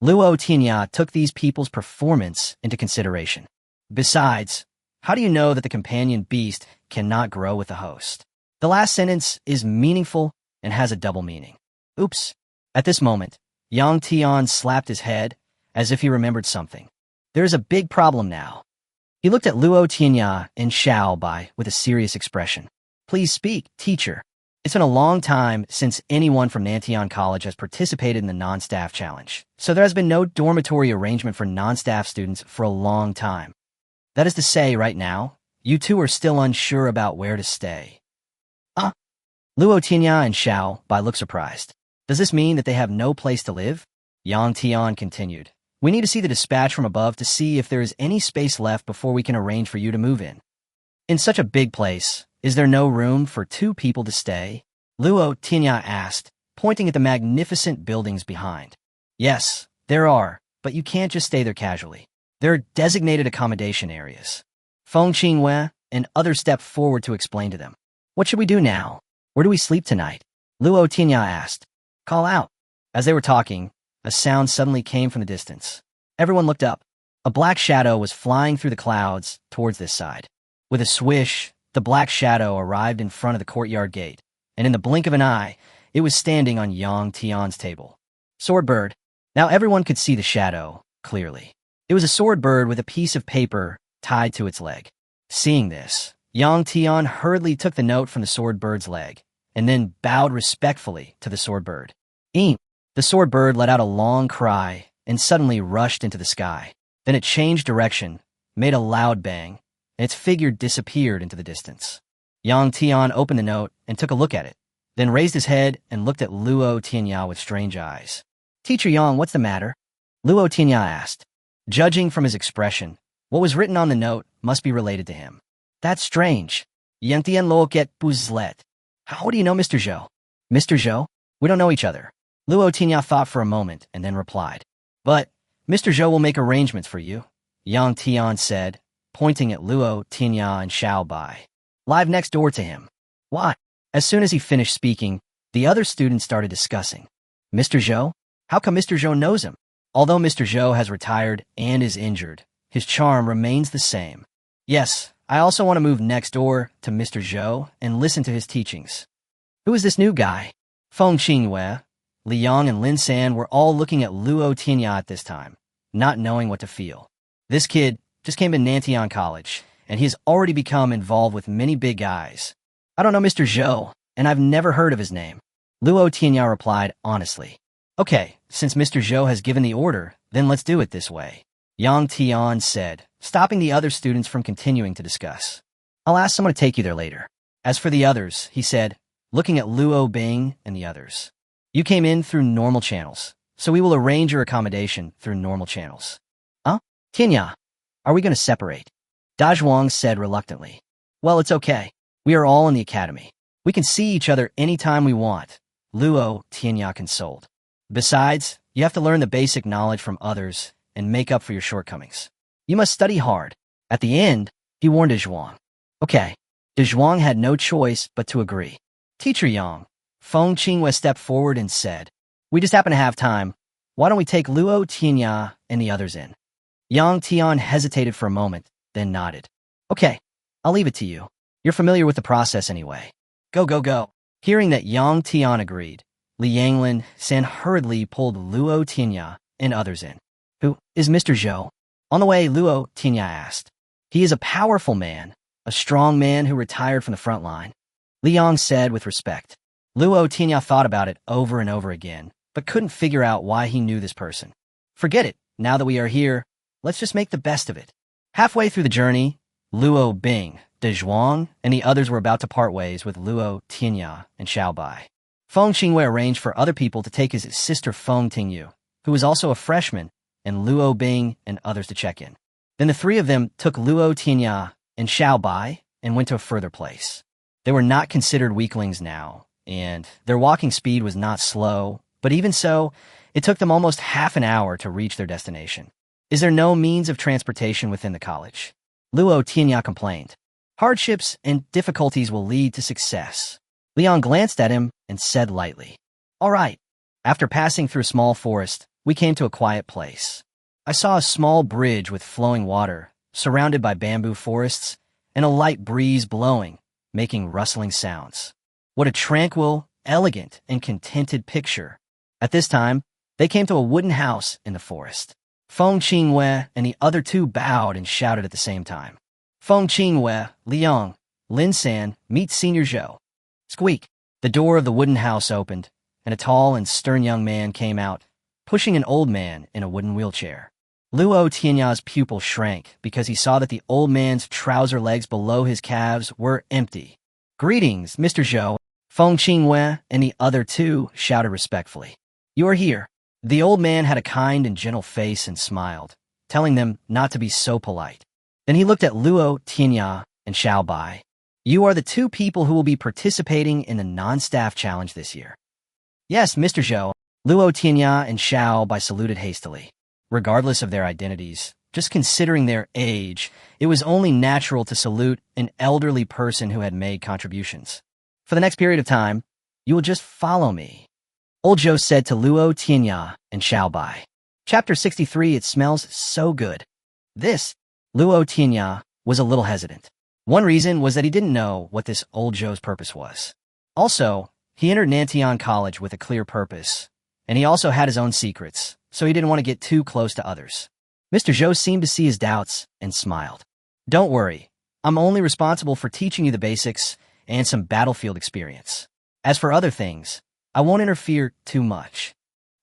Luo Tianya took these people's performance into consideration. Besides, how do you know that the companion beast cannot grow with the host? The last sentence is meaningful and has a double meaning. Oops. At this moment, Yang Tian slapped his head as if he remembered something. There is a big problem now. He looked at Luo Tianya and Xiao Bai with a serious expression. Please speak, teacher. It's been a long time since anyone from Nantian College has participated in the non-staff challenge, so there has been no dormitory arrangement for non-staff students for a long time. That is to say, right now, you two are still unsure about where to stay. Luo Tianya and Xiao Bai looked surprised. Does this mean that they have no place to live? Yang Tian continued. We need to see the dispatch from above to see if there is any space left before we can arrange for you to move in. In such a big place, is there no room for 2 people to stay? Luo Tianya asked, pointing at the magnificent buildings behind. Yes, there are, but you can't just stay there casually. There are designated accommodation areas. Feng Qinglong and others stepped forward to explain to them. What should we do now? Where do we sleep tonight? Luo Tianya asked. Call out. As they were talking, a sound suddenly came from the distance. Everyone looked up. A black shadow was flying through the clouds towards this side. With a swish, the black shadow arrived in front of the courtyard gate, and in the blink of an eye, it was standing on Yang Tian's table. Swordbird. Now everyone could see the shadow clearly. It was a swordbird with a piece of paper tied to its leg. Seeing this, Yang Tian hurriedly took the note from the swordbird's leg, and then bowed respectfully to the swordbird. Eem! The swordbird let out a long cry and suddenly rushed into the sky. Then it changed direction, made a loud bang, and its figure disappeared into the distance. Yang Tian opened the note and took a look at it, then raised his head and looked at Luo Tianya with strange eyes. Teacher Yang, what's the matter? Luo Tianya asked. Judging from his expression, what was written on the note must be related to him. That's strange. Yang Tian lo get buzlet. How do you know Mr. Zhou? Mr. Zhou? We don't know each other. Luo Tianya thought for a moment and then replied. But Mr. Zhou will make arrangements for you, Yang Tian said, pointing at Luo Tianya and Xiao Bai. Live next door to him. Why? As soon as he finished speaking, the other students started discussing. Mr. Zhou? How come Mr. Zhou knows him? Although Mr. Zhou has retired and is injured, his charm remains the same. Yes, I also want to move next door to Mr. Zhou and listen to his teachings. Who is this new guy? Feng Qinglong, Li Yang, and Lin San were all looking at Luo Tianya at this time, not knowing what to feel. This kid just came to Nantian College, and he has already become involved with many big guys. I don't know Mr. Zhou, and I've never heard of his name. Luo Tianya replied honestly. Okay, since Mr. Zhou has given the order, then let's do it this way, Yang Tian said, stopping the other students from continuing to discuss. I'll ask someone to take you there later. As for the others, he said, looking at Luo Bing and the others. You came in through normal channels, so we will arrange your accommodation through normal channels. Tianya, are we going to separate? Dazhuang said reluctantly. Well, it's okay. We are all in the academy. We can see each other anytime we want, Luo Tianya consoled. Besides, you have to learn the basic knowledge from others and make up for your shortcomings. You must study hard. At the end, he warned Dazhuang. Okay. Dazhuang had no choice but to agree. Teacher Yang, Feng Qinglong stepped forward and said, we just happen to have time. Why don't we take Luo Tianya and the others in? Yang Tian hesitated for a moment, then nodded. Okay, I'll leave it to you. You're familiar with the process anyway. Go, go, go. Hearing that Yang Tian agreed, Li Yanglin San hurriedly pulled Luo Tianya and others in. Who is Mr. Zhou? On the way, Luo Tianya asked. He is a powerful man, a strong man who retired from the front line. Li Yang said with respect. Luo Tianya thought about it over and over again, but couldn't figure out why he knew this person. Forget it. Now that we are here, let's just make the best of it. Halfway through the journey, Luo Bing, De Zhuang, and the others were about to part ways with Luo Tianya and Xiaobai. Feng Qingwei arranged for other people to take his sister Feng Tingyu, who was also a freshman, and Luo Bing and others to check in. Then the three of them took Luo Tianya and Xiaobai and went to a further place. They were not considered weaklings now, and their walking speed was not slow, but even so, it took them almost half an hour to reach their destination. Is there no means of transportation within the college? Luo Tianya complained. Hardships and difficulties will lead to success. Leon glanced at him and said lightly, All right. After passing through a small forest, we came to a quiet place. I saw a small bridge with flowing water, surrounded by bamboo forests, and a light breeze blowing, making rustling sounds. What a tranquil, elegant, and contented picture. At this time, they came to a wooden house in the forest. Feng Qingwei and the other two bowed and shouted at the same time. Feng Qingwei, Liang, Lin San, meet Senior Zhou. Squeak! The door of the wooden house opened, and a tall and stern young man came out, pushing an old man in a wooden wheelchair. Luo Tianya's pupil shrank because he saw that the old man's trouser legs below his calves were empty. Greetings, Mr. Zhou. Feng Qingwei and the other two shouted respectfully. You are here. The old man had a kind and gentle face and smiled, telling them not to be so polite. Then he looked at Luo Tianya and Xiaobai. You are the two people who will be participating in the non-staff challenge this year. Yes, Mr. Zhou. Luo Tianya and Xiaobai saluted hastily. Regardless of their identities, just considering their age, it was only natural to salute an elderly person who had made contributions. For the next period of time, you will just follow me. Old Zhou said to Luo Tianya and Xiaobai. Chapter 63, It smells so good. This, Luo Tianya, was a little hesitant. One reason was that he didn't know what this old Zhou's purpose was. Also, he entered Nantian College with a clear purpose, and he also had his own secrets, so he didn't want to get too close to others. Mr. Zhou seemed to see his doubts and smiled. Don't worry, I'm only responsible for teaching you the basics and some battlefield experience. As for other things, I won't interfere too much.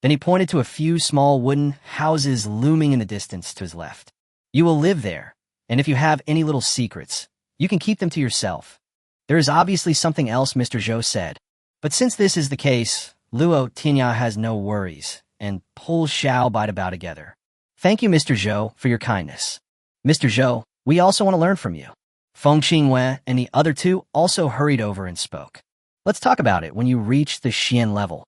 Then he pointed to a few small wooden houses looming in the distance to his left. You will live there, and if you have any little secrets, you can keep them to yourself. There is obviously something else, Mr. Zhou said. But since this is the case, Luo Tianya has no worries, and pulls Xiaobai about together. Thank you, Mr. Zhou, for your kindness. Mr. Zhou, we also want to learn from you. Feng Qingwei and the other two also hurried over and spoke. Let's talk about it when you reach the Xian level.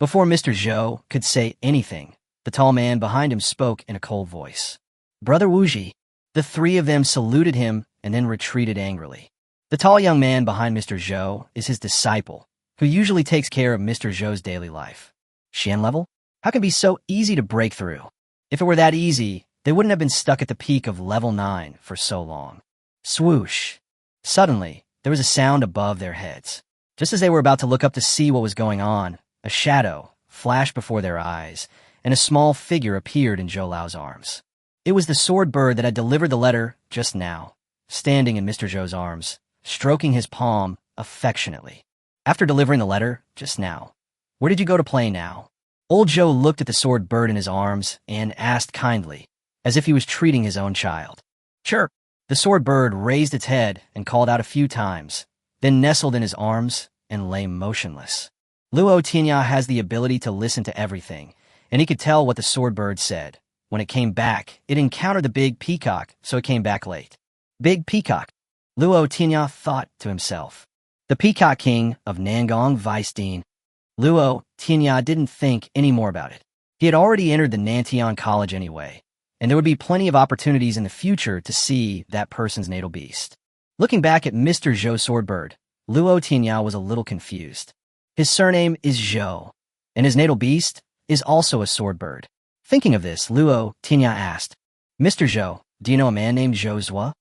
Before Mr. Zhou could say anything, the tall man behind him spoke in a cold voice. Brother Wuji. The three of them saluted him and then retreated angrily. The tall young man behind Mr. Zhou is his disciple, who usually takes care of Mr. Zhou's daily life. Xian level? How can it be so easy to break through? If it were that easy, they wouldn't have been stuck at the peak of level 9 for so long. Swoosh! Suddenly, there was a sound above their heads. Just as they were about to look up to see what was going on, a shadow flashed before their eyes, and a small figure appeared in Zhou Lao's arms. It was the sword bird that had delivered the letter just now, standing in Mr. Zhou's arms, stroking his palm affectionately. After delivering the letter just now, where did you go to play now? Old Zhou looked at the sword bird in his arms and asked kindly, as if he was treating his own child. Chirp! The sword bird raised its head and called out a few times, then nestled in his arms and lay motionless. Luo Tianya has the ability to listen to everything, and he could tell what the sword bird said. When it came back, it encountered the big peacock, so it came back late. Big peacock, Luo Tianya thought to himself. The peacock king of Nangong Weisdien. Luo Tianya didn't think any more about it. He had already entered the Nantian College anyway, and there would be plenty of opportunities in the future to see that person's natal beast. Looking back at Mr. Zhou Swordbird, Luo Tianya was a little confused. His surname is Zhou, and his natal beast is also a swordbird. Thinking of this, Luo Tianya asked, Mr. Zhou, do you know a man named Zhou Zhua?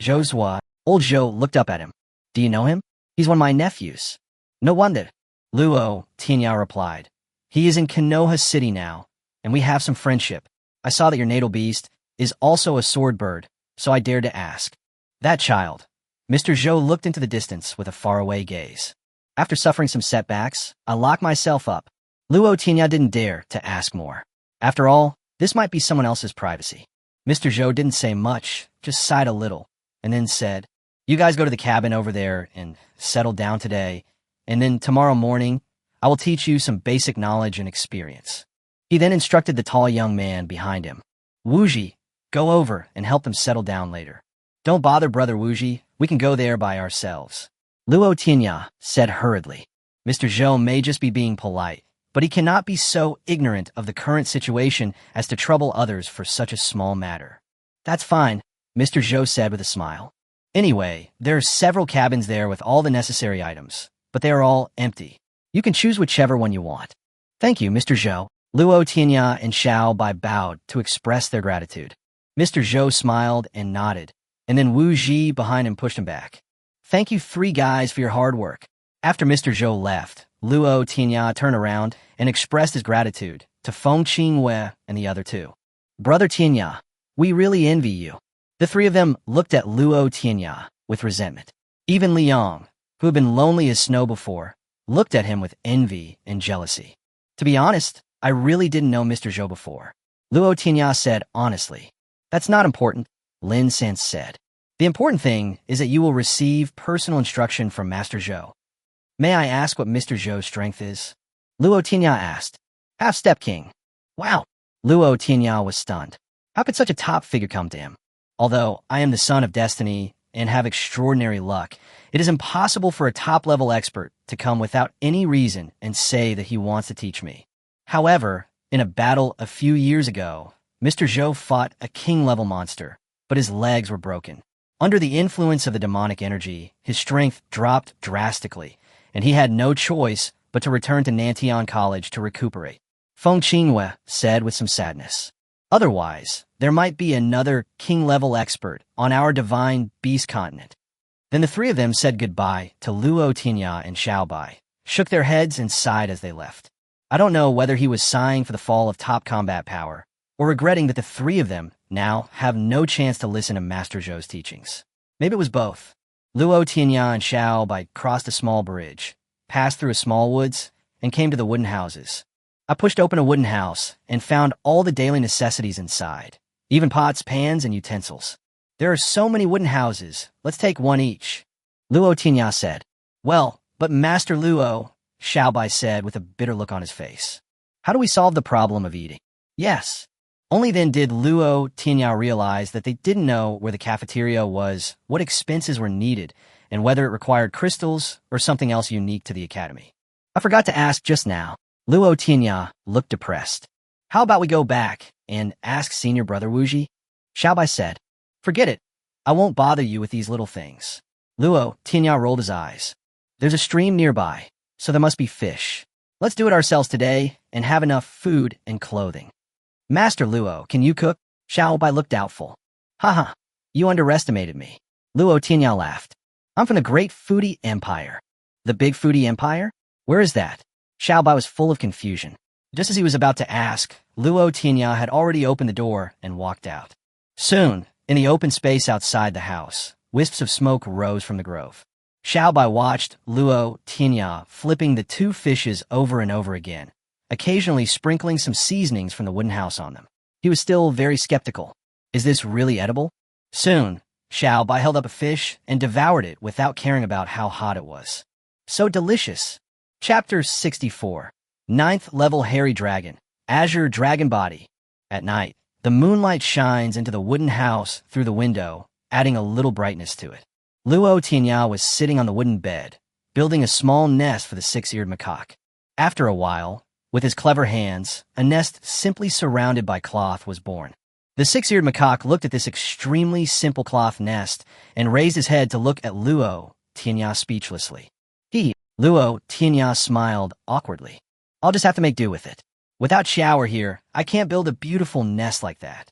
Zhou Zhua. Old Zhou looked up at him. Do you know him? He's one of my nephews. No wonder. Luo Tianya replied. He is in Konoha City now, and we have some friendship. I saw that your natal beast is also a swordbird, so I dared to ask. That child. Mr. Zhou looked into the distance with a faraway gaze. After suffering some setbacks, I locked myself up, Luo Tianya didn't dare to ask more. After all, this might be someone else's privacy. Mr. Zhou didn't say much, just sighed a little, and then said, "You guys go to the cabin over there and settle down today, and then tomorrow morning, I will teach you some basic knowledge and experience." He then instructed the tall young man behind him, "Wuji, go over and help them settle down later. Don't bother Brother Wuji, we can go there by ourselves." Luo Tianya said hurriedly. Mr. Zhou may just be being polite, but he cannot be so ignorant of the current situation as to trouble others for such a small matter. "That's fine," Mr. Zhou said with a smile. "Anyway, there are several cabins there with all the necessary items, but they are all empty. You can choose whichever one you want." "Thank you, Mr. Zhou." Luo Tianya and Xiao Bai bowed to express their gratitude. Mr. Zhou smiled and nodded, and then Wu Ji behind him pushed him back. "Thank you 3 guys for your hard work." After Mr. Zhou left, Luo Tianya turned around and expressed his gratitude to Feng Qingwei and the other 2. "Brother Tianya, we really envy you." The 3 of them looked at Luo Tianya with resentment. Even Liang, who had been lonely as snow before, looked at him with envy and jealousy. "To be honest, I really didn't know Mr. Zhou before," Luo Tianya said honestly. "That's not important," Lin San said. "The important thing is that you will receive personal instruction from Master Zhou." "May I ask what Mr. Zhou's strength is?" Luo Tianya asked. "Half-step king." "Wow." Luo Tianya was stunned. How could such a top figure come to him? "Although I am the son of destiny and have extraordinary luck, it is impossible for a top-level expert to come without any reason and say that he wants to teach me. However, in a battle a few years ago, Mr. Zhou fought a king-level monster, but his legs were broken. Under the influence of the demonic energy, his strength dropped drastically, and he had no choice but to return to Nantian College to recuperate," Feng Qingwei said with some sadness. "Otherwise, there might be another king-level expert on our divine beast continent." Then the 3 of them said goodbye to Luo Tianya and Xiao Bai, shook their heads and sighed as they left. I don't know whether he was sighing for the fall of top combat power, or regretting that the 3 of them now have no chance to listen to Master Zhou's teachings. Maybe it was both. Luo Tianya and Xiao Bai crossed a small bridge, passed through a small woods, and came to the wooden houses. I pushed open a wooden house and found all the daily necessities inside, even pots, pans, and utensils. "There are so many wooden houses, let's take one each," Luo Tianya said. "Well, but Master Luo," Xiao Bai said with a bitter look on his face. "How do we solve the problem of eating?" "Yes." Only then did Luo Tianya realize that they didn't know where the cafeteria was, what expenses were needed, and whether it required crystals or something else unique to the academy. "I forgot to ask just now." Luo Tianya looked depressed. "How about we go back and ask senior brother Wuji?" Xiao Bai said. "Forget it. I won't bother you with these little things." Luo Tianya rolled his eyes. "There's a stream nearby, so there must be fish. Let's do it ourselves today and have enough food and clothing." "Master Luo, can you cook?" Xiao Bai looked doubtful. "Haha, you underestimated me." Luo Tianya laughed. "I'm from the Great Foodie Empire." "The Big Foodie Empire? Where is that?" Xiao Bai was full of confusion. Just as he was about to ask, Luo Tianya had already opened the door and walked out. Soon, in the open space outside the house, wisps of smoke rose from the grove. Xiao Bai watched Luo Tianya flipping the 2 fishes over and over again, occasionally sprinkling some seasonings from the wooden house on them. He was still very skeptical. Is this really edible? Soon, Xiao Bai held up a fish and devoured it without caring about how hot it was. So delicious. Chapter 64. 9th Level Hairy Dragon, Azure Dragon Body. At night, the moonlight shines into the wooden house through the window, adding a little brightness to it. Luo Tianya was sitting on the wooden bed, building a small nest for the 6-eared macaque. After a while, with his clever hands, a nest simply surrounded by cloth was born. The 6-eared macaque looked at this extremely simple cloth nest and raised his head to look at Luo Tianya speechlessly. Luo Tianya smiled awkwardly. "I'll just have to make do with it. Without Shower here, I can't build a beautiful nest like that."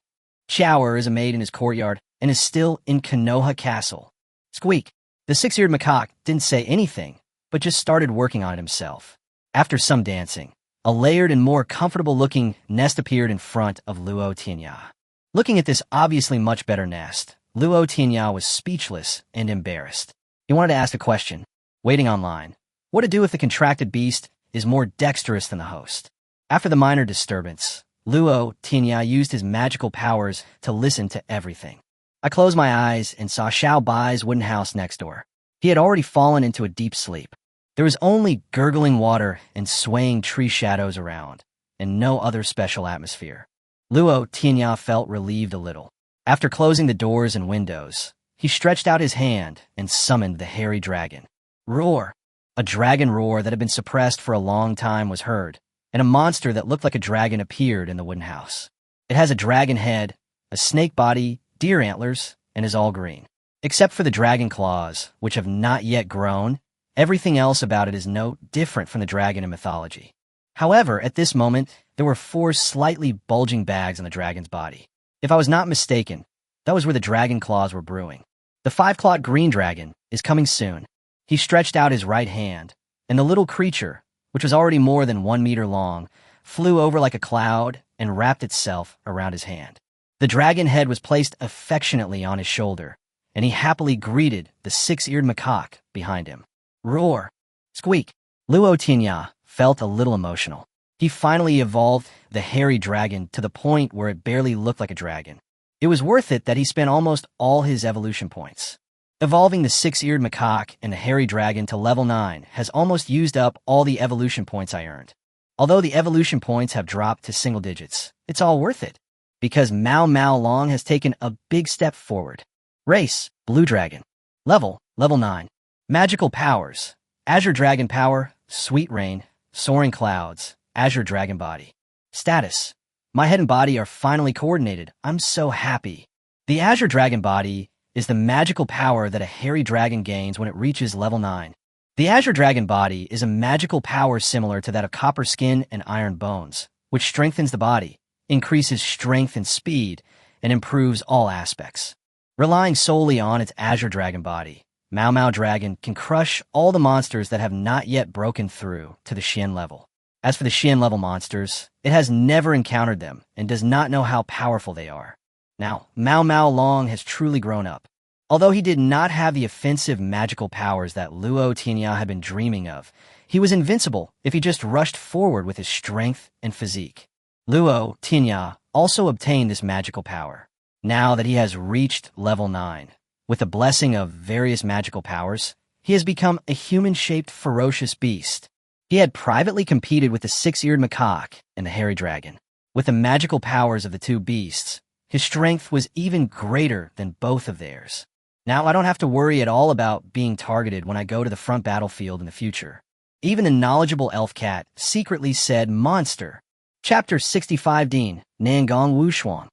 Shower is a maid in his courtyard and is still in Konoha Castle. Squeak. The 6-eared macaque didn't say anything, but just started working on it himself. After some dancing, a layered and more comfortable-looking nest appeared in front of Luo Tianya. Looking at this obviously much better nest, Luo Tianya was speechless and embarrassed. He wanted to ask a question. Waiting online. What to do if the contracted beast is more dexterous than the host. After the minor disturbance, Luo Tianya used his magical powers to listen to everything. I closed my eyes and saw Xiao Bai's wooden house next door. He had already fallen into a deep sleep. There was only gurgling water and swaying tree shadows around, and no other special atmosphere. Luo Tianya felt relieved a little. After closing the doors and windows, he stretched out his hand and summoned the hairy dragon. Roar! A dragon roar that had been suppressed for a long time was heard, and a monster that looked like a dragon appeared in the wooden house. It has a dragon head, a snake body, deer antlers, and is all green. Except for the dragon claws, which have not yet grown, everything else about it is no different from the dragon in mythology. However, at this moment, there were 4 slightly bulging bags on the dragon's body. If I was not mistaken, that was where the dragon claws were brewing. The 5-clawed green dragon is coming soon. He stretched out his right hand, and the little creature, which was already more than 1 meter long, flew over like a cloud and wrapped itself around his hand. The dragon head was placed affectionately on his shoulder, and he happily greeted the 6-eared macaque behind him. Roar! Squeak! Luo Tianya felt a little emotional. He finally evolved the hairy dragon to the point where it barely looked like a dragon. It was worth it that he spent almost all his evolution points. Evolving the 6-eared macaque and the hairy dragon to level 9 has almost used up all the evolution points I earned. Although the evolution points have dropped to single digits, it's all worth it, because Mao Long has taken a big step forward. Race, Blue Dragon. Level 9. Magical powers, Azure Dragon Power, Sweet Rain, Soaring Clouds, Azure Dragon Body. Status, my head and body are finally coordinated. I'm so happy. The Azure Dragon Body is the magical power that a hairy dragon gains when it reaches level 9. The Azure Dragon Body is a magical power similar to that of copper skin and iron bones, which strengthens the body, increases strength and speed, and improves all aspects. Relying solely on its Azure Dragon Body, Mao Dragon can crush all the monsters that have not yet broken through to the Xian level. As for the Xian level monsters, it has never encountered them and does not know how powerful they are. Now, Mao Long has truly grown up. Although he did not have the offensive magical powers that Luo Tianya had been dreaming of, he was invincible if he just rushed forward with his strength and physique. Luo Tianya also obtained this magical power. Now that he has reached level 9, with the blessing of various magical powers, he has become a human-shaped ferocious beast. He had privately competed with the 6-eared macaque and the hairy dragon. With the magical powers of the 2 beasts, his strength was even greater than both of theirs. Now I don't have to worry at all about being targeted when I go to the front battlefield in the future. Even the knowledgeable elf cat secretly said monster. Chapter 65 Dean, Nangong Wushuang.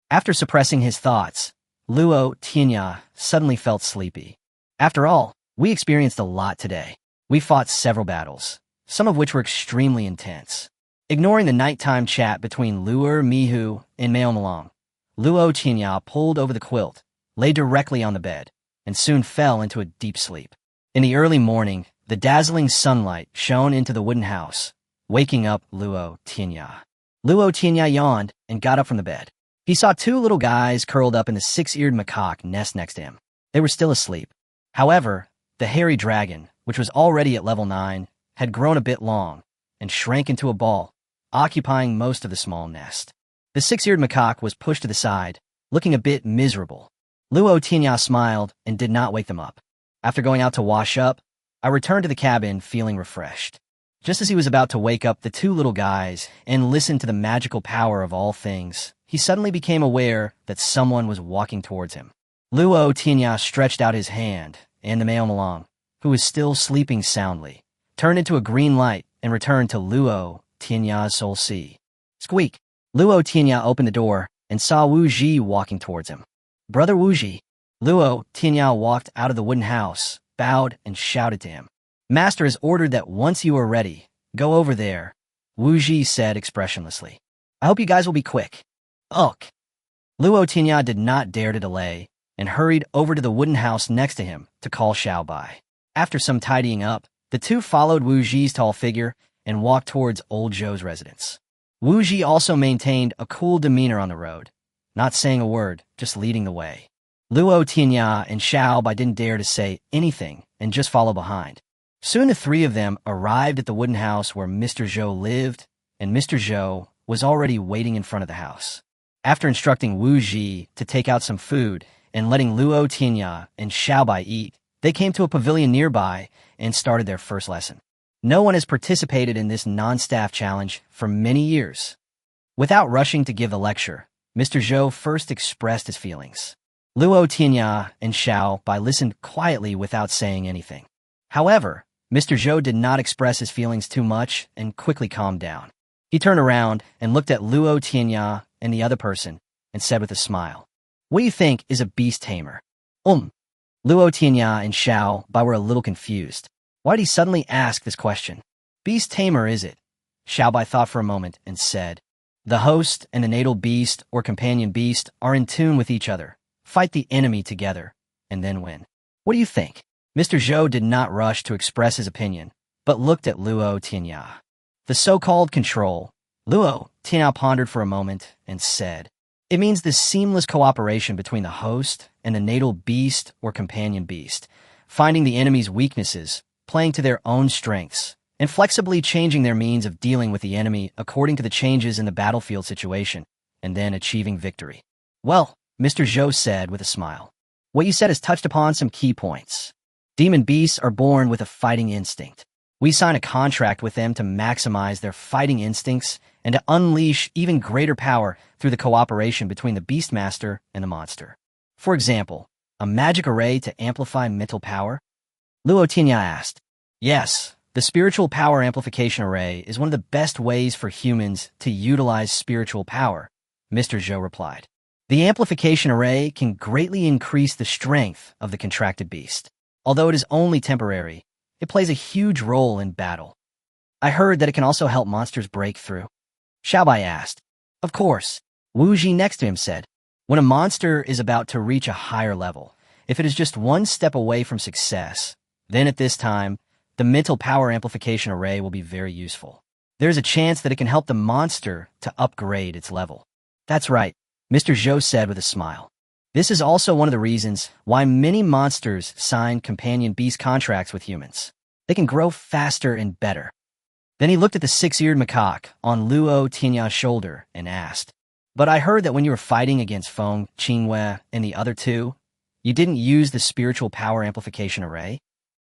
After suppressing his thoughts, Luo Tianya suddenly felt sleepy. After all, we experienced a lot today. We fought several battles, some of which were extremely intense. Ignoring the nighttime chat between Luo Mihu and Maomalong, Luo Tianya pulled over the quilt, lay directly on the bed, and soon fell into a deep sleep. In the early morning, the dazzling sunlight shone into the wooden house, waking up Luo Tianya. Luo Tianya yawned and got up from the bed. He saw 2 little guys curled up in the 6-eared macaque nest next to him. They were still asleep. However, the hairy dragon, which was already at level 9, had grown a bit long and shrank into a ball, occupying most of the small nest. The 6-eared macaque was pushed to the side, looking a bit miserable. Luo Tianya smiled and did not wake them up. After going out to wash up, I returned to the cabin feeling refreshed. Just as he was about to wake up the 2 little guys and listen to the magical power of all things, he suddenly became aware that someone was walking towards him. Luo Tianya stretched out his hand, and the male Malong, who was still sleeping soundly, turned into a green light and returned to Luo Tianya's soul sea. Squeak! Luo Tianya opened the door and saw Wu Ji walking towards him. Brother Wu Ji. Luo Tianya walked out of the wooden house, bowed, and shouted to him. Master has ordered that once you are ready, go over there, Wu Ji said expressionlessly. I hope you guys will be quick. Ugh. Luo Tianya did not dare to delay and hurried over to the wooden house next to him to call Xiao Bai. After some tidying up, the 2 followed Wu Ji's tall figure and walked towards Old Zhou's residence. Wu Ji also maintained a cool demeanor on the road, not saying a word, just leading the way. Luo Tianya and Xiao Bai didn't dare to say anything and just follow behind. Soon the three of them arrived at the wooden house where Mr. Zhou lived, and Mr. Zhou was already waiting in front of the house. After instructing Wu Ji to take out some food and letting Luo Tianya and Xiaobai eat, they came to a pavilion nearby and started their first lesson. No one has participated in this non-staff challenge for many years. Without rushing to give the lecture, Mr. Zhou first expressed his feelings. Luo Tianya and Xiaobai listened quietly without saying anything. However, Mr. Zhou did not express his feelings too much and quickly calmed down. He turned around and looked at Luo Tianya and the other person and said with a smile, "What do you think is a beast tamer?" Luo Tianya and Xiaobai were a little confused. Why did he suddenly ask this question? Beast tamer, is it? Xiaobai thought for a moment and said, "The host and the natal beast or companion beast are in tune with each other, fight the enemy together, and then win. What do you think?" Mr. Zhou did not rush to express his opinion, but looked at Luo Tianya. The so-called control. Luo Tianya pondered for a moment and said, "It means the seamless cooperation between the host and the natal beast or companion beast, finding the enemy's weaknesses, playing to their own strengths, and flexibly changing their means of dealing with the enemy according to the changes in the battlefield situation, and then achieving victory." "Well," Mr. Zhou said with a smile, "what you said has touched upon some key points. Demon beasts are born with a fighting instinct. We sign a contract with them to maximize their fighting instincts and to unleash even greater power through the cooperation between the Beastmaster and the monster. For example, a magic array to amplify mental power?" Luo Tianya asked. "Yes, the spiritual power amplification array is one of the best ways for humans to utilize spiritual power," Mr. Zhou replied. "The amplification array can greatly increase the strength of the contracted beast. Although it is only temporary, it plays a huge role in battle. I heard that it can also help monsters break through." Xiaobai asked. "Of course," Wu Ji next to him said. "When a monster is about to reach a higher level, if it is just one step away from success, then at this time, the mental power amplification array will be very useful. There is a chance that it can help the monster to upgrade its level." "That's right," Mr. Zhou said with a smile. "This is also one of the reasons why many monsters sign companion beast contracts with humans. They can grow faster and better." Then he looked at the six-eared macaque on Luo Tianya's shoulder and asked, "But I heard that when you were fighting against Feng, Qingwei, and the other two, you didn't use the spiritual power amplification array?"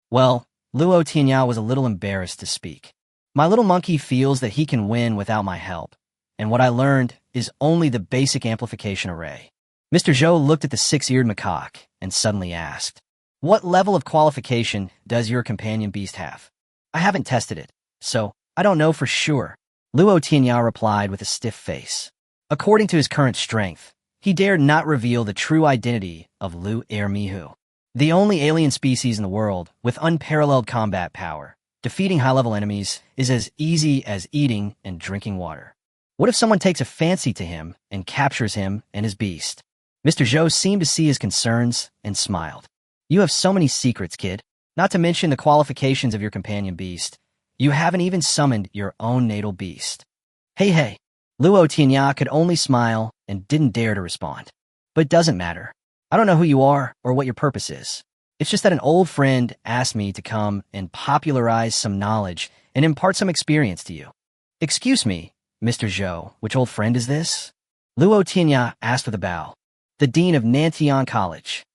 Well, Luo Tianya was a little embarrassed to speak. "My little monkey feels that he can win without my help, and what I learned is only the basic amplification array." Mr. Zhou looked at the six-eared macaque and suddenly asked, "What level of qualification does your companion beast have?" "I haven't tested it, so I don't know for sure," Luo Tianya replied with a stiff face. According to his current strength, he dared not reveal the true identity of Lu Ermihu, the only alien species in the world with unparalleled combat power. Defeating high-level enemies is as easy as eating and drinking water. What if someone takes a fancy to him and captures him and his beast? Mr. Zhou seemed to see his concerns and smiled. "You have so many secrets, kid. Not to mention the qualifications of your companion beast. You haven't even summoned your own natal beast." Hey. Luo Tianya could only smile and didn't dare to respond. "But it doesn't matter. I don't know who you are or what your purpose is. It's just that an old friend asked me to come and popularize some knowledge and impart some experience to you." "Excuse me, Mr. Zhou, which old friend is this?" Luo Tianya asked with a bow. "The dean of Nantian College."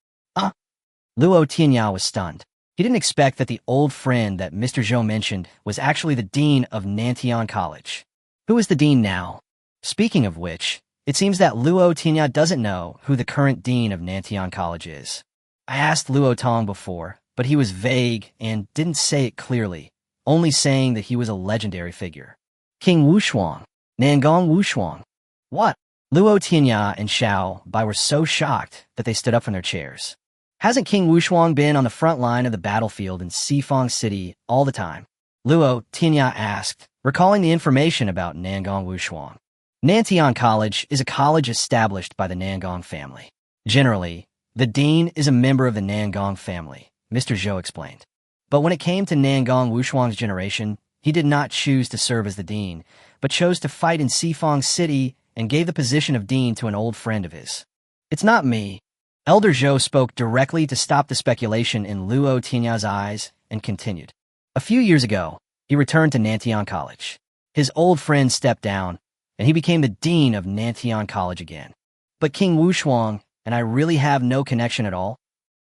Luo Tianya was stunned. He didn't expect that the old friend that Mr. Zhou mentioned was actually the dean of Nantian College. Who is the dean now? Speaking of which, it seems that Luo Tianya doesn't know who the current dean of Nantian College is. I asked Luo Tong before, but he was vague and didn't say it clearly, only saying that he was a legendary figure. King Wushuang, Nangong Wushuang. What? Luo Tianya and Xiaobai were so shocked that they stood up from their chairs. Hasn't King Wushuang been on the front line of the battlefield in Xifang City all the time? Luo Tianya asked, recalling the information about Nangong Wushuang. Nantian College is a college established by the Nangong family. Generally, the dean is a member of the Nangong family, Mr. Zhou explained. But when it came to Nangong Wushuang's generation, he did not choose to serve as the dean, but chose to fight in Xifang City and gave the position of dean to an old friend of his. It's not me. Elder Zhou spoke directly to stop the speculation in Luo Tianya's eyes and continued. A few years ago, he returned to Nantian College. His old friend stepped down, and he became the dean of Nantian College again. But King Wushuang and I really have no connection at all?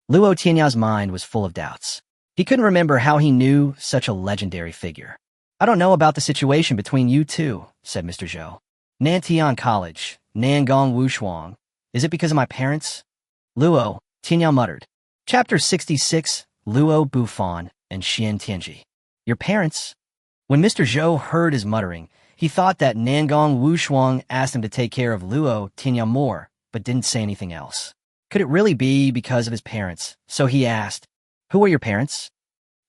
Luo Tianya's mind was full of doubts. He couldn't remember how he knew such a legendary figure. I don't know about the situation between you two, said Mr. Zhou. Nantian College, Nangong Wushuang. Is it because of my parents? Luo Tianya muttered. Chapter 66, Luo Bufan and Xian Tianji. Your parents? When Mr. Zhou heard his muttering, he thought that Nangong Wushuang asked him to take care of Luo Tianya more, but didn't say anything else. Could it really be because of his parents? So he asked, Who are your parents?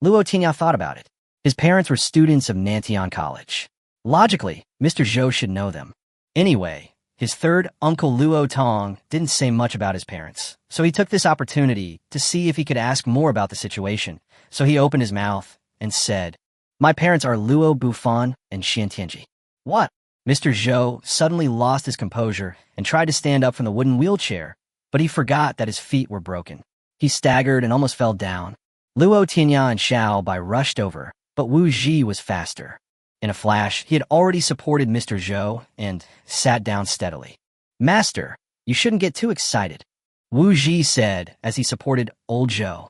Luo Tianya thought about it. His parents were students of Nantian College. Logically, Mr. Zhou should know them. Anyway, his third uncle Luo Tong didn't say much about his parents, so he took this opportunity to see if he could ask more about the situation. So he opened his mouth and said, My parents are Luo Bufan and Xian Tianji. What? Mr. Zhou suddenly lost his composure and tried to stand up from the wooden wheelchair, but he forgot that his feet were broken. He staggered and almost fell down. Luo Tianya and Xiao Bai rushed over, but Wu Ji was faster. In a flash, he had already supported Mr. Zhou and sat down steadily. Master, you shouldn't get too excited, Wu Ji said as he supported old Zhou.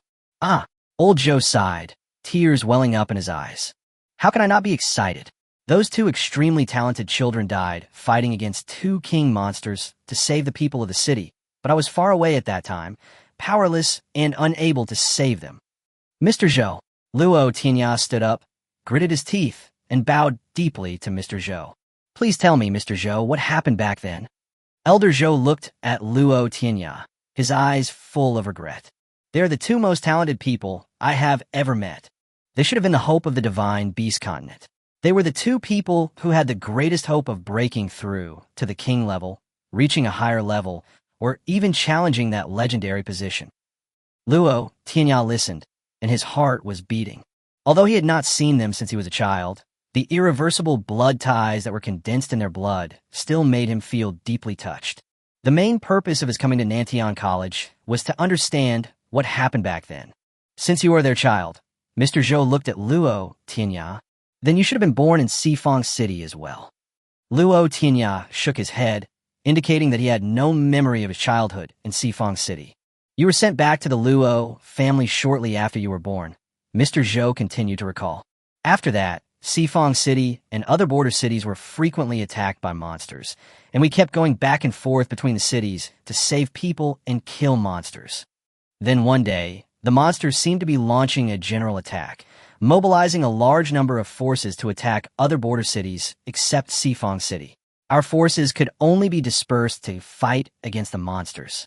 Old Zhou sighed, tears welling up in his eyes. How can I not be excited? Those two extremely talented children died fighting against two king monsters to save the people of the city, but I was far away at that time, powerless and unable to save them. Mr. Zhou, Luo Tianya stood up, gritted his teeth, and bowed deeply to Mr. Zhou. Please tell me, Mr. Zhou, what happened back then? Elder Zhou looked at Luo Tianya, his eyes full of regret. They're the two most talented people I have ever met. They should have been the hope of the divine beast continent. They were the two people who had the greatest hope of breaking through to the king level, reaching a higher level, or even challenging that legendary position. Luo Tianya listened, and his heart was beating. Although he had not seen them since he was a child, the irreversible blood ties that were condensed in their blood still made him feel deeply touched. The main purpose of his coming to Nantian College was to understand what happened back then. Since you are their child, Mr. Zhou looked at Luo Tianya, then you should have been born in Sifang City as well. Luo Tianya shook his head, indicating that he had no memory of his childhood in Sifang City. You were sent back to the Luo family shortly after you were born, Mr. Zhou continued to recall. After that, Sifang City and other border cities were frequently attacked by monsters, and we kept going back and forth between the cities to save people and kill monsters. Then one day, the monsters seemed to be launching a general attack, mobilizing a large number of forces to attack other border cities except Sifang City. Our forces could only be dispersed to fight against the monsters.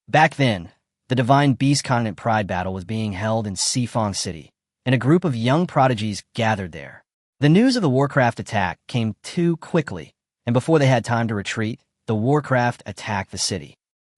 Back then, the Divine Beast Continent Pride Battle was being held in Sifang City, and a group of young prodigies gathered there. The news of the Warcraft attack came too quickly, and before they had time to retreat, the Warcraft attacked the city.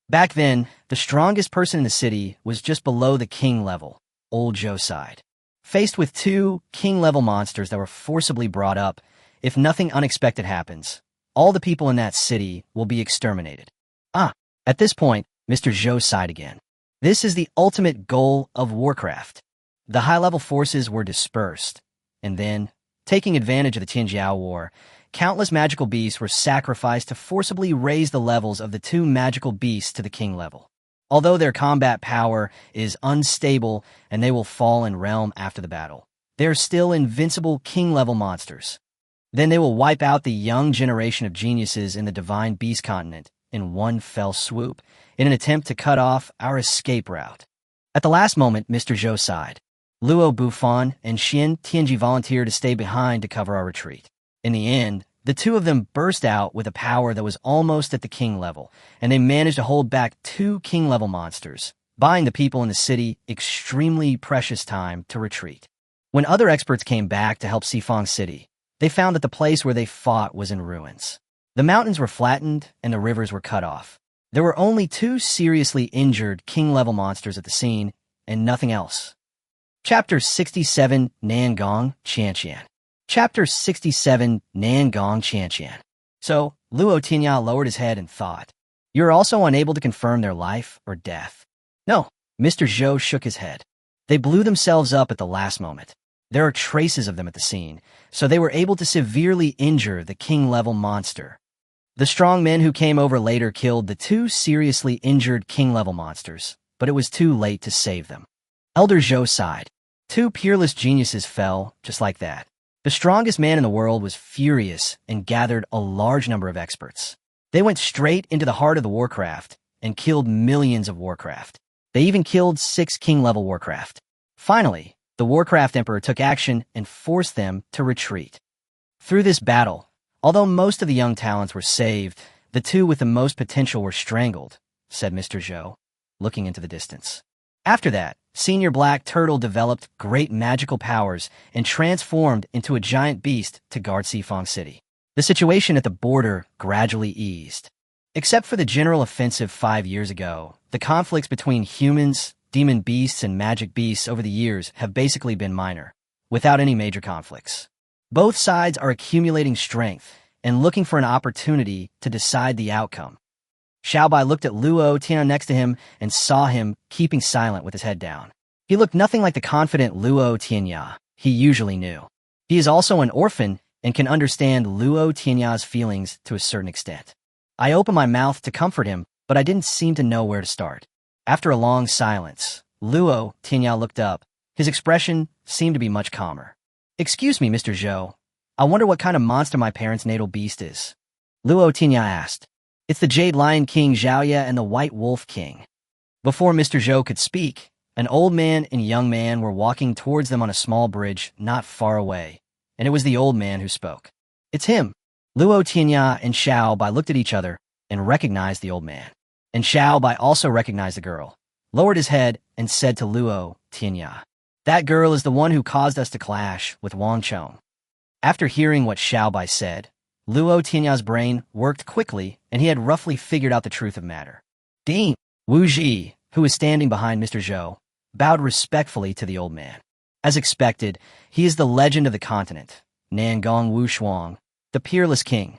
Back then, the strongest person in the city was just below the king level, Old Zhou sighed. Faced with two king-level monsters that were forcibly brought up, if nothing unexpected happens, all the people in that city will be exterminated. At this point, Mr. Zhou sighed again. This is the ultimate goal of Warcraft. The high-level forces were dispersed, and then, taking advantage of the Tianjiao War, countless magical beasts were sacrificed to forcibly raise the levels of the two magical beasts to the king level. Although their combat power is unstable and they will fall in realm after the battle, they are still invincible king-level monsters. Then they will wipe out the young generation of geniuses in the Divine Beast Continent in one fell swoop, in an attempt to cut off our escape route. At the last moment, Mr. Zhou sighed. Luo Bufan and Xian Tianji volunteered to stay behind to cover our retreat. In the end, the two of them burst out with a power that was almost at the king level, and they managed to hold back two king-level monsters, buying the people in the city extremely precious time to retreat. When other experts came back to help Sifang City, they found that the place where they fought was in ruins. The mountains were flattened and the rivers were cut off. There were only two seriously injured king-level monsters at the scene, and nothing else. Chapter 67, Nangong Qianqian. Chapter 67, Nangong Qianqian. So, Luo Tianya lowered his head and thought, You're also unable to confirm their life or death. No, Mr. Zhou shook his head. They blew themselves up at the last moment. There are traces of them at the scene, so they were able to severely injure the king-level monster. The strong men who came over later killed the two seriously injured king-level monsters, but it was too late to save them. Elder Zhou sighed. Two peerless geniuses fell, just like that. The strongest man in the world was furious and gathered a large number of experts. They went straight into the heart of the Warcraft and killed millions of Warcraft. They even killed 6 king-level Warcraft. Finally, the Warcraft Emperor took action and forced them to retreat. Through this battle, although most of the young talents were saved, the two with the most potential were strangled, said Mr. Zhou, looking into the distance. After that, Senior Black Turtle developed great magical powers and transformed into a giant beast to guard Sifang City. The situation at the border gradually eased. Except for the general offensive 5 years ago, the conflicts between humans, demon beasts, and magic beasts over the years have basically been minor, without any major conflicts. Both sides are accumulating strength and looking for an opportunity to decide the outcome. Xiaobai looked at Luo Tianya next to him and saw him keeping silent with his head down. He looked nothing like the confident Luo Tianya he usually knew. He is also an orphan and can understand Luo Tianya's feelings to a certain extent. I opened my mouth to comfort him, but I didn't seem to know where to start. After a long silence, Luo Tianya looked up. His expression seemed to be much calmer. "Excuse me, Mr. Zhou. I wonder what kind of monster my parents' natal beast is." Luo Tianya asked. "It's the Jade Lion King Zhaoya and the White Wolf King." Before Mr. Zhou could speak, an old man and young man were walking towards them on a small bridge not far away, and it was the old man who spoke. "It's him." Luo Tianya and Xiaobai looked at each other and recognized the old man. And Xiaobai also recognized the girl, lowered his head, and said to Luo Tianya, "That girl is the one who caused us to clash with Wang Chong." After hearing what Xiaobai said, Luo Tianya's brain worked quickly, and he had roughly figured out the truth of the matter. Dean Wu Ji, who was standing behind Mr. Zhou, bowed respectfully to the old man. As expected, he is the legend of the continent, Nangong Wushuang, the peerless king.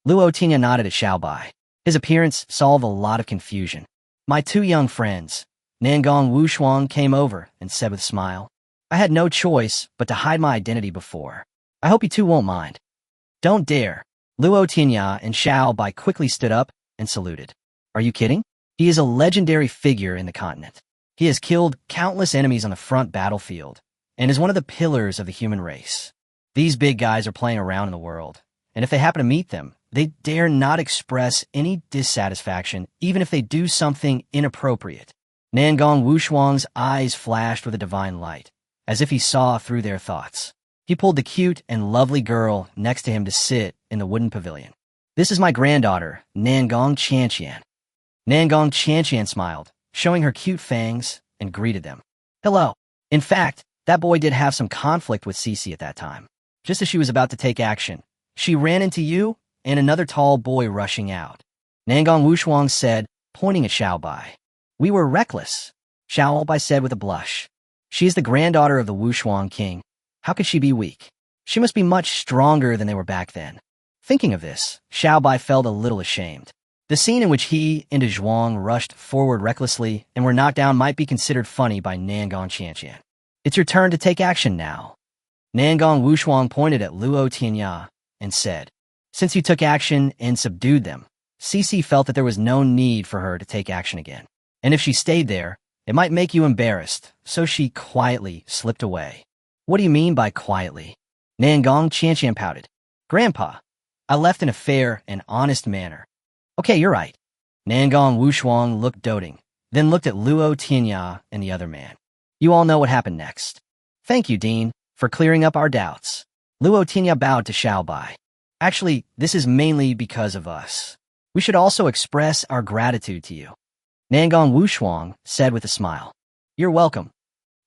Luo Tianya nodded at Xiaobai. His appearance solved a lot of confusion. "My two young friends, Nangong Wushuang, came over and said with a smile, 'I had no choice but to hide my identity before. I hope you two won't mind.'" "Don't dare." Luo Tianya and Xiaobai quickly stood up and saluted. "Are you kidding? He is a legendary figure in the continent. He has killed countless enemies on the front battlefield and is one of the pillars of the human race. These big guys are playing around in the world, and if they happen to meet them, they dare not express any dissatisfaction, even if they do something inappropriate." Nangong Wushuang's eyes flashed with a divine light, as if he saw through their thoughts. He pulled the cute and lovely girl next to him to sit in the wooden pavilion. "This is my granddaughter, Nangong Qianqian." Nangong Qianqian smiled, showing her cute fangs, and greeted them. "Hello." In fact, that boy did have some conflict with Cici at that time. Just as she was about to take action, she ran into you and another tall boy rushing out. Nangong Wushuang said, pointing at Xiaobai. "We were reckless," Xiaobai said with a blush. "She is the granddaughter of the Wushuang king. How could she be weak? She must be much stronger than they were back then." Thinking of this, Xiaobai felt a little ashamed. The scene in which he and Zhuang rushed forward recklessly and were knocked down might be considered funny by Nangong Qianqian. "It's your turn to take action now." Nangong Wushuang pointed at Luo Tianya and said, "Since you took action and subdued them, Cici felt that there was no need for her to take action again. And if she stayed there, it might make you embarrassed, so she quietly slipped away." "What do you mean by quietly?" Nangong Qianqian pouted. "Grandpa, I left in a fair and honest manner." "Okay, you're right." Nangong Wushuang looked doting, then looked at Luo Tianya and the other man. "You all know what happened next." "Thank you, Dean, for clearing up our doubts." Luo Tianya bowed to Xiaobai. "Actually, this is mainly because of us. We should also express our gratitude to you." Nangong Wushuang said with a smile. "You're welcome."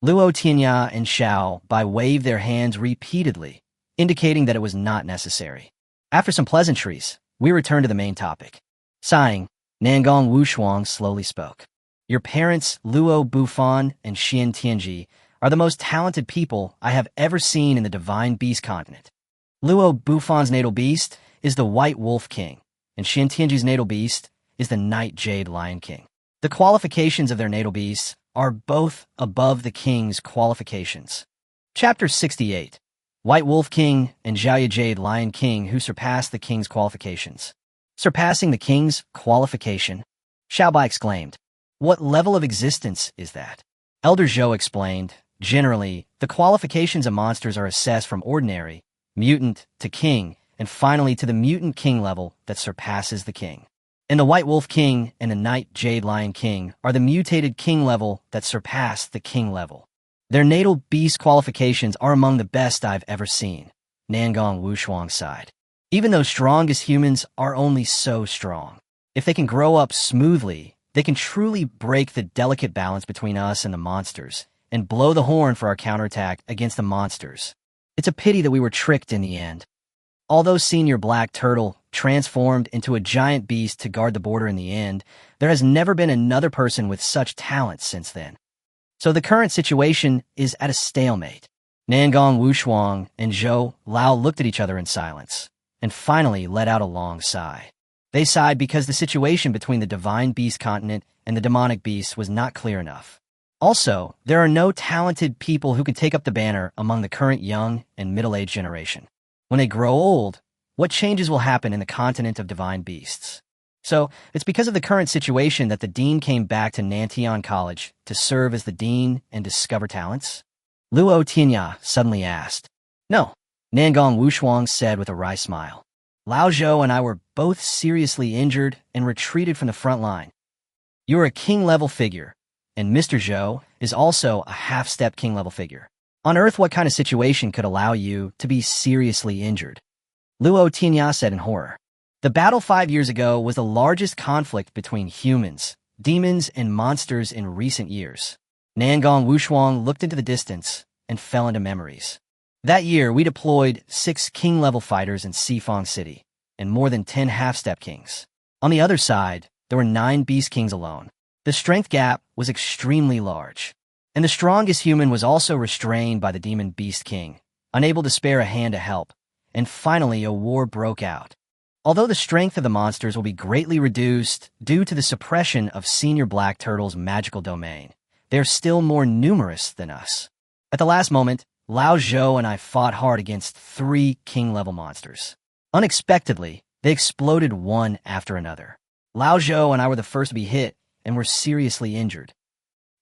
Luo Tianya and Xiaobai waved their hands repeatedly, indicating that it was not necessary. After some pleasantries, we returned to the main topic. Sighing, Nangong Wushuang slowly spoke. "Your parents, Luo Bufan and Xian Tianji, are the most talented people I have ever seen in the Divine Beast continent. Luo Bufan's natal beast is the White Wolf King, and Xian Tianji's natal beast is the Night Jade Lion King. The qualifications of their natal beasts are both above the king's qualifications. Chapter 68. White Wolf King and Xiaoya Jade Lion King who surpassed the king's qualifications. Surpassing the king's qualification? Xiaobai exclaimed. What level of existence is that? Elder Zhou explained. Generally, the qualifications of monsters are assessed from ordinary, mutant, to king, and finally to the mutant king level that surpasses the king. And the White Wolf King and the Night Jade Lion King are the mutated king level that surpass the king level. Their natal beast qualifications are among the best I've ever seen, Nangong Wushuang sighed. Even though strongest humans are only so strong, if they can grow up smoothly, they can truly break the delicate balance between us and the monsters and blow the horn for our counterattack against the monsters. It's a pity that we were tricked in the end. Although Senior Black Turtle transformed into a giant beast to guard the border in the end, there has never been another person with such talent since then. So the current situation is at a stalemate. Nangong Wushuang and Zhou Lao looked at each other in silence, and finally let out a long sigh. They sighed because the situation between the Divine Beast continent and the Demonic Beast was not clear enough. Also, there are no talented people who can take up the banner among the current young and middle-aged generation. When they grow old, what changes will happen in the continent of Divine Beasts? So, it's because of the current situation that the dean came back to Nantian College to serve as the dean and discover talents? Luo Tianya suddenly asked. No, Nangong Wushuang said with a wry smile. Lao Zhou and I were both seriously injured and retreated from the front line. You're a king-level figure, and Mr. Zhou is also a half-step king-level figure. On Earth, what kind of situation could allow you to be seriously injured? Luo Tianya said in horror. The battle 5 years ago was the largest conflict between humans, demons, and monsters in recent years. Nangong Wushuang looked into the distance and fell into memories. That year, we deployed 6 king-level fighters in Sifang City, and more than 10 half-step kings. On the other side, there were 9 beast kings alone. The strength gap was extremely large, and the strongest human was also restrained by the demon beast king, unable to spare a hand to help, and finally a war broke out. Although the strength of the monsters will be greatly reduced due to the suppression of Senior Black Turtle's magical domain, they are still more numerous than us. At the last moment, Lao Zhou and I fought hard against 3 king-level monsters. Unexpectedly, they exploded one after another. Lao Zhou and I were the first to be hit and were seriously injured.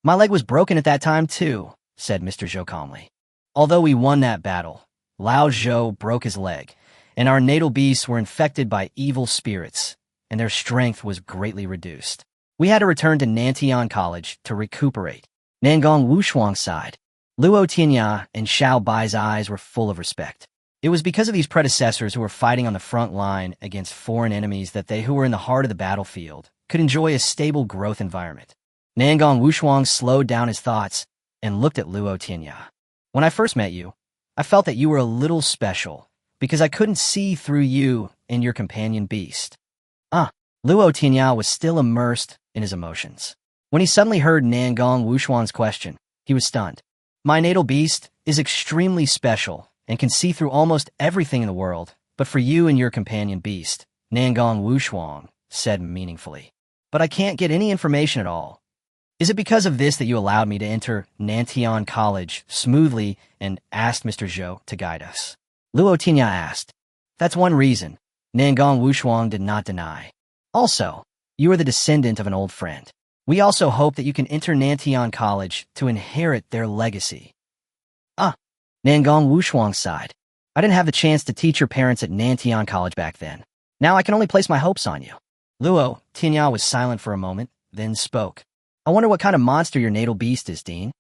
My leg was broken at that time too, said Mr. Zhou calmly. Although we won that battle, Lao Zhou broke his leg, and our natal beasts were infected by evil spirits, and their strength was greatly reduced. We had to return to Nantian College to recuperate. Nangong Wushuang sighed. Luo Tianya and Xiao Bai's eyes were full of respect. It was because of these predecessors who were fighting on the front line against foreign enemies that they who were in the heart of the battlefield could enjoy a stable growth environment. Nangong Wushuang slowed down his thoughts and looked at Luo Tianya. When I first met you, I felt that you were a little special, because I couldn't see through you and your companion beast. Luo Tianya was still immersed in his emotions. When he suddenly heard Nangong Wushuang's question, he was stunned. My natal beast is extremely special and can see through almost everything in the world, but for you and your companion beast, Nangong Wushuang said meaningfully. But I can't get any information at all. Is it because of this that you allowed me to enter Nantian College smoothly and asked Mr. Zhou to guide us? Luo Tianya asked. That's one reason, Nangong Wushuang did not deny. Also, you are the descendant of an old friend. We also hope that you can enter Nantian College to inherit their legacy. Nangong Wushuang sighed. I didn't have the chance to teach your parents at Nantian College back then. Now I can only place my hopes on you. Luo Tianya was silent for a moment, then spoke. I wonder what kind of monster your natal beast is, Dean.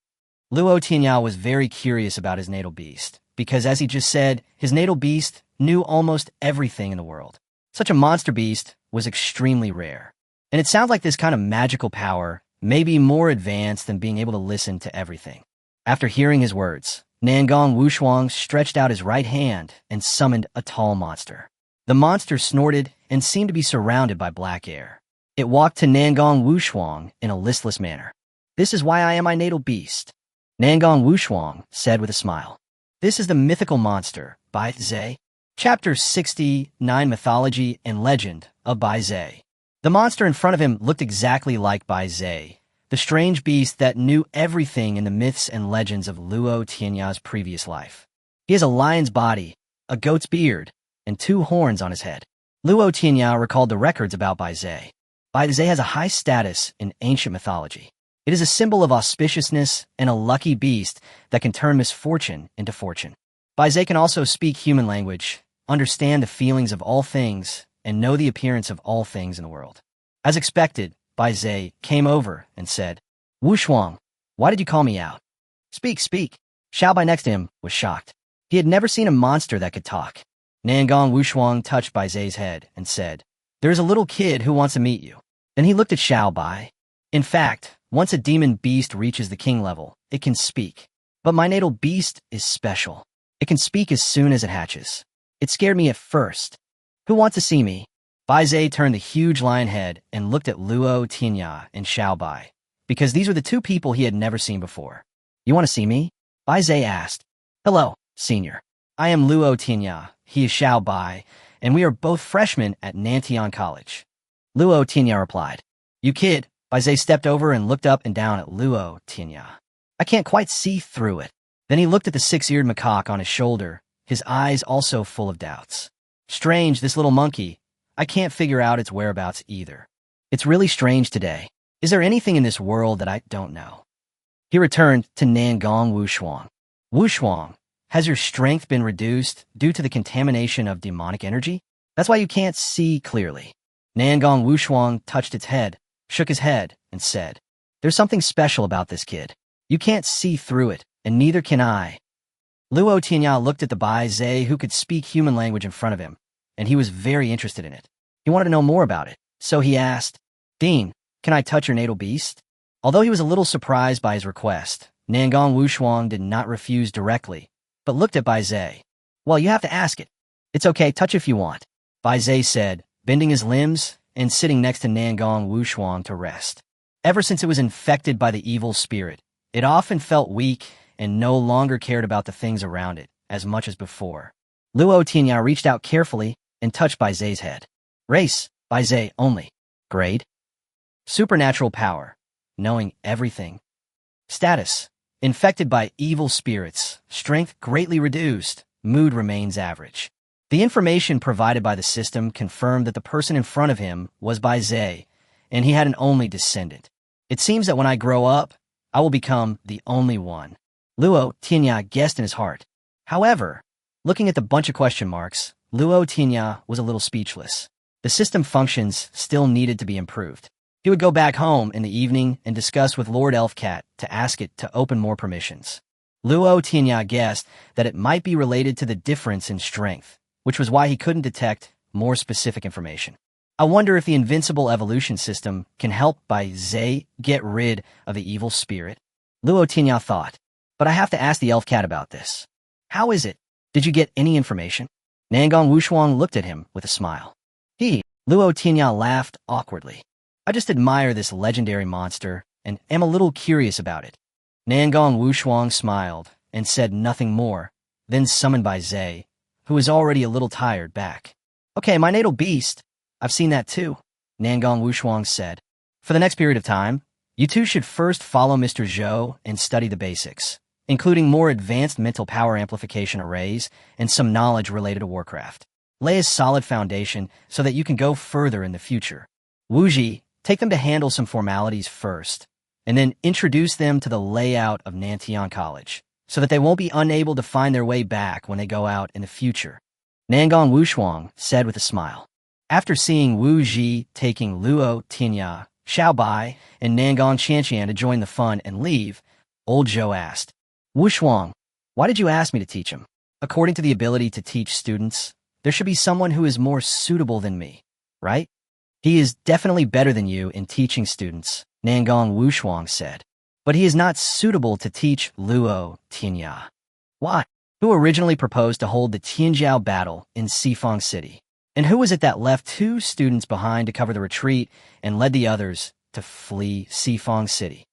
Luo Tianya was very curious about his natal beast, because as he just said, his natal beast knew almost everything in the world. Such a monster beast was extremely rare. And it sounds like this kind of magical power may be more advanced than being able to listen to everything. After hearing his words, Nangong Wushuang stretched out his right hand and summoned a tall monster. The monster snorted and seemed to be surrounded by black air. It walked to Nangong Wushuang in a listless manner. This is why I am my natal beast, Nangong Wushuang said with a smile. This is the mythical monster, Bai Zhe. Chapter 69 Mythology and Legend of Bai Zhe. The monster in front of him looked exactly like Bai Zhe, the strange beast that knew everything in the myths and legends of Luo Tianya's previous life. He has a lion's body, a goat's beard, and 2 horns on his head. Luo Tianya recalled the records about Bai Zhe. Bai Zhe has a high status in ancient mythology. It is a symbol of auspiciousness and a lucky beast that can turn misfortune into fortune. Bai Zhe can also speak human language, understand the feelings of all things, and know the appearance of all things in the world. As expected, Bai Zhe came over and said, "Wu Shuang, why did you call me out?" "Speak, speak." Xiao Bai next to him was shocked. He had never seen a monster that could talk. Nangong Wu Shuang touched Bai Zhe's head and said, "There is a little kid who wants to meet you." Then he looked at Xiao Bai. In fact, once a demon beast reaches the king level, it can speak. But my natal beast is special. It can speak as soon as it hatches. It scared me at first. "Who wants to see me?" Bai Zhe turned the huge lion head and looked at Luo Tianya and Xiao Bai, because these were the 2 people he had never seen before. "You want to see me?" Bai Zhe asked. "Hello, senior. I am Luo Tianya, he is Xiao Bai, and we are both freshmen at Nantian College." Luo Tianya replied. "You kid." Bai Zhe stepped over and looked up and down at Luo Tianya. "I can't quite see through it." Then he looked at the 6-eared macaque on his shoulder, his eyes also full of doubts. "Strange, this little monkey. I can't figure out its whereabouts either. It's really strange today. Is there anything in this world that I don't know?" He returned to Nangong Wu Shuang. "Wu Shuang, has your strength been reduced due to the contamination of demonic energy? That's why you can't see clearly." Nangong Wu Shuang touched its head, shook his head, and said, "There's something special about this kid. You can't see through it, and neither can I." Luo Tianya looked at the Bai Zhe who could speak human language in front of him, and he was very interested in it. He wanted to know more about it, so he asked, "Dean, can I touch your natal beast?" Although he was a little surprised by his request, Nangong Wu Shuang did not refuse directly, but looked at Bai Zhe. "Well, you have to ask it. It's okay, touch if you want," Bai Zhe said, bending his limbs and sitting next to Nangong Wu Shuang to rest. Ever since it was infected by the evil spirit, it often felt weak and no longer cared about the things around it as much as before. Luo Tianya reached out carefully and touched Bai Zhe's head. Race, Bai Zhe only. Grade, supernatural power, knowing everything. Status, infected by evil spirits, strength greatly reduced, mood remains average. The information provided by the system confirmed that the person in front of him was Bai Zhe, and he had an only descendant. "It seems that when I grow up, I will become the only one," Luo Tianya guessed in his heart. However, looking at the bunch of question marks, Luo Tianya was a little speechless. The system functions still needed to be improved. He would go back home in the evening and discuss with Lord Elfcat to ask it to open more permissions. Luo Tianya guessed that it might be related to the difference in strength, which was why he couldn't detect more specific information. "I wonder if the invincible evolution system can help Bai Zhe get rid of the evil spirit," Luo Tianya thought. "But I have to ask the elf cat about this. How is it? Did you get any information?" Nangong Wu Shuang looked at him with a smile. Luo Tianya laughed awkwardly. "I just admire this legendary monster and am a little curious about it." Nangong Wu Shuang smiled and said nothing more, then summoned Bai Zhe, who was already a little tired, back. "Okay, my natal beast. I've seen that too," Nangong Wu Shuang said. "For the next period of time, you two should first follow Mr. Zhou and study the basics, including more advanced mental power amplification arrays and some knowledge related to Warcraft. Lay a solid foundation so that you can go further in the future. Wu Ji, take them to handle some formalities first, and then introduce them to the layout of Nantian College, so that they won't be unable to find their way back when they go out in the future," Nangong Wu Shuang said with a smile. After seeing Wu Ji taking Luo Tianya, Xiao Bai, and Nangong Qianqian to join the fun and leave, old Zhou asked, "Wu Shuang, why did you ask me to teach him? According to the ability to teach students, there should be someone who is more suitable than me, right?" "He is definitely better than you in teaching students," Nangong Wu Shuang said. "But he is not suitable to teach Luo Tianya." "Why? Who originally proposed to hold the Tianjiao battle in Sifang City? And who was it that left 2 students behind to cover the retreat and led the others to flee Sifang City?"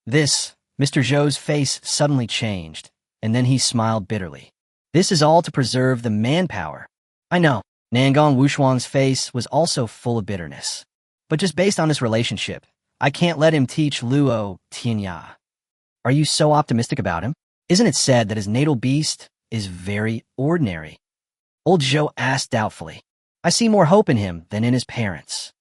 Mr. Zhou's face suddenly changed, and then he smiled bitterly. "This is all to preserve the manpower." "I know." Nangong Wu Shuang's face was also full of bitterness. "But just based on this relationship, I can't let him teach Luo Tianya. Are you so optimistic about him? Isn't it said that his natal beast is very ordinary? Old Zhou asked doubtfully. I see more hope in him than in his parents.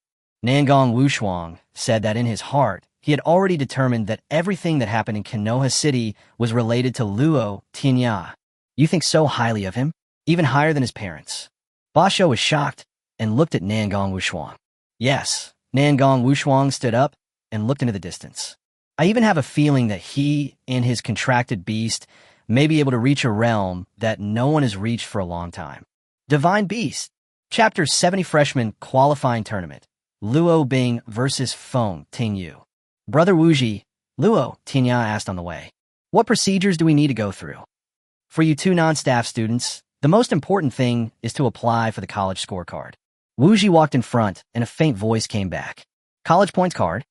Nangong Wushuang said that in his heart, he had already determined that everything that happened in Konoha City was related to Luo Tianya. You think so highly of him? Even higher than his parents? Basho was shocked and looked at Nangong Wushuang. Yes, Nangong Wushuang stood up and looked into the distance. I even have a feeling that he and his contracted beast may be able to reach a realm that no one has reached for a long time. Divine Beast. Chapter 70 Freshman Qualifying Tournament. Luo Bing versus Feng Tingyu. Brother Wuji, Luo Tianya asked on the way. What procedures do we need to go through? For you two non-staff students, the most important thing is to apply for the college scorecard. Wuji walked in front, and a faint voice came back. College points card?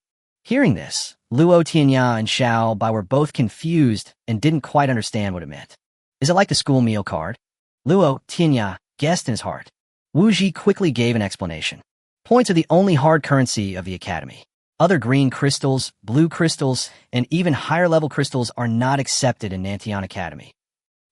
Hearing this, Luo Tianya and Xiao Bai were both confused and didn't quite understand what it meant. Is it like the school meal card? Luo Tianya guessed in his heart. Wuji quickly gave an explanation. Points are the only hard currency of the academy. Other green crystals, blue crystals, and even higher-level crystals are not accepted in Nantian Academy.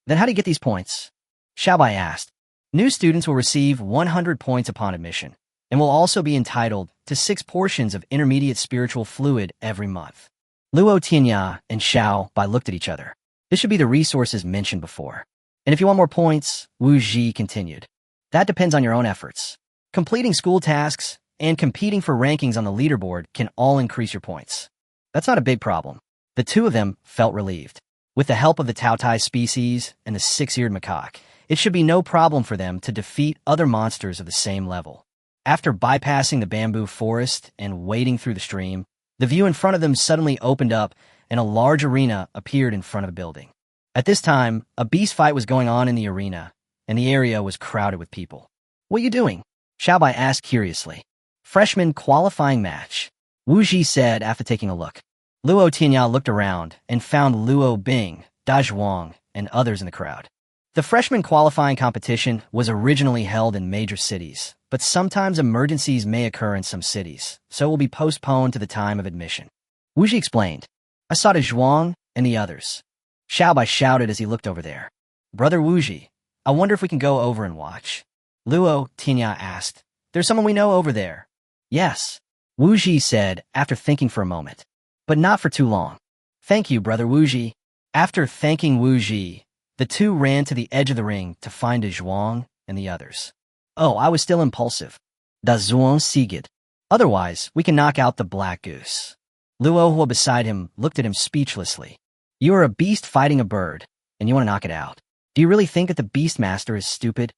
Then how do you get these points? Xiaobai asked. New students will receive 100 points upon admission, and will also be entitled to 6 portions of intermediate spiritual fluid every month. Luo Tianya and Xiao Bai looked at each other. This should be the resources mentioned before. And if you want more points, Wu Ji continued. That depends on your own efforts. Completing school tasks and competing for rankings on the leaderboard can all increase your points. That's not a big problem. The two of them felt relieved. With the help of the Taotai species and the 6-eared macaque, it should be no problem for them to defeat other monsters of the same level. After bypassing the bamboo forest and wading through the stream, the view in front of them suddenly opened up and a large arena appeared in front of the building. At this time, a beast fight was going on in the arena, and the area was crowded with people. What are you doing? Xiaobai asked curiously. Freshman qualifying match, Wu Ji said after taking a look. Luo Tianya looked around and found Luo Bing, Da Zhuang, and others in the crowd. The freshman qualifying competition was originally held in major cities, but sometimes emergencies may occur in some cities, so it will be postponed to the time of admission. Wu Ji explained. I saw Da Zhuang and the others. Xiaobai shouted as he looked over there. Brother Wu Ji, I wonder if we can go over and watch. Luo Tianya asked. There's someone we know over there. Yes, Wu Ji said after thinking for a moment. But not for too long. Thank you, Brother Wu Ji. After thanking Wu Ji, the two ran to the edge of the ring to find Zhuang and the others. Oh, I was still impulsive. Da Zhuang Sigid. Otherwise, we can knock out the black goose. Luo Hua beside him looked at him speechlessly. You are a beast fighting a bird, and you want to knock it out. Do you really think that the Beastmaster is stupid?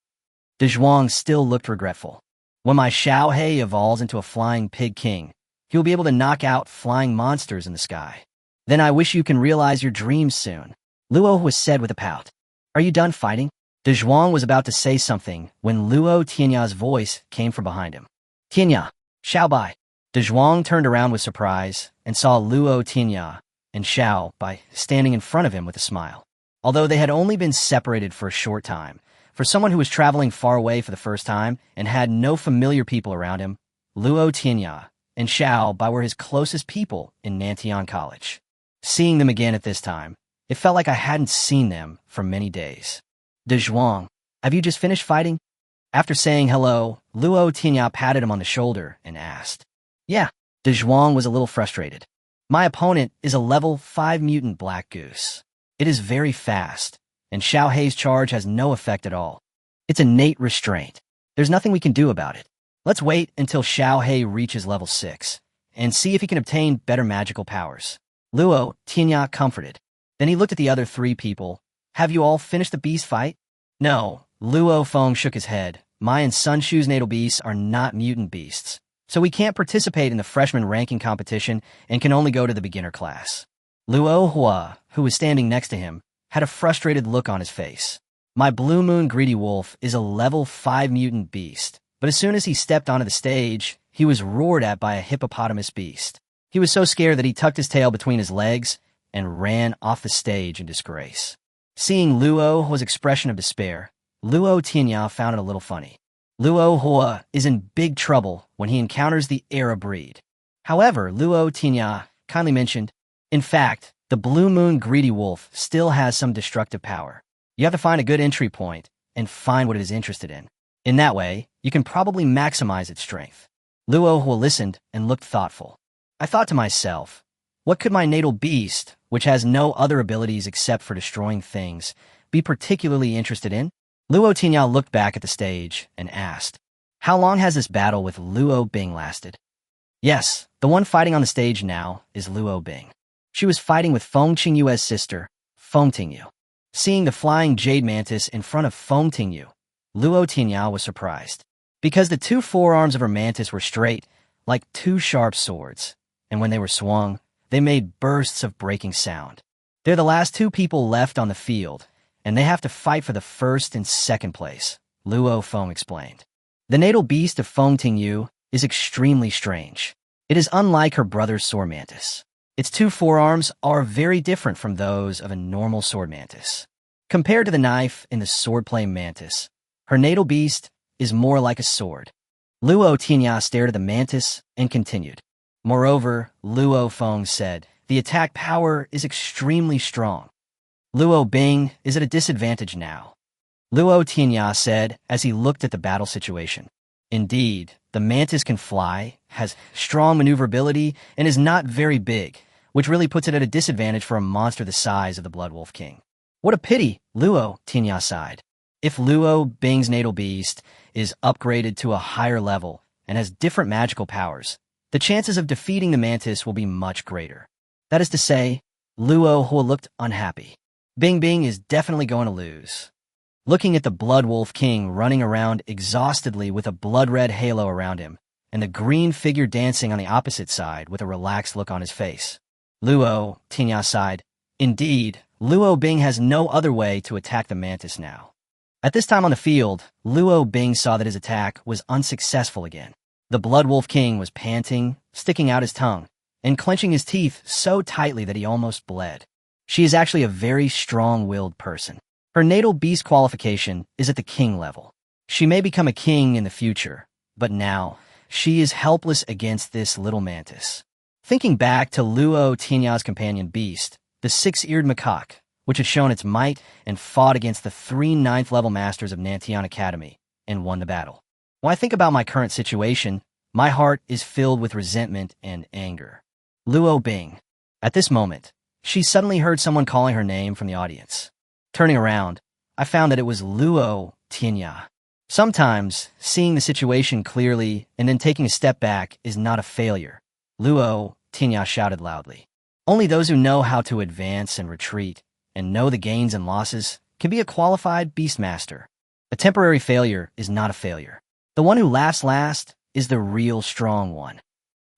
Da Zhuang still looked regretful. When my Xiao Hei evolves into a flying pig king, he will be able to knock out flying monsters in the sky. Then I wish you can realize your dreams soon. Luo was said with a pout. Are you done fighting? Da Zhuang was about to say something when Luo Tianya's voice came from behind him. Tianya, Xiao Bai. Da Zhuang turned around with surprise and saw Luo Tianya and Xiao Bai standing in front of him with a smile. Although they had only been separated for a short time, for someone who was traveling far away for the first time and had no familiar people around him, Luo Tianya and Xiao Bai were his closest people in Nantian College. Seeing them again at this time, it felt like I hadn't seen them for many days. Da Zhuang, have you just finished fighting? After saying hello, Luo Tianya patted him on the shoulder and asked. Yeah, Da Zhuang was a little frustrated. My opponent is a level 5 mutant black goose. It is very fast, and Xiao Hei's charge has no effect at all. It's innate restraint. There's nothing we can do about it. Let's wait until Xiao Hei reaches level 6, and see if he can obtain better magical powers. Luo Tianya comforted. Then he looked at the other 3 people. Have you all finished the beast fight? No, Luo Feng shook his head. My and Sunshu's natal beasts are not mutant beasts, so we can't participate in the freshman ranking competition and can only go to the beginner class. Luo Hua, who was standing next to him, had a frustrated look on his face. My Blue Moon Greedy Wolf is a level 5 mutant beast, but as soon as he stepped onto the stage, he was roared at by a hippopotamus beast. He was so scared that he tucked his tail between his legs and ran off the stage in disgrace. Seeing Luo Hua's expression of despair, Luo Tianya found it a little funny. Luo Hua is in big trouble when he encounters the Arab breed. However, Luo Tianya kindly mentioned, in fact, the blue moon greedy wolf still has some destructive power. You have to find a good entry point and find what it is interested in. In that way, you can probably maximize its strength. Luo listened and looked thoughtful. I thought to myself, what could my natal beast, which has no other abilities except for destroying things, be particularly interested in? Luo Tianya looked back at the stage and asked, how long has this battle with Luo Bing lasted? Yes, the one fighting on the stage now is Luo Bing. She was fighting with Feng Qingyu's sister, Feng Tingyu. Seeing the flying jade mantis in front of Feng Tingyu, Luo Tianya was surprised, because the two forearms of her mantis were straight, like two sharp swords, and when they were swung, they made bursts of breaking sound. They're the last two people left on the field, and they have to fight for the first and second place, Luo Feng explained. The natal beast of Feng Tingyu is extremely strange. It is unlike her brother's sword mantis. Its two forearms are very different from those of a normal sword mantis. Compared to the knife in the swordplay mantis, her natal beast is more like a sword. Luo Tianya stared at the mantis and continued. Moreover, Luo Feng said, the attack power is extremely strong. Luo Bing is at a disadvantage now. Luo Tianya said as he looked at the battle situation. Indeed, the mantis can fly, has strong maneuverability, and is not very big, which really puts it at a disadvantage for a monster the size of the Blood Wolf King. What a pity, Luo Tianya sighed. If Luo Bing's natal beast is upgraded to a higher level and has different magical powers, the chances of defeating the mantis will be much greater. That is to say, Luo looked unhappy. Bing is definitely going to lose. Looking at the Blood Wolf King running around exhaustedly with a blood-red halo around him, and the green figure dancing on the opposite side with a relaxed look on his face, Luo Tianya sighed. Indeed, Luo Bing has no other way to attack the mantis now. At this time on the field, Luo Bing saw that his attack was unsuccessful again. The Blood Wolf King was panting, sticking out his tongue, and clenching his teeth so tightly that he almost bled. She is actually a very strong-willed person. Her natal beast qualification is at the king level. She may become a king in the future, but now she is helpless against this little mantis. Thinking back to Luo Tianya's companion beast, the six-eared macaque, which had shown its might and fought against the three ninth-level masters of Nantian Academy and won the battle. When I think about my current situation, my heart is filled with resentment and anger. Luo Bing. At this moment, she suddenly heard someone calling her name from the audience. Turning around, I found that it was Luo Tianya. Sometimes, seeing the situation clearly and then taking a step back is not a failure. Luo Tianya shouted loudly. Only those who know how to advance and retreat and know the gains and losses can be a qualified beastmaster. A temporary failure is not a failure. The one who laughs last is the real strong one.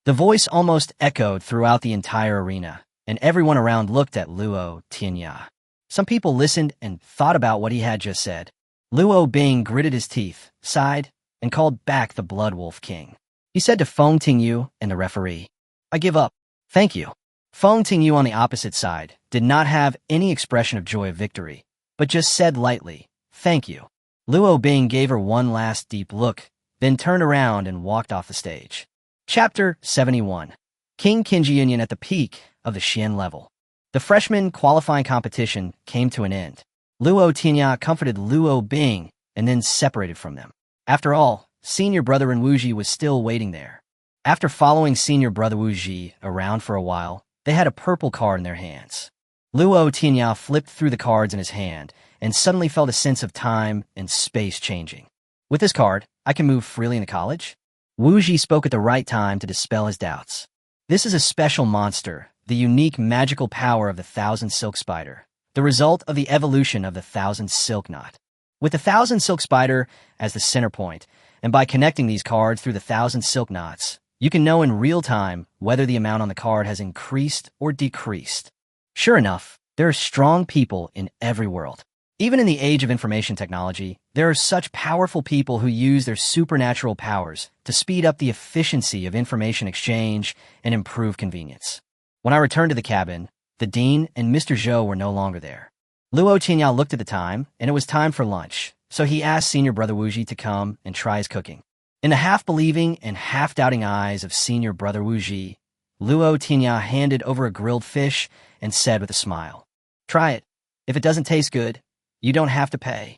The voice almost echoed throughout the entire arena, and everyone around looked at Luo Tianya. Some people listened and thought about what he had just said. Luo Bing gritted his teeth, sighed, and called back the Blood Wolf King. He said to Feng Tingyu and the referee, I give up. Thank you. Feng Tingyu on the opposite side did not have any expression of joy of victory, but just said lightly, thank you. Luo Bing gave her one last deep look, then turned around and walked off the stage. Chapter 71. King Qinglong at the peak of the Xian level. The freshman qualifying competition came to an end. Luo Tianya comforted Luo Bing and then separated from them. After all, senior brother Wuji was still waiting there. After following senior brother Wuji around for a while, they had a purple card in their hands. Luo Tianya flipped through the cards in his hand and suddenly felt a sense of time and space changing. With this card, I can move freely into college? Wuji spoke at the right time to dispel his doubts. This is a special monster, the unique magical power of the Thousand Silk Spider, the result of the evolution of the Thousand Silk Knot. With the Thousand Silk Spider as the center point, and by connecting these cards through the Thousand Silk Knots, you can know in real time whether the amount on the card has increased or decreased. Sure enough, there are strong people in every world. Even in the age of information technology, there are such powerful people who use their supernatural powers to speed up the efficiency of information exchange and improve convenience. When I returned to the cabin, the dean and Mr. Zhou were no longer there. Luo Tianya looked at the time, and it was time for lunch, so he asked senior brother Wuji to come and try his cooking. In the half-believing and half-doubting eyes of senior brother Wu Ji, Luo Tianya handed over a grilled fish and said with a smile, "Try it. If it doesn't taste good, you don't have to pay."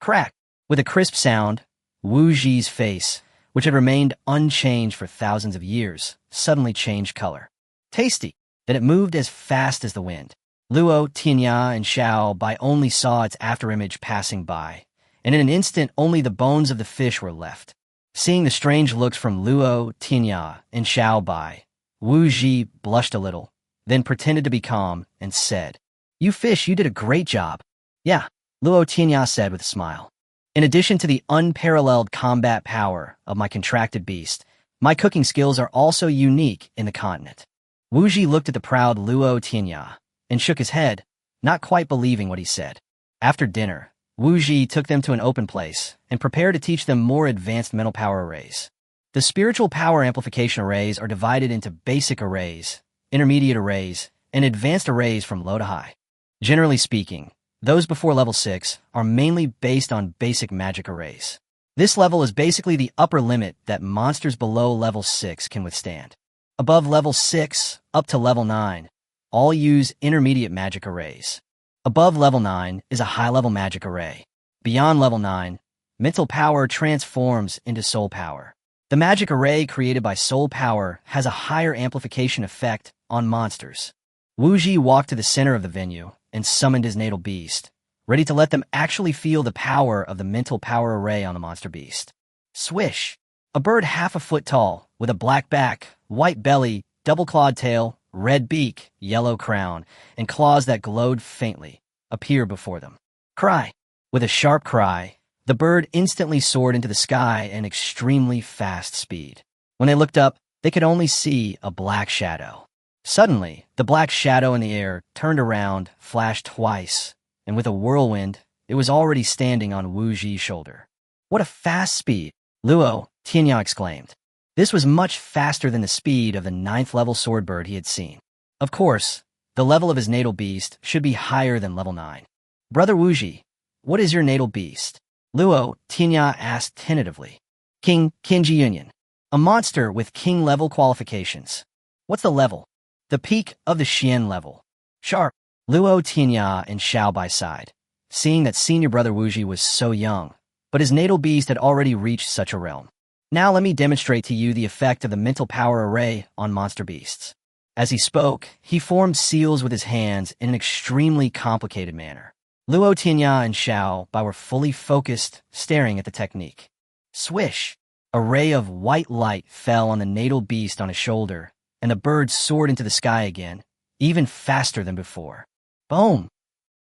Crack! With a crisp sound, Wu Ji's face, which had remained unchanged for thousands of years, suddenly changed color. Tasty! Then it moved as fast as the wind. Luo, Tianya, and Xiao Bai only saw its afterimage passing by, and in an instant only the bones of the fish were left. Seeing the strange looks from Luo, Tianya, and Xiao Bai, Wu Ji blushed a little, then pretended to be calm and said, "You fish, you did a great job." "Yeah," Luo Tianya said with a smile. "In addition to the unparalleled combat power of my contracted beast, my cooking skills are also unique in the continent." Wu Ji looked at the proud Luo Tianya and shook his head, not quite believing what he said. After dinner, Wu Ji took them to an open place and prepared to teach them more advanced mental power arrays. The spiritual power amplification arrays are divided into basic arrays, intermediate arrays, and advanced arrays from low to high. Generally speaking, those before level 6 are mainly based on basic magic arrays. This level is basically the upper limit that monsters below level 6 can withstand. Above level 6 up to level 9, all use intermediate magic arrays. Above level 9 is a high-level magic array. Beyond level 9, mental power transforms into soul power. The magic array created by soul power has a higher amplification effect on monsters. Wu Ji walked to the center of the venue and summoned his natal beast, ready to let them actually feel the power of the mental power array on the monster beast. Swish! A bird half a foot tall, with a black back, white belly, double-clawed tail, red beak, yellow crown, and claws that glowed faintly, appeared before them. Cry! With a sharp cry, the bird instantly soared into the sky at an extremely fast speed. When they looked up, they could only see a black shadow. Suddenly, the black shadow in the air turned around, flashed twice, and with a whirlwind, it was already standing on Wu Ji's shoulder. "What a fast speed!" Luo Tianya exclaimed. This was much faster than the speed of the 9th-level swordbird he had seen. Of course, the level of his natal beast should be higher than level 9. "Brother Wu Ji, what is your natal beast?" Luo Tianya asked tentatively. Qingji Union. A monster with king-level qualifications. "What's the level?" "The peak of the Xian level." "Sharp." Luo Tianya and Xiao Bai sighed, seeing that senior brother Wu Ji was so young, but his natal beast had already reached such a realm. "Now let me demonstrate to you the effect of the mental power array on monster beasts." As he spoke, he formed seals with his hands in an extremely complicated manner. Luo Tianya and Xiao Bai were fully focused, staring at the technique. Swish! A ray of white light fell on the natal beast on his shoulder, and the bird soared into the sky again, even faster than before. Boom!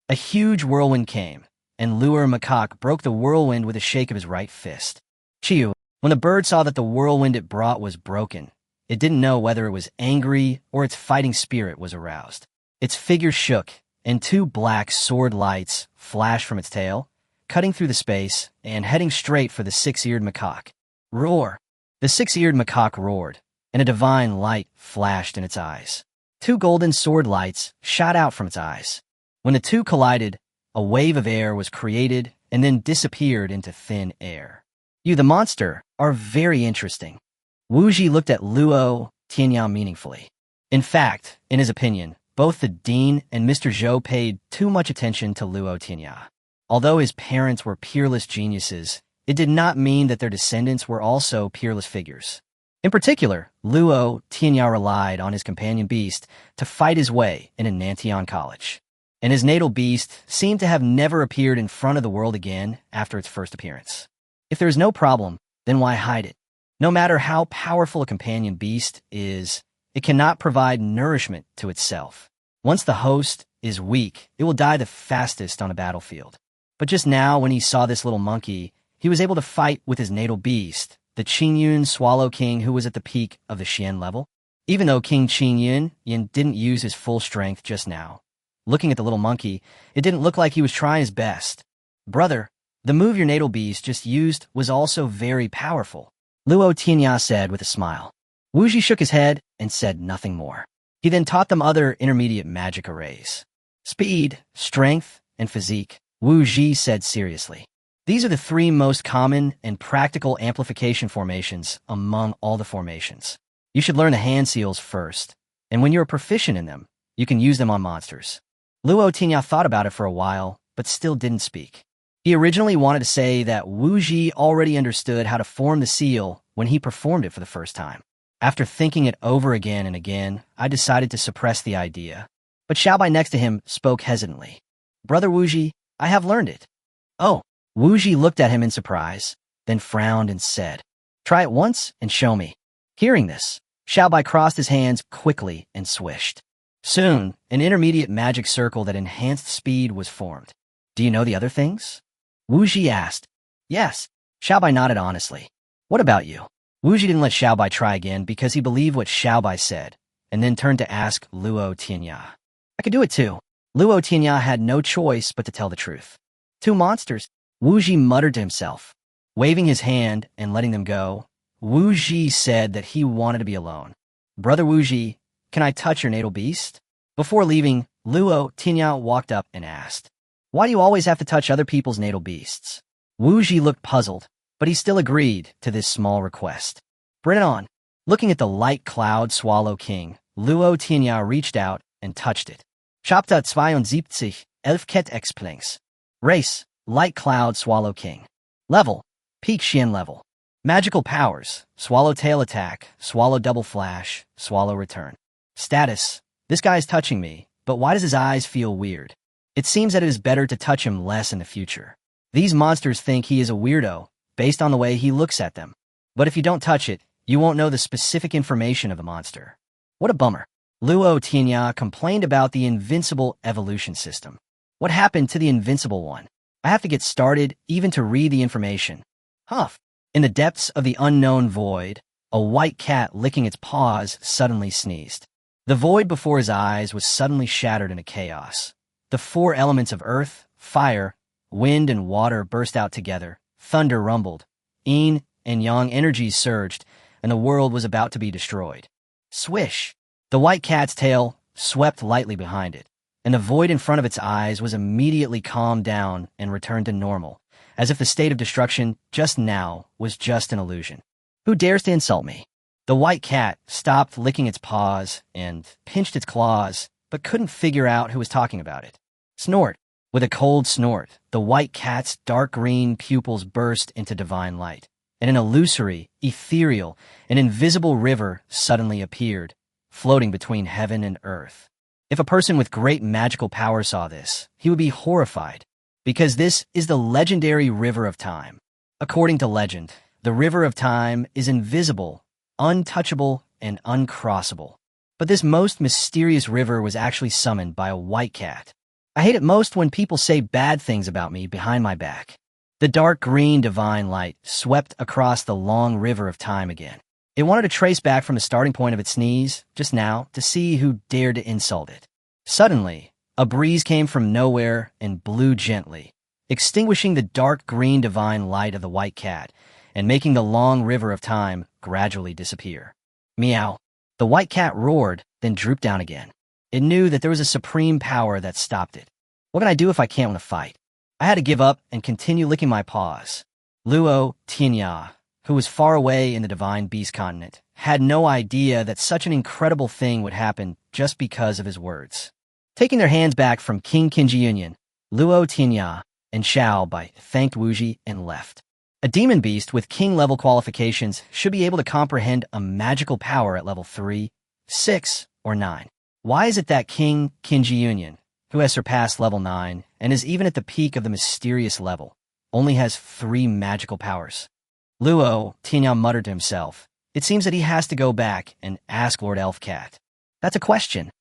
A huge whirlwind came, and Luo Macaque broke the whirlwind with a shake of his right fist. Chiu, when the bird saw that the whirlwind it brought was broken, it didn't know whether it was angry or its fighting spirit was aroused. Its figure shook, and 2 black sword lights flashed from its tail, cutting through the space and heading straight for the 6-eared macaque. Roar! The 6-eared macaque roared, and a divine light flashed in its eyes. 2 golden sword lights shot out from its eyes. When the two collided, a wave of air was created and then disappeared into thin air. "You, the monster, are very interesting." Wu Ji looked at Luo Tianya meaningfully. In fact, in his opinion, both the dean and Mr. Zhou paid too much attention to Luo Tianya. Although his parents were peerless geniuses, it did not mean that their descendants were also peerless figures. In particular, Luo Tianya relied on his companion beast to fight his way in a Nantian college, and his natal beast seemed to have never appeared in front of the world again after its first appearance. If there is no problem, then why hide it? No matter how powerful a companion beast is, it cannot provide nourishment to itself. Once the host is weak, it will die the fastest on a battlefield. But just now, when he saw this little monkey, he was able to fight with his natal beast, the Qingyun Swallow King, who was at the peak of the Xian level. Even though King Qingyun didn't use his full strength just now. Looking at the little monkey, it didn't look like he was trying his best. "Brother, the move your natal beast just used was also very powerful," Luo Tianya said with a smile. Wu Ji shook his head and said nothing more. He then taught them other intermediate magic arrays. "Speed, strength, and physique," Wu Ji said seriously. These are the three most common and practical amplification formations among all the formations. You should learn the hand seals first, and when you're proficient in them, you can use them on monsters. Luo Tianya thought about it for a while, but still didn't speak. He originally wanted to say that Wu Ji already understood how to form the seal when he performed it for the first time. After thinking it over again and again, I decided to suppress the idea. But Xiaobai next to him spoke hesitantly. Brother Wu Ji, I have learned it. Oh. Wu Ji looked at him in surprise, then frowned and said, Try it once and show me. Hearing this, Xiaobai crossed his hands quickly and swished. Soon, an intermediate magic circle that enhanced speed was formed. Do you know the other things? Wu Ji asked. Yes. Xiaobai nodded honestly. What about you? Wu Ji didn't let Xiaobai try again because he believed what Xiaobai said, and then turned to ask Luo Tianya. I could do it too. Luo Tianya had no choice but to tell the truth. 2 monsters. Wu Ji muttered to himself. Waving his hand and letting them go, Wu Ji said that he wanted to be alone. Brother Wu Ji, can I touch your natal beast? Before leaving, Luo Tianya walked up and asked, Why do you always have to touch other people's natal beasts? Wu Ji looked puzzled, but he still agreed to this small request. Bring it on. Looking at the light cloud swallow king, Luo Tianya reached out and touched it. Chapter 72, Elfket Explains. Race. Light Cloud Swallow King. Level, Peak Xian level. Magical powers, Swallowtail attack, Swallow double flash, Swallow return. Status, this guy is touching me, but why does his eyes feel weird? It seems that it is better to touch him less in the future. These monsters think he is a weirdo, based on the way he looks at them. But if you don't touch it, you won't know the specific information of the monster. What a bummer. Luo Tianya complained about the invincible evolution system. What happened to the invincible one? I have to get started even to read the information. Huff. In the depths of the unknown void, a white cat licking its paws suddenly sneezed. The void before his eyes was suddenly shattered into chaos. The 4 elements of earth, fire, wind, and water burst out together. Thunder rumbled. Yin and yang energies surged, and the world was about to be destroyed. Swish. The white cat's tail swept lightly behind it, and the void in front of its eyes was immediately calmed down and returned to normal, as if the state of destruction just now was just an illusion. Who dares to insult me? The white cat stopped licking its paws and pinched its claws, but couldn't figure out who was talking about it. Snort. With a cold snort, the white cat's dark green pupils burst into divine light, and an illusory, ethereal, and invisible river suddenly appeared, floating between heaven and earth. If a person with great magical power saw this, he would be horrified, because this is the legendary River of Time. According to legend, the River of Time is invisible, untouchable, and uncrossable. But this most mysterious river was actually summoned by a white cat. I hate it most when people say bad things about me behind my back. The dark green divine light swept across the long River of Time again. It wanted to trace back from the starting point of its sneeze, just now, to see who dared to insult it. Suddenly, a breeze came from nowhere and blew gently, extinguishing the dark green divine light of the white cat and making the long River of Time gradually disappear. Meow. The white cat roared, then drooped down again. It knew that there was a supreme power that stopped it. What can I do if I can't win a fight? I had to give up and continue licking my paws. Luo Tianya, who was far away in the divine beast continent, had no idea that such an incredible thing would happen just because of his words. Taking their hands back from King Qinglong, Luo Tianya and Xiaobai thanked Wu Ji and left. A demon beast with king-level qualifications should be able to comprehend a magical power at level 3, 6, or 9. Why is it that King Qinglong, who has surpassed level 9 and is even at the peak of the mysterious level, only has 3 magical powers? Luo Tianya muttered to himself. It seems that he has to go back and ask Lord Elfcat. That's a question.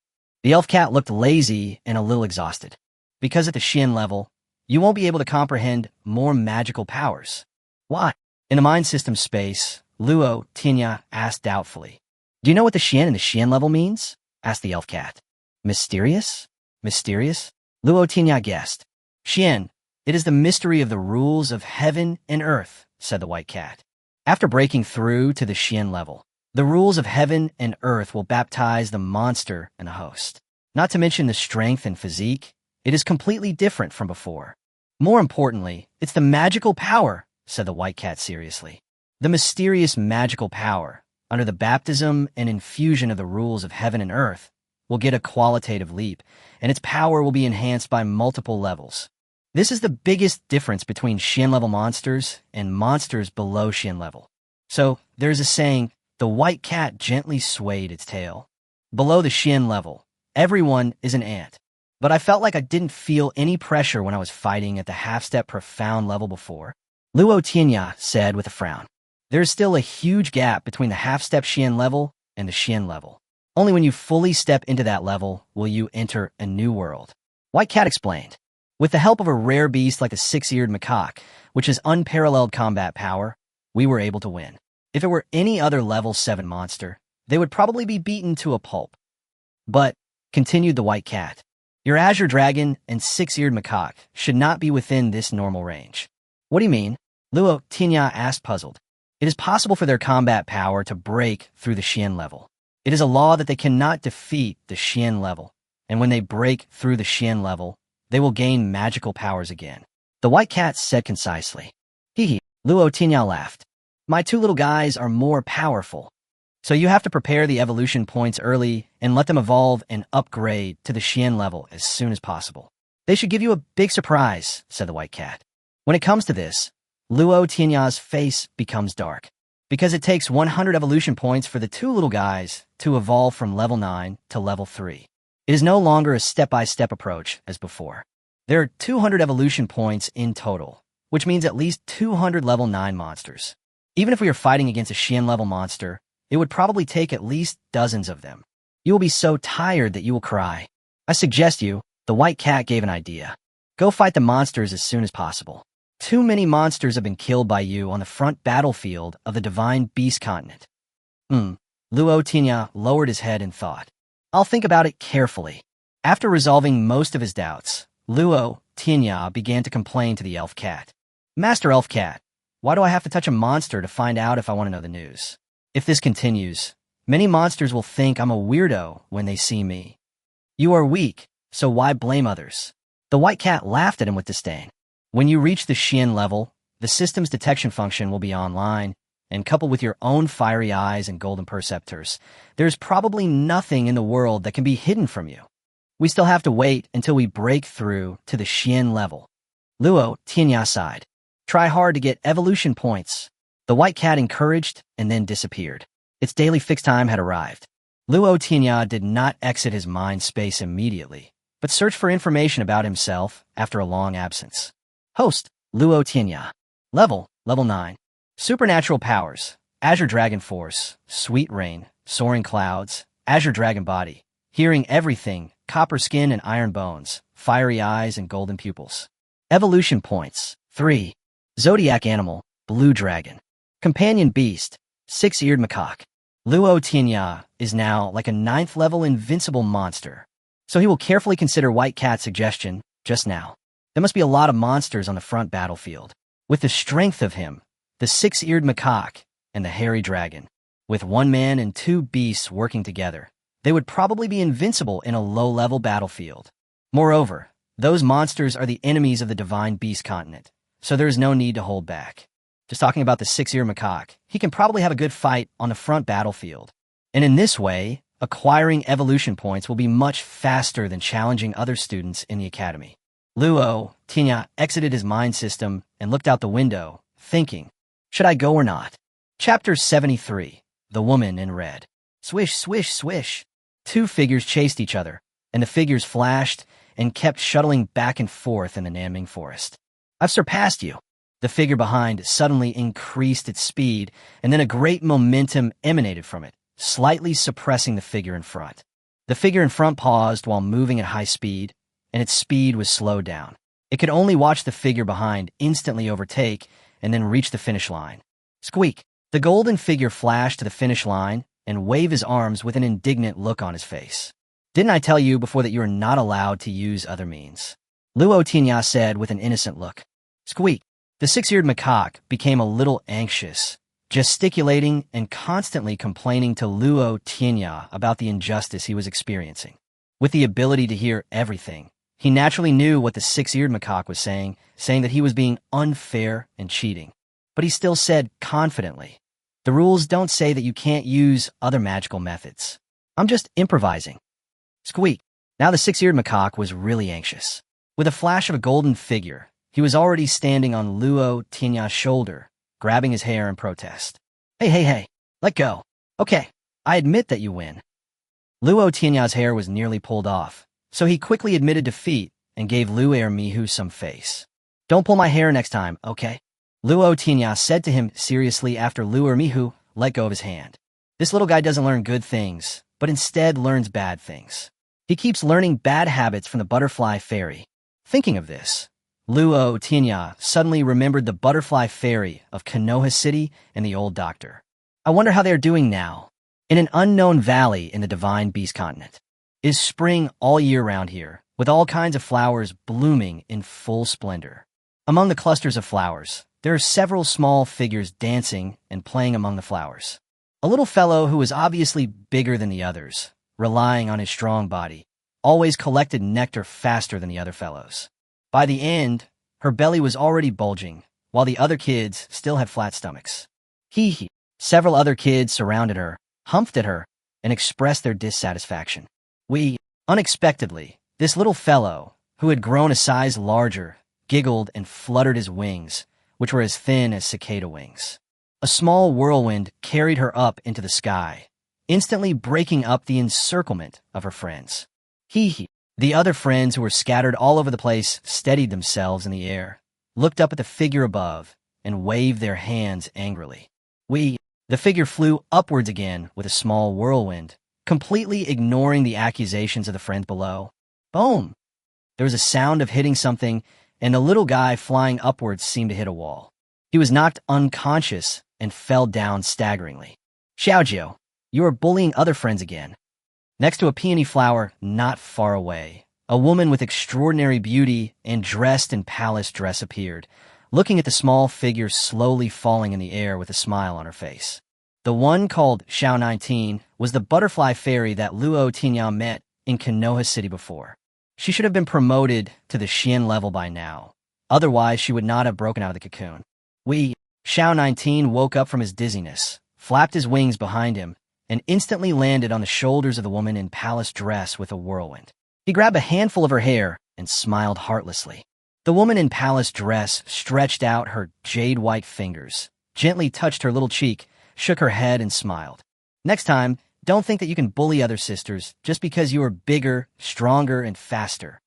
The Elfcat looked lazy and a little exhausted. Because at the Xian level, you won't be able to comprehend more magical powers. Why? In the mind system space, Luo Tianya asked doubtfully. Do you know what the Xian and the Xian level means? Asked the Elfcat. Mysterious? Mysterious? Luo Tianya guessed. Xian, it is the mystery of the rules of heaven and earth, said the white cat. After breaking through to the Xian level, the rules of heaven and earth will baptize the monster and the host. Not to mention the strength and physique, it is completely different from before. More importantly, it's the magical power, said the white cat seriously. The mysterious magical power, under the baptism and infusion of the rules of heaven and earth, will get a qualitative leap, and its power will be enhanced by multiple levels. This is the biggest difference between Xian-level monsters and monsters below Xian level. So, there's a saying, the white cat gently swayed its tail. Below the Xian level, everyone is an ant. But I felt like I didn't feel any pressure when I was fighting at the half-step profound level before. Luo Tianya said with a frown. There's still a huge gap between the half-step Xian level and the Xian level. Only when you fully step into that level will you enter a new world. White Cat explained. With the help of a rare beast like the six-eared macaque, which has unparalleled combat power, we were able to win. If it were any other level 7 monster, they would probably be beaten to a pulp. But, continued the White Cat, your azure dragon and six-eared macaque should not be within this normal range. What do you mean? Luo Tianya asked, puzzled. It is possible for their combat power to break through the Xian level. It is a law that they cannot defeat the Xian level, and when they break through the Xian level, they will gain magical powers again. The White Cat said concisely. Hee. Luo Tianya laughed. My two little guys are more powerful. So you have to prepare the evolution points early and let them evolve and upgrade to the Xian level as soon as possible. They should give you a big surprise, said the White Cat. When it comes to this, Luo Tianya's face becomes dark, because it takes 100 evolution points for the two little guys to evolve from level 9 to level 3. It is no longer a step-by-step approach as before. There are 200 evolution points in total, which means at least 200 level 9 monsters. Even if we are fighting against a Xian-level monster, it would probably take at least dozens of them. You will be so tired that you will cry. I suggest you, the White Cat gave an idea. Go fight the monsters as soon as possible. Too many monsters have been killed by you on the front battlefield of the Divine Beast Continent. Luo Tianya lowered his head in thought. I'll think about it carefully. After resolving most of his doubts, Luo Tianya began to complain to the Elf Cat. Master Elf Cat, why do I have to touch a monster to find out if I want to know the news? If this continues, many monsters will think I'm a weirdo when they see me. You are weak, so why blame others? The White Cat laughed at him with disdain. When you reach the Xian level, the system's detection function will be online, and coupled with your own fiery eyes and golden perceptors, there's probably nothing in the world that can be hidden from you. We still have to wait until we break through to the Xian level. Luo Tianya sighed. Try hard to get evolution points. The White Cat encouraged and then disappeared. Its daily fixed time had arrived. Luo Tianya did not exit his mind space immediately, but searched for information about himself after a long absence. Host, Luo Tianya. Level 9. Supernatural powers, Azure Dragon Force, Sweet Rain, Soaring Clouds, Azure Dragon Body, Hearing Everything, Copper Skin and Iron Bones, Fiery Eyes and Golden Pupils. Evolution Points, 3. Zodiac Animal, Blue Dragon. Companion Beast, Six-Eared Macaque. Luo Tianya is now like a 9th level invincible monster, so he will carefully consider White Cat's suggestion just now. There must be a lot of monsters on the front battlefield. With the strength of him, the six-eared macaque, and the hairy dragon, with one man and two beasts working together, they would probably be invincible in a low-level battlefield. Moreover, those monsters are the enemies of the Divine Beast Continent, so there is no need to hold back. Just talking about the six-eared macaque, he can probably have a good fight on the front battlefield. And in this way, acquiring evolution points will be much faster than challenging other students in the academy. Luo Tianya exited his mind system and looked out the window, thinking, should I go or not? Chapter 73. The Woman in Red. Swish, swish, swish. Two figures chased each other, and the figures flashed and kept shuttling back and forth in the Nanming forest. I've surpassed you. The figure behind suddenly increased its speed, and then a great momentum emanated from it, slightly suppressing the figure in front. The figure in front paused while moving at high speed, and its speed was slowed down. It could only watch the figure behind instantly overtake and then reach the finish line. Squeak! The golden figure flashed to the finish line and waved his arms with an indignant look on his face. Didn't I tell you before that you are not allowed to use other means? Luo Tianya said with an innocent look. Squeak! The six-eared macaque became a little anxious, gesticulating and constantly complaining to Luo Tianya about the injustice he was experiencing. With the ability to hear everything, he naturally knew what the six-eared macaque was saying saying that he was being unfair and cheating. But he still said confidently, "The rules don't say that you can't use other magical methods. I'm just improvising." Squeak. Now the six-eared macaque was really anxious. With a flash of a golden figure, he was already standing on Luo Tianya's shoulder, grabbing his hair in protest. Hey, let go. Okay, I admit that you win." Luo Tianya's hair was nearly pulled off, so he quickly admitted defeat and gave Luo Mihu some face. "Don't pull my hair next time, okay?" Luo Tianya said to him seriously after Luo Mihu let go of his hand. This little guy doesn't learn good things, but instead learns bad things. He keeps learning bad habits from the butterfly fairy. Thinking of this, Luo Tianya suddenly remembered the butterfly fairy of Konoha City and the old doctor. I wonder how they're doing now. In an unknown valley in the Divine Beast continent. It is spring all year round here, with all kinds of flowers blooming in full splendor. Among the clusters of flowers, there are several small figures dancing and playing among the flowers. A little fellow who was obviously bigger than the others, relying on his strong body, always collected nectar faster than the other fellows. By the end, her belly was already bulging, while the other kids still had flat stomachs. Hee. Several other kids surrounded her, humphed at her, and expressed their dissatisfaction. Unexpectedly, this little fellow, who had grown a size larger, giggled and fluttered his wings, which were as thin as cicada wings. A small whirlwind carried her up into the sky, instantly breaking up the encirclement of her friends. The other friends who were scattered all over the place steadied themselves in the air, looked up at the figure above, and waved their hands angrily. The figure flew upwards again with a small whirlwind, completely ignoring the accusations of the friends below. Boom! There was a sound of hitting something, and the little guy flying upwards seemed to hit a wall. He was knocked unconscious and fell down staggeringly. Xiaojiu, you are bullying other friends again. Next to a peony flower not far away, a woman with extraordinary beauty and dressed in palace dress appeared, looking at the small figure slowly falling in the air with a smile on her face. The one called Xiao 19 was the butterfly fairy that Luo Tianya met in Konoha City before. She should have been promoted to the Xian level by now. Otherwise, she would not have broken out of the cocoon. Xiao 19 woke up from his dizziness, flapped his wings behind him, and instantly landed on the shoulders of the woman in palace dress with a whirlwind. He grabbed a handful of her hair and smiled heartlessly. The woman in palace dress stretched out her jade-white fingers, gently touched her little cheek, shook her head, and smiled. Next time, don't think that you can bully other sisters just because you are bigger, stronger, and faster.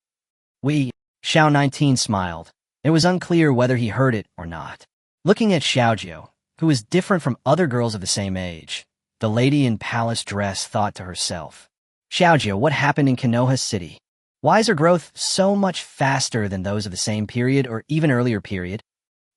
Xiao 19 smiled. It was unclear whether he heard it or not. Looking at Xiaojiu, who was different from other girls of the same age, the lady in palace dress thought to herself, Xiaojiu, what happened in Konoha City? Why is her growth so much faster than those of the same period or even earlier period?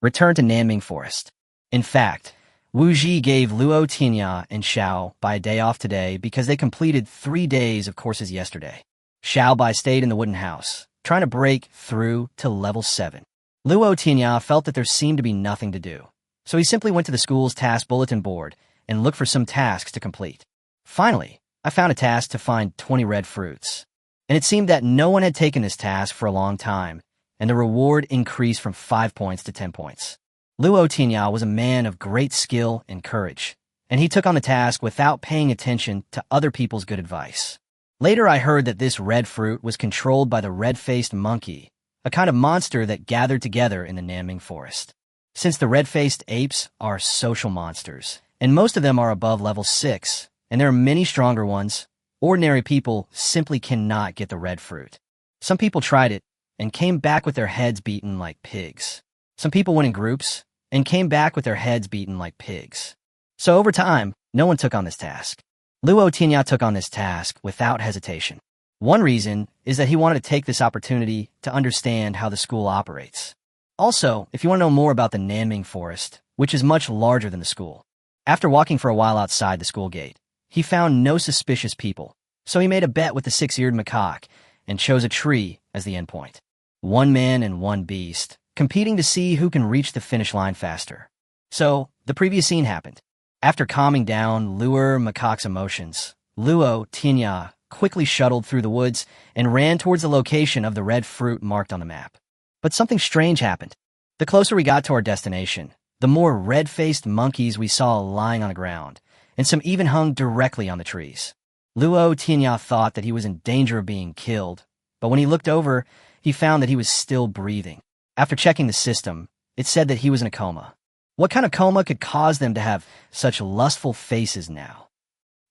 Return to Nanming Forest. In fact, Wu Ji gave Luo Tianya and Xiao Bai a day off today because they completed 3 days of courses yesterday. Xiao Bai stayed in the wooden house, trying to break through to level 7. Luo Tianya felt that there seemed to be nothing to do, so he simply went to the school's task bulletin board and looked for some tasks to complete. Finally, I found a task to find 20 red fruits. And it seemed that no one had taken this task for a long time, and the reward increased from 5 points to 10 points. Luo Tianya was a man of great skill and courage, and he took on the task without paying attention to other people's good advice. Later I heard that this red fruit was controlled by the red-faced monkey, a kind of monster that gathered together in the Nanming Forest. Since the red-faced apes are social monsters, and most of them are above level 6, and there are many stronger ones, ordinary people simply cannot get the red fruit. Some people tried it and came back with their heads beaten like pigs. Some people went in groups and came back with their heads beaten like pigs. So over time, no one took on this task. Luo Tianya took on this task without hesitation. One reason is that he wanted to take this opportunity to understand how the school operates. Also, if you want to know more about the Nanming Forest, which is much larger than the school, after walking for a while outside the school gate, he found no suspicious people, so he made a bet with the six-eared macaque and chose a tree as the endpoint. One man and one beast, competing to see who can reach the finish line faster. So, the previous scene happened. After calming down Luo Macaque's emotions, Luo Tianya quickly shuttled through the woods and ran towards the location of the red fruit marked on the map. But something strange happened. The closer we got to our destination, the more red-faced monkeys we saw lying on the ground, and some even hung directly on the trees. Luo Tianya thought that he was in danger of being killed, but when he looked over, he found that he was still breathing. After checking the system, it said that he was in a coma. What kind of coma could cause them to have such lustful faces now?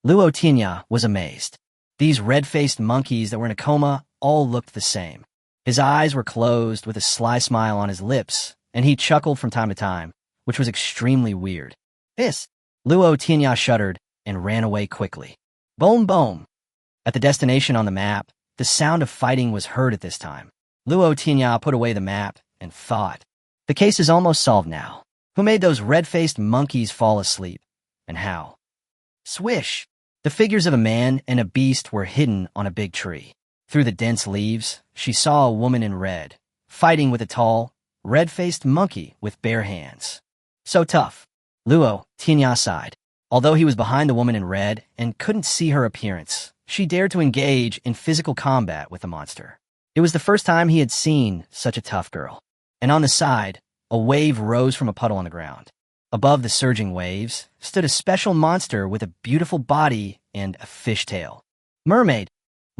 Luo Tianya was amazed. These red-faced monkeys that were in a coma all looked the same. His eyes were closed with a sly smile on his lips, and he chuckled from time to time, which was extremely weird. Hiss! Luo Tianya shuddered and ran away quickly. Boom, boom! At the destination on the map, the sound of fighting was heard at this time. Luo Tianya put away the map and thought, the case is almost solved now. Who made those red-faced monkeys fall asleep, and how? Swish! The figures of a man and a beast were hidden on a big tree. Through the dense leaves, she saw a woman in red, fighting with a tall, red-faced monkey with bare hands. So tough. Luo Tianya sighed. Although he was behind the woman in red and couldn't see her appearance, she dared to engage in physical combat with the monster. It was the first time he had seen such a tough girl. And on the side, a wave rose from a puddle on the ground. Above the surging waves stood a special monster with a beautiful body and a fishtail. Mermaid!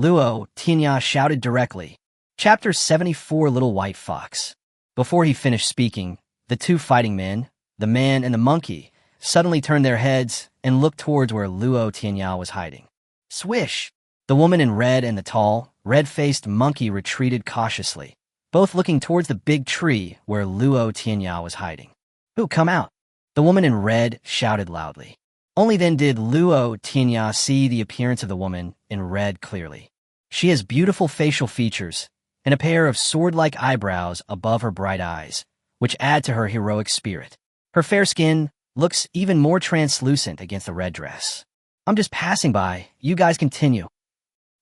Luo Tianya shouted directly. Chapter 74, Little White Fox. Before he finished speaking, the two fighting men, the man and the monkey, suddenly turned their heads and looked towards where Luo Tianya was hiding. Swish! The woman in red and the tall, red-faced monkey retreated cautiously, both looking towards the big tree where Luo Tianya was hiding. Who, come out? The woman in red shouted loudly. Only then did Luo Tianya see the appearance of the woman in red clearly. She has beautiful facial features and a pair of sword-like eyebrows above her bright eyes, which add to her heroic spirit. Her fair skin looks even more translucent against the red dress. I'm just passing by. You guys continue.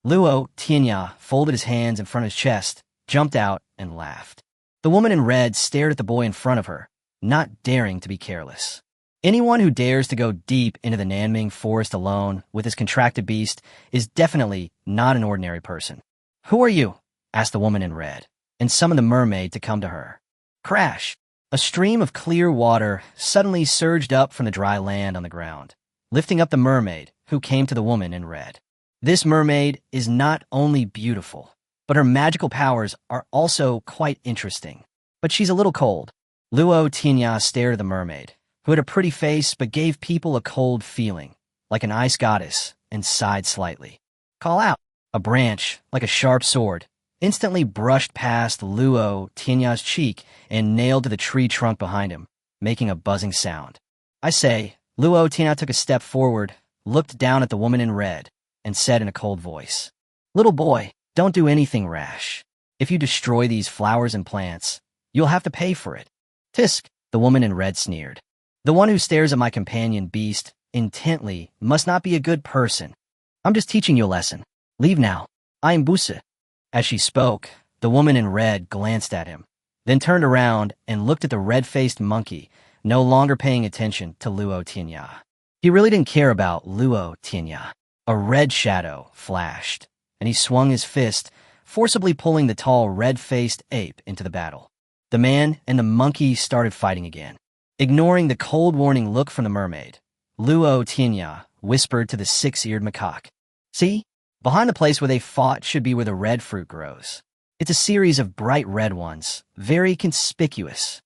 Luo Tianya folded his hands in front of his chest, jumped out, and laughed. The woman in red stared at the boy in front of her, not daring to be careless. Anyone who dares to go deep into the Nanming forest alone with his contracted beast is definitely not an ordinary person. Who are you? Asked the woman in red, and summoned the mermaid to come to her. Crash! A stream of clear water suddenly surged up from the dry land on the ground, lifting up the mermaid, who came to the woman in red. This mermaid is not only beautiful, but her magical powers are also quite interesting. But she's a little cold. Luo Tianya stared at the mermaid, who had a pretty face but gave people a cold feeling, like an ice goddess, and sighed slightly. Call out! A branch, like a sharp sword, instantly brushed past Luo Tianya's cheek and nailed to the tree trunk behind him, making a buzzing sound. I say, Luo Tianya took a step forward, looked down at the woman in red, and said in a cold voice, Little boy, don't do anything rash. If you destroy these flowers and plants, you'll have to pay for it. Tisk, the woman in red sneered. The one who stares at my companion beast intently must not be a good person. I'm just teaching you a lesson. Leave now. I am Busa. As she spoke, the woman in red glanced at him, then turned around and looked at the red-faced monkey, no longer paying attention to Luo Tianya. He really didn't care about Luo Tianya. A red shadow flashed, and he swung his fist, forcibly pulling the tall red-faced ape into the battle. The man and the monkey started fighting again. Ignoring the cold warning look from the mermaid, Luo Tianya whispered to the six-eared macaque. See? Behind the place where they fought should be where the red fruit grows. It's a series of bright red ones, very conspicuous.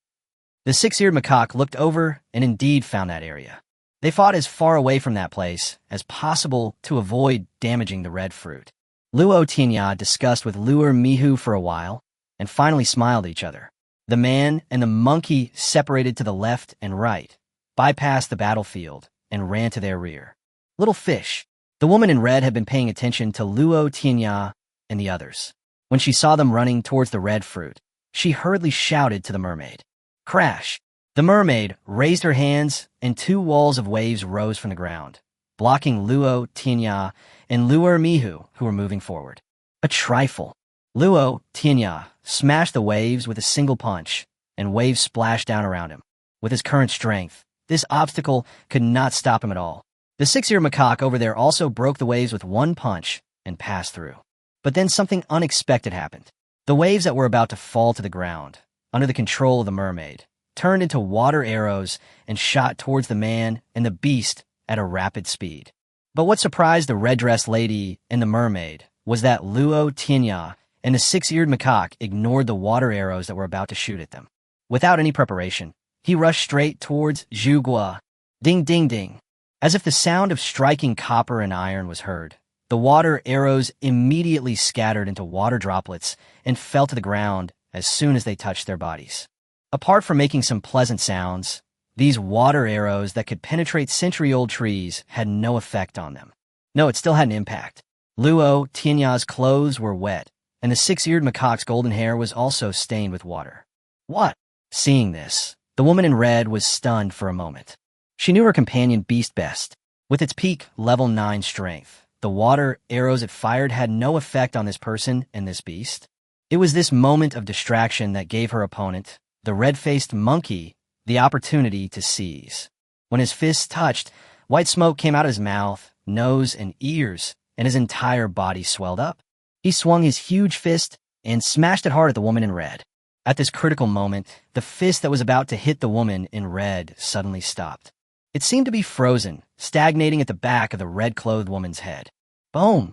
The six-eared macaque looked over and indeed found that area. They fought as far away from that place as possible to avoid damaging the red fruit. Luo Tianya discussed with Luo Mihu for a while and finally smiled at each other. The man and the monkey separated to the left and right, bypassed the battlefield, and ran to their rear. Little fish. The woman in red had been paying attention to Luo Tianya and the others. When she saw them running towards the red fruit, she hurriedly shouted to the mermaid. Crash! The mermaid raised her hands, and two walls of waves rose from the ground, blocking Luo Tianya and Luo Mihu, who were moving forward. A trifle. Luo Tianya smashed the waves with a single punch, and waves splashed down around him. With his current strength, this obstacle could not stop him at all. The six-eared macaque over there also broke the waves with one punch and passed through. But then something unexpected happened. The waves that were about to fall to the ground, under the control of the mermaid, turned into water arrows and shot towards the man and the beast at a rapid speed. But what surprised the red-dressed lady and the mermaid was that Luo Tianya and the six-eared macaque ignored the water arrows that were about to shoot at them. Without any preparation, he rushed straight towards Zhu Gua. Ding, ding, ding. As if the sound of striking copper and iron was heard, the water arrows immediately scattered into water droplets and fell to the ground as soon as they touched their bodies. Apart from making some pleasant sounds, these water arrows that could penetrate century-old trees had no effect on them. No, it still had an impact. Luo Tianya's clothes were wet, and the six-eared macaque's golden hair was also stained with water. What? Seeing this, the woman in red was stunned for a moment. She knew her companion beast best. With its peak level 9 strength, the water arrows it fired had no effect on this person and this beast. It was this moment of distraction that gave her opponent, the red-faced monkey, the opportunity to seize. When his fists touched, white smoke came out of his mouth, nose, and ears, and his entire body swelled up. He swung his huge fist and smashed it hard at the woman in red. At this critical moment, the fist that was about to hit the woman in red suddenly stopped. It seemed to be frozen, stagnating at the back of the red-clothed woman's head. Boom!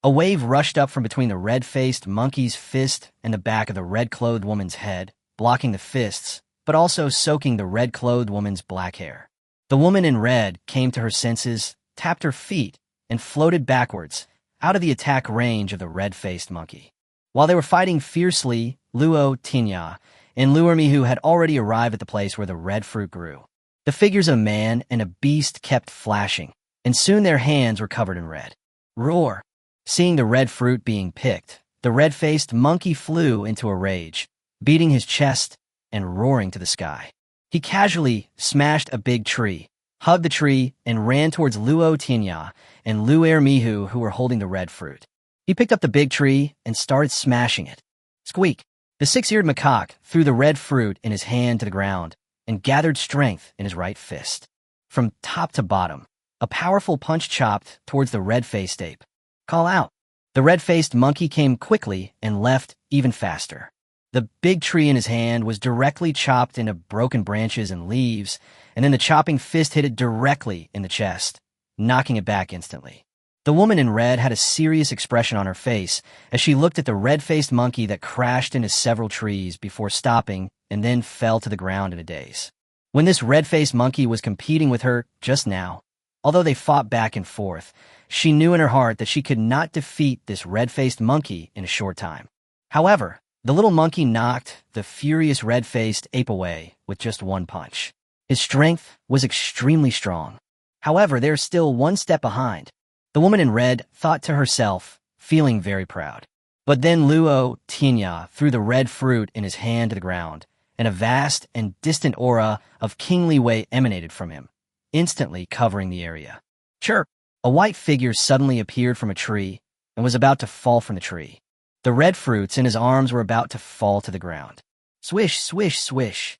A wave rushed up from between the red-faced monkey's fist and the back of the red-clothed woman's head, blocking the fists, but also soaking the red-clothed woman's black hair. The woman in red came to her senses, tapped her feet, and floated backwards, out of the attack range of the red-faced monkey. While they were fighting fiercely, Luo Tianya and Luo Mihu had already arrived at the place where the red fruit grew. The figures of a man and a beast kept flashing, and soon their hands were covered in red. Roar! Seeing the red fruit being picked, the red-faced monkey flew into a rage, beating his chest and roaring to the sky. He casually smashed a big tree, hugged the tree, and ran towards Luo Tianya and Luo Mihu, who were holding the red fruit. He picked up the big tree and started smashing it. Squeak! The six-eared macaque threw the red fruit in his hand to the ground and gathered strength in his right fist. From top to bottom, a powerful punch chopped towards the red-faced ape. Call out! The red-faced monkey came quickly and left even faster. The big tree in his hand was directly chopped into broken branches and leaves, and then the chopping fist hit it directly in the chest, knocking it back instantly. The woman in red had a serious expression on her face as she looked at the red-faced monkey that crashed into several trees before stopping and then fell to the ground in a daze. When this red-faced monkey was competing with her just now, although they fought back and forth, she knew in her heart that she could not defeat this red-faced monkey in a short time. However, the little monkey knocked the furious red-faced ape away with just one punch. His strength was extremely strong. However, they're still one step behind. The woman in red thought to herself, feeling very proud. But then Luo Tianya threw the red fruit in his hand to the ground, and a vast and distant aura of kingly way emanated from him, instantly covering the area. Chirp! A white figure suddenly appeared from a tree and was about to fall from the tree. The red fruits in his arms were about to fall to the ground. Swish, swish, swish.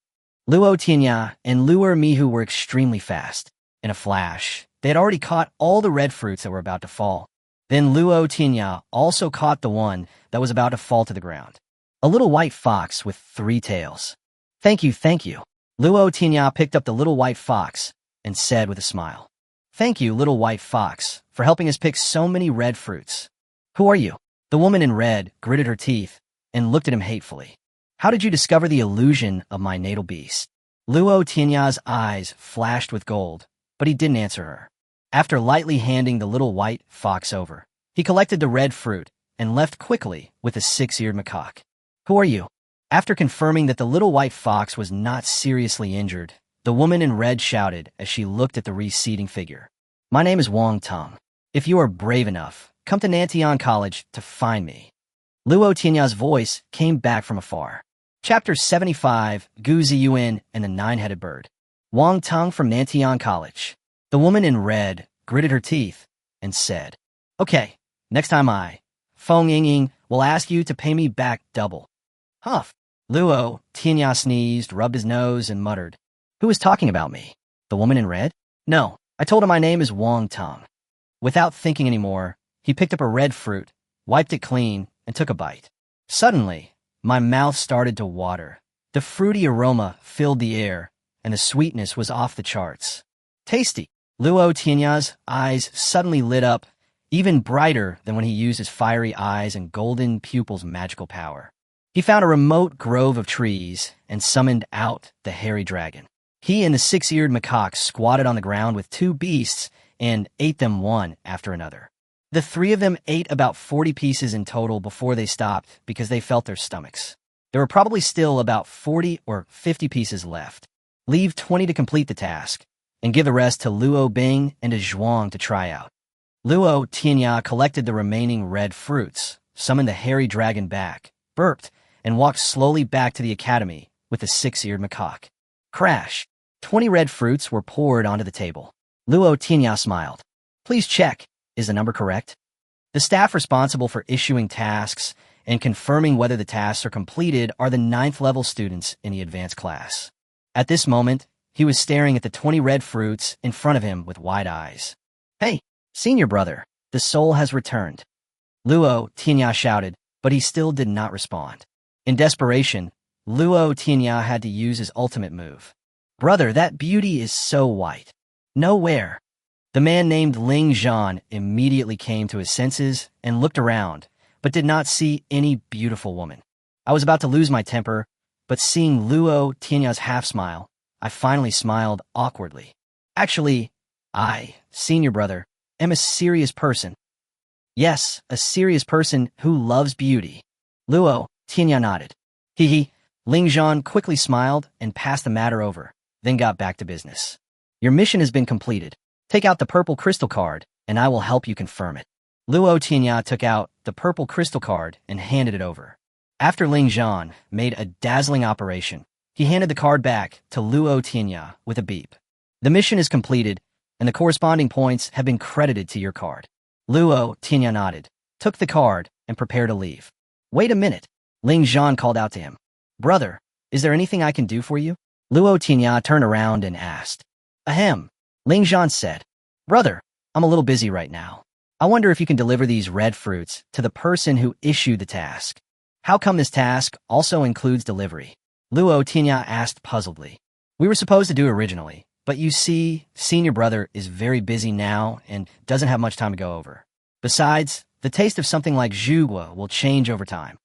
Luo Tianya and Luo Mihu were extremely fast. In a flash, they had already caught all the red fruits that were about to fall. Then Luo Tianya also caught the one that was about to fall to the ground. A little white fox with 3 tails. Thank you, thank you. Luo Tianya picked up the little white fox and said with a smile, Thank you, little white fox, for helping us pick so many red fruits. Who are you? The woman in red gritted her teeth and looked at him hatefully. How did you discover the illusion of my natal beast? Luo Tianya's eyes flashed with gold, but he didn't answer her. After lightly handing the little white fox over, he collected the red fruit and left quickly with the 6-eared macaque. Who are you? After confirming that the little white fox was not seriously injured, the woman in red shouted as she looked at the receding figure. My name is Wang Tong. If you are brave enough, come to Nantian College to find me. Luo Tianya's voice came back from afar. Chapter 75, Gu Ziyuan and the Nine-Headed Bird. Wang Tong from Nantian College. The woman in red gritted her teeth and said, Okay, next time Feng Yingying, will ask you to pay me back double. Huff. Luo Tianya sneezed, rubbed his nose, and muttered, Who is talking about me? The woman in red? No, I told her my name is Wang Tong. Without thinking anymore, he picked up a red fruit, wiped it clean, and took a bite. Suddenly, my mouth started to water. The fruity aroma filled the air, and the sweetness was off the charts. Tasty! Luo Tianya's eyes suddenly lit up, even brighter than when he used his fiery eyes and golden pupils' magical power. He found a remote grove of trees and summoned out the hairy dragon. He and the six-eared macaque squatted on the ground with two beasts and ate them one after another. The three of them ate about 40 pieces in total before they stopped because they felt their stomachs. There were probably still about 40 or 50 pieces left. Leave 20 to complete the task, and give the rest to Luo Bing and to Zhuang to try out. Luo Tianya collected the remaining red fruits, summoned the hairy dragon back, burped, and walked slowly back to the academy with the six-eared macaque. Crash! 20 red fruits were poured onto the table. Luo Tianya smiled. Please check. Is the number correct? The staff responsible for issuing tasks and confirming whether the tasks are completed are the 9th-level students in the advanced class. At this moment, he was staring at the 20 red fruits in front of him with wide eyes. Hey, senior brother, the soul has returned. Luo Tianya shouted, but he still did not respond. In desperation, Luo Tianya had to use his ultimate move. Brother, that beauty is so white. Nowhere. The man named Ling Zhan immediately came to his senses and looked around, but did not see any beautiful woman. I was about to lose my temper, but seeing Luo Tianya's half-smile, I finally smiled awkwardly. Actually, I, senior brother, am a serious person. Yes, a serious person who loves beauty. Luo Tianya nodded. Hee. Ling Zhan quickly smiled and passed the matter over, then got back to business. Your mission has been completed. Take out the purple crystal card, and I will help you confirm it. Luo Tianya took out the purple crystal card and handed it over. After Ling Zhan made a dazzling operation, he handed the card back to Luo Tianya with a beep. The mission is completed, and the corresponding points have been credited to your card. Luo Tianya nodded, took the card, and prepared to leave. Wait a minute, Ling Zhan called out to him. Brother, is there anything I can do for you? Luo Tianya turned around and asked. Ahem. Ling Zhan said, Brother, I'm a little busy right now. I wonder if you can deliver these red fruits to the person who issued the task. How come this task also includes delivery? Luo Tianya asked puzzledly. We were supposed to do originally, but you see, senior brother is very busy now and doesn't have much time to go over. Besides, the taste of something like zhugua will change over time.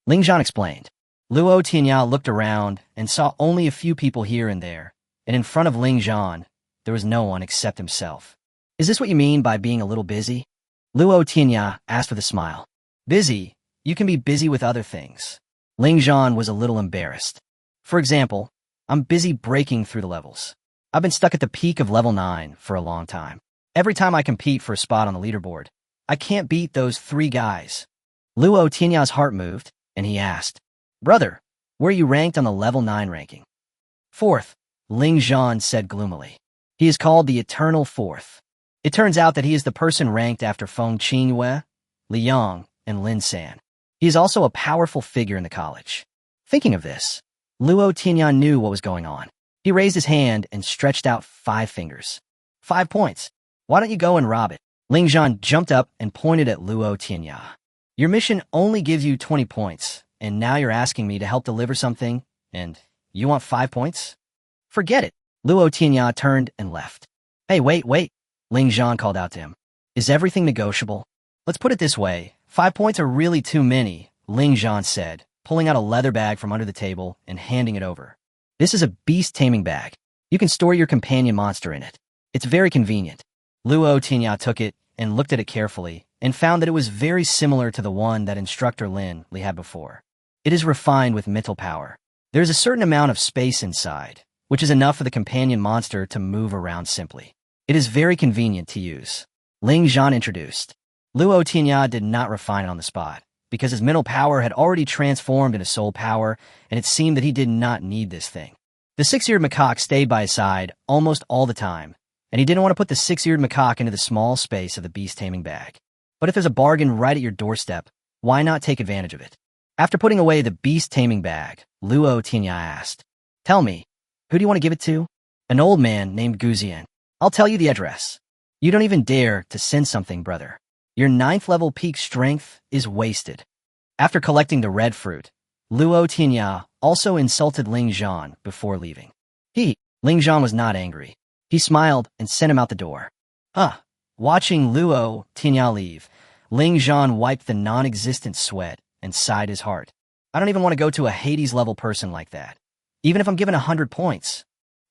Ling Zhan explained. Luo Tianya looked around and saw only a few people here and there, and in front of Ling Zhan, there was no one except himself. Is this what you mean by being a little busy? Luo Tianya asked with a smile. Busy? You can be busy with other things. Ling Zhan was a little embarrassed. For example, I'm busy breaking through the levels. I've been stuck at the peak of level 9 for a long time. Every time I compete for a spot on the leaderboard, I can't beat those 3 guys. Luo Tianya's heart moved, and he asked, Brother, where are you ranked on the level 9 ranking? 4th, Ling Zhan said gloomily. He is called the Eternal Fourth. It turns out that he is the person ranked after Feng Qingyue, Liang, and Lin San. He is also a powerful figure in the college. Thinking of this, Luo Tianya knew what was going on. He raised his hand and stretched out 5 fingers. 5 points. Why don't you go and rob it? Ling Zhan jumped up and pointed at Luo Tianya. Your mission only gives you 20 points, and now you're asking me to help deliver something, and you want 5 points? Forget it. Luo Tianya turned and left. Hey, wait. Ling Zhan called out to him. Is everything negotiable? Let's put it this way. 5 points are really too many, Ling Zhan said, pulling out a leather bag from under the table and handing it over. This is a beast taming bag. You can store your companion monster in it. It's very convenient. Luo Tianya took it and looked at it carefully and found that it was very similar to the one that Instructor Lin Li had before. It is refined with mental power. There is a certain amount of space inside, which is enough for the companion monster to move around simply. It is very convenient to use. Ling Zhan introduced. Luo Tianya did not refine it on the spot, because his mental power had already transformed into soul power, and it seemed that he did not need this thing. The 6-eared macaque stayed by his side almost all the time, and he didn't want to put the 6-eared macaque into the small space of the beast-taming bag. But if there's a bargain right at your doorstep, why not take advantage of it? After putting away the beast-taming bag, Luo Tianya asked, Tell me, who do you want to give it to? An old man named Guzian. I'll tell you the address. You don't even dare to send something, brother. Your 9th level peak strength is wasted. After collecting the red fruit, Luo Tianya also insulted Ling Zhan before leaving. Ling Zhan was not angry. He smiled and sent him out the door. Watching Luo Tianya leave, Ling Zhan wiped the non-existent sweat and sighed his heart. I don't even want to go to a Hades-level person like that, even if I'm given 100 points.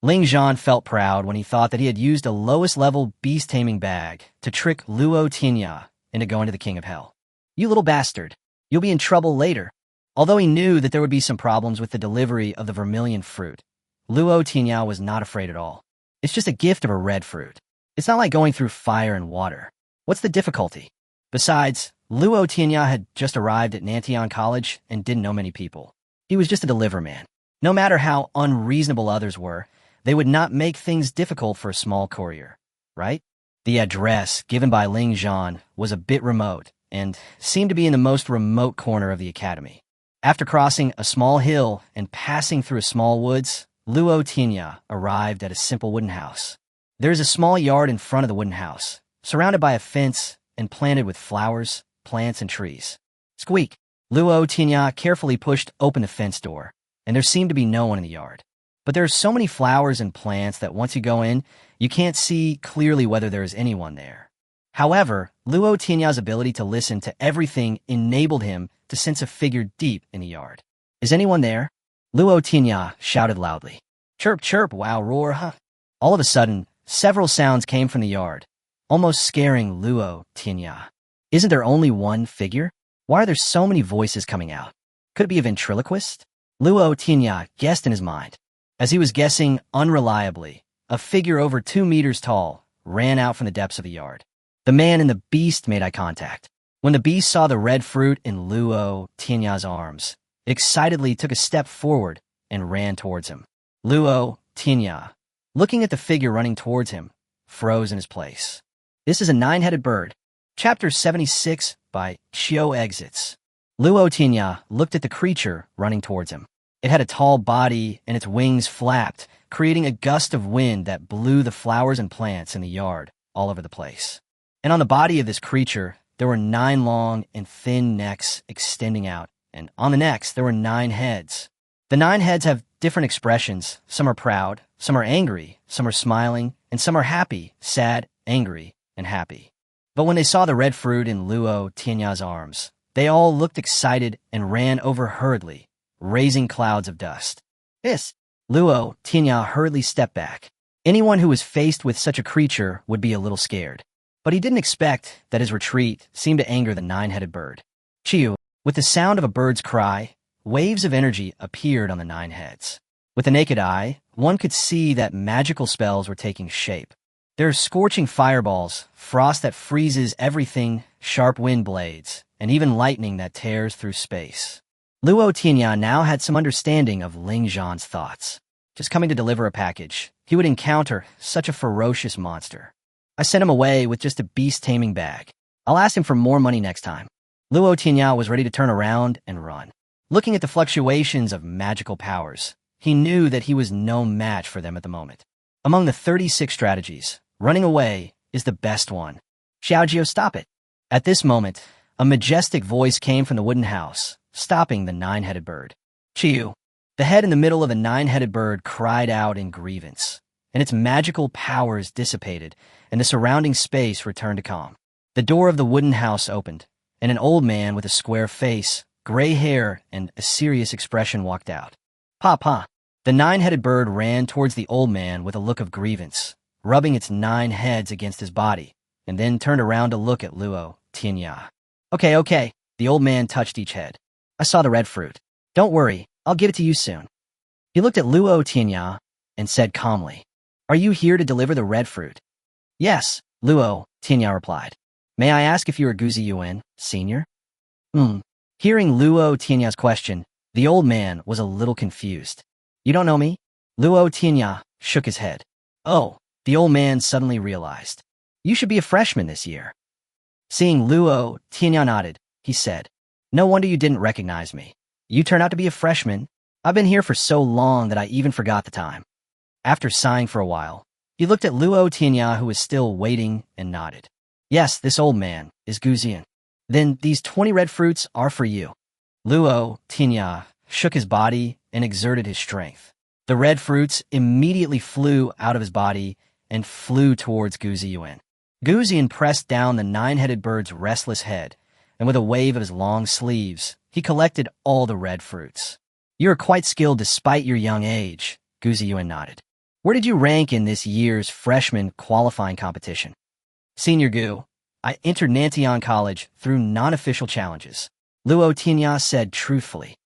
Ling Zhan felt proud when he thought that he had used a lowest-level beast-taming bag to trick Luo Tianya into going to the King of Hell. You little bastard, you'll be in trouble later. Although he knew that there would be some problems with the delivery of the vermilion fruit, Luo Tianya was not afraid at all. It's just a gift of a red fruit. It's not like going through fire and water. What's the difficulty? Besides, Luo Tianya had just arrived at Nantian College and didn't know many people. He was just a deliverman. No matter how unreasonable others were, they would not make things difficult for a small courier, right? The address given by Ling Zhan was a bit remote and seemed to be in the most remote corner of the academy. After crossing a small hill and passing through a small woods, Luo Tianya arrived at a simple wooden house. There is a small yard in front of the wooden house, surrounded by a fence and planted with flowers, plants, and trees. Squeak! Luo Tianya carefully pushed open the fence door, and there seemed to be no one in the yard. But there are so many flowers and plants that once you go in, you can't see clearly whether there is anyone there. However, Luo Tianya's ability to listen to everything enabled him to sense a figure deep in the yard. Is anyone there? Luo Tianya shouted loudly. Chirp, chirp, wow, roar, huh? All of a sudden, several sounds came from the yard, almost scaring Luo Tianya. Isn't there only one figure? Why are there so many voices coming out? Could it be a ventriloquist? Luo Tianya guessed in his mind. As he was guessing unreliably, a figure over 2 meters tall ran out from the depths of the yard. The man and the beast made eye contact. When the beast saw the red fruit in Luo Tianya's arms, it excitedly took a step forward and ran towards him. Luo Tianya, looking at the figure running towards him, froze in his place. This is a 9-headed bird. Chapter 76 by Xiao Exits. Luo Tianya looked at the creature running towards him. It had a tall body and its wings flapped, creating a gust of wind that blew the flowers and plants in the yard all over the place. And on the body of this creature, there were 9 long and thin necks extending out, and on the necks there were 9 heads. The 9 heads have different expressions. Some are proud, some are angry, some are smiling, and some are happy, sad, angry, and happy. But when they saw the red fruit in Luo Tianya's arms, they all looked excited and ran over hurriedly, raising clouds of dust. Luo Tianya hurriedly stepped back. Anyone who was faced with such a creature would be a little scared. But he didn't expect that his retreat seemed to anger the 9-headed bird. Chiu, with the sound of a bird's cry, waves of energy appeared on the 9 heads. With the naked eye, one could see that magical spells were taking shape. There are scorching fireballs, frost that freezes everything, sharp wind blades, and even lightning that tears through space. Luo Tianya now had some understanding of Ling Zhan's thoughts. Just coming to deliver a package, he would encounter such a ferocious monster. I sent him away with just a beast-taming bag. I'll ask him for more money next time. Luo Tianya was ready to turn around and run. Looking at the fluctuations of magical powers, he knew that he was no match for them at the moment. Among the 36 strategies, running away is the best one. Xiaojio, stop it. At this moment, a majestic voice came from the wooden house, stopping the 9-headed bird. Chiu, the head in the middle of the 9-headed bird, cried out in grievance, and its magical powers dissipated, and the surrounding space returned to calm. The door of the wooden house opened, and an old man with a square face, gray hair, and a serious expression walked out. Pa. The 9-headed bird ran towards the old man with a look of grievance, rubbing its 9 heads against his body, and then turned around to look at Luo Tianya. Okay. The old man touched each head. I saw the red fruit. Don't worry, I'll give it to you soon. He looked at Luo Tianya and said calmly, Are you here to deliver the red fruit? Yes, Luo Tianya replied. May I ask if you are Guzi Yuan, senior? Hearing Luo Tianya's question, the old man was a little confused. You don't know me? Luo Tianya shook his head. Oh, the old man suddenly realized. You should be a freshman this year. Seeing Luo Tianya nodded, he said, No wonder you didn't recognize me. You turn out to be a freshman. I've been here for so long that I even forgot the time. After sighing for a while, he looked at Luo Tianya, who was still waiting, and nodded. Yes, this old man is Guzian. Then these 20 red fruits are for you. Luo Tianya shook his body and exerted his strength. The red fruits immediately flew out of his body and flew towards Guziyuan. Guziyuan pressed down the nine-headed bird's restless head, and with a wave of his long sleeves, he collected all the red fruits. "You are quite skilled despite your young age," Guziyuan nodded. "Where did you rank in this year's freshman qualifying competition?" "Senior Gu, I entered Nantian College through non-official challenges," Luo Tianya said truthfully.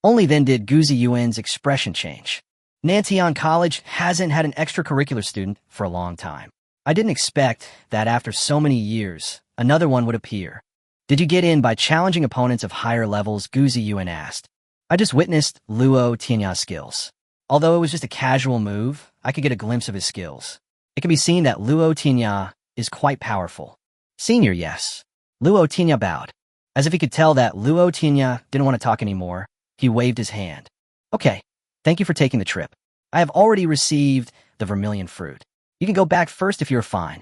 Only then did Guziyuan's expression change. "Nantian College hasn't had an extracurricular student for a long time. I didn't expect that after so many years, another one would appear." "Did you get in by challenging opponents of higher levels?" Guziyuan asked. "I just witnessed Luo Tianya's skills. Although it was just a casual move, I could get a glimpse of his skills. It can be seen that Luo Tianya is quite powerful." "Senior, yes." Luo Tianya bowed. As if he could tell that Luo Tianya didn't want to talk anymore, he waved his hand. "Okay, thank you for taking the trip. I have already received the vermilion fruit. You can go back first if you're fine."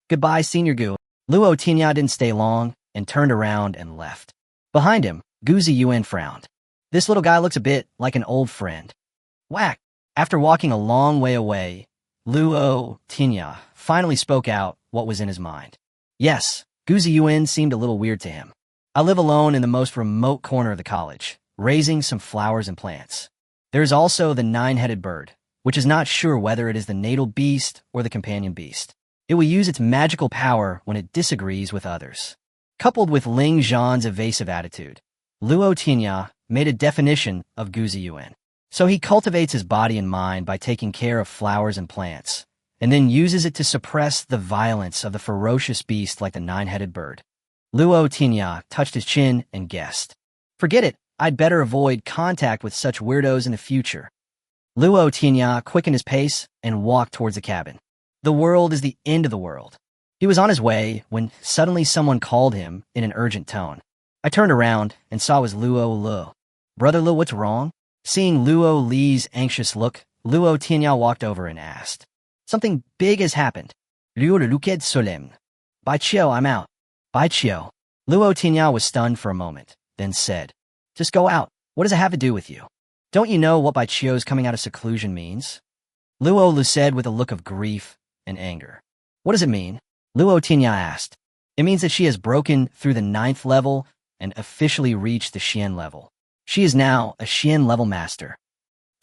"Goodbye, Senior Gu." Luo Tianya didn't stay long and turned around and left. Behind him, Guziyuan frowned. "This little guy looks a bit like an old friend." Whack! After walking a long way away, Luo Tianya finally spoke out what was in his mind. Yes, Guziyuan seemed a little weird to him. "I live alone in the most remote corner of the college, raising some flowers and plants. There is also the nine-headed bird, which is not sure whether it is the natal beast or the companion beast. It will use its magical power when it disagrees with others." Coupled with Ling Zhan's evasive attitude, Luo Tianya made a definition of Guziyuan. So he cultivates his body and mind by taking care of flowers and plants, and then uses it to suppress the violence of the ferocious beast like the nine-headed bird. Luo Tianya touched his chin and guessed. "Forget it, I'd better avoid contact with such weirdos in the future." Luo Tianya quickened his pace and walked towards the cabin. The world is the end of the world. He was on his way when suddenly someone called him in an urgent tone. I turned around and saw it was Luo Li. "Brother Li, what's wrong?" Seeing Luo Li's anxious look, Luo Tianya walked over and asked. "Something big has happened." "Luo Luked Solemn." "Bai Chiu, I'm out." "Bai Chiu." Luo Tianya was stunned for a moment, then said, "Just go out. What does it have to do with you? Don't you know what Bai Chiu's coming out of seclusion means?" Luo Li said with a look of grief and anger. "What does it mean?" Luo Tianya asked. "It means that she has broken through the 9th level and officially reached the Xian level. She is now a Xian level master."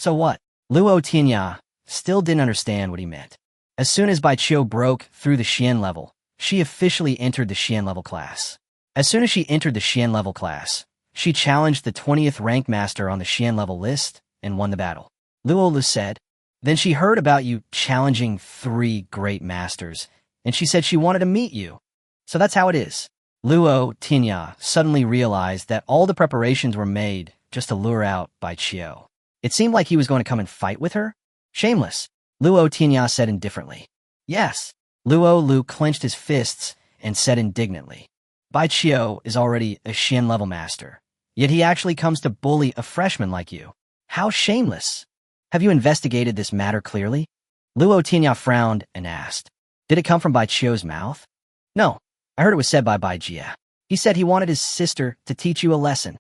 "So what?" Luo Tianya still didn't understand what he meant. As soon as Bai Chiu broke through the Xian level, she officially entered the Xian level class. As soon as she entered the Xian level class, she challenged the 20th rank master on the Xian level list and won the battle. Luo Li said. "Then she heard about you challenging 3 great masters, and she said she wanted to meet you. So that's how it is." Luo Tianya suddenly realized that all the preparations were made just to lure out Bai Chiu. It seemed like he was going to come and fight with her. "Shameless," Luo Tianya said indifferently. "Yes." Luo Li clenched his fists and said indignantly. "Bai Chiu is already a Xian level master, yet he actually comes to bully a freshman like you. How shameless! Have you investigated this matter clearly?" Luo Tianya frowned and asked. "Did it come from Bai Chiu's mouth?" "No, I heard it was said by Bai Jia. He said he wanted his sister to teach you a lesson."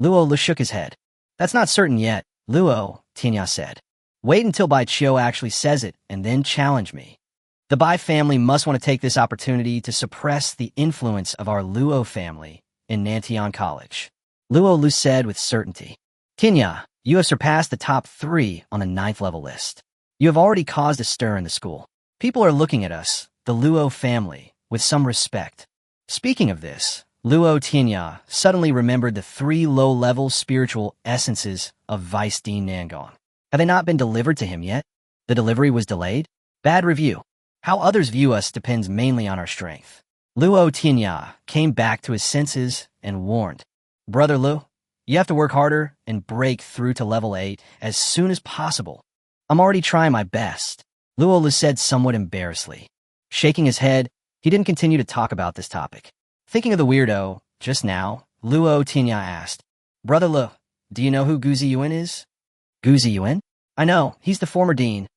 Luo Li shook his head. "That's not certain yet," Luo Tianya said. "Wait until Bai Chiu actually says it and then challenge me. The Bai family must want to take this opportunity to suppress the influence of our Luo family in Nantian College." Luo Li said with certainty. "Tianya, you have surpassed the top 3 on the 9th level list. You have already caused a stir in the school. People are looking at us, the Luo family, with some respect." Speaking of this, Luo Tianya suddenly remembered the 3 low-level spiritual essences of Vice Dean Nangon. Have they not been delivered to him yet? The delivery was delayed? Bad review. How others view us depends mainly on our strength. Luo Tianya came back to his senses and warned. "Brother Lu, you have to work harder and break through to level 8 as soon as possible." "I'm already trying my best," Luo Li said somewhat embarrassedly. Shaking his head, he didn't continue to talk about this topic. Thinking of the weirdo, just now, Luo Tianya asked, "Brother Lu, do you know who Guziyuan is?" "Guziyuan? I know, he's the former dean."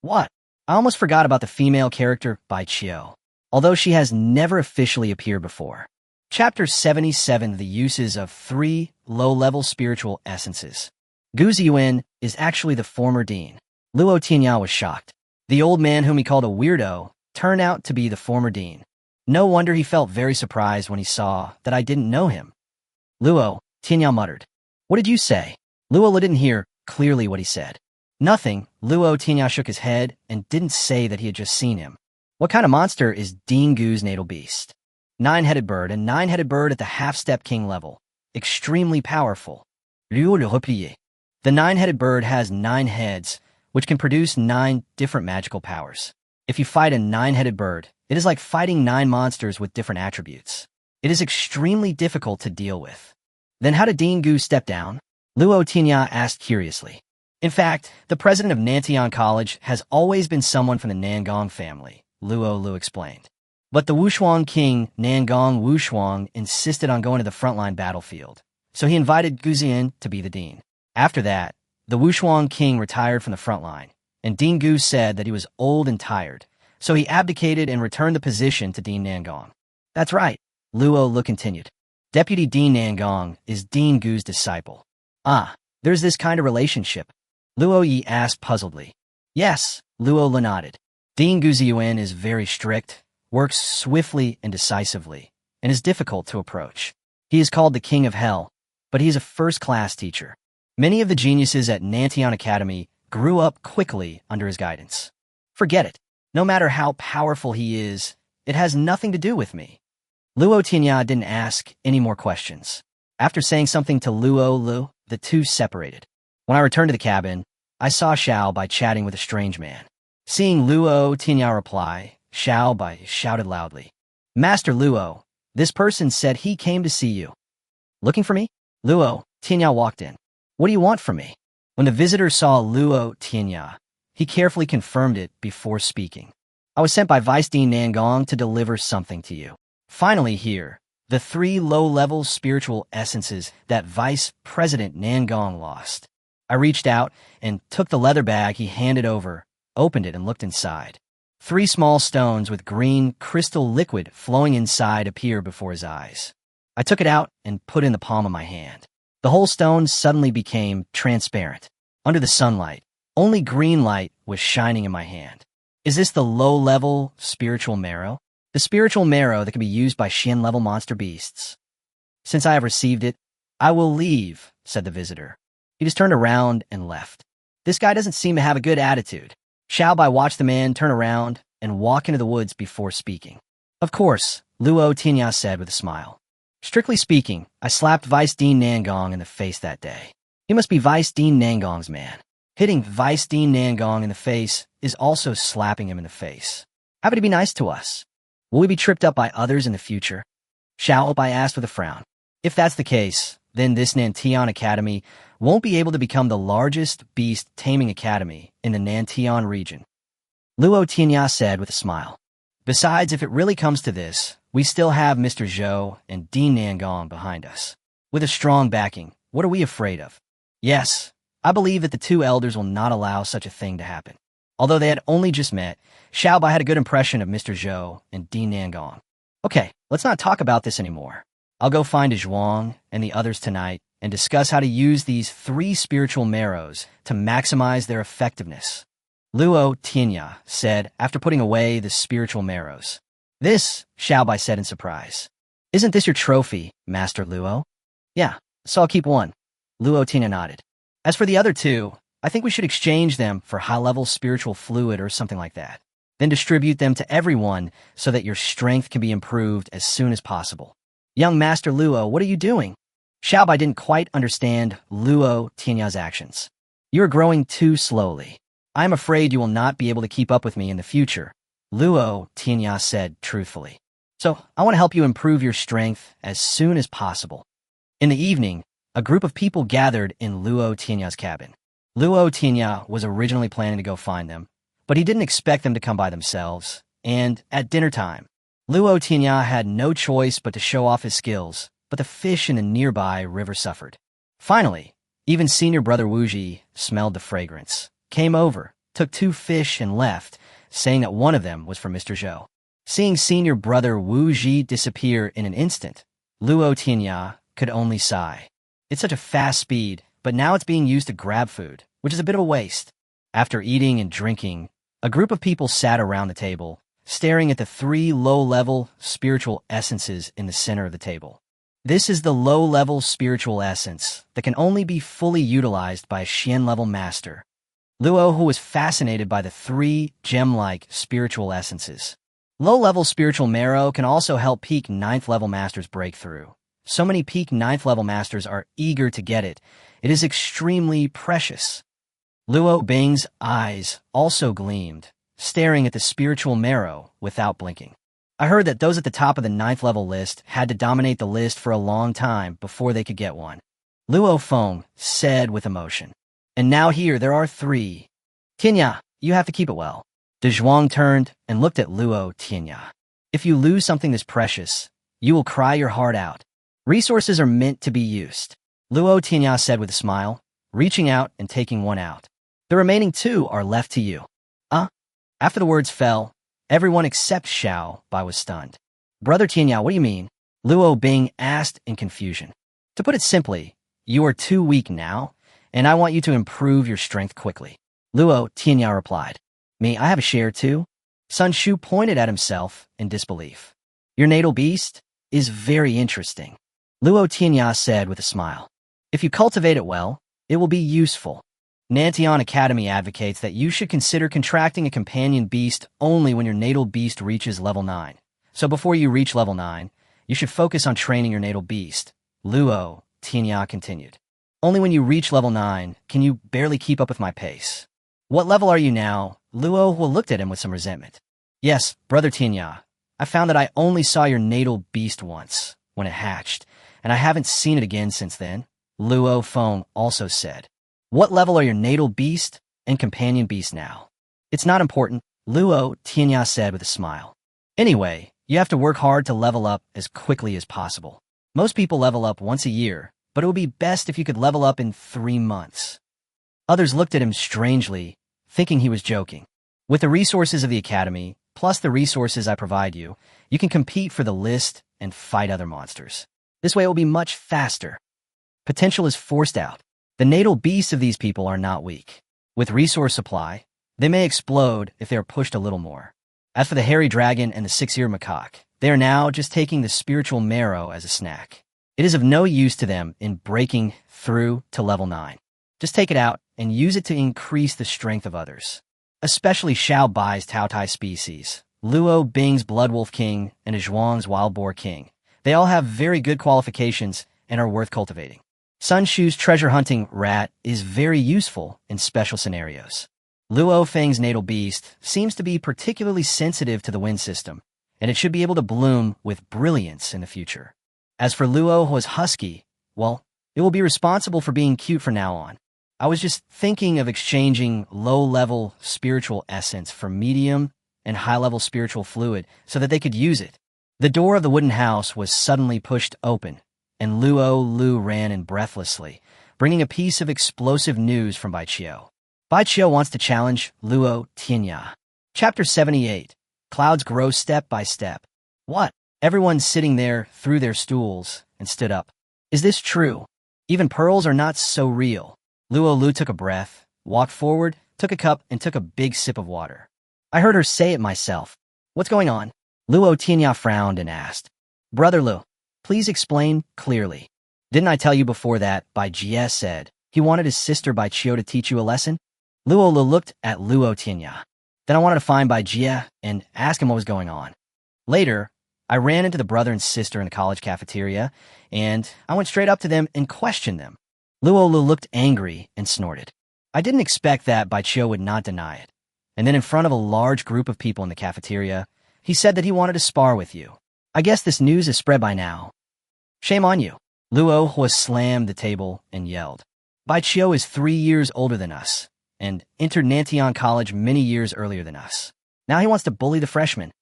"What? I almost forgot about the female character Bai Chiu, although she has never officially appeared before. Chapter 77, The Uses of 3 Low-Level Spiritual Essences. Gu Ziyuan is actually the former dean. Luo Tianya was shocked. The old man whom he called a weirdo turned out to be the former dean. No wonder he felt very surprised when he saw that I didn't know him. Luo, Tianya muttered. What did you say? Luo didn't hear clearly what he said. Nothing. Luo Tianya shook his head and didn't say that he had just seen him. What kind of monster is Dean Gu's natal beast? Nine-headed bird, a nine-headed bird at the half-step king level. Extremely powerful. Luo le replier. The nine-headed bird has 9 heads, which can produce 9 different magical powers. If you fight a nine-headed bird, it is like fighting 9 monsters with different attributes. It is extremely difficult to deal with. Then how did Dean Gu step down? Luo Tianya asked curiously. In fact, the president of Nantian College has always been someone from the Nangong family, Luo Lu explained. But the Wushuang king, Nangong Wushuang, insisted on going to the frontline battlefield, so he invited Gu Ziyuan to be the dean. After that, the Wushuang king retired from the front line, and Dean Gu said that he was old and tired, so he abdicated and returned the position to Dean Nangong. That's right, Luo Lu continued. Deputy Dean Nangong is Dean Gu's disciple. Ah, there's this kind of relationship. Luo Yi asked puzzledly. Yes, Luo Lu nodded. Dean Gu Ziyuan is very strict, works swiftly and decisively, and is difficult to approach. He is called the King of Hell, but he is a first-class teacher. Many of the geniuses at Nantian Academy grew up quickly under his guidance. Forget it. No matter how powerful he is, it has nothing to do with me. Luo Tianya didn't ask any more questions. After saying something to Luo Lu, the two separated. When I returned to the cabin, I saw Xiao Bai chatting with a strange man. Seeing Luo Tianya reply, Xiao Bai shouted loudly. Master Luo, this person said he came to see you. Looking for me? Luo Tianya walked in. What do you want from me? When the visitor saw Luo Tianya, he carefully confirmed it before speaking. I was sent by Vice Dean Nangong to deliver something to you. Finally here, the 3 low-level spiritual essences that Vice President Nangong lost. I reached out and took the leather bag he handed over, opened it and looked inside. 3 small stones with green crystal liquid flowing inside appeared before his eyes. I took it out and put it in the palm of my hand. The whole stone suddenly became transparent. Under the sunlight, only green light was shining in my hand. Is this the low-level spiritual marrow? The spiritual marrow that can be used by Xian-level monster beasts. Since I have received it, I will leave, said the visitor. He just turned around and left. This guy doesn't seem to have a good attitude. Xiao Bai watched the man turn around and walk into the woods before speaking. Of course, Luo Tianya said with a smile. Strictly speaking, I slapped Vice Dean Nangong in the face that day. He must be Vice Dean Nangong's man. Hitting Vice Dean Nangong in the face is also slapping him in the face. How would he be nice to us? Will we be tripped up by others in the future? Xiao Bai asked with a frown. If that's the case, then this Nantian Academy won't be able to become the largest beast taming academy in the Nantian region. Luo Tianya said with a smile. Besides, if it really comes to this, we still have Mr. Zhou and Dean Nangong behind us. With a strong backing, what are we afraid of? Yes, I believe that the 2 elders will not allow such a thing to happen. Although they had only just met, Xiao Bai had a good impression of Mr. Zhou and Dean Nangong. Okay, let's not talk about this anymore. I'll go find Zhuang and the others tonight and discuss how to use these 3 spiritual marrows to maximize their effectiveness. Luo Tianya said after putting away the spiritual marrows. This, Xiao Bai said in surprise. Isn't this your trophy, Master Luo? Yeah, so I'll keep one. Luo Tianya nodded. As for the other 2, I think we should exchange them for high-level spiritual fluid or something like that. Then distribute them to everyone so that your strength can be improved as soon as possible. Young Master Luo, what are you doing? Xiao Bai didn't quite understand Luo Tianya's actions. You are growing too slowly. I am afraid you will not be able to keep up with me in the future, Luo Tianya said truthfully. So I want to help you improve your strength as soon as possible. In the evening, a group of people gathered in Luo Tianya's cabin. Luo Tianya was originally planning to go find them, but he didn't expect them to come by themselves, and at dinner time, Luo Tianya had no choice but to show off his skills, but the fish in the nearby river suffered. Finally, even senior brother Wuji smelled the fragrance, came over, took 2 fish and left, saying that one of them was for Mr. Zhou. Seeing senior brother Wuji disappear in an instant, Luo Tianya could only sigh. It's such a fast speed, but now it's being used to grab food, which is a bit of a waste. After eating and drinking, a group of people sat around the table, staring at the 3 low-level spiritual essences in the center of the table. This is the low-level spiritual essence that can only be fully utilized by a Xian-level master. Luo, who was fascinated by the 3 gem-like spiritual essences. Low-level spiritual marrow can also help peak 9th-level masters break through. So many peak 9th-level masters are eager to get it. It is extremely precious. Luo Bing's eyes also gleamed, staring at the spiritual marrow without blinking. I heard that those at the top of the 9th-level list had to dominate the list for a long time before they could get one. Luo Feng said with emotion. And now here there are 3. Tianya, you have to keep it well. De Zhuang turned and looked at Luo Tianya. If you lose something this precious, you will cry your heart out. Resources are meant to be used. Luo Tianya said with a smile, reaching out and taking one out. The remaining 2 are left to you. After the words fell, everyone except Xiao Bai was stunned. Brother Tianya, what do you mean? Luo Bing asked in confusion. To put it simply, you are too weak now, and I want you to improve your strength quickly. Luo Tianya replied. Me, I have a share too? Sun Shu pointed at himself in disbelief. Your natal beast is very interesting. Luo Tianya said with a smile. If you cultivate it well, it will be useful. Nantian Academy advocates that you should consider contracting a companion beast only when your natal beast reaches level 9. So before you reach level 9, you should focus on training your natal beast. Luo Tianya continued. Only when you reach level 9 can you barely keep up with my pace. What level are you now? Luo looked at him with some resentment. Yes, Brother Tianya, I found that I only saw your natal beast once, when it hatched, and I haven't seen it again since then. Luo Feng also said. What level are your natal beast and companion beast now? It's not important, Luo Tianya said with a smile. Anyway, you have to work hard to level up as quickly as possible. Most people level up once a year, but it would be best if you could level up in 3 months. Others looked at him strangely, thinking he was joking. With the resources of the Academy, plus the resources I provide you, you can compete for the list and fight other monsters. This way it will be much faster. Potential is forced out. The natal beasts of these people are not weak. With resource supply, they may explode if they are pushed a little more. As for the hairy dragon and the 6-eared macaque, they are now just taking the spiritual marrow as a snack. It is of no use to them in breaking through to level 9. Just take it out and use it to increase the strength of others. Especially Xiao Bai's Taotai species, Luo Bing's Bloodwolf King, and Zhuang's Wild Boar King. They all have very good qualifications and are worth cultivating. Sun Shu's treasure hunting rat is very useful in special scenarios. Luo Feng's natal beast seems to be particularly sensitive to the wind system, and it should be able to bloom with brilliance in the future. As for Luo Hua's husky, well, it will be responsible for being cute from now on. I was just thinking of exchanging low-level spiritual essence for medium and high-level spiritual fluid so that they could use it. The door of the wooden house was suddenly pushed open, and Lu ran in breathlessly, bringing a piece of explosive news from Bai Qiu. Bai Qiu wants to challenge Luo Tianya. Chapter 78. Clouds grow step by step. What? Everyone sitting there threw their stools and stood up. Is this true? Even pearls are not so real. Luo took a breath, walked forward, took a cup, and took a big sip of water. I heard her say it myself. What's going on? Luo Tianya frowned and asked. Brother Lu, please explain clearly. Didn't I tell you before that Bai Jie said he wanted his sister Bai Qiu to teach you a lesson? Luo looked at Luo Tianya. Then I wanted to find Bai Jie and ask him what was going on. Later, I ran into the brother and sister in the college cafeteria, and I went straight up to them and questioned them. Luo looked angry and snorted. I didn't expect that Bai Qiu would not deny it. And then in front of a large group of people in the cafeteria, he said that he wanted to spar with you. I guess this news is spread by now. Shame on you. Luo slammed the table and yelled. Bai Qiu is 3 years older than us, and entered Nantian College many years earlier than us. Now he wants to bully the freshmen.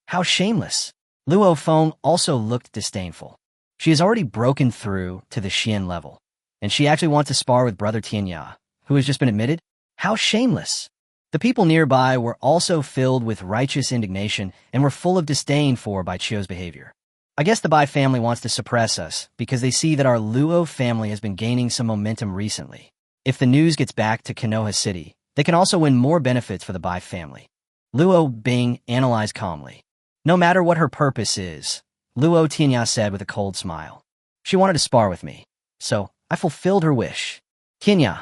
How shameless. Luo Feng also looked disdainful. She has already broken through to the Xian level, and she actually wants to spar with Brother Tianya, who has just been admitted? How shameless. The people nearby were also filled with righteous indignation and were full of disdain for Bai Qiu's behavior. I guess the Bai family wants to suppress us because they see that our Luo family has been gaining some momentum recently. If the news gets back to Konoha City, they can also win more benefits for the Bai family. Luo Bing analyzed calmly. No matter what her purpose is, Luo Tianya said with a cold smile. She wanted to spar with me, so I fulfilled her wish. Tianya,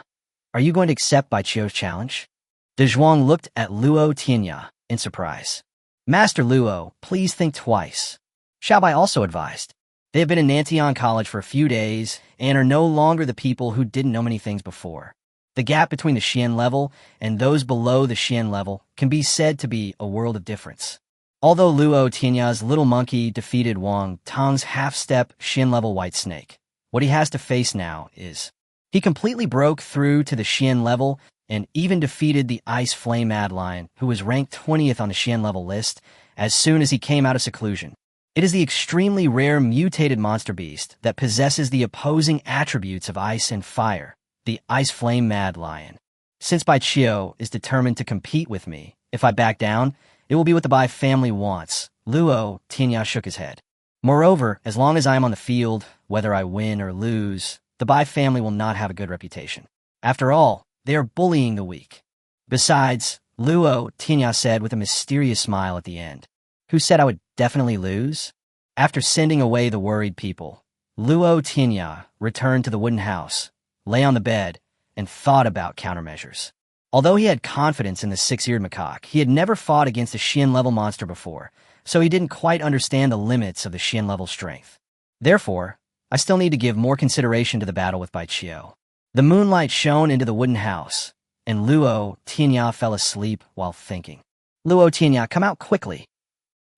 are you going to accept Bai Chio's challenge? De Zhuang looked at Luo Tianya in surprise. Master Luo, please think twice. Xiaobai also advised. They have been in Nantian College for a few days and are no longer the people who didn't know many things before. The gap between the Xian level and those below the Xian level can be said to be a world of difference. Although Luo Tianya's little monkey defeated Wang Tang's half-step Xian level white snake, what he has to face now is he completely broke through to the Xian level and even defeated the Ice Flame Mad Lion, who was ranked 20th on the Xian level list as soon as he came out of seclusion. It is the extremely rare mutated monster beast that possesses the opposing attributes of ice and fire, the Ice Flame Mad Lion. Since Bai Chio is determined to compete with me, if I back down, it will be what the Bai family wants. Luo Tianya shook his head. Moreover, as long as I am on the field, whether I win or lose, the Bai family will not have a good reputation. After all, they are bullying the weak. Besides, Luo Tianya said with a mysterious smile at the end, who said I would definitely lose? After sending away the worried people, Luo Tianya returned to the wooden house, lay on the bed, and thought about countermeasures. Although he had confidence in the six-eared macaque, he had never fought against a Xian-level monster before, so he didn't quite understand the limits of the Xian-level strength. Therefore, I still need to give more consideration to the battle with Bai Chio. The moonlight shone into the wooden house, and Luo Tianya fell asleep while thinking. Luo Tianya, come out quickly.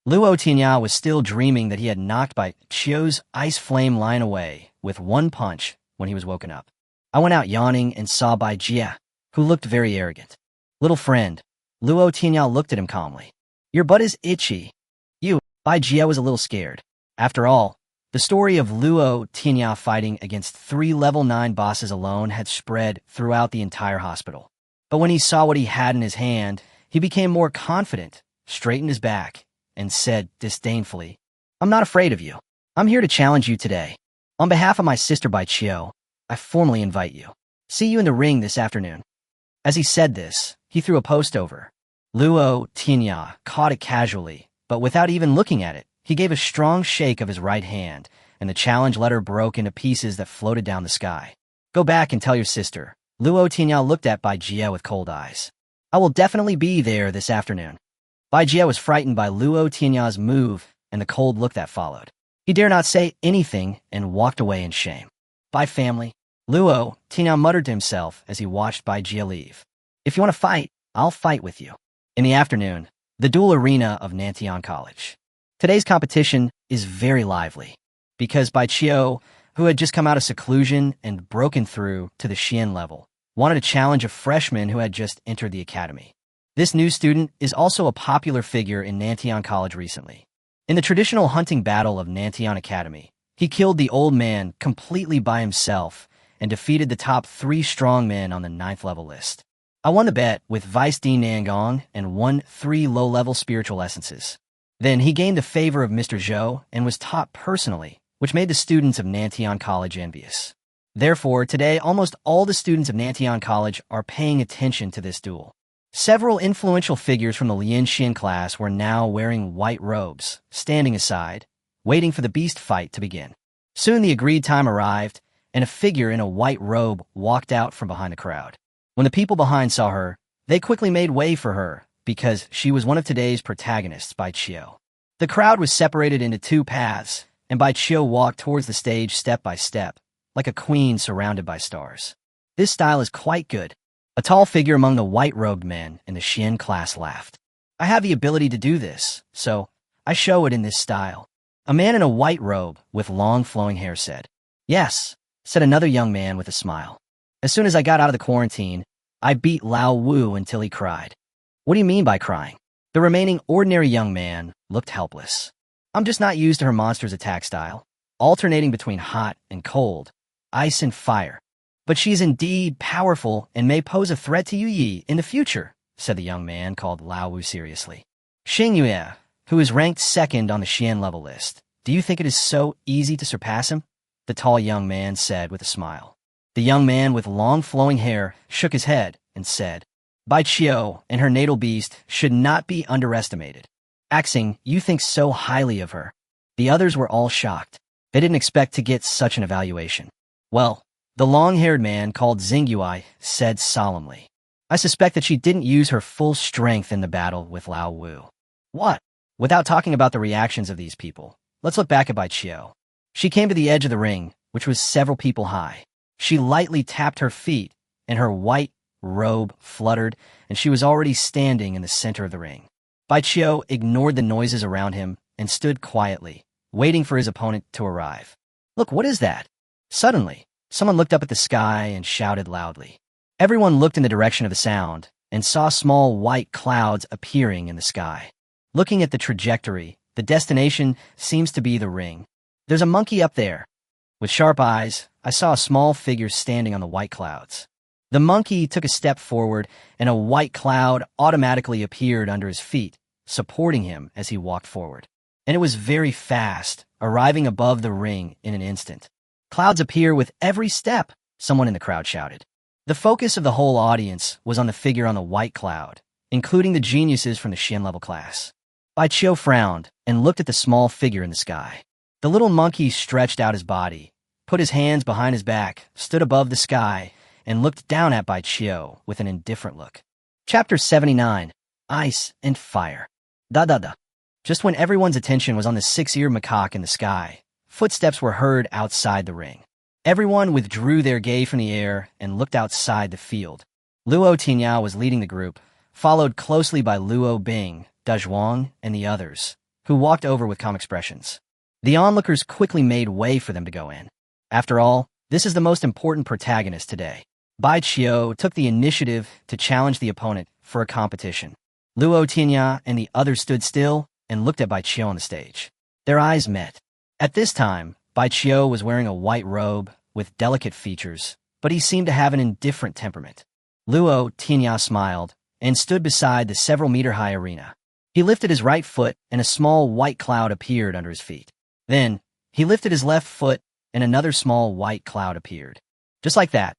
Luo Tianya was still dreaming that he had knocked Bai Chio's ice flame line away with one punch when he was woken up. I went out yawning and saw Bai Jia, who looked very arrogant. Little friend, Luo Tianya looked at him calmly. Your butt is itchy. Bai Jia was a little scared. After all, the story of Luo Tianya fighting against 3 level 9 bosses alone had spread throughout the entire hospital. But when he saw what he had in his hand, he became more confident, straightened his back, and said disdainfully, I'm not afraid of you. I'm here to challenge you today. On behalf of my sister Bai Chio, I formally invite you. See you in the ring this afternoon. As he said this, he threw a post over. Luo Tianya caught it casually, but without even looking at it, he gave a strong shake of his right hand, and the challenge letter broke into pieces that floated down the sky. Go back and tell your sister. Luo Tianya looked at Bai Jia with cold eyes. I will definitely be there this afternoon. Bai Jia was frightened by Luo Tianya's move and the cold look that followed. He dared not say anything and walked away in shame. Bai family. Luo Tianya muttered to himself as he watched Bai Jia leave. If you want to fight, I'll fight with you. In the afternoon, the dual arena of Nantian College. Today's competition is very lively, because Bai Chio, who had just come out of seclusion and broken through to the Xian level, wanted to challenge a freshman who had just entered the academy. This new student is also a popular figure in Nantian College recently. In the traditional hunting battle of Nantian Academy, he killed the old man completely by himself and defeated the top 3 strong men on the 9th level list. I won the bet with Vice Dean Nangong and won 3 low-level spiritual essences. Then he gained the favor of Mr. Zhou and was taught personally, which made the students of Nantian College envious. Therefore, today almost all the students of Nantian College are paying attention to this duel. Several influential figures from the Lianxian class were now wearing white robes, standing aside, waiting for the beast fight to begin. Soon the agreed time arrived, and a figure in a white robe walked out from behind the crowd. When the people behind saw her, they quickly made way for her, because she was one of today's protagonists, Bai Chio. The crowd was separated into 2 paths, and Bai Chio walked towards the stage step by step, like a queen surrounded by stars. This style is quite good. A tall figure among the white-robed men in the Xian class laughed. I have the ability to do this, so I show it in this style. A man in a white robe with long flowing hair said. Yes, said another young man with a smile. As soon as I got out of the quarantine, I beat Lao Wu until he cried. What do you mean by crying? The remaining ordinary young man looked helpless. I'm just not used to her monster's attack style, alternating between hot and cold, ice and fire. But she's indeed powerful and may pose a threat to Yu Yi in the future, said the young man called Lao Wu seriously. Xing Yue, who is ranked 2nd on the Xian level list, Do you think it is so easy to surpass him? The tall young man said with a smile. The young man with long flowing hair shook his head and said, Bai Qiu and her natal beast should not be underestimated. Axing, you think so highly of her. The others were all shocked. They didn't expect to get such an evaluation. Well, the long-haired man called Xingyue said solemnly, I suspect that she didn't use her full strength in the battle with Lao Wu. What? Without talking about the reactions of these people, let's look back at Bai Qiu. She came to the edge of the ring, which was several people high. She lightly tapped her feet, and her white robe fluttered, and she was already standing in the center of the ring. Bai Qiu ignored the noises around him and stood quietly, waiting for his opponent to arrive. Look, what is that? Suddenly, someone looked up at the sky and shouted loudly. Everyone looked in the direction of the sound and saw small white clouds appearing in the sky. Looking at the trajectory, the destination seems to be the ring. There's a monkey up there. With sharp eyes, I saw a small figure standing on the white clouds. The monkey took a step forward, and a white cloud automatically appeared under his feet, supporting him as he walked forward. And it was very fast, arriving above the ring in an instant. Clouds appear with every step, someone in the crowd shouted. The focus of the whole audience was on the figure on the white cloud, including the geniuses from the Xian level class. Bai Qiu frowned and looked at the small figure in the sky. The little monkey stretched out his body, put his hands behind his back, stood above the sky, and looked down at Bai Qiu with an indifferent look. Chapter 79, Ice and Fire. Da-da-da. Just when everyone's attention was on the six-eared macaque in the sky, footsteps were heard outside the ring. Everyone withdrew their gaze from the air and looked outside the field. Luo Tianya was leading the group, followed closely by Luo Bing, Dazhuang, and the others, who walked over with calm expressions. The onlookers quickly made way for them to go in. After all, this is the most important protagonist today. Bai Qiu took the initiative to challenge the opponent for a competition. Luo Tianya and the others stood still and looked at Bai Qiu on the stage. Their eyes met. At this time, Bai Qiu was wearing a white robe with delicate features, but he seemed to have an indifferent temperament. Luo Tianya smiled and stood beside the several-meter-high arena. He lifted his right foot, and a small white cloud appeared under his feet. Then, he lifted his left foot, and another small white cloud appeared. Just like that,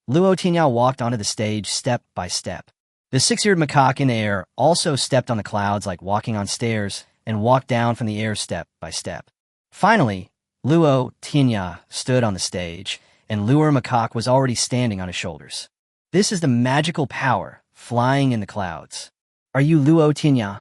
Luo Tianya walked onto the stage step by step. The six-eared macaque in the air also stepped on the clouds like walking on stairs and walked down from the air step by step. Finally, Luo Tianya stood on the stage, and Luo Macaque was already standing on his shoulders. This is the magical power, flying in the clouds. Are you Luo Tianya?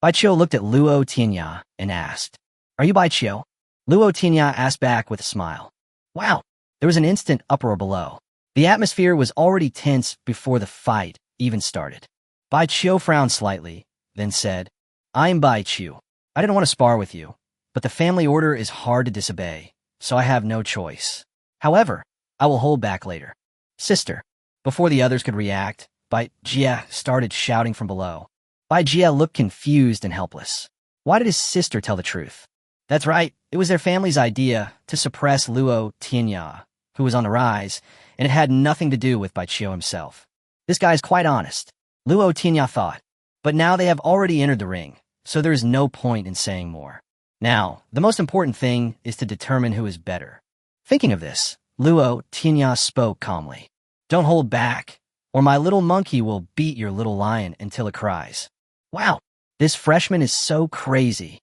Bai Qiu looked at Luo Tianya and asked, Are you Bai Qiu? Luo Tianya asked back with a smile. Wow, there was an instant uproar below. The atmosphere was already tense before the fight even started. Bai Qiu frowned slightly, then said, I'm Bai Qiu. I didn't want to spar with you, but the family order is hard to disobey, so I have no choice. However, I will hold back later. Sister. Before the others could react, Bai Jie started shouting from below. Bai Jie looked confused and helpless. Why did his sister tell the truth? That's right, it was their family's idea to suppress Luo Tianya, who was on the rise, and it had nothing to do with Bai Qiu himself. This guy's quite honest, Luo Tianya thought. But now they have already entered the ring, so there is no point in saying more. Now, the most important thing is to determine who is better. Thinking of this, Luo Tianya spoke calmly. Don't hold back, or my little monkey will beat your little lion until it cries. Wow, this freshman is so crazy.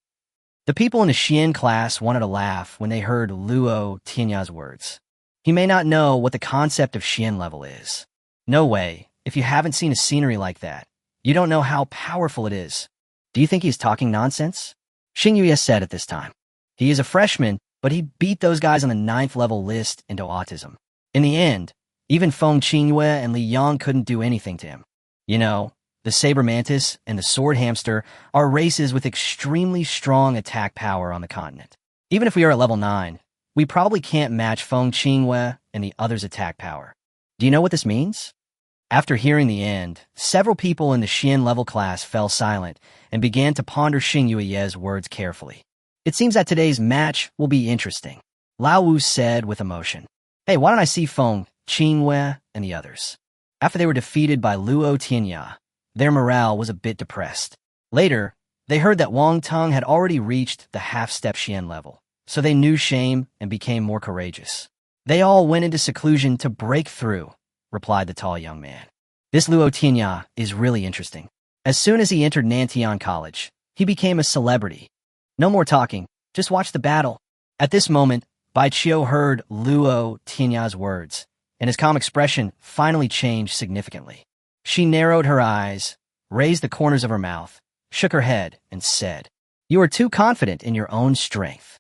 The people in the Xian class wanted to laugh when they heard Luo Tianya's words. He may not know what the concept of Xian level is. No way, if you haven't seen a scenery like that, you don't know how powerful it is. Do you think he's talking nonsense? Xingyue said at this time. He is a freshman, but he beat those guys on the 9th level list into autism. In the end, even Feng Qingyue and Li Yang couldn't do anything to him. You know, the saber mantis and the sword hamster are races with extremely strong attack power on the continent. Even if we are at level 9, we probably can't match Feng Qingyue and the others' attack power. Do you know what this means? After hearing the end, several people in the Xian level class fell silent and began to ponder Xingyue's words carefully. It seems that today's match will be interesting, Lao Wu said with emotion. Hey, why don't I see Feng, Qingyue, and the others? After they were defeated by Luo Tianya, their morale was a bit depressed. Later, They heard that Wang Teng had already reached the half-step Xian level, so they knew shame and became more courageous. They all went into seclusion to break through, replied the tall young man. This Luo Tianya is really interesting. As soon as he entered Nantian College, he became a celebrity. No more talking, just watch the battle. At this moment, Bai Qiu heard Luo Tianya's words, and his calm expression finally changed significantly. She narrowed her eyes, raised the corners of her mouth, shook her head, and said, "You are too confident in your own strength.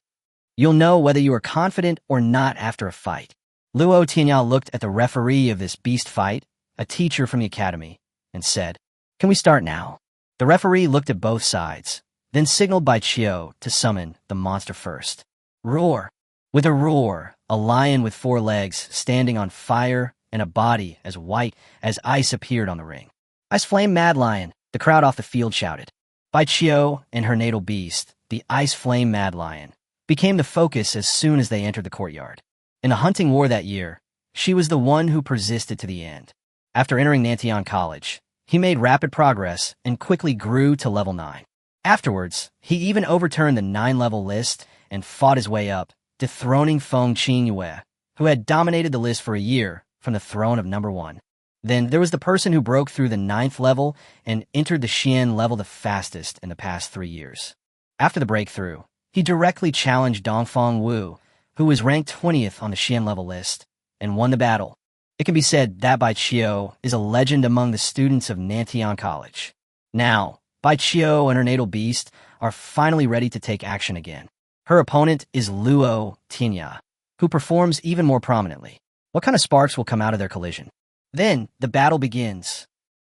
You'll know whether you are confident or not after a fight." Luo Tianya looked at the referee of this beast fight, a teacher from the academy, and said, "Can we start now?" The referee looked at both sides, then signaled Bai Qiu to summon the monster first. Roar! With a roar, a lion with 4 legs standing on fire and a body as white as ice appeared on the ring. "Ice Flame Mad Lion," the crowd off the field shouted. Bai Qiu and her natal beast, the Ice Flame Mad Lion, became the focus as soon as they entered the courtyard. In a hunting war that year, she was the one who persisted to the end. After entering Nantian College, he made rapid progress and quickly grew to level 9. Afterwards, he even overturned the 9-level list and fought his way up, dethroning Feng Qingyue, who had dominated the list for a year from the throne of number 1. Then there was the person who broke through the 9th level and entered the Xian level the fastest in the past 3 years. After the breakthrough, he directly challenged Dongfeng Wu, who was ranked 20th on the Xian level list, and won the battle. It can be said that Bai Qiu is a legend among the students of Nantian College. Now, Bai Qiu and her natal beast are finally ready to take action again. Her opponent is Luo Tianya, who performs even more prominently. What kind of sparks will come out of their collision? Then, the battle begins.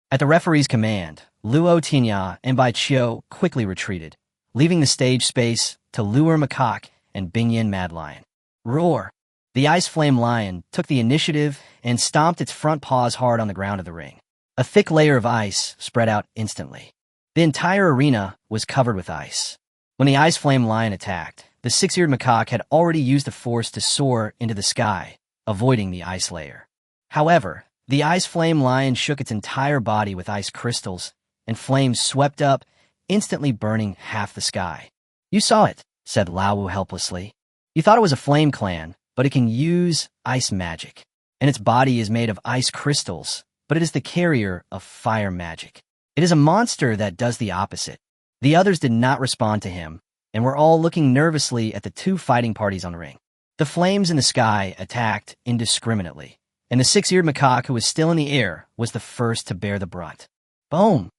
At the referee's command, Luo Tianya and Bai Qiu quickly retreated, leaving the stage space to Lure Macaque and Bingyan Mad Lion. Roar! The Ice Flame Lion took the initiative and stomped its front paws hard on the ground of the ring. A thick layer of ice spread out instantly. The entire arena was covered with ice. When the Ice Flame Lion attacked, the 6-eared macaque had already used the force to soar into the sky, avoiding the ice layer. However, the Ice Flame Lion shook its entire body with ice crystals, and flames swept up, instantly burning half the sky. "You saw it," said Lao helplessly. "You thought it was a flame clan, but it can use ice magic. And its body is made of ice crystals, but it is the carrier of fire magic. It is a monster that does the opposite." The others did not respond to him, and were all looking nervously at the 2 fighting parties on the ring. The flames in the sky attacked indiscriminately, and the 6-eared macaque who was still in the air was the first to bear the brunt. Boom!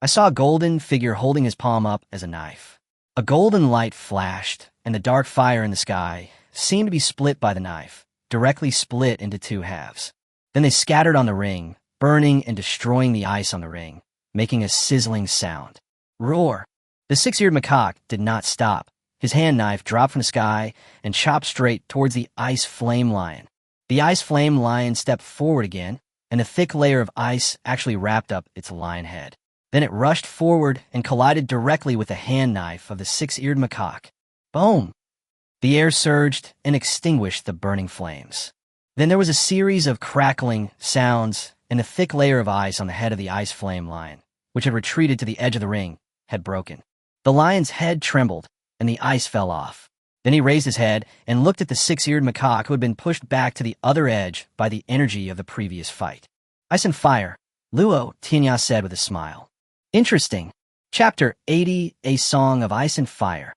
I saw a golden figure holding his palm up as a knife. A golden light flashed, and the dark fire in the sky seemed to be split by the knife, directly split into 2 halves. Then they scattered on the ring, burning and destroying the ice on the ring, making a sizzling sound. Roar! The 6-eared macaque did not stop. His hand knife dropped from the sky and chopped straight towards the Ice Flame Lion. The Ice Flame Lion stepped forward again, and a thick layer of ice actually wrapped up its lion head. Then it rushed forward and collided directly with the hand knife of the 6-eared macaque. Boom! The air surged and extinguished the burning flames. Then there was a series of crackling sounds, and a thick layer of ice on the head of the Ice Flame Lion, which had retreated to the edge of the ring, had broken. The lion's head trembled, and the ice fell off. Then he raised his head and looked at the 6-eared macaque who had been pushed back to the other edge by the energy of the previous fight. "Ice and fire," Luo Tianya said with a smile. "Interesting. Chapter 80, A Song of Ice and Fire."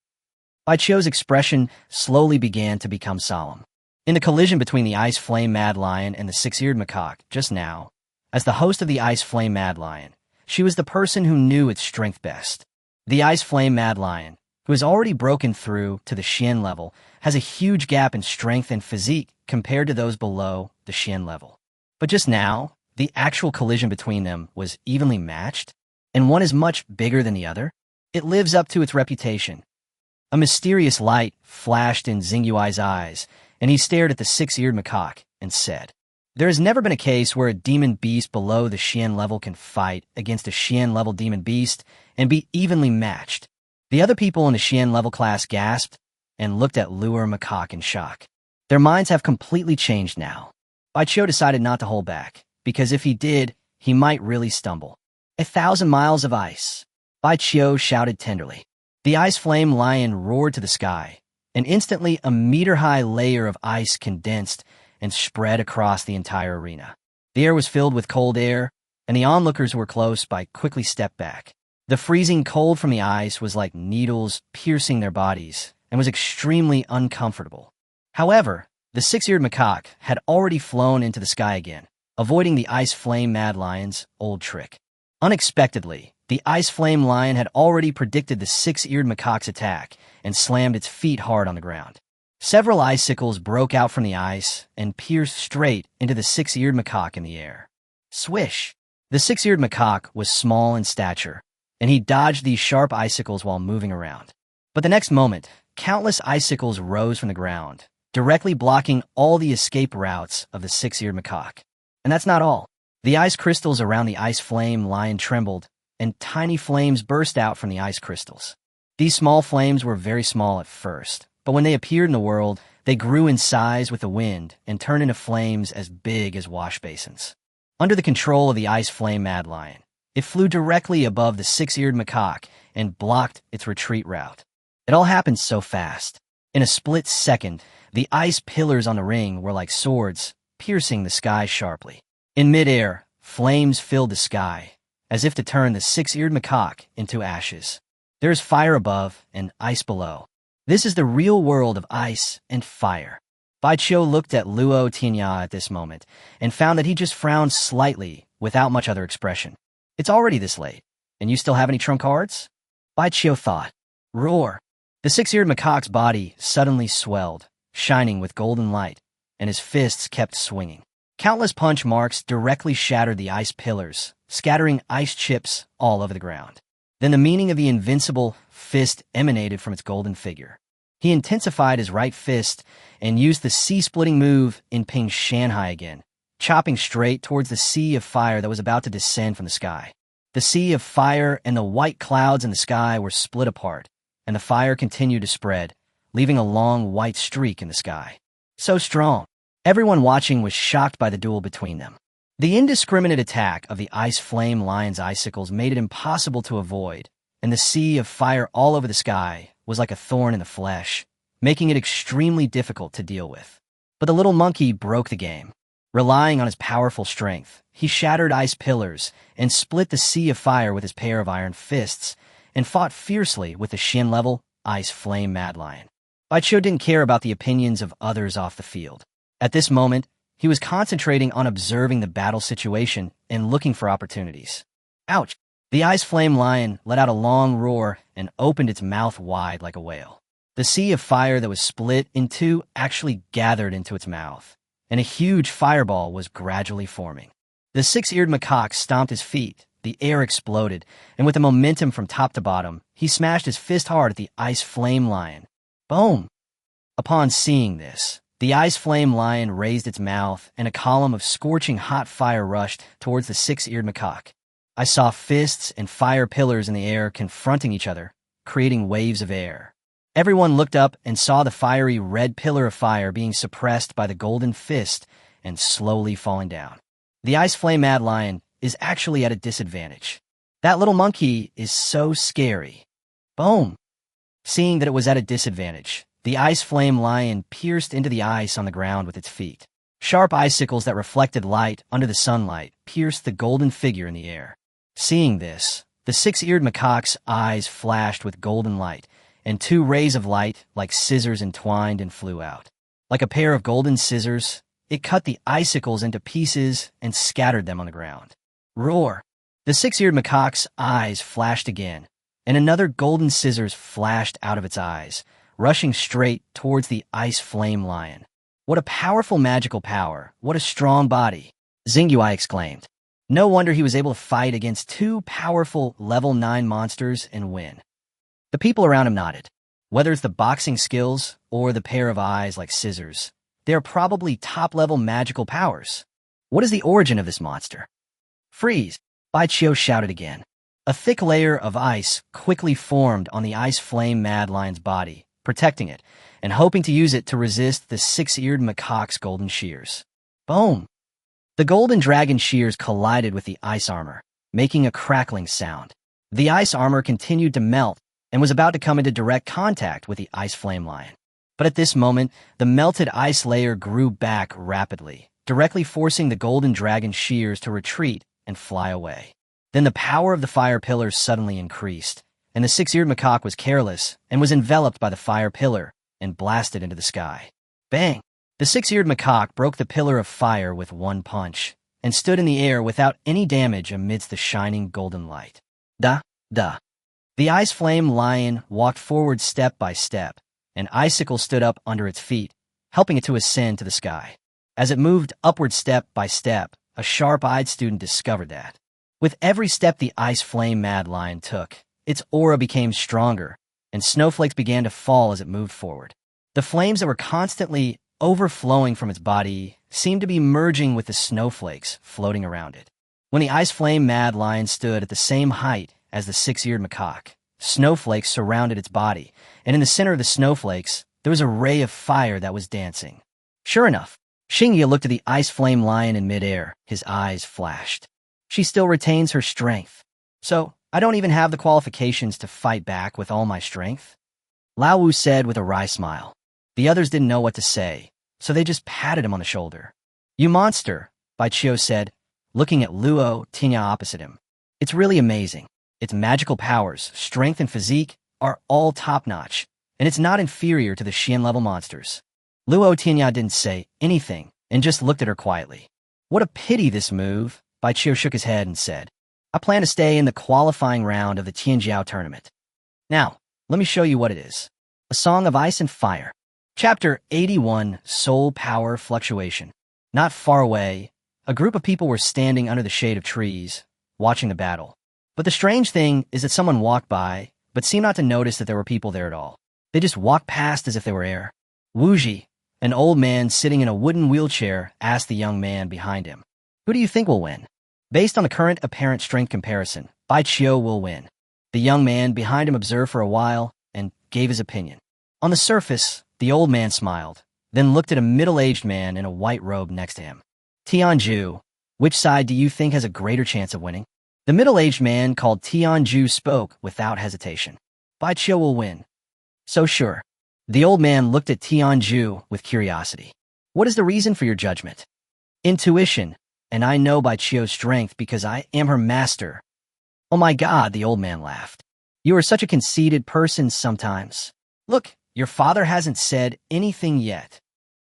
Bai Qiu's expression slowly began to become solemn. In the collision between the Ice Flame Mad Lion and the 6-eared macaque just now, as the host of the Ice Flame Mad Lion, she was the person who knew its strength best. The Ice Flame Mad Lion, who has already broken through to the Xian level, has a huge gap in strength and physique compared to those below the Xian level. But just now, the actual collision between them was evenly matched, and one is much bigger than the other. It lives up to its reputation. A mysterious light flashed in Xingyui's eyes, and he stared at the 6-eared macaque and said, "There has never been a case where a demon beast below the Xian level can fight against a Xian level demon beast and be evenly matched." The other people in the Xian level class gasped and looked at Lure Macaque in shock. Their minds have completely changed now. Bai Qiu decided not to hold back, because if he did, he might really stumble. 1,000 miles of ice. Bai Qiu shouted tenderly. The ice flame lion roared to the sky, and instantly a meter-high layer of ice condensed and spread across the entire arena. The air was filled with cold air, and the onlookers who were close by quickly stepped back. The freezing cold from the ice was like needles piercing their bodies and was extremely uncomfortable. However, the six-eared macaque had already flown into the sky again, avoiding the ice flame mad lion's old trick. Unexpectedly, the ice flame lion had already predicted the six-eared macaque's attack and slammed its feet hard on the ground. Several icicles broke out from the ice and pierced straight into the six-eared macaque in the air. Swish! The six-eared macaque was small in stature, and he dodged these sharp icicles while moving around. But the next moment, countless icicles rose from the ground, directly blocking all the escape routes of the six-eared macaque. And that's not all. The ice crystals around the ice flame lion trembled, and tiny flames burst out from the ice crystals. These small flames were very small at first, but when they appeared in the world, they grew in size with the wind and turned into flames as big as wash basins. Under the control of the ice flame mad lion, it flew directly above the six-eared macaque and blocked its retreat route. It all happened so fast. In a split second, the ice pillars on the ring were like swords, piercing the sky sharply. In midair, flames filled the sky, as if to turn the six-eared macaque into ashes. There is fire above and ice below. This is the real world of ice and fire. Bai Qiu looked at Luo Tianya at this moment and found that he just frowned slightly without much other expression. It's already this late, and you still have any trump cards? Bai Qiu thought. Roar! The six-eared macaque's body suddenly swelled, shining with golden light, and his fists kept swinging. Countless punch marks directly shattered the ice pillars, scattering ice chips all over the ground. Then the meaning of the invincible fist emanated from its golden figure. He intensified his right fist and used the sea-splitting move in Ping Shanghai again, chopping straight towards the sea of fire that was about to descend from the sky. The sea of fire and the white clouds in the sky were split apart, and the fire continued to spread, leaving a long white streak in the sky. So strong. Everyone watching was shocked by the duel between them. The indiscriminate attack of the ice flame lion's icicles made it impossible to avoid, and the sea of fire all over the sky was like a thorn in the flesh, making it extremely difficult to deal with. But the little monkey broke the game. Relying on his powerful strength, he shattered ice pillars and split the sea of fire with his pair of iron fists, and fought fiercely with the shin-level ice flame mad lion. Bai Qiu didn't care about the opinions of others off the field. At this moment, he was concentrating on observing the battle situation and looking for opportunities. Ouch! The ice flame lion let out a long roar and opened its mouth wide like a whale. The sea of fire that was split in two actually gathered into its mouth, and a huge fireball was gradually forming. The six-eared macaque stomped his feet, the air exploded, and with the momentum from top to bottom, he smashed his fist hard at the ice flame lion. Boom! Upon seeing this, the ice flame lion raised its mouth, and a column of scorching hot fire rushed towards the six-eared macaque. I saw fists and fire pillars in the air confronting each other, creating waves of air. Everyone looked up and saw the fiery red pillar of fire being suppressed by the golden fist and slowly falling down. The ice flame mad lion is actually at a disadvantage. That little monkey is so scary. Boom! Seeing that it was at a disadvantage, the ice flame lion pierced into the ice on the ground with its feet. Sharp icicles that reflected light under the sunlight pierced the golden figure in the air. Seeing this, the six-eared macaque's eyes flashed with golden light, and two rays of light, like scissors, entwined and flew out. Like a pair of golden scissors, it cut the icicles into pieces and scattered them on the ground. Roar! The six-eared macaque's eyes flashed again, and another golden scissors flashed out of its eyes, rushing straight towards the ice flame lion. What a powerful magical power! What a strong body! Xingyue exclaimed. No wonder he was able to fight against two powerful level 9 monsters and win. The people around him nodded. Whether it's the boxing skills or the pair of eyes like scissors, they are probably top-level magical powers. What is the origin of this monster? Freeze! Bai Qiu shouted again. A thick layer of ice quickly formed on the ice flame mad lion's body, protecting it, and hoping to use it to resist the six-eared macaque's golden shears. Boom! The golden dragon shears collided with the ice armor, making a crackling sound. The ice armor continued to melt and was about to come into direct contact with the ice flame lion. But at this moment, the melted ice layer grew back rapidly, directly forcing the golden dragon shears to retreat and fly away. Then the power of the fire pillars suddenly increased, and the six-eared macaque was careless and was enveloped by the fire pillar and blasted into the sky. Bang! The six-eared macaque broke the pillar of fire with one punch and stood in the air without any damage amidst the shining golden light. Da. The ice flame lion walked forward step by step, and icicles stood up under its feet, helping it to ascend to the sky. As it moved upward step by step, a sharp-eyed student discovered that, with every step the ice flame mad lion took, its aura became stronger, and snowflakes began to fall as it moved forward. The flames that were constantly overflowing from its body seemed to be merging with the snowflakes floating around it. When the ice flame mad lion stood at the same height as the six-eared macaque, snowflakes surrounded its body, and in the center of the snowflakes, there was a ray of fire that was dancing. Sure enough, Qinglong looked at the ice flame lion in midair. His eyes flashed. She still retains her strength. So, I don't even have the qualifications to fight back with all my strength? Lao Wu said with a wry smile. The others didn't know what to say, so they just patted him on the shoulder. You monster, Bai Qiu said, looking at Luo Tianya opposite him. It's really amazing. Its magical powers, strength, and physique are all top-notch, and it's not inferior to the Xian-level monsters. Luo Tianya didn't say anything and just looked at her quietly. What a pity this move, Bai Qiu shook his head and said. I plan to stay in the qualifying round of the Tianjiao tournament. Now, let me show you what it is. A Song of Ice and Fire. Chapter 81, Soul Power Fluctuation. Not far away, a group of people were standing under the shade of trees, watching the battle. But the strange thing is that someone walked by, but seemed not to notice that there were people there at all. They just walked past as if they were air. Wuji, an old man sitting in a wooden wheelchair, asked the young man behind him, Who do you think will win? Based on the current apparent strength comparison, Bai Qiu will win. The young man behind him observed for a while and gave his opinion. On the surface, the old man smiled, then looked at a middle-aged man in a white robe next to him. Tianju, which side do you think has a greater chance of winning? The middle-aged man called Tianju spoke without hesitation. Bai Qiu will win. So sure. The old man looked at Tianju with curiosity. What is the reason for your judgment? Intuition, and I know Bai Qiu's strength because I am her master. Oh my God, the old man laughed. You are such a conceited person sometimes. Look, your father hasn't said anything yet.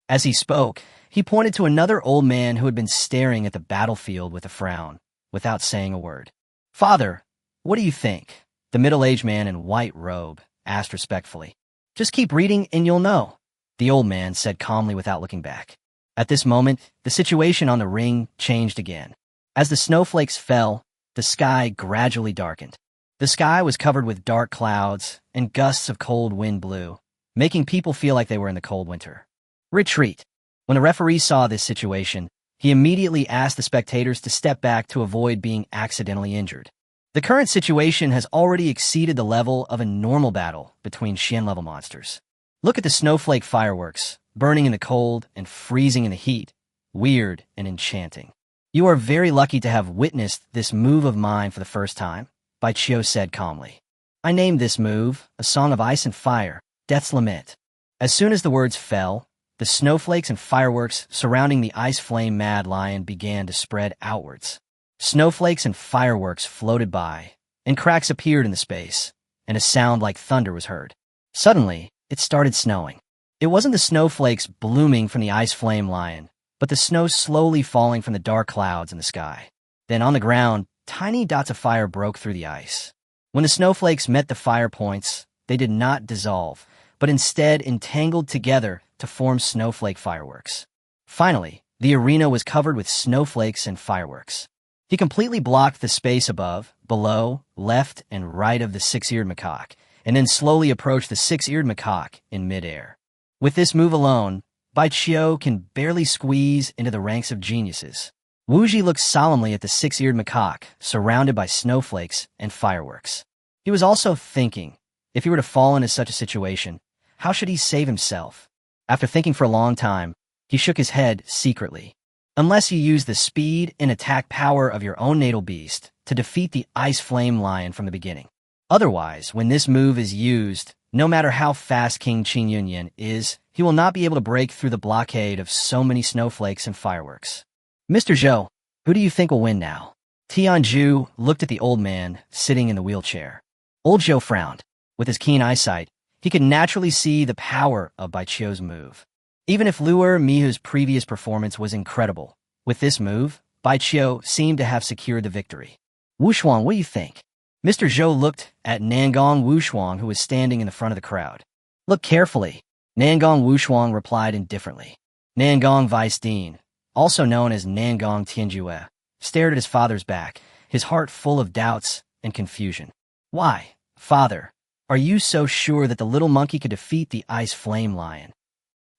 As he spoke, he pointed to another old man who had been staring at the battlefield with a frown, without saying a word. Father, what do you think? The middle-aged man in white robe asked respectfully. Just keep reading and you'll know, the old man said calmly without looking back. At this moment, the situation on the ring changed again. As the snowflakes fell, the sky gradually darkened. The sky was covered with dark clouds, and gusts of cold wind blew, making people feel like they were in the cold winter. Retreat. When the referee saw this situation, he immediately asked the spectators to step back to avoid being accidentally injured. The current situation has already exceeded the level of a normal battle between Xian-level monsters. Look at the snowflake fireworks, burning in the cold and freezing in the heat, weird and enchanting. You are very lucky to have witnessed this move of mine for the first time, Bai Qiu said calmly. I named this move, A Song of Ice and Fire, Death's Lament. As soon as the words fell, the snowflakes and fireworks surrounding the ice flame mad lion began to spread outwards. Snowflakes and fireworks floated by, and cracks appeared in the space, and a sound like thunder was heard. Suddenly, it started snowing. It wasn't the snowflakes blooming from the ice flame lion, but the snow slowly falling from the dark clouds in the sky. Then on the ground, tiny dots of fire broke through the ice. When the snowflakes met the fire points, they did not dissolve, but instead entangled together to form snowflake fireworks. Finally, the arena was covered with snowflakes and fireworks. He completely blocked the space above, below, left, and right of the six-eared macaque, and then slowly approached the six-eared macaque in midair. With this move alone, Bai Qiu can barely squeeze into the ranks of geniuses. Wuji looked solemnly at the six-eared macaque, surrounded by snowflakes and fireworks. He was also thinking, if he were to fall into such a situation, how should he save himself? After thinking for a long time, he shook his head secretly. Unless you use the speed and attack power of your own natal beast, to defeat the Ice Flame Lion from the beginning. Otherwise, when this move is used, no matter how fast King Qinglong is, he will not be able to break through the blockade of so many snowflakes and fireworks. Mr. Zhou, who do you think will win now? Tianju looked at the old man sitting in the wheelchair. Old Zhou frowned. With his keen eyesight, he could naturally see the power of Bai Qiu's move. Even if Luo Mihu's previous performance was incredible, with this move, Bai Qiu seemed to have secured the victory. Wushuang, what do you think? Mr. Zhou looked at Nangong Wushuang, who was standing in the front of the crowd. Look carefully. Nangong Wushuang replied indifferently. Nangong Vice Dean, also known as Nangong Tianjue, stared at his father's back, his heart full of doubts and confusion. Why, father, are you so sure that the little monkey could defeat the Ice Flame Lion?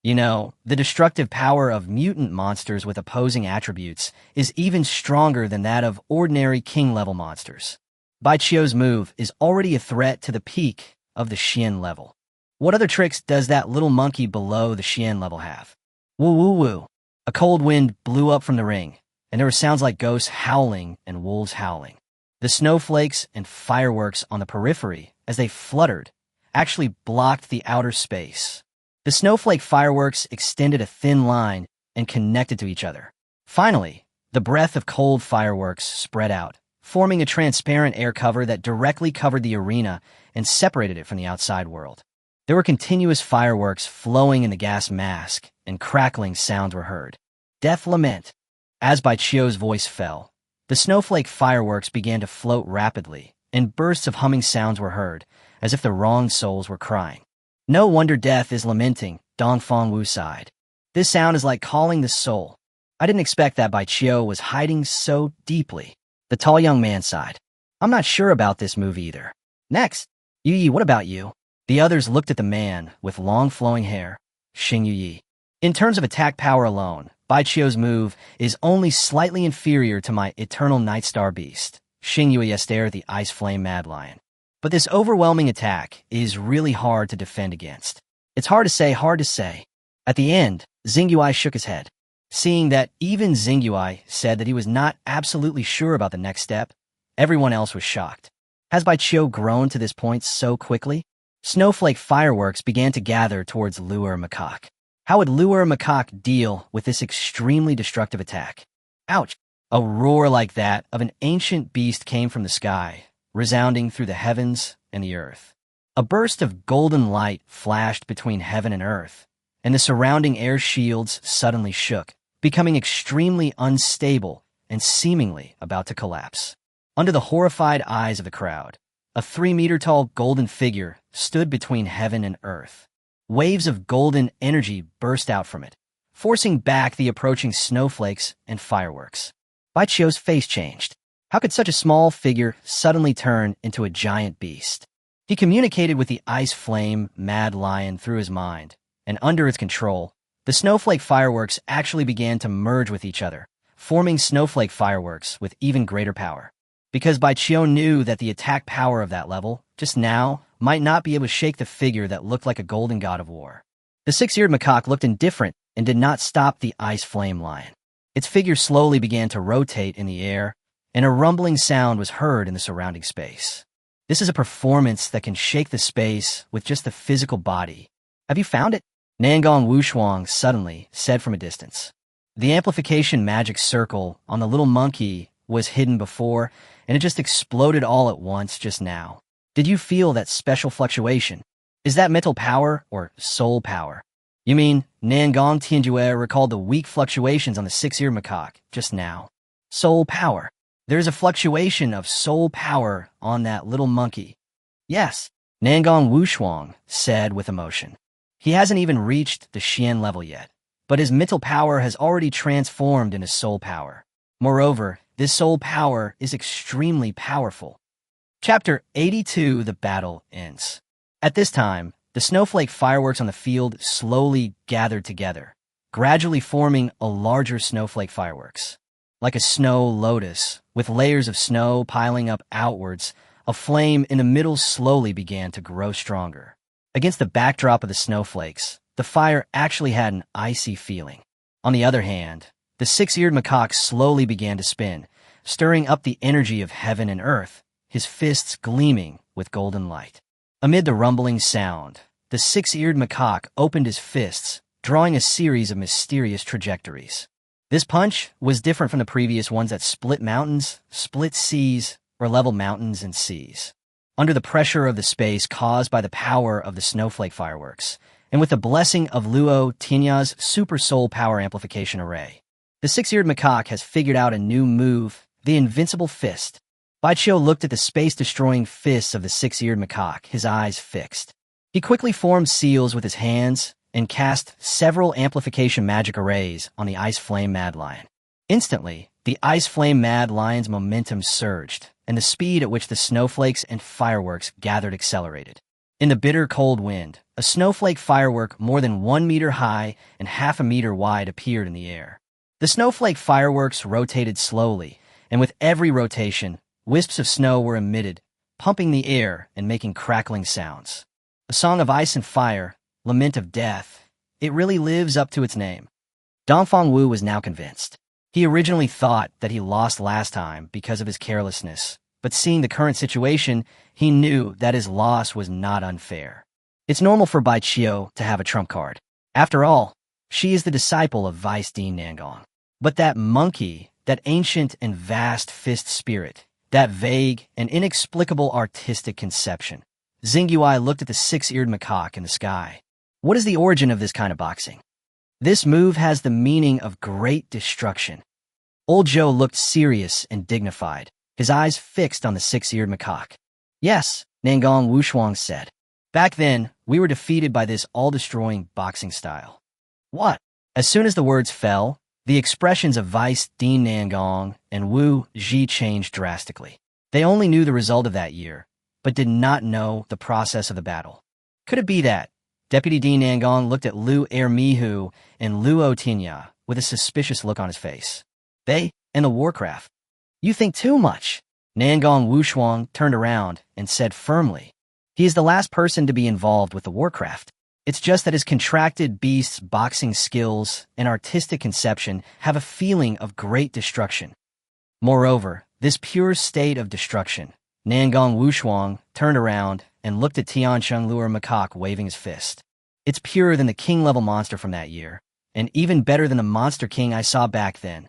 You know, the destructive power of mutant monsters with opposing attributes is even stronger than that of ordinary king-level monsters. Bai Qiu's move is already a threat to the peak of the Xian level. What other tricks does that little monkey below the Xian level have? Woo woo woo. A cold wind blew up from the ring, and there were sounds like ghosts howling and wolves howling. The snowflakes and fireworks on the periphery, as they fluttered, actually blocked the outer space. The snowflake fireworks extended a thin line and connected to each other. Finally, the breath of cold fireworks spread out, forming a transparent air cover that directly covered the arena and separated it from the outside world. There were continuous fireworks flowing in the gas mask, and crackling sounds were heard. Death lament. As Bai Qiu's voice fell, the snowflake fireworks began to float rapidly, and bursts of humming sounds were heard, as if the wronged souls were crying. No wonder death is lamenting, Dongfang Wu sighed. This sound is like calling the soul. I didn't expect that Bai Qiu was hiding so deeply. The tall young man sighed. I'm not sure about this move either. Next, Yi, what about you? The others looked at the man with long flowing hair, Xing Yi. In terms of attack power alone, Bai Qiu's move is only slightly inferior to my eternal Night Star Beast, Xing Yue stared at the Ice Flame Mad Lion. But this overwhelming attack is really hard to defend against. It's hard to say. At the end, Xingyue shook his head. Seeing that even Xingyue said that he was not absolutely sure about the next step, everyone else was shocked. Has Bai Qiu grown to this point so quickly? Snowflake fireworks began to gather towards Luo Macaque. How would Luo Macaque deal with this extremely destructive attack? Ouch! A roar like that of an ancient beast came from the sky, resounding through the heavens and the earth. A burst of golden light flashed between heaven and earth, and the surrounding air shields suddenly shook, becoming extremely unstable and seemingly about to collapse. Under the horrified eyes of the crowd, a 3-meter-tall golden figure stood between heaven and earth. Waves of golden energy burst out from it, forcing back the approaching snowflakes and fireworks. Bai Qiu's face changed. How could such a small figure suddenly turn into a giant beast? He communicated with the Ice Flame Mad Lion through his mind, and under its control, the snowflake fireworks actually began to merge with each other, forming snowflake fireworks with even greater power. Because Bai Qiu knew that the attack power of that level, just now, might not be able to shake the figure that looked like a golden god of war. The 6-eared macaque looked indifferent and did not stop the Ice Flame Lion. Its figure slowly began to rotate in the air, and a rumbling sound was heard in the surrounding space. This is a performance that can shake the space with just the physical body. Have you found it? Nangong Wushuang suddenly said from a distance. The amplification magic circle on the little monkey was hidden before, and it just exploded all at once just now. Did you feel that special fluctuation? Is that mental power or soul power? You mean Nangong Tianjue recalled the weak fluctuations on the 6-eared macaque just now? Soul power. There's a fluctuation of soul power on that little monkey. Yes, Nangong Wushuang said with emotion. He hasn't even reached the Xian level yet, but his mental power has already transformed into soul power. Moreover, this soul power is extremely powerful. Chapter 82, The Battle Ends. At this time, the snowflake fireworks on the field slowly gathered together, gradually forming a larger snowflake fireworks. Like a snow lotus, with layers of snow piling up outwards, a flame in the middle slowly began to grow stronger. Against the backdrop of the snowflakes, the fire actually had an icy feeling. On the other hand, the 6-eared macaque slowly began to spin, stirring up the energy of heaven and earth, his fists gleaming with golden light. Amid the rumbling sound, the six-eared macaque opened his fists, drawing a series of mysterious trajectories. This punch was different from the previous ones that split mountains, split seas, or level mountains and seas. Under the pressure of the space caused by the power of the snowflake fireworks, and with the blessing of Luo Tianya's super soul power amplification array, the six-eared macaque has figured out a new move, the invincible fist. Baiqiu looked at the space-destroying fists of the six-eared macaque, his eyes fixed. He quickly formed seals with his hands and cast several amplification magic arrays on the Ice Flame Mad Lion. Instantly, the Ice Flame Mad Lion's momentum surged, and the speed at which the snowflakes and fireworks gathered accelerated. In the bitter cold wind, a snowflake firework more than 1 meter high and half a meter wide appeared in the air. The snowflake fireworks rotated slowly, and with every rotation, wisps of snow were emitted, pumping the air and making crackling sounds. A song of ice and fire, lament of death, it really lives up to its name. Dongfang Wu was now convinced. He originally thought that he lost last time because of his carelessness, but seeing the current situation, he knew that his loss was not unfair. It's normal for Baiqiu to have a trump card. After all, she is the disciple of Vice Dean Nangong. But that monkey, that ancient and vast fist spirit, that vague and inexplicable artistic conception. Xingyuai looked at the six-eared macaque in the sky. What is the origin of this kind of boxing? This move has the meaning of great destruction. Old Joe looked serious and dignified, his eyes fixed on the six-eared macaque. Yes, Nangong Wushuang said. Back then, we were defeated by this all-destroying boxing style. What? As soon as the words fell, the expressions of Vice Dean Nangong and Wu Ji changed drastically. They only knew the result of that year, but did not know the process of the battle. Could it be that? Deputy Dean Nangong looked at Lu Ermihu and Luo Tianya with a suspicious look on his face. They and the Warcraft. You think too much. Nangong Wushuang turned around and said firmly, he is the last person to be involved with the Warcraft. It's just that his contracted beast's boxing skills and artistic conception have a feeling of great destruction. Moreover, this pure state of destruction, Nangong Wushuang turned around and looked at Tiancheng Lure Macaque waving his fist. It's purer than the king-level monster from that year, and even better than the monster king I saw back then.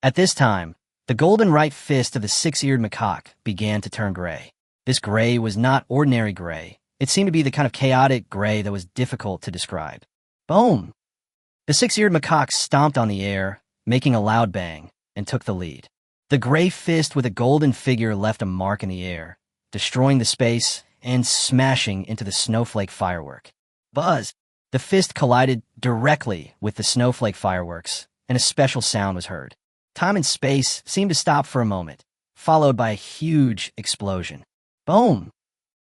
At this time, the golden right fist of the six-eared macaque began to turn gray. This gray was not ordinary gray. It seemed to be the kind of chaotic gray that was difficult to describe. Boom! The six-eared macaque stomped on the air, making a loud bang, and took the lead. The gray fist with a golden figure left a mark in the air, destroying the space and smashing into the snowflake firework. Buzz! The fist collided directly with the snowflake fireworks, and a special sound was heard. Time and space seemed to stop for a moment, followed by a huge explosion. Boom!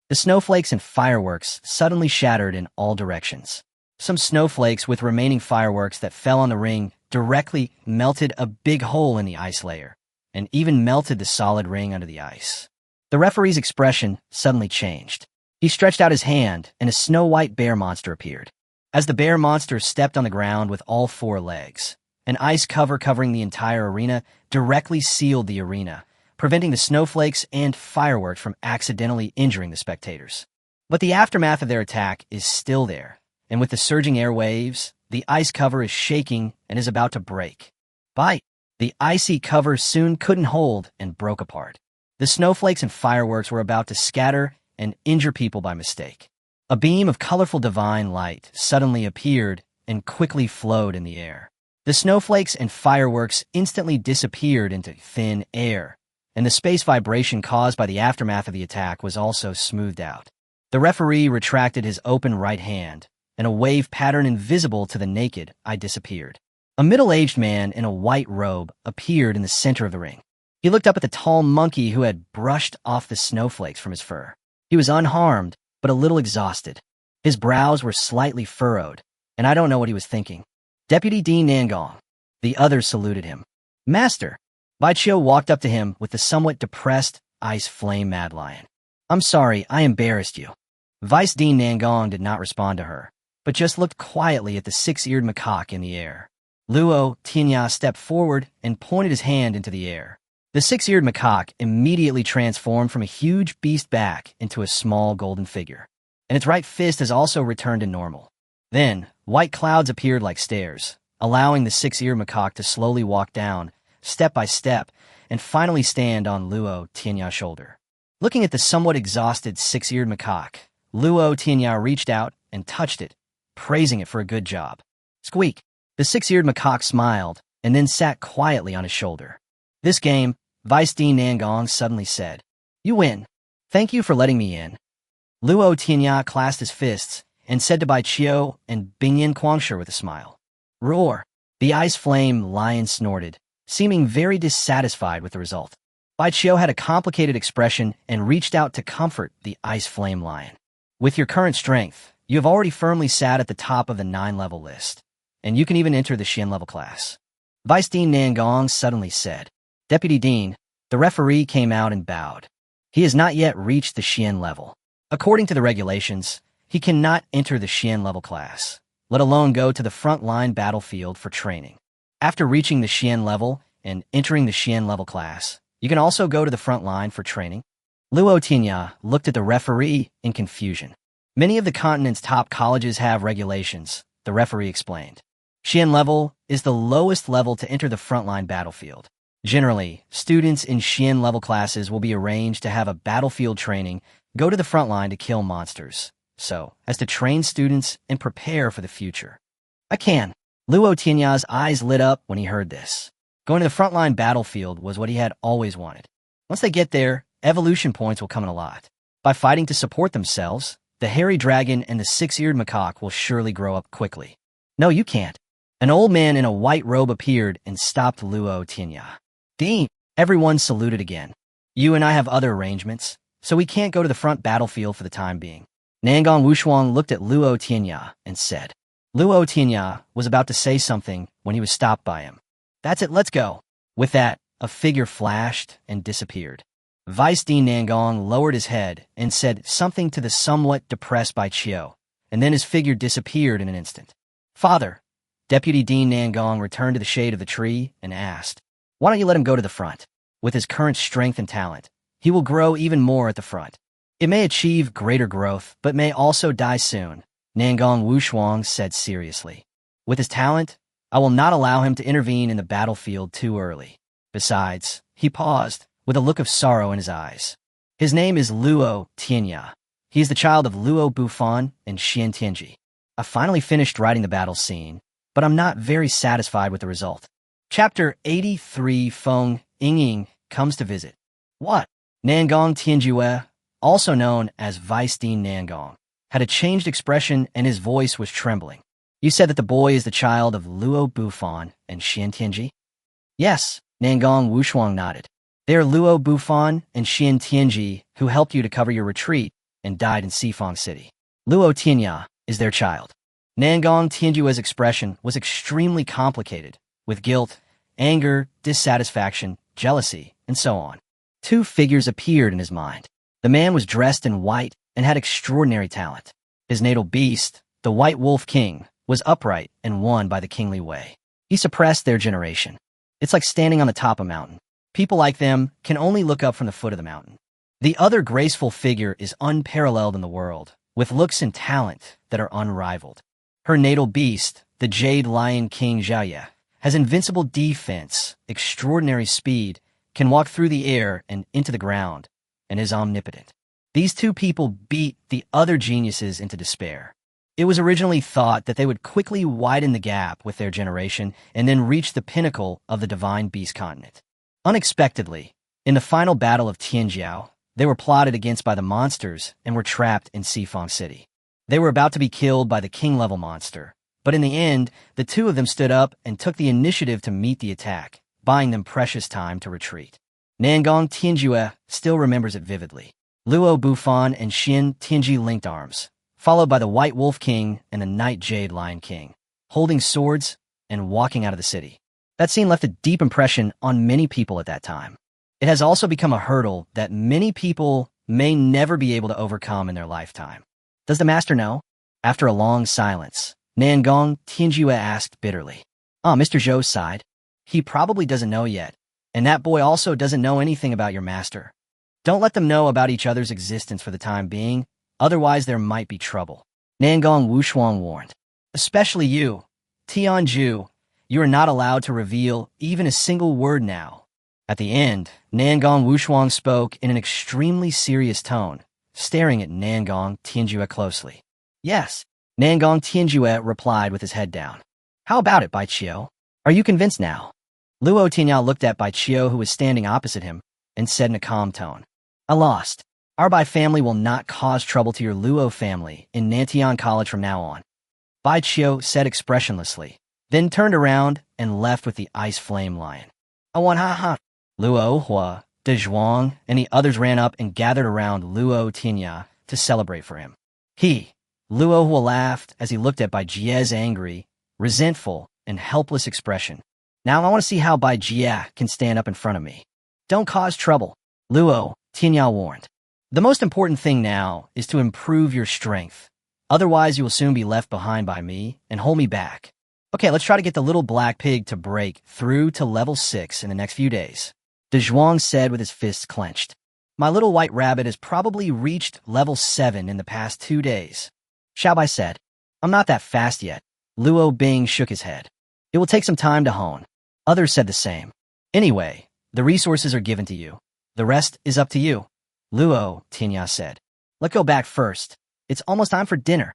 The snowflakes and fireworks suddenly shattered in all directions. Some snowflakes with remaining fireworks that fell on the ring directly melted a big hole in the ice layer, and even melted the solid ring under the ice. The referee's expression suddenly changed. He stretched out his hand, and a snow-white bear monster appeared. As the bear monster stepped on the ground with all four legs, an ice cover covering the entire arena directly sealed the arena, preventing the snowflakes and fireworks from accidentally injuring the spectators. But the aftermath of their attack is still there, and with the surging air waves, the ice cover is shaking and is about to break. Bite! The icy cover soon couldn't hold and broke apart. The snowflakes and fireworks were about to scatter and injure people by mistake. A beam of colorful divine light suddenly appeared and quickly flowed in the air. The snowflakes and fireworks instantly disappeared into thin air, and the space vibration caused by the aftermath of the attack was also smoothed out. The referee retracted his open right hand, and a wave pattern invisible to the naked eye disappeared. A middle-aged man in a white robe appeared in the center of the ring. He looked up at the tall monkey who had brushed off the snowflakes from his fur. He was unharmed, but a little exhausted. His brows were slightly furrowed, and I don't know what he was thinking. Deputy Dean Nangong. The others saluted him. Master! Baiqiu walked up to him with the somewhat depressed Ice Flame Mad Lion. I'm sorry, I embarrassed you. Vice Dean Nangong did not respond to her, but just looked quietly at the six-eared macaque in the air. Luo Tianya stepped forward and pointed his hand into the air. The six-eared macaque immediately transformed from a huge beast back into a small golden figure, and its right fist has also returned to normal. Then, white clouds appeared like stairs, allowing the six-eared macaque to slowly walk down, step by step, and finally stand on Luo Tianya's shoulder. Looking at the somewhat exhausted six-eared macaque, Luo Tianya reached out and touched it, praising it for a good job. Squeak! The six-eared macaque smiled and then sat quietly on his shoulder. This game, Vice Dean Nangong suddenly said, "You win. Thank you for letting me in." Luo Tianya clasped his fists and said to Bai Qiu and Bingyan Quangshe with a smile. Roar! The ice flame lion snorted, seeming very dissatisfied with the result. Bai Qiu had a complicated expression and reached out to comfort the ice flame lion. With your current strength, you have already firmly sat at the top of the 9-level list, and you can even enter the Xian level class. Vice Dean Nangong suddenly said. Deputy Dean, the referee came out and bowed. He has not yet reached the Xian level. According to the regulations, he cannot enter the Xian level class, let alone go to the front-line battlefield for training. After reaching the Xian level and entering the Xian level class, you can also go to the front line for training. Luo Tianya looked at the referee in confusion. Many of the continent's top colleges have regulations, the referee explained. Xian level is the lowest level to enter the frontline battlefield. Generally, students in Xian level classes will be arranged to have a battlefield training, go to the front line to kill monsters, so as to train students and prepare for the future. I can. Luo Tianya's eyes lit up when he heard this. Going to the frontline battlefield was what he had always wanted. Once they get there, evolution points will come in a lot. By fighting to support themselves, the hairy dragon and the six-eared macaque will surely grow up quickly. No, you can't. An old man in a white robe appeared and stopped Luo Tianya. Dean, everyone saluted again. You and I have other arrangements, so we can't go to the front battlefield for the time being. Nangong Wushuang looked at Luo Tianya and said. Luo Tianya was about to say something when he was stopped by him. That's it, let's go. With that, a figure flashed and disappeared. Vice Dean Nangong lowered his head and said something to the somewhat depressed Bai Qiu, and then his figure disappeared in an instant. Father, Deputy Dean Nangong returned to the shade of the tree and asked, why don't you let him go to the front? With his current strength and talent, he will grow even more at the front. It may achieve greater growth, but may also die soon, Nangong Wushuang said seriously. With his talent, I will not allow him to intervene in the battlefield too early. Besides, he paused, with a look of sorrow in his eyes. His name is Luo Tianya. He is the child of Luo Bufan and Xian Tianji. I finally finished writing the battle scene, but I'm not very satisfied with the result. Chapter 83 Feng Yingying comes to visit. What? Nangong Tianjue, also known as Vice Dean Nangong, had a changed expression and his voice was trembling. You said that the boy is the child of Luo Bufan and Xian Tianji? Yes, Nangong Wushuang nodded. They are Luo Bufan and Xian Tianji who helped you to cover your retreat and died in Sifang City. Luo Tianya is their child. Nangong Tianjue's expression was extremely complicated, with guilt, anger, dissatisfaction, jealousy, and so on. Two figures appeared in his mind. The man was dressed in white and had extraordinary talent. His natal beast, the White Wolf King, was upright and won by the kingly way. He suppressed their generation. It's like standing on the top of a mountain. People like them can only look up from the foot of the mountain. The other graceful figure is unparalleled in the world, with looks and talent that are unrivaled. Her natal beast, the Jade Lion King Xiaoye, has invincible defense, extraordinary speed, can walk through the air and into the ground, and is omnipotent. These two people beat the other geniuses into despair. It was originally thought that they would quickly widen the gap with their generation and then reach the pinnacle of the divine beast continent. Unexpectedly, in the final battle of Tianjiao, they were plotted against by the monsters and were trapped in Sifang City. They were about to be killed by the king-level monster, but in the end, the two of them stood up and took the initiative to meet the attack, buying them precious time to retreat. Nangong Tianjue still remembers it vividly. Luo Bufan and Xian Tianji linked arms, followed by the White Wolf King and the Night Jade Lion King, holding swords and walking out of the city. That scene left a deep impression on many people at that time. It has also become a hurdle that many people may never be able to overcome in their lifetime. Does the master know? After a long silence, Nangong Tianjue asked bitterly. Mr. Zhou sighed. He probably doesn't know yet, And that boy also doesn't know anything about your master. Don't let them know about each other's existence for the time being, otherwise there might be trouble. Nangong Wushuang warned. Especially you, Tianju. You are not allowed to reveal even a single word now. At the end, Nangong Wushuang spoke in an extremely serious tone, staring at Nangong Tianjue closely. Yes, Nangong Tianjue replied with his head down. How about it, Bai Qiu? Are you convinced now? Luo Tianya looked at Bai Qiu, who was standing opposite him, and said in a calm tone, I lost. Our Bai family will not cause trouble to your Luo family in Nantian College from now on. Bai Qiu said expressionlessly, then turned around and left with the ice flame lion. I want ha. Luo Hua, De Zhuang, and the others ran up and gathered around Luo Tianya to celebrate for him. Luo Hua laughed as he looked at Bai Jie's angry, resentful, and helpless expression. Now I want to see how Bai Jie can stand up in front of me. Don't cause trouble, Luo Tianya warned. The most important thing now is to improve your strength. Otherwise, you will soon be left behind by me and hold me back. Okay, let's try to get the little black pig to break through to level 6 in the next few days. De Zhuang said with his fists clenched. My little white rabbit has probably reached level 7 in the past 2 days. Xiaobai said. I'm not that fast yet. Luo Bing shook his head. It will take some time to hone. Others said the same. Anyway, the resources are given to you. The rest is up to you. Luo Tianya said. Let's go back first. It's almost time for dinner.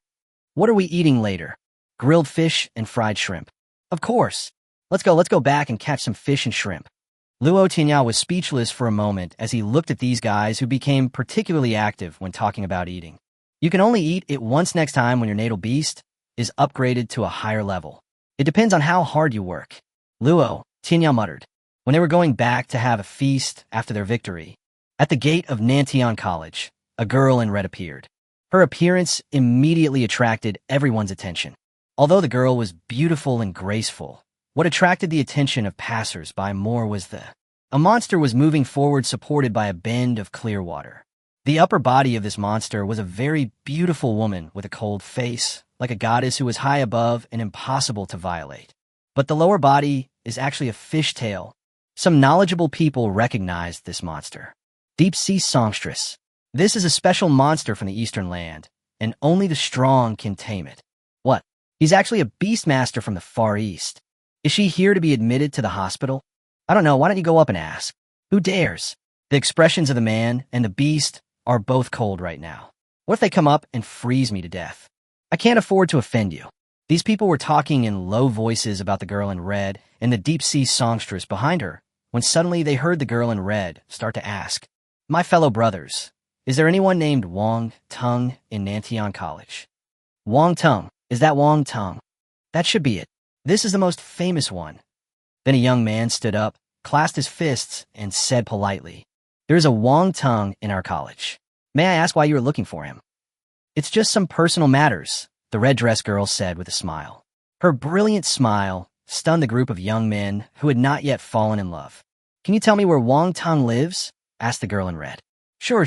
What are we eating later? Grilled fish and fried shrimp. Of course. Let's go back and catch some fish and shrimp. Luo Tianya was speechless for a moment as he looked at these guys who became particularly active when talking about eating. You can only eat it once next time when your natal beast is upgraded to a higher level. It depends on how hard you work. Luo Tianya muttered. When they were going back to have a feast after their victory, at the gate of Nantian College, a girl in red appeared. Her appearance immediately attracted everyone's attention. Although the girl was beautiful and graceful, what attracted the attention of passers-by more was a monster was moving forward supported by a bend of clear water. The upper body of this monster was a very beautiful woman with a cold face, like a goddess who was high above and impossible to violate. But the lower body is actually a fishtail. Some knowledgeable people recognized this monster. Deep-sea songstress. This is a special monster from the Eastern Land, and only the strong can tame it. What? He's actually a beastmaster from the Far East. Is she here to be admitted to the hospital? I don't know, why don't you go up and ask? Who dares? The expressions of the man and the beast are both cold right now. What if they come up and freeze me to death? I can't afford to offend you. These people were talking in low voices about the girl in red and the deep-sea songstress behind her, when suddenly they heard the girl in red start to ask, My fellow brothers, is there anyone named Wang Tung in Nantian College? Wang Tung. Is that Wang Tung? That should be it. This is the most famous one. Then a young man stood up, clasped his fists, and said politely, There is a Wang Tung in our college. May I ask why you are looking for him? It's just some personal matters, the red-dressed girl said with a smile. Her brilliant smile stunned the group of young men who had not yet fallen in love. Can you tell me where Wang Tung lives? Asked the girl in red. Sure.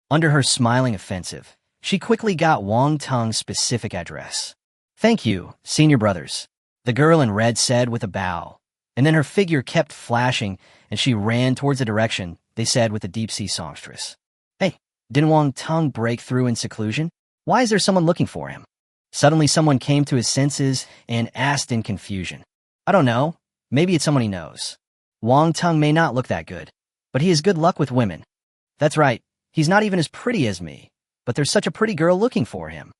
Under her smiling offensive, she quickly got Wang Tung's specific address. Thank you, senior brothers, the girl in red said with a bow, and then her figure kept flashing and she ran towards the direction they said with the deep-sea songstress. Hey, didn't Wang Tung break through in seclusion? Why is there someone looking for him? Suddenly someone came to his senses and asked in confusion. I don't know. Maybe it's someone he knows. Wang Tung may not look that good, but he has good luck with women. That's right. He's not even as pretty as me, but there's such a pretty girl looking for him.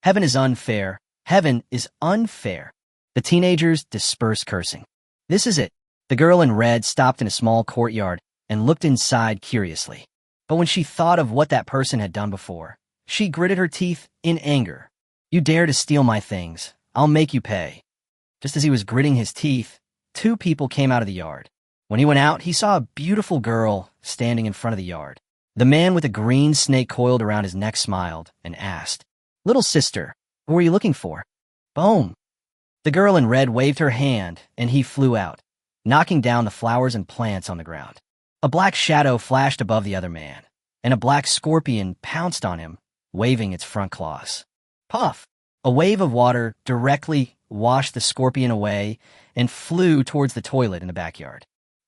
Heaven is unfair. Heaven is unfair. The teenagers dispersed cursing. This is it. The girl in red stopped in a small courtyard and looked inside curiously. But when she thought of what that person had done before, she gritted her teeth in anger. You dare to steal my things. I'll make you pay. Just as he was gritting his teeth, 2 people came out of the yard. When he went out, he saw a beautiful girl standing in front of the yard. The man with a green snake coiled around his neck smiled and asked, Little sister, who are you looking for? Boom! The girl in red waved her hand, and he flew out, knocking down the flowers and plants on the ground. A black shadow flashed above the other man, and a black scorpion pounced on him, waving its front claws. Puff! A wave of water directly washed the scorpion away and flew towards the toilet in the backyard.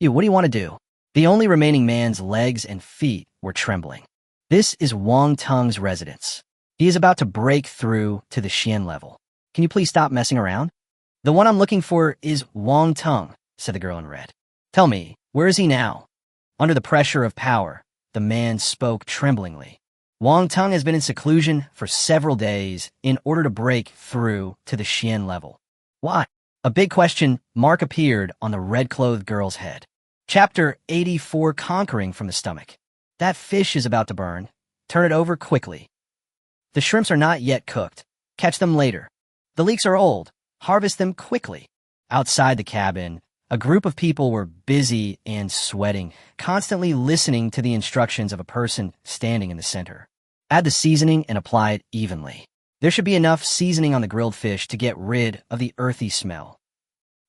What do you want to do? The only remaining man's legs and feet were trembling. This is Wang Teng's residence. He is about to break through to the Xian level. Can you please stop messing around? The one I'm looking for is Wang Teng, said the girl in red. Tell me, where is he now? Under the pressure of power, the man spoke tremblingly. Wang Teng has been in seclusion for several days in order to break through to the Xian level. Why? A big question mark appeared on the red-clothed girl's head. Chapter 84, Conquering from the Stomach. That fish is about to burn. Turn it over quickly. The shrimps are not yet cooked. Catch them later. The leeks are old. Harvest them quickly. Outside the cabin, a group of people were busy and sweating, constantly listening to the instructions of a person standing in the center. Add the seasoning and apply it evenly. There should be enough seasoning on the grilled fish to get rid of the earthy smell.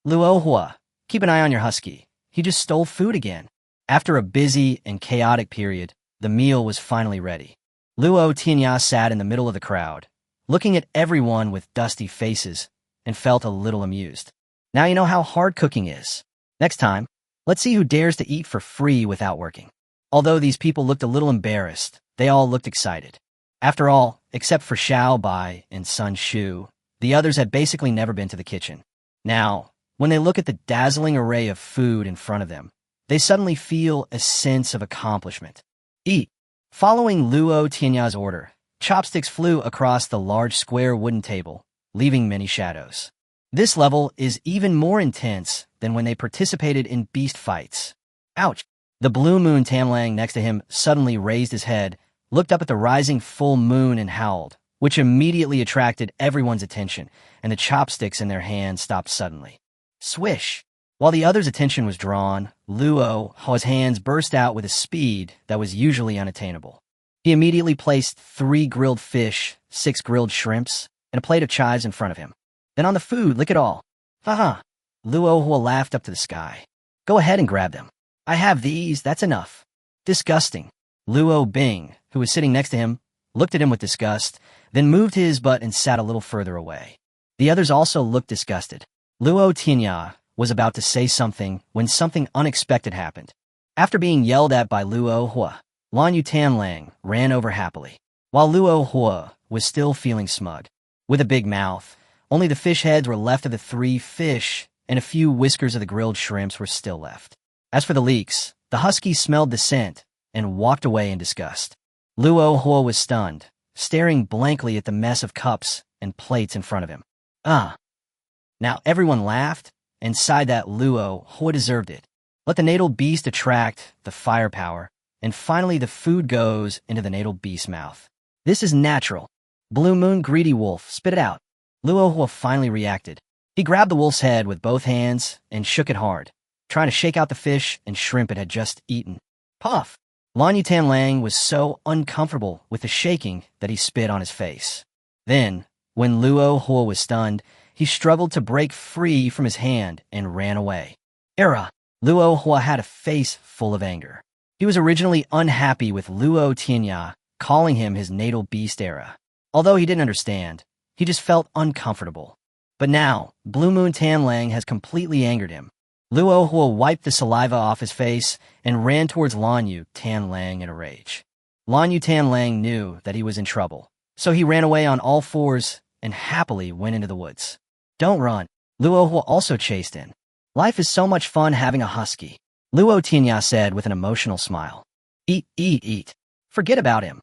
Luo Hua, keep an eye on your husky. He just stole food again. After a busy and chaotic period, the meal was finally ready. Luo Tianya sat in the middle of the crowd, looking at everyone with dusty faces, and felt a little amused. Now you know how hard cooking is. Next time, let's see who dares to eat for free without working. Although these people looked a little embarrassed, they all looked excited. After all, except for Xiao Bai and Sun Shu, the others had basically never been to the kitchen. Now, when they look at the dazzling array of food in front of them, they suddenly feel a sense of accomplishment. Eat. Following Luo Tianya's order, chopsticks flew across the large square wooden table, leaving many shadows. This level is even more intense than when they participated in beast fights. Ouch! The blue moon Tamlang next to him suddenly raised his head, looked up at the rising full moon and howled, which immediately attracted everyone's attention, and the chopsticks in their hands stopped suddenly. Swish! While the other's attention was drawn, Luo Hua's hands burst out with a speed that was usually unattainable. He immediately placed 3 grilled fish, 6 grilled shrimps, and a plate of chives in front of him. Then on the food, lick it all. Haha! Luo Hua laughed up to the sky. Go ahead and grab them. I have these, that's enough. Disgusting. Luo Bing, who was sitting next to him, looked at him with disgust, then moved his butt and sat a little further away. The others also looked disgusted. Luo Tianya was about to say something when something unexpected happened. After being yelled at by Luo Hua, Lan Yutanlang ran over happily, while Luo Hua was still feeling smug. With a big mouth, only the fish heads were left of the 3 fish, and a few whiskers of the grilled shrimps were still left. As for the leeks, the husky smelled the scent and walked away in disgust. Luo Hua was stunned, staring blankly at the mess of cups and plates in front of him. Now everyone laughed and sighed that Luo Hua deserved it. Let the natal beast attract the firepower, and finally the food goes into the natal beast's mouth. This is natural. Blue Moon Greedy Wolf, spit it out. Luo Hua finally reacted. He grabbed the wolf's head with both hands and shook it hard, trying to shake out the fish and shrimp it had just eaten. Puff! Lan Yutanlang was so uncomfortable with the shaking that he spit on his face. Then, when Luo Hua was stunned, he struggled to break free from his hand and ran away. Era! Luo Hua had a face full of anger. He was originally unhappy with Luo Tianya calling him his natal beast Era. Although he didn't understand, he just felt uncomfortable. But now, Blue Moon Tamlang has completely angered him. Luo Hua wiped the saliva off his face and ran towards Lan Yutanlang in a rage. Lan Yutanlang knew that he was in trouble, so he ran away on all fours and happily went into the woods. Don't run. Luo Hua also chased in. Life is so much fun having a husky, Luo Tianya said with an emotional smile. Eat, eat, eat. Forget about him.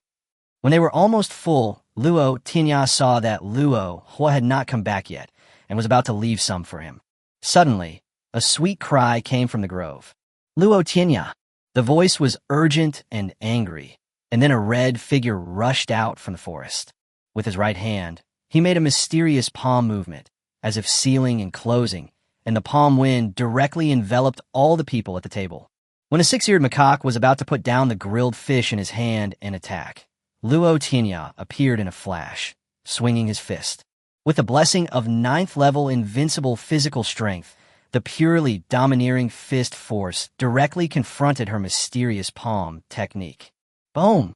When they were almost full, Luo Tianya saw that Luo Hua had not come back yet and was about to leave some for him. Suddenly, a sweet cry came from the grove. Luo Tianya. The voice was urgent and angry, and then a red figure rushed out from the forest. With his right hand, he made a mysterious palm movement, as if sealing and closing, and the palm wind directly enveloped all the people at the table. When a 6-eared macaque was about to put down the grilled fish in his hand and attack, Luo Tianya appeared in a flash, swinging his fist. With the blessing of 9th level invincible physical strength, the purely domineering fist force directly confronted her mysterious palm technique. Boom!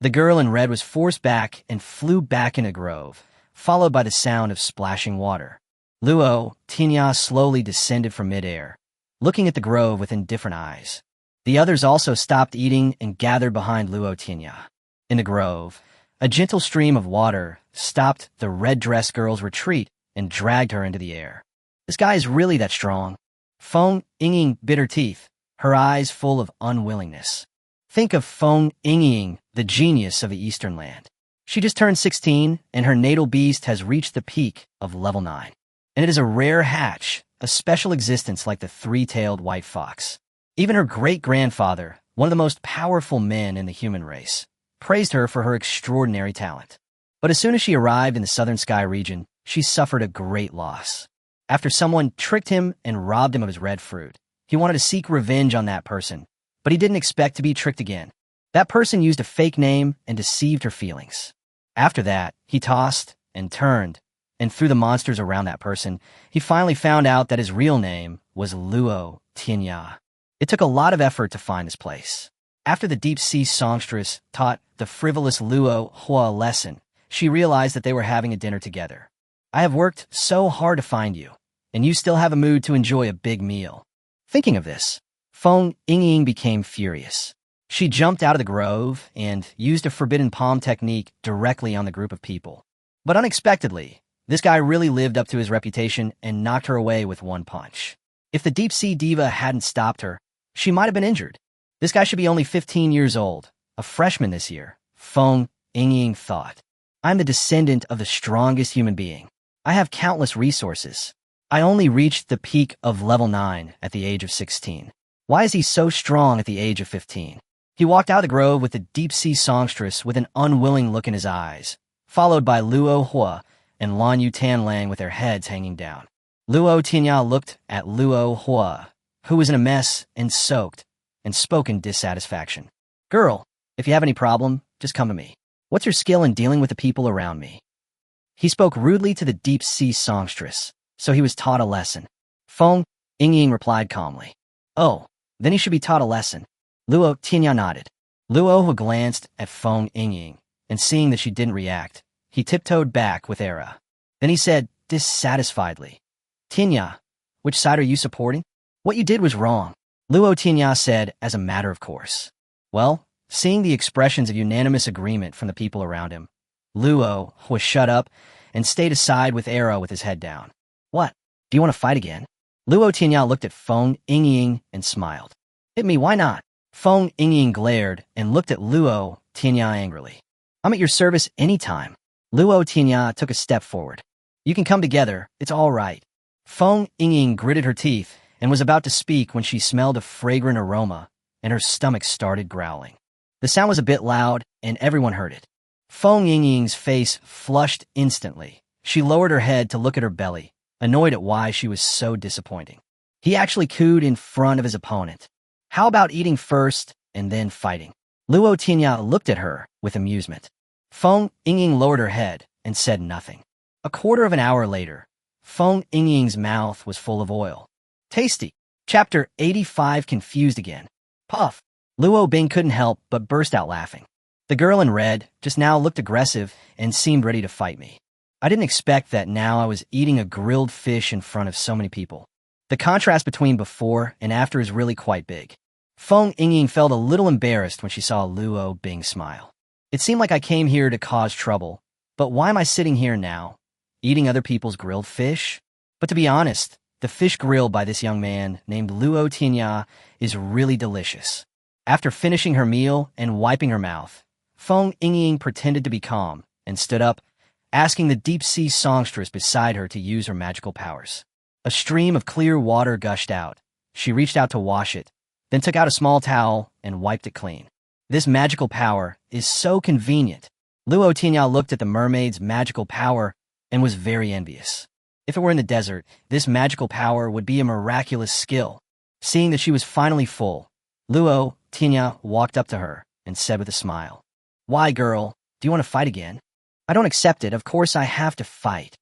The girl in red was forced back and flew back in a grove, followed by the sound of splashing water. Luo Tianya slowly descended from midair, looking at the grove with indifferent eyes. The others also stopped eating and gathered behind Luo Tianya. In the grove, a gentle stream of water stopped the red-dressed girl's retreat and dragged her into the air. This guy is really that strong. Feng Yingying bit her teeth, her eyes full of unwillingness. Think of Feng Yingying, the genius of the Eastern land. She just turned 16, and her natal beast has reached the peak of level 9. And it is a rare hatch, a special existence like the three-tailed white fox. Even her great-grandfather, one of the most powerful men in the human race, praised her for her extraordinary talent. But as soon as she arrived in the Southern Sky region, she suffered a great loss. After someone tricked him and robbed him of his red fruit, he wanted to seek revenge on that person, but he didn't expect to be tricked again. That person used a fake name and deceived her feelings. After that, he tossed and turned, and through the monsters around that person, he finally found out that his real name was Luo Tianya. It took a lot of effort to find this place. After the deep-sea songstress taught the frivolous Luo Hua a lesson, she realized that they were having a dinner together. I have worked so hard to find you, and you still have a mood to enjoy a big meal. Thinking of this, Feng Yingying became furious. She jumped out of the grove and used a forbidden palm technique directly on the group of people. But unexpectedly, this guy really lived up to his reputation and knocked her away with one punch. If the deep-sea diva hadn't stopped her, she might have been injured. This guy should be only 15 years old, a freshman this year, Feng Yingying thought. I'm the descendant of the strongest human being. I have countless resources. I only reached the peak of level 9 at the age of 16. Why is he so strong at the age of 15? He walked out of the grove with the deep-sea songstress with an unwilling look in his eyes, followed by Luo Hua and Lan Yu Tanlang with their heads hanging down. Luo Tianya looked at Luo Hua, who was in a mess and soaked, and spoke in dissatisfaction. Girl, if you have any problem, just come to me. What's your skill in dealing with the people around me? He spoke rudely to the deep-sea songstress, so he was taught a lesson. Feng Yingying replied calmly. Oh, then he should be taught a lesson. Luo Tianya nodded. Luo Hua glanced at Feng Yingying, and seeing that she didn't react, he tiptoed back with Era. Then he said, dissatisfiedly, Tianya, which side are you supporting? What you did was wrong. Luo Tianya said as a matter of course. Well, seeing the expressions of unanimous agreement from the people around him, Luo was shut up and stayed aside with Era with his head down. What? Do you want to fight again? Luo Tianya looked at Feng Yingying and smiled. Hit me, why not? Feng Yingying glared and looked at Luo Tianya angrily. I'm at your service anytime. Luo Tianya took a step forward. You can come together, it's all right. Feng Yingying gritted her teeth and was about to speak when she smelled a fragrant aroma, and her stomach started growling. The sound was a bit loud, and everyone heard it. Feng Yingying's face flushed instantly. She lowered her head to look at her belly, annoyed at why she was so disappointing. He actually cooed in front of his opponent. How about eating first and then fighting? Luo Tianya looked at her with amusement. Feng Yingying lowered her head and said nothing. A quarter of an hour later, Feng Yingying's mouth was full of oil. Tasty. Chapter 85 confused again. Puff. Luo Bing couldn't help but burst out laughing. The girl in red just now looked aggressive and seemed ready to fight me. I didn't expect that now I was eating a grilled fish in front of so many people. The contrast between before and after is really quite big. Feng Yingying felt a little embarrassed when she saw Luo Bing smile. It seemed like I came here to cause trouble, but why am I sitting here now, eating other people's grilled fish? But to be honest, the fish grilled by this young man named Luo Tianya is really delicious. After finishing her meal and wiping her mouth, Feng Yingying pretended to be calm and stood up, asking the deep-sea songstress beside her to use her magical powers. A stream of clear water gushed out. She reached out to wash it, then took out a small towel and wiped it clean. This magical power is so convenient. Luo Tianya looked at the mermaid's magical power and was very envious. If it were in the desert, this magical power would be a miraculous skill. Seeing that she was finally full, Luo Tianya walked up to her and said with a smile, Why, girl, do you want to fight again? I don't accept it, of course I have to fight.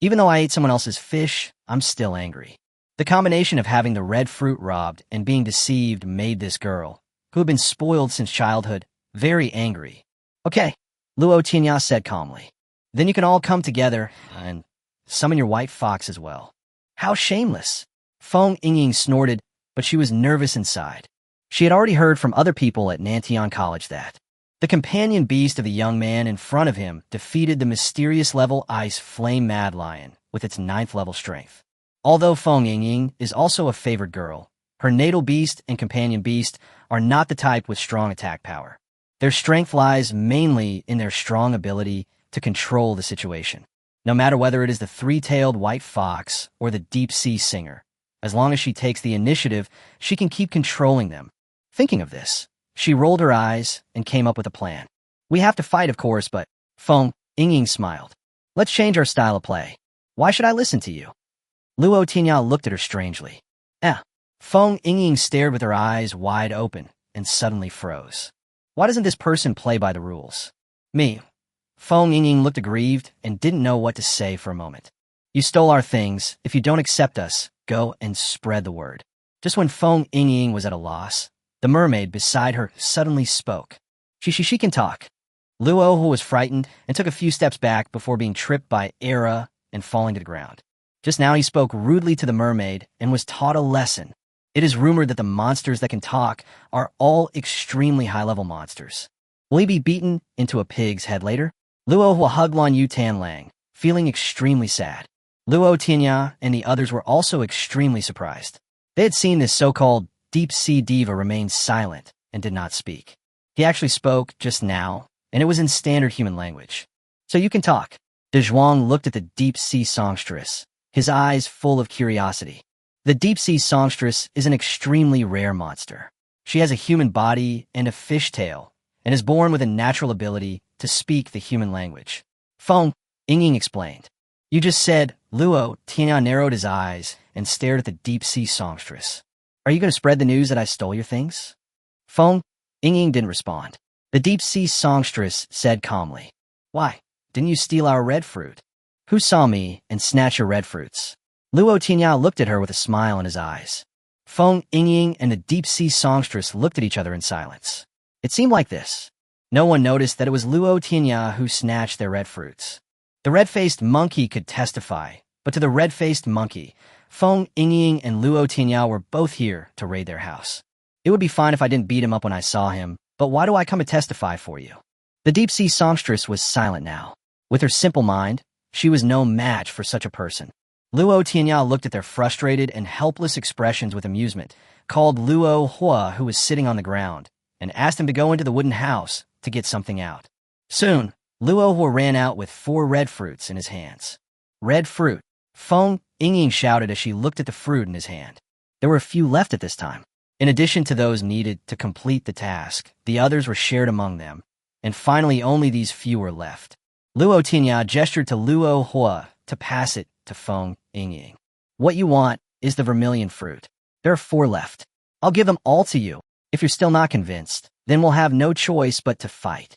Even though I ate someone else's fish, I'm still angry. The combination of having the red fruit robbed and being deceived made this girl, who had been spoiled since childhood, very angry. Okay, Luo Tianya said calmly. Then you can all come together and summon your white fox as well. How shameless. Feng Yingying snorted, but she was nervous inside. She had already heard from other people at Nantian College that the companion beast of the young man in front of him defeated the mysterious level ice flame mad lion with its 9th level strength. Although Feng Yingying is also a favored girl, her natal beast and companion beast are not the type with strong attack power. Their strength lies mainly in their strong ability to control the situation. No matter whether it is the three-tailed white fox or the deep-sea singer, as long as she takes the initiative, she can keep controlling them. Thinking of this, she rolled her eyes and came up with a plan. We have to fight, of course, but Feng Yingying smiled. Let's change our style of play. Why should I listen to you? Luo Tianya looked at her strangely. Feng Yingying stared with her eyes wide open and suddenly froze. Why doesn't this person play by the rules? Me. Feng Yingying looked aggrieved and didn't know what to say for a moment. You stole our things. If you don't accept us, go and spread the word. Just when Feng Yingying was at a loss, the mermaid beside her suddenly spoke. She can talk. Luo, who was frightened, and took a few steps back before being tripped by Era and falling to the ground. Just now he spoke rudely to the mermaid and was taught a lesson. It is rumored that the monsters that can talk are all extremely high-level monsters. Will he be beaten into a pig's head later? Luo hugged Lan Yu Tanlang, feeling extremely sad. Luo Tianya and the others were also extremely surprised. They had seen this so-called deep-sea diva remain silent and did not speak. He actually spoke just now, and it was in standard human language. So you can talk. De Zhuang looked at the deep-sea songstress, his eyes full of curiosity. The deep-sea songstress is an extremely rare monster. She has a human body and a fish tail, and is born with a natural ability to speak the human language. Feng Yingying explained. You just said. Luo Tianya narrowed his eyes and stared at the deep-sea songstress. Are you going to spread the news that I stole your things? Feng Yingying didn't respond. The deep-sea songstress said calmly. Why? Didn't you steal our red fruit? Who saw me and snatch your red fruits? Luo Tianya looked at her with a smile in his eyes. Feng Yingying and the deep-sea songstress looked at each other in silence. It seemed like this. No one noticed that it was Luo Tianya who snatched their red fruits. The red-faced monkey could testify, but to the red-faced monkey, Feng Yingying and Luo Tianya were both here to raid their house. It would be fine if I didn't beat him up when I saw him, but why do I come to testify for you? The deep-sea songstress was silent now. With her simple mind, she was no match for such a person. Luo Tianya looked at their frustrated and helpless expressions with amusement, called Luo Hua, who was sitting on the ground, and asked him to go into the wooden house to get something out. Soon, Luo Hua ran out with 4 red fruits in his hands. Red fruit. Feng Yingying shouted as she looked at the fruit in his hand. There were a few left at this time. In addition to those needed to complete the task, the others were shared among them, and finally only these few were left. Luo Tianya gestured to Luo Hua to pass it to Feng Yingying. What you want is the vermilion fruit. There are 4 left. I'll give them all to you. If you're still not convinced, then we'll have no choice but to fight.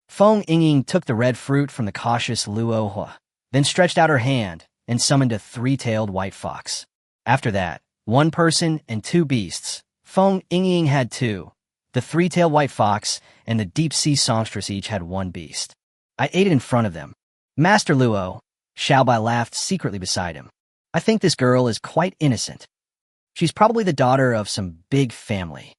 Feng Yingying took the red fruit from the cautious Luo Hua, then stretched out her hand and summoned a 3-tailed white fox. After that, 1 person and 2 beasts. Feng Yingying had 2. The 3-tailed white fox and the deep-sea songstress each had 1 beast. I ate it in front of them. Master Luo, Xiaobai laughed secretly beside him. I think this girl is quite innocent. She's probably the daughter of some big family.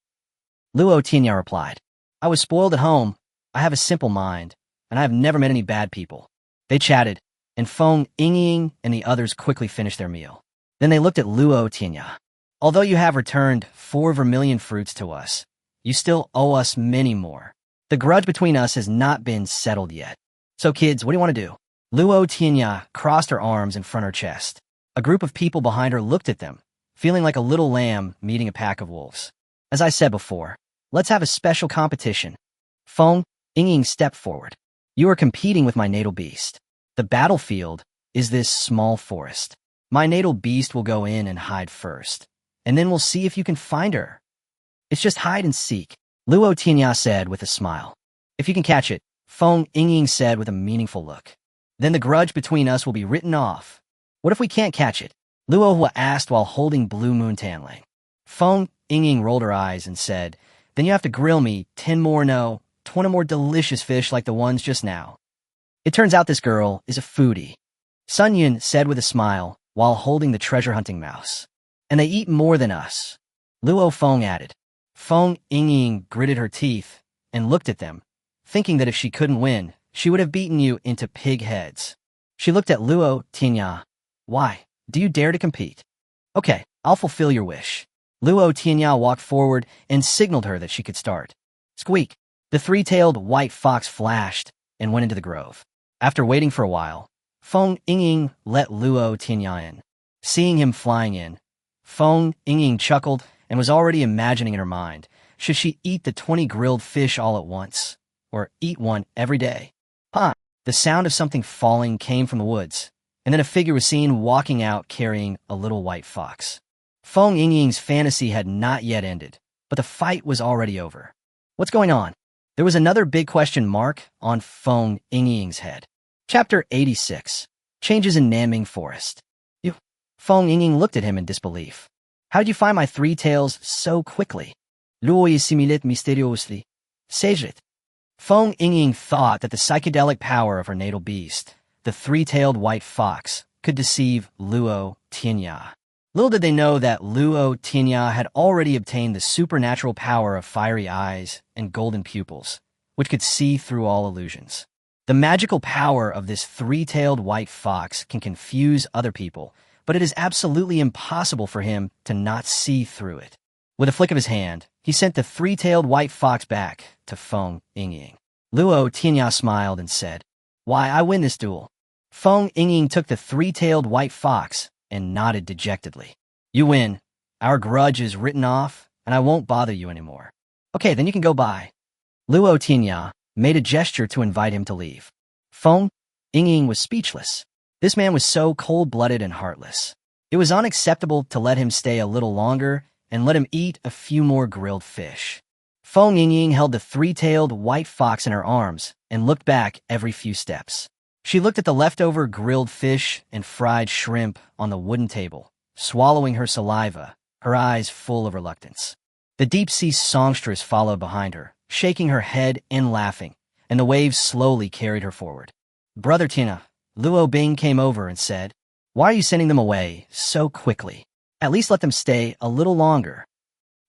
Luo Tianya replied. I was spoiled at home. I have a simple mind, and I have never met any bad people. They chatted, and Feng Yingying and the others quickly finished their meal. Then they looked at Luo Tianya. Although you have returned 4 vermilion fruits to us, you still owe us many more. The grudge between us has not been settled yet. So kids, what do you want to do? Luo Tianya crossed her arms in front of her chest. A group of people behind her looked at them, feeling like a little lamb meeting a pack of wolves. As I said before, let's have a special competition. Feng Yingying stepped forward. You are competing with my natal beast. The battlefield is this small forest. My natal beast will go in and hide first, and then we'll see if you can find her. It's just hide and seek, Luo Tianya said with a smile. If you can catch it, Feng Yingying said with a meaningful look. Then the grudge between us will be written off. What if we can't catch it? Luo Hua asked while holding Blue Moon Tanling. Feng Yingying rolled her eyes and said, then you have to grill me 10 more 20 more delicious fish like the ones just now. It turns out this girl is a foodie, Sun Yun said with a smile while holding the treasure-hunting mouse. And they eat more than us, Luo Feng added. Feng Yingying gritted her teeth and looked at them, thinking that if she couldn't win, she would have beaten you into pig heads. She looked at Luo Tianya. Why? Do you dare to compete? Okay, I'll fulfill your wish. Luo Tianya walked forward and signaled her that she could start. Squeak! The three-tailed white fox flashed and went into the grove. After waiting for a while, Feng Yingying let Luo Tianya in. Seeing him flying in, Feng Yingying chuckled and was already imagining in her mind, should she eat the 20 grilled fish all at once, or eat one every day? The sound of something falling came from the woods, and then a figure was seen walking out carrying a little white fox. Feng Yingying's fantasy had not yet ended, but the fight was already over. What's going on? There was another big question mark on Feng Yingying's head. Chapter 86. Changes in Naming Forest. Feng Yingying looked at him in disbelief. How did you find my three tails so quickly? Luo assimilet mysteriously. Sejrit. Feng Yingying thought that the psychedelic power of her natal beast, the three-tailed white fox, could deceive Luo Tianya. Little did they know that Luo Tianya had already obtained the supernatural power of fiery eyes and golden pupils, which could see through all illusions. The magical power of this three-tailed white fox can confuse other people, but it is absolutely impossible for him to not see through it. With a flick of his hand, he sent the three-tailed white fox back to Feng Yingying. Luo Tianya smiled and said, Why, I win this duel. Feng Yingying took the three-tailed white fox and nodded dejectedly. You win. Our grudge is written off, and I won't bother you anymore. Okay, then you can go by. Luo Tianya made a gesture to invite him to leave. Feng Yingying was speechless. This man was so cold-blooded and heartless. It was unacceptable to let him stay a little longer and let him eat a few more grilled fish. Feng Yingying held the three-tailed white fox in her arms and looked back every few steps. She looked at the leftover grilled fish and fried shrimp on the wooden table, swallowing her saliva, her eyes full of reluctance. The deep-sea songstress followed behind her, shaking her head and laughing, and the waves slowly carried her forward. Brother Tina, Luo Bing came over and said, Why are you sending them away so quickly? At least let them stay a little longer.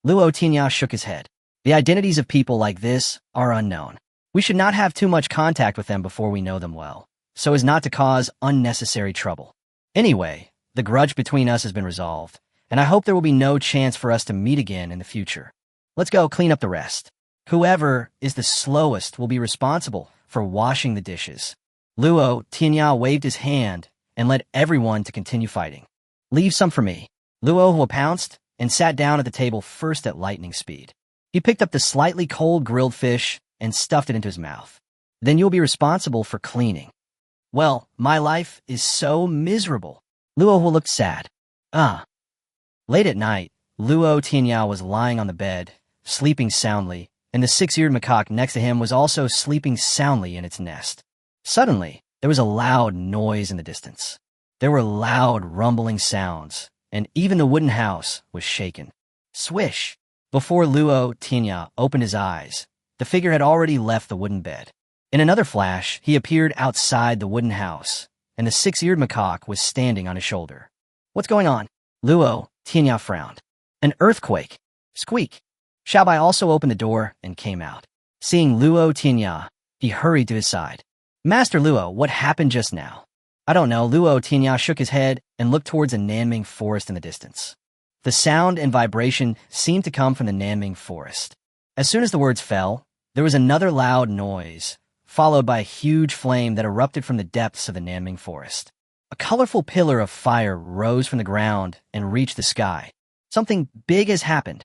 Luo Tianya shook his head. The identities of people like this are unknown. We should not have too much contact with them before we know them well, so as not to cause unnecessary trouble. Anyway, the grudge between us has been resolved, and I hope there will be no chance for us to meet again in the future. Let's go clean up the rest. Whoever is the slowest will be responsible for washing the dishes. Luo Tianya waved his hand and led everyone to continue fighting. Leave some for me. Luo pounced and sat down at the table first at lightning speed. He picked up the slightly cold grilled fish and stuffed it into his mouth. Then you'll be responsible for cleaning. Well, my life is so miserable. Luo looked sad. Late at night, Luo Tianya was lying on the bed, sleeping soundly, and the six-eared macaque next to him was also sleeping soundly in its nest. Suddenly, there was a loud noise in the distance. There were loud rumbling sounds, and even the wooden house was shaken. Swish! Before Luo Tianya opened his eyes, the figure had already left the wooden bed. In another flash, he appeared outside the wooden house, and the six-eared macaque was standing on his shoulder. What's going on? Luo Tianya frowned. An earthquake. Squeak! Xiaobai also opened the door and came out. Seeing Luo Tianya, he hurried to his side. Master Luo, what happened just now? I don't know. Luo Tianya shook his head and looked towards a Nanming forest in the distance. The sound and vibration seemed to come from the Nanming forest. As soon as the words fell, there was another loud noise, followed by a huge flame that erupted from the depths of the Nanming forest. A colorful pillar of fire rose from the ground and reached the sky. Something big has happened.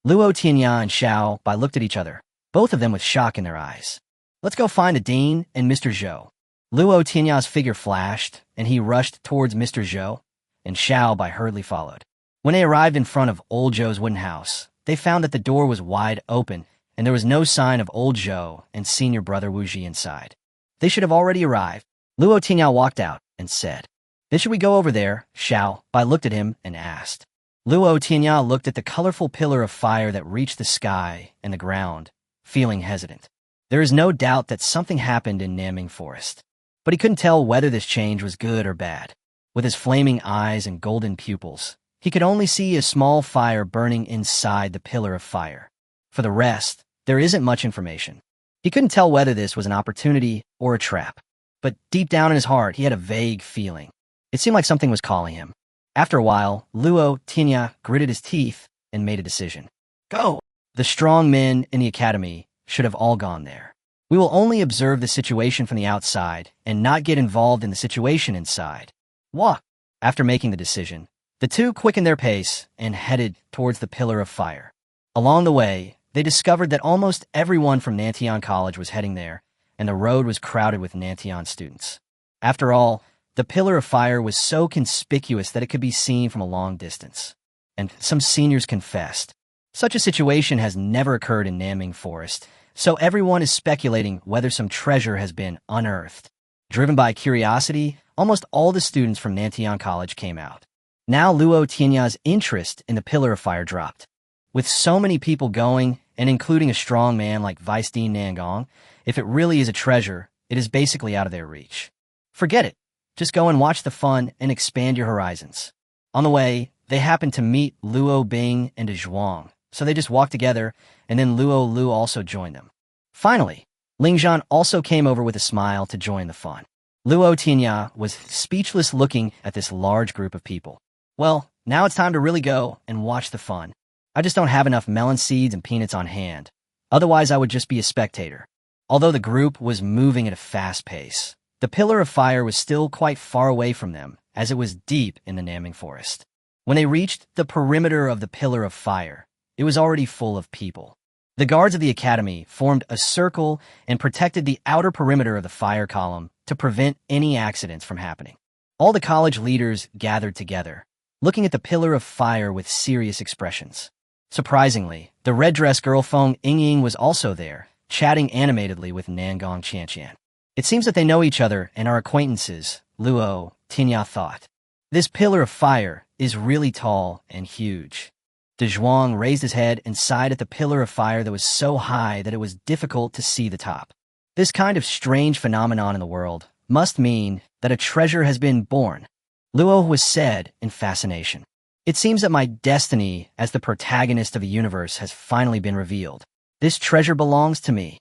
Luo Tianya and Xiaobai looked at each other, both of them with shock in their eyes. Let's go find the dean and Mr. Zhou. Luo Tianya's figure flashed, and he rushed towards Mr. Zhou, and Xiaobai hurriedly followed. When they arrived in front of old Zhou's wooden house, they found that the door was wide open, and there was no sign of old Zhou and senior brother Wu Ji inside. They should have already arrived. Luo Tianya walked out and said, Then should we go over there? Xiaobai looked at him and asked. Luo Tianya looked at the colorful pillar of fire that reached the sky and the ground, feeling hesitant. There is no doubt that something happened in Nanming Forest, but he couldn't tell whether this change was good or bad. With his flaming eyes and golden pupils, He could only see a small fire burning inside the pillar of fire. For the rest, there isn't much information. He couldn't tell whether this was an opportunity or a trap. But deep down in his heart, he had a vague feeling. It seemed like something was calling him. After a while, Luo Tianya gritted his teeth and made a decision. Go! The strong men in the academy should have all gone there. We will only observe the situation from the outside and not get involved in the situation inside. Wah! After making the decision, the two quickened their pace and headed towards the pillar of fire. Along the way, they discovered that almost everyone from Nantian College was heading there, and the road was crowded with Nantian students. After all, the pillar of fire was so conspicuous that it could be seen from a long distance. And some seniors confessed, such a situation has never occurred in Nanming Forest, so everyone is speculating whether some treasure has been unearthed. Driven by curiosity, almost all the students from Nantian College came out. Now Luo Tianya's interest in the pillar of fire dropped. With so many people going, and including a strong man like Vice Dean Nangong, if it really is a treasure, it is basically out of their reach. Forget it. Just go and watch the fun and expand your horizons. On the way, they happened to meet Luo Bing and Zhuang, so they just walked together, and then Luo Lu also joined them. Finally, Lingzhan also came over with a smile to join the fun. Luo Tianya was speechless looking at this large group of people. Well, now it's time to really go and watch the fun. I just don't have enough melon seeds and peanuts on hand. Otherwise, I would just be a spectator. Although the group was moving at a fast pace, the pillar of fire was still quite far away from them, as it was deep in the Nanming Forest. When they reached the perimeter of the pillar of fire, it was already full of people. The guards of the academy formed a circle and protected the outer perimeter of the fire column to prevent any accidents from happening. All the college leaders gathered together, looking at the pillar of fire with serious expressions. Surprisingly, the red-dress girl Feng Yingying was also there, chatting animatedly with Nangong Qianqian. It seems that they know each other and are acquaintances, Luo Tianya thought. This pillar of fire is really tall and huge. De Zhuang raised his head and sighed at the pillar of fire that was so high that it was difficult to see the top. This kind of strange phenomenon in the world must mean that a treasure has been born. Luo was said in fascination. It seems that my destiny as the protagonist of the universe has finally been revealed. This treasure belongs to me.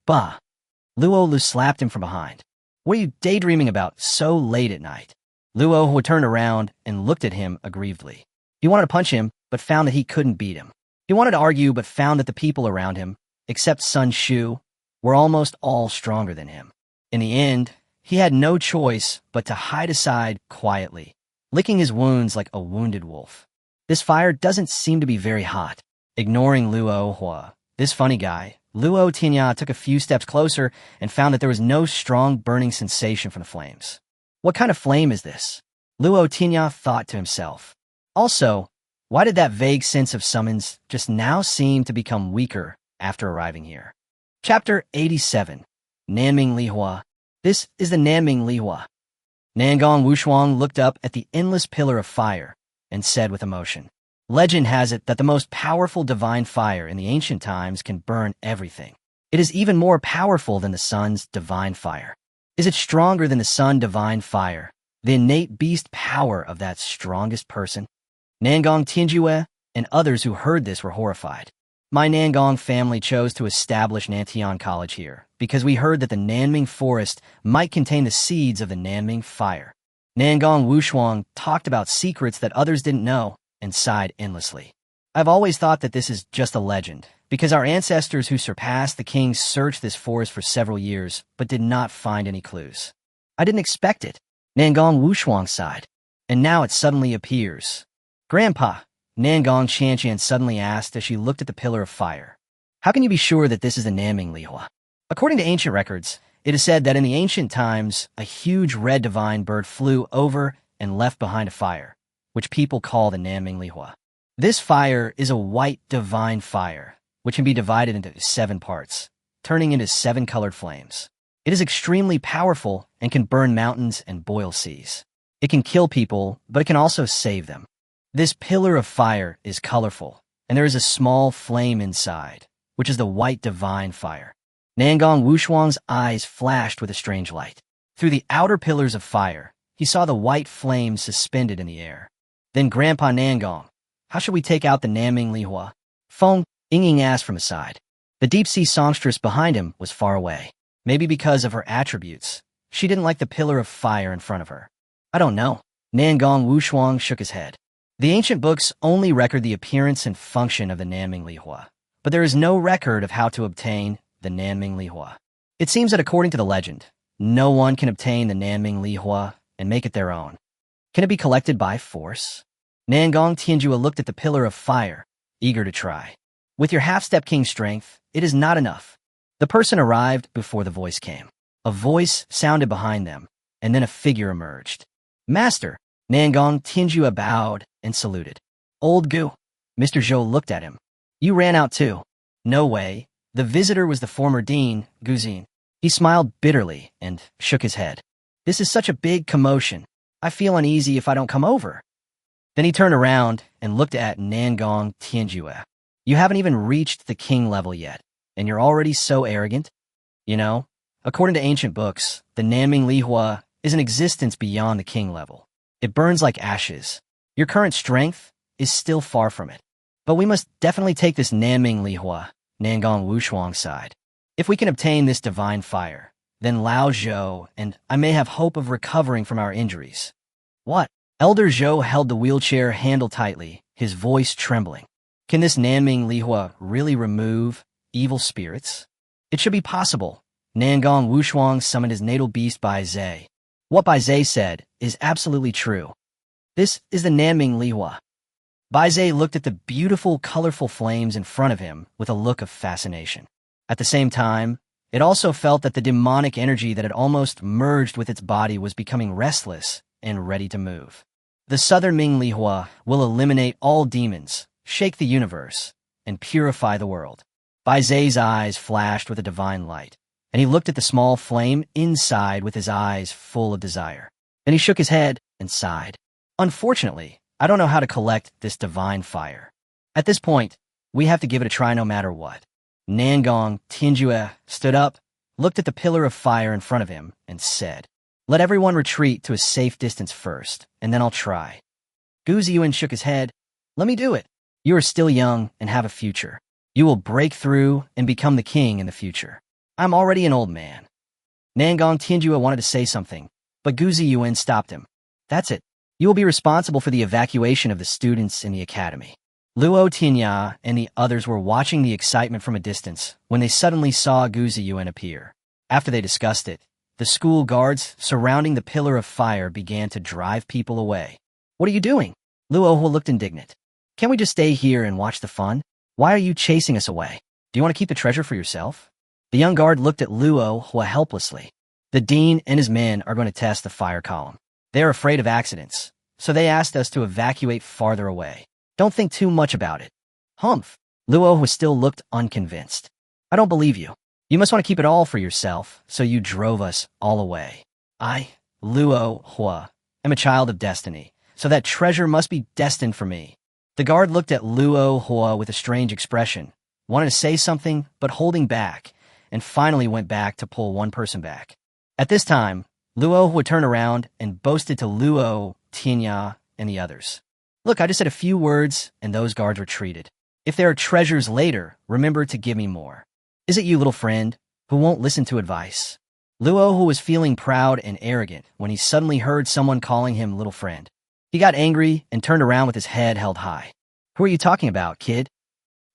Bah! Luo Lu slapped him from behind. What are you daydreaming about so late at night? Luo Hu turned around and looked at him aggrievedly. He wanted to punch him, but found that he couldn't beat him. He wanted to argue, but found that the people around him, except Sun Shu, were almost all stronger than him. In the end, he had no choice but to hide aside quietly, licking his wounds like a wounded wolf. This fire doesn't seem to be very hot. Ignoring Luo Hua, this funny guy, Luo Tianya took a few steps closer and found that there was no strong burning sensation from the flames. What kind of flame is this? Luo Tianya thought to himself. Also, why did that vague sense of summons just now seem to become weaker after arriving here? Chapter 87. Nanming Lihua. This is the Nanming Lihua. Nangong Wushuang looked up at the endless pillar of fire and said with emotion, Legend has it that the most powerful divine fire in the ancient times can burn everything. It is even more powerful than the sun's divine fire. Is it stronger than the sun divine fire, the innate beast power of that strongest person? Nangong Tianjue and others who heard this were horrified. My Nangong family chose to establish Nantian College here because we heard that the Nanming Forest might contain the seeds of the Nanming Fire. Nangong Wushuang talked about secrets that others didn't know and sighed endlessly. I've always thought that this is just a legend, because our ancestors who surpassed the kings searched this forest for several years but did not find any clues. I didn't expect it, Nangong Wushuang sighed, and now it suddenly appears. Grandpa, Nangong Qianqian suddenly asked as she looked at the pillar of fire. How can you be sure that this is the Nanming Lihua? According to ancient records, it is said that in the ancient times, a huge red divine bird flew over and left behind a fire, which people call the Nanming Lihua. This fire is a white divine fire, which can be divided into 7 parts, turning into 7 colored flames. It is extremely powerful and can burn mountains and boil seas. It can kill people, but it can also save them. This pillar of fire is colorful, and there is a small flame inside, which is the white divine fire. Nangong Wushuang's eyes flashed with a strange light. Through the outer pillars of fire, he saw the white flame suspended in the air. Then Grandpa Nangong, how should we take out the Naming Lihua? Feng Ying asked from his side. The deep-sea songstress behind him was far away. Maybe because of her attributes. She didn't like the pillar of fire in front of her. I don't know. Nangong Wushuang shook his head. The ancient books only record the appearance and function of the Naming Lihua, but there is no record of how to obtain the Naming Lihua. It seems that according to the legend, no one can obtain the Naming Lihua and make it their own. Can it be collected by force? Nangong Tianjua looked at the pillar of fire, eager to try. With your half-step king strength, it is not enough. The person arrived before the voice came. A voice sounded behind them, and then a figure emerged. Master! Nangong Tianjua bowed and saluted. Old Gu. Mr. Zhou looked at him. You ran out too. No way. The visitor was the former dean, Guzin. He smiled bitterly and shook his head. This is such a big commotion. I feel uneasy if I don't come over. Then he turned around and looked at Nangong Tianjua. You haven't even reached the king level yet, and you're already so arrogant? You know, according to ancient books, the Naming Lihua is an existence beyond the king level. It burns like ashes. Your current strength is still far from it. But we must definitely take this Naming Lihua, Nangong Wushuang side. If we can obtain this divine fire, then Lao Zhou and I may have hope of recovering from our injuries. What? Elder Zhou held the wheelchair handle tightly, his voice trembling. Can this Naming Lihua really remove evil spirits? It should be possible. Nangong Wushuang summoned his natal beast Bai Zai. What Bai Zai said is absolutely true. This is the Naming Lihua. Bai Zai looked at the beautiful, colorful flames in front of him with a look of fascination. At the same time, it also felt that the demonic energy that had almost merged with its body was becoming restless and ready to move. The Southern Ming Lihua will eliminate all demons, shake the universe, and purify the world. Bai Zai's eyes flashed with a divine light, and he looked at the small flame inside with his eyes full of desire. Then he shook his head and sighed. Unfortunately, I don't know how to collect this divine fire. At this point, we have to give it a try no matter what. Nangong Tianjua stood up, looked at the pillar of fire in front of him, and said, Let everyone retreat to a safe distance first, and then I'll try. Gu Ziyuan shook his head. Let me do it. You are still young and have a future. You will break through and become the king in the future. I'm already an old man. Nangong Tianjua wanted to say something, but Gu Ziyuan stopped him. That's it. You will be responsible for the evacuation of the students in the academy. Luo Tianya and the others were watching the excitement from a distance when they suddenly saw Gu Ziyuan appear. After they discussed it, the school guards surrounding the pillar of fire began to drive people away. What are you doing? Luo looked indignant. Can't we just stay here and watch the fun? Why are you chasing us away? Do you want to keep the treasure for yourself? The young guard looked at Luo helplessly. The dean and his men are going to test the fire column. They are afraid of accidents, so they asked us to evacuate farther away. Don't think too much about it. Humph. Luo still looked unconvinced. I don't believe you. You must want to keep it all for yourself, so you drove us all away. I, Luo, am a child of destiny, so that treasure must be destined for me. The guard looked at Luo with a strange expression, wanted to say something, but holding back, and finally went back to pull one person back. At this time, Luo would turn around and boasted to Luo, Tianya, and the others. Look, I just said a few words, and those guards retreated. If there are treasures later, remember to give me more. Is it you, little friend, who won't listen to advice? Luo was feeling proud and arrogant when he suddenly heard someone calling him little friend. He got angry and turned around with his head held high. Who are you talking about, kid?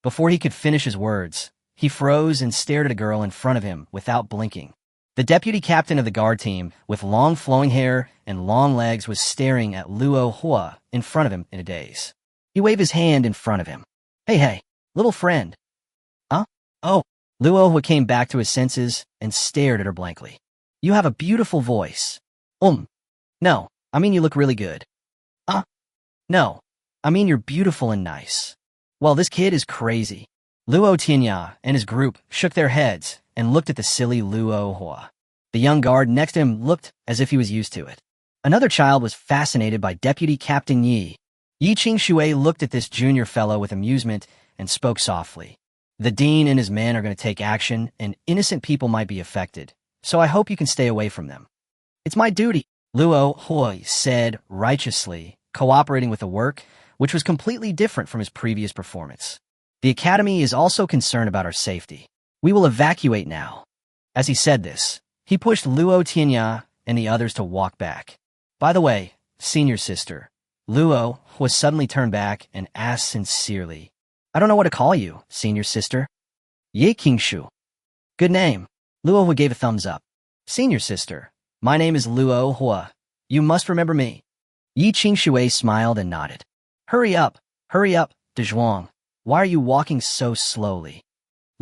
Before he could finish his words, he froze and stared at a girl in front of him without blinking. The deputy captain of the guard team, with long flowing hair and long legs, was staring at Luo in front of him in a daze. He waved his hand in front of him. Hey, little friend. Huh? Oh. Luo came back to his senses and stared at her blankly. You have a beautiful voice. No, I mean you look really good. No, I mean you're beautiful and nice. Well, this kid is crazy. Luo Tianya and his group shook their heads and looked at the silly Luo. The young guard next to him looked as if he was used to it. Another child was fascinated by Deputy Captain Yi. Yi Qingshui looked at this junior fellow with amusement and spoke softly. The dean and his men are going to take action, and innocent people might be affected, so I hope you can stay away from them. It's my duty, Luo said righteously, cooperating with the work, which was completely different from his previous performance. The Academy is also concerned about our safety. We will evacuate now. As he said this, he pushed Luo Tianya and the others to walk back. By the way, senior sister, Luo was suddenly turned back and asked sincerely, I don't know what to call you, senior sister. Ye Qingshu. Good name. Luo Hua gave a thumbs up. Senior sister, my name is Luo Hua. You must remember me. Yi Qingshui smiled and nodded. Hurry up, De Zhuang. Why are you walking so slowly?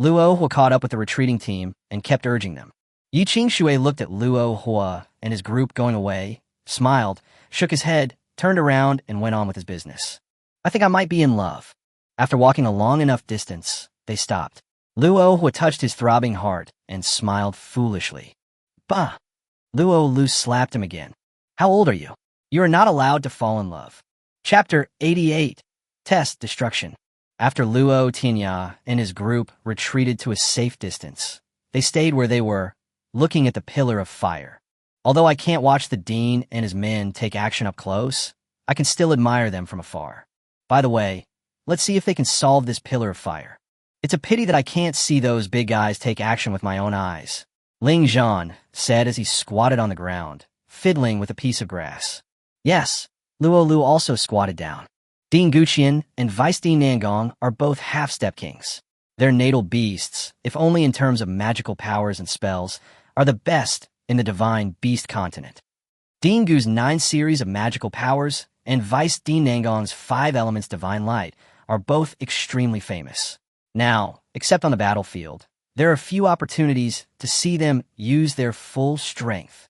Luo Hua caught up with the retreating team and kept urging them. Yi Qingshui looked at Luo Hua and his group going away, smiled, shook his head, turned around, and went on with his business. I think I might be in love. After walking a long enough distance, they stopped. Luo Hua touched his throbbing heart and smiled foolishly. Bah! Luo Lu slapped him again. How old are you? You are not allowed to fall in love. Chapter 88. Test Destruction. After Luo Tianya and his group retreated to a safe distance, they stayed where they were, looking at the pillar of fire. Although I can't watch the dean and his men take action up close, I can still admire them from afar. By the way, let's see if they can solve this pillar of fire. It's a pity that I can't see those big guys take action with my own eyes, Ling Zhan said as he squatted on the ground, fiddling with a piece of grass. Yes, Luo Lu also squatted down. Dean Guqian and Vice Dean Nangong are both half-step kings. Their natal beasts, if only in terms of magical powers and spells, are the best in the divine beast continent. Dean Gu's 9 series of magical powers and Vice Dean Nangong's 5 elements divine light are both extremely famous. Now, except on the battlefield, there are few opportunities to see them use their full strength.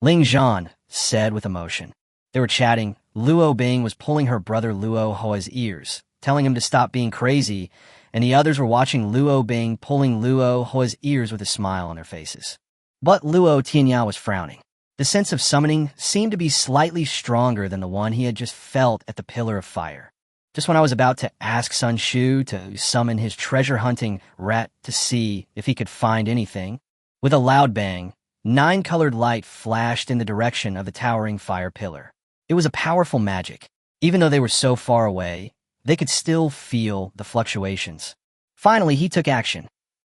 Ling Zhan said with emotion. They were chatting. Luo Bing was pulling her brother Luo Hua's ears, telling him to stop being crazy, and the others were watching Luo Bing pulling Luo Hua's ears with a smile on their faces. But Luo Tianya was frowning. The sense of summoning seemed to be slightly stronger than the one he had just felt at the Pillar of Fire. Just when I was about to ask Sun Shu to summon his treasure-hunting rat to see if he could find anything, with a loud bang, 9-colored light flashed in the direction of the towering fire pillar. It was a powerful magic. Even though they were so far away, they could still feel the fluctuations. Finally, he took action.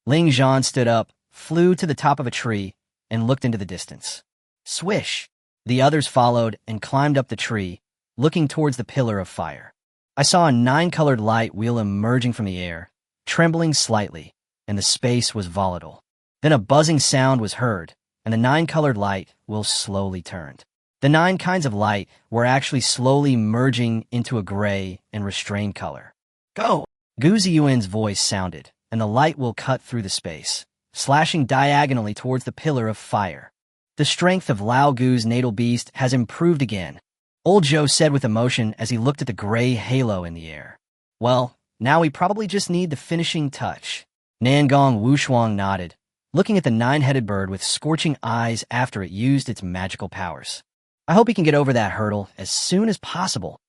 Ling Zhan stood up, flew to the top of a tree, and looked into the distance. Swish! The others followed and climbed up the tree, looking towards the pillar of fire. I saw a 9-colored light wheel emerging from the air, trembling slightly, and the space was volatile. Then a buzzing sound was heard, and the 9-colored light wheel slowly turned. The 9 kinds of light were actually slowly merging into a gray and restrained color. Go! Gu Ziyuan's voice sounded, and the light wheel cut through the space, slashing diagonally towards the pillar of fire. The strength of Lao Gu's natal beast has improved again, Old Joe said with emotion as he looked at the gray halo in the air. Well, now we probably just need the finishing touch. Nangong Wushuang nodded, looking at the 9-headed bird with scorching eyes after it used its magical powers. I hope he can get over that hurdle as soon as possible.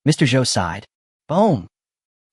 Mr. Zhou sighed. Boom!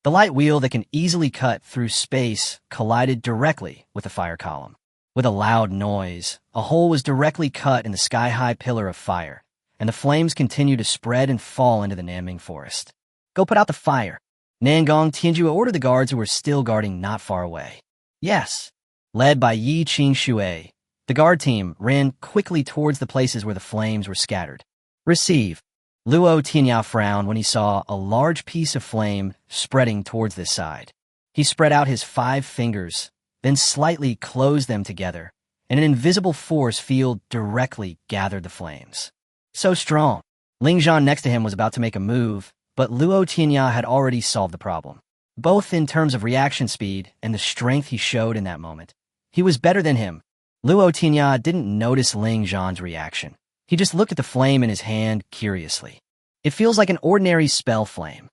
The light wheel that can easily cut through space collided directly with the fire column. With a loud noise, a hole was directly cut in the sky-high pillar of fire, and the flames continued to spread and fall into the Nanming forest. Go put out the fire. Nangong Tianju ordered the guards who were still guarding not far away. Yes. Led by Yi Qingshui, the guard team ran quickly towards the places where the flames were scattered. Receive. Luo Tianya frowned when he saw a large piece of flame spreading towards this side. He spread out his 5 fingers, then slightly closed them together, and an invisible force field directly gathered the flames. So strong. Ling Zhan next to him was about to make a move, but Luo Tianya had already solved the problem. Both in terms of reaction speed and the strength he showed in that moment. He was better than him. Luo Tianya didn't notice Ling Zhan's reaction. He just looked at the flame in his hand curiously. It feels like an ordinary spell flame.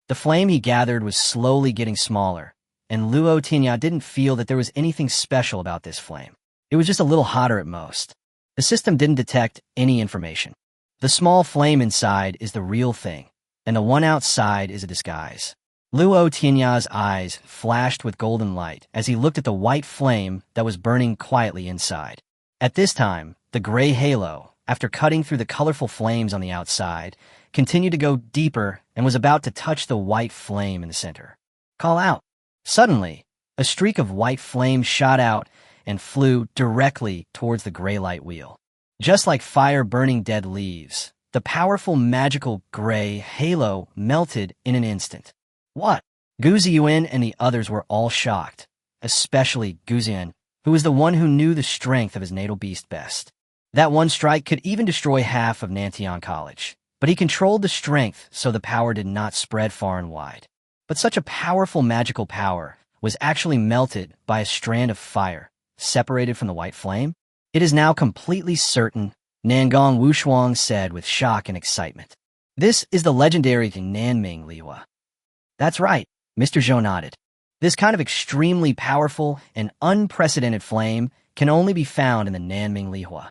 The flame he gathered was slowly getting smaller, and Luo Tianya didn't feel that there was anything special about this flame. It was just a little hotter at most. The system didn't detect any information. The small flame inside is the real thing, and the one outside is a disguise. Luo Tianya's eyes flashed with golden light as he looked at the white flame that was burning quietly inside. At this time, the gray halo, after cutting through the colorful flames on the outside, continued to go deeper and was about to touch the white flame in the center. Call out. Suddenly, a streak of white flame shot out and flew directly towards the gray light wheel. Just like fire burning dead leaves, the powerful magical gray halo melted in an instant. What? Guziyuan and the others were all shocked, especially Guzian, who was the one who knew the strength of his natal beast best. That one strike could even destroy half of Nantian College, but he controlled the strength so the power did not spread far and wide. But such a powerful magical power was actually melted by a strand of fire, separated from the white flame. It is now completely certain, Nangong Wushuang said with shock and excitement. This is the legendary Nanming Lihua. That's right, Mr. Zhou nodded. This kind of extremely powerful and unprecedented flame can only be found in the Nanming Lihua.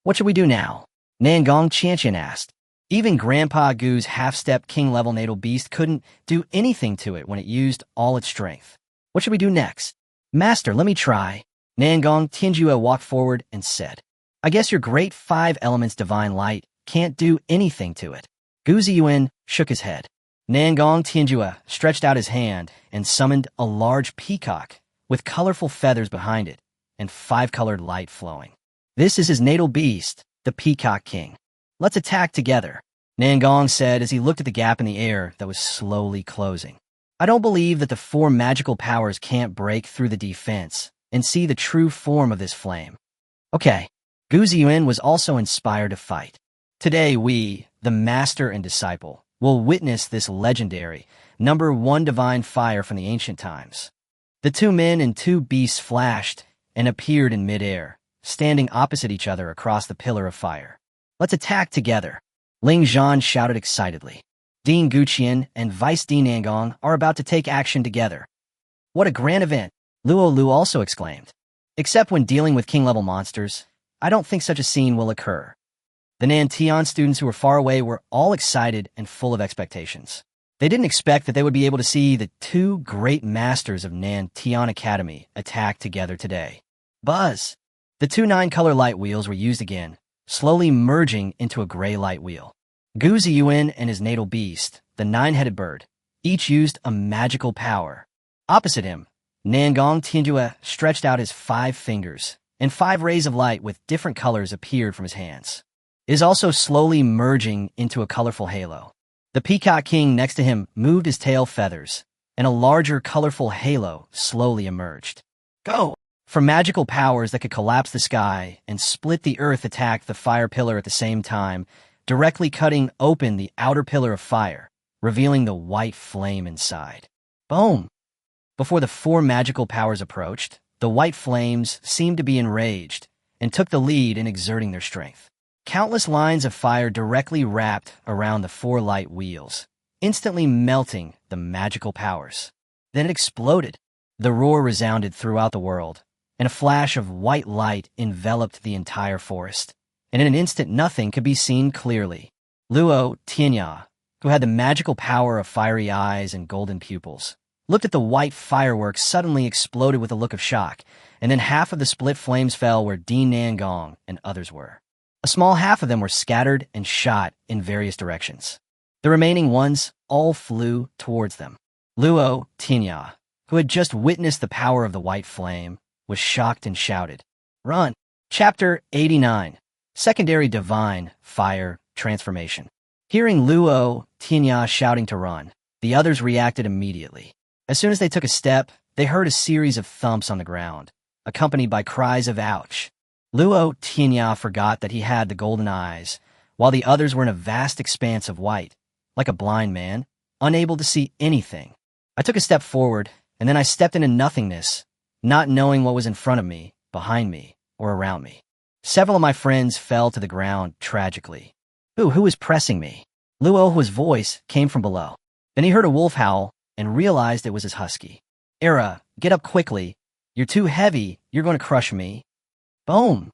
What should we do now? Nangong Qianqian asked. Even Grandpa Gu's half-step king-level natal beast couldn't do anything to it when it used all its strength. What should we do next? Master, let me try. Nangong Tianjue walked forward and said, I guess your great 5 elements divine light can't do anything to it. Gu Ziyuan shook his head. Nangong Tianjue stretched out his hand and summoned a large peacock with colorful feathers behind it and 5-colored light flowing. This is his natal beast, the Peacock King. Let's attack together, Nangong said as he looked at the gap in the air that was slowly closing. I don't believe that the 4 magical powers can't break through the defense and see the true form of this flame. Okay, Gu Ziyuan was also inspired to fight. Today we, the master and disciple, will witness this legendary, #1 divine fire from the ancient times. The 2 men and 2 beasts flashed and appeared in midair, standing opposite each other across the pillar of fire. Let's attack together, Ling Zhan shouted excitedly. Dean Guqian and Vice Dean Nangong are about to take action together. What a grand event, Luo Lu also exclaimed. Except when dealing with king-level monsters, I don't think such a scene will occur. The Nantian students who were far away were all excited and full of expectations. They didn't expect that they would be able to see the 2 great masters of Nantian Academy attack together today. Buzz! The 2 9-color light wheels were used again, slowly merging into a gray light wheel. Gu Ziyuan and his natal beast, the 9-headed bird, each used a magical power. Opposite him, Nangong Tianjue stretched out his 5 fingers, and 5 rays of light with different colors appeared from his hands. It is also slowly merging into a colorful halo. The Peacock King next to him moved his tail feathers, and a larger colorful halo slowly emerged. Go! For magical powers that could collapse the sky and split the earth attacked the fire pillar at the same time, directly cutting open the outer pillar of fire, revealing the white flame inside. Boom! Before the 4 magical powers approached, the white flames seemed to be enraged and took the lead in exerting their strength. Countless lines of fire directly wrapped around the 4 light wheels, instantly melting the magical powers. Then it exploded. The roar resounded throughout the world, and a flash of white light enveloped the entire forest. And in an instant nothing could be seen clearly. Luo Tianya, who had the magical power of fiery eyes and golden pupils, looked at the white fireworks suddenly exploded with a look of shock, and then half of the split flames fell where Dean Nangong and others were. A small half of them were scattered and shot in various directions. The remaining ones all flew towards them. Luo Tianya, who had just witnessed the power of the white flame, was shocked and shouted, Run! Chapter 89. Secondary Divine Fire Transformation. Hearing Luo Tianya shouting to run, the others reacted immediately. As soon as they took a step, they heard a series of thumps on the ground, accompanied by cries of ouch. Luo Tianya forgot that he had the golden eyes, while the others were in a vast expanse of white, like a blind man, unable to see anything. I took a step forward, and then I stepped into nothingness, not knowing what was in front of me, behind me, or around me. Several of my friends fell to the ground tragically. Who was pressing me? Luo's voice came from below. Then he heard a wolf howl and realized it was his husky. Era, get up quickly. You're too heavy. You're going to crush me. Boom!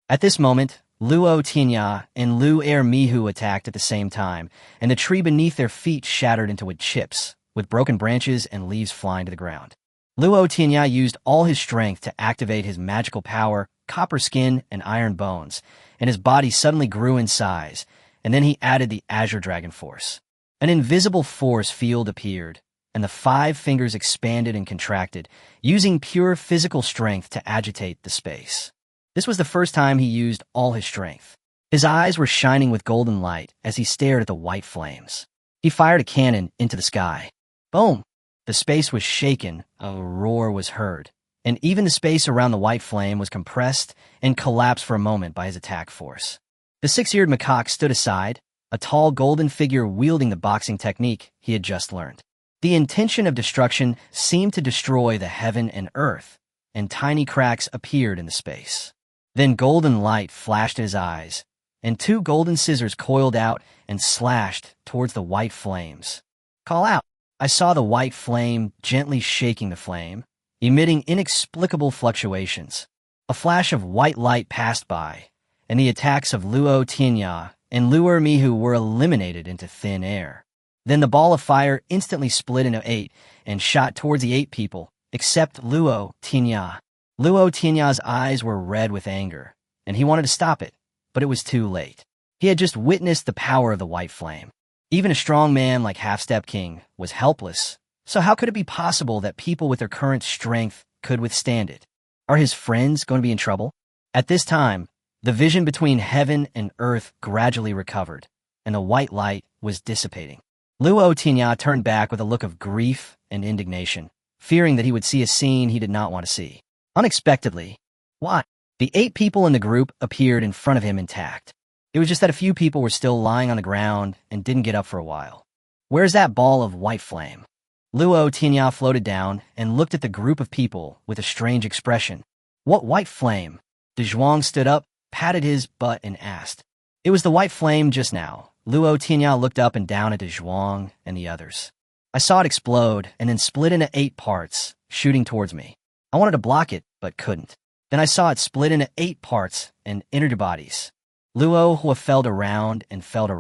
At this moment, Luo Tianya and Lu Er Mihu attacked at the same time, and the tree beneath their feet shattered into wood chips, with broken branches and leaves flying to the ground. Luo Tianya used all his strength to activate his magical power copper skin and iron bones, and his body suddenly grew in size, and then he added the Azure Dragon Force. An invisible force field appeared, and the 5 fingers expanded and contracted, using pure physical strength to agitate the space. This was the first time he used all his strength. His eyes were shining with golden light as he stared at the white flames. He fired a cannon into the sky. Boom! The space was shaken, a roar was heard, and even the space around the white flame was compressed and collapsed for a moment by his attack force. The 6-eared macaque stood aside, a tall golden figure wielding the boxing technique he had just learned. The intention of destruction seemed to destroy the heaven and earth, and tiny cracks appeared in the space. Then golden light flashed at his eyes, and 2 golden scissors coiled out and slashed towards the white flames. Call out! I saw the white flame gently shaking the flame, emitting inexplicable fluctuations. A flash of white light passed by, and the attacks of Luo Tianya and Luo Mihu were eliminated into thin air. Then the ball of fire instantly split into 8 and shot towards the 8 people, except Luo Tianya. Luo Tianya's eyes were red with anger, and he wanted to stop it, but it was too late. He had just witnessed the power of the white flame. Even a strong man like Half-Step King was helpless, so how could it be possible that people with their current strength could withstand it? Are his friends going to be in trouble? At this time, the vision between heaven and earth gradually recovered, and the white light was dissipating. Luo Tianya turned back with a look of grief and indignation, fearing that he would see a scene he did not want to see. Unexpectedly, the 8 people in the group appeared in front of him intact. It was just that a few people were still lying on the ground and didn't get up for a while. Where's that ball of white flame? Luo Tianya floated down and looked at the group of people with a strange expression. What white flame? De Zhuang stood up, patted his butt, and asked. It was the white flame just now. Luo Tianya looked up and down at De Zhuang and the others. I saw it explode and then split into 8 parts, shooting towards me. I wanted to block it, but couldn't. Then I saw it split into 8 parts and entered your bodies. Luo Hua felt around, and felt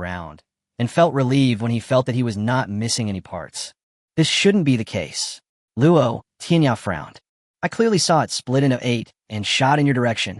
relieved when he felt that he was not missing any parts. This shouldn't be the case. Luo Tianya frowned. I clearly saw it split into 8 and shot in your direction.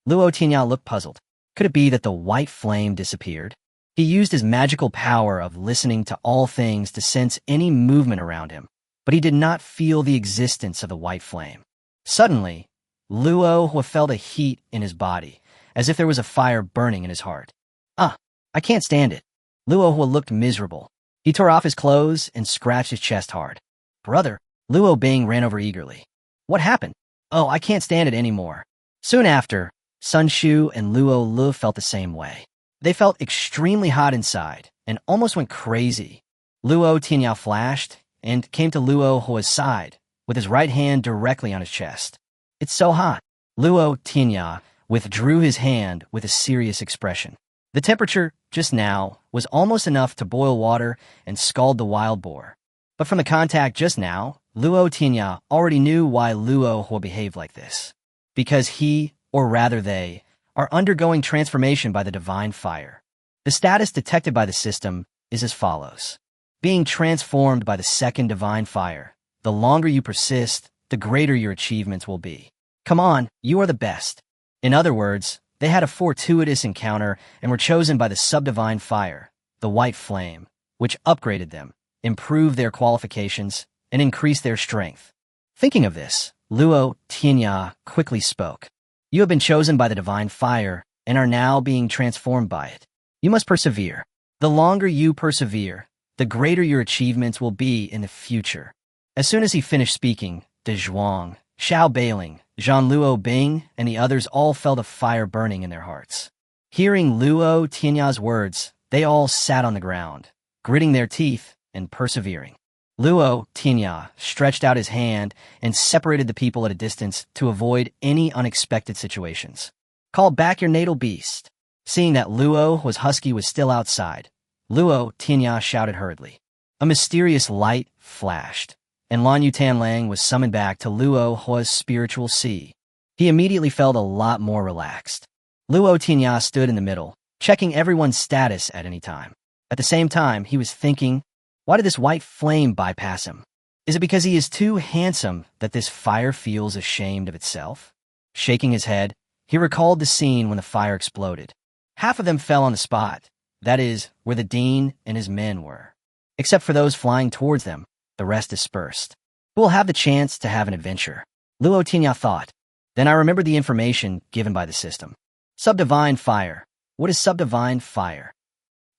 Luo Tianya looked puzzled. Could it be that the white flame disappeared? He used his magical power of listening to all things to sense any movement around him, but he did not feel the existence of the white flame. Suddenly, Luo Hua felt a heat in his body, as if there was a fire burning in his heart. I can't stand it. Luo Hua looked miserable. He tore off his clothes and scratched his chest hard. Brother, Luo Bing ran over eagerly. What happened? Oh, I can't stand it anymore. Soon after, Sun Shu and Luo Lu felt the same way. They felt extremely hot inside and almost went crazy. Luo Tianya flashed and came to Luo Hua's side with his right hand directly on his chest. It's so hot. Luo Tianya withdrew his hand with a serious expression. The temperature, just now, was almost enough to boil water and scald the wild boar. But from the contact just now, Luo Tianya already knew why Luo Hua behaved like this. Because he, or rather they, are undergoing transformation by the divine fire. The status detected by the system is as follows. Being transformed by the second divine fire. The longer you persist, the greater your achievements will be. Come on, you are the best. In other words, they had a fortuitous encounter and were chosen by the subdivine fire, the white flame, which upgraded them, improved their qualifications, and increased their strength. Thinking of this, Luo Tianya quickly spoke. You have been chosen by the divine fire and are now being transformed by it. You must persevere. The longer you persevere, the greater your achievements will be in the future. As soon as he finished speaking, De Zhuang, Xiao Beiling, Zhan Luo Bing, and the others all felt a fire burning in their hearts. Hearing Luo Tianya's words, they all sat on the ground, gritting their teeth and persevering. Luo Tianya stretched out his hand and separated the people at a distance to avoid any unexpected situations. Call back your natal beast. Seeing that Luo's husky was still outside, Luo Tianya shouted hurriedly. A mysterious light flashed, and Lan Yutanlang was summoned back to Luo Hua's spiritual sea. He immediately felt a lot more relaxed. Luo Tianya stood in the middle, checking everyone's status at any time. At the same time, he was thinking, why did this white flame bypass him? Is it because he is too handsome that this fire feels ashamed of itself? Shaking his head, He recalled the scene when the fire exploded. Half of them fell on the spot, that is, where the dean and his men were. Except for those flying towards them, the rest dispersed. Who will have the chance to have an adventure? Luo Tianya thought. Then I remembered the information given by the system. Subdivine fire. What is subdivine fire?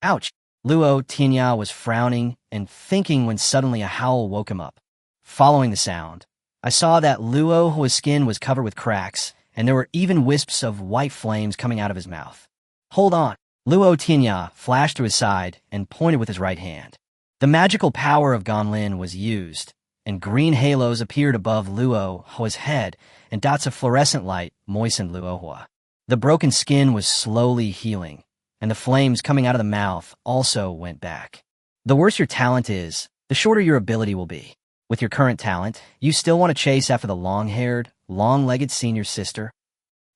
Ouch! Luo Tianya was frowning and thinking when suddenly a howl woke him up. Following the sound, I saw that Luo's skin was covered with cracks, and there were even wisps of white flames coming out of his mouth. Hold on! Luo Tianya flashed to his side and pointed with his right hand. The magical power of Ganlin was used, and green halos appeared above Luo's head, and dots of fluorescent light moistened Luo. The broken skin was slowly healing, and the flames coming out of the mouth also went back. The worse your talent is, the shorter your ability will be. With your current talent, you still want to chase after the long-haired, long-legged senior sister?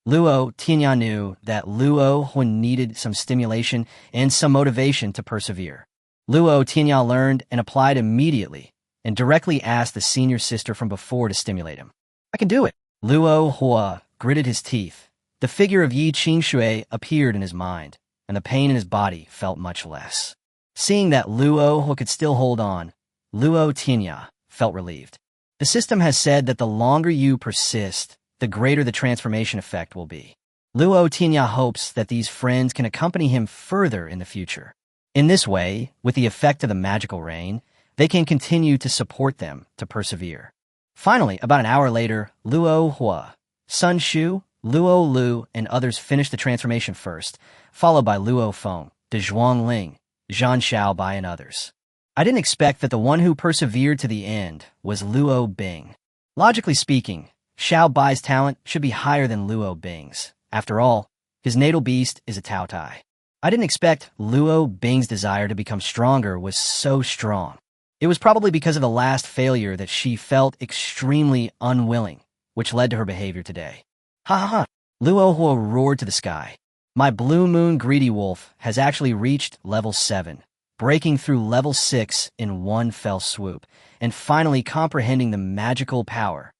Luo Tianya knew that Luo needed some stimulation and some motivation to persevere. Luo Tianya learned and applied immediately, and directly asked the senior sister from before to stimulate him. I can do it. Luo gritted his teeth. The figure of Yi Qingshui appeared in his mind, and the pain in his body felt much less. Seeing that Luo could still hold on, Luo Tianya felt relieved. The system has said that the longer you persist, the greater the transformation effect will be. Luo Tianya hopes that these friends can accompany him further in the future. In this way, with the effect of the magical rain, they can continue to support them to persevere. Finally, about an hour later, Luo, Sun Shu, Luo Lu, and others finished the transformation first, followed by Luo Feng, De Zhuang Ling, Zhan Xiaobai, and others. I didn't expect that the one who persevered to the end was Luo Bing. Logically speaking, Xiaobai's talent should be higher than Luo Bing's. After all, his natal beast is a Tao Tai. I didn't expect Luo Bing's desire to become stronger was so strong. It was probably because of the last failure that she felt extremely unwilling, which led to her behavior today. Ha ha ha! Luo roared to the sky. My blue moon greedy wolf has actually reached level 7, breaking through level 6 in one fell swoop, and finally comprehending the magical power.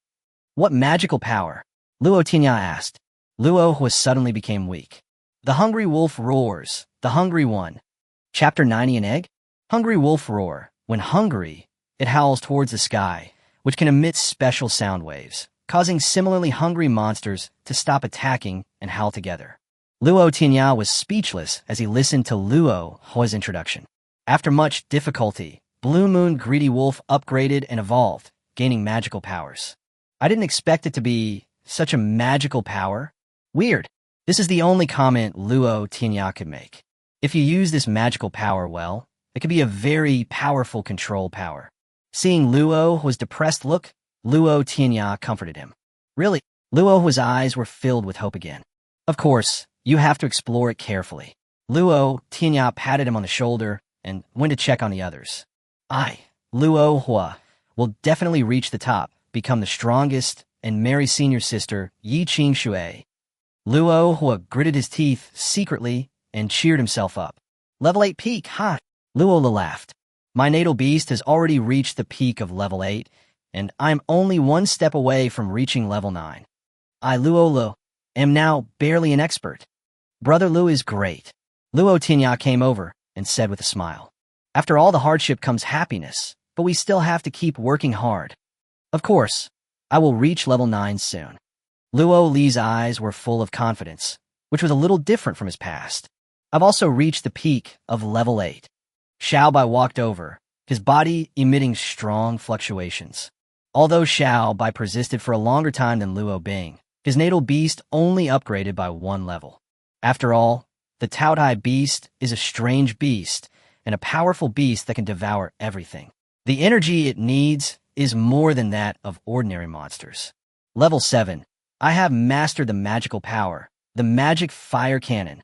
What magical power? Luo Tianya asked. Luo suddenly became weak. The hungry wolf roars, the hungry one. Chapter 90 an egg? Hungry wolf roar. When hungry, it howls towards the sky, which can emit special sound waves, causing similarly hungry monsters to stop attacking and howl together. Luo Tianya was speechless as he listened to Luo's introduction. After much difficulty, Blue Moon Greedy Wolf upgraded and evolved, gaining magical powers. I didn't expect it to be such a magical power. Weird. This is the only comment Luo Tianya could make. If you use this magical power well, it could be a very powerful control power. Seeing Luo's depressed look, Luo Tianya comforted him. Really, Luo's eyes were filled with hope again. Of course, you have to explore it carefully. Luo Tianya patted him on the shoulder and went to check on the others. Luo will definitely reach the top, become the strongest, and marry senior sister Yi Qingshui. Luo gritted his teeth secretly and cheered himself up. Level 8 peak, ha! Luo laughed. My natal beast has already reached the peak of level 8, and I'm only one step away from reaching level 9. I, Luo, am now barely an expert. Brother Lu is great. Luo Tianya came over and said with a smile. After all the hardship comes happiness, but we still have to keep working hard. Of course, I will reach level 9 soon. Luo Li's eyes were full of confidence, which was a little different from his past. I've also reached the peak of level 8. Xiaobai walked over, his body emitting strong fluctuations. Although Xiaobai persisted for a longer time than Luo Bing, his natal beast only upgraded by 1 level. After all, the Tao Tai beast is a strange beast and a powerful beast that can devour everything. The energy it needs is more than that of ordinary monsters. Level 7. I have mastered the magical power, the magic fire cannon.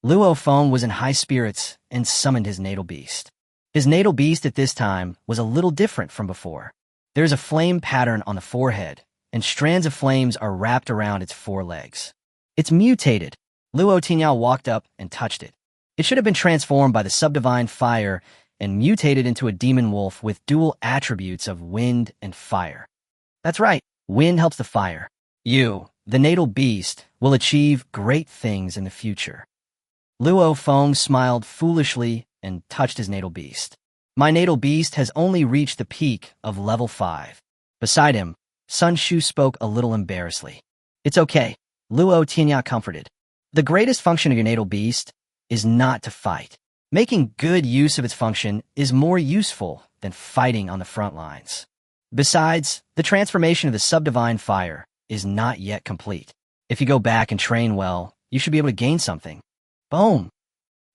Luo Feng was in high spirits and summoned his natal beast. His natal beast at this time was a little different from before. There is a flame pattern on the forehead, and strands of flames are wrapped around its 4 legs. It's mutated. Luo Tianya walked up and touched it. It should have been transformed by the subdivine fire and mutated into a demon wolf with dual attributes of wind and fire. That's right, wind helps the fire. You, The natal beast will achieve great things in the future. Luo Feng smiled foolishly and touched his natal beast. My natal beast has only reached the peak of level 5. Beside him, Sun Shu spoke a little embarrassedly. It's okay, Luo Tianya comforted. The greatest function of your natal beast is not to fight. Making good use of its function is more useful than fighting on the front lines. Besides, the transformation of the subdivine fire is not yet complete. If you go back and train well, you should be able to gain something. Boom!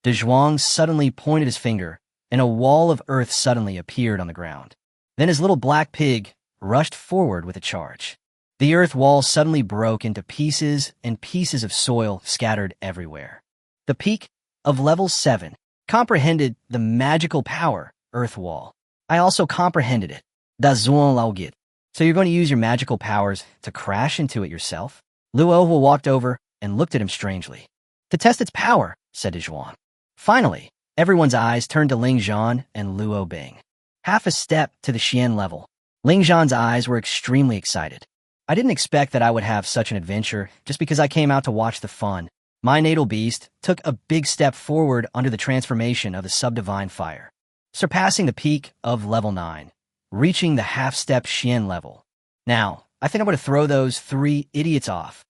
De Zhuang suddenly pointed his finger, and a wall of earth suddenly appeared on the ground. Then his little black pig rushed forward with a charge. The earth wall suddenly broke into pieces, and pieces of soil scattered everywhere. The peak of level 7 comprehended the magical power earth wall. I also comprehended it. Da Zuan Lao Git. So you're going to use your magical powers to crash into it yourself? Luo walked over and looked at him strangely. To test its power, said De Zhuang. Finally, everyone's eyes turned to Ling Zhan and Luo Bing. Half a step to the Xian level. Ling Zhan's eyes were extremely excited. I didn't expect that I would have such an adventure just because I came out to watch the fun. My natal beast took a big step forward under the transformation of the subdivine fire, surpassing the peak of level 9, reaching the half-step Xian level. Now, I think I'm going to throw those 3 idiots off.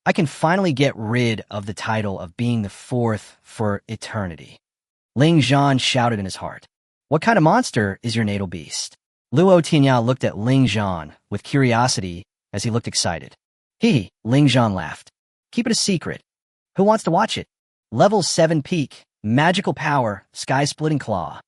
I can finally get rid of the title of being the 4th for eternity. Ling Zhan shouted in his heart. What kind of monster is your natal beast? Luo Tianya looked at Ling Zhan with curiosity as he looked excited. Hee, Ling Zhan laughed. Keep it a secret. Who wants to watch it? Level 7 peak, magical power, sky-splitting claw.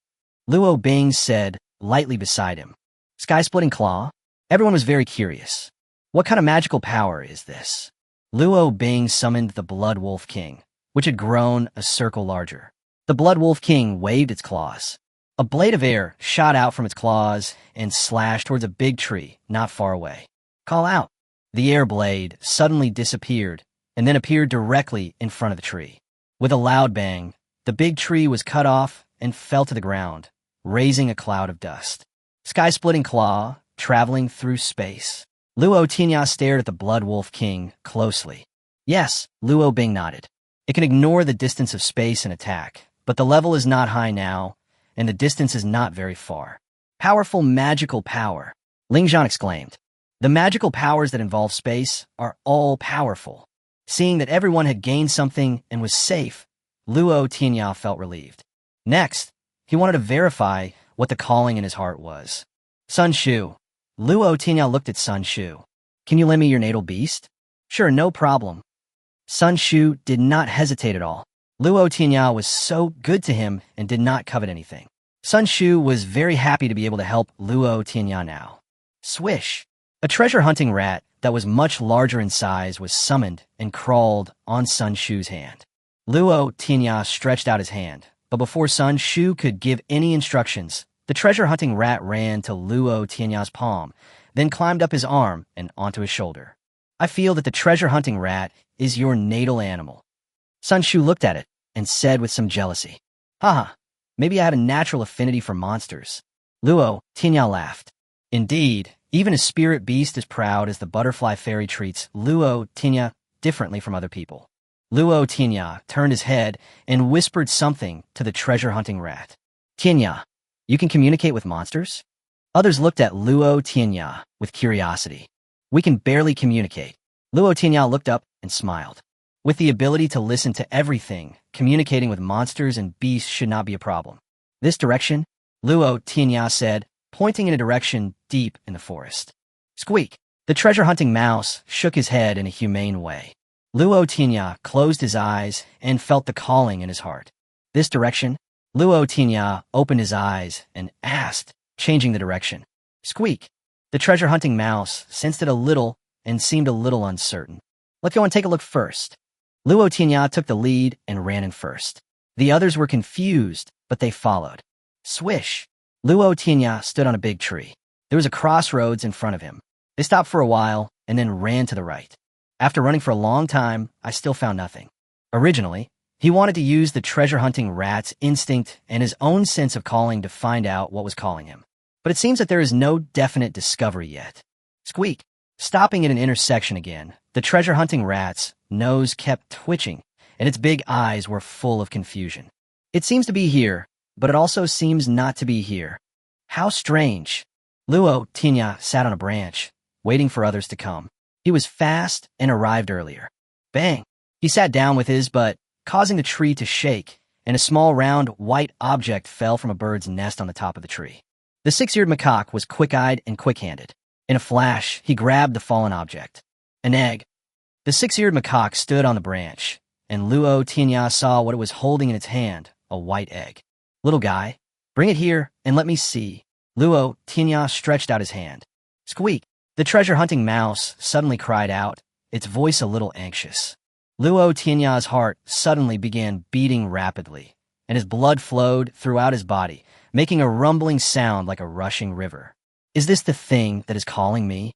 Luo Bing said, lightly beside him. Sky-splitting claw? Everyone was very curious. What kind of magical power is this? Luo Bing summoned the Blood Wolf King, which had grown a circle larger. The Blood Wolf King waved its claws. A blade of air shot out from its claws and slashed towards a big tree not far away. Call out. The air blade suddenly disappeared and then appeared directly in front of the tree. With a loud bang, the big tree was cut off and fell to the ground, raising a cloud of dust. Sky-splitting claw, traveling through space. Luo Tianya stared at the Blood Wolf King closely. Yes, Luo Bing nodded. It can ignore the distance of space and attack, but the level is not high now, and the distance is not very far. Powerful magical power, Ling Zhan exclaimed. The magical powers that involve space are all powerful. Seeing that everyone had gained something and was safe, Luo Tianya felt relieved. Next, he wanted to verify what the calling in his heart was. Sun Shu. Luo Tianya looked at Sun Shu. Can you lend me your natal beast? Sure, no problem. Sun Shu did not hesitate at all. Luo Tianya was so good to him and did not covet anything. Sun Shu was very happy to be able to help Luo Tianya now. Swish! A treasure-hunting rat that was much larger in size was summoned and crawled on Sun Shu's hand. Luo Tianya stretched out his hand, but before Sun Shu could give any instructions, the treasure-hunting rat ran to Luo Tianya's palm, then climbed up his arm and onto his shoulder. I feel that the treasure-hunting rat is your natal animal. Sun Shu looked at it and said with some jealousy, Haha, maybe I had a natural affinity for monsters. Luo Tianya laughed. Indeed, even a spirit beast as proud as the butterfly fairy treats Luo Tianya differently from other people. Luo Tianya turned his head and whispered something to the treasure-hunting rat. Tianya, you can communicate with monsters? Others looked at Luo Tianya with curiosity. We can barely communicate. Luo Tianya looked up and smiled. With the ability to listen to everything, communicating with monsters and beasts should not be a problem. This direction? Luo Tianya said, pointing in a direction deep in the forest. Squeak! The treasure-hunting mouse shook his head in a humane way. Luo Tianya closed his eyes and felt the calling in his heart. This direction? Luo Tianya opened his eyes and asked, changing the direction. Squeak! The treasure-hunting mouse sensed it a little and seemed a little uncertain. Let's go and take a look first. Luo Tianya took the lead and ran in first. The others were confused, but they followed. Swish! Luo Tianya stood on a big tree. There was a crossroads in front of him. They stopped for a while and then ran to the right. After running for a long time, I still found nothing. Originally, he wanted to use the treasure-hunting rat's instinct and his own sense of calling to find out what was calling him. But it seems that there is no definite discovery yet. Squeak! Stopping at an intersection again, The treasure-hunting rat's nose kept twitching, and its big eyes were full of confusion. It seems to be here, but it also seems not to be here. How strange. Luo Tianya sat on a branch, waiting for others to come. He was fast and arrived earlier. Bang! He sat down with his butt, causing the tree to shake, and a small round white object fell from a bird's nest on the top of the tree. The six-eared macaque was quick-eyed and quick-handed. In a flash, he grabbed the fallen object. An egg. The six-eared macaque stood on the branch, and Luo Tianya saw what it was holding in its hand, a white egg. Little guy, bring it here and let me see. Luo Tianya stretched out his hand. Squeak! The treasure-hunting mouse suddenly cried out, its voice a little anxious. Luo Tianya's heart suddenly began beating rapidly, and his blood flowed throughout his body, making a rumbling sound like a rushing river. Is this the thing that is calling me?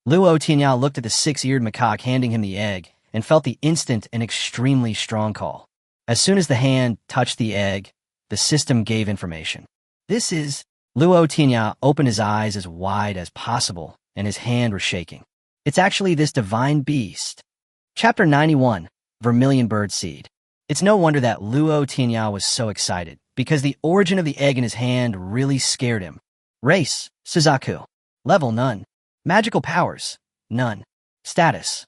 Luo Tianya looked at the six-eared macaque handing him the egg and felt the instant and extremely strong call. As soon as the hand touched the egg, the system gave information. This is... Luo Tianya opened his eyes as wide as possible, and his hand was shaking. It's actually this divine beast. Chapter 91, Vermilion Bird Seed. It's no wonder that Luo Tianya was so excited, because the origin of the egg in his hand really scared him. Race, Suzaku. Level, none. Magical powers, none. Status.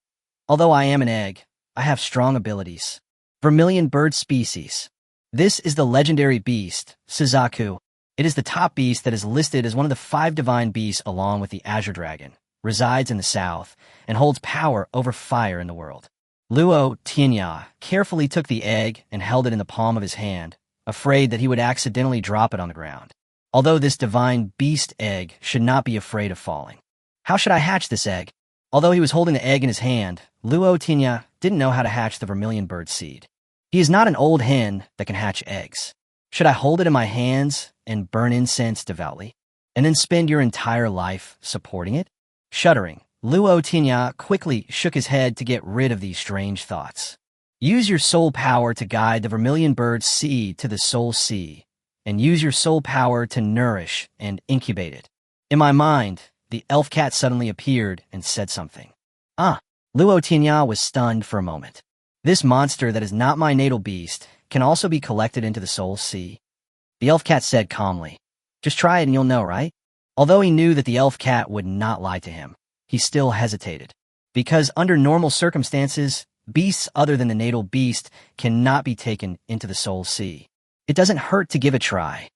Although I am an egg, I have strong abilities. Vermilion bird species. This is the legendary beast, Suzaku. It is the top beast that is listed as one of the 5 divine beasts along with the Azure Dragon, resides in the south, and holds power over fire in the world. Luo Tianya carefully took the egg and held it in the palm of his hand, afraid that he would accidentally drop it on the ground. Although this divine beast egg should not be afraid of falling. How should I hatch this egg? Although he was holding the egg in his hand, Luo Tianya didn't know how to hatch the vermilion bird seed. He is not an old hen that can hatch eggs. Should I hold it in my hands and burn incense devoutly, and then spend your entire life supporting it? Shuddering, Luo Tianya quickly shook his head to get rid of these strange thoughts. Use your soul power to guide the vermilion bird seed to the soul sea, and use your soul power to nourish and incubate it. In my mind, the elf cat suddenly appeared and said something. Luo Tianya was stunned for a moment. This monster that is not my natal beast can also be collected into the soul sea. The elf cat said calmly, just try it and you'll know, right? Although he knew that the elf cat would not lie to him, he still hesitated. Because under normal circumstances, beasts other than the natal beast cannot be taken into the soul sea. It doesn't hurt to give a try.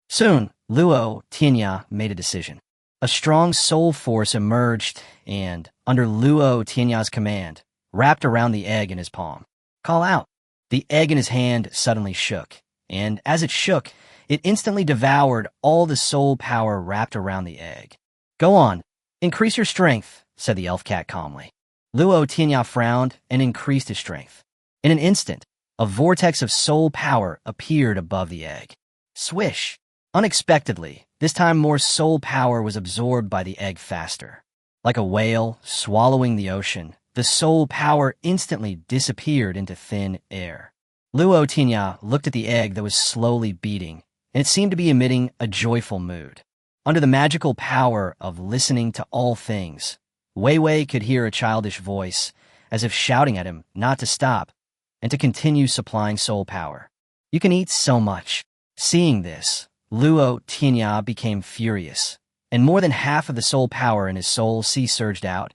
Soon, Luo Tianya made a decision. A strong soul force emerged and, under Luo Tianya's command, wrapped around the egg in his palm. Call out. The egg in his hand suddenly shook, and as it shook, it instantly devoured all the soul power wrapped around the egg. Go on, increase your strength, said the elf cat calmly. Luo Tianya frowned and increased his strength. In an instant, a vortex of soul power appeared above the egg. Swish! Unexpectedly, this time more soul power was absorbed by the egg faster. Like a whale swallowing the ocean, the soul power instantly disappeared into thin air. Luo Tianya looked at the egg that was slowly beating, and it seemed to be emitting a joyful mood. Under the magical power of listening to all things, Wei Wei could hear a childish voice, as if shouting at him not to stop, and to continue supplying soul power. You can eat so much. Seeing this, Luo Tianya became furious, and more than half of the soul power in his soul sea surged out,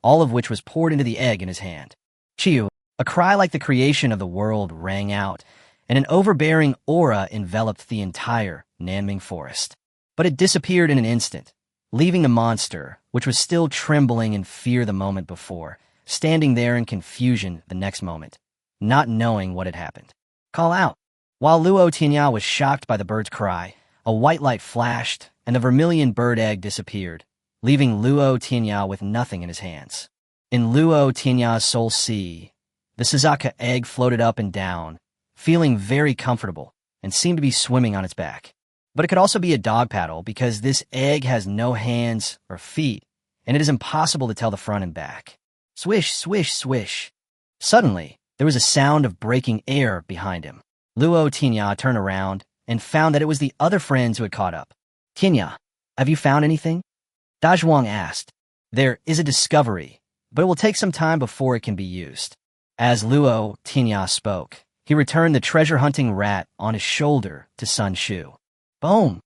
all of which was poured into the egg in his hand. Chiu, a cry like the creation of the world rang out, and an overbearing aura enveloped the entire Nanming forest. But it disappeared in an instant, leaving the monster, which was still trembling in fear the moment before, standing there in confusion the next moment, not knowing what had happened. Call out. While Luo Tianya was shocked by the bird's cry, a white light flashed, and the vermilion bird egg disappeared, leaving Luo Tianya with nothing in his hands. In Luo Tianya's soul sea, the Suzaku egg floated up and down, feeling very comfortable, and seemed to be swimming on its back. But it could also be a dog paddle because this egg has no hands or feet, and it is impossible to tell the front and back. Swish, swish, swish. Suddenly, there was a sound of breaking air behind him. Luo Tianya turned around and found that it was the other friends who had caught up. Tianya, have you found anything? Dazhuang asked. There is a discovery, but it will take some time before it can be used. As Luo Tianya spoke, he returned the treasure-hunting rat on his shoulder to Sun Shu. Boom!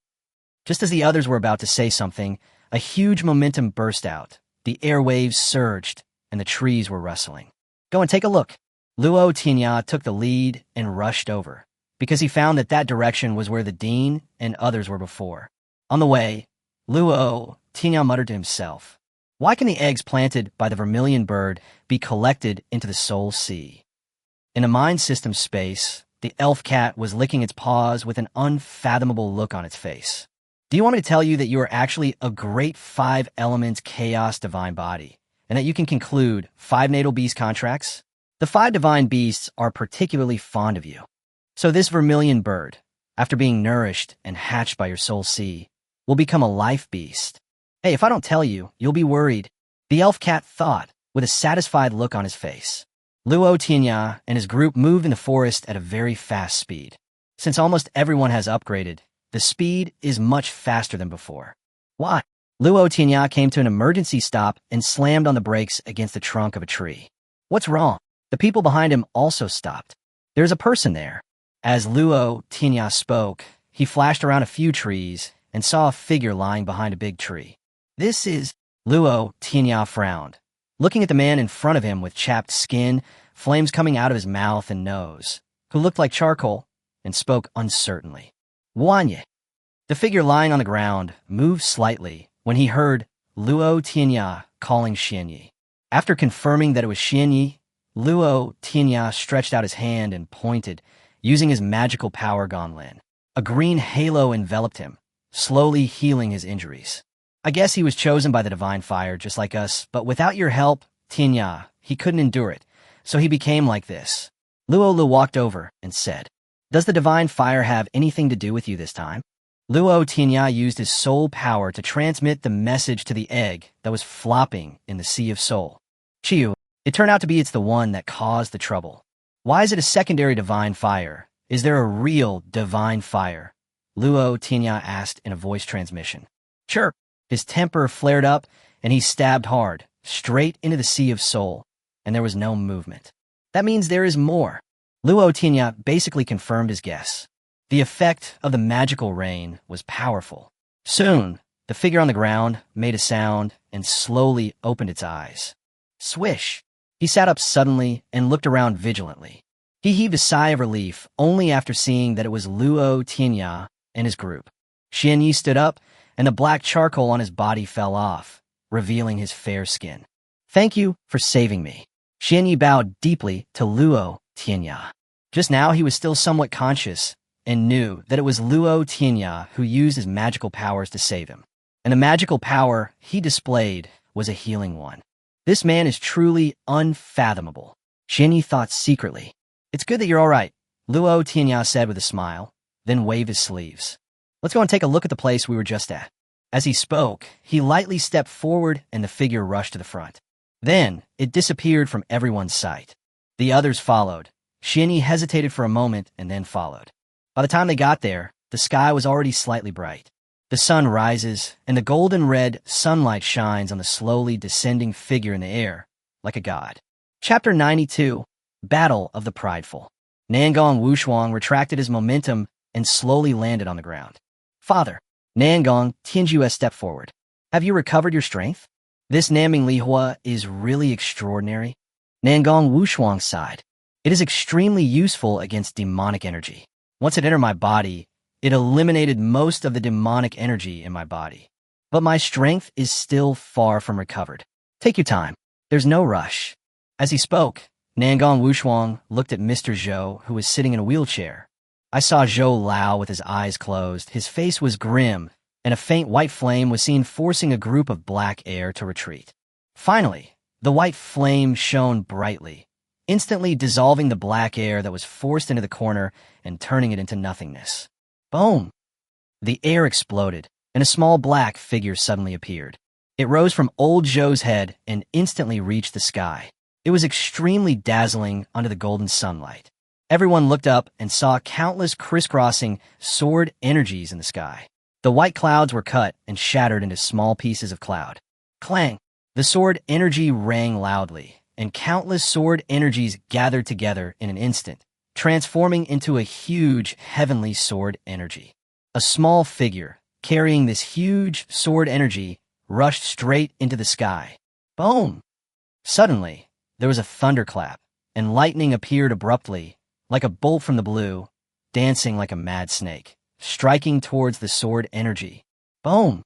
Just as the others were about to say something, a huge momentum burst out. The airwaves surged, and the trees were rustling. Go and take a look. Luo Tianya took the lead and rushed over, because he found that direction was where the dean and others were before. On the way, Luo Tianya muttered to himself, "Why can the eggs planted by the vermilion bird be collected into the soul sea?" In a mind system space, the elf cat was licking its paws with an unfathomable look on its face. Do you want me to tell you that you are actually a great 5 elements chaos divine body, and that you can conclude 5 natal beast contracts? The 5 divine beasts are particularly fond of you. So this vermilion bird, after being nourished and hatched by your soul sea, will become a life beast. Hey, if I don't tell you, you'll be worried, the elf cat thought, with a satisfied look on his face. Luo Tianya and his group moved in the forest at a very fast speed. Since almost everyone has upgraded, the speed is much faster than before. Why? Luo Tianya came to an emergency stop and slammed on the brakes against the trunk of a tree. What's wrong? The people behind him also stopped. There's a person there. As Luo Tianya spoke, he flashed around a few trees and saw a figure lying behind a big tree. This is... Luo Tianya frowned, looking at the man in front of him with chapped skin, flames coming out of his mouth and nose, who looked like charcoal, and spoke uncertainly. Wanye. The figure lying on the ground moved slightly when he heard Luo Tianya calling Xianyi. After confirming that it was Xianyi, Luo Tianya stretched out his hand and pointed, using his magical power Gonlin. A green halo enveloped him, slowly healing his injuries. I guess he was chosen by the divine fire just like us, but without your help, Tianya, he couldn't endure it, so he became like this. Luo walked over and said, "Does the divine fire have anything to do with you this time?" Luo Tianya used his soul power to transmit the message to the egg that was flopping in the sea of soul. Chiu, it turned out to be it's the one that caused the trouble. Why is it a secondary divine fire? Is there a real divine fire? Luo Tianya asked in a voice transmission. Chirp. His temper flared up, and he stabbed hard, straight into the sea of soul, and there was no movement. That means there is more. Luo Tianya basically confirmed his guess. The effect of the magical rain was powerful. Soon, the figure on the ground made a sound and slowly opened its eyes. Swish! He sat up suddenly and looked around vigilantly. He heaved a sigh of relief only after seeing that it was Luo Tianya and his group. Xianyi stood up, and the black charcoal on his body fell off, revealing his fair skin. Thank you for saving me. Xianyi bowed deeply to Luo Tianya. Just now he was still somewhat conscious and knew that it was Luo Tianya who used his magical powers to save him. And the magical power he displayed was a healing one. This man is truly unfathomable. Xianyi thought secretly. It's good that you're all right, Luo Tianya said with a smile, then waved his sleeves. Let's go and take a look at the place we were just at. As he spoke, he lightly stepped forward and the figure rushed to the front. Then, it disappeared from everyone's sight. The others followed. Xianyi hesitated for a moment and then followed. By the time they got there, the sky was already slightly bright. The sun rises, and the golden-red sunlight shines on the slowly descending figure in the air, like a god. Chapter 92, Battle of the Prideful. Nangong Wushuang retracted his momentum and slowly landed on the ground. Father, Nangong Tianju stepped forward. Have you recovered your strength? This Naming Lihua is really extraordinary. Nangong Wushuang sighed. It is extremely useful against demonic energy. Once it entered my body, it eliminated most of the demonic energy in my body. But my strength is still far from recovered. Take your time. There's no rush. As he spoke, Nangong Wushuang looked at Mr. Zhou, who was sitting in a wheelchair. I saw Zhou Lao with his eyes closed. His face was grim, and a faint white flame was seen forcing a group of black air to retreat. Finally, the white flame shone brightly, instantly dissolving the black air that was forced into the corner and turning it into nothingness. Boom! The air exploded, and a small black figure suddenly appeared. It rose from old Zhou's head and instantly reached the sky. It was extremely dazzling under the golden sunlight. Everyone looked up and saw countless crisscrossing sword energies in the sky. The white clouds were cut and shattered into small pieces of cloud. Clang! The sword energy rang loudly, and countless sword energies gathered together in an instant, transforming into a huge heavenly sword energy. A small figure, carrying this huge sword energy, rushed straight into the sky. Boom! Suddenly, there was a thunderclap, and lightning appeared abruptly, like a bolt from the blue, dancing like a mad snake, striking towards the sword energy. Boom!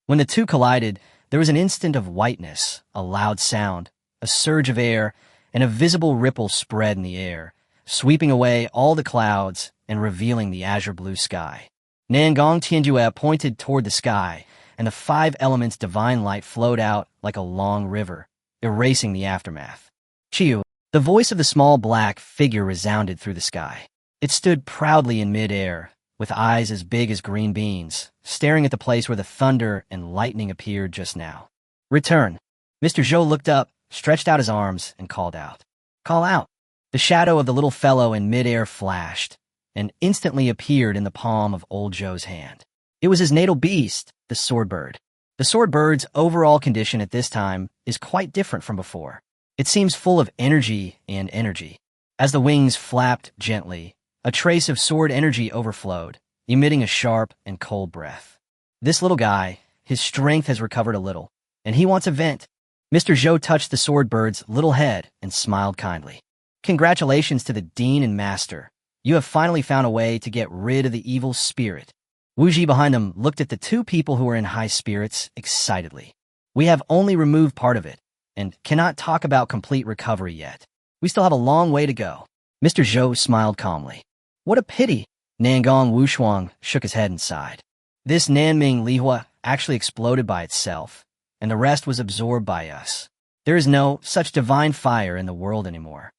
When the two collided, there was an instant of whiteness, a loud sound, a surge of air, and a visible ripple spread in the air, sweeping away all the clouds and revealing the azure blue sky. Nangong Tianjue pointed toward the sky, and the five elements' divine light flowed out like a long river, erasing the aftermath. Chiu, the voice of the small black figure resounded through the sky. It stood proudly in mid-air, with eyes as big as green beans, staring at the place where the thunder and lightning appeared just now. Return. Mr. Zhou looked up, stretched out his arms, and called out. Call out. The shadow of the little fellow in mid-air flashed, and instantly appeared in the palm of old Zhou's hand. It was his natal beast, the swordbird. The swordbird's overall condition at this time is quite different from before. It seems full of energy and energy. As the wings flapped gently, a trace of sword energy overflowed, emitting a sharp and cold breath. This little guy, his strength has recovered a little, and he wants a vent. Mr. Zhou touched the swordbird's little head and smiled kindly. Congratulations to the dean and master. You have finally found a way to get rid of the evil spirit. Wu Ji behind them looked at the two people who were in high spirits excitedly. We have only removed part of it, and cannot talk about complete recovery yet. We still have a long way to go. Mr. Zhou smiled calmly. What a pity. Nangong Wushuang shook his head and sighed. This Nanming Lihua actually exploded by itself, and the rest was absorbed by us. There is no such divine fire in the world anymore.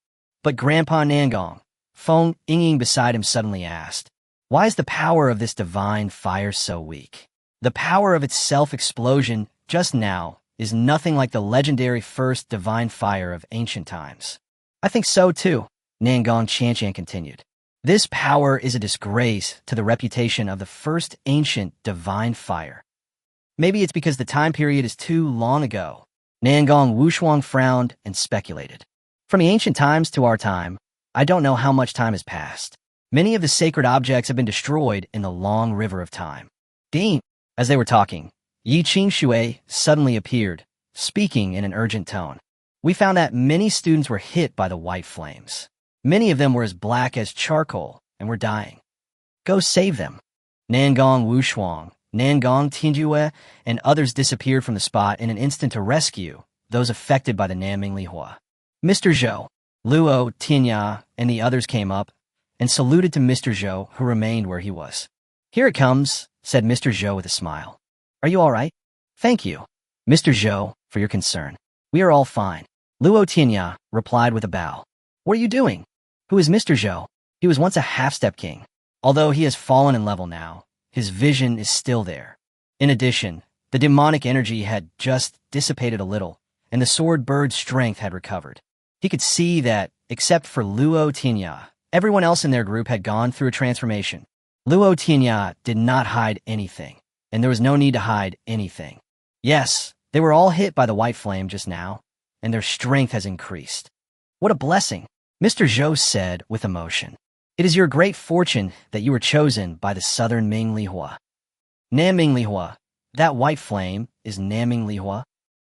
But Grandpa Nangong, Feng Yingying beside him suddenly asked, why is the power of this divine fire so weak? The power of its self-explosion just now is nothing like the legendary first divine fire of ancient times. I think so too, Nangong Qianqian continued. This power is a disgrace to the reputation of the first ancient divine fire. Maybe it's because the time period is too long ago. Nangong Wushuang frowned and speculated. From the ancient times to our time, I don't know how much time has passed. Many of the sacred objects have been destroyed in the long river of time. Dean, as they were talking, Yi Qingxue suddenly appeared, speaking in an urgent tone. We found that many students were hit by the white flames. Many of them were as black as charcoal and were dying. Go save them. Nangong Wushuang, Nangong Tianjue, and others disappeared from the spot in an instant to rescue those affected by the Nanming Lihua. Mr. Zhou, Luo Tianya, and the others came up and saluted to Mr. Zhou, who remained where he was. Here it comes, said Mr. Zhou with a smile. Are you all right? Thank you, Mr. Zhou, for your concern. We are all fine. Luo Tianya replied with a bow. What are you doing? Who is Mr. Zhou? He was once a half-step king. Although he has fallen in level now, his vision is still there. In addition, the demonic energy had just dissipated a little, and the sword bird's strength had recovered. He could see that, except for Luo Tianya, everyone else in their group had gone through a transformation. Luo Tianya did not hide anything, and there was no need to hide anything. Yes, they were all hit by the white flame just now, and their strength has increased. What a blessing, Mr. Zhou said with emotion. It is your great fortune that you were chosen by the southern Ming Lihua. Nanming Lihua, that white flame is Nanming Lihua?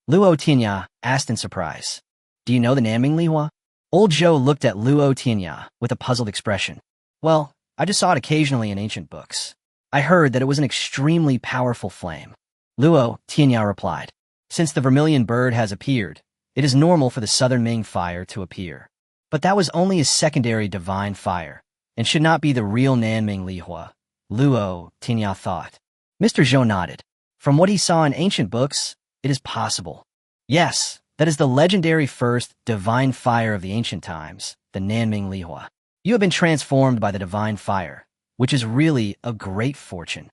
Luo Tianya asked in surprise. Do you know the Nanming Lihua? Old Zhou looked at Luo Tianya with a puzzled expression. Well, I just saw it occasionally in ancient books. I heard that it was an extremely powerful flame. Luo Tianya replied. Since the vermilion bird has appeared, it is normal for the southern Ming fire to appear. But that was only a secondary divine fire, and should not be the real Nanming Lihua, Luo Tianya thought. Mr. Zhou nodded. From what he saw in ancient books, it is possible. Yes, that is the legendary first divine fire of the ancient times, the Nanming Lihua. You have been transformed by the divine fire, which is really a great fortune.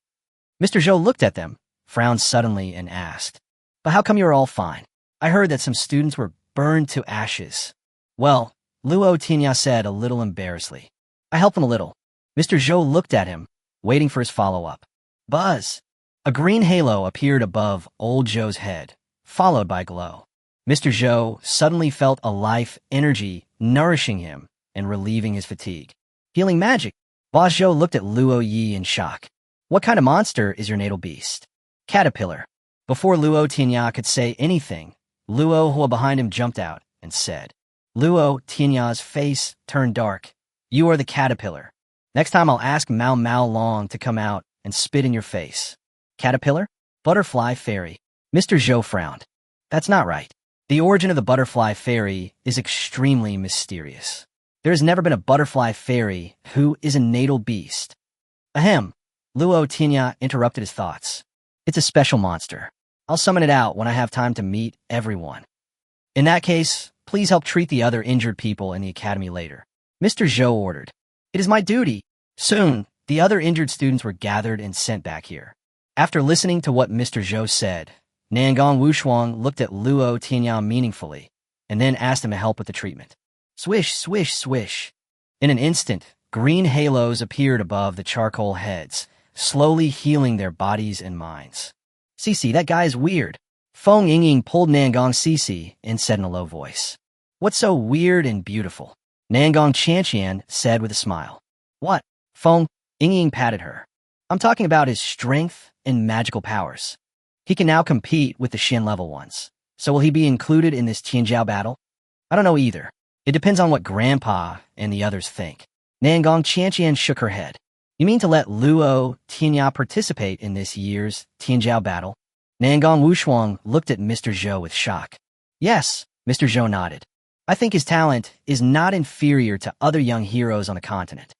Mr. Zhou looked at them, frowned suddenly, and asked, But how come you are all fine? I heard that some students were burned to ashes. Well, Luo Tianya said a little embarrassedly. I helped them a little. Mr. Zhou looked at him, waiting for his follow-up. Buzz! A green halo appeared above old Zhou's head, followed by glow. Mr. Zhou suddenly felt a life energy nourishing him and relieving his fatigue. Healing magic. Boss Zhou looked at Luo Yi in shock. What kind of monster is your natal beast? Caterpillar. Before Luo Tianya could say anything, Luo Hua behind him jumped out and said. Luo Tianya's face turned dark. You are the caterpillar. Next time I'll ask Mao Mao Long to come out and spit in your face. Caterpillar? Butterfly fairy. Mr. Zhou frowned. That's not right. The origin of the butterfly fairy is extremely mysterious. There has never been a butterfly fairy who is a natal beast. Ahem. Luo Tianya interrupted his thoughts. It's a special monster. I'll summon it out when I have time to meet everyone. In that case, please help treat the other injured people in the academy later. Mr. Zhou ordered. It is my duty. Soon, the other injured students were gathered and sent back here. After listening to what Mr. Zhou said, Nangong Wushuang looked at Luo Tianya meaningfully, and then asked him to help with the treatment. Swish, swish, swish. In an instant, green halos appeared above the charcoal heads, slowly healing their bodies and minds. Cici, that guy is weird. Feng Yingying pulled Nangong Cici and said in a low voice. What's so weird and beautiful? Nangong Chanqian said with a smile. What? Feng Yingying patted her. I'm talking about his strength and magical powers. He can now compete with the Xian level ones. So will he be included in this Tianjiao battle? I don't know either. It depends on what Grandpa and the others think. Nangong Chanqian shook her head. You mean to let Luo Tianya participate in this year's Tianjiao battle? Nangong Wushuang looked at Mr. Zhou with shock. Yes, Mr. Zhou nodded. I think his talent is not inferior to other young heroes on the continent.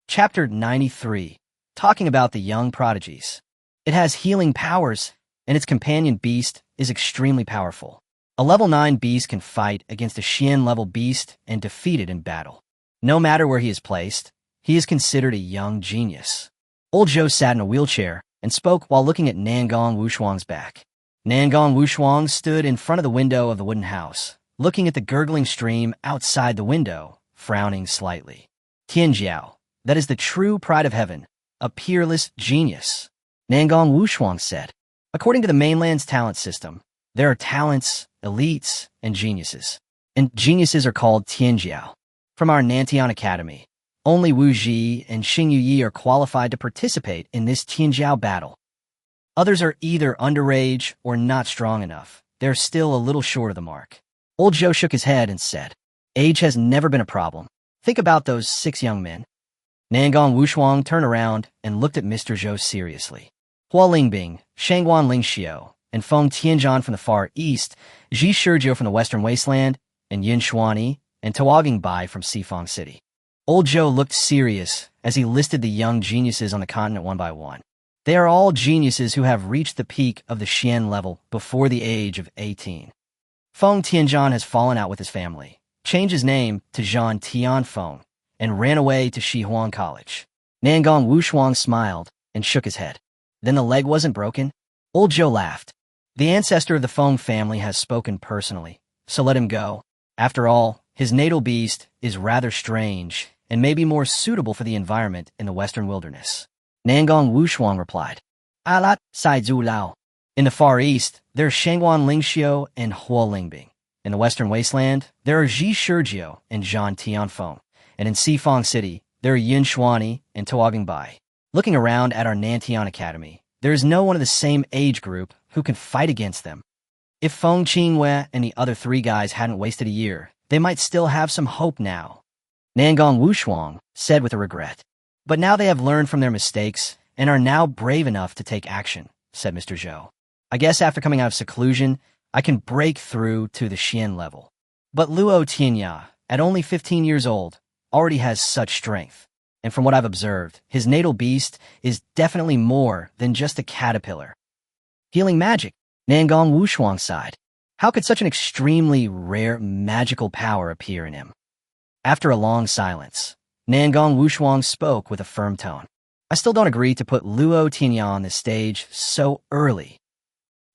Chapter 93, talking about the young prodigies. It has healing powers, and its companion beast is extremely powerful. A level 9 beast can fight against a Xian level beast and defeat it in battle. No matter where he is placed, he is considered a young genius. Old Zhou sat in a wheelchair and spoke while looking at Nangong Wushuang's back. Nangong Wushuang stood in front of the window of the wooden house, looking at the gurgling stream outside the window, frowning slightly. Tianjiao, that is the true pride of heaven, a peerless genius. Nangong Wushuang said. According to the mainland's talent system, there are talents, elites, and geniuses. And geniuses are called Tianjiao. From our Nantian Academy, only Wu Ji and Xing Yuyi are qualified to participate in this Tianjiao battle. Others are either underage or not strong enough. They're still a little short of the mark. Old Zhou shook his head and said, Age has never been a problem. Think about those 6 young men. Nangong Wushuang turned around and looked at Mr. Zhou seriously. Hua Lingbing, Shangguan Lingxiu, and Feng Tianzhan from the Far East, Ji Shizhou from the Western Wasteland, and Yin Shuani, and Tuogang Bai from Sifang City. Old Zhou looked serious as he listed the young geniuses on the continent one by one. They are all geniuses who have reached the peak of the Xian level before the age of 18. Feng Tianzhan has fallen out with his family, changed his name to Zhan Tianfeng, and ran away to Shihuan College. Nangong Wushuang smiled and shook his head. Then the leg wasn't broken? Old Zhou laughed. The ancestor of the Feng family has spoken personally, so let him go. After all, his natal beast is rather strange and may be more suitable for the environment in the western wilderness. Nangong Wushuang replied. Alat Sai Zhu Lao. In the Far East, there are Shangguan Lingxiu and Hua Lingbing. In the Western Wasteland, there are Ji Shizhou and Zhan Tianfeng. And in Sifang City, there are Yin Shuani and Tuogang Bai. Looking around at our Nantian Academy, there is no one of the same age group who can fight against them. If Feng Qingwei and the other 3 guys hadn't wasted a year, they might still have some hope now. Nangong Wushuang said with a regret. But now they have learned from their mistakes and are now brave enough to take action, said Mr. Zhou. I guess after coming out of seclusion, I can break through to the Xian level. But Luo Tianya, at only 15 years old, already has such strength. And from what I've observed, his natal beast is definitely more than just a caterpillar. Healing magic, Nangong Wushuang sighed. How could such an extremely rare magical power appear in him? After a long silence, Nangong Wushuang spoke with a firm tone. I still don't agree to put Luo Tianya on this stage so early.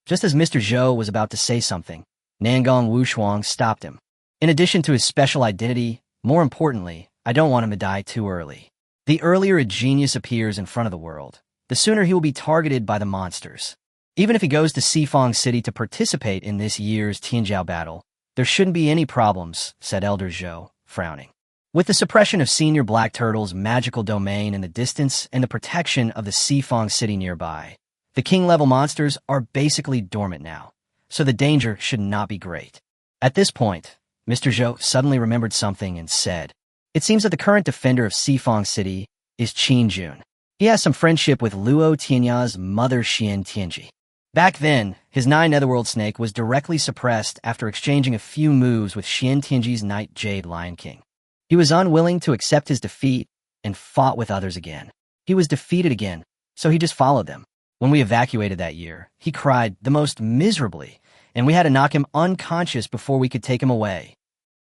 Just as Mr. Zhou was about to say something, Nangong Wushuang stopped him. In addition to his special identity, more importantly, I don't want him to die too early. The earlier a genius appears in front of the world, the sooner he will be targeted by the monsters. Even if he goes to Sifong City to participate in this year's Tianjiao battle, there shouldn't be any problems, said Elder Zhou, frowning. With the suppression of Senior Black Turtle's magical domain in the distance and the protection of the Sifong City nearby, the king-level monsters are basically dormant now, so the danger should not be great. At this point, Mr. Zhou suddenly remembered something and said, "It seems that the current defender of Sifong City is Qin Jun. He has some friendship with Luo Tianya's mother Xian Tianji. Back then, his 9 Netherworld snake was directly suppressed after exchanging a few moves with Xian Tianji's Night Jade Lion King. He was unwilling to accept his defeat and fought with others again. He was defeated again, so he just followed them. When we evacuated that year, he cried the most miserably, and we had to knock him unconscious before we could take him away.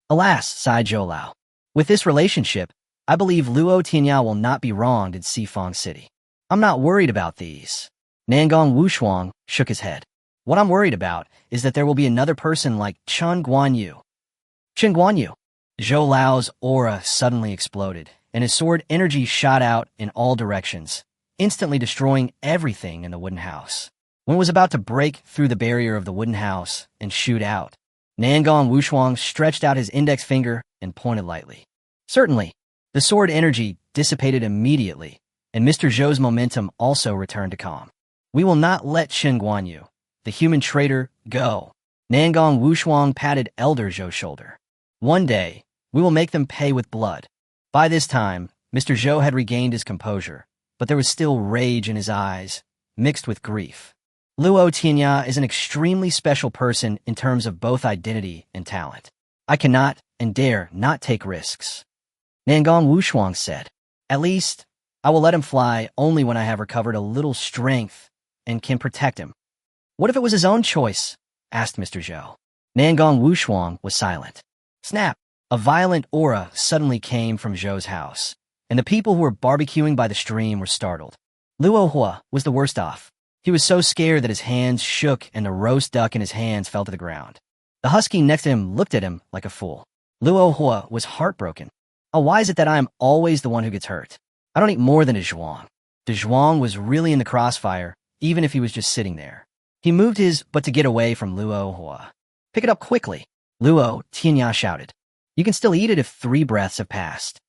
Alas, sighed Zhou Lao. With this relationship, I believe Luo Tianya will not be wronged in Sifong City. I'm not worried about these." Nangong Wushuang shook his head. "What I'm worried about is that there will be another person like Chen Guanyu." Chen Guanyu? Zhou Lao's aura suddenly exploded, and his sword energy shot out in all directions, instantly destroying everything in the wooden house. When it was about to break through the barrier of the wooden house and shoot out, Nangong Wushuang stretched out his index finger and pointed lightly. Certainly, the sword energy dissipated immediately, and Mr. Zhou's momentum also returned to calm. "We will not let Chen Guanyu, the human traitor, go." Nangong Wushuang patted Elder Zhou's shoulder. "One day, we will make them pay with blood." By this time, Mr. Zhou had regained his composure, but there was still rage in his eyes, mixed with grief. Luo Tianya is an extremely special person in terms of both identity and talent. I cannot and dare not take risks. Nangong Wushuang said, "At least, I will let him fly only when I have recovered a little strength and can protect him." "What if it was his own choice?" asked Mr. Zhou. Nangong Wushuang was silent. Snap! A violent aura suddenly came from Zhou's house, and the people who were barbecuing by the stream were startled. Luo Hua was the worst off. He was so scared that his hands shook and the roast duck in his hands fell to the ground. The husky next to him looked at him like a fool. Luo Hua was heartbroken. "Oh, why is it that I am always the one who gets hurt? I don't eat more than a zhuang." The zhuang was really in the crossfire, even if he was just sitting there. He moved his butt to get away from Luo Hua. "Pick it up quickly," Luo Tianya shouted. "You can still eat it if 3 breaths have passed."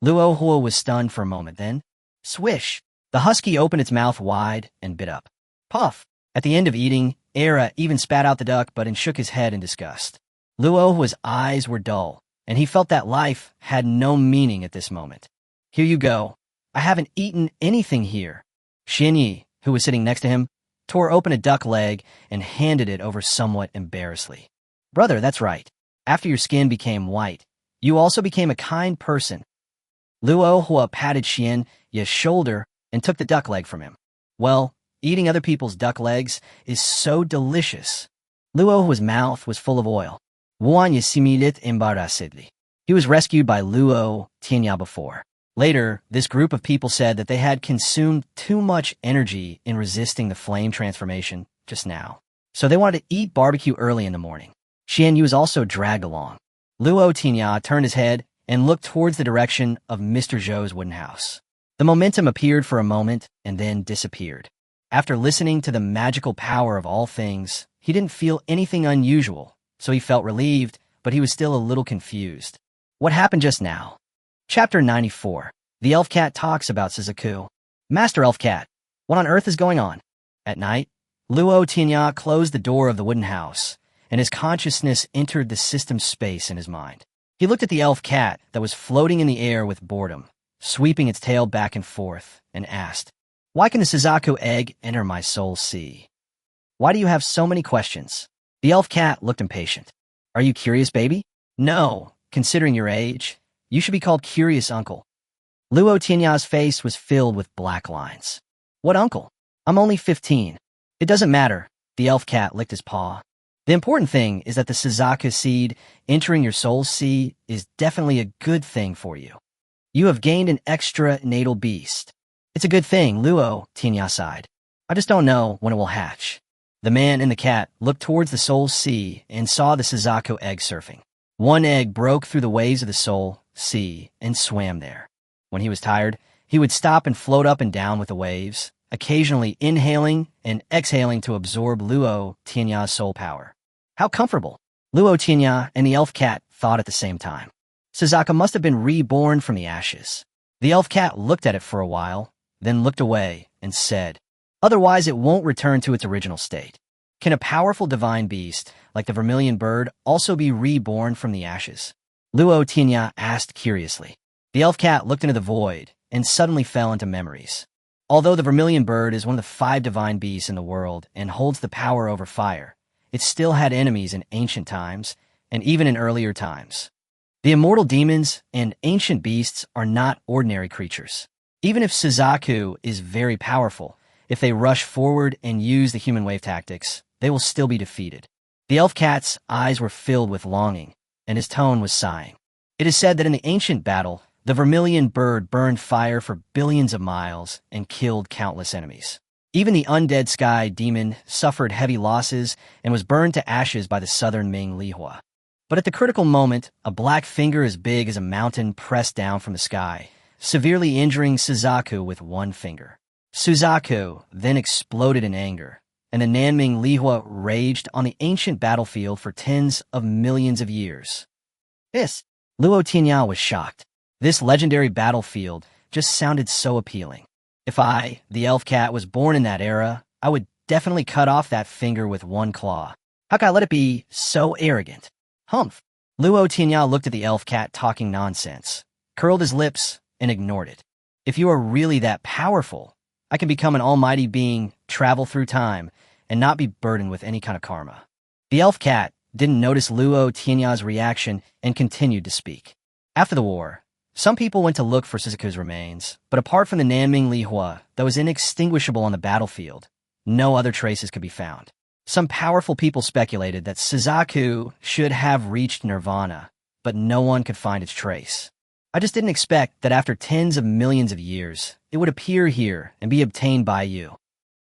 Luo Hua was stunned for a moment, then, swish! The husky opened its mouth wide and bit up. Puff! At the end of eating, Era even spat out the duck but and shook his head in disgust. Luo Hua's eyes were dull, and he felt that life had no meaning at this moment. "Here you go. I haven't eaten anything here." Xianyi, who was sitting next to him, tore open a duck leg and handed it over somewhat embarrassedly. "Brother, that's right. After your skin became white, you also became a kind person." Luo Hua patted Xianyi's shoulder and took the duck leg from him. "Well, eating other people's duck legs is so delicious." Luo Hua's mouth was full of oil. Wuan Yasimilit embarked. He was rescued by Luo Tianya before. Later, this group of people said that they had consumed too much energy in resisting the flame transformation just now, so they wanted to eat barbecue early in the morning. Xianyu was also dragged along. Luo Tianya turned his head and looked towards the direction of Mr. Zhou's wooden house. The momentum appeared for a moment and then disappeared. After listening to the magical power of all things, he didn't feel anything unusual, so he felt relieved, but he was still a little confused. What happened just now? Chapter 94. The Elf Cat talks about Suzaku. "Master Elf Cat, what on earth is going on?" At night, Luo Tianya closed the door of the wooden house, and his consciousness entered the system space in his mind. He looked at the elf cat that was floating in the air with boredom, sweeping its tail back and forth, and asked, "Why can the Suzaku egg enter my soul sea? Why do you have so many questions?" The elf cat looked impatient. "Are you curious, baby?" "No, considering your age, you should be called Curious Uncle." Luo Tianya's face was filled with black lines. "What uncle? I'm only 15. It doesn't matter." The elf cat licked his paw. "The important thing is that the Suzaku seed entering your soul sea is definitely a good thing for you. You have gained an extra natal beast." "It's a good thing," Luo Tianya sighed. "I just don't know when it will hatch." The man and the cat looked towards the soul sea and saw the Suzaku egg surfing. One egg broke through the waves of the soul sea and swam there. When he was tired, he would stop and float up and down with the waves, occasionally inhaling and exhaling to absorb Luo Tianya's soul power. How comfortable! Luo Tianya and the elf cat thought at the same time. Suzaku must have been reborn from the ashes. The elf cat looked at it for a while, then looked away and said, "Otherwise it won't return to its original state. Can a powerful divine beast, like the vermilion bird, also be reborn from the ashes?" Luo Tianya asked curiously. The elf cat looked into the void and suddenly fell into memories. Although the vermilion bird is one of the 5 divine beasts in the world and holds the power over fire, it still had enemies in ancient times and even in earlier times. The immortal demons and ancient beasts are not ordinary creatures. Even if Suzaku is very powerful, if they rush forward and use the human wave tactics, they will still be defeated. The elf cat's eyes were filled with longing, and his tone was sighing. It is said that in the ancient battle, the vermilion bird burned fire for billions of miles and killed countless enemies. Even the undead sky demon suffered heavy losses and was burned to ashes by the southern Ming Lihua. But at the critical moment, a black finger as big as a mountain pressed down from the sky, severely injuring Suzaku with one finger. Suzaku then exploded in anger, and the Nanming Lihua raged on the ancient battlefield for tens of millions of years. Luo Tianya was shocked. This legendary battlefield just sounded so appealing. If I, the elf cat, was born in that era, I would definitely cut off that finger with one claw. How could I let it be so arrogant? Humph. Luo Tianya looked at the elf cat talking nonsense, curled his lips, and ignored it. If you are really that powerful, I can become an almighty being, travel through time, and not be burdened with any kind of karma. The elf cat didn't notice Luo Tianya's reaction and continued to speak. After the war, some people went to look for Suzaku's remains, but apart from the Nanming Lihua that was inextinguishable on the battlefield, no other traces could be found. Some powerful people speculated that Suzaku should have reached nirvana, but no one could find its trace. I just didn't expect that after tens of millions of years, it would appear here and be obtained by you.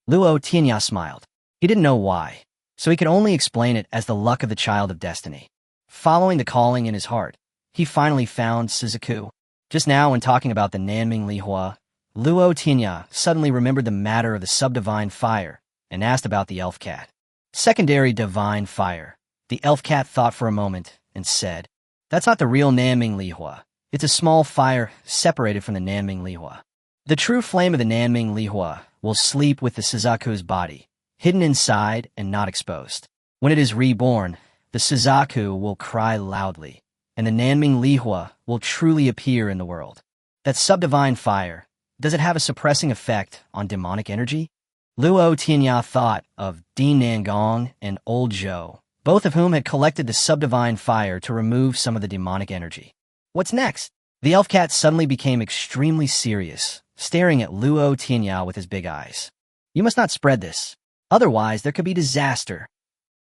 Luo Tianya smiled. He didn't know why, so he could only explain it as the luck of the child of destiny. Following the calling in his heart, he finally found Suzaku. Just now, when talking about the Nanming Lihua, Luo Tianya suddenly remembered the matter of the subdivine fire and asked about the elf cat. Secondary divine fire. The elf cat thought for a moment and said, "That's not the real Nanming Lihua. It's a small fire separated from the Nanming Lihua. The true flame of the Nanming Lihua will sleep with the Suzaku's body, hidden inside and not exposed. When it is reborn, the Suzaku will cry loudly, and the Nanming Lihua will truly appear in the world. That subdivine fire, does it have a suppressing effect on demonic energy?" Luo Tianya thought of Dean Nangong and Old Zhou, both of whom had collected the subdivine fire to remove some of the demonic energy. What's next? The elf cat suddenly became extremely serious, staring at Luo Tianya with his big eyes. "You must not spread this. Otherwise, there could be disaster."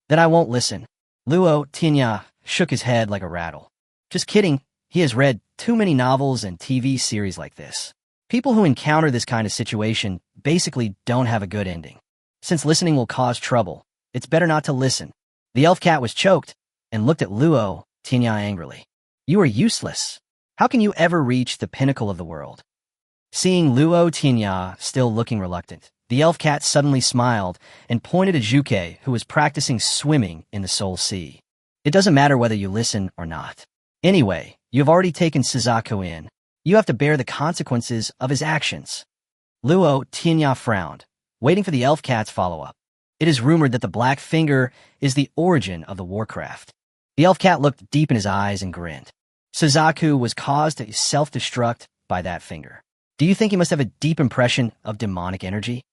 "Then I won't listen." Luo Tianya shook his head like a rattle. "Just kidding. He has read too many novels and TV series like this. People who encounter this kind of situation basically don't have a good ending. Since listening will cause trouble, it's better not to listen." The elf cat was choked and looked at Luo Tianya angrily. "You are useless. How can you ever reach the pinnacle of the world?" Seeing Luo Tianya still looking reluctant, the elf cat suddenly smiled and pointed at Juke, who was practicing swimming in the Soul Sea. "It doesn't matter whether you listen or not. Anyway, you have already taken Suzaku in. You have to bear the consequences of his actions." Luo Tianya frowned, waiting for the elf cat's follow-up. "It is rumored that the black finger is the origin of the warcraft." The elf cat looked deep in his eyes and grinned. "Suzaku was caused to self-destruct by that finger. Do you think he must have a deep impression of demonic energy?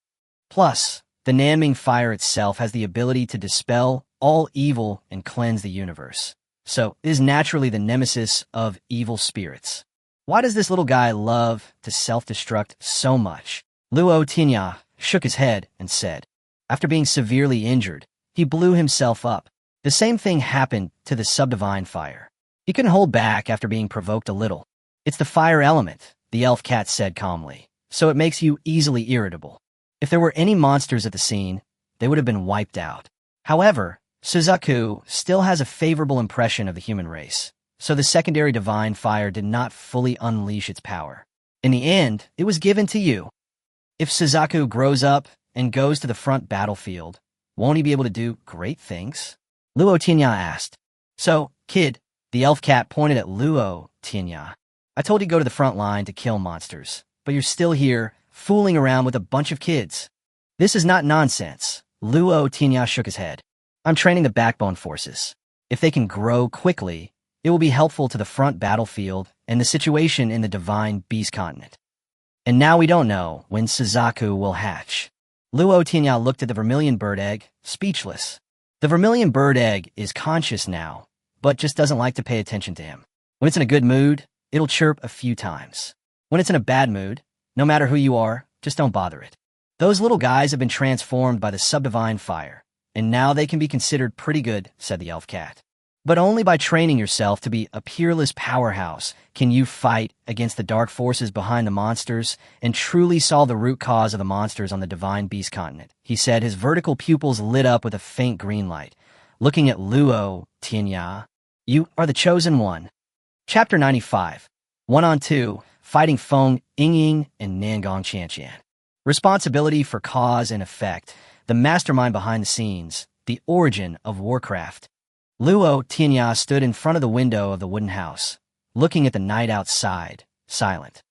Plus, the Nanming fire itself has the ability to dispel all evil and cleanse the universe. So it is naturally the nemesis of evil spirits. Why does this little guy love to self-destruct so much?" Luo Tianya shook his head and said, "After being severely injured, he blew himself up. The same thing happened to the subdivine fire. He couldn't hold back after being provoked a little. It's the fire element," the elf cat said calmly, "so it makes you easily irritable. If there were any monsters at the scene, they would have been wiped out. However, Suzaku still has a favorable impression of the human race, so the secondary divine fire did not fully unleash its power. In the end, it was given to you." If Suzaku grows up and goes to the front battlefield, won't he be able to do great things? Luo Tianya asked. So, kid, the elf cat pointed at Luo Tianya. I told you to go to the front line to kill monsters, but you're still here, fooling around with a bunch of kids. This is not nonsense. Luo Tianya shook his head. I'm training the backbone forces. If they can grow quickly, it will be helpful to the front battlefield and the situation in the divine beast continent. And now we don't know when Suzaku will hatch. Luo Tianya looked at the vermilion bird egg, speechless. The vermilion bird egg is conscious now, but just doesn't like to pay attention to him. When it's in a good mood, it'll chirp a few times. When it's in a bad mood, no matter who you are, just don't bother it. Those little guys have been transformed by the subdivine fire, and now they can be considered pretty good, said the elf cat. But only by training yourself to be a peerless powerhouse can you fight against the dark forces behind the monsters and truly solve the root cause of the monsters on the divine beast continent, he said, his vertical pupils lit up with a faint green light. Looking at Luo Tianya, you are the chosen one. Chapter 95, 1-on-2, fighting Feng Yingying and Nangong Qianqian. Responsibility for cause and effect, the mastermind behind the scenes, the origin of Warcraft. Luo Tianya stood in front of the window of the wooden house, looking at the night outside, silent.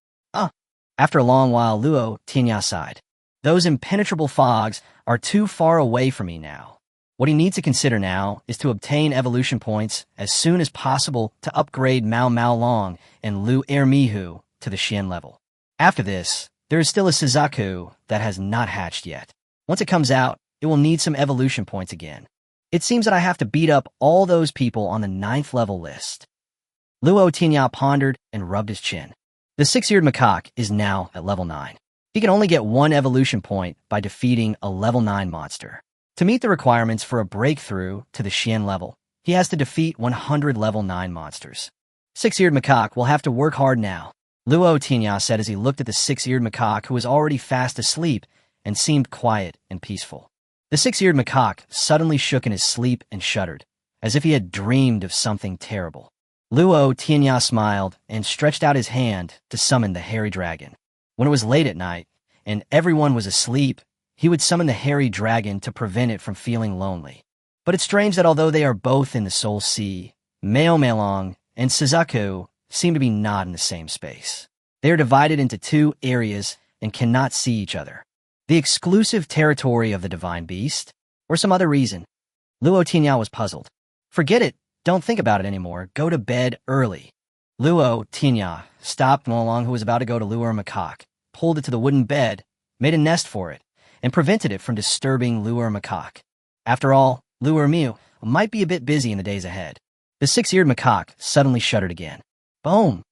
After a long while, Luo Tianya sighed. Those impenetrable fogs are too far away from me now. What he needs to consider now is to obtain evolution points as soon as possible to upgrade Mao Mao Long and Lu Ermihu to the Xian level. After this, there is still a Suzaku that has not hatched yet. Once it comes out, it will need some evolution points again. It seems that I have to beat up all those people on the 9th level list. Luo Tianya pondered and rubbed his chin. The 6-eared macaque is now at level 9. He can only get 1 evolution point by defeating a level 9 monster. To meet the requirements for a breakthrough to the Xian level, he has to defeat 100 level 9 monsters. 6-eared macaque will have to work hard now, Luo Tianya said as he looked at the 6-eared macaque who was already fast asleep and seemed quiet and peaceful. The 6-eared macaque suddenly shook in his sleep and shuddered, as if he had dreamed of something terrible. Luo Tianya smiled and stretched out his hand to summon the hairy dragon. When it was late at night, and everyone was asleep, he would summon the hairy dragon to prevent it from feeling lonely. But it's strange that although they are both in the Soul Sea, Mao Mao Long and Suzaku seem to be not in the same space. They are divided into 2 areas and cannot see each other. The exclusive territory of the divine beast, or some other reason? Luo Tianya was puzzled. Forget it. Don't think about it anymore. Go to bed early. Luo Tianya stopped Mao Long, who was about to go to lure a macaque, pulled it to the wooden bed, made a nest for it, and prevented it from disturbing lure macaque. After all, lure Miu might be a bit busy in the days ahead. The 6-eared macaque suddenly shuddered again. Boom!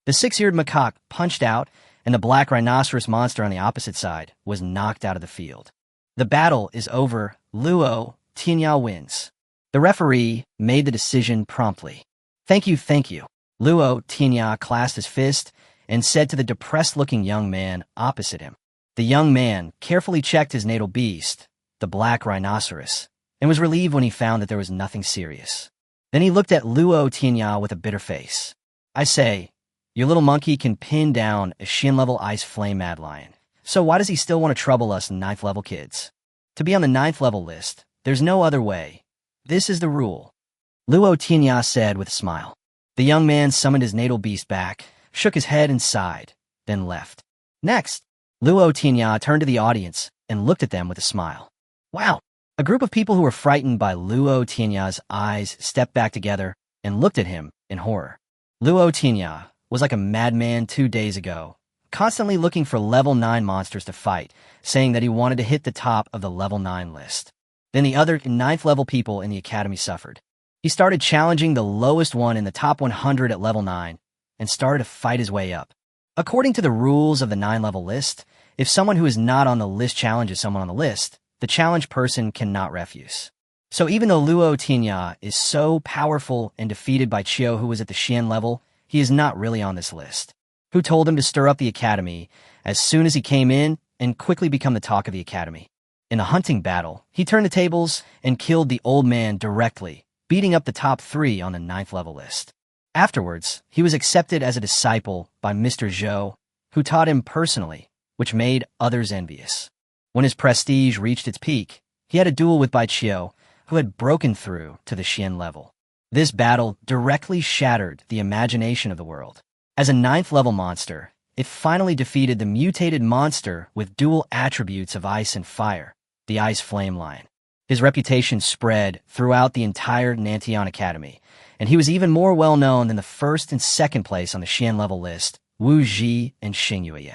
The 6-eared macaque punched out, and the black rhinoceros monster on the opposite side was knocked out of the field. The battle is over. Luo Tianya wins. The referee made the decision promptly. Thank you, thank you. Luo Tianya clasped his fist and said to the depressed-looking young man opposite him. The young man carefully checked his natal beast, the black rhinoceros, and was relieved when he found that there was nothing serious. Then he looked at Luo Tianya with a bitter face. I say, your little monkey can pin down a Xian-level ice flame mad lion. So why does he still want to trouble us 9th level kids? To be on the 9th level list, there's no other way. This is the rule. Luo Tianya said with a smile. The young man summoned his natal beast back, shook his head and sighed, then left. Next, Luo Tianya turned to the audience and looked at them with a smile. Wow! A group of people who were frightened by Luo Tianya's eyes stepped back together and looked at him in horror. Luo Tianya was like a madman 2 days ago, constantly looking for level 9 monsters to fight, saying that he wanted to hit the top of the level 9 list. Then the other 9th level people in the academy suffered. He started challenging the lowest one in the top 100 at level 9 and started to fight his way up. According to the rules of the 9 level list, if someone who is not on the list challenges someone on the list, the challenged person cannot refuse. So even though Luo Tianya is so powerful and defeated by Chiu, who was at the Xian level, he is not really on this list. Who told him to stir up the academy as soon as he came in and quickly become the talk of the academy. In the hunting battle, he turned the tables and killed the old man directly, beating up the top 3 on the 9th level list. Afterwards, he was accepted as a disciple by Mr. Zhou, who taught him personally, which made others envious. When his prestige reached its peak, he had a duel with Bai Qiu, who had broken through to the Xian level. This battle directly shattered the imagination of the world. As a 9th-level monster, it finally defeated the mutated monster with dual attributes of ice and fire, the Ice Flame Lion. His reputation spread throughout the entire Nantian Academy, and he was even more well-known than the 1st and 2nd place on the Xian level list, Wu Ji and Xing Yuye.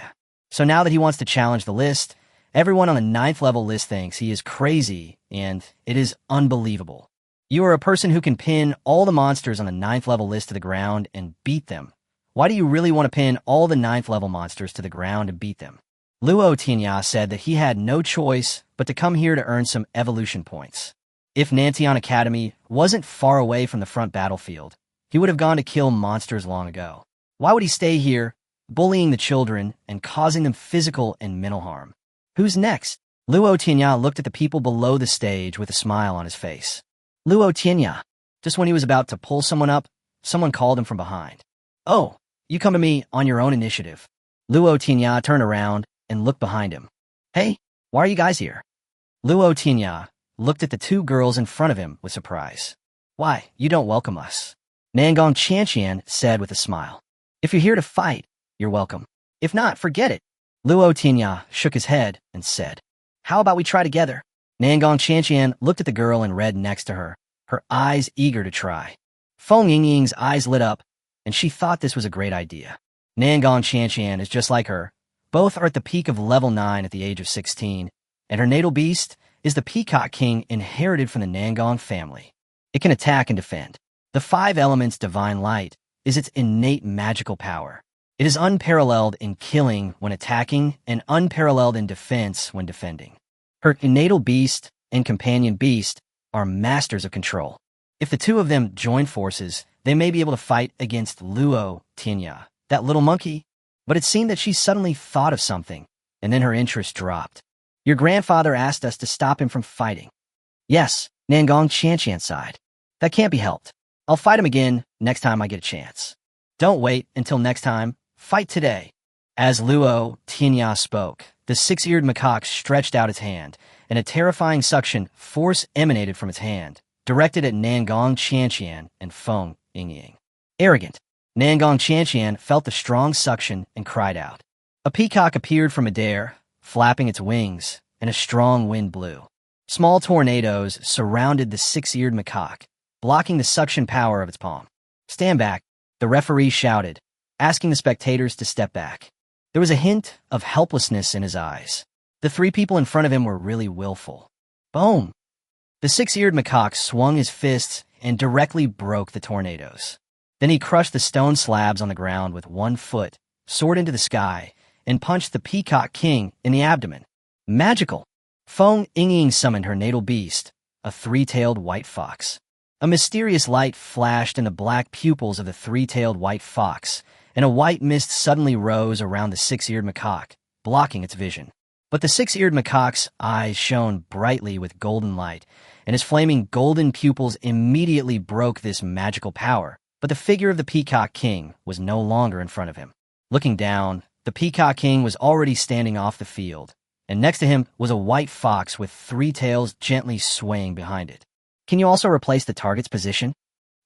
So now that he wants to challenge the list, everyone on the 9th level list thinks he is crazy, and it is unbelievable. You are a person who can pin all the monsters on the 9th level list to the ground and beat them. Why do you really want to pin all the 9th level monsters to the ground and beat them? Luo Tianya said that he had no choice but to come here to earn some evolution points. If Nantian Academy wasn't far away from the front battlefield, he would have gone to kill monsters long ago. Why would he stay here, bullying the children and causing them physical and mental harm? Who's next? Luo Tianya looked at the people below the stage with a smile on his face. Luo Tianya. Just when he was about to pull someone up, someone called him from behind. Oh, you come to me on your own initiative. Luo Tianya turned around and looked behind him. Hey, why are you guys here? Luo Tianya looked at the 2 girls in front of him with surprise. Why, you don't welcome us. Nangong Qianqian said with a smile. If you're here to fight, you're welcome. If not, forget it. Luo Tianya shook his head and said, how about we try together? Nangong Qianqian looked at the girl in red next to her, her eyes eager to try. Feng Yingying's eyes lit up, and she thought this was a great idea. Nangong Qianqian is just like her. Both are at the peak of level 9 at the age of 16, and her natal beast is the Peacock King inherited from the Nangong family. It can attack and defend. The 5 elements divine light is its innate magical power. It is unparalleled in killing when attacking and unparalleled in defense when defending. Her natal beast and companion beast are masters of control. If the 2 of them join forces, they may be able to fight against Luo Tianya, that little monkey. But it seemed that she suddenly thought of something, and then her interest dropped. Your grandfather asked us to stop him from fighting. Yes, Nangong Qianqian sighed. That can't be helped. I'll fight him again next time I get a chance. Don't wait until next time. Fight today. As Luo Tianya spoke, the 6-eared macaque stretched out its hand, and a terrifying suction force emanated from its hand, directed at Nangong Qianqian and Feng Yingying. Arrogant. Nangong Qianqian felt the strong suction and cried out. A peacock appeared from midair, flapping its wings, and a strong wind blew. Small tornadoes surrounded the 6-eared macaque, blocking the suction power of its palm. Stand back, the referee shouted, asking the spectators to step back. There was a hint of helplessness in his eyes. The 3 people in front of him were really willful. Boom! The 6-eared macaque swung his fists and directly broke the tornadoes. Then he crushed the stone slabs on the ground with 1 foot, soared into the sky, and punched the Peacock King in the abdomen. Magical! Feng Yingying summoned her natal beast, a 3-tailed white fox. A mysterious light flashed in the black pupils of the 3-tailed white fox, and a white mist suddenly rose around the 6-eared macaque, blocking its vision. But the 6-eared macaque's eyes shone brightly with golden light, and his flaming golden pupils immediately broke this magical power. But the figure of the Peacock King was no longer in front of him. Looking down, the Peacock King was already standing off the field, and next to him was a white fox with 3 tails gently swaying behind it. Can you also replace the target's position?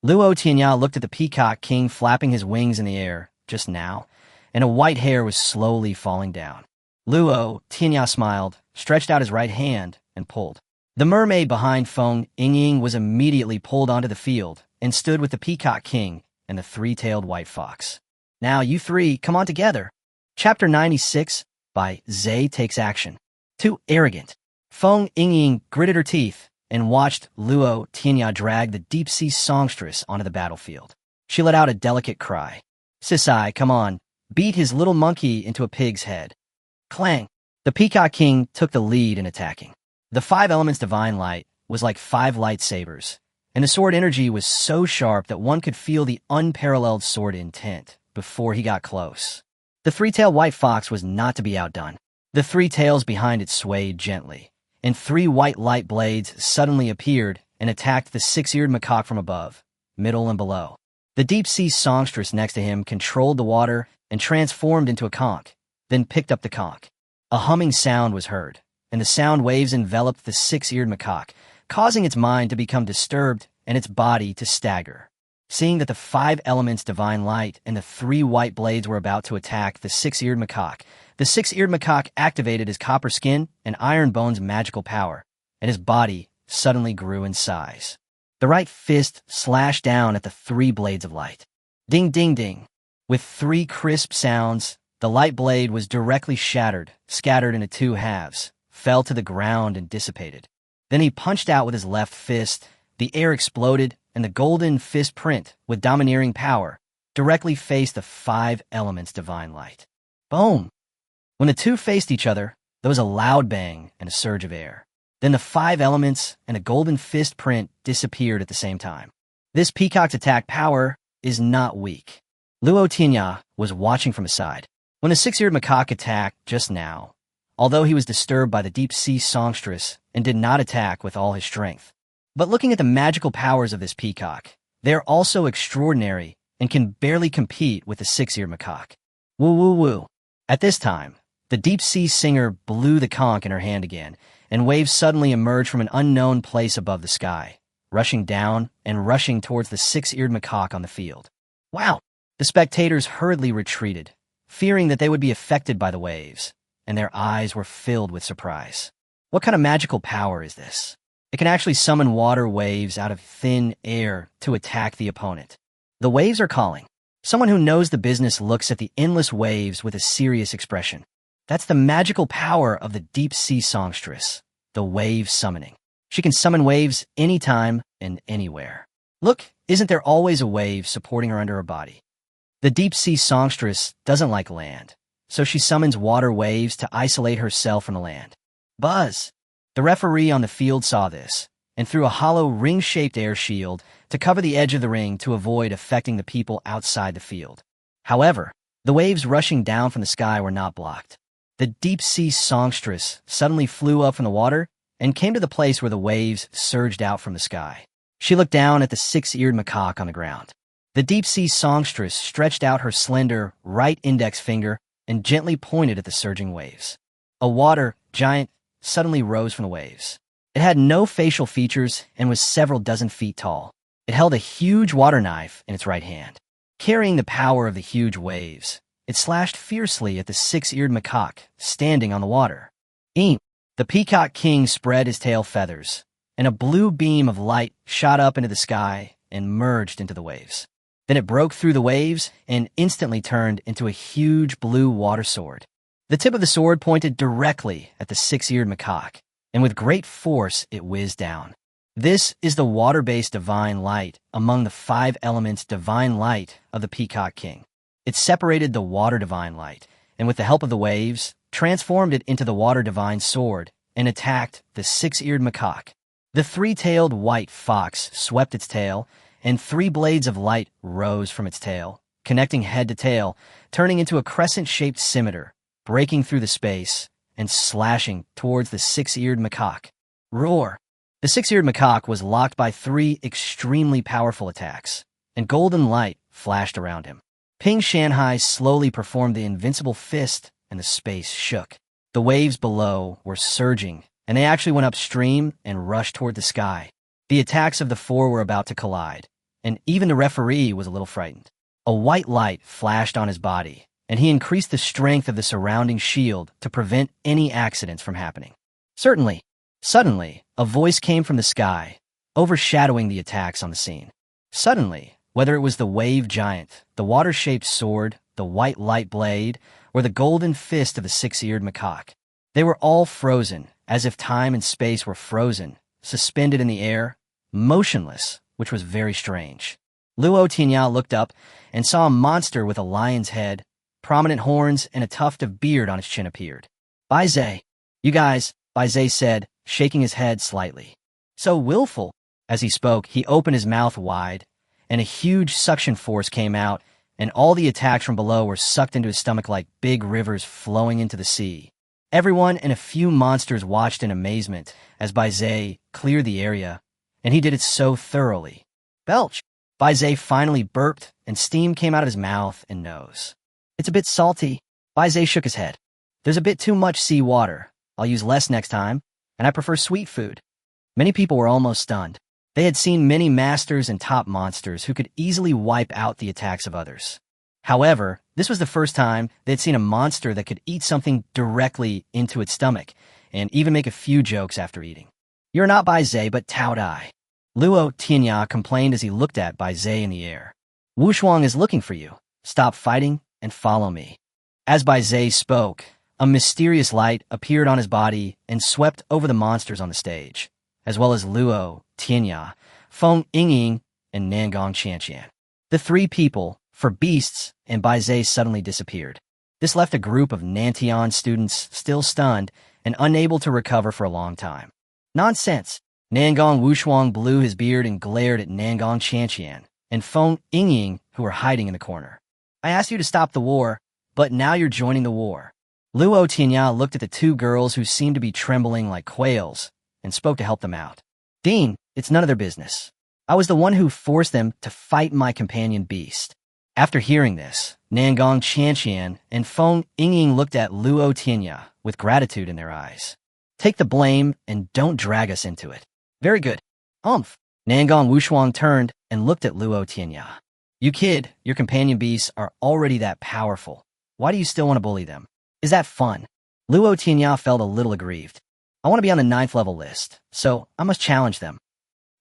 Luo Tianya looked at the Peacock King flapping his wings in the air just now, and a white hair was slowly falling down. Luo Tianya smiled, stretched out his right hand, and pulled. The mermaid behind Feng Yingying was immediately pulled onto the field, and stood with the Peacock King and the 3-tailed white fox. Now you 3, come on together. Chapter 96 by Zay Takes Action. Too arrogant. Feng Yingying gritted her teeth and watched Luo Tianya drag the deep-sea songstress onto the battlefield. She let out a delicate cry. Sisai, come on, beat his little monkey into a pig's head. Clang! The Peacock King took the lead in attacking. The 5 elements divine light was like 5 lightsabers, and the sword energy was so sharp that one could feel the unparalleled sword intent before he got close. The 3-tailed white fox was not to be outdone. The 3 tails behind it swayed gently, and 3 white light blades suddenly appeared and attacked the 6-eared macaque from above, middle, and below. The deep-sea songstress next to him controlled the water and transformed into a conch, then picked up the conch. A humming sound was heard, and the sound waves enveloped the six-eared macaque, causing its mind to become disturbed and its body to stagger. Seeing that the 5 elements divine light and the 3 white blades were about to attack the six-eared macaque activated his copper skin and iron bones magical power, and his body suddenly grew in size. The right fist slashed down at the 3 blades of light. Ding, ding, ding. With 3 crisp sounds, the light blade was directly shattered, scattered into 2 halves, fell to the ground and dissipated. Then he punched out with his left fist, the air exploded, and the golden fist print, with domineering power, directly faced the 5 elements divine light. Boom! When the 2 faced each other, there was a loud bang and a surge of air. Then the 5 elements and a golden fist print disappeared at the same time. This peacock's attack power is not weak. Luo Tianya was watching from his side. When the 6-eared macaque attacked just now, although he was disturbed by the deep-sea songstress and did not attack with all his strength. But looking at the magical powers of this peacock, they are also extraordinary and can barely compete with the 6-eared macaque. Woo woo woo. At this time, the deep-sea singer blew the conch in her hand again, and waves suddenly emerged from an unknown place above the sky, rushing down and rushing towards the 6-eared macaque on the field. Wow! The spectators hurriedly retreated, fearing that they would be affected by the waves, and their eyes were filled with surprise. What kind of magical power is this? It can actually summon water waves out of thin air to attack the opponent. The waves are calling. Someone who knows the business looks at the endless waves with a serious expression. That's the magical power of the deep-sea songstress, the wave summoning. She can summon waves anytime and anywhere. Look, isn't there always a wave supporting her under her body? The deep-sea songstress doesn't like land, so she summons water waves to isolate herself from the land. Buzz! The referee on the field saw this, and threw a hollow ring-shaped air shield to cover the edge of the ring to avoid affecting the people outside the field. However, the waves rushing down from the sky were not blocked. The deep-sea songstress suddenly flew up from the water and came to the place where the waves surged out from the sky. She looked down at the 6-eared macaque on the ground. The deep-sea songstress stretched out her slender right index finger and gently pointed at the surging waves. A water giant suddenly rose from the waves. It had no facial features and was several dozen feet tall. It held a huge water knife in its right hand. Carrying the power of the huge waves, it slashed fiercely at the 6-eared macaque standing on the water. Eem! The peacock king spread his tail feathers, and a blue beam of light shot up into the sky and merged into the waves. Then it broke through the waves and instantly turned into a huge blue water sword. The tip of the sword pointed directly at the 6-eared macaque, and with great force it whizzed down. This is the water-based divine light among the 5 elements divine light of the peacock king. It separated the water divine light, and with the help of the waves, transformed it into the water divine sword and attacked the 6-eared macaque. The 3-tailed white fox swept its tail, and 3 blades of light rose from its tail, connecting head to tail, turning into a crescent-shaped scimitar, breaking through the space and slashing towards the 6-eared macaque. Roar! The 6-eared macaque was locked by 3 extremely powerful attacks, and golden light flashed around him. Ping Shanhai slowly performed the invincible fist, and the space shook. The waves below were surging, and they actually went upstream and rushed toward the sky. The attacks of the 4 were about to collide, and even the referee was a little frightened. A white light flashed on his body, and he increased the strength of the surrounding shield to prevent any accidents from happening. Suddenly, a voice came from the sky, overshadowing the attacks on the scene. Suddenly, whether it was the wave giant, the water-shaped sword, the white light blade, or the golden fist of the 6-eared macaque, they were all frozen, as if time and space were frozen, suspended in the air, motionless, which was very strange. Luo Tianya looked up and saw a monster with a lion's head, prominent horns, and a tuft of beard on its chin appeared. Baizhe, you guys, Baizhe said, shaking his head slightly. So willful. As he spoke, he opened his mouth wide, and a huge suction force came out, and all the attacks from below were sucked into his stomach like big rivers flowing into the sea. Everyone and a few monsters watched in amazement as Baizhe cleared the area, and he did it so thoroughly. Belch! Baizhe finally burped, and steam came out of his mouth and nose. It's a bit salty. Baizhe shook his head. There's a bit too much sea water. I'll use less next time, and I prefer sweet food. Many people were almost stunned. They had seen many masters and top monsters who could easily wipe out the attacks of others. However, this was the first time they had seen a monster that could eat something directly into its stomach, and even make a few jokes after eating. You're not Bai Zhe, but Tao Dai. Luo Tianya complained as he looked at Bai Zhe in the air. Wushuang is looking for you. Stop fighting and follow me. As Bai Zhe spoke, a mysterious light appeared on his body and swept over the monsters on the stage, as well as Luo Tianya, Feng Yingying, and Nangong Qianqian. The three people, for beasts, and Bai Zhe suddenly disappeared. This left a group of Nantian students still stunned and unable to recover for a long time. Nonsense! Nangong Wushuang blew his beard and glared at Nangong Qianqian and Feng Yingying, who were hiding in the corner. I asked you to stop the war, but now you're joining the war. Luo Tianya looked at the two girls who seemed to be trembling like quails and spoke to help them out. Dean, it's none of their business. I was the one who forced them to fight my companion beast. After hearing this, Nangong Qianqian and Feng Yingying looked at Luo Tianya with gratitude in their eyes. Take the blame and don't drag us into it. Very good. Umph. Nangong Wushuang turned and looked at Luo Tianya. You kid, your companion beasts are already that powerful. Why do you still want to bully them? Is that fun? Luo Tianya felt a little aggrieved. I want to be on the 9th level list, so I must challenge them.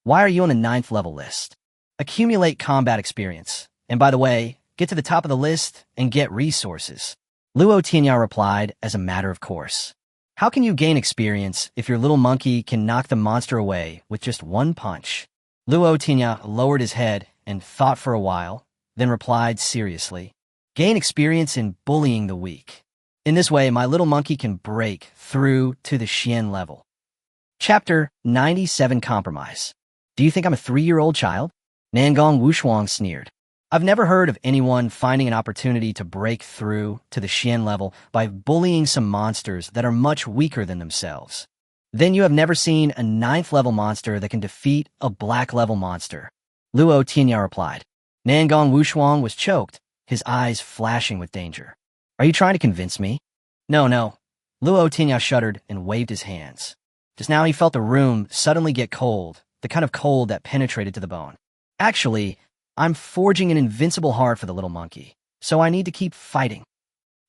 Why are you on the 9th level list? Accumulate combat experience. And by the way, get to the top of the list and get resources. Luo Tianya replied as a matter of course. How can you gain experience if your little monkey can knock the monster away with just one punch? Luo Tianya lowered his head and thought for a while, then replied seriously. Gain experience in bullying the weak. In this way, my little monkey can break through to the Xian level. Chapter 97 Compromise. Do you think I'm a 3-year-old child? Nangong Wushuang sneered. I've never heard of anyone finding an opportunity to break through to the Xian level by bullying some monsters that are much weaker than themselves. Then you have never seen a 9th level monster that can defeat a black level monster. Luo Tianya replied. Nangong Wushuang was choked, his eyes flashing with danger. Are you trying to convince me? No. Luo Tianya shuddered and waved his hands. Just now he felt the room suddenly get cold, the kind of cold that penetrated to the bone. Actually, I'm forging an invincible heart for the little monkey, so I need to keep fighting.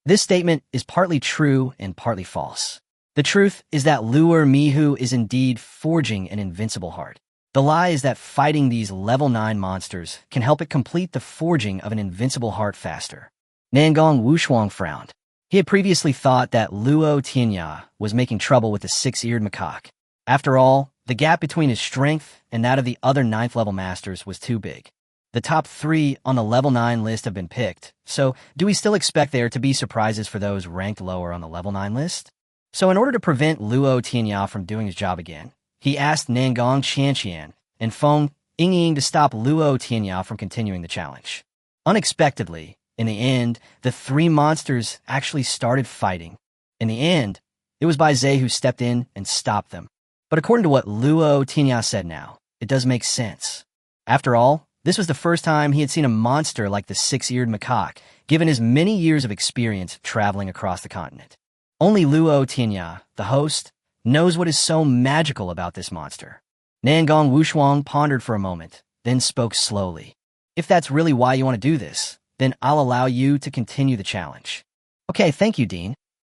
This statement is partly true and partly false. The truth is that Luo Mihu is indeed forging an invincible heart. The lie is that fighting these level 9 monsters can help it complete the forging of an invincible heart faster. Nangong Wushuang frowned. He had previously thought that Luo Tianya was making trouble with the 6-eared macaque. After all, the gap between his strength and that of the other 9th level masters was too big. The top 3 on the level 9 list have been picked, so do we still expect there to be surprises for those ranked lower on the level 9 list? So in order to prevent Luo Tianya from doing his job again, he asked Nangong Qianqian and Feng Yingying to stop Luo Tianya from continuing the challenge. Unexpectedly, in the end, the 3 monsters actually started fighting. In the end, it was Bai Zhe who stepped in and stopped them. But according to what Luo Tianya said now, it does make sense. After all, this was the first time he had seen a monster like the 6-eared macaque, given his many years of experience traveling across the continent. Only Luo Tianya, the host, knows what is so magical about this monster. Nangong Wushuang pondered for a moment, then spoke slowly. If that's really why you want to do this, then I'll allow you to continue the challenge. Okay, thank you, Dean.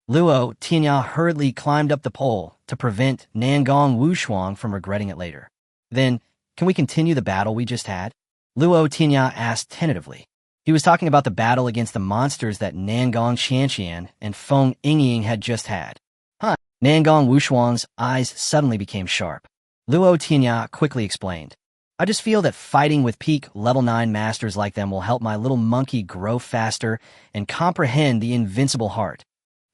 Luo Tianya hurriedly climbed up the pole to prevent Nangong Wushuang from regretting it later. Then, can we continue the battle we just had? Luo Tianya asked tentatively. He was talking about the battle against the monsters that Nangong Qianqian and Feng Yingying had just had. Nangong Wushuang's eyes suddenly became sharp. Luo Tianya quickly explained. I just feel that fighting with peak level 9 masters like them will help my little monkey grow faster and comprehend the invincible heart.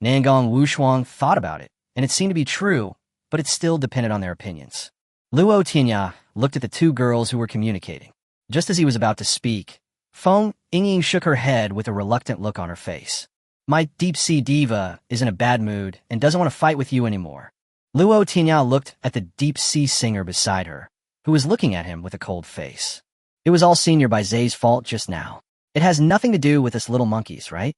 Nangong Wushuang thought about it, and it seemed to be true, but it still depended on their opinions. Luo Tianya looked at the 2 girls who were communicating. Just as he was about to speak, Feng Yingying shook her head with a reluctant look on her face. My deep-sea diva is in a bad mood and doesn't want to fight with you anymore. Luo Tianya looked at the deep-sea singer beside her, who was looking at him with a cold face. It was all Senior Bai Zhe's fault just now. It has nothing to do with us little monkeys, right?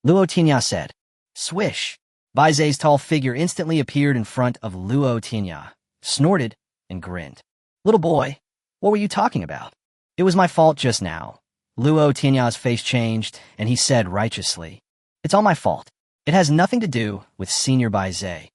Luo Tianya said. Swish. Baize's tall figure instantly appeared in front of Luo Tianya, snorted, and grinned. Little boy, what were you talking about? It was my fault just now. Luo Tianya's face changed, and he said righteously, It's all my fault. It has nothing to do with Senior Baize.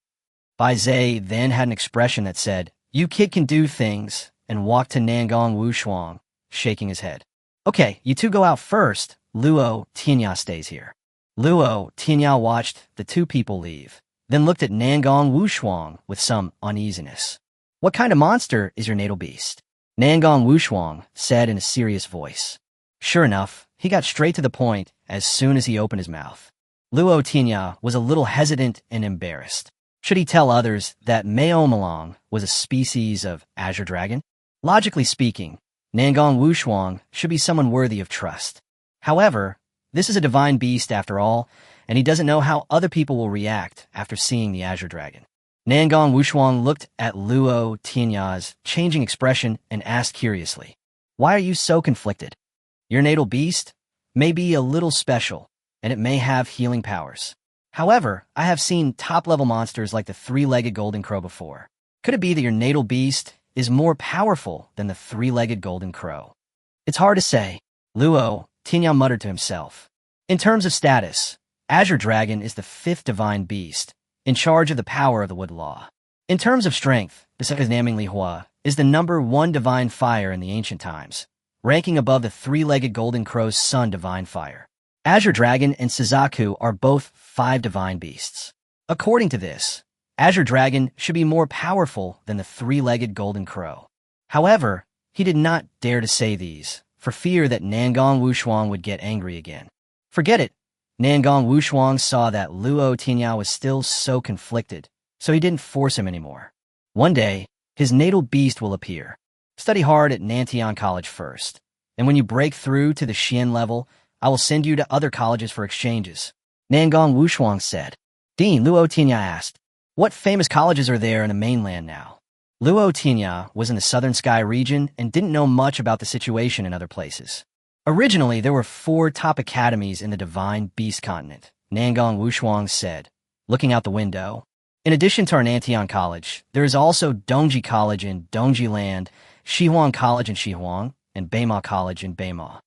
Baize then had an expression that said, You kid can do things, and walked to Nangong Wushuang, shaking his head. Okay, you two go out first. Luo Tianya stays here. Luo Tianya watched the two people leave, then looked at Nangong Wushuang with some uneasiness. What kind of monster is your natal beast? Nangong Wushuang said in a serious voice. Sure enough, he got straight to the point as soon as he opened his mouth. Luo Tianya was a little hesitant and embarrassed. Should he tell others that Maomalong was a species of azure dragon? Logically speaking, Nangong Wushuang should be someone worthy of trust. However, this is a divine beast after all, and he doesn't know how other people will react after seeing the azure dragon. Nangong Wushuang looked at Luo Tianya's changing expression and asked curiously, Why are you so conflicted? Your natal beast may be a little special, and it may have healing powers. However, I have seen top-level monsters like the three-legged golden crow before. Could it be that your natal beast is more powerful than the three-legged golden crow? It's hard to say, Luo Tianya muttered to himself. In terms of status, Azure Dragon is the fifth divine beast, in charge of the power of the wood law. In terms of strength, besides Naming Lihua is the number 1 divine fire in the ancient times, ranking above the three-legged golden crow's sun divine fire. Azure Dragon and Suzaku are both 5 divine beasts. According to this, Azure Dragon should be more powerful than the three-legged golden crow. However, he did not dare to say these, for fear that Nangong Wushuang would get angry again. Forget it. Nangong Wushuang saw that Luo Tianya was still so conflicted, so he didn't force him anymore. One day, his natal beast will appear. Study hard at Nantian College first, and when you break through to the Xian level, I will send you to other colleges for exchanges. Nangong Wushuang said. Dean, Luo Tianya asked, What famous colleges are there in the mainland now? Luo Tianya was in the Southern Sky region and didn't know much about the situation in other places. Originally, there were 4 top academies in the Divine Beast continent, Nangong Wushuang said, looking out the window. In addition to our Nantian College, there is also Dongji College in Dongji Land, Shihuang College in Shihuang, and Beima College in Beima.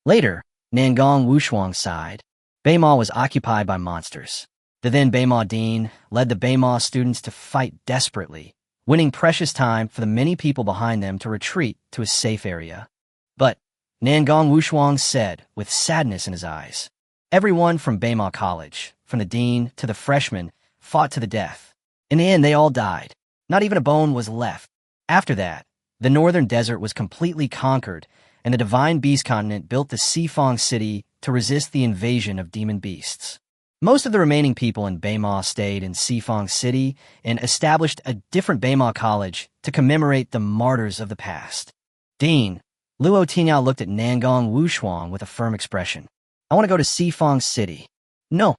Later, Nangong Wushuang sighed. Beima was occupied by monsters. The then Beima Dean led the Beima students to fight desperately, winning precious time for the many people behind them to retreat to a safe area. But Nangong Wushuang said with sadness in his eyes, Everyone from Beima College, from the dean to the freshmen, fought to the death. In the end, they all died. Not even a bone was left. After that, the northern desert was completely conquered, and the Divine Beast continent built the Sifang city to resist the invasion of demon beasts. Most of the remaining people in Beima stayed in Sifang City and established a different Beima college to commemorate the martyrs of the past. Dean, Luo Tianya looked at Nangong Wushuang with a firm expression. I want to go to Sifang City. No.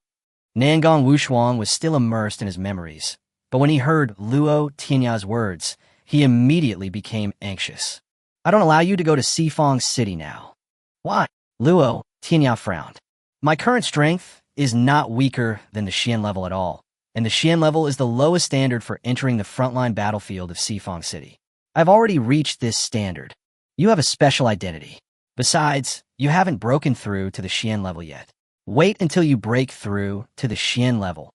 Nangong Wushuang was still immersed in his memories, but when he heard Luo Tianya's words, he immediately became anxious. I don't allow you to go to Sifang City now. Why? Luo Tianya frowned. My current strength is not weaker than the Xian level at all, and the Xian level is the lowest standard for entering the frontline battlefield of Sifang City. I've already reached this standard. You have a special identity. Besides, you haven't broken through to the Xian level yet. Wait until you break through to the Xian level.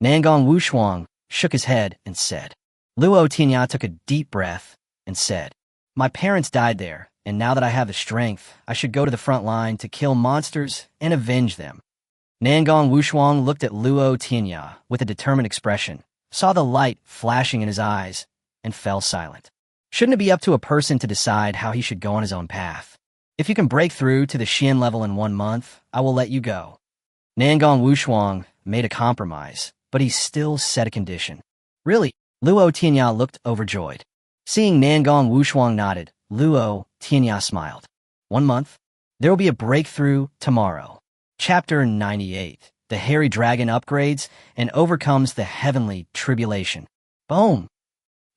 Nangong Wushuang shook his head and said. Luo Tianya took a deep breath and said, My parents died there, and now that I have the strength, I should go to the front line to kill monsters and avenge them. Nangong Wushuang looked at Luo Tianya with a determined expression, saw the light flashing in his eyes, and fell silent. Shouldn't it be up to a person to decide how he should go on his own path? If you can break through to the Xian level in 1 month, I will let you go. Nangong Wushuang made a compromise, but he still set a condition. Really? Luo Tianya looked overjoyed. Seeing Nangong Wushuang nodded, Luo Tianya smiled. 1 month? There will be a breakthrough tomorrow. Chapter 98. The hairy dragon upgrades and overcomes the heavenly tribulation. Boom!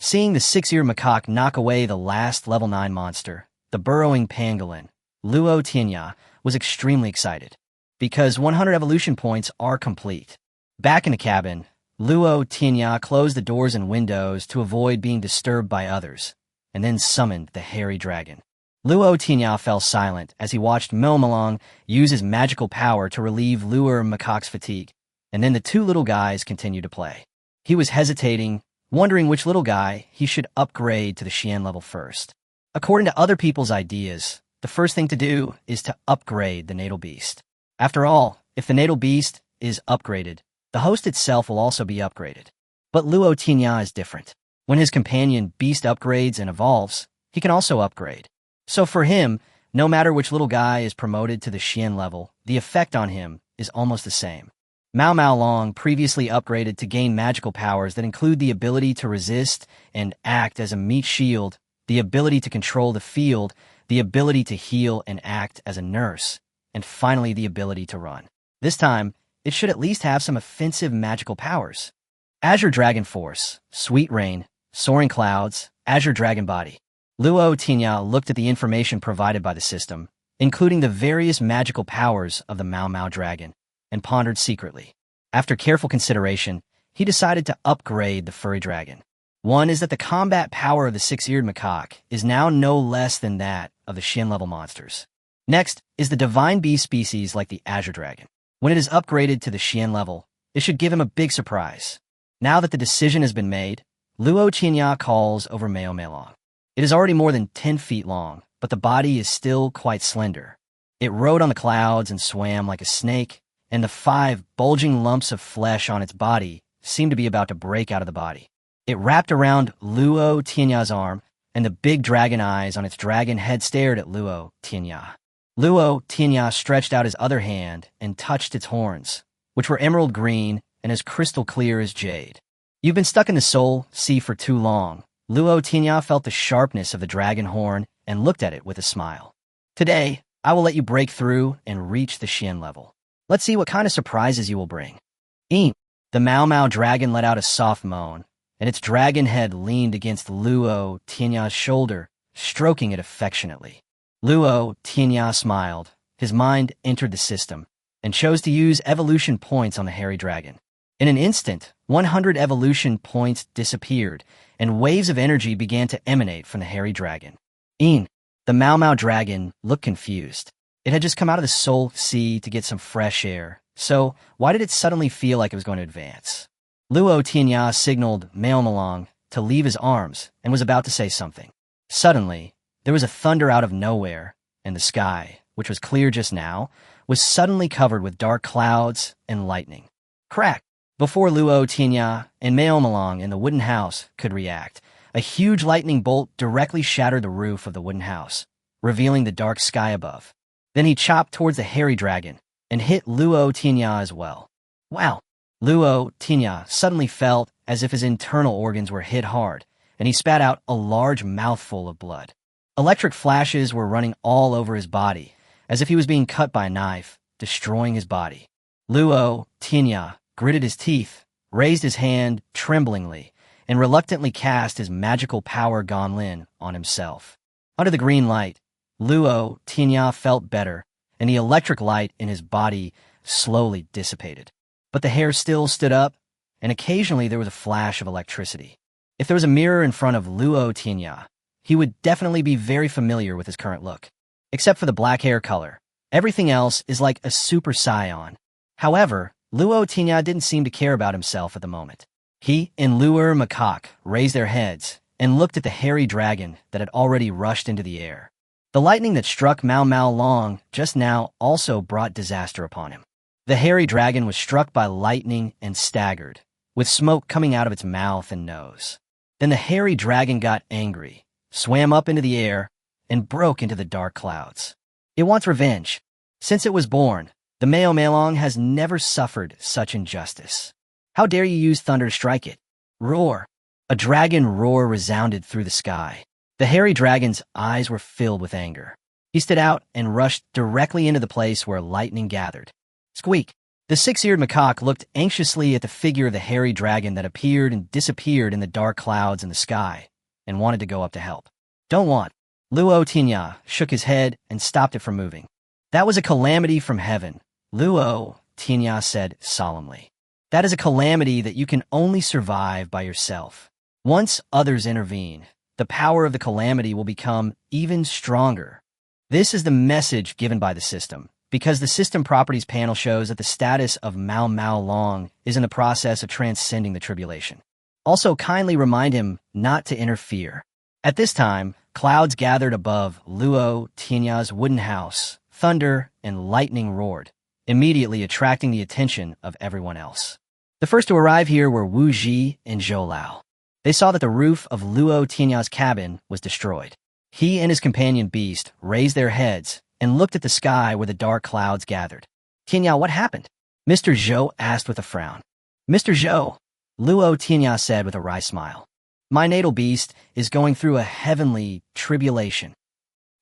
Seeing the 6-ear macaque knock away the last level 9 monster, the burrowing pangolin, Luo Tianya was extremely excited, because 100 evolution points are complete. Back in the cabin, Luo Tianya closed the doors and windows to avoid being disturbed by others, and then summoned the hairy dragon. Luo Tianya fell silent as he watched Melmalong use his magical power to relieve Luo Macaque's fatigue, and then the two little guys continued to play. He was hesitating, wondering which little guy he should upgrade to the Xian level first. According to other people's ideas, the first thing to do is to upgrade the natal beast. After all, if the natal beast is upgraded, the host itself will also be upgraded. But Luo Tianya is different. When his companion beast upgrades and evolves, he can also upgrade. So for him, no matter which little guy is promoted to the Xian level, the effect on him is almost the same. Mao Long previously upgraded to gain magical powers that include the ability to resist and act as a meat shield, the ability to control the field, the ability to heal and act as a nurse, and finally the ability to run. This time, it should at least have some offensive magical powers. Azure Dragon Force, Sweet Rain, Soaring Clouds, Azure Dragon Body. Luo Tianya looked at the information provided by the system, including the various magical powers of the Mao dragon, and pondered secretly. After careful consideration, he decided to upgrade the furry dragon. One is that the combat power of the six-eared macaque is now no less than that of the Xian-level monsters. Next is the divine beast species like the Azure Dragon. When it is upgraded to the Xian level, it should give him a big surprise. Now that the decision has been made, Luo Tianya calls over Melong. It is already more than 10 feet long, but the body is still quite slender. It rode on the clouds and swam like a snake, and the 5 bulging lumps of flesh on its body seemed to be about to break out of the body. It wrapped around Luo Tianya's arm, and the big dragon eyes on its dragon head stared at Luo Tianya. Luo Tianya stretched out his other hand and touched its horns, which were emerald green and as crystal clear as jade. You've been stuck in the soul sea for too long. Luo Tianya felt the sharpness of the dragon horn and looked at it with a smile. Today, I will let you break through and reach the Xian level. Let's see what kind of surprises you will bring. Eep! The Mao dragon let out a soft moan, and its dragon head leaned against Luo Tianya's shoulder, stroking it affectionately. Luo Tianya smiled. His mind entered the system, and chose to use evolution points on the hairy dragon. In an instant, 100 evolution points disappeared, and waves of energy began to emanate from the hairy dragon. The Mao dragon looked confused. It had just come out of the soul sea to get some fresh air, so why did it suddenly feel like it was going to advance? Luo Tianya signaled Melong to leave his arms and was about to say something. Suddenly, there was a thunder out of nowhere, and the sky, which was clear just now, was suddenly covered with dark clouds and lightning. Crack! Before Luo Tianya and Melong in the wooden house could react, a huge lightning bolt directly shattered the roof of the wooden house, revealing the dark sky above. Then he chopped towards the hairy dragon and hit Luo Tianya as well. Wow! Luo Tianya suddenly felt as if his internal organs were hit hard, and he spat out a large mouthful of blood. Electric flashes were running all over his body, as if he was being cut by a knife, destroying his body. Luo Tianya gritted his teeth, raised his hand tremblingly, and reluctantly cast his magical power Gonlin on himself. Under the green light, Luo Tianya felt better, and the electric light in his body slowly dissipated. But the hair still stood up, and occasionally there was a flash of electricity. If there was a mirror in front of Luo Tianya, he would definitely be very familiar with his current look. Except for the black hair color, everything else is like a super scion. However, Luo Tianya didn't seem to care about himself at the moment. He and Luo Macaque raised their heads and looked at the hairy dragon that had already rushed into the air. The lightning that struck Mao Long just now also brought disaster upon him. The hairy dragon was struck by lightning and staggered, with smoke coming out of its mouth and nose. Then the hairy dragon got angry, swam up into the air, and broke into the dark clouds. It wants revenge. Since it was born, the Melong has never suffered such injustice. How dare you use thunder to strike it? Roar! A dragon roar resounded through the sky. The hairy dragon's eyes were filled with anger. He stood out and rushed directly into the place where lightning gathered. Squeak! The 6-eared macaque looked anxiously at the figure of the hairy dragon that appeared and disappeared in the dark clouds in the sky, and wanted to go up to help. Don't want. Luo Tianya shook his head and stopped it from moving. That was a calamity from heaven, Luo Tianya said solemnly. That is a calamity that you can only survive by yourself. Once others intervene, the power of the calamity will become even stronger. This is the message given by the system, because the system properties panel shows that the status of Mao Mao Long is in the process of transcending the tribulation. Also, kindly remind him not to interfere. At this time, clouds gathered above Luo Tianya's wooden house. Thunder and lightning roared, immediately attracting the attention of everyone else. The first to arrive here were Wu Ji and Zhou Lao. They saw that the roof of Luo Tianya's cabin was destroyed. He and his companion beast raised their heads and looked at the sky where the dark clouds gathered. Tianya, what happened? Mr. Zhou asked with a frown. Mr. Zhou, Luo Tianya said with a wry smile. My natal beast is going through a heavenly tribulation.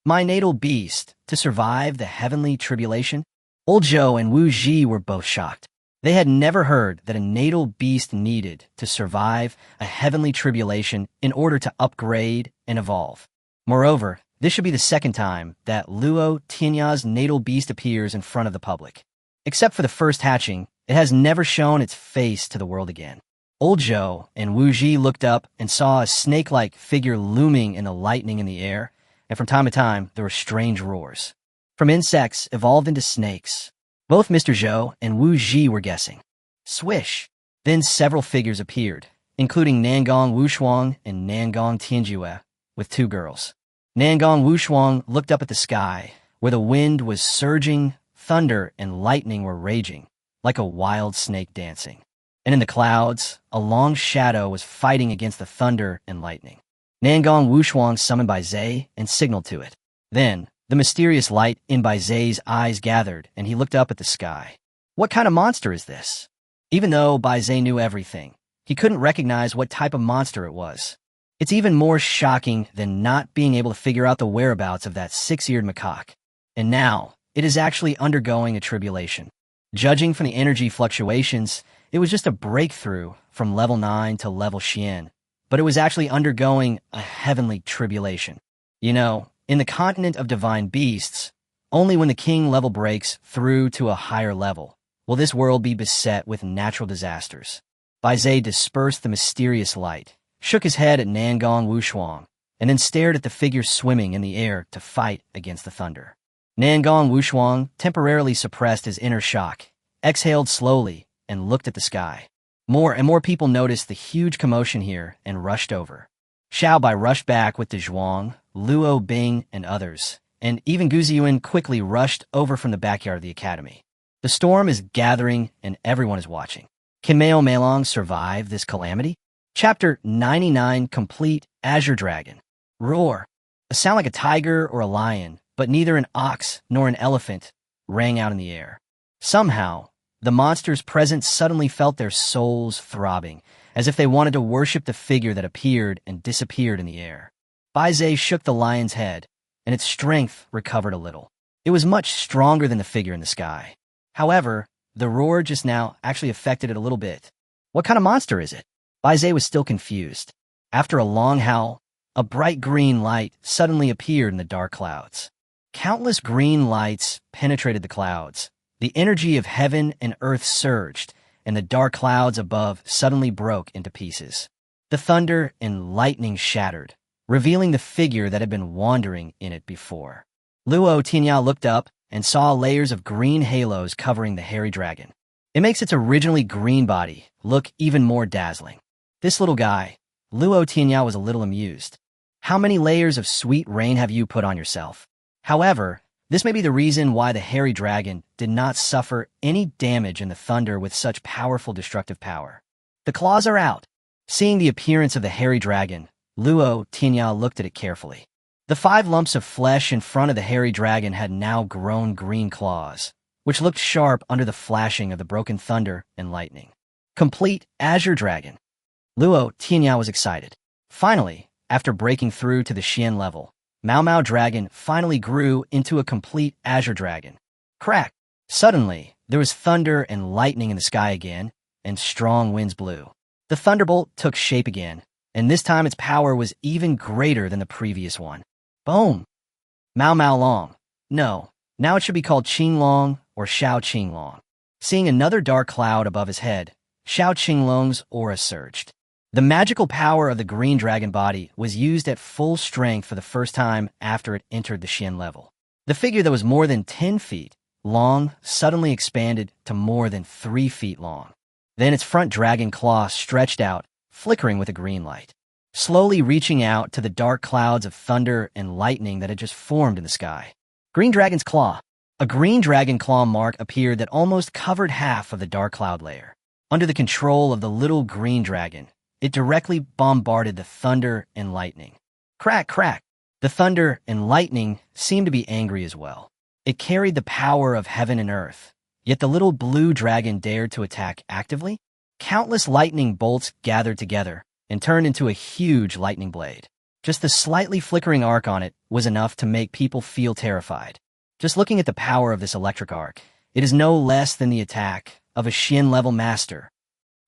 My natal beast to survive the heavenly tribulation? Old Zhou and Wu Ji were both shocked. They had never heard that a natal beast needed to survive a heavenly tribulation in order to upgrade and evolve. Moreover, this should be the second time that Luo Tianya's natal beast appears in front of the public. Except for the first hatching, it has never shown its face to the world again. Old Zhou and Wu Ji looked up and saw a snake-like figure looming in the lightning in the air, and from time to time there were strange roars. From insects evolved into snakes. Both Mr. Zhou and Wu Ji were guessing. Swish! Then several figures appeared, including Nangong Wushuang and Nangong Tianjue, with two girls. Nangong Wushuang looked up at the sky, where the wind was surging, thunder and lightning were raging, like a wild snake dancing. And in the clouds, a long shadow was fighting against the thunder and lightning. Nangong Wushuang summoned Bai Zai and signaled to it. Then, the mysterious light in Bai Zai's eyes gathered, and he looked up at the sky. What kind of monster is this? Even though Bai Zai knew everything, he couldn't recognize what type of monster it was. It's even more shocking than not being able to figure out the whereabouts of that six-eared macaque. And now, it is actually undergoing a tribulation. Judging from the energy fluctuations, it was just a breakthrough from level 9 to level Xian, but it was actually undergoing a heavenly tribulation. You know, in the continent of divine beasts, only when the king level breaks through to a higher level will this world be beset with natural disasters. Bai Zai dispersed the mysterious light, shook his head at Nangong Wushuang, and then stared at the figure swimming in the air to fight against the thunder. Nangong Wushuang temporarily suppressed his inner shock, exhaled slowly, and looked at the sky. More and more people noticed the huge commotion here and rushed over. Xiaobai rushed back with De Zhuang, Luo Bing, and others, and even Gu Ziyuan quickly rushed over from the backyard of the academy. The storm is gathering and everyone is watching. Can Mao Meilong survive this calamity? Chapter 99 Complete Azure Dragon. Roar. A sound like a tiger or a lion, but neither an ox nor an elephant, rang out in the air. Somehow, the monsters present suddenly felt their souls throbbing, as if they wanted to worship the figure that appeared and disappeared in the air. Bai Zai shook the lion's head, and its strength recovered a little. It was much stronger than the figure in the sky. However, the roar just now actually affected it a little bit. What kind of monster is it? Bai Zai was still confused. After a long howl, a bright green light suddenly appeared in the dark clouds. Countless green lights penetrated the clouds. The energy of heaven and earth surged, and the dark clouds above suddenly broke into pieces. The thunder and lightning shattered, revealing the figure that had been wandering in it before. Luo Tianya looked up and saw layers of green halos covering the hairy dragon. It makes its originally green body look even more dazzling. This little guy, Luo Tianya, was a little amused. How many layers of sweet rain have you put on yourself? However, this may be the reason why the hairy dragon did not suffer any damage in the thunder with such powerful destructive power. The claws are out. Seeing the appearance of the hairy dragon, Luo Tianya looked at it carefully. The 5 lumps of flesh in front of the hairy dragon had now grown green claws, which looked sharp under the flashing of the broken thunder and lightning. Complete Azure Dragon. Luo Tianya was excited. Finally, after breaking through to the Xian level, Mao Mao Dragon finally grew into a complete Azure Dragon. Crack! Suddenly, there was thunder and lightning in the sky again, and strong winds blew. The thunderbolt took shape again, and this time its power was even greater than the previous one. Boom! Mao Mao Long. No, now it should be called Qinglong or Shao Qinglong. Seeing another dark cloud above his head, Xiao Qinglong's aura surged. The magical power of the green dragon body was used at full strength for the first time after it entered the Xian level. The figure that was more than 10 feet long suddenly expanded to more than 3 feet long. Then its front dragon claw stretched out, flickering with a green light, slowly reaching out to the dark clouds of thunder and lightning that had just formed in the sky. Green Dragon's Claw. A green dragon claw mark appeared that almost covered half of the dark cloud layer. Under the control of the little green dragon, it directly bombarded the thunder and lightning. Crack, crack. The thunder and lightning seemed to be angry as well. It carried the power of heaven and earth, yet the little blue dragon dared to attack actively. Countless lightning bolts gathered together and turned into a huge lightning blade. Just the slightly flickering arc on it was enough to make people feel terrified. Just looking at the power of this electric arc, it is no less than the attack of a Xian-level master.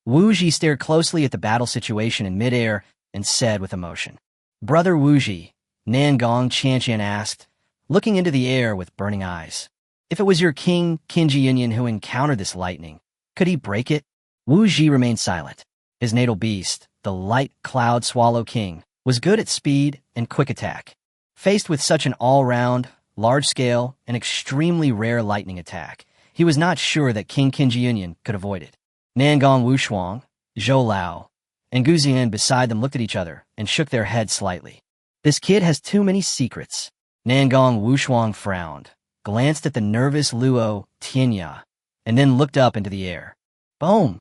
Wu Ji stared closely at the battle situation in midair and said with emotion, "Brother Wu Ji," Nangong Qianqian asked, looking into the air with burning eyes. "If it was your king, Qinji who encountered this lightning, could he break it?" Wu Ji remained silent. His natal beast, the light cloud swallow king, was good at speed and quick attack. Faced with such an all-round, large-scale, and extremely rare lightning attack, he was not sure that King Qinji could avoid it. Nangong Wushuang, Zhou Lao, and Gu Ziyan beside them looked at each other and shook their heads slightly. This kid has too many secrets. Nangong Wushuang frowned, glanced at the nervous Luo Tianya, and then looked up into the air. Boom!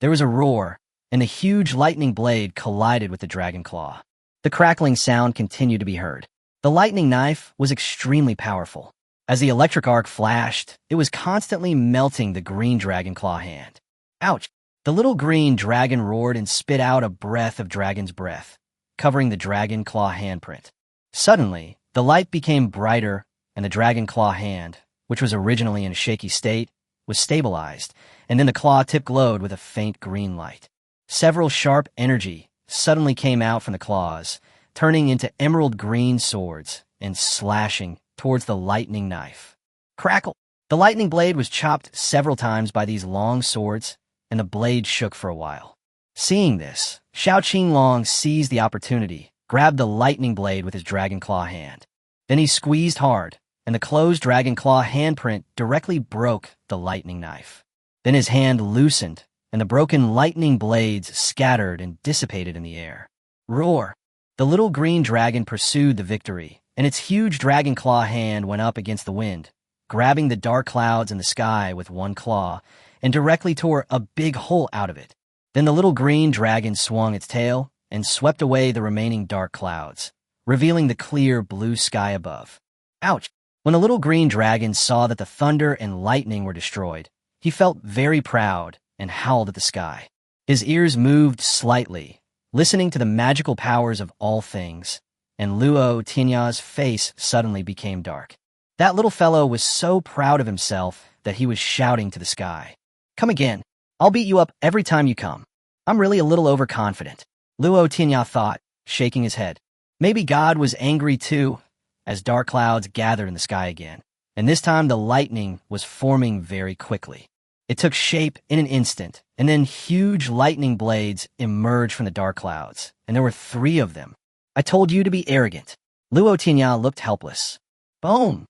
There was a roar, and the huge lightning blade collided with the dragon claw. The crackling sound continued to be heard. The lightning knife was extremely powerful. As the electric arc flashed, it was constantly melting the green dragon claw hand. Ouch! The little green dragon roared and spit out a breath of dragon's breath, covering the dragon claw handprint. Suddenly, the light became brighter, and the dragon claw hand, which was originally in a shaky state, was stabilized, and then the claw tip glowed with a faint green light. Several sharp energy suddenly came out from the claws, turning into emerald green swords and slashing towards the lightning knife. Crackle! The lightning blade was chopped several times by these long swords, and the blade shook for a while. Seeing this, Qinglong seized the opportunity, grabbed the lightning blade with his dragon claw hand. Then he squeezed hard, and the closed dragon claw handprint directly broke the lightning knife. Then his hand loosened, and the broken lightning blades scattered and dissipated in the air. Roar! The little green dragon pursued the victory, and its huge dragon claw hand went up against the wind, grabbing the dark clouds in the sky with one claw, and directly tore a big hole out of it. Then the little green dragon swung its tail and swept away the remaining dark clouds, revealing the clear blue sky above. Ouch! When the little green dragon saw that the thunder and lightning were destroyed, he felt very proud and howled at the sky. His ears moved slightly, listening to the magical powers of all things, and Luo Tianya's face suddenly became dark. That little fellow was so proud of himself that he was shouting to the sky. "Come again. I'll beat you up every time you come. I'm really a little overconfident," Luo Tianya thought, shaking his head. Maybe God was angry too, as dark clouds gathered in the sky again, and this time the lightning was forming very quickly. It took shape in an instant, and then huge lightning blades emerged from the dark clouds, and there were 3 of them. "I told you to be arrogant." Luo Tianya looked helpless. Boom!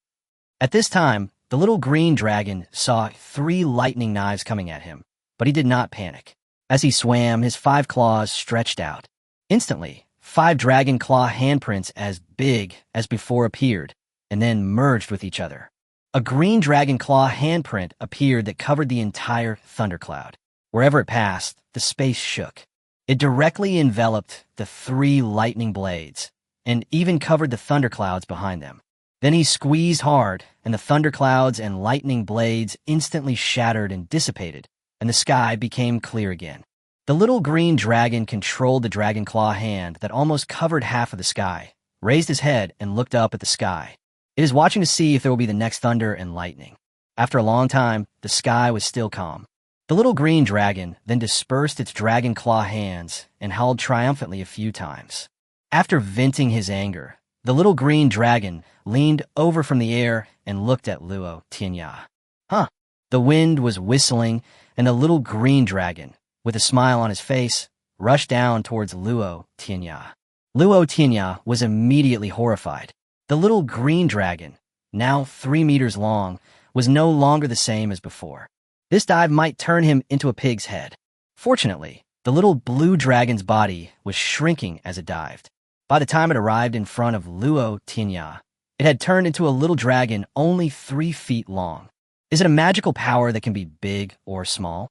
At this time, the little green dragon saw 3 lightning knives coming at him, but he did not panic. As he swam, his 5 claws stretched out. Instantly, 5 dragon claw handprints as big as before appeared, and then merged with each other. A green dragon claw handprint appeared that covered the entire thundercloud. Wherever it passed, the space shook. It directly enveloped the 3 lightning blades, and even covered the thunderclouds behind them. Then he squeezed hard, and the thunderclouds and lightning blades instantly shattered and dissipated, and the sky became clear again. The little green dragon controlled the dragon claw hand that almost covered half of the sky, raised his head, and looked up at the sky. It is watching to see if there will be the next thunder and lightning. After a long time, the sky was still calm. The little green dragon then dispersed its dragon claw hands and howled triumphantly a few times. After venting his anger, the little green dragon leaned over from the air and looked at Luo Tianya. Huh! The wind was whistling, and the little green dragon, with a smile on his face, rushed down towards Luo Tianya. Luo Tianya was immediately horrified. The little green dragon, now 3 meters long, was no longer the same as before. This dive might turn him into a pig's head. Fortunately, the little blue dragon's body was shrinking as it dived. By the time it arrived in front of Luo Tianya, it had turned into a little dragon only 3 feet long. Is it a magical power that can be big or small?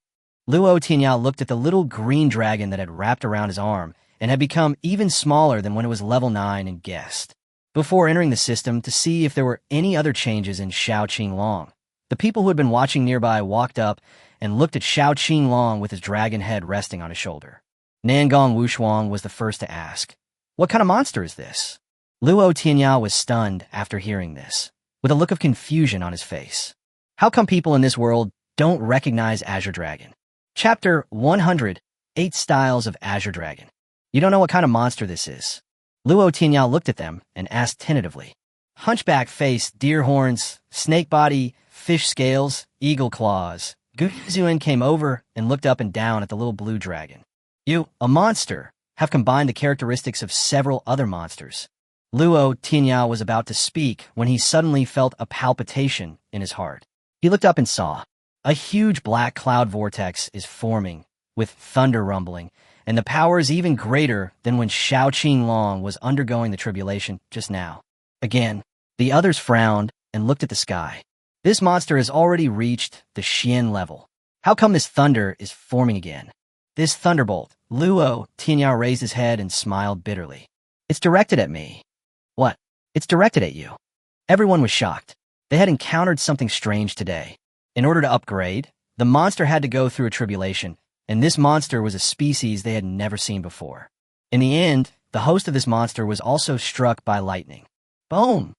Luo Tianya looked at the little green dragon that had wrapped around his arm and had become even smaller than when it was level 9 and guessed. Before entering the system to see if there were any other changes in Qinglong, the people who had been watching nearby walked up and looked at Qinglong with his dragon head resting on his shoulder. Nangong Wushuang was the first to ask, "What kind of monster is this?" Luo Tianya was stunned after hearing this, with a look of confusion on his face. How come people in this world don't recognize Azure Dragon? Chapter 100, 8 Styles of Azure Dragon. You don't know what kind of monster this is. Luo Tianya looked at them and asked tentatively. Hunchback face, deer horns, snake body, fish scales, eagle claws. Guzuan came over and looked up and down at the little blue dragon. You, a monster, have combined the characteristics of several other monsters. Luo Tianya was about to speak when he suddenly felt a palpitation in his heart. He looked up and saw a huge black cloud vortex is forming, with thunder rumbling, and the power is even greater than when Qinglong was undergoing the tribulation just now. Again, the others frowned and looked at the sky. This monster has already reached the Xian level. How come this thunder is forming again? This thunderbolt. Luo Tianya raised his head and smiled bitterly. It's directed at me. What? It's directed at you. Everyone was shocked. They had encountered something strange today. In order to upgrade, the monster had to go through a tribulation, and this monster was a species they had never seen before. In the end, the host of this monster was also struck by lightning. Boom!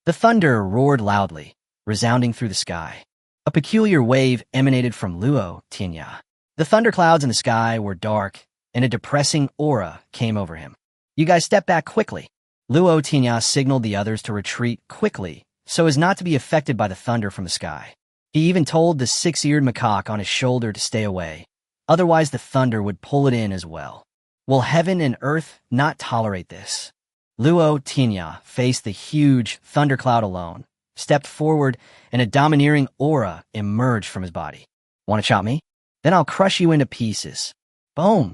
The thunder roared loudly, resounding through the sky. A peculiar wave emanated from Luo Tianya. The thunderclouds in the sky were dark, and a depressing aura came over him. You guys step back quickly. Luo Tianya signaled the others to retreat quickly so as not to be affected by the thunder from the sky. He even told the 6-eared macaque on his shoulder to stay away, otherwise the thunder would pull it in as well. Will heaven and earth not tolerate this? Luo Tianya faced the huge thundercloud alone, stepped forward, and a domineering aura emerged from his body. Want to chop me? Then I'll crush you into pieces. Boom!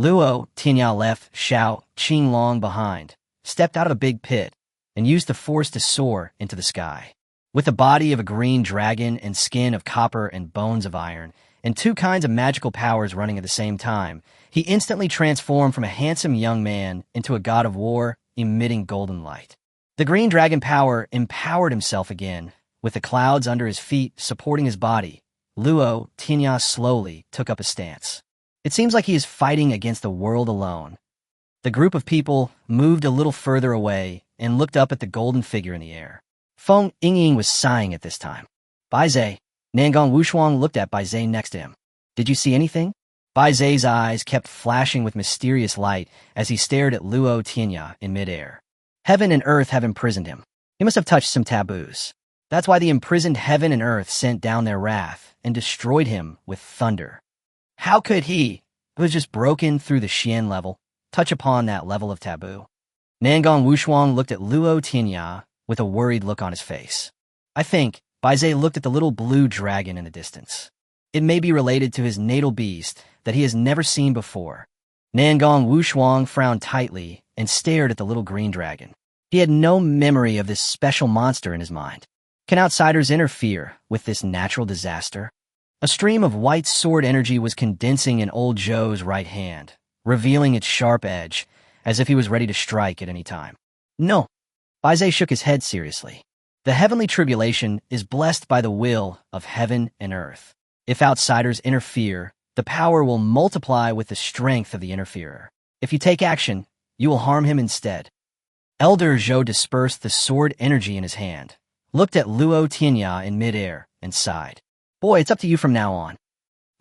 Luo Tianya left Qinglong behind, stepped out of a big pit, and used the force to soar into the sky. With the body of a green dragon and skin of copper and bones of iron, and 2 kinds of magical powers running at the same time, he instantly transformed from a handsome young man into a god of war, emitting golden light. The green dragon power empowered himself again, with the clouds under his feet supporting his body. Luo Tianya slowly took up a stance. It seems like he is fighting against the world alone. The group of people moved a little further away and looked up at the golden figure in the air. Feng Yingying was sighing at this time. Baizhe. Nangong Wushuang looked at Baizhe next to him. Did you see anything? Baizhe's eyes kept flashing with mysterious light as he stared at Luo Tianya in midair. Heaven and earth have imprisoned him. He must have touched some taboos. That's why the imprisoned heaven and earth sent down their wrath and destroyed him with thunder. How could he, who was just broken through the Xian level, touch upon that level of taboo? Nangong Wushuang looked at Luo Tianya with a worried look on his face. I think Baizhe looked at the little blue dragon in the distance. It may be related to his natal beast that he has never seen before. Nangong Wushuang frowned tightly and stared at the little green dragon. He had no memory of this special monster in his mind. Can outsiders interfere with this natural disaster? A stream of white sword energy was condensing in old Zhou's right hand, revealing its sharp edge, as if he was ready to strike at any time. No. Baizhe shook his head seriously. The heavenly tribulation is blessed by the will of heaven and earth. If outsiders interfere, the power will multiply with the strength of the interferer. If you take action, you will harm him instead. Elder Zhou dispersed the sword energy in his hand, looked at Luo Tianya in midair, and sighed. Boy, it's up to you from now on.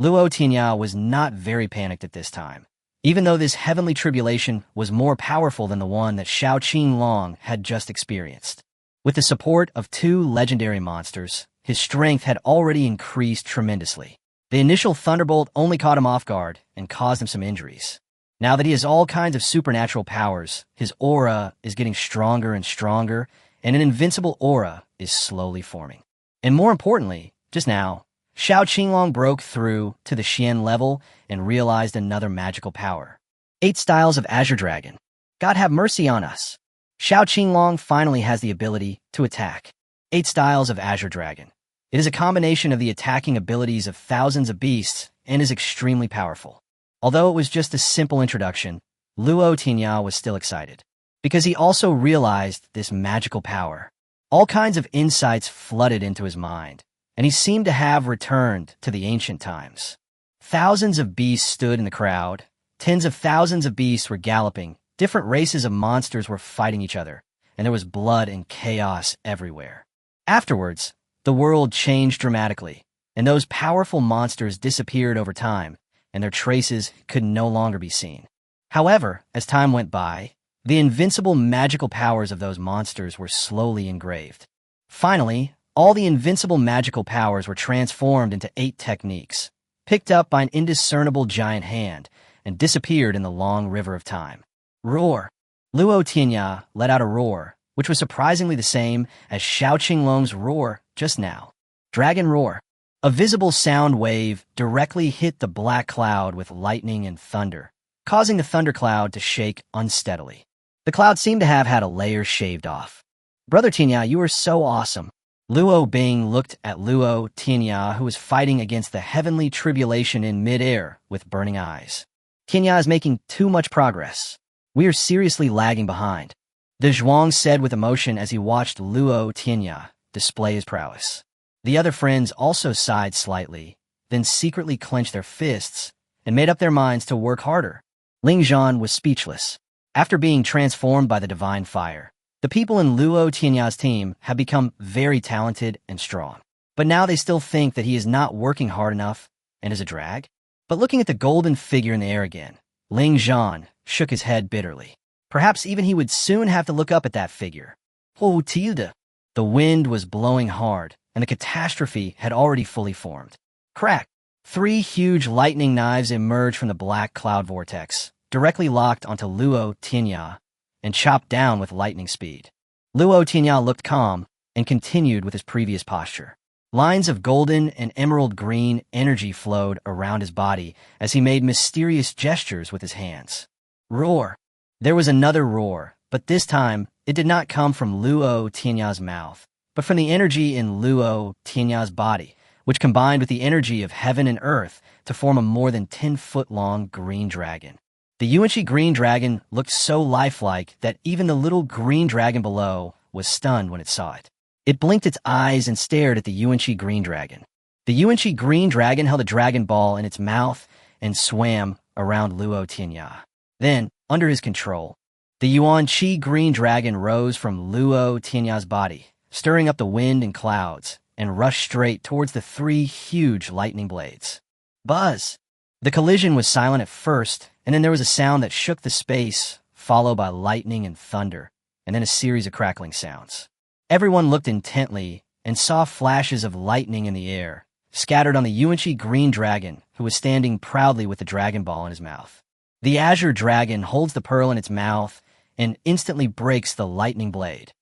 Luo Tianya was not very panicked at this time, even though this heavenly tribulation was more powerful than the one that Qinglong had just experienced. With the support of 2 legendary monsters, his strength had already increased tremendously. The initial thunderbolt only caught him off guard and caused him some injuries. Now that he has all kinds of supernatural powers, his aura is getting stronger and stronger, and an invincible aura is slowly forming. And more importantly, just now, Qinglong broke through to the Xian level and realized another magical power. 8 styles of Azure Dragon. God have mercy on us. Qinglong finally has the ability to attack. 8 styles of Azure Dragon. It is a combination of the attacking abilities of thousands of beasts and is extremely powerful. Although it was just a simple introduction, Luo Tianya was still excited, because he also realized this magical power. All kinds of insights flooded into his mind, and he seemed to have returned to the ancient times. Thousands of beasts stood in the crowd. Tens of thousands of beasts were galloping. Different races of monsters were fighting each other, and there was blood and chaos everywhere. Afterwards, the world changed dramatically, and those powerful monsters disappeared over time, and their traces could no longer be seen. However, as time went by, the invincible magical powers of those monsters were slowly engraved. Finally, all the invincible magical powers were transformed into 8 techniques, picked up by an indiscernible giant hand, and disappeared in the long river of time. Roar! Luo Tianya let out a roar, which was surprisingly the same as Qinglong's roar just now. Dragon Roar. A visible sound wave directly hit the black cloud with lightning and thunder, causing the thundercloud to shake unsteadily. The cloud seemed to have had a layer shaved off. Brother Tianya, you are so awesome. Luo Bing looked at Luo Tianya, who was fighting against the heavenly tribulation in mid-air with burning eyes. Tianya is making too much progress. We are seriously lagging behind, the Zhuang said with emotion as he watched Luo Tianya display his prowess. The other friends also sighed slightly, then secretly clenched their fists and made up their minds to work harder. Ling Zhan was speechless. After being transformed by the divine fire, the people in Luo Tianya's team have become very talented and strong. But now they still think that he is not working hard enough and is a drag. But looking at the golden figure in the air again, Ling Zhan shook his head bitterly. Perhaps even he would soon have to look up at that figure. Oh, Tilda! The wind was blowing hard, and the catastrophe had already fully formed. Crack! 3 huge lightning knives emerged from the black cloud vortex, directly locked onto Luo Tianya, and chopped down with lightning speed. Luo Tianya looked calm and continued with his previous posture. Lines of golden and emerald green energy flowed around his body as he made mysterious gestures with his hands. Roar! There was another roar, but this time it did not come from Luo Tianya's mouth, but from the energy in Luo Tianya's body, which combined with the energy of heaven and earth to form a more than 10-foot-long green dragon. The Yuanqi green dragon looked so lifelike that even the little green dragon below was stunned when it saw it. It blinked its eyes and stared at the Yuanqi green dragon. The Yuanqi green dragon held a dragon ball in its mouth and swam around Luo Tianya. Then, under his control, the Yuanqi green dragon rose from Luo Tianya's body, stirring up the wind and clouds, and rushed straight towards the 3 huge lightning blades. Buzz! The collision was silent at first, and then there was a sound that shook the space, followed by lightning and thunder, and then a series of crackling sounds. Everyone looked intently and saw flashes of lightning in the air, scattered on the Yuanqi green dragon, who was standing proudly with the dragon ball in his mouth. The azure dragon holds the pearl in its mouth and instantly breaks the lightning blade,